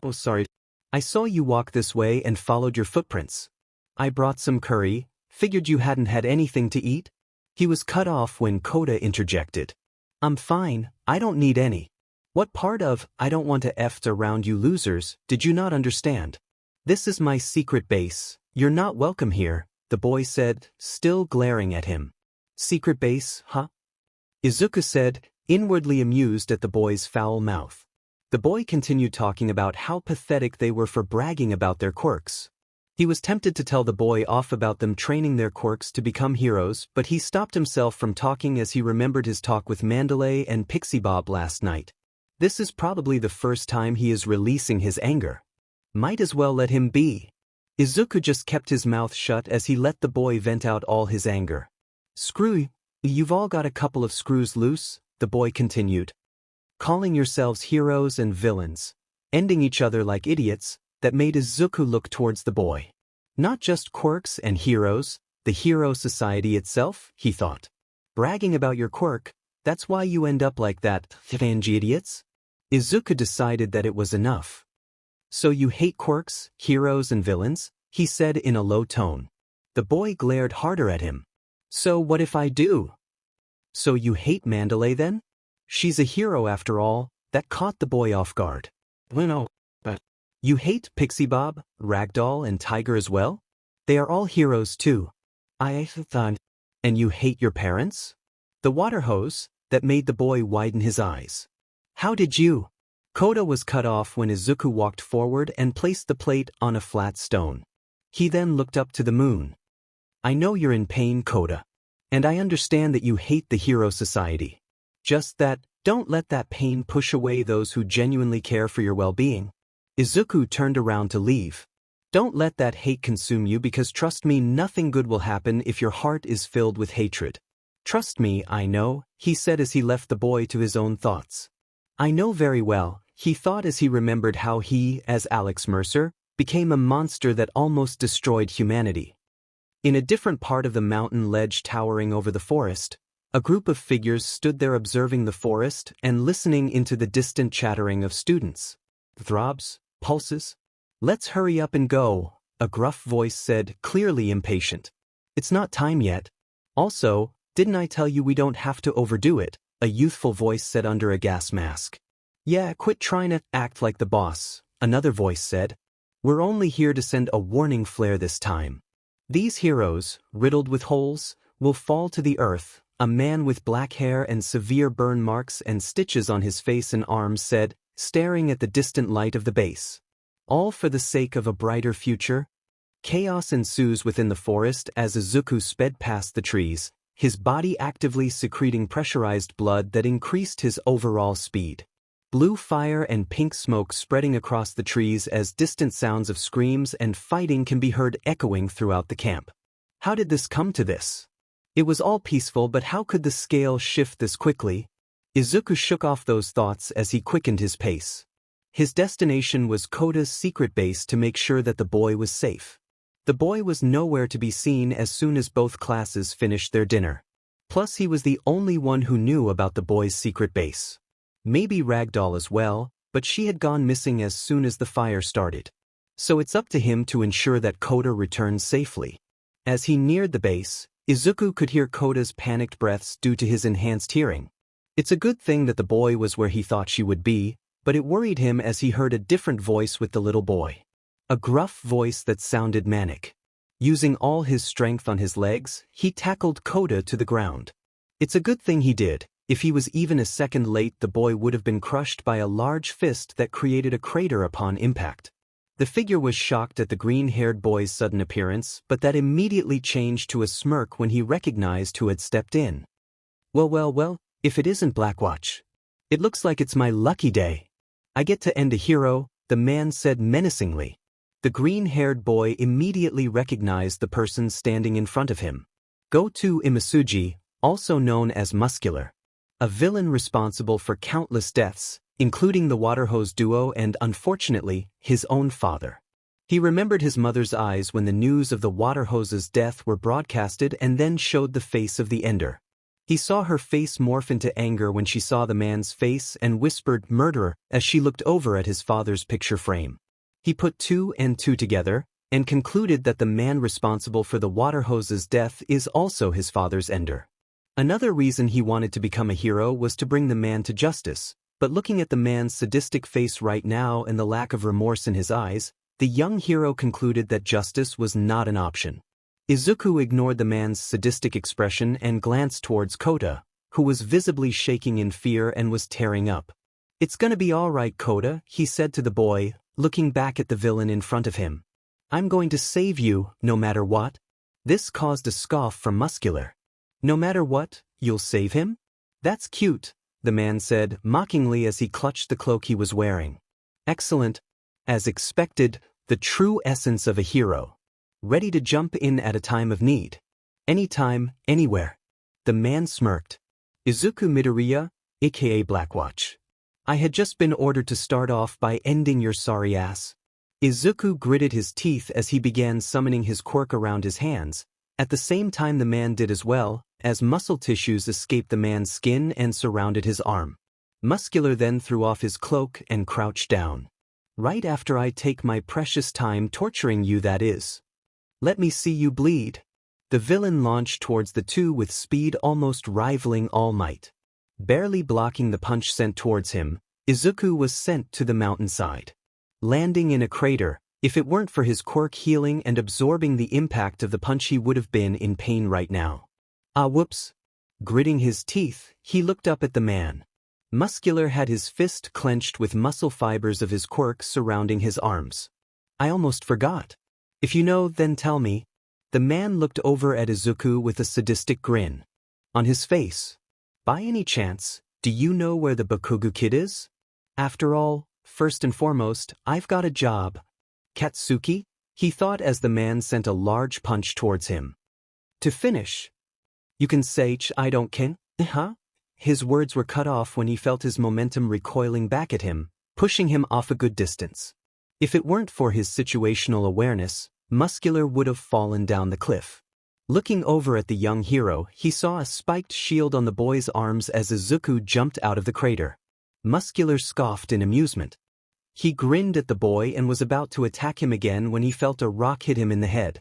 Oh sorry. I saw you walk this way and followed your footprints." I brought some curry, figured you hadn't had anything to eat? He was cut off when Kota interjected. I'm fine, I don't need any. What part of, I don't want to F around you losers, did you not understand? This is my secret base, you're not welcome here, the boy said, still glaring at him. Secret base, huh? Izuku said, inwardly amused at the boy's foul mouth. The boy continued talking about how pathetic they were for bragging about their quirks. He was tempted to tell the boy off about them training their quirks to become heroes, but he stopped himself from talking as he remembered his talk with Mandalay and Pixie Bob last night. This is probably the first time he is releasing his anger. Might as well let him be. Izuku just kept his mouth shut as he let the boy vent out all his anger. Screw, you've all got a couple of screws loose, the boy continued. Calling yourselves heroes and villains, ending each other like idiots, that made Izuku look towards the boy. Not just quirks and heroes, the hero society itself, he thought. Bragging about your quirk, that's why you end up like that, Fangy idiots? Izuku decided that it was enough. So you hate quirks, heroes and villains? He said in a low tone. The boy glared harder at him. So what if I do? So you hate Mandalay then? She's a hero after all, that caught the boy off guard. No, but... You hate Pixie Bob, Ragdoll and Tiger as well? They are all heroes too. I thought... And you hate your parents? The water hose, that made the boy widen his eyes. How did you? Kota was cut off when Izuku walked forward and placed the plate on a flat stone. He then looked up to the moon. I know you're in pain, Kota. And I understand that you hate the hero society. Just that, don't let that pain push away those who genuinely care for your well-being. Izuku turned around to leave. Don't let that hate consume you because trust me, nothing good will happen if your heart is filled with hatred. Trust me, I know, he said as he left the boy to his own thoughts. I know very well, he thought as he remembered how he, as Alex Mercer, became a monster that almost destroyed humanity. In a different part of the mountain ledge towering over the forest, a group of figures stood there observing the forest and listening into the distant chattering of students. Throbs, pulses. Let's hurry up and go, a gruff voice said, clearly impatient. It's not time yet. Also, didn't I tell you we don't have to overdo it, a youthful voice said under a gas mask. Yeah, quit trying to act like the boss, another voice said. We're only here to send a warning flare this time. These heroes, riddled with holes, will fall to the earth, a man with black hair and severe burn marks and stitches on his face and arms said, staring at the distant light of the base. All for the sake of a brighter future? Chaos ensues within the forest as Izuku sped past the trees, his body actively secreting pressurized blood that increased his overall speed. Blue fire and pink smoke spreading across the trees as distant sounds of screams and fighting can be heard echoing throughout the camp. How did this come to this? It was all peaceful, but how could the scale shift this quickly? Izuku shook off those thoughts as he quickened his pace. His destination was Kota's secret base to make sure that the boy was safe. The boy was nowhere to be seen as soon as both classes finished their dinner. Plus he was the only one who knew about the boy's secret base. Maybe Ragdoll as well, but she had gone missing as soon as the fire started. So it's up to him to ensure that Kota returns safely. As he neared the base, Izuku could hear Kota's panicked breaths due to his enhanced hearing. It's a good thing that the boy was where he thought she would be, but it worried him as he heard a different voice with the little boy. A gruff voice that sounded manic. Using all his strength on his legs, he tackled Kota to the ground. It's a good thing he did. If he was even a second late, the boy would have been crushed by a large fist that created a crater upon impact. The figure was shocked at the green-haired boy's sudden appearance, but that immediately changed to a smirk when he recognized who had stepped in. Well, if it isn't Blackwatch. It looks like it's my lucky day. I get to end a hero, the man said menacingly. The green-haired boy immediately recognized the person standing in front of him. Goto Imasuji, also known as Muscular. A villain responsible for countless deaths, including the Waterhose duo and, unfortunately, his own father. He remembered his mother's eyes when the news of the Waterhose's death were broadcasted and then showed the face of the Ender. He saw her face morph into anger when she saw the man's face and whispered "murderer" as she looked over at his father's picture frame. He put two and two together, and concluded that the man responsible for the water hose's death is also his father's ender. Another reason he wanted to become a hero was to bring the man to justice, but looking at the man's sadistic face right now and the lack of remorse in his eyes, the young hero concluded that justice was not an option. Izuku ignored the man's sadistic expression and glanced towards Kota, who was visibly shaking in fear and was tearing up. "It's gonna be all right, Kota," he said to the boy, looking back at the villain in front of him. "I'm going to save you, no matter what." This caused a scoff from Muscular. "No matter what, you'll save him? That's cute," the man said mockingly as he clutched the cloak he was wearing. "Excellent. As expected, the true essence of a hero. Ready to jump in at a time of need. Anytime, anywhere." The man smirked. "Izuku Midoriya, aka Blackwatch. I had just been ordered to start off by ending your sorry ass." Izuku gritted his teeth as he began summoning his quirk around his hands. At the same time the man did as well, as muscle tissues escaped the man's skin and surrounded his arm. Muscular then threw off his cloak and crouched down. "Right after I take my precious time torturing you, that is. Let me see you bleed." The villain launched towards the two with speed almost rivaling All Might. Barely blocking the punch sent towards him, Izuku was sent to the mountainside. Landing in a crater, if it weren't for his quirk healing and absorbing the impact of the punch, he would have been in pain right now. Ah, whoops. Gritting his teeth, he looked up at the man. Muscular had his fist clenched with muscle fibers of his quirk surrounding his arms. "I almost forgot. If you know, then tell me." The man looked over at Izuku with a sadistic grin on his face. "By any chance, do you know where the Bakugo kid is? After all, first and foremost, I've got a job." "Katsuki?" he thought as the man sent a large punch towards him. "To finish. You can say I don't ken, huh?" His words were cut off when he felt his momentum recoiling back at him, pushing him off a good distance. If it weren't for his situational awareness, Muscular would have fallen down the cliff. Looking over at the young hero, he saw a spiked shield on the boy's arms as Izuku jumped out of the crater. Muscular scoffed in amusement. He grinned at the boy and was about to attack him again when he felt a rock hit him in the head.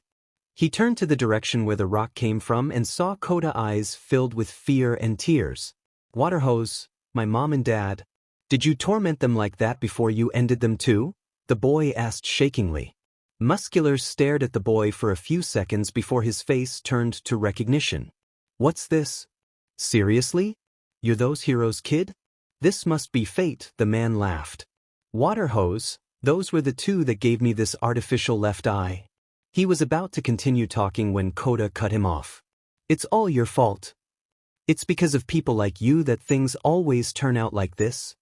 He turned to the direction where the rock came from and saw Kota eyes filled with fear and tears. "Water hose, my mom and dad. Did you torment them like that before you ended them too?" the boy asked shakingly. Muscular stared at the boy for a few seconds before his face turned to recognition. "What's this? Seriously? You're those heroes' kid? This must be fate," the man laughed. "Water hose, those were the two that gave me this artificial left eye." He was about to continue talking when Kota cut him off. "It's all your fault. It's because of people like you that things always turn out like this."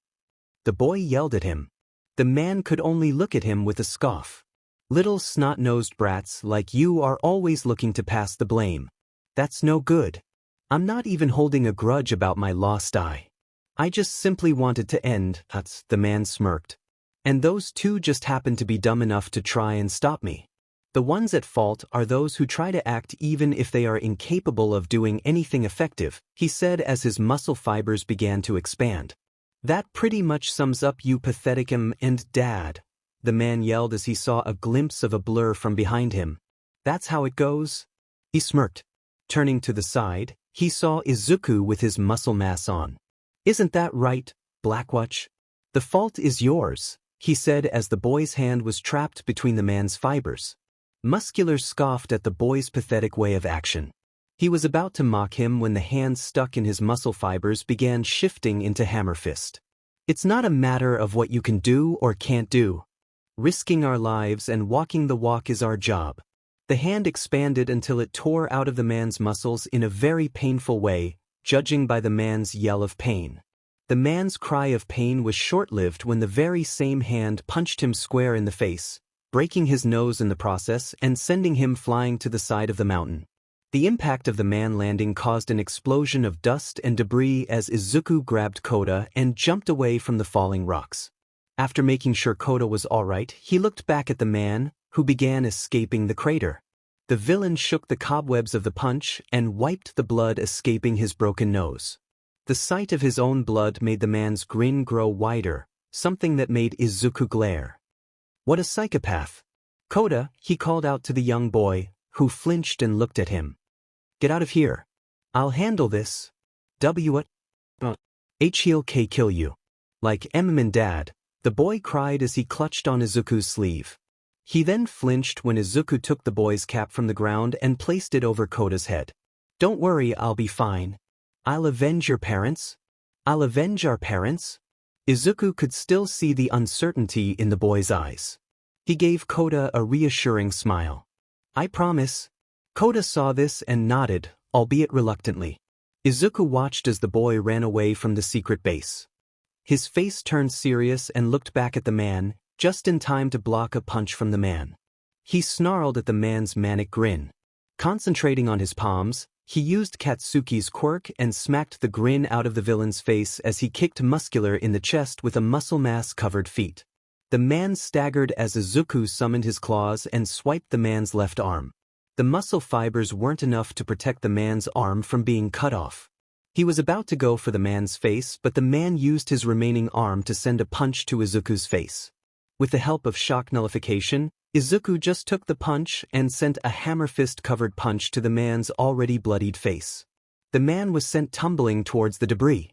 The boy yelled at him. The man could only look at him with a scoff. "Little snot-nosed brats like you are always looking to pass the blame. That's no good. I'm not even holding a grudge about my lost eye. I just simply wanted to end," the man smirked. "And those two just happened to be dumb enough to try and stop me. The ones at fault are those who try to act even if they are incapable of doing anything effective," he said as his muscle fibers began to expand. "That pretty much sums up you, pathetic and dad," the man yelled as he saw a glimpse of a blur from behind him. "That's how it goes?" He smirked. Turning to the side, he saw Izuku with his muscle mass on. "Isn't that right, Blackwatch? The fault is yours," he said as the boy's hand was trapped between the man's fibers. Muscular scoffed at the boy's pathetic way of action. He was about to mock him when the hand stuck in his muscle fibers began shifting into hammer fist. "It's not a matter of what you can do or can't do. Risking our lives and walking the walk is our job." The hand expanded until it tore out of the man's muscles in a very painful way, judging by the man's yell of pain. The man's cry of pain was short-lived when the very same hand punched him square in the face, breaking his nose in the process and sending him flying to the side of the mountain. The impact of the man landing caused an explosion of dust and debris as Izuku grabbed Kota and jumped away from the falling rocks. After making sure Kota was alright, he looked back at the man, who began escaping the crater. The villain shook the cobwebs of the punch and wiped the blood escaping his broken nose. The sight of his own blood made the man's grin grow wider, something that made Izuku glare. "What a psychopath. Kota, he called out to the young boy, who flinched and looked at him. Get out of here. I'll handle this. What? He'll kill you. Like and Dad, the boy cried as he clutched on Izuku's sleeve. He then flinched when Izuku took the boy's cap from the ground and placed it over Kota's head. Don't worry, I'll be fine. I'll avenge your parents. I'll avenge our parents. Izuku could still see the uncertainty in the boy's eyes. He gave Kota a reassuring smile. I promise. Kota saw this and nodded, albeit reluctantly. Izuku watched as the boy ran away from the secret base. His face turned serious and looked back at the man, just in time to block a punch from the man. He snarled at the man's manic grin. Concentrating on his palms, he used Katsuki's quirk and smacked the grin out of the villain's face as he kicked Muscular in the chest with a muscle mass-covered feet. The man staggered as Izuku summoned his claws and swiped the man's left arm. The muscle fibers weren't enough to protect the man's arm from being cut off. He was about to go for the man's face, but the man used his remaining arm to send a punch to Izuku's face. With the help of shock nullification, Izuku just took the punch and sent a hammer fist-covered punch to the man's already bloodied face. The man was sent tumbling towards the debris.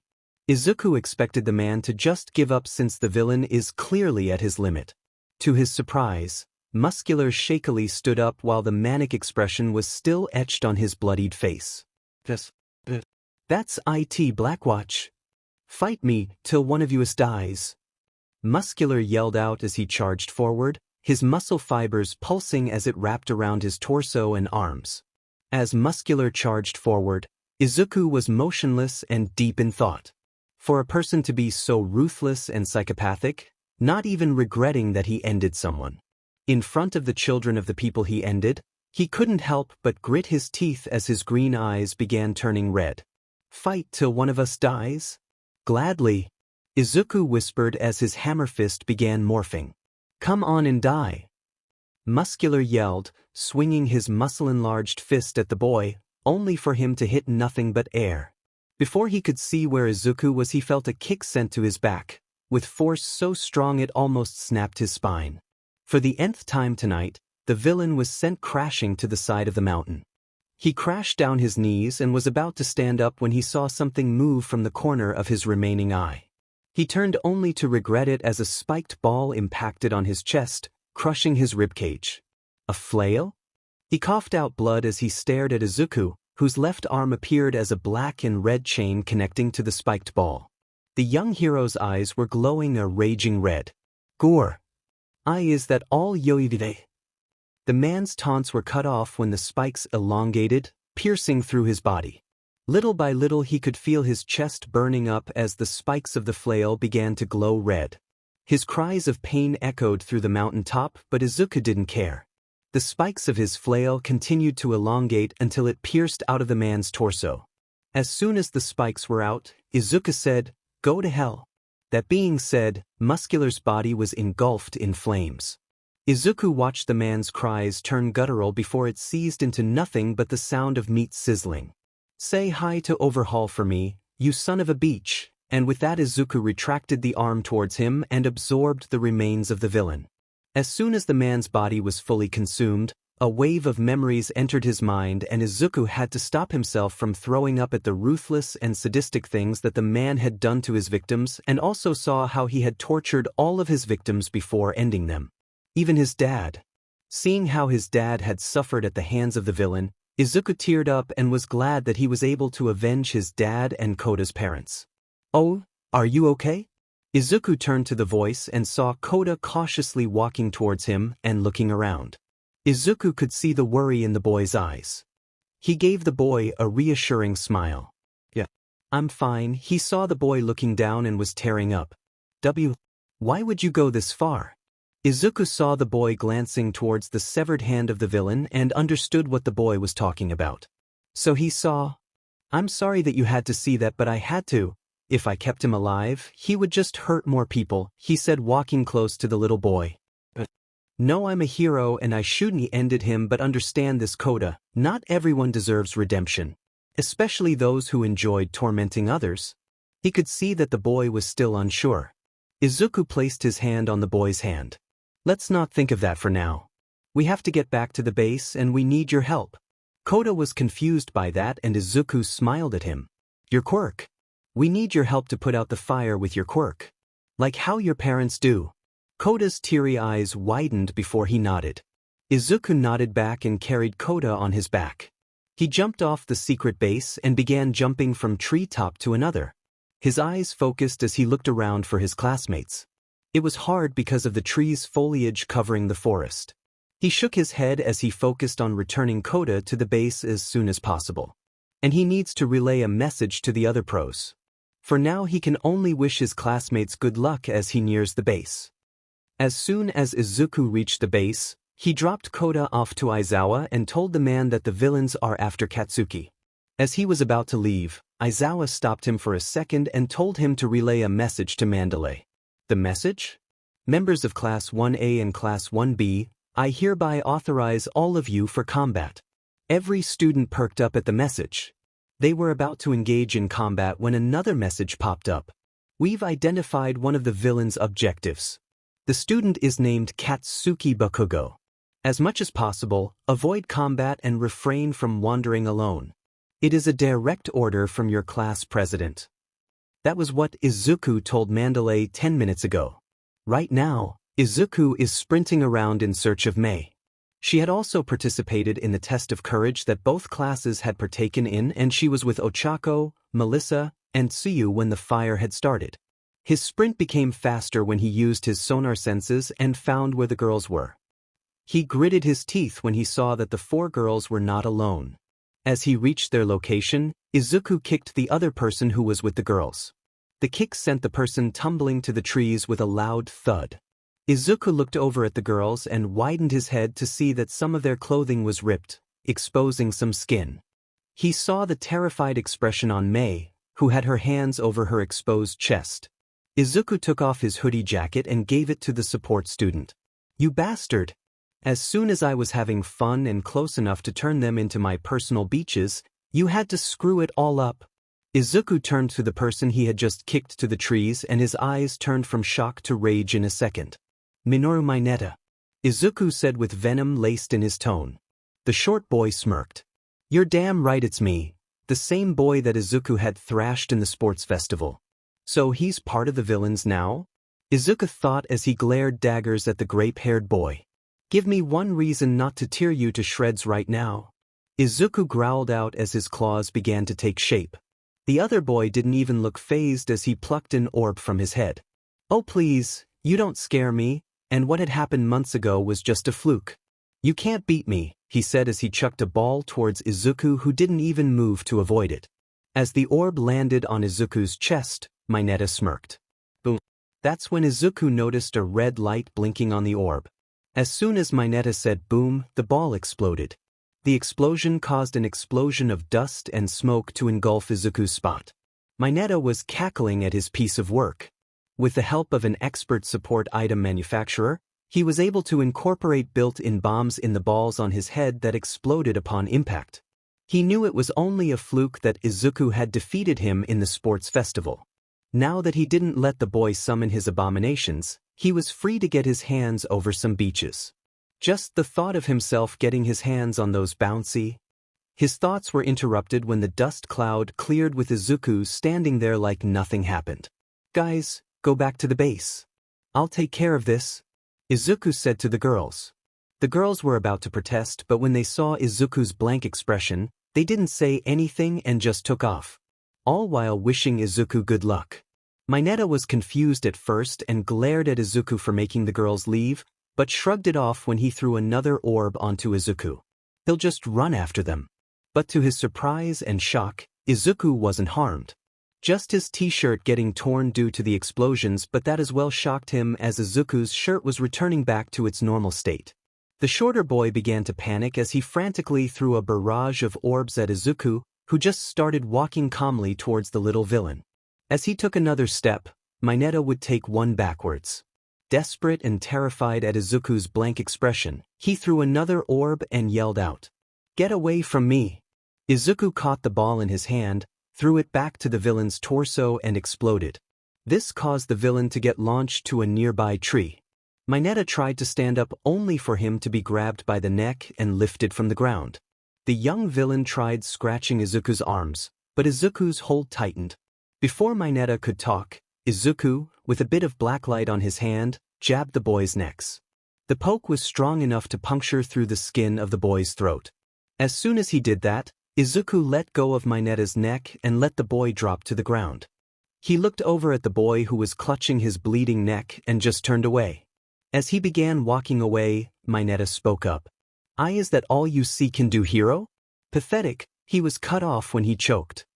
Izuku expected the man to just give up since the villain is clearly at his limit. To his surprise, Muscular shakily stood up while the manic expression was still etched on his bloodied face. That's it, Blackwatch. Fight me till one of you dies. Muscular yelled out as he charged forward, his muscle fibers pulsing as it wrapped around his torso and arms. As Muscular charged forward, Izuku was motionless and deep in thought. For a person to be so ruthless and psychopathic, not even regretting that he ended someone. In front of the children of the people he ended, he couldn't help but grit his teeth as his green eyes began turning red. Fight till one of us dies? Gladly, Izuku whispered as his hammer fist began morphing. Come on and die. Muscular yelled, swinging his muscle-enlarged fist at the boy, only for him to hit nothing but air. Before he could see where Izuku was, he felt a kick sent to his back, with force so strong it almost snapped his spine. For the nth time tonight, the villain was sent crashing to the side of the mountain. He crashed down his knees and was about to stand up when he saw something move from the corner of his remaining eye. He turned only to regret it as a spiked ball impacted on his chest, crushing his ribcage. A flail? He coughed out blood as he stared at Izuku, whose left arm appeared as a black and red chain connecting to the spiked ball. The young hero's eyes were glowing a raging red. Gore. Is that all yoivide? The man's taunts were cut off when the spikes elongated, piercing through his body. Little by little he could feel his chest burning up as the spikes of the flail began to glow red. His cries of pain echoed through the mountain top, but Izuku didn't care. The spikes of his flail continued to elongate until it pierced out of the man's torso. As soon as the spikes were out, Izuku said, "Go to hell." That being said, Muscular's body was engulfed in flames. Izuku watched the man's cries turn guttural before it seized into nothing but the sound of meat sizzling. Say hi to Overhaul for me, you son of a beach, and with that Izuku retracted the arm towards him and absorbed the remains of the villain. As soon as the man's body was fully consumed, a wave of memories entered his mind and Izuku had to stop himself from throwing up at the ruthless and sadistic things that the man had done to his victims, and also saw how he had tortured all of his victims before ending them. Even his dad. Seeing how his dad had suffered at the hands of the villain, Izuku teared up and was glad that he was able to avenge his dad and Kota's parents. Oh, are you okay? Izuku turned to the voice and saw Kota cautiously walking towards him and looking around. Izuku could see the worry in the boy's eyes. He gave the boy a reassuring smile. Yeah, I'm fine. He saw the boy looking down and was tearing up. Why would you go this far? Izuku saw the boy glancing towards the severed hand of the villain and understood what the boy was talking about. So he saw. I'm sorry that you had to see that, but I had to. If I kept him alive, he would just hurt more people, he said, walking close to the little boy. No, I'm a hero and I shouldn't ended him, but understand this, Kota, not everyone deserves redemption. Especially those who enjoyed tormenting others. He could see that the boy was still unsure. Izuku placed his hand on the boy's hand. Let's not think of that for now. We have to get back to the base and we need your help. Kota was confused by that and Izuku smiled at him. Your quirk. We need your help to put out the fire with your quirk. Like how your parents do. Kota's teary eyes widened before he nodded. Izuku nodded back and carried Kota on his back. He jumped off the secret base and began jumping from treetop to another. His eyes focused as he looked around for his classmates. It was hard because of the trees' foliage covering the forest. He shook his head as he focused on returning Kota to the base as soon as possible. And he needs to relay a message to the other pros. For now he can only wish his classmates good luck as he nears the base. As soon as Izuku reached the base, he dropped Kota off to Aizawa and told the man that the villains are after Katsuki. As he was about to leave, Aizawa stopped him for a second and told him to relay a message to Mandalay. The message? Members of Class 1A and Class 1B, I hereby authorize all of you for combat. Every student perked up at the message. They were about to engage in combat when another message popped up. We've identified one of the villain's objectives. The student is named Katsuki Bakugo. As much as possible, avoid combat and refrain from wandering alone. It is a direct order from your class president. That was what Izuku told Mandalay 10 minutes ago. Right now, Izuku is sprinting around in search of Mei. She had also participated in the test of courage that both classes had partaken in and she was with Ochako, Melissa, and Tsuyu when the fire had started. His sprint became faster when he used his sonar senses and found where the girls were. He gritted his teeth when he saw that the 4 girls were not alone. As he reached their location, Izuku kicked the other person who was with the girls. The kick sent the person tumbling to the trees with a loud thud. Izuku looked over at the girls and widened his head to see that some of their clothing was ripped, exposing some skin. He saw the terrified expression on Mei, who had her hands over her exposed chest. Izuku took off his hoodie jacket and gave it to the support student. You bastard! As soon as I was having fun and close enough to turn them into my personal beaches, you had to screw it all up. Izuku turned to the person he had just kicked to the trees and his eyes turned from shock to rage in a second. Minoru Mineta. Izuku said with venom laced in his tone. The short boy smirked. You're damn right it's me, the same boy that Izuku had thrashed in the sports festival. So he's part of the villains now? Izuku thought as he glared daggers at the grape-haired boy. Give me one reason not to tear you to shreds right now. Izuku growled out as his claws began to take shape. The other boy didn't even look fazed as he plucked an orb from his head. Oh please, you don't scare me, and what had happened months ago was just a fluke. You can't beat me, he said as he chucked a ball towards Izuku who didn't even move to avoid it. As the orb landed on Izuku's chest, Mineta smirked. Boom. That's when Izuku noticed a red light blinking on the orb. As soon as Mineta said boom, the ball exploded. The explosion caused an explosion of dust and smoke to engulf Izuku's spot. Mineta was cackling at his piece of work. With the help of an expert support item manufacturer, he was able to incorporate built-in bombs in the balls on his head that exploded upon impact. He knew it was only a fluke that Izuku had defeated him in the sports festival. Now that he didn't let the boy summon his abominations, he was free to get his hands over some beaches. Just the thought of himself getting his hands on those bouncy. His thoughts were interrupted when the dust cloud cleared with Izuku standing there like nothing happened. Guys, go back to the base. I'll take care of this, Izuku said to the girls. The girls were about to protest, but when they saw Izuku's blank expression, they didn't say anything and just took off. All while wishing Izuku good luck. Mineta was confused at first and glared at Izuku for making the girls leave, but shrugged it off when he threw another orb onto Izuku. He'll just run after them. But to his surprise and shock, Izuku wasn't harmed. Just his t-shirt getting torn due to the explosions, but that as well shocked him as Izuku's shirt was returning back to its normal state. The shorter boy began to panic as he frantically threw a barrage of orbs at Izuku, who just started walking calmly towards the little villain. As he took another step, Mineta would take one backwards. Desperate and terrified at Izuku's blank expression, he threw another orb and yelled out, "Get away from me!" Izuku caught the ball in his hand, threw it back to the villain's torso and exploded. This caused the villain to get launched to a nearby tree. Mineta tried to stand up only for him to be grabbed by the neck and lifted from the ground. The young villain tried scratching Izuku's arms, but Izuku's hold tightened. Before Mineta could talk, Izuku, with a bit of blacklight on his hand, jabbed the boys' necks. The poke was strong enough to puncture through the skin of the boy's throat. As soon as he did that, Izuku let go of Mineta's neck and let the boy drop to the ground. He looked over at the boy who was clutching his bleeding neck and just turned away. As he began walking away, Mineta spoke up. "Is that all you see can do, hero?" Pathetic, he was cut off when he choked.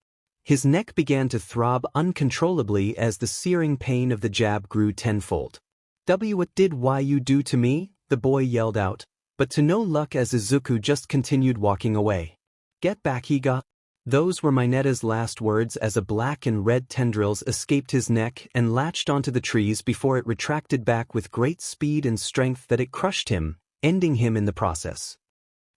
His neck began to throb uncontrollably as the searing pain of the jab grew tenfold. "What did you do to me?" the boy yelled out, but to no luck as Izuku just continued walking away. "Get back, Iida." Those were Mineta's last words as a black and red tendrils escaped his neck and latched onto the trees before it retracted back with great speed and strength that it crushed him, ending him in the process.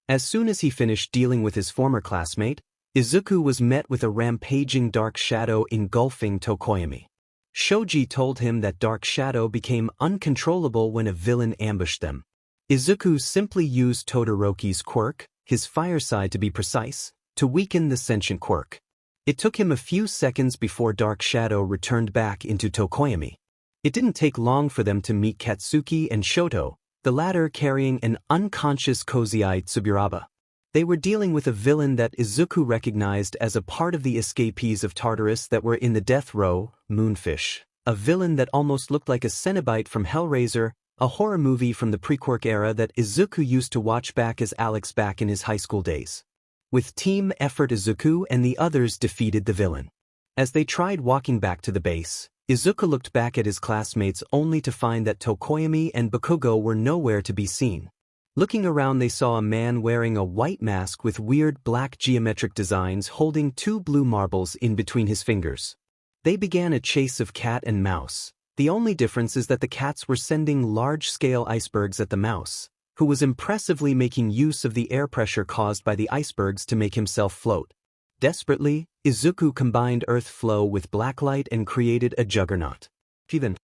As soon as he finished dealing with his former classmate, Izuku was met with a rampaging dark shadow engulfing Tokoyami. Shoji told him that dark shadow became uncontrollable when a villain ambushed them. Izuku simply used Todoroki's quirk, his fireside to be precise, to weaken the sentient quirk. It took him a few seconds before Dark Shadow returned back into Tokoyami. It didn't take long for them to meet Katsuki and Shoto, the latter carrying an unconscious cozy-eyed Tsuburaba. They were dealing with a villain that Izuku recognized as a part of the escapees of Tartarus that were in the death row, Moonfish, a villain that almost looked like a Cenobite from Hellraiser, a horror movie from the pre-Quirk era that Izuku used to watch back as Alex back in his high school days. With team effort, Izuku and the others defeated the villain. As they tried walking back to the base, Izuku looked back at his classmates only to find that Tokoyami and Bakugo were nowhere to be seen. Looking around, they saw a man wearing a white mask with weird black geometric designs holding 2 blue marbles in between his fingers. They began a chase of cat and mouse. The only difference is that the cats were sending large-scale icebergs at the mouse, who was impressively making use of the air pressure caused by the icebergs to make himself float. Desperately, Izuku combined earth flow with blacklight and created a juggernaut. He then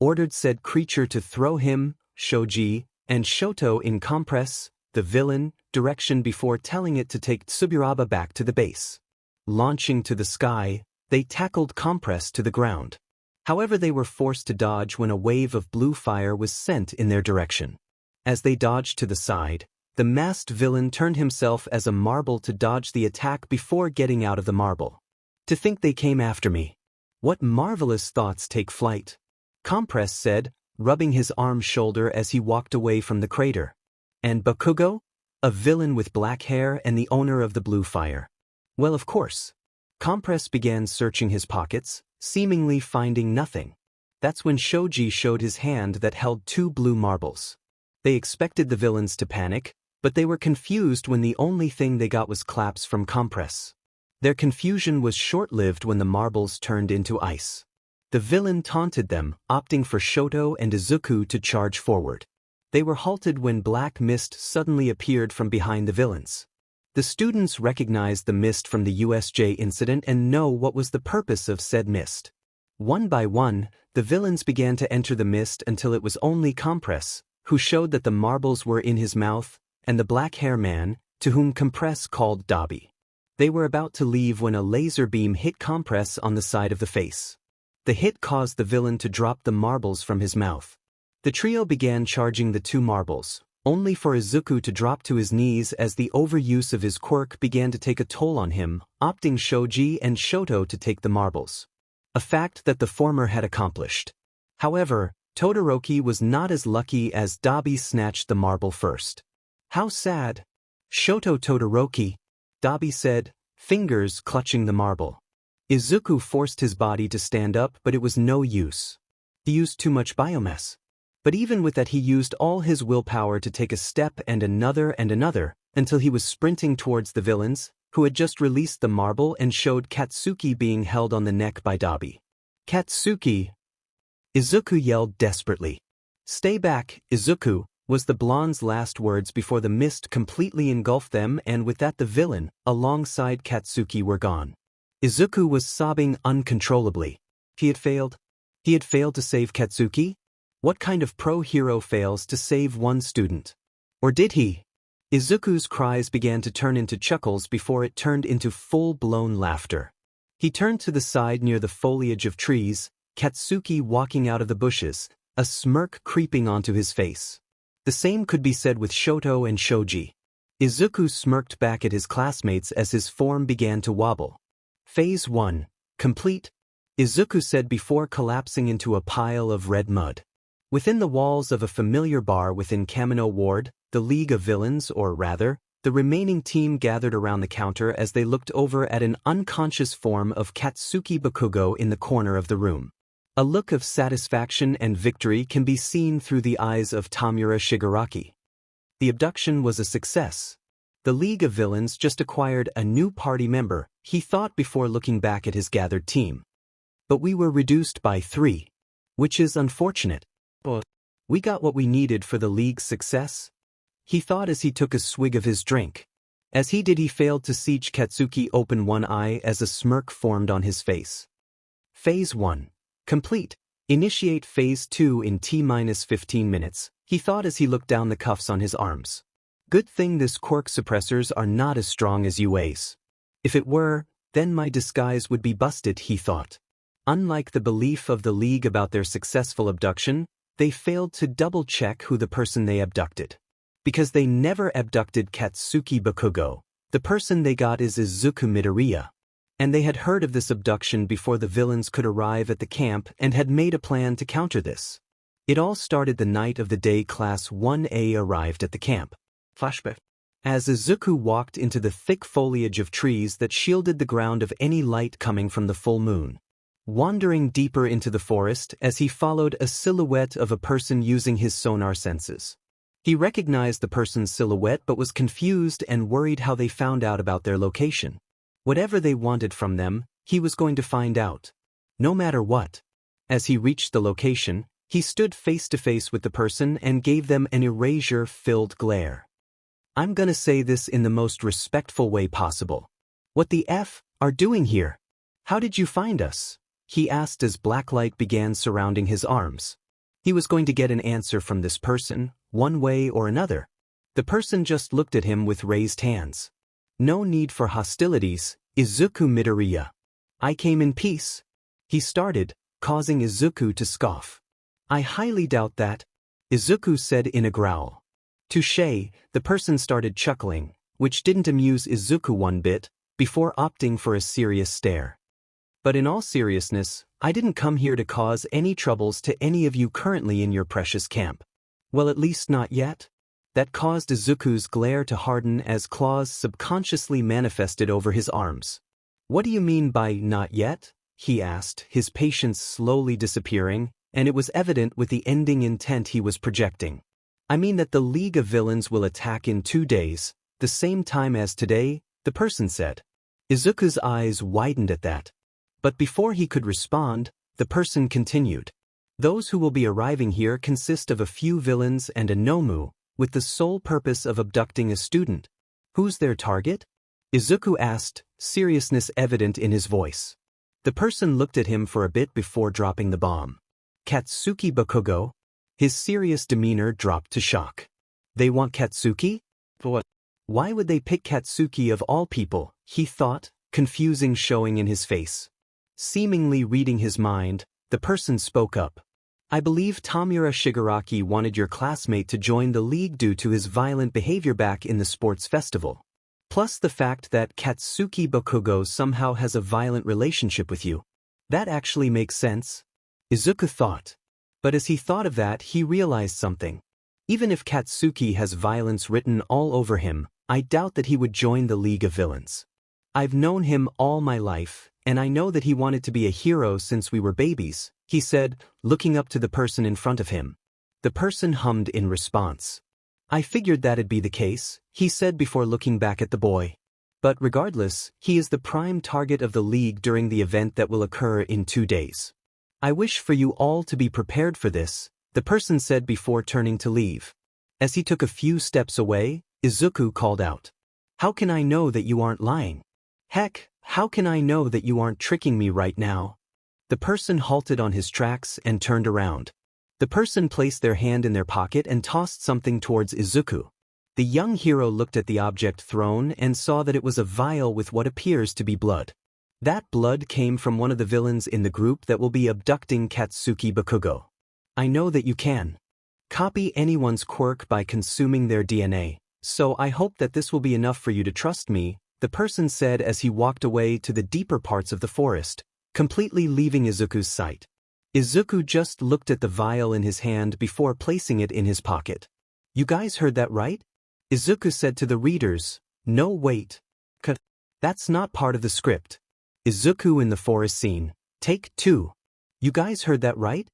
ordered said creature to throw him, Shoji, and Shoto in compress, the villain, direction before telling it to take Tsuburaba back to the base. Launching to the sky, they tackled compress to the ground. However, they were forced to dodge when a wave of blue fire was sent in their direction. As they dodged to the side, the masked villain turned himself as a marble to dodge the attack before getting out of the marble. "To think they came after me. What marvelous thoughts take flight," Compress said, rubbing his arm shoulder as he walked away from the crater. "And Bakugo? A villain with black hair and the owner of the blue fire. Well, of course." Compress began searching his pockets, seemingly finding nothing. That's when Shoji showed his hand that held 2 blue marbles. They expected the villains to panic, but they were confused when the only thing they got was claps from Compress. Their confusion was short-lived when the marbles turned into ice. The villain taunted them, opting for Shoto and Izuku to charge forward. They were halted when black mist suddenly appeared from behind the villains. The students recognized the mist from the USJ incident and know what was the purpose of said mist. One by one, the villains began to enter the mist until it was only Compress, who showed that the marbles were in his mouth, and the black hair man, to whom Compress called Dabi. They were about to leave when a laser beam hit Compress on the side of the face. The hit caused the villain to drop the marbles from his mouth. The trio began charging the 2 marbles, only for Izuku to drop to his knees as the overuse of his quirk began to take a toll on him, opting Shoji and Shoto to take the marbles. A fact that the former had accomplished. However, Todoroki was not as lucky as Dabi snatched the marble first. "How sad." "Shoto Todoroki," Dabi said, fingers clutching the marble. Izuku forced his body to stand up, but it was no use. He used too much biomass. But even with that, he used all his willpower to take a step and another, until he was sprinting towards the villains, who had just released the marble and showed Katsuki being held on the neck by Dabi. "Katsuki!" Izuku yelled desperately. "Stay back, Izuku," was the blonde's last words before the mist completely engulfed them, and with that the villain, alongside Katsuki, were gone. Izuku was sobbing uncontrollably. He had failed. He had failed to save Katsuki? What kind of pro-hero fails to save one student? Or did he? Izuku's cries began to turn into chuckles before it turned into full-blown laughter. He turned to the side near the foliage of trees, Katsuki walking out of the bushes, a smirk creeping onto his face. The same could be said with Shoto and Shoji. Izuku smirked back at his classmates as his form began to wobble. Phase 1. Complete, Izuku said before collapsing into a pile of red mud. Within the walls of a familiar bar within Camino Ward, the League of Villains, or rather, the remaining team gathered around the counter as they looked over at an unconscious form of Katsuki Bakugo in the corner of the room. A look of satisfaction and victory can be seen through the eyes of Tamura Shigaraki. The abduction was a success. The League of Villains just acquired a new party member, he thought before looking back at his gathered team. But we were reduced by 3. Which is unfortunate. But we got what we needed for the League's success? He thought as he took a swig of his drink. As he did, he failed to see Katsuki open one eye as a smirk formed on his face. Phase 1. Complete. Initiate Phase 2 in T-15 minutes, he thought as he looked down the cuffs on his arms. Good thing this Quirk suppressors are not as strong as UA's. If it were, then my disguise would be busted, he thought. Unlike the belief of the League about their successful abduction, they failed to double-check who the person they abducted. Because they never abducted Katsuki Bakugo, the person they got is Izuku Midoriya. And they had heard of this abduction before the villains could arrive at the camp and had made a plan to counter this. It all started the night of the day Class 1A arrived at the camp. Flashback. As Izuku walked into the thick foliage of trees that shielded the ground of any light coming from the full moon. Wandering deeper into the forest as he followed a silhouette of a person using his sonar senses. He recognized the person's silhouette but was confused and worried how they found out about their location. Whatever they wanted from them, he was going to find out. No matter what. As he reached the location, he stood face to face with the person and gave them an erasure-filled glare. I'm gonna say this in the most respectful way possible. What the F are doing here? How did you find us? He asked as blacklight began surrounding his arms. He was going to get an answer from this person, one way or another. The person just looked at him with raised hands. No need for hostilities, Izuku Midoriya. I came in peace. He started, causing Izuku to scoff. I highly doubt that, Izuku said in a growl. Touché, the person started chuckling, which didn't amuse Izuku one bit, before opting for a serious stare. But in all seriousness, I didn't come here to cause any troubles to any of you currently in your precious camp. Well, at least not yet. That caused Izuku's glare to harden as claws subconsciously manifested over his arms. What do you mean by not yet? He asked, his patience slowly disappearing, and it was evident with the ending intent he was projecting. I mean that the League of Villains will attack in 2 days, the same time as today, the person said. Izuku's eyes widened at that. But before he could respond, the person continued. Those who will be arriving here consist of a few villains and a Nomu, with the sole purpose of abducting a student. Who's their target? Izuku asked, seriousness evident in his voice. The person looked at him for a bit before dropping the bomb. Katsuki Bakugo? His serious demeanor dropped to shock. They want Katsuki? What? Why would they pick Katsuki of all people, he thought, confusing showing in his face. Seemingly reading his mind, the person spoke up. I believe Tamura Shigaraki wanted your classmate to join the league due to his violent behavior back in the sports festival. Plus the fact that Katsuki Bakugo somehow has a violent relationship with you. That actually makes sense, Izuku thought. But as he thought of that, he realized something. Even if Katsuki has violence written all over him, I doubt that he would join the League of Villains. I've known him all my life, and I know that he wanted to be a hero since we were babies, he said, looking up to the person in front of him. The person hummed in response. I figured that'd be the case, he said before looking back at the boy. But regardless, he is the prime target of the League during the event that will occur in 2 days. I wish for you all to be prepared for this, the person said before turning to leave. As he took a few steps away, Izuku called out. How can I know that you aren't lying? Heck, how can I know that you aren't tricking me right now? The person halted on his tracks and turned around. The person placed their hand in their pocket and tossed something towards Izuku. The young hero looked at the object thrown and saw that it was a vial with what appears to be blood. That blood came from one of the villains in the group that will be abducting Katsuki Bakugo. I know that you can copy anyone's quirk by consuming their DNA, so I hope that this will be enough for you to trust me, the person said as he walked away to the deeper parts of the forest, completely leaving Izuku's sight. Izuku just looked at the vial in his hand before placing it in his pocket. You guys heard that right? Izuku said to the readers. No, wait. That's not part of the script. Izuku in the forest scene. Take 2. You guys heard that right?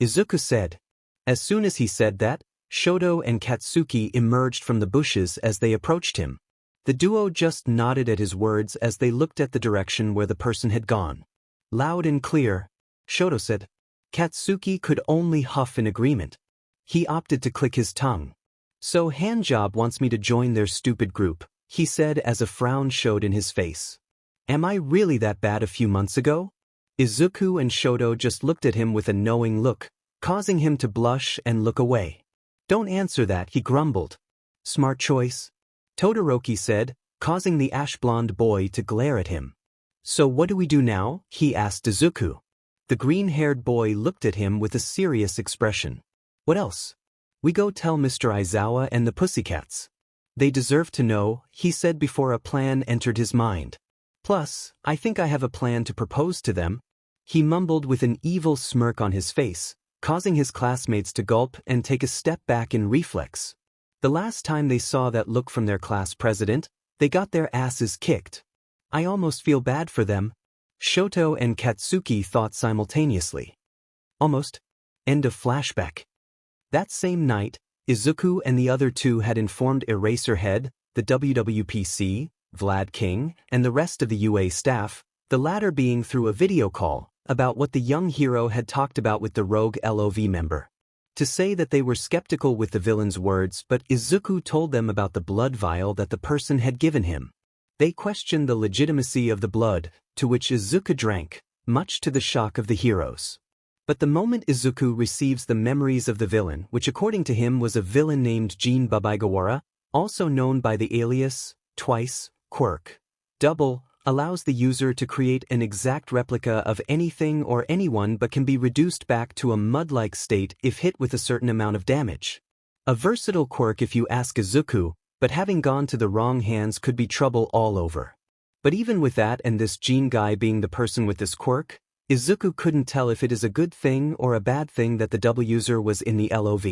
Izuku said. As soon as he said that, Shoto and Katsuki emerged from the bushes as they approached him. The duo just nodded at his words as they looked at the direction where the person had gone. Loud and clear, Shoto said. Katsuki could only huff in agreement. He opted to click his tongue. So Handjob wants me to join their stupid group, he said as a frown showed in his face. Am I really that bad a few months ago? Izuku and Shoto just looked at him with a knowing look, causing him to blush and look away. Don't answer that, he grumbled. Smart choice, Todoroki said, causing the ash-blonde boy to glare at him. So what do we do now? He asked Izuku. The green-haired boy looked at him with a serious expression. What else? We go tell Mr. Aizawa and the Pussycats. They deserve to know, he said before a plan entered his mind. Plus, I think I have a plan to propose to them. He mumbled with an evil smirk on his face, causing his classmates to gulp and take a step back in reflex. The last time they saw that look from their class president, they got their asses kicked. I almost feel bad for them. Shoto and Katsuki thought simultaneously. Almost. End of flashback. That same night, Izuku and the other two had informed Eraserhead, the WWPC, Vlad King, and the rest of the UA staff, the latter being through a video call, about what the young hero had talked about with the rogue LOV member. To say that they were skeptical with the villain's words, but Izuku told them about the blood vial that the person had given him. They questioned the legitimacy of the blood, to which Izuku drank, much to the shock of the heroes. But the moment Izuku receives the memories of the villain, which according to him was a villain named Jin Babaigawara, also known by the alias, twice, Quirk, double, allows the user to create an exact replica of anything or anyone but can be reduced back to a mud-like state if hit with a certain amount of damage. A versatile quirk if you ask Izuku, but having gone to the wrong hands could be trouble all over. But even with that and this Jin guy being the person with this quirk, Izuku couldn't tell if it is a good thing or a bad thing that the double user was in the LOV.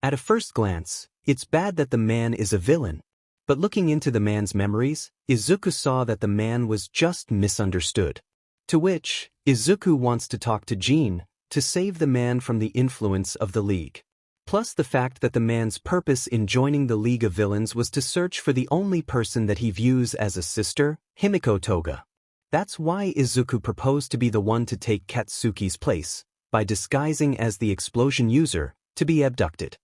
At a first glance, it's bad that the man is a villain. But looking into the man's memories, Izuku saw that the man was just misunderstood. To which, Izuku wants to talk to Jin, to save the man from the influence of the League. Plus the fact that the man's purpose in joining the League of Villains was to search for the only person that he views as a sister, Himiko Toga. That's why Izuku proposed to be the one to take Katsuki's place, by disguising as the explosion user, to be abducted.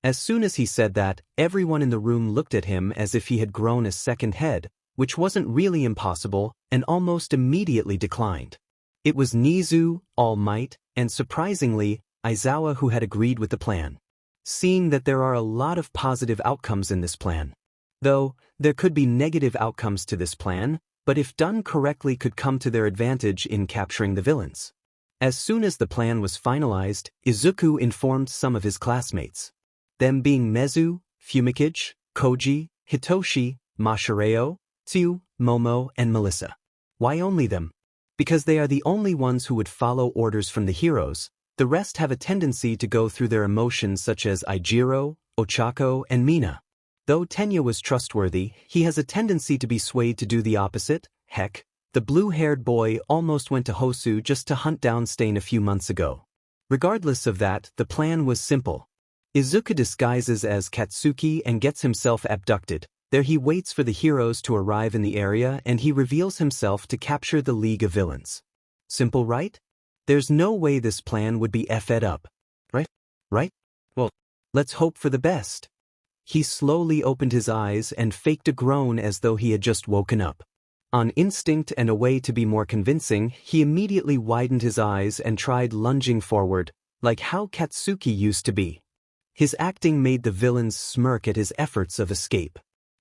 As soon as he said that, everyone in the room looked at him as if he had grown a second head, which wasn't really impossible, and almost immediately declined. It was Nizu, All Might, and surprisingly, Aizawa who had agreed with the plan. Seeing that there are a lot of positive outcomes in this plan. Though, there could be negative outcomes to this plan, but if done correctly could come to their advantage in capturing the villains. As soon as the plan was finalized, Izuku informed some of his classmates. Them being Mezu, Fumikage, Koji, Hitoshi, Mashireo, Tsu, Momo, and Melissa. Why only them? Because they are the only ones who would follow orders from the heroes. The rest have a tendency to go through their emotions such as Ijiro, Ochako, and Mina. Though Tenya was trustworthy, he has a tendency to be swayed to do the opposite. Heck, the blue-haired boy almost went to Hosu just to hunt down Stain a few months ago. Regardless of that, the plan was simple. Izuku disguises as Katsuki and gets himself abducted. There he waits for the heroes to arrive in the area and he reveals himself to capture the League of Villains. Simple, right? There's no way this plan would be effed up. Right? Well, let's hope for the best. He slowly opened his eyes and faked a groan as though he had just woken up. On instinct and a way to be more convincing, he immediately widened his eyes and tried lunging forward, like how Katsuki used to be. His acting made the villains smirk at his efforts of escape.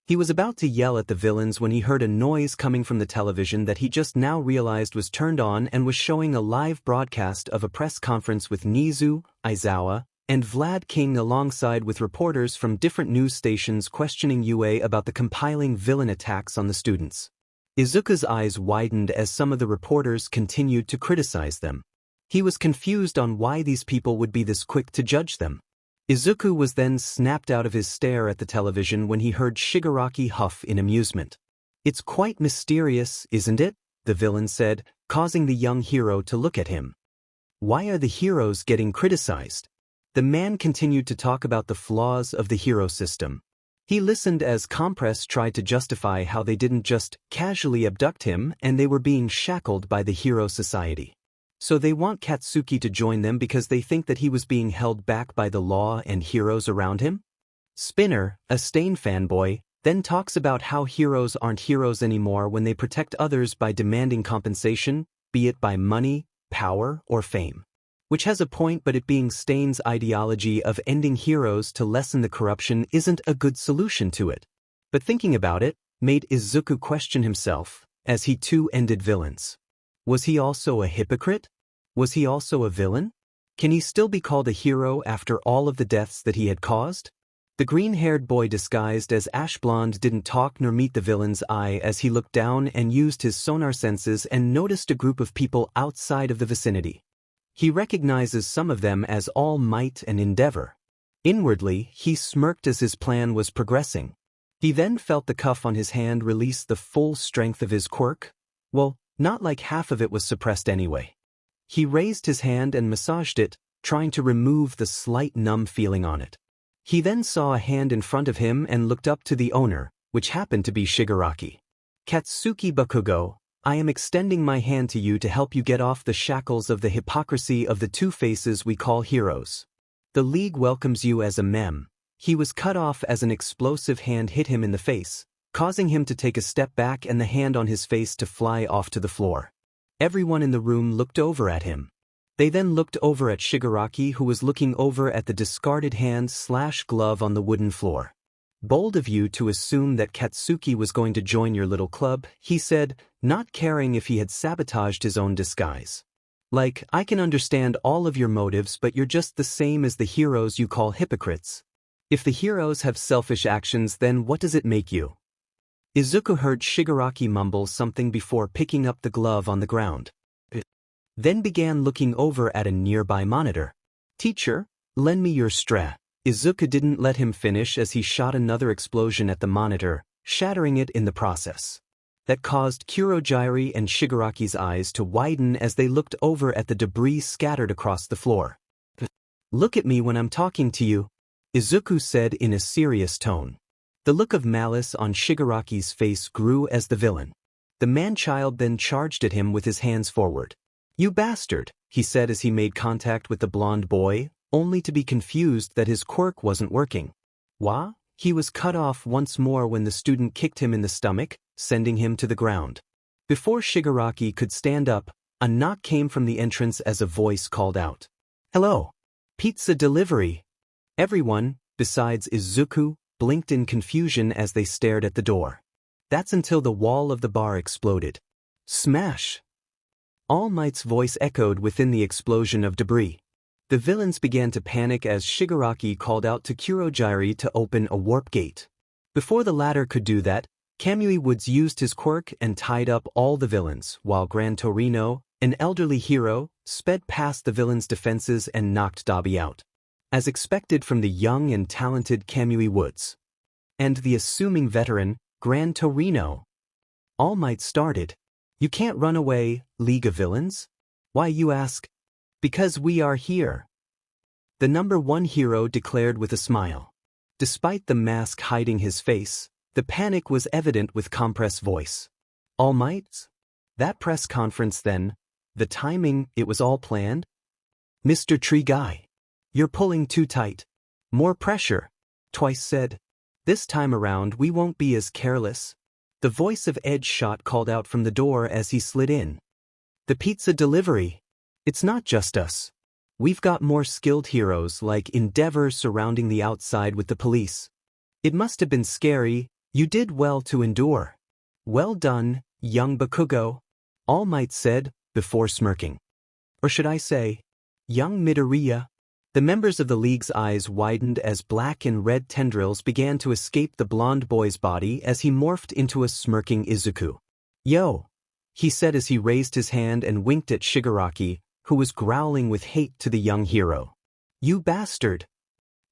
He was about to yell at the villains when he heard a noise coming from the television that he just now realized was turned on and was showing a live broadcast of a press conference with Nizu, Aizawa, and Vlad King alongside with reporters from different news stations questioning UA about the compiling villain attacks on the students. Izuku's eyes widened as some of the reporters continued to criticize them. He was confused on why these people would be this quick to judge them. Izuku was then snapped out of his stare at the television when he heard Shigaraki huff in amusement. "It's quite mysterious, isn't it?" the villain said, causing the young hero to look at him. "Why are the heroes getting criticized?" The man continued to talk about the flaws of the hero system. He listened as Compress tried to justify how they didn't just casually abduct him and they were being shackled by the hero society. So they want Katsuki to join them because they think that he was being held back by the law and heroes around him? Spinner, a Stain fanboy, then talks about how heroes aren't heroes anymore when they protect others by demanding compensation, be it by money, power, or fame. Which has a point, but it being Stain's ideology of ending heroes to lessen the corruption isn't a good solution to it. But thinking about it made Izuku question himself, as he too ended villains. Was he also a hypocrite? Was he also a villain? Can he still be called a hero after all of the deaths that he had caused? The green-haired boy disguised as Ash Blonde didn't talk nor meet the villain's eye as he looked down and used his sonar senses and noticed a group of people outside of the vicinity. He recognizes some of them as All Might and Endeavor. Inwardly, he smirked as his plan was progressing. He then felt the cuff on his hand release the full strength of his quirk. Well, not like half of it was suppressed anyway. He raised his hand and massaged it, trying to remove the slight numb feeling on it. He then saw a hand in front of him and looked up to the owner, which happened to be Shigaraki. "Katsuki Bakugo, I am extending my hand to you to help you get off the shackles of the hypocrisy of the two faces we call heroes. The League welcomes you as a mem." He was cut off as an explosive hand hit him in the face, causing him to take a step back and the hand on his face to fly off to the floor. Everyone in the room looked over at him. They then looked over at Shigaraki, who was looking over at the discarded hand/glove on the wooden floor. "Bold of you to assume that Katsuki was going to join your little club," he said, not caring if he had sabotaged his own disguise. "Like, I can understand all of your motives, but you're just the same as the heroes you call hypocrites. If the heroes have selfish actions, then what does it make you?" Izuku heard Shigaraki mumble something before picking up the glove on the ground. Then began looking over at a nearby monitor. "Teacher, lend me your stra." Izuku didn't let him finish as he shot another explosion at the monitor, shattering it in the process. That caused Kurogiri and Shigaraki's eyes to widen as they looked over at the debris scattered across the floor. "Look at me when I'm talking to you," Izuku said in a serious tone. The look of malice on Shigaraki's face grew as the villain. The man-child then charged at him with his hands forward. "You bastard," he said as he made contact with the blonde boy, only to be confused that his quirk wasn't working. Wah? He was cut off once more when the student kicked him in the stomach, sending him to the ground. Before Shigaraki could stand up, a knock came from the entrance as a voice called out. "Hello. Pizza delivery." Everyone, besides Izuku, blinked in confusion as they stared at the door. That's until the wall of the bar exploded. Smash! All Might's voice echoed within the explosion of debris. The villains began to panic as Shigaraki called out to Kurogiri to open a warp gate. Before the latter could do that, Camino Ward used his quirk and tied up all the villains, while Gran Torino, an elderly hero, sped past the villains' defenses and knocked Dabi out. As expected from the young and talented Camino Ward. And the assuming veteran, Gran Torino. All Might started. "You can't run away, League of Villains?" "Why, you ask?" "Because we are here," the number one hero declared with a smile. Despite the mask hiding his face, the panic was evident with Compress' voice. "All Might? That press conference then, the timing, it was all planned?" "Mr. Tree Guy, you're pulling too tight. More pressure," Twice said. "This time around we won't be as careless." The voice of Edge Shot called out from the door as he slid in. "The pizza delivery. It's not just us. We've got more skilled heroes like Endeavor surrounding the outside with the police. It must have been scary. You did well to endure. Well done, young Bakugo, All Might said, before smirking. Or should I say, young Midoriya? The members of the League's eyes widened as black and red tendrils began to escape the blonde boy's body as he morphed into a smirking Izuku. Yo, he said as he raised his hand and winked at Shigaraki, who was growling with hate to the young hero. You bastard!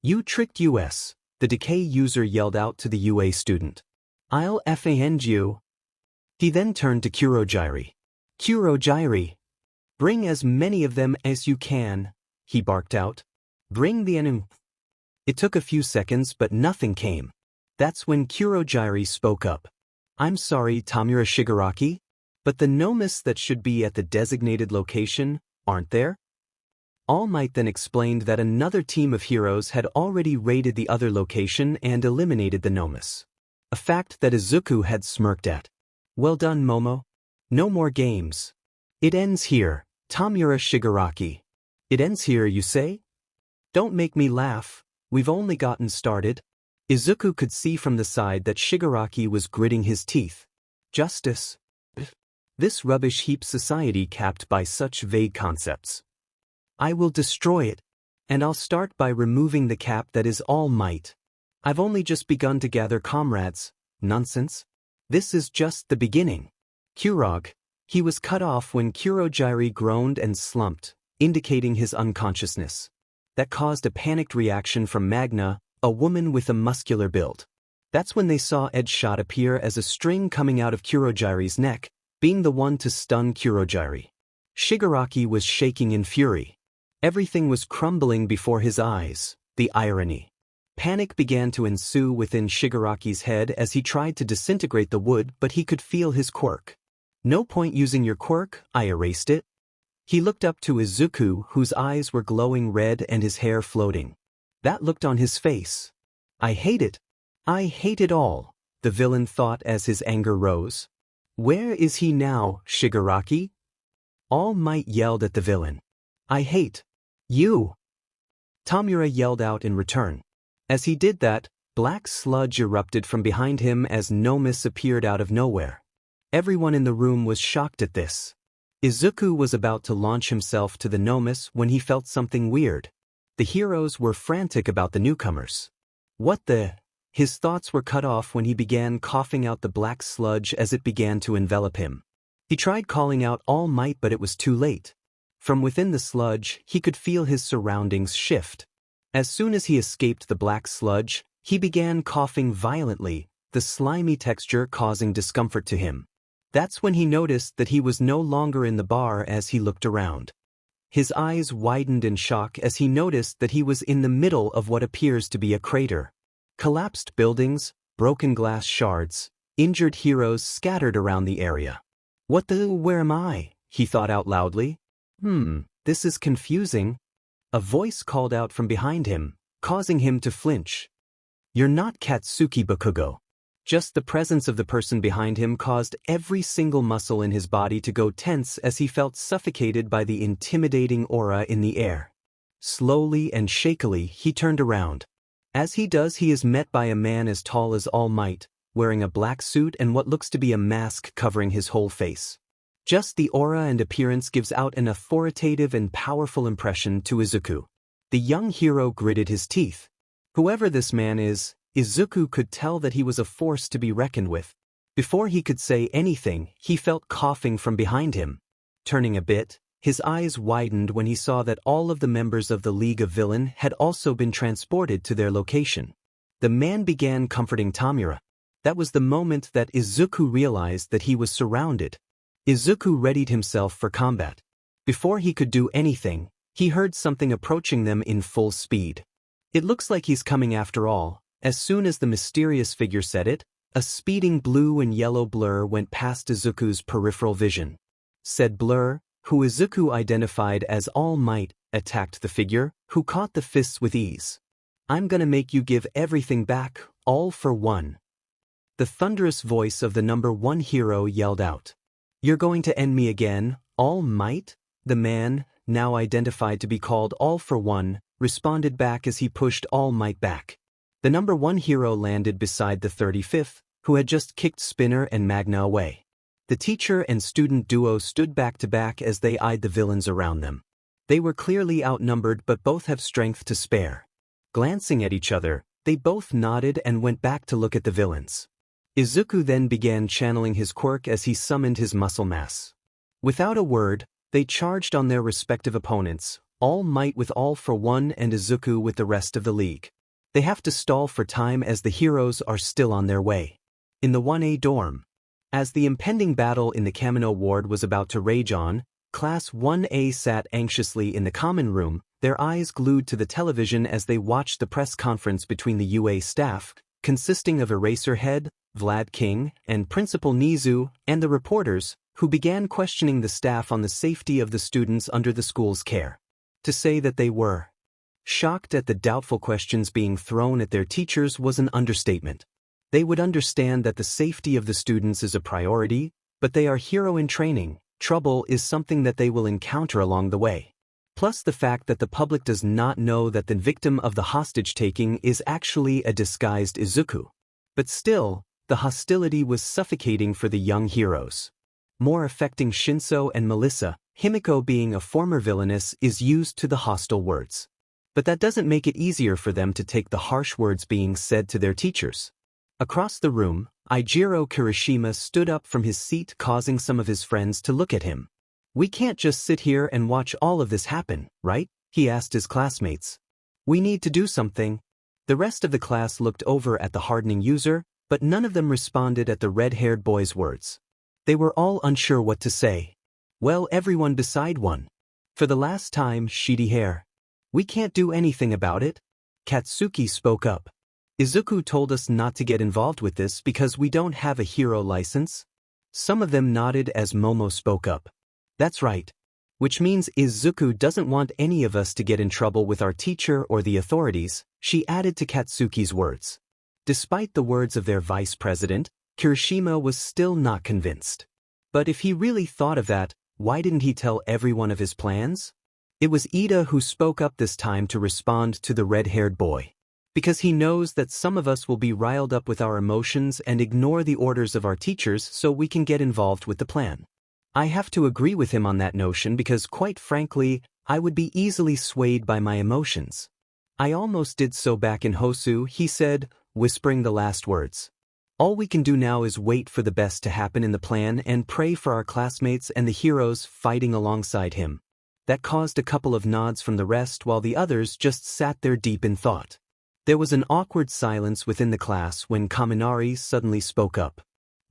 You tricked us, the Decay user yelled out to the UA student. I'll FANG you. He then turned to Kurogiri. Kurogiri! Bring as many of them as you can, he barked out. Bring the enemy. It took a few seconds but nothing came. That's when Kurogiri spoke up. I'm sorry, Tamura Shigaraki, but the nomes that should be at the designated location aren't there? All Might then explained that another team of heroes had already raided the other location and eliminated the nomes. A fact that Izuku had smirked at. Well done, Momo. No more games. It ends here, Tamura Shigaraki. It ends here, you say? Don't make me laugh, we've only gotten started. Izuku could see from the side that Shigaraki was gritting his teeth. Justice. This rubbish heap society capped by such vague concepts. I will destroy it, and I'll start by removing the cap that is All Might. I've only just begun to gather comrades. Nonsense. This is just the beginning. Kurog. He was cut off when Kurogiri groaned and slumped, indicating his unconsciousness. That caused a panicked reaction from Magna, a woman with a muscular build. That's when they saw Ed's shot appear as a string coming out of Kurogiri's neck, being the one to stun Kurogiri. Shigaraki was shaking in fury. Everything was crumbling before his eyes, the irony. Panic began to ensue within Shigaraki's head as he tried to disintegrate the wood, but he could feel his quirk. No point using your quirk, I erased it. He looked up to Izuku, whose eyes were glowing red and his hair floating. That looked on his face. I hate it. I hate it all, the villain thought as his anger rose. Where is he now, Shigaraki? All Might yelled at the villain. I hate you. Tamura yelled out in return. As he did that, black sludge erupted from behind him as nomes appeared out of nowhere. Everyone in the room was shocked at this. Izuku was about to launch himself to the nomes when he felt something weird. The heroes were frantic about the newcomers. What the? His thoughts were cut off when he began coughing out the black sludge as it began to envelop him. He tried calling out All Might, but it was too late. From within the sludge, he could feel his surroundings shift. As soon as he escaped the black sludge, he began coughing violently, the slimy texture causing discomfort to him. That's when he noticed that he was no longer in the bar as he looked around. His eyes widened in shock as he noticed that he was in the middle of what appears to be a crater. Collapsed buildings, broken glass shards, injured heroes scattered around the area. What the where am I? He thought out loudly. This is confusing. A voice called out from behind him, causing him to flinch. You're not Katsuki Bakugo. Just the presence of the person behind him caused every single muscle in his body to go tense as he felt suffocated by the intimidating aura in the air. Slowly and shakily, he turned around. As he does, he is met by a man as tall as All Might, wearing a black suit and what looks to be a mask covering his whole face. Just the aura and appearance gives out an authoritative and powerful impression to Izuku. The young hero gritted his teeth. Whoever this man is, Izuku could tell that he was a force to be reckoned with. Before he could say anything, he felt coughing from behind him. Turning a bit, his eyes widened when he saw that all of the members of the League of Villain had also been transported to their location. The man began comforting Tamura. That was the moment that Izuku realized that he was surrounded. Izuku readied himself for combat. Before he could do anything, he heard something approaching them in full speed. It looks like he's coming after all. As soon as the mysterious figure said it, a speeding blue and yellow blur went past Izuku's peripheral vision. Said blur, who Izuku identified as All Might, attacked the figure, who caught the fists with ease. I'm gonna make you give everything back, all for one. The thunderous voice of the #1 hero yelled out. You're going to end me again, All Might? The man, now identified to be called All for One, responded back as he pushed All Might back. The number 1 hero landed beside the 35th, who had just kicked Spinner and Magna away. The teacher and student duo stood back to back as they eyed the villains around them. They were clearly outnumbered but both have strength to spare. Glancing at each other, they both nodded and went back to look at the villains. Izuku then began channeling his quirk as he summoned his muscle mass. Without a word, they charged on their respective opponents, All Might with All for One and Izuku with the rest of the league. They have to stall for time as the heroes are still on their way. In the 1A dorm. As the impending battle in the Camino Ward was about to rage on, Class 1A sat anxiously in the common room, their eyes glued to the television as they watched the press conference between the UA staff, consisting of Eraserhead, Vlad King, and Principal Nizu, and the reporters, who began questioning the staff on the safety of the students under the school's care. To say that they were shocked at the doubtful questions being thrown at their teachers was an understatement. They would understand that the safety of the students is a priority, but they are hero in training. Trouble is something that they will encounter along the way. Plus the fact that the public does not know that the victim of the hostage-taking is actually a disguised Izuku. But still, the hostility was suffocating for the young heroes. More affecting Shinso and Melissa, Himiko being a former villainess is used to the hostile words. But that doesn't make it easier for them to take the harsh words being said to their teachers. Across the room, Eijiro Kirishima stood up from his seat, causing some of his friends to look at him. "We can't just sit here and watch all of this happen, right?" he asked his classmates. "We need to do something." The rest of the class looked over at the hardening user, but none of them responded at the red-haired boy's words. They were all unsure what to say. "Well, everyone beside one. For the last time, shitty hair. We can't do anything about it." Katsuki spoke up. "Izuku told us not to get involved with this because we don't have a hero license." Some of them nodded as Momo spoke up. "That's right. Which means Izuku doesn't want any of us to get in trouble with our teacher or the authorities," she added to Katsuki's words. Despite the words of their vice president, Kirishima was still not convinced. But if he really thought of that, why didn't he tell everyone of his plans? It was Iida who spoke up this time to respond to the red-haired boy. "Because he knows that some of us will be riled up with our emotions and ignore the orders of our teachers so we can get involved with the plan. I have to agree with him on that notion because, quite frankly, I would be easily swayed by my emotions. I almost did so back in Hosu," he said, whispering the last words. "All we can do now is wait for the best to happen in the plan and pray for our classmates and the heroes fighting alongside him." That caused a couple of nods from the rest while the others just sat there deep in thought. There was an awkward silence within the class when Kaminari suddenly spoke up.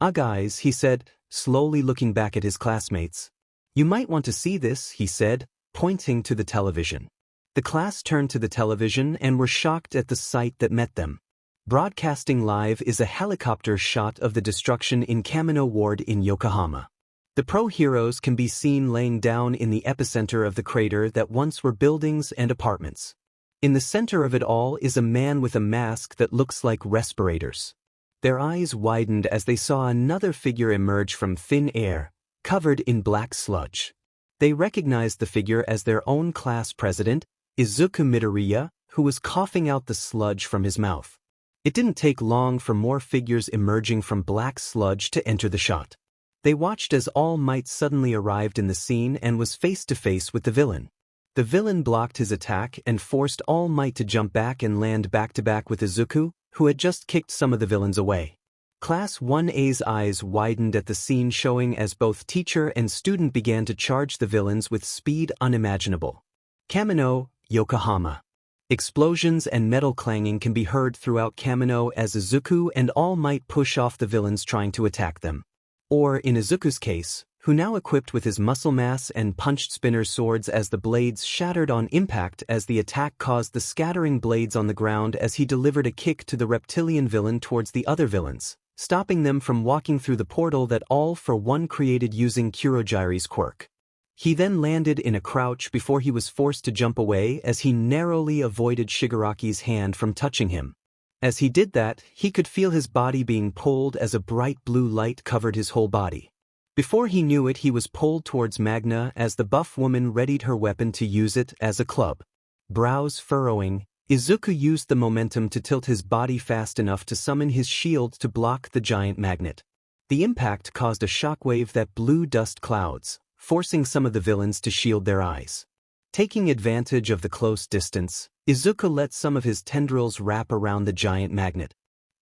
Guys," he said, slowly looking back at his classmates. "You might want to see this," he said, pointing to the television. The class turned to the television and were shocked at the sight that met them. Broadcasting live is a helicopter shot of the destruction in Camino Ward in Yokohama. The pro-heroes can be seen laying down in the epicenter of the crater that once were buildings and apartments. In the center of it all is a man with a mask that looks like respirators. Their eyes widened as they saw another figure emerge from thin air, covered in black sludge. They recognized the figure as their own class president, Izuku Midoriya, who was coughing out the sludge from his mouth. It didn't take long for more figures emerging from black sludge to enter the shot. They watched as All Might suddenly arrived in the scene and was face to face with the villain. The villain blocked his attack and forced All Might to jump back and land back-to-back with Izuku, who had just kicked some of the villains away. Class 1A's eyes widened at the scene showing as both teacher and student began to charge the villains with speed unimaginable. Camino, Yokohama. Explosions and metal clanging can be heard throughout Camino as Izuku and All Might push off the villains trying to attack them. Or, in Izuku's case, who now equipped with his muscle mass and punched Spinner's swords as the blades shattered on impact as the attack caused the scattering blades on the ground as he delivered a kick to the reptilian villain towards the other villains, stopping them from walking through the portal that All for One created using Kurogiri's quirk. He then landed in a crouch before he was forced to jump away as he narrowly avoided Shigaraki's hand from touching him. As he did that, he could feel his body being pulled as a bright blue light covered his whole body. Before he knew it, he was pulled towards Magna as the buff woman readied her weapon to use it as a club. Brows furrowing, Izuku used the momentum to tilt his body fast enough to summon his shield to block the giant magnet. The impact caused a shockwave that blew dust clouds, forcing some of the villains to shield their eyes. Taking advantage of the close distance, Izuku let some of his tendrils wrap around the giant magnet.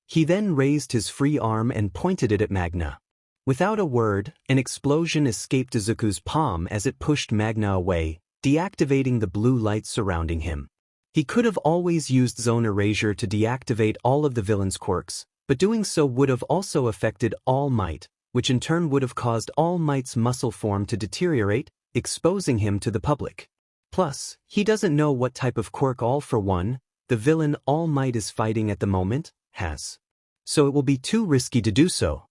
He then raised his free arm and pointed it at Magna. Without a word, an explosion escaped Izuku's palm as it pushed Magna away, deactivating the blue lights surrounding him. He could have always used Zone Erasure to deactivate all of the villain's quirks, but doing so would have also affected All Might, which in turn would have caused All Might's muscle form to deteriorate, exposing him to the public. Plus, he doesn't know what type of quirk All For One, the villain All Might is fighting at the moment, has. So it will be too risky to do so.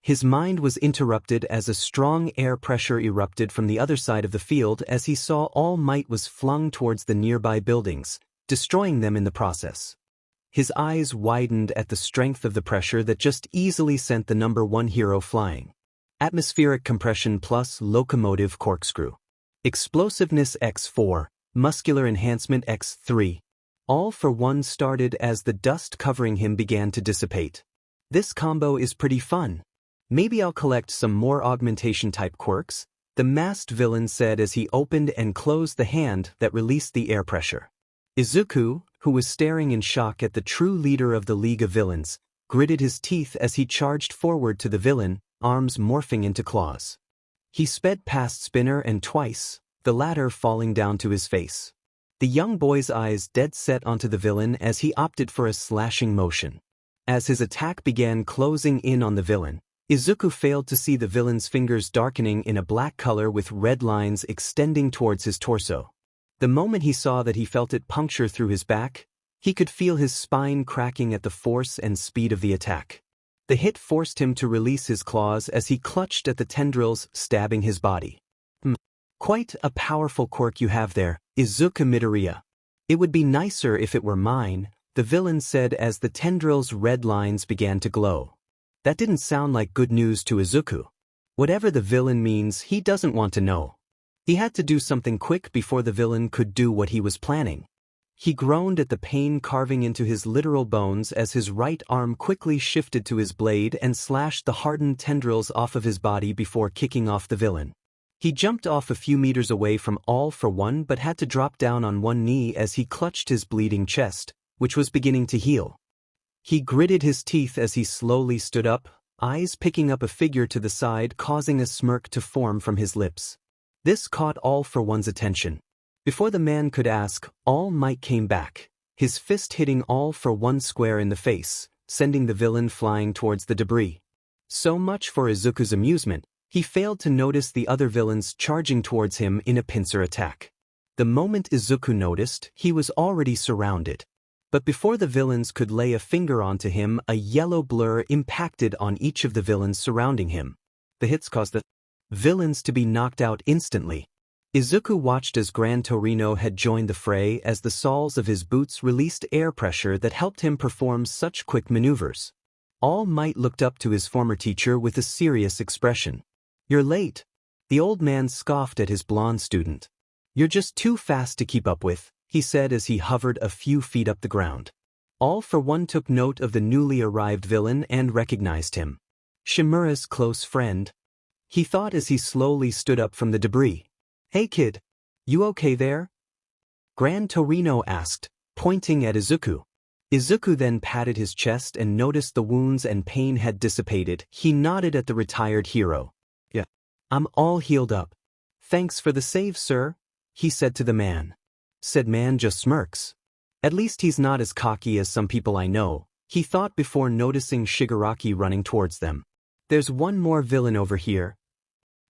His mind was interrupted as a strong air pressure erupted from the other side of the field as he saw All Might was flung towards the nearby buildings, destroying them in the process. His eyes widened at the strength of the pressure that just easily sent the number one hero flying. Atmospheric compression plus locomotive corkscrew. Explosiveness x4, muscular enhancement x3. All For One started as the dust covering him began to dissipate. This combo is pretty fun. Maybe I'll collect some more augmentation-type quirks, the masked villain said as he opened and closed the hand that released the air pressure. Izuku, who was staring in shock at the true leader of the League of Villains, gritted his teeth as he charged forward to the villain, arms morphing into claws. He sped past Spinner and twice, the latter falling down to his face. The young boy's eyes dead set onto the villain as he opted for a slashing motion. As his attack began closing in on the villain, Izuku failed to see the villain's fingers darkening in a black color with red lines extending towards his torso. The moment he saw that, he felt it puncture through his back. He could feel his spine cracking at the force and speed of the attack. The hit forced him to release his claws as he clutched at the tendrils, stabbing his body. Quite a powerful quirk you have there, Izuku Midoriya. It would be nicer if it were mine, the villain said as the tendrils' red lines began to glow. That didn't sound like good news to Izuku. Whatever the villain means, he doesn't want to know. He had to do something quick before the villain could do what he was planning. He groaned at the pain carving into his literal bones as his right arm quickly shifted to his blade and slashed the hardened tendrils off of his body before kicking off the villain. He jumped off a few meters away from All For One but had to drop down on one knee as he clutched his bleeding chest, which was beginning to heal. He gritted his teeth as he slowly stood up, eyes picking up a figure to the side, causing a smirk to form from his lips. This caught All For One's attention. Before the man could ask, All Might came back, his fist hitting All For One square in the face, sending the villain flying towards the debris. So much for Izuku's amusement, he failed to notice the other villains charging towards him in a pincer attack. The moment Izuku noticed, he was already surrounded. But before the villains could lay a finger onto him, a yellow blur impacted on each of the villains surrounding him. The hits caused the villains to be knocked out instantly. Izuku watched as Gran Torino had joined the fray as the soles of his boots released air pressure that helped him perform such quick maneuvers. All Might looked up to his former teacher with a serious expression. "You're late." The old man scoffed at his blonde student. "You're just too fast to keep up with," he said as he hovered a few feet up the ground. All For One took note of the newly arrived villain and recognized him. Shimura's close friend. He thought as he slowly stood up from the debris. "Hey kid, you okay there?" Gran Torino asked, pointing at Izuku. Izuku then patted his chest and noticed the wounds and pain had dissipated. He nodded at the retired hero. "Yeah, I'm all healed up. Thanks for the save, sir," he said to the man. Said man just smirks. At least he's not as cocky as some people I know, he thought before noticing Shigaraki running towards them. "There's one more villain over here."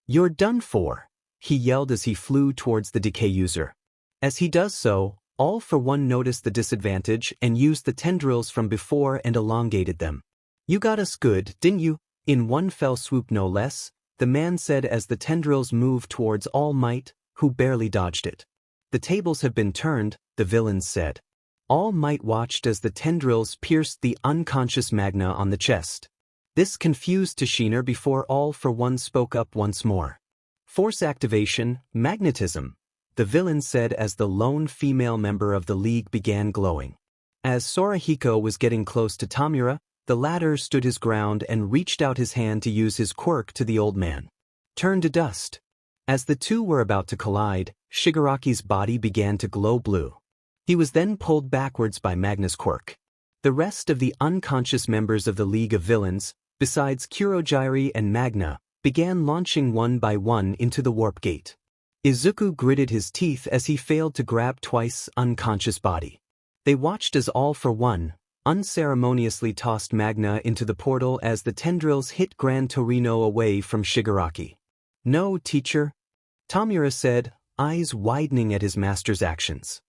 "You're done for," he yelled as he flew towards the decay user. As he does so, All For One noticed the disadvantage and used the tendrils from before and elongated them. "You got us good, didn't you?" In one fell swoop no less, the man said as the tendrils moved towards All Might, who barely dodged it. "The tables have been turned," the villains said. All Might watched as the tendrils pierced the unconscious Magna on the chest. This confused Tashina before All for One spoke up once more. Force activation, magnetism, the villain said as the lone female member of the League began glowing. As Sorahiko was getting close to Tamura, the latter stood his ground and reached out his hand to use his quirk to the old man. Turn to dust. As the two were about to collide, Shigaraki's body began to glow blue. He was then pulled backwards by Magna's quirk. The rest of the unconscious members of the League of Villains, besides Kurogiri and Magna, began launching one by one into the warp gate. Izuku gritted his teeth as he failed to grab Twice's unconscious body. They watched as All for One unceremoniously tossed Magna into the portal as the tendrils hit Gran Torino away from Shigaraki. "No, teacher," Tamura said, eyes widening at his master's actions.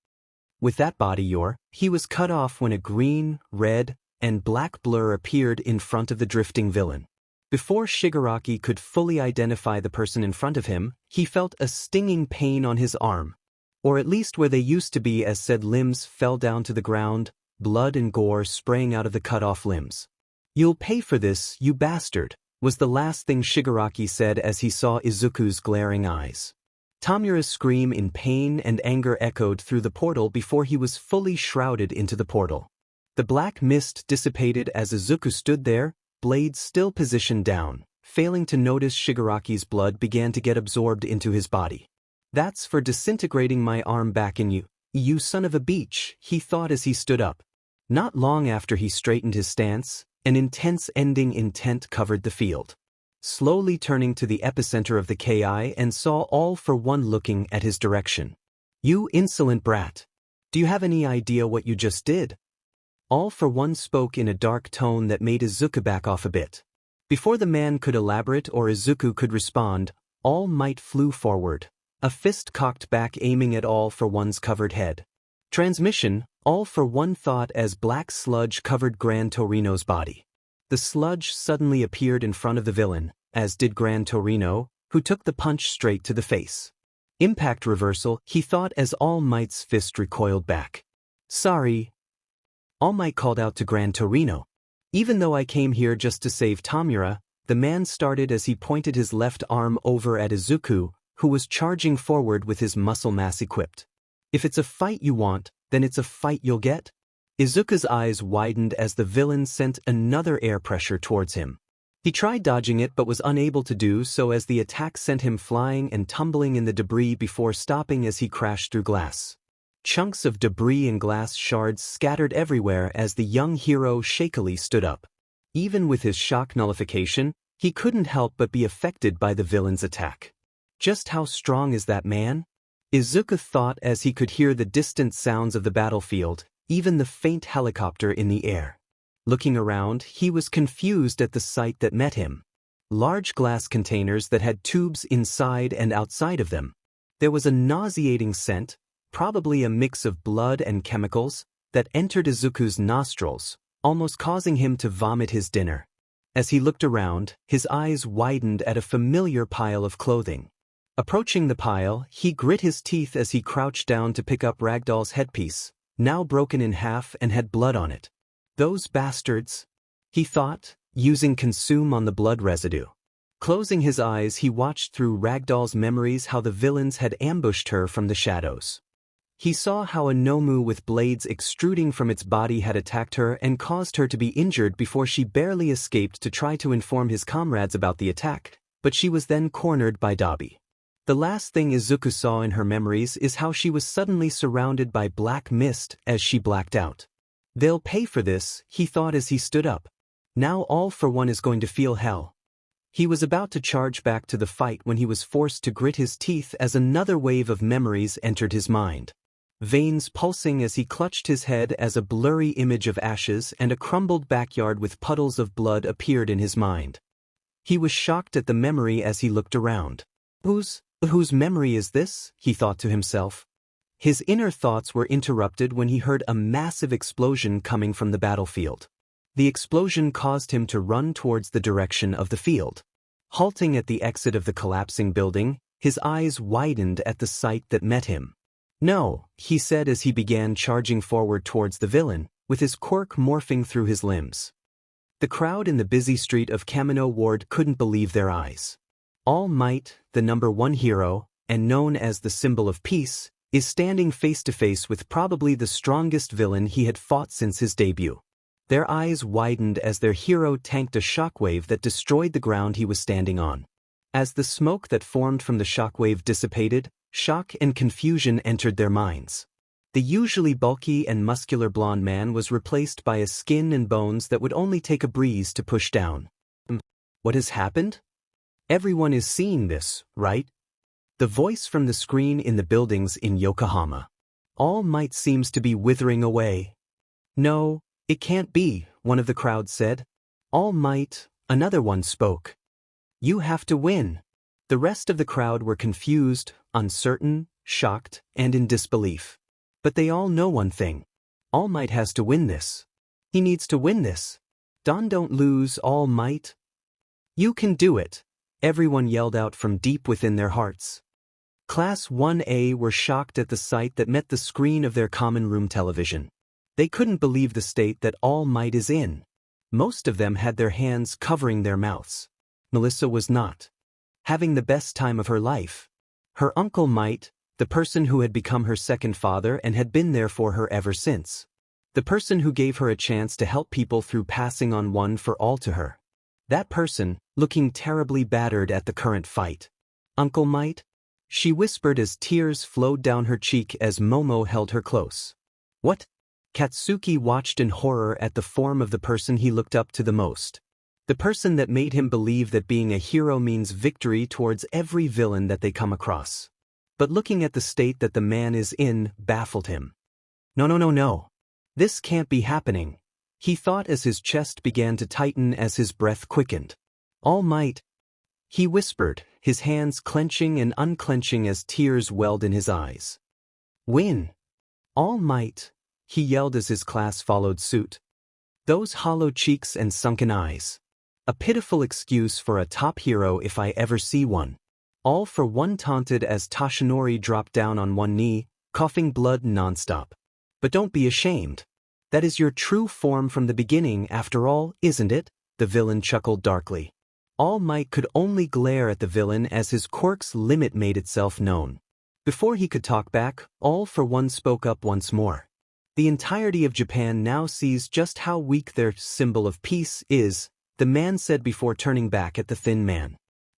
With that body he was cut off when a green, red, and black blur appeared in front of the drifting villain. Before Shigaraki could fully identify the person in front of him, he felt a stinging pain on his arm, or at least where they used to be, as said limbs fell down to the ground, blood and gore spraying out of the cut-off limbs. "You'll pay for this, you bastard," was the last thing Shigaraki said as he saw Izuku's glaring eyes. Tamura's scream in pain and anger echoed through the portal before he was fully shrouded into the portal. The black mist dissipated as Izuku stood there, blade still positioned down, failing to notice Shigaraki's blood began to get absorbed into his body. "That's for disintegrating my arm back in you, you son of a beach," he thought as he stood up. Not long after he straightened his stance, an intense ending intent covered the field. Slowly turning to the epicenter of the KI and saw All for One looking at his direction. "You insolent brat. Do you have any idea what you just did?" All for One spoke in a dark tone that made Izuku back off a bit. Before the man could elaborate or Izuku could respond, All Might flew forward, a fist cocked back aiming at All for One's covered head. Transmission, All for One thought as black sludge covered Gran Torino's body. The sludge suddenly appeared in front of the villain, as did Gran Torino, who took the punch straight to the face. Impact reversal, he thought as All Might's fist recoiled back. "Sorry." All Might called out to Gran Torino. "Even though I came here just to save Tamura," the man started as he pointed his left arm over at Izuku, who was charging forward with his muscle mass equipped. "If it's a fight you want, then it's a fight you'll get?" Izuku's eyes widened as the villain sent another air pressure towards him. He tried dodging it but was unable to do so as the attack sent him flying and tumbling in the debris before stopping as he crashed through glass. Chunks of debris and glass shards scattered everywhere as the young hero shakily stood up. Even with his shock nullification, he couldn't help but be affected by the villain's attack. Just how strong is that man? Izuku thought as he could hear the distant sounds of the battlefield, even the faint helicopter in the air. Looking around, he was confused at the sight that met him. Large glass containers that had tubes inside and outside of them. There was a nauseating scent, probably a mix of blood and chemicals, that entered Izuku's nostrils, almost causing him to vomit his dinner. As he looked around, his eyes widened at a familiar pile of clothing. Approaching the pile, he grit his teeth as he crouched down to pick up Ragdoll's headpiece, now broken in half and had blood on it. "Those bastards," he thought, using consume on the blood residue. Closing his eyes, he watched through Ragdoll's memories how the villains had ambushed her from the shadows. He saw how a Nomu with blades extruding from its body had attacked her and caused her to be injured before she barely escaped to try to inform his comrades about the attack, but she was then cornered by Dabi. The last thing Izuku saw in her memories is how she was suddenly surrounded by black mist as she blacked out. "They'll pay for this," he thought as he stood up. Now All for One is going to feel hell. He was about to charge back to the fight when he was forced to grit his teeth as another wave of memories entered his mind. Veins pulsing as he clutched his head as a blurry image of ashes and a crumbled backyard with puddles of blood appeared in his mind. He was shocked at the memory as he looked around. Whose memory is this?" he thought to himself. His inner thoughts were interrupted when he heard a massive explosion coming from the battlefield. The explosion caused him to run towards the direction of the field. Halting at the exit of the collapsing building, his eyes widened at the sight that met him. "No," he said as he began charging forward towards the villain, with his quirk morphing through his limbs. The crowd in the busy street of Camino Ward couldn't believe their eyes. All Might, the #1 hero, and known as the symbol of peace, is standing face to face with probably the strongest villain he had fought since his debut. Their eyes widened as their hero tanked a shockwave that destroyed the ground he was standing on. As the smoke that formed from the shockwave dissipated, shock and confusion entered their minds. The usually bulky and muscular blonde man was replaced by a skin and bones that would only take a breeze to push down. What has happened? Everyone is seeing this, right? The voice from the screen in the buildings in Yokohama. All Might seems to be withering away. No, it can't be, one of the crowd said. All Might, another one spoke. You have to win. The rest of the crowd were confused, uncertain, shocked, and in disbelief. But they all know one thing. All Might has to win this. He needs to win this. Don't lose, All Might. You can do it, everyone yelled out from deep within their hearts. Class 1A were shocked at the sight that met the screen of their common room television. They couldn't believe the state that All Might is in. Most of them had their hands covering their mouths. Melissa was not. Having the best time of her life. Her Uncle Might, the person who had become her second father and had been there for her ever since. The person who gave her a chance to help people through passing on one for all to her. That person, looking terribly battered at the current fight. Uncle Might? She whispered as tears flowed down her cheek as Momo held her close. What? Katsuki watched in horror at the form of the person he looked up to the most. The person that made him believe that being a hero means victory towards every villain that they come across. But looking at the state that the man is in baffled him. No. This can't be happening, he thought as his chest began to tighten as his breath quickened. All Might, he whispered, his hands clenching and unclenching as tears welled in his eyes. Win. All Might, he yelled as his class followed suit. Those hollow cheeks and sunken eyes. A pitiful excuse for a top hero if I ever see one. All for one taunted as Toshinori dropped down on one knee, coughing blood nonstop. But don't be ashamed. That is your true form from the beginning after all, isn't it? The villain chuckled darkly. All Might could only glare at the villain as his quirk's limit made itself known. Before he could talk back, All for One spoke up once more. The entirety of Japan now sees just how weak their symbol of peace is, the man said before turning back at the thin man.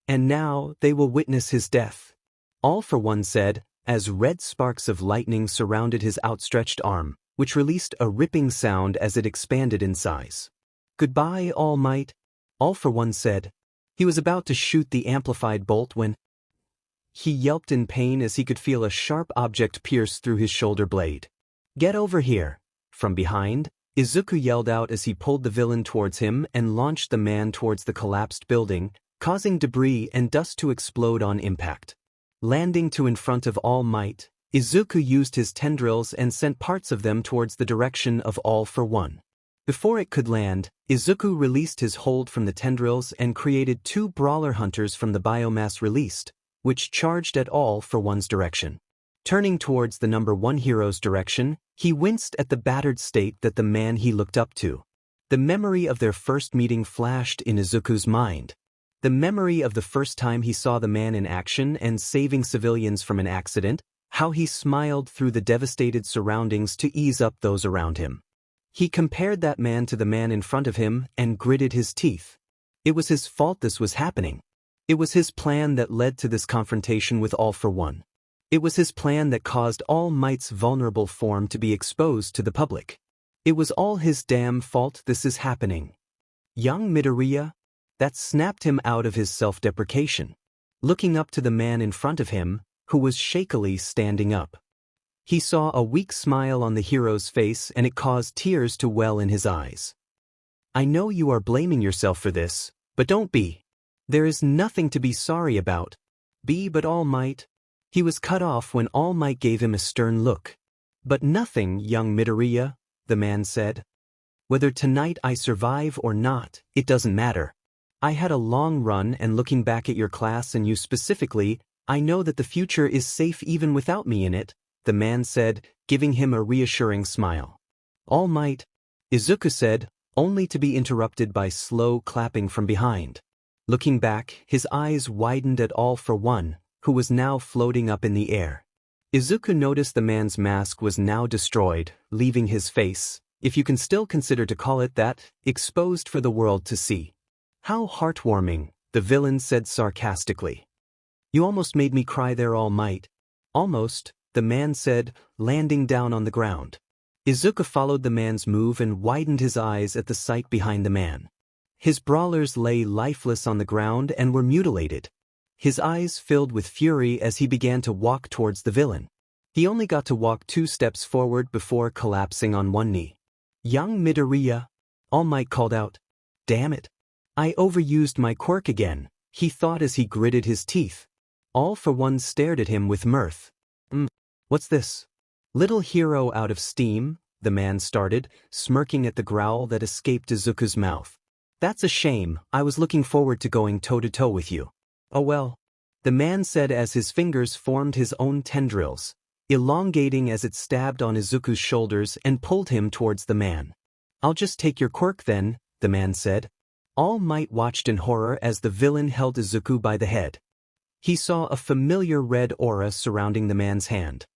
And now they will witness his death. All for One said, as red sparks of lightning surrounded his outstretched arm, which released a ripping sound as it expanded in size. Goodbye, All Might, All for One said. He was about to shoot the amplified bolt when he yelped in pain as he could feel a sharp object pierce through his shoulder blade. Get over here. From behind, Izuku yelled out as he pulled the villain towards him and launched the man towards the collapsed building, causing debris and dust to explode on impact. Landing in front of All Might, Izuku used his tendrils and sent parts of them towards the direction of All for One. Before it could land, Izuku released his hold from the tendrils and created two brawler hunters from the biomass released, which charged at All for One's direction. Turning towards the #1 hero's direction, he winced at the battered state that the man he looked up to. The memory of their first meeting flashed in Izuku's mind. The memory of the first time he saw the man in action and saving civilians from an accident, how he smiled through the devastated surroundings to ease up those around him. He compared that man to the man in front of him and gritted his teeth. It was his fault this was happening. It was his plan that led to this confrontation with All for One. It was his plan that caused All Might's vulnerable form to be exposed to the public. It was all his damn fault this is happening. Young Midoriya? That snapped him out of his self-deprecation. Looking up to the man in front of him, who was shakily standing up. He saw a weak smile on the hero's face and it caused tears to well in his eyes. I know you are blaming yourself for this, but don't be. There is nothing to be sorry about. But All Might. He was cut off when All Might gave him a stern look. But nothing, young Midoriya, the man said. Whether tonight I survive or not, it doesn't matter. I had a long run and looking back at your class and you specifically, I know that the future is safe even without me in it, the man said, giving him a reassuring smile. All Might, Izuku said, only to be interrupted by slow clapping from behind. Looking back, his eyes widened at All for One, who was now floating up in the air. Izuku noticed the man's mask was now destroyed, leaving his face, if you can still consider to call it that, exposed for the world to see. How heartwarming, the villain said sarcastically. You almost made me cry there, All Might. Almost, the man said, landing down on the ground. Izuku followed the man's move and widened his eyes at the sight behind the man. His brawlers lay lifeless on the ground and were mutilated. His eyes filled with fury as he began to walk towards the villain. He only got to walk 2 steps forward before collapsing on one knee. Young Midoriya, All Might called out. Damn it. I overused my quirk again, he thought as he gritted his teeth. All for One stared at him with mirth. What's this? Little hero out of steam, the man started, smirking at the growl that escaped Izuku's mouth. That's a shame, I was looking forward to going toe-to-toe with you. Oh well. The man said as his fingers formed his own tendrils, elongating as it stabbed on Izuku's shoulders and pulled him towards the man. I'll just take your quirk then, the man said. All Might watched in horror as the villain held Izuku by the head. He saw a familiar red aura surrounding the man's hand.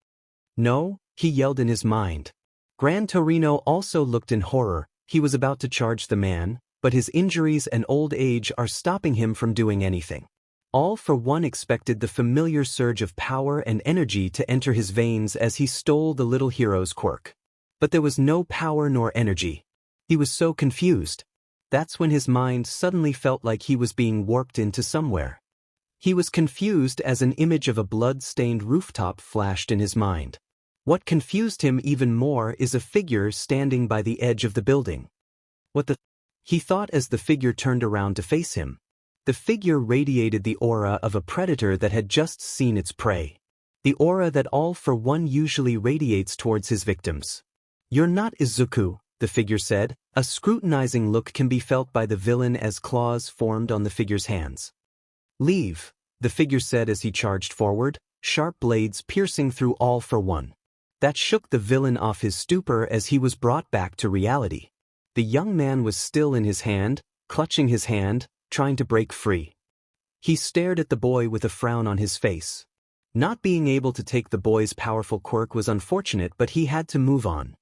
No, he yelled in his mind. Gran Torino also looked in horror. He was about to charge the man, but his injuries and old age are stopping him from doing anything. All for One expected the familiar surge of power and energy to enter his veins as he stole the little hero's quirk. But there was no power nor energy. He was so confused. That's when his mind suddenly felt like he was being warped into somewhere. He was confused as an image of a blood-stained rooftop flashed in his mind. What confused him even more is a figure standing by the edge of the building. What the? He thought as the figure turned around to face him. The figure radiated the aura of a predator that had just seen its prey. The aura that All for One usually radiates towards his victims. You're not Izuku, the figure said. A scrutinizing look can be felt by the villain as claws formed on the figure's hands. Leave, the figure said as he charged forward, sharp blades piercing through All for One. That shook the villain off his stupor as he was brought back to reality. The young man was still in his hand, clutching his hand, trying to break free. He stared at the boy with a frown on his face. Not being able to take the boy's powerful quirk was unfortunate, but he had to move on.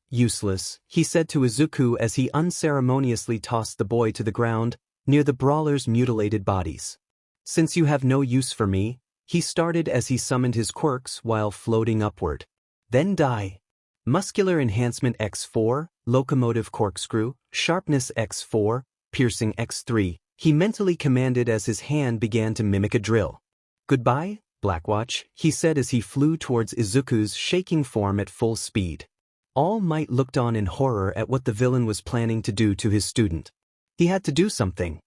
Useless, he said to Izuku as he unceremoniously tossed the boy to the ground, near the brawlers' mutilated bodies. Since you have no use for me, he started as he summoned his quirks while floating upward. Then die. Muscular Enhancement X4, Locomotive Corkscrew, Sharpness X4, Piercing X3, he mentally commanded as his hand began to mimic a drill. Goodbye, Blackwatch, he said as he flew towards Izuku's shaking form at full speed. All Might looked on in horror at what the villain was planning to do to his student. He had to do something.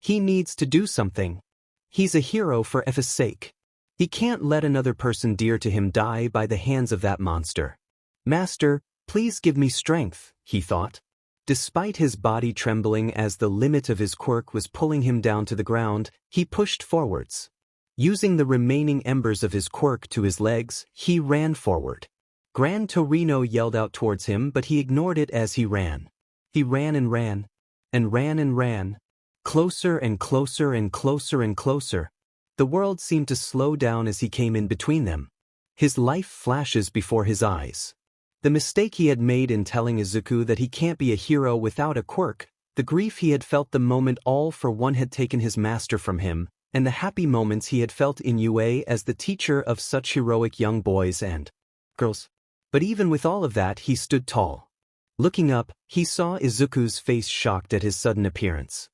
He needs to do something. He's a hero for F's sake. He can't let another person dear to him die by the hands of that monster. Master, please give me strength, he thought. Despite his body trembling as the limit of his quirk was pulling him down to the ground, he pushed forwards. Using the remaining embers of his quirk to his legs, he ran forward. Gran Torino yelled out towards him, but he ignored it as he ran. He ran and ran, and ran and ran, closer and closer and closer and closer. The world seemed to slow down as he came in between them. His life flashes before his eyes. The mistake he had made in telling Izuku that he can't be a hero without a quirk, the grief he had felt the moment All for One had taken his master from him, and the happy moments he had felt in UA as the teacher of such heroic young boys and girls. But even with all of that, he stood tall. Looking up, he saw Izuku's face shocked at his sudden appearance.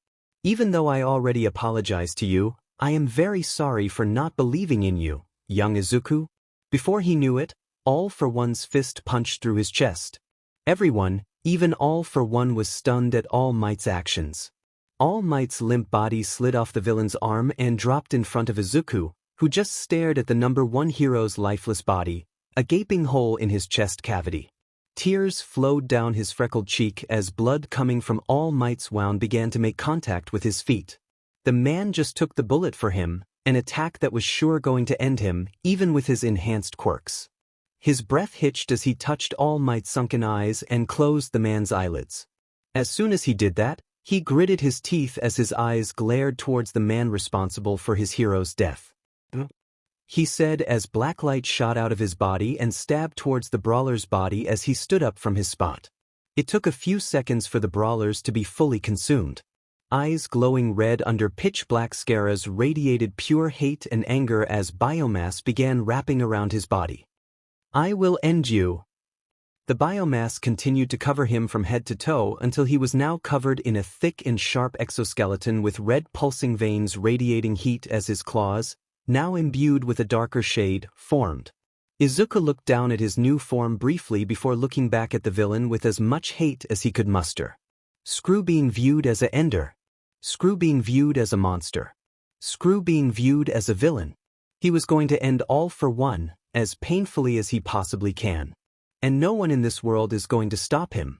Even though I already apologized to you, I am very sorry for not believing in you, young Izuku. Before he knew it, All for One's fist punched through his chest. Everyone, even All for One, was stunned at All Might's actions. All Might's limp body slid off the villain's arm and dropped in front of Izuku, who just stared at the #1 hero's lifeless body, a gaping hole in his chest cavity. Tears flowed down his freckled cheek as blood coming from All Might's wound began to make contact with his feet. The man just took the bullet for him, an attack that was sure going to end him, even with his enhanced quirks. His breath hitched as he touched All Might's sunken eyes and closed the man's eyelids. As soon as he did that, he gritted his teeth as his eyes glared towards the man responsible for his hero's death. He said as blacklight shot out of his body and stabbed towards the brawler's body as he stood up from his spot. It took a few seconds for the brawlers to be fully consumed. Eyes glowing red under pitch-black scaras radiated pure hate and anger as biomass began wrapping around his body. "I will end you." The biomass continued to cover him from head to toe until he was now covered in a thick and sharp exoskeleton with red pulsing veins radiating heat as his claws, now imbued with a darker shade, formed. Izuku looked down at his new form briefly before looking back at the villain with as much hate as he could muster. Screw being viewed as a ender. Screw being viewed as a monster. Screw being viewed as a villain. He was going to end all for one, as painfully as he possibly can. And no one in this world is going to stop him.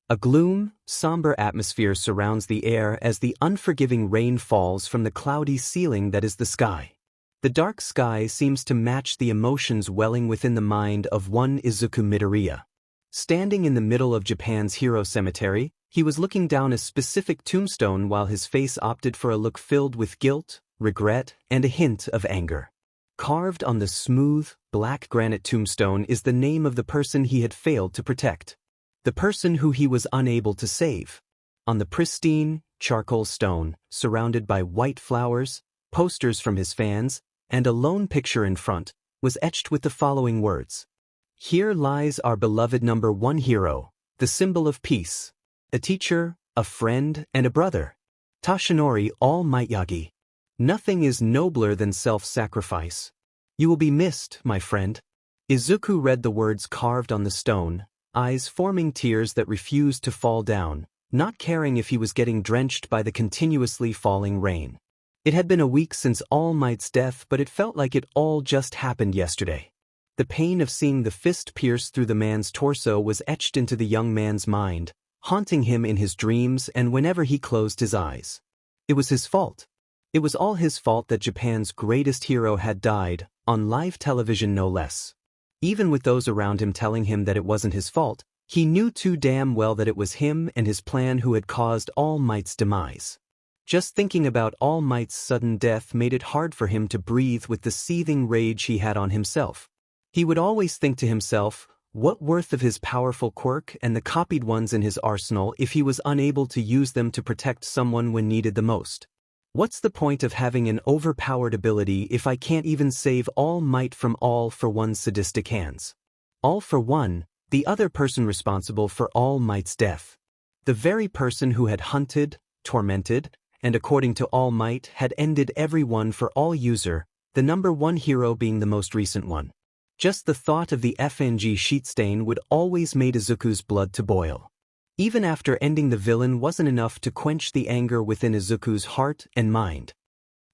A gloom, somber atmosphere surrounds the air as the unforgiving rain falls from the cloudy ceiling that is the sky. The dark sky seems to match the emotions welling within the mind of one Izuku Midoriya. Standing in the middle of Japan's hero cemetery, he was looking down a specific tombstone while his face opted for a look filled with guilt, regret, and a hint of anger. Carved on the smooth, black granite tombstone is the name of the person he had failed to protect. The person who he was unable to save. On the pristine, charcoal stone, surrounded by white flowers, posters from his fans, and a lone picture in front, was etched with the following words. "Here lies our beloved number one hero, the symbol of peace. A teacher, a friend, and a brother. Tashinori all might Yagi. Nothing is nobler than self-sacrifice. You will be missed, my friend." Izuku read the words carved on the stone, eyes forming tears that refused to fall down, not caring if he was getting drenched by the continuously falling rain. It had been a week since All Might's death, but it felt like it all just happened yesterday. The pain of seeing the fist pierce through the man's torso was etched into the young man's mind, haunting him in his dreams and whenever he closed his eyes. It was his fault. It was all his fault that Japan's greatest hero had died, on live television no less. Even with those around him telling him that it wasn't his fault, he knew too damn well that it was him and his plan who had caused All Might's demise. Just thinking about All Might's sudden death made it hard for him to breathe with the seething rage he had on himself. He would always think to himself, what worth of his powerful quirk and the copied ones in his arsenal if he was unable to use them to protect someone when needed the most? What's the point of having an overpowered ability if I can't even save All Might from All for One's sadistic hands? All for One, the other person responsible for All Might's death. The very person who had hunted, tormented, and according to All Might had ended everyone for All User, the number one hero being the most recent one. Just the thought of the FNG sheet stain would always made Izuku's blood to boil. Even after ending the villain wasn't enough to quench the anger within Izuku's heart and mind.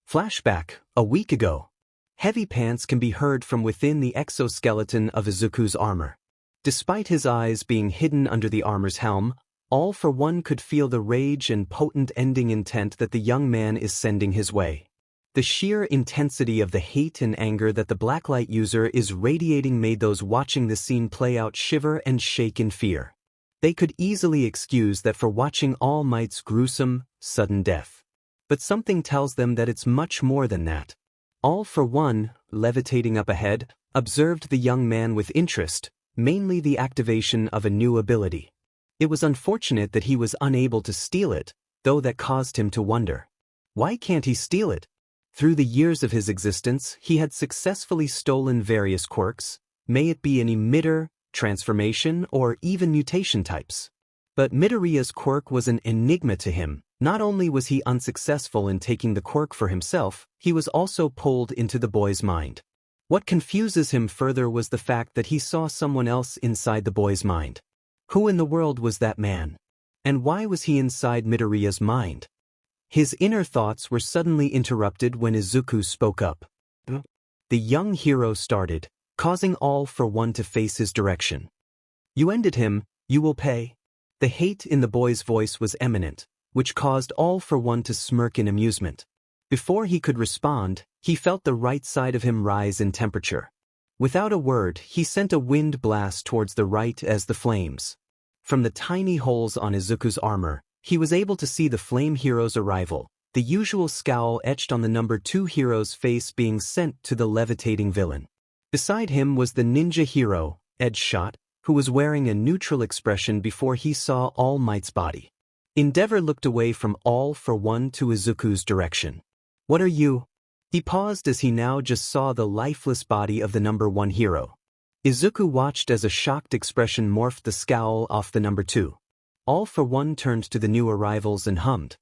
Flashback, a week ago. Heavy pants can be heard from within the exoskeleton of Izuku's armor. Despite his eyes being hidden under the armor's helm, All for One could feel the rage and potent ending intent that the young man is sending his way. The sheer intensity of the hate and anger that the Blacklight user is radiating made those watching the scene play out shiver and shake in fear. They could easily excuse that for watching All Might's gruesome, sudden death. But something tells them that it's much more than that. All for One, levitating up ahead, observed the young man with interest, mainly the activation of a new ability. It was unfortunate that he was unable to steal it, though that caused him to wonder. Why can't he steal it? Through the years of his existence, he had successfully stolen various quirks, may it be an emitter, transformation, or even mutation types. But Midoriya's quirk was an enigma to him. Not only was he unsuccessful in taking the quirk for himself, he was also pulled into the boy's mind. What confuses him further was the fact that he saw someone else inside the boy's mind. Who in the world was that man? And why was he inside Midoriya's mind? His inner thoughts were suddenly interrupted when Izuku spoke up. The young hero started, causing All for One to face his direction. "You ended him, you will pay." The hate in the boy's voice was eminent, which caused All for One to smirk in amusement. Before he could respond, he felt the right side of him rise in temperature. Without a word, he sent a wind blast towards the right as the flames. From the tiny holes on Izuku's armor, he was able to see the flame hero's arrival, the usual scowl etched on the number 2 hero's face being sent to the levitating villain. Beside him was the ninja hero, Edge Shot, who was wearing a neutral expression before he saw All Might's body. Endeavor looked away from All for One to Izuku's direction. "What are you?" He paused as he now just saw the lifeless body of the number 1 hero. Izuku watched as a shocked expression morphed the scowl off the number 2. All for One turned to the new arrivals and hummed.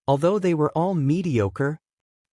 Although they were all mediocre,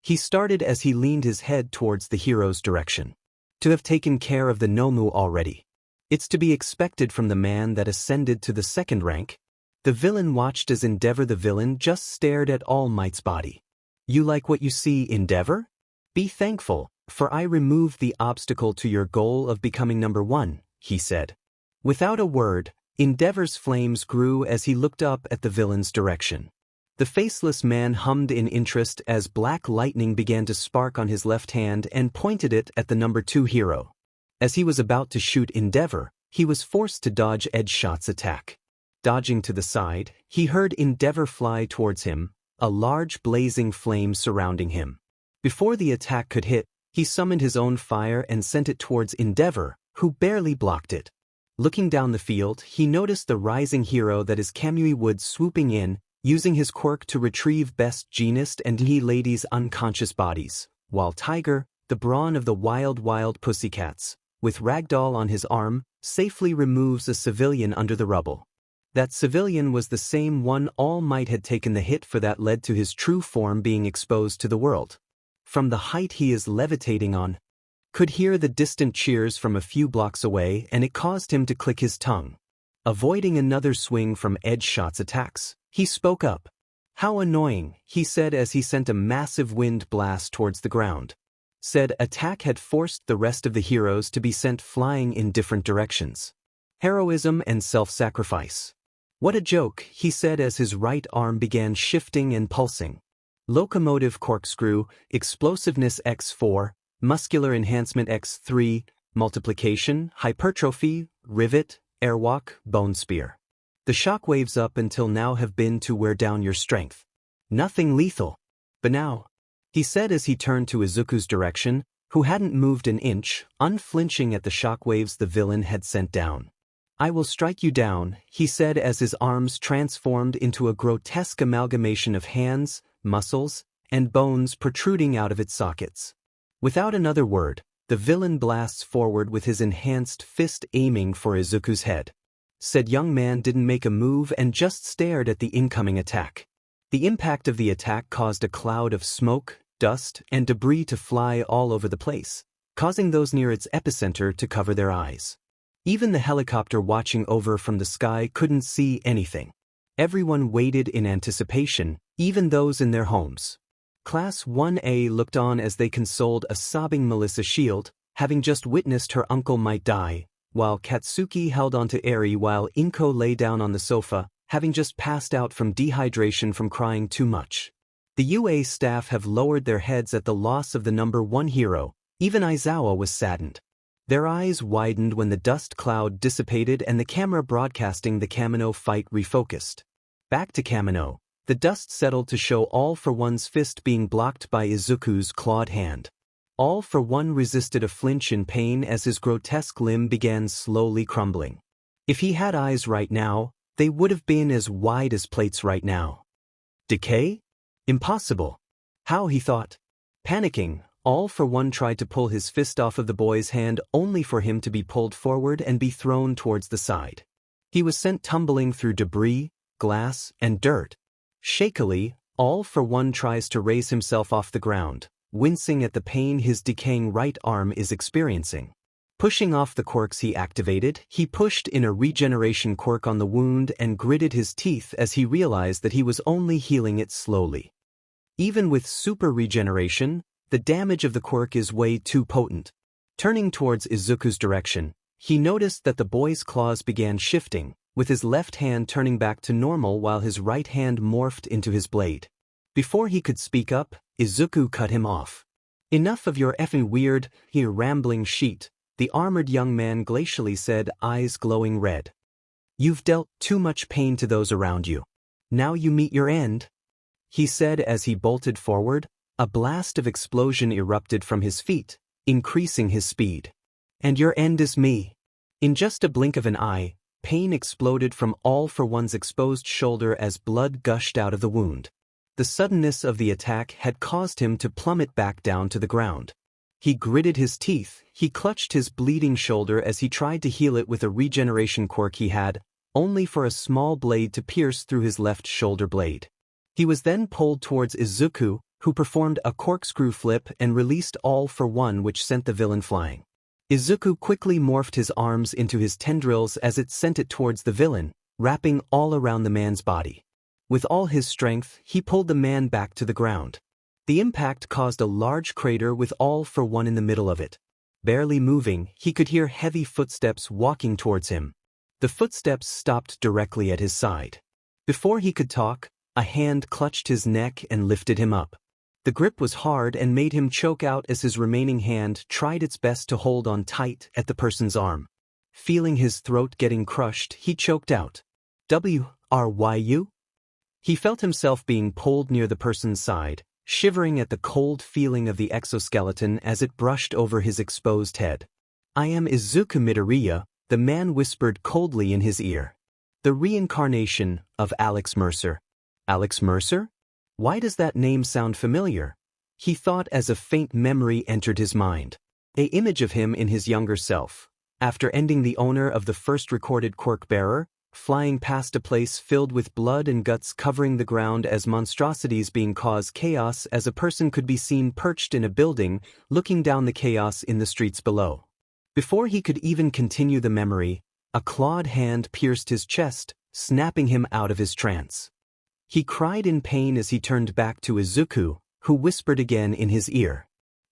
he started as he leaned his head towards the hero's direction. To have taken care of the Nomu already. It's to be expected from the man that ascended to the 2nd rank. The villain watched as Endeavor the villain just stared at All Might's body. "You like what you see, Endeavor? Be thankful, for I removed the obstacle to your goal of becoming number 1, he said. Without a word, Endeavor's flames grew as he looked up at the villain's direction. The faceless man hummed in interest as black lightning began to spark on his left hand and pointed it at the number 2 hero. As he was about to shoot Endeavor, he was forced to dodge Edge Shot's attack. Dodging to the side, he heard Endeavor fly towards him, a large blazing flame surrounding him. Before the attack could hit, he summoned his own fire and sent it towards Endeavor, who barely blocked it. Looking down the field, he noticed the rising hero that is Camino Ward swooping in, using his quirk to retrieve best genist and he ladies' unconscious bodies, while Tiger, the brawn of the wild pussycats, with Ragdoll on his arm, safely removes a civilian under the rubble. That civilian was the same one All Might had taken the hit for that led to his true form being exposed to the world. From the height he is levitating on, could hear the distant cheers from a few blocks away, and it caused him to click his tongue. Avoiding another swing from Edge Shot's attacks, he spoke up. "How annoying," he said as he sent a massive wind blast towards the ground. Said attack had forced the rest of the heroes to be sent flying in different directions. Heroism and self-sacrifice. "What a joke," he said as his right arm began shifting and pulsing. Locomotive corkscrew, explosiveness x4, muscular enhancement x3, multiplication, hypertrophy, rivet, airwalk, bone spear. The shockwaves up until now have been to wear down your strength. Nothing lethal. But now, he said as he turned to Izuku's direction, who hadn't moved an inch, unflinching at the shockwaves the villain had sent down. "I will strike you down," he said as his arms transformed into a grotesque amalgamation of hands, muscles, and bones protruding out of its sockets. Without another word, the villain blasts forward with his enhanced fist aiming for Izuku's head. Said young man didn't make a move and just stared at the incoming attack. The impact of the attack caused a cloud of smoke, dust, and debris to fly all over the place, causing those near its epicenter to cover their eyes. Even the helicopter watching over from the sky couldn't see anything. Everyone waited in anticipation, even those in their homes. Class 1A looked on as they consoled a sobbing Melissa Shield, having just witnessed her uncle might die, while Katsuki held onto Eri while Inko lay down on the sofa, having just passed out from dehydration from crying too much. The UA staff have lowered their heads at the loss of the number 1 hero. Even Aizawa was saddened. Their eyes widened when the dust cloud dissipated and the camera broadcasting the Camino fight refocused. Back to Camino, the dust settled to show All for One's fist being blocked by Izuku's clawed hand. All for One resisted a flinch in pain as his grotesque limb began slowly crumbling. If he had eyes right now, they would have been as wide as plates right now. Decay? Impossible. How, he thought. Panicking, All for One tried to pull his fist off of the boy's hand only for him to be pulled forward and be thrown towards the side. He was sent tumbling through debris, glass, and dirt. Shakily, All for One tries to raise himself off the ground, wincing at the pain his decaying right arm is experiencing. Pushing off the quirks he activated, he pushed in a regeneration quirk on the wound and gritted his teeth as he realized that he was only healing it slowly. Even with super regeneration, the damage of the quirk is way too potent. Turning towards Izuku's direction, he noticed that the boy's claws began shifting, with his left hand turning back to normal while his right hand morphed into his blade. Before he could speak up, Izuku cut him off. "Enough of your effing weird, rambling sheet," the armored young man glacially said, eyes glowing red. You've dealt too much pain to those around you. Now you meet your end," he said as he bolted forward. A blast of explosion erupted from his feet, increasing his speed. "And your end is me." In just a blink of an eye, pain exploded from All for One's exposed shoulder as blood gushed out of the wound. The suddenness of the attack had caused him to plummet back down to the ground. He gritted his teeth, he clutched his bleeding shoulder as he tried to heal it with a regeneration quirk he had, only for a small blade to pierce through his left shoulder blade. He was then pulled towards Izuku, who performed a corkscrew flip and released All for One, which sent the villain flying. Izuku quickly morphed his arms into his tendrils as it sent it towards the villain, wrapping all around the man's body. With all his strength, he pulled the man back to the ground. The impact caused a large crater with All for One in the middle of it. Barely moving, he could hear heavy footsteps walking towards him. The footsteps stopped directly at his side. Before he could talk, a hand clutched his neck and lifted him up. The grip was hard and made him choke out as his remaining hand tried its best to hold on tight at the person's arm. Feeling his throat getting crushed, he choked out, "WRYU?" He felt himself being pulled near the person's side, shivering at the cold feeling of the exoskeleton as it brushed over his exposed head. "I am Izuku Midoriya," the man whispered coldly in his ear. "The reincarnation of Alex Mercer." Alex Mercer? Why does that name sound familiar? He thought as a faint memory entered his mind. An image of him in his younger self, after ending the owner of the first recorded quirk bearer, flying past a place filled with blood and guts covering the ground as monstrosities being caused chaos as a person could be seen perched in a building, looking down the chaos in the streets below. Before he could even continue the memory, a clawed hand pierced his chest, snapping him out of his trance. He cried in pain as he turned back to Izuku, who whispered again in his ear,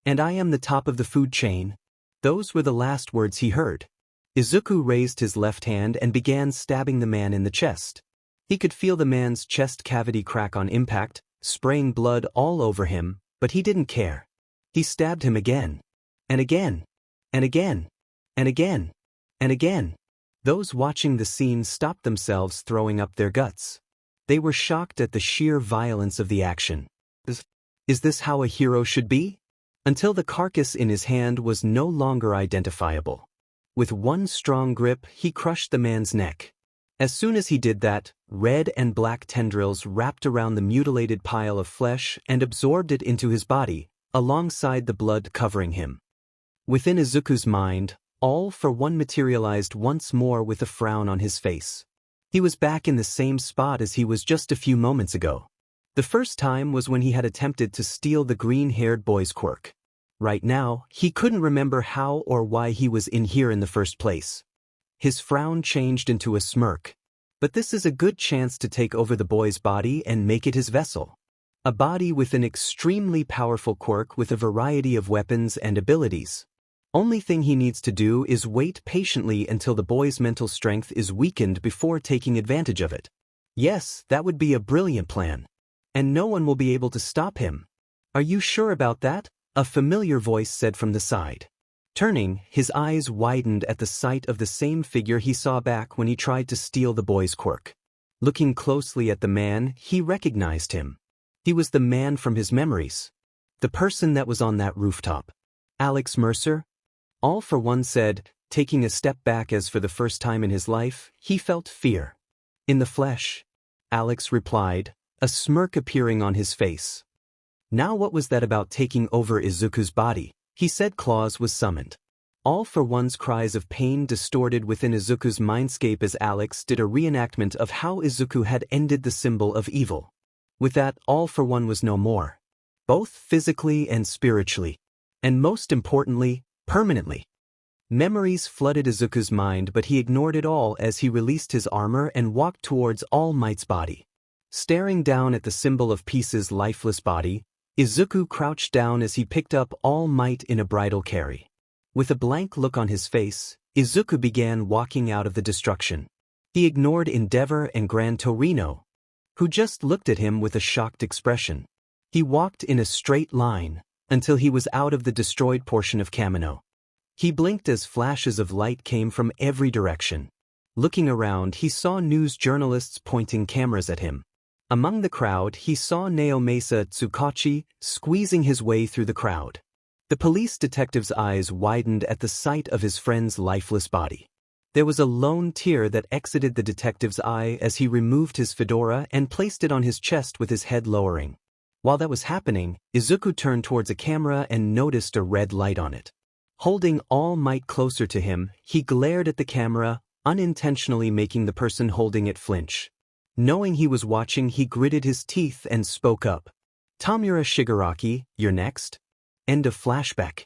"And I am the top of the food chain." Those were the last words he heard. Izuku raised his left hand and began stabbing the man in the chest. He could feel the man's chest cavity crack on impact, spraying blood all over him, but he didn't care. He stabbed him again. And again. And again. And again. And again. Those watching the scene stopped themselves throwing up their guts. They were shocked at the sheer violence of the action. Is this how a hero should be? Until the carcass in his hand was no longer identifiable. With one strong grip, he crushed the man's neck. As soon as he did that, red and black tendrils wrapped around the mutilated pile of flesh and absorbed it into his body, alongside the blood covering him. Within Izuku's mind, All for One materialized once more with a frown on his face. He was back in the same spot as he was just a few moments ago. The first time was when he had attempted to steal the green-haired boy's quirk. Right now, he couldn't remember how or why he was in here in the first place. His frown changed into a smirk. But this is a good chance to take over the boy's body and make it his vessel. A body with an extremely powerful quirk with a variety of weapons and abilities. Only thing he needs to do is wait patiently until the boy's mental strength is weakened before taking advantage of it. Yes, that would be a brilliant plan. And no one will be able to stop him. "Are you sure about that?" a familiar voice said from the side. Turning, his eyes widened at the sight of the same figure he saw back when he tried to steal the boy's quirk. Looking closely at the man, he recognized him. He was the man from his memories. The person that was on that rooftop. Alex Mercer? All for One said, taking a step back as for the first time in his life, he felt fear. "In the flesh," Alex replied, a smirk appearing on his face. Now what was that about taking over Izuku's body? He said claws was summoned. All for One's cries of pain distorted within Izuku's mindscape as Alex did a reenactment of how Izuku had ended the symbol of evil. With that, All for One was no more. Both physically and spiritually. And most importantly, permanently. Memories flooded Izuku's mind, but he ignored it all as he released his armor and walked towards All Might's body. Staring down at the symbol of peace's lifeless body, Izuku crouched down as he picked up All Might in a bridal carry. With a blank look on his face, Izuku began walking out of the destruction. He ignored Endeavor and Gran Torino, who just looked at him with a shocked expression. He walked in a straight line until he was out of the destroyed portion of Camino. He blinked as flashes of light came from every direction. Looking around, he saw news journalists pointing cameras at him. Among the crowd, he saw Naomasa Tsukachi squeezing his way through the crowd. The police detective's eyes widened at the sight of his friend's lifeless body. There was a lone tear that exited the detective's eye as he removed his fedora and placed it on his chest with his head lowering. While that was happening, Izuku turned towards a camera and noticed a red light on it. Holding All Might closer to him, he glared at the camera, unintentionally making the person holding it flinch. Knowing he was watching, he gritted his teeth and spoke up. "Tamura Shigaraki, you're next?" End of flashback.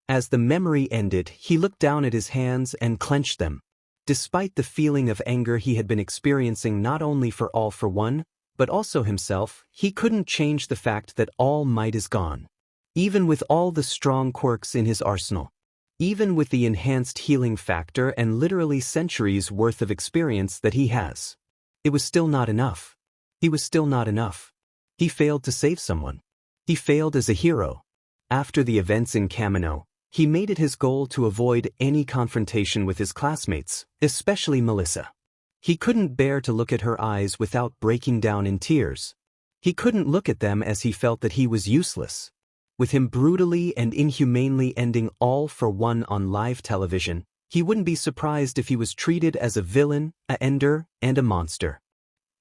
As the memory ended, he looked down at his hands and clenched them. Despite the feeling of anger he had been experiencing not only for All for One, but also himself, he couldn't change the fact that All Might is gone. Even with all the strong quirks in his arsenal. Even with the enhanced healing factor and literally centuries worth of experience that he has. It was still not enough. He was still not enough. He failed to save someone. He failed as a hero. After the events in Camino, he made it his goal to avoid any confrontation with his classmates, especially Melissa. He couldn't bear to look at her eyes without breaking down in tears. He couldn't look at them as he felt that he was useless. With him brutally and inhumanely ending All for One on live television, he wouldn't be surprised if he was treated as a villain, a ender, and a monster.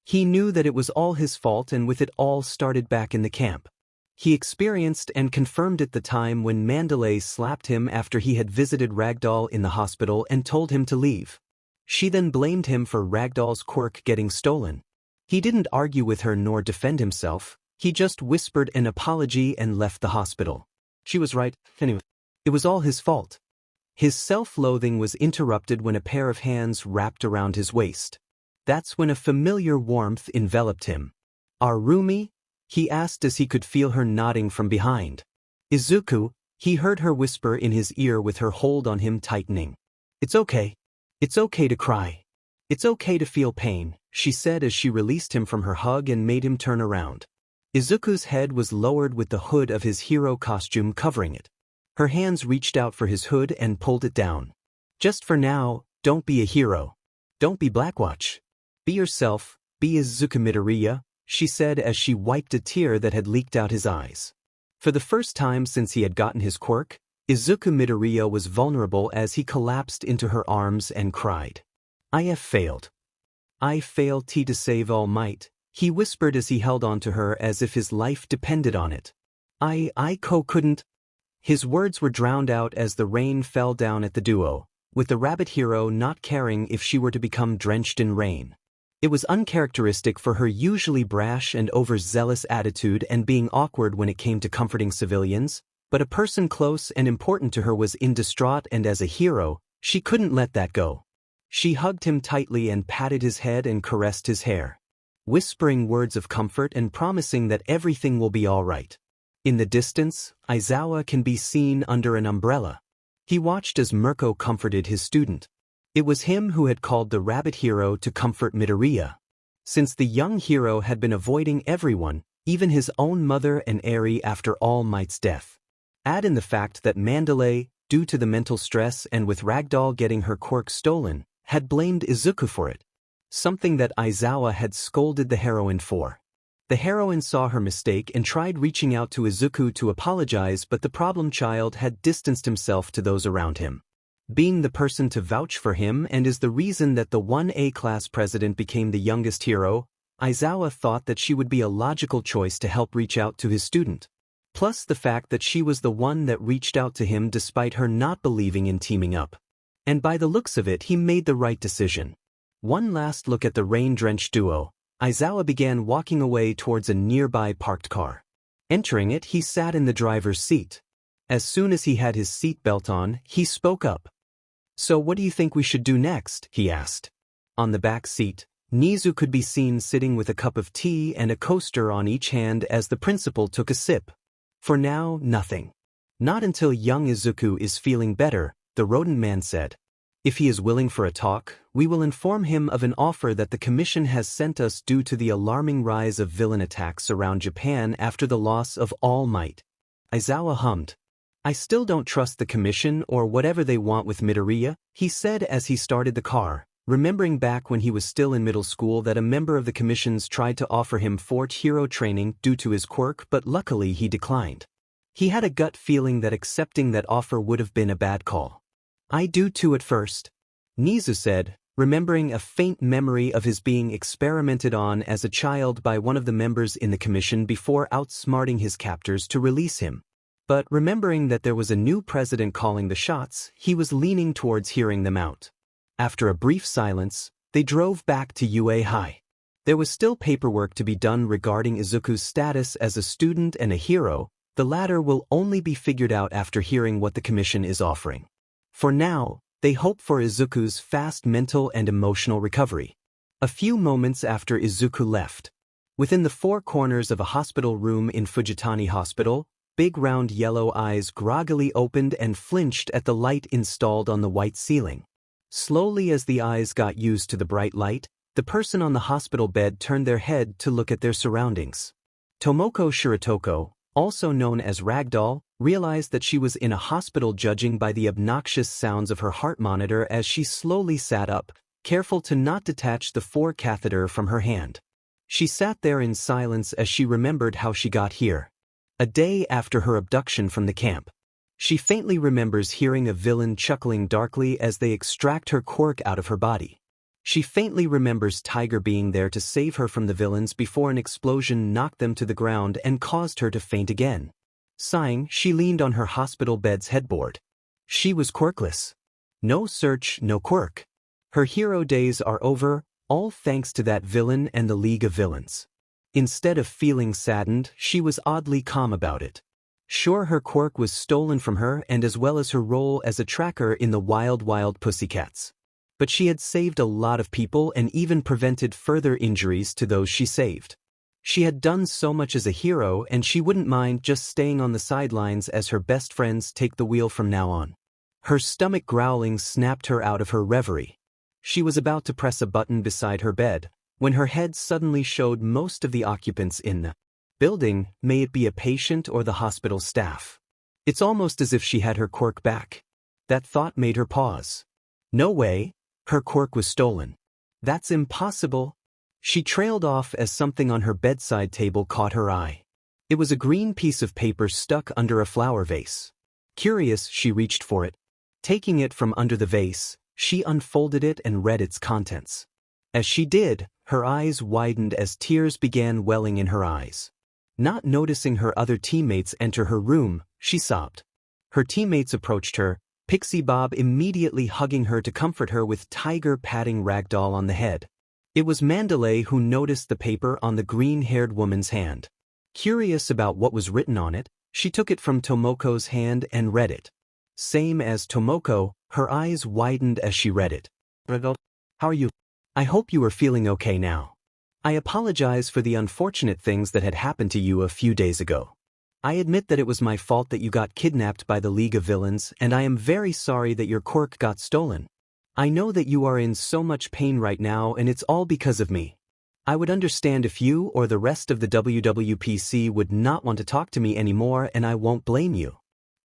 He knew that it was all his fault, and with it all started back in the camp. He experienced and confirmed it the time when Mandalay slapped him after he had visited Ragdoll in the hospital and told him to leave. She then blamed him for Ragdoll's quirk getting stolen. He didn't argue with her nor defend himself, he just whispered an apology and left the hospital. She was right, anyway. It was all his fault. His self-loathing was interrupted when a pair of hands wrapped around his waist. That's when a familiar warmth enveloped him. "Arumi?" he asked as he could feel her nodding from behind. "Izuku," he heard her whisper in his ear with her hold on him tightening. "It's okay. It's okay to cry. It's okay to feel pain," she said as she released him from her hug and made him turn around. Izuku's head was lowered with the hood of his hero costume covering it. Her hands reached out for his hood and pulled it down. "Just for now, don't be a hero. Don't be Blackwatch. Be yourself, be Izuku Midoriya," she said as she wiped a tear that had leaked out his eyes. For the first time since he had gotten his quirk, Izuku Midoriya was vulnerable as he collapsed into her arms and cried. "I have failed. I failed to save All Might," he whispered as he held on to her as if his life depended on it. I couldn't." His words were drowned out as the rain fell down at the duo, with the rabbit hero not caring if she were to become drenched in rain. It was uncharacteristic for her usually brash and overzealous attitude and being awkward when it came to comforting civilians, but a person close and important to her was distraught, and as a hero, she couldn't let that go. She hugged him tightly and patted his head and caressed his hair, whispering words of comfort and promising that everything will be all right. In the distance, Aizawa can be seen under an umbrella. He watched as Mirko comforted his student. It was him who had called the rabbit hero to comfort Midoriya. Since the young hero had been avoiding everyone, even his own mother and Eri after All Might's death. Add in the fact that Mandalay, due to the mental stress and with Ragdoll getting her quirk stolen, had blamed Izuku for it. Something that Aizawa had scolded the heroine for. The heroine saw her mistake and tried reaching out to Izuku to apologize, but the problem child had distanced himself to those around him. Being the person to vouch for him and is the reason that the 1A class president became the youngest hero, Aizawa thought that she would be a logical choice to help reach out to his student. Plus the fact that she was the one that reached out to him despite her not believing in teaming up. And by the looks of it, he made the right decision. One last look at the rain-drenched duo, Aizawa began walking away towards a nearby parked car. Entering it, he sat in the driver's seat. As soon as he had his seatbelt on, he spoke up. "So what do you think we should do next?" he asked. On the back seat, Nizu could be seen sitting with a cup of tea and a coaster on each hand as the principal took a sip. "For now, nothing. Not until young Izuku is feeling better," the rodent man said. "If he is willing for a talk, we will inform him of an offer that the Commission has sent us due to the alarming rise of villain attacks around Japan after the loss of All Might." Aizawa hummed. "I still don't trust the Commission or whatever they want with Midoriya," he said as he started the car, remembering back when he was still in middle school that a member of the commissions tried to offer him fort hero training due to his quirk, but luckily he declined. He had a gut feeling that accepting that offer would have been a bad call. "I do too at first," Nizu said, remembering a faint memory of his being experimented on as a child by one of the members in the commission before outsmarting his captors to release him. But remembering that there was a new president calling the shots, he was leaning towards hearing them out. After a brief silence, they drove back to UA High. There was still paperwork to be done regarding Izuku's status as a student and a hero. The latter will only be figured out after hearing what the commission is offering. For now, they hope for Izuku's fast mental and emotional recovery. A few moments after Izuku left, within the four corners of a hospital room in Fujitani Hospital, big round yellow eyes groggily opened and flinched at the light installed on the white ceiling. Slowly as the eyes got used to the bright light, the person on the hospital bed turned their head to look at their surroundings. Tomoko Shiratoko, also known as Ragdoll, realized that she was in a hospital, judging by the obnoxious sounds of her heart monitor as she slowly sat up, careful to not detach the fore catheter from her hand. She sat there in silence as she remembered how she got here. A day after her abduction from the camp. She faintly remembers hearing a villain chuckling darkly as they extract her quirk out of her body. She faintly remembers Tiger being there to save her from the villains before an explosion knocked them to the ground and caused her to faint again. Sighing, she leaned on her hospital bed's headboard. She was quirkless. No search, no quirk. Her hero days are over, all thanks to that villain and the League of Villains. Instead of feeling saddened, she was oddly calm about it. Sure, her quirk was stolen from her, and as well as her role as a tracker in the Wild Pussycats. But she had saved a lot of people and even prevented further injuries to those she saved. She had done so much as a hero, and she wouldn't mind just staying on the sidelines as her best friends take the wheel from now on. Her stomach growling snapped her out of her reverie. She was about to press a button beside her bed, when her head suddenly showed most of the occupants in the building, may it be a patient or the hospital staff. It's almost as if she had her quirk back. That thought made her pause. No way, her quirk was stolen. That's impossible. She trailed off as something on her bedside table caught her eye. It was a green piece of paper stuck under a flower vase. Curious, she reached for it. Taking it from under the vase, she unfolded it and read its contents. As she did, her eyes widened as tears began welling in her eyes. Not noticing her other teammates enter her room, she sobbed. Her teammates approached her, Pixie Bob immediately hugging her to comfort her with Tiger patting Ragdoll on the head. It was Mandalay who noticed the paper on the green-haired woman's hand. Curious about what was written on it, she took it from Tomoko's hand and read it. Same as Tomoko, her eyes widened as she read it. "Ragdoll, how are you? I hope you are feeling okay now. I apologize for the unfortunate things that had happened to you a few days ago. I admit that it was my fault that you got kidnapped by the League of Villains, and I am very sorry that your quirk got stolen. I know that you are in so much pain right now, and it's all because of me. I would understand if you or the rest of the WWPC would not want to talk to me anymore, and I won't blame you.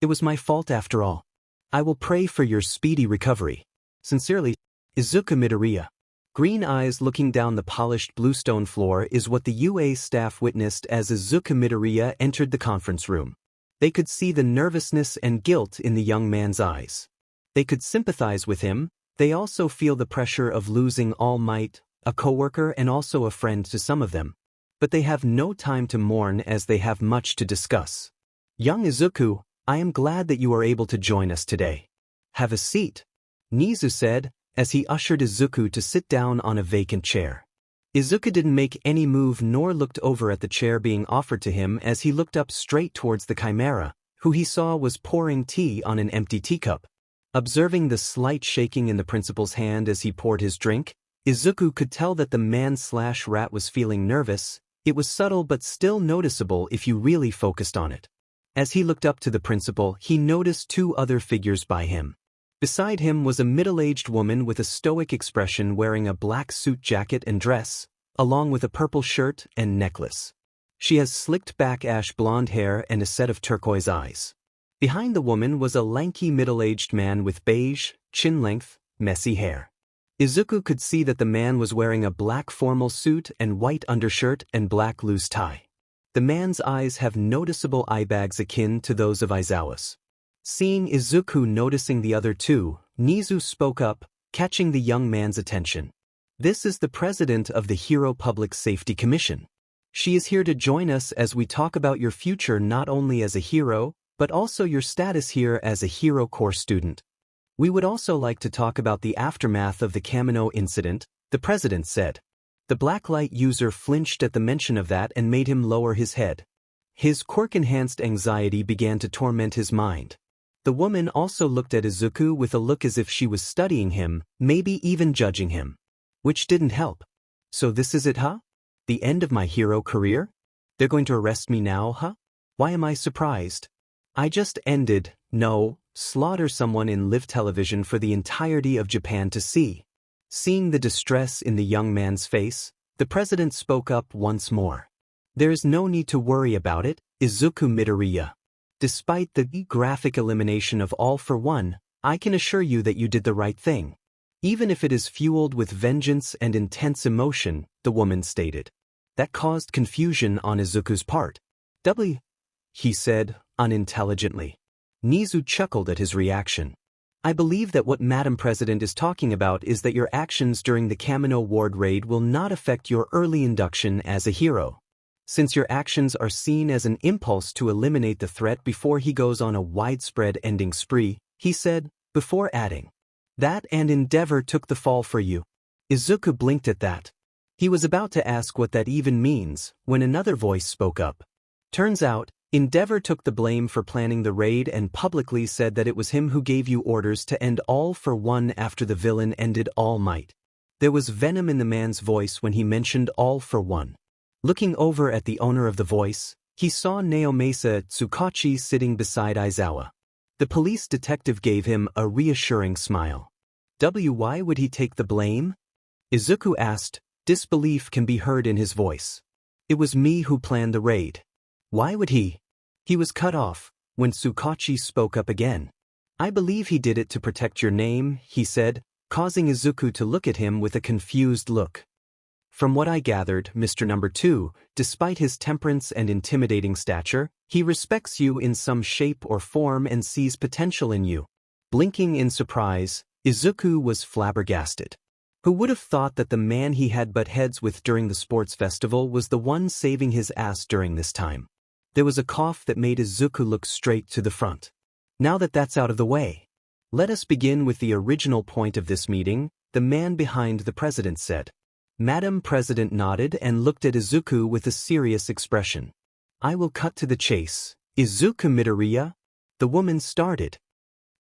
It was my fault after all. I will pray for your speedy recovery. Sincerely, Izuku Midoriya." Green eyes looking down the polished bluestone floor is what the UA staff witnessed as Izuku Midoriya entered the conference room. They could see the nervousness and guilt in the young man's eyes. They could sympathize with him. They also feel the pressure of losing All Might, a coworker and also a friend to some of them. But they have no time to mourn as they have much to discuss. "Young Izuku, I am glad that you are able to join us today. Have a seat," Nizu said, as he ushered Izuku to sit down on a vacant chair. Izuku didn't make any move nor looked over at the chair being offered to him as he looked up straight towards the chimera, who he saw was pouring tea on an empty teacup. Observing the slight shaking in the principal's hand as he poured his drink, Izuku could tell that the man/rat was feeling nervous. It was subtle but still noticeable if you really focused on it. As he looked up to the principal, he noticed two other figures by him. Beside him was a middle-aged woman with a stoic expression wearing a black suit jacket and dress, along with a purple shirt and necklace. She has slicked back ash blonde hair and a set of turquoise eyes. Behind the woman was a lanky middle-aged man with beige, chin-length, messy hair. Izuku could see that the man was wearing a black formal suit and white undershirt and black loose tie. The man's eyes have noticeable eye bags akin to those of Aizawa's. Seeing Izuku noticing the other two, Nizu spoke up, catching the young man's attention. This is the president of the Hero Public Safety Commission. She is here to join us as we talk about your future not only as a hero, but also your status here as a Hero Corps student. We would also like to talk about the aftermath of the Camino incident, the president said. The Blacklight user flinched at the mention of that and made him lower his head. His quirk-enhanced anxiety began to torment his mind. The woman also looked at Izuku with a look as if she was studying him, maybe even judging him. Which didn't help. So this is it, huh? The end of my hero career? They're going to arrest me now, huh? Why am I surprised? I just ended, slaughter someone in live television for the entirety of Japan to see. Seeing the distress in the young man's face, the president spoke up once more. There is no need to worry about it, Izuku Midoriya. Despite the graphic elimination of All for One, I can assure you that you did the right thing. Even if it is fueled with vengeance and intense emotion, the woman stated. That caused confusion on Izuku's part. He said, unintelligently. Nizu chuckled at his reaction. I believe that what Madam President is talking about is that your actions during the Camino Ward raid will not affect your early induction as a hero. Since your actions are seen as an impulse to eliminate the threat before he goes on a widespread ending spree, he said, before adding. That and Endeavor took the fall for you. Izuku blinked at that. He was about to ask what that even means, when another voice spoke up. Turns out, Endeavor took the blame for planning the raid and publicly said that it was him who gave you orders to end All for One after the villain ended All Might. There was venom in the man's voice when he mentioned All for One. Looking over at the owner of the voice, he saw Naomasa Tsukachi sitting beside Aizawa. The police detective gave him a reassuring smile. Why would he take the blame? Izuku asked. Disbelief can be heard in his voice. It was me who planned the raid. Why would he? He was cut off when Tsukachi spoke up again. I believe he did it to protect your name, he said, causing Izuku to look at him with a confused look. From what I gathered, Mr. Number 2, despite his temperance and intimidating stature, he respects you in some shape or form and sees potential in you. Blinking in surprise, Izuku was flabbergasted. Who would have thought that the man he had butt heads with during the sports festival was the one saving his ass during this time? There was a cough that made Izuku look straight to the front. Now that that's out of the way, let us begin with the original point of this meeting, the man behind the president said. Madam President nodded and looked at Izuku with a serious expression. I will cut to the chase. Izuku Midoriya? The woman started.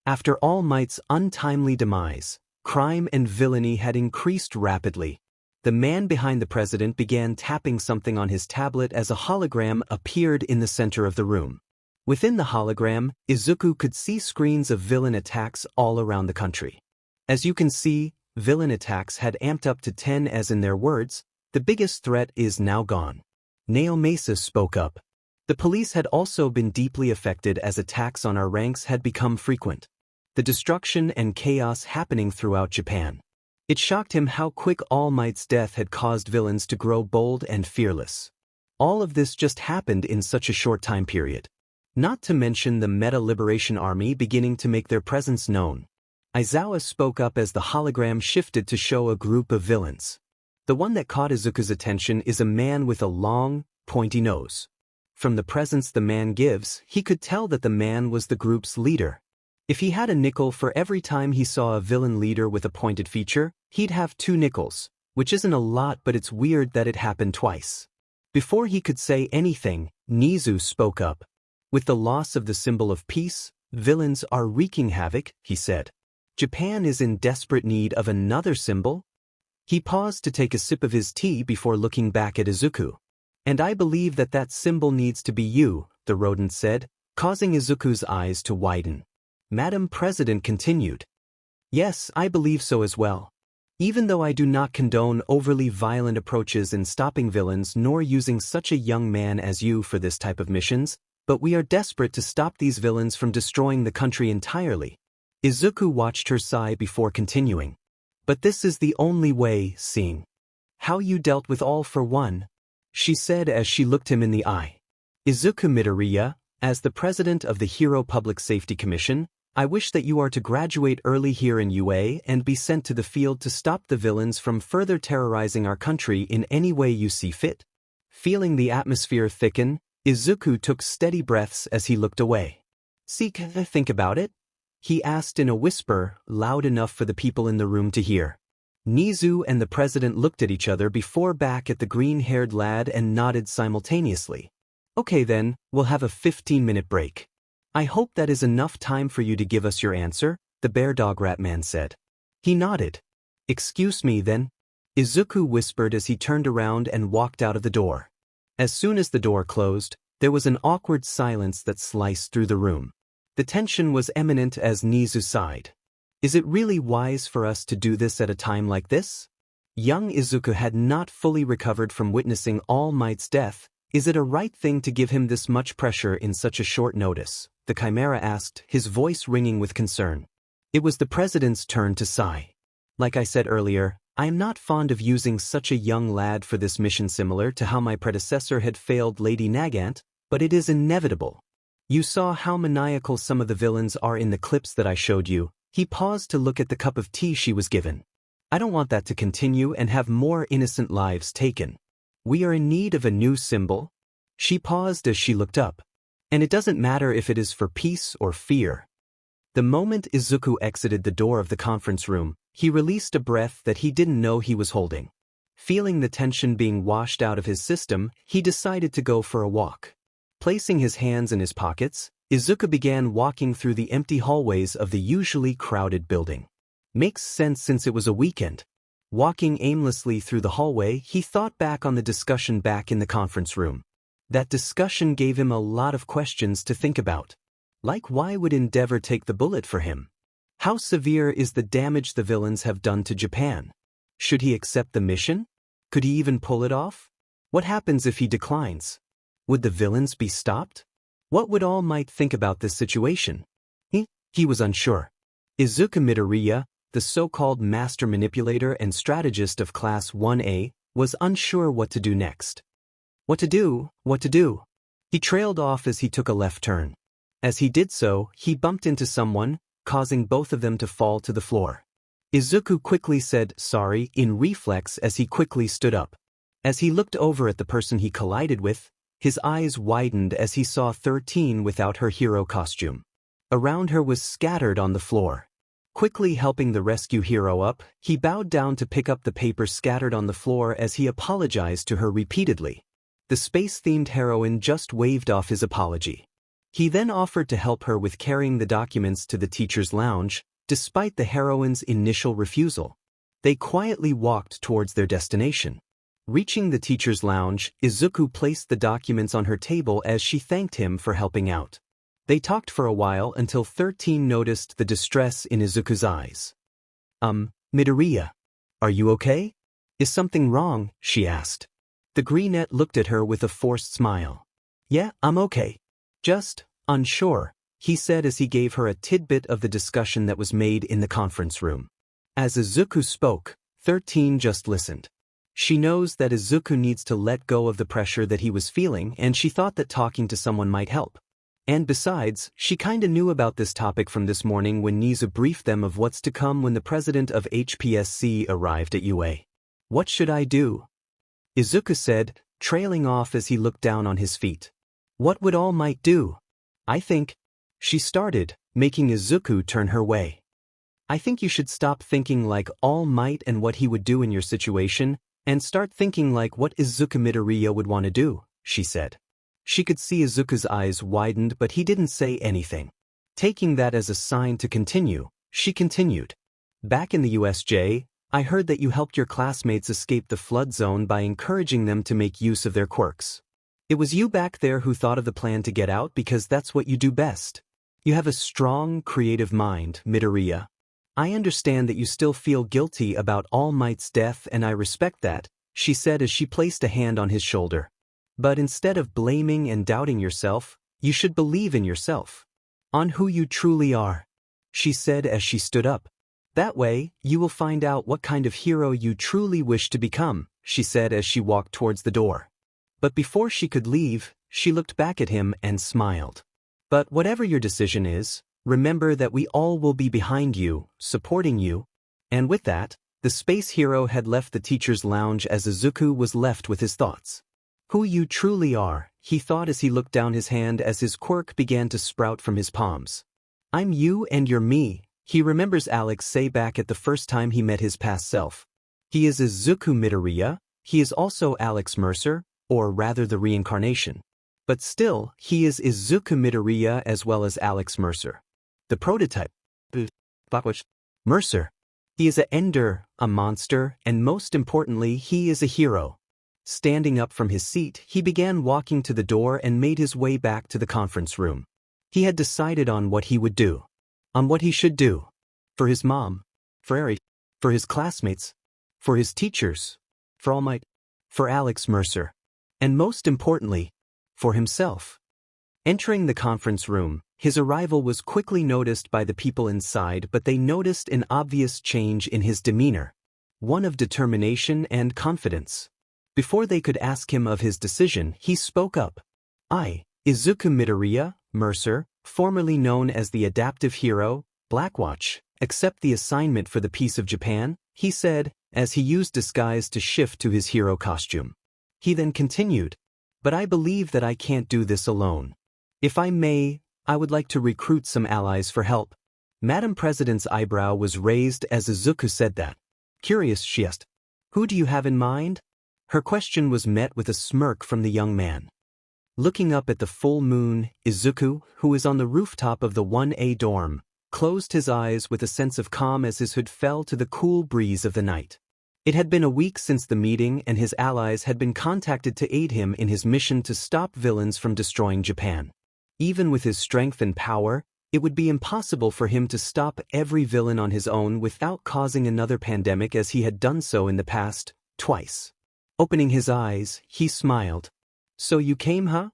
After All Might's untimely demise, crime and villainy had increased rapidly. The man behind the president began tapping something on his tablet as a hologram appeared in the center of the room. Within the hologram, Izuku could see screens of villain attacks all around the country. As you can see, villain attacks had amped up to 10 as in their words, the biggest threat is now gone. Naomasa spoke up. The police had also been deeply affected as attacks on our ranks had become frequent. The destruction and chaos happening throughout Japan. It shocked him how quick All Might's death had caused villains to grow bold and fearless. All of this just happened in such a short time period. Not to mention the Meta Liberation Army beginning to make their presence known. Aizawa spoke up as the hologram shifted to show a group of villains. The one that caught Izuku's attention is a man with a long, pointy nose. From the presence the man gives, he could tell that the man was the group's leader. If he had a nickel for every time he saw a villain leader with a pointed feature, he'd have 2 nickels, which isn't a lot, but it's weird that it happened twice. Before he could say anything, Nizu spoke up. With the loss of the symbol of peace, villains are wreaking havoc, he said. Japan is in desperate need of another symbol. He paused to take a sip of his tea before looking back at Izuku. And I believe that that symbol needs to be you, the rodent said, causing Izuku's eyes to widen. Madam President continued. Yes, I believe so as well. Even though I do not condone overly violent approaches in stopping villains nor using such a young man as you for this type of missions, but we are desperate to stop these villains from destroying the country entirely. Izuku watched her sigh before continuing. But this is the only way, seeing how you dealt with All for One, she said as she looked him in the eye. Izuku Midoriya, as the president of the Hero Public Safety Commission, I wish that you are to graduate early here in UA and be sent to the field to stop the villains from further terrorizing our country in any way you see fit. Feeling the atmosphere thicken, Izuku took steady breaths as he looked away. Think about it? He asked in a whisper, loud enough for the people in the room to hear. Nizu and the president looked at each other before back at the green-haired lad and nodded simultaneously. Okay then, we'll have a 15-minute break. I hope that is enough time for you to give us your answer, the bear dog rat man said. He nodded. Excuse me then, Izuku whispered as he turned around and walked out of the door. As soon as the door closed, there was an awkward silence that sliced through the room. The tension was imminent as Nizu sighed. Is it really wise for us to do this at a time like this? Young Izuku had not fully recovered from witnessing All Might's death. Is it a right thing to give him this much pressure in such a short notice? The Chimera asked, his voice ringing with concern. It was the president's turn to sigh. Like I said earlier, I am not fond of using such a young lad for this mission, similar to how my predecessor had failed Lady Nagant, but it is inevitable. You saw how maniacal some of the villains are in the clips that I showed you. He paused to look at the cup of tea she was given. I don't want that to continue and have more innocent lives taken. We are in need of a new symbol. She paused as she looked up. And it doesn't matter if it is for peace or fear. The moment Izuku exited the door of the conference room, he released a breath that he didn't know he was holding. Feeling the tension being washed out of his system, he decided to go for a walk. Placing his hands in his pockets, Izuku began walking through the empty hallways of the usually crowded building. Makes sense since it was a weekend. Walking aimlessly through the hallway, he thought back on the discussion back in the conference room. That discussion gave him a lot of questions to think about. Like, why would Endeavor take the bullet for him? How severe is the damage the villains have done to Japan? Should he accept the mission? Could he even pull it off? What happens if he declines? Would the villains be stopped? What would All Might think about this situation? He was unsure. Izuku Midoriya, the so-called master manipulator and strategist of Class 1A, was unsure what to do next. What to do? He trailed off as he took a left turn. As he did so, he bumped into someone, causing both of them to fall to the floor. Izuku quickly said sorry in reflex as he quickly stood up. As he looked over at the person he collided with, his eyes widened as he saw 13 without her hero costume. Around her was scattered on the floor. Quickly helping the rescue hero up, he bowed down to pick up the paper scattered on the floor as he apologized to her repeatedly. The space-themed heroine just waved off his apology. He then offered to help her with carrying the documents to the teacher's lounge, despite the heroine's initial refusal. They quietly walked towards their destination. Reaching the teacher's lounge, Izuku placed the documents on her table as she thanked him for helping out. They talked for a while until 13 noticed the distress in Izuku's eyes. Midoriya, are you okay? Is something wrong? She asked. The greenette looked at her with a forced smile. Yeah, I'm okay. Just unsure, he said as he gave her a tidbit of the discussion that was made in the conference room. As Izuku spoke, 13 just listened. She knows that Izuku needs to let go of the pressure that he was feeling, and she thought that talking to someone might help. And besides, she kinda knew about this topic from this morning when Nizu briefed them of what's to come when the president of HPSC arrived at UA. What should I do? Izuku said, trailing off as he looked down on his feet. What would All Might do? I think, she started, making Izuku turn her way. I think you should stop thinking like All Might and what he would do in your situation, and start thinking like what Izuku Midoriya would want to do, she said. She could see Izuku's eyes widened, but he didn't say anything. Taking that as a sign to continue, she continued. Back in the USJ, I heard that you helped your classmates escape the flood zone by encouraging them to make use of their quirks. It was you back there who thought of the plan to get out because that's what you do best. You have a strong, creative mind, Midoriya. I understand that you still feel guilty about All Might's death, and I respect that, she said as she placed a hand on his shoulder. But instead of blaming and doubting yourself, you should believe in yourself. On who you truly are, she said as she stood up. That way, you will find out what kind of hero you truly wish to become, she said as she walked towards the door. But before she could leave, she looked back at him and smiled. But whatever your decision is, remember that we all will be behind you, supporting you. And with that, the space hero had left the teacher's lounge as Izuku was left with his thoughts. Who you truly are, he thought as he looked down his hand as his quirk began to sprout from his palms. I'm you and you're me, he remembers Alex say back at the first time he met his past self. He is Izuku Midoriya, he is also Alex Mercer, or rather the reincarnation. But still, he is Izuku Midoriya as well as Alex Mercer. The prototype. Mercer. He is a ender, a monster, and most importantly, he is a hero. Standing up from his seat, he began walking to the door and made his way back to the conference room. He had decided on what he would do. On what he should do. For his mom. For Eri. For his classmates. For his teachers. For All Might. For Alex Mercer. And most importantly, for himself. Entering the conference room, his arrival was quickly noticed by the people inside, but they noticed an obvious change in his demeanor. One of determination and confidence. Before they could ask him of his decision, he spoke up. I, Izuku Midoriya, Mercer, formerly known as the adaptive hero, Blackwatch, accept the assignment for the peace of Japan, he said, as he used disguise to shift to his hero costume. He then continued, but I believe that I can't do this alone. If I may, I would like to recruit some allies for help. Madam President's eyebrow was raised as Izuku said that. Curious, she asked, who do you have in mind? Her question was met with a smirk from the young man. Looking up at the full moon, Izuku, who is on the rooftop of the 1A dorm, closed his eyes with a sense of calm as his hood fell to the cool breeze of the night. It had been a week since the meeting and his allies had been contacted to aid him in his mission to stop villains from destroying Japan. Even with his strength and power, it would be impossible for him to stop every villain on his own without causing another pandemic as he had done so in the past, twice. Opening his eyes, he smiled. So you came, huh?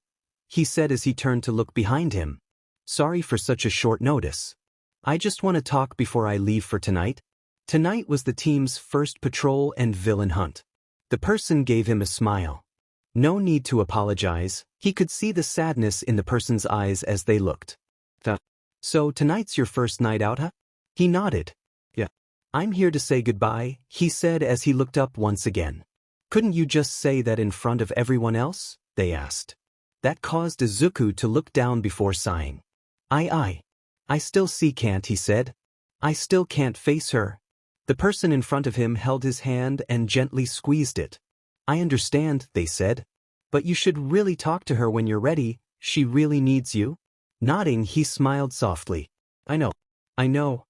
He said as he turned to look behind him. Sorry for such a short notice. I just want to talk before I leave for tonight. Tonight was the team's first patrol and villain hunt. The person gave him a smile. No need to apologize, he could see the sadness in the person's eyes as they looked. So tonight's your first night out, huh? He nodded. Yeah. I'm here to say goodbye, he said as he looked up once again. Couldn't you just say that in front of everyone else? They asked. That caused Izuku to look down before sighing. I still can't, he said. I still can't face her. The person in front of him held his hand and gently squeezed it. I understand, they said. But you should really talk to her when you're ready, she really needs you. Nodding, he smiled softly. I know.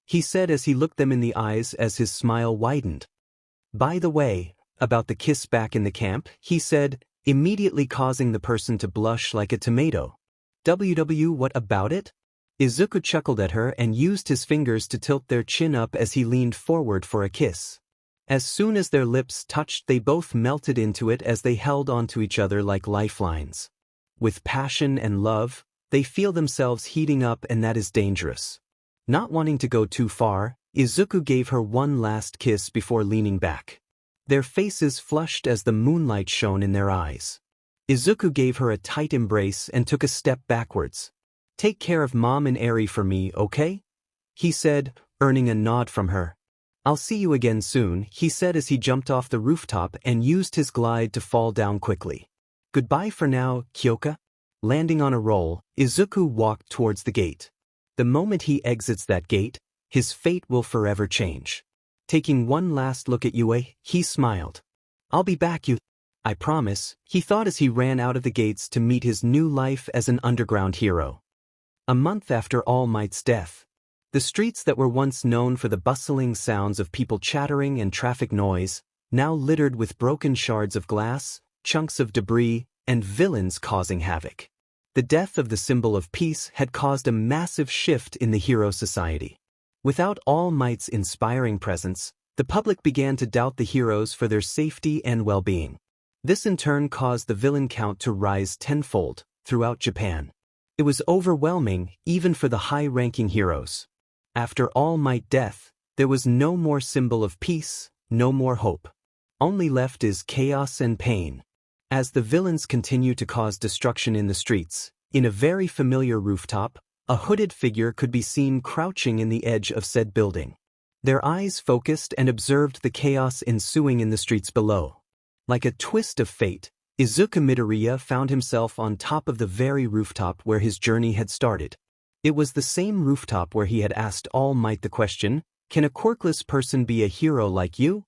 He said as he looked them in the eyes as his smile widened. By the way, about the kiss back in the camp, he said, immediately causing the person to blush like a tomato. What about it? Izuku chuckled at her and used his fingers to tilt their chin up as he leaned forward for a kiss. As soon as their lips touched, they both melted into it as they held onto each other like lifelines. With passion and love, they feel themselves heating up, and that is dangerous. Not wanting to go too far, Izuku gave her one last kiss before leaning back. Their faces flushed as the moonlight shone in their eyes. Izuku gave her a tight embrace and took a step backwards. Take care of Mom and Eri for me, okay? He said, earning a nod from her. I'll see you again soon, he said as he jumped off the rooftop and used his glide to fall down quickly. Goodbye for now, Kyoka. Landing on a roll, Izuku walked towards the gate. The moment he exits that gate, his fate will forever change. Taking one last look at Yue, he smiled. I'll be back, I promise, he thought as he ran out of the gates to meet his new life as an underground hero. A month after All Might's death, the streets that were once known for the bustling sounds of people chattering and traffic noise, now littered with broken shards of glass, chunks of debris, and villains causing havoc. The death of the symbol of peace had caused a massive shift in the hero society. Without All Might's inspiring presence, the public began to doubt the heroes for their safety and well-being. This in turn caused the villain count to rise tenfold throughout Japan. It was overwhelming even for the high-ranking heroes. After All Might death, There was no more symbol of peace, no more hope. Only left is chaos and pain. As the villains continue to cause destruction in the streets, in a very familiar rooftop, a hooded figure could be seen crouching in the edge of said building. Their eyes focused and observed the chaos ensuing in the streets below. Like a twist of fate, Izuku Midoriya found himself on top of the very rooftop where his journey had started. It was the same rooftop where he had asked All Might the question, "Can a quirkless person be a hero like you?"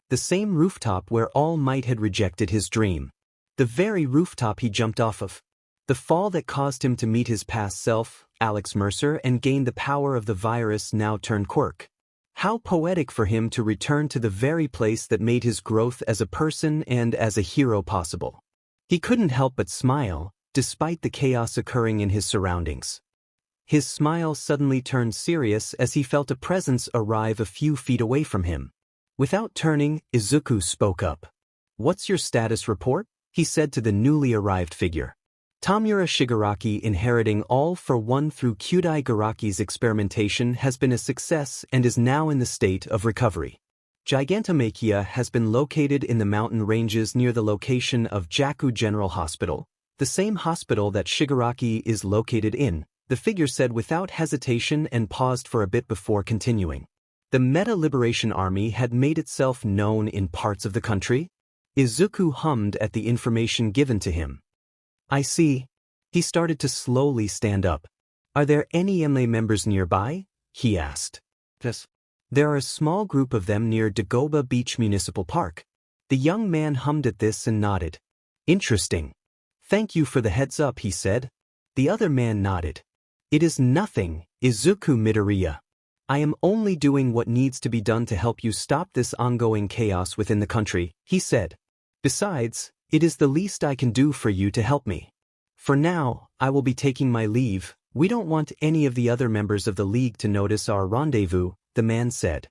The same rooftop where All Might had rejected his dream. The very rooftop he jumped off of. The fall that caused him to meet his past self, Alex Mercer, and gain the power of the virus now turned Quirk. How poetic for him to return to the very place that made his growth as a person and as a hero possible. He couldn't help but smile, despite the chaos occurring in his surroundings. His smile suddenly turned serious as he felt a presence arrive a few feet away from him. Without turning, Izuku spoke up. "What's your status report?" he said to the newly arrived figure. Tamura Shigaraki, inheriting All for One through Kyudai Garaki's experimentation, has been a success and is now in the state of recovery. Gigantomachia has been located in the mountain ranges near the location of Jaku General Hospital, the same hospital that Shigaraki is located in, the figure said without hesitation and paused for a bit before continuing. The Meta Liberation Army had made itself known in parts of the country. Izuku hummed at the information given to him. "I see." He started to slowly stand up. "Are there any MLA members nearby?" he asked. "Yes. There are a small group of them near Dagoba Beach Municipal Park." The young man hummed at this and nodded. "Interesting. Thank you for the heads up," he said. The other man nodded. "It is nothing, Izuku Midoriya. I am only doing what needs to be done to help you stop this ongoing chaos within the country," he said. "Besides, it is the least I can do for you to help me. For now, I will be taking my leave. We don't want any of the other members of the League to notice our rendezvous," the man said.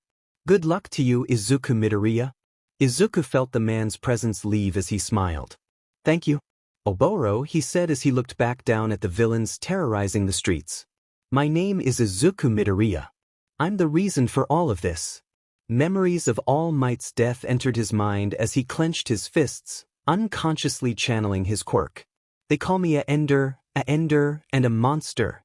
"Good luck to you, Izuku Midoriya." Izuku felt the man's presence leave as he smiled. "Thank you, Oboro," he said as he looked back down at the villains terrorizing the streets. "My name is Izuku Midoriya. I'm the reason for all of this." Memories of All Might's death entered his mind as he clenched his fists, unconsciously channeling his quirk. "They call me a ender, and a monster."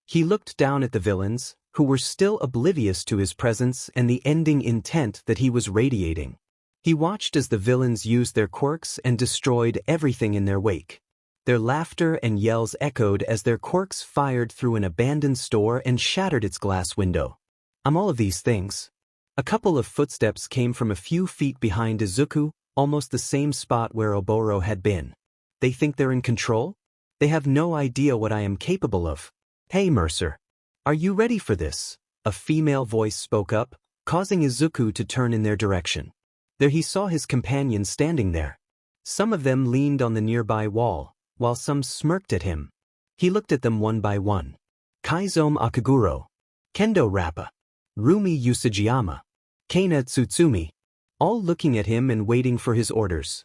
He looked down at the villains, who were still oblivious to his presence and the ending intent that he was radiating. He watched as the villains used their quirks and destroyed everything in their wake. Their laughter and yells echoed as their quirks fired through an abandoned store and shattered its glass window. "I'm all of these things." A couple of footsteps came from a few feet behind Izuku, almost the same spot where Oboro had been. "They think they're in control? They have no idea what I am capable of." "Hey Mercer. Are you ready for this?" A female voice spoke up, causing Izuku to turn in their direction. There he saw his companions standing there. Some of them leaned on the nearby wall, while some smirked at him. He looked at them one by one. Kaizome Akaguro, Kendo Rappa, Rumi Usajiyama, Kana Tsutsumi, all looking at him and waiting for his orders.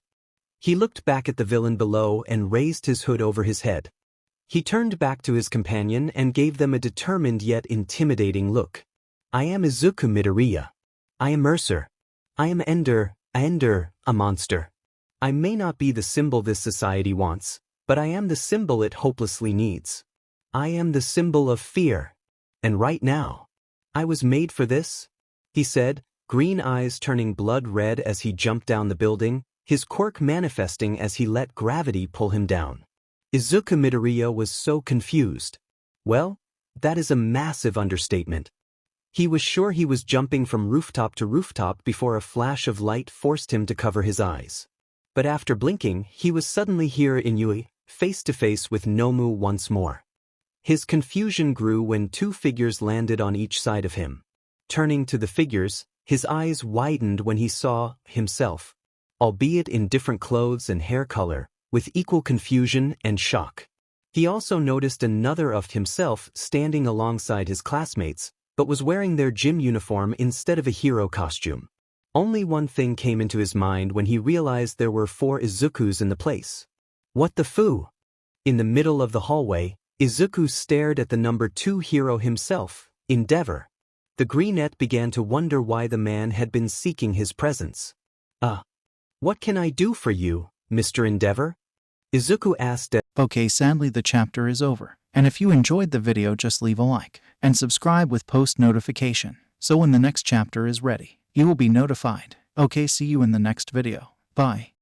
He looked back at the villain below and raised his hood over his head. He turned back to his companion and gave them a determined yet intimidating look. "I am Izuku Midoriya. I am Mercer. I am a monster. I may not be the symbol this society wants, but I am the symbol it hopelessly needs. I am the symbol of fear. And right now, I was made for this," he said, green eyes turning blood red as he jumped down the building, his quirk manifesting as he let gravity pull him down. Izuku Midoriya was so confused. Well, that is a massive understatement. He was sure he was jumping from rooftop to rooftop before a flash of light forced him to cover his eyes. But after blinking, he was suddenly here in Yui, face to face with Nomu once more. His confusion grew when two figures landed on each side of him. Turning to the figures, his eyes widened when he saw himself, albeit in different clothes and hair color, with equal confusion and shock. He also noticed another of himself standing alongside his classmates, but was wearing their gym uniform instead of a hero costume. Only one thing came into his mind when he realized there were 4 Izukus in the place. What the foo? In the middle of the hallway, Izuku stared at the number 2 hero himself, Endeavor. The greenette began to wonder why the man had been seeking his presence. What can I do for you, Mr. Endeavor? Izuku asked. Okay, sadly the chapter is over. And if you enjoyed the video, just leave a like and subscribe with post notification, so when the next chapter is ready, you will be notified. Okay, see you in the next video. Bye.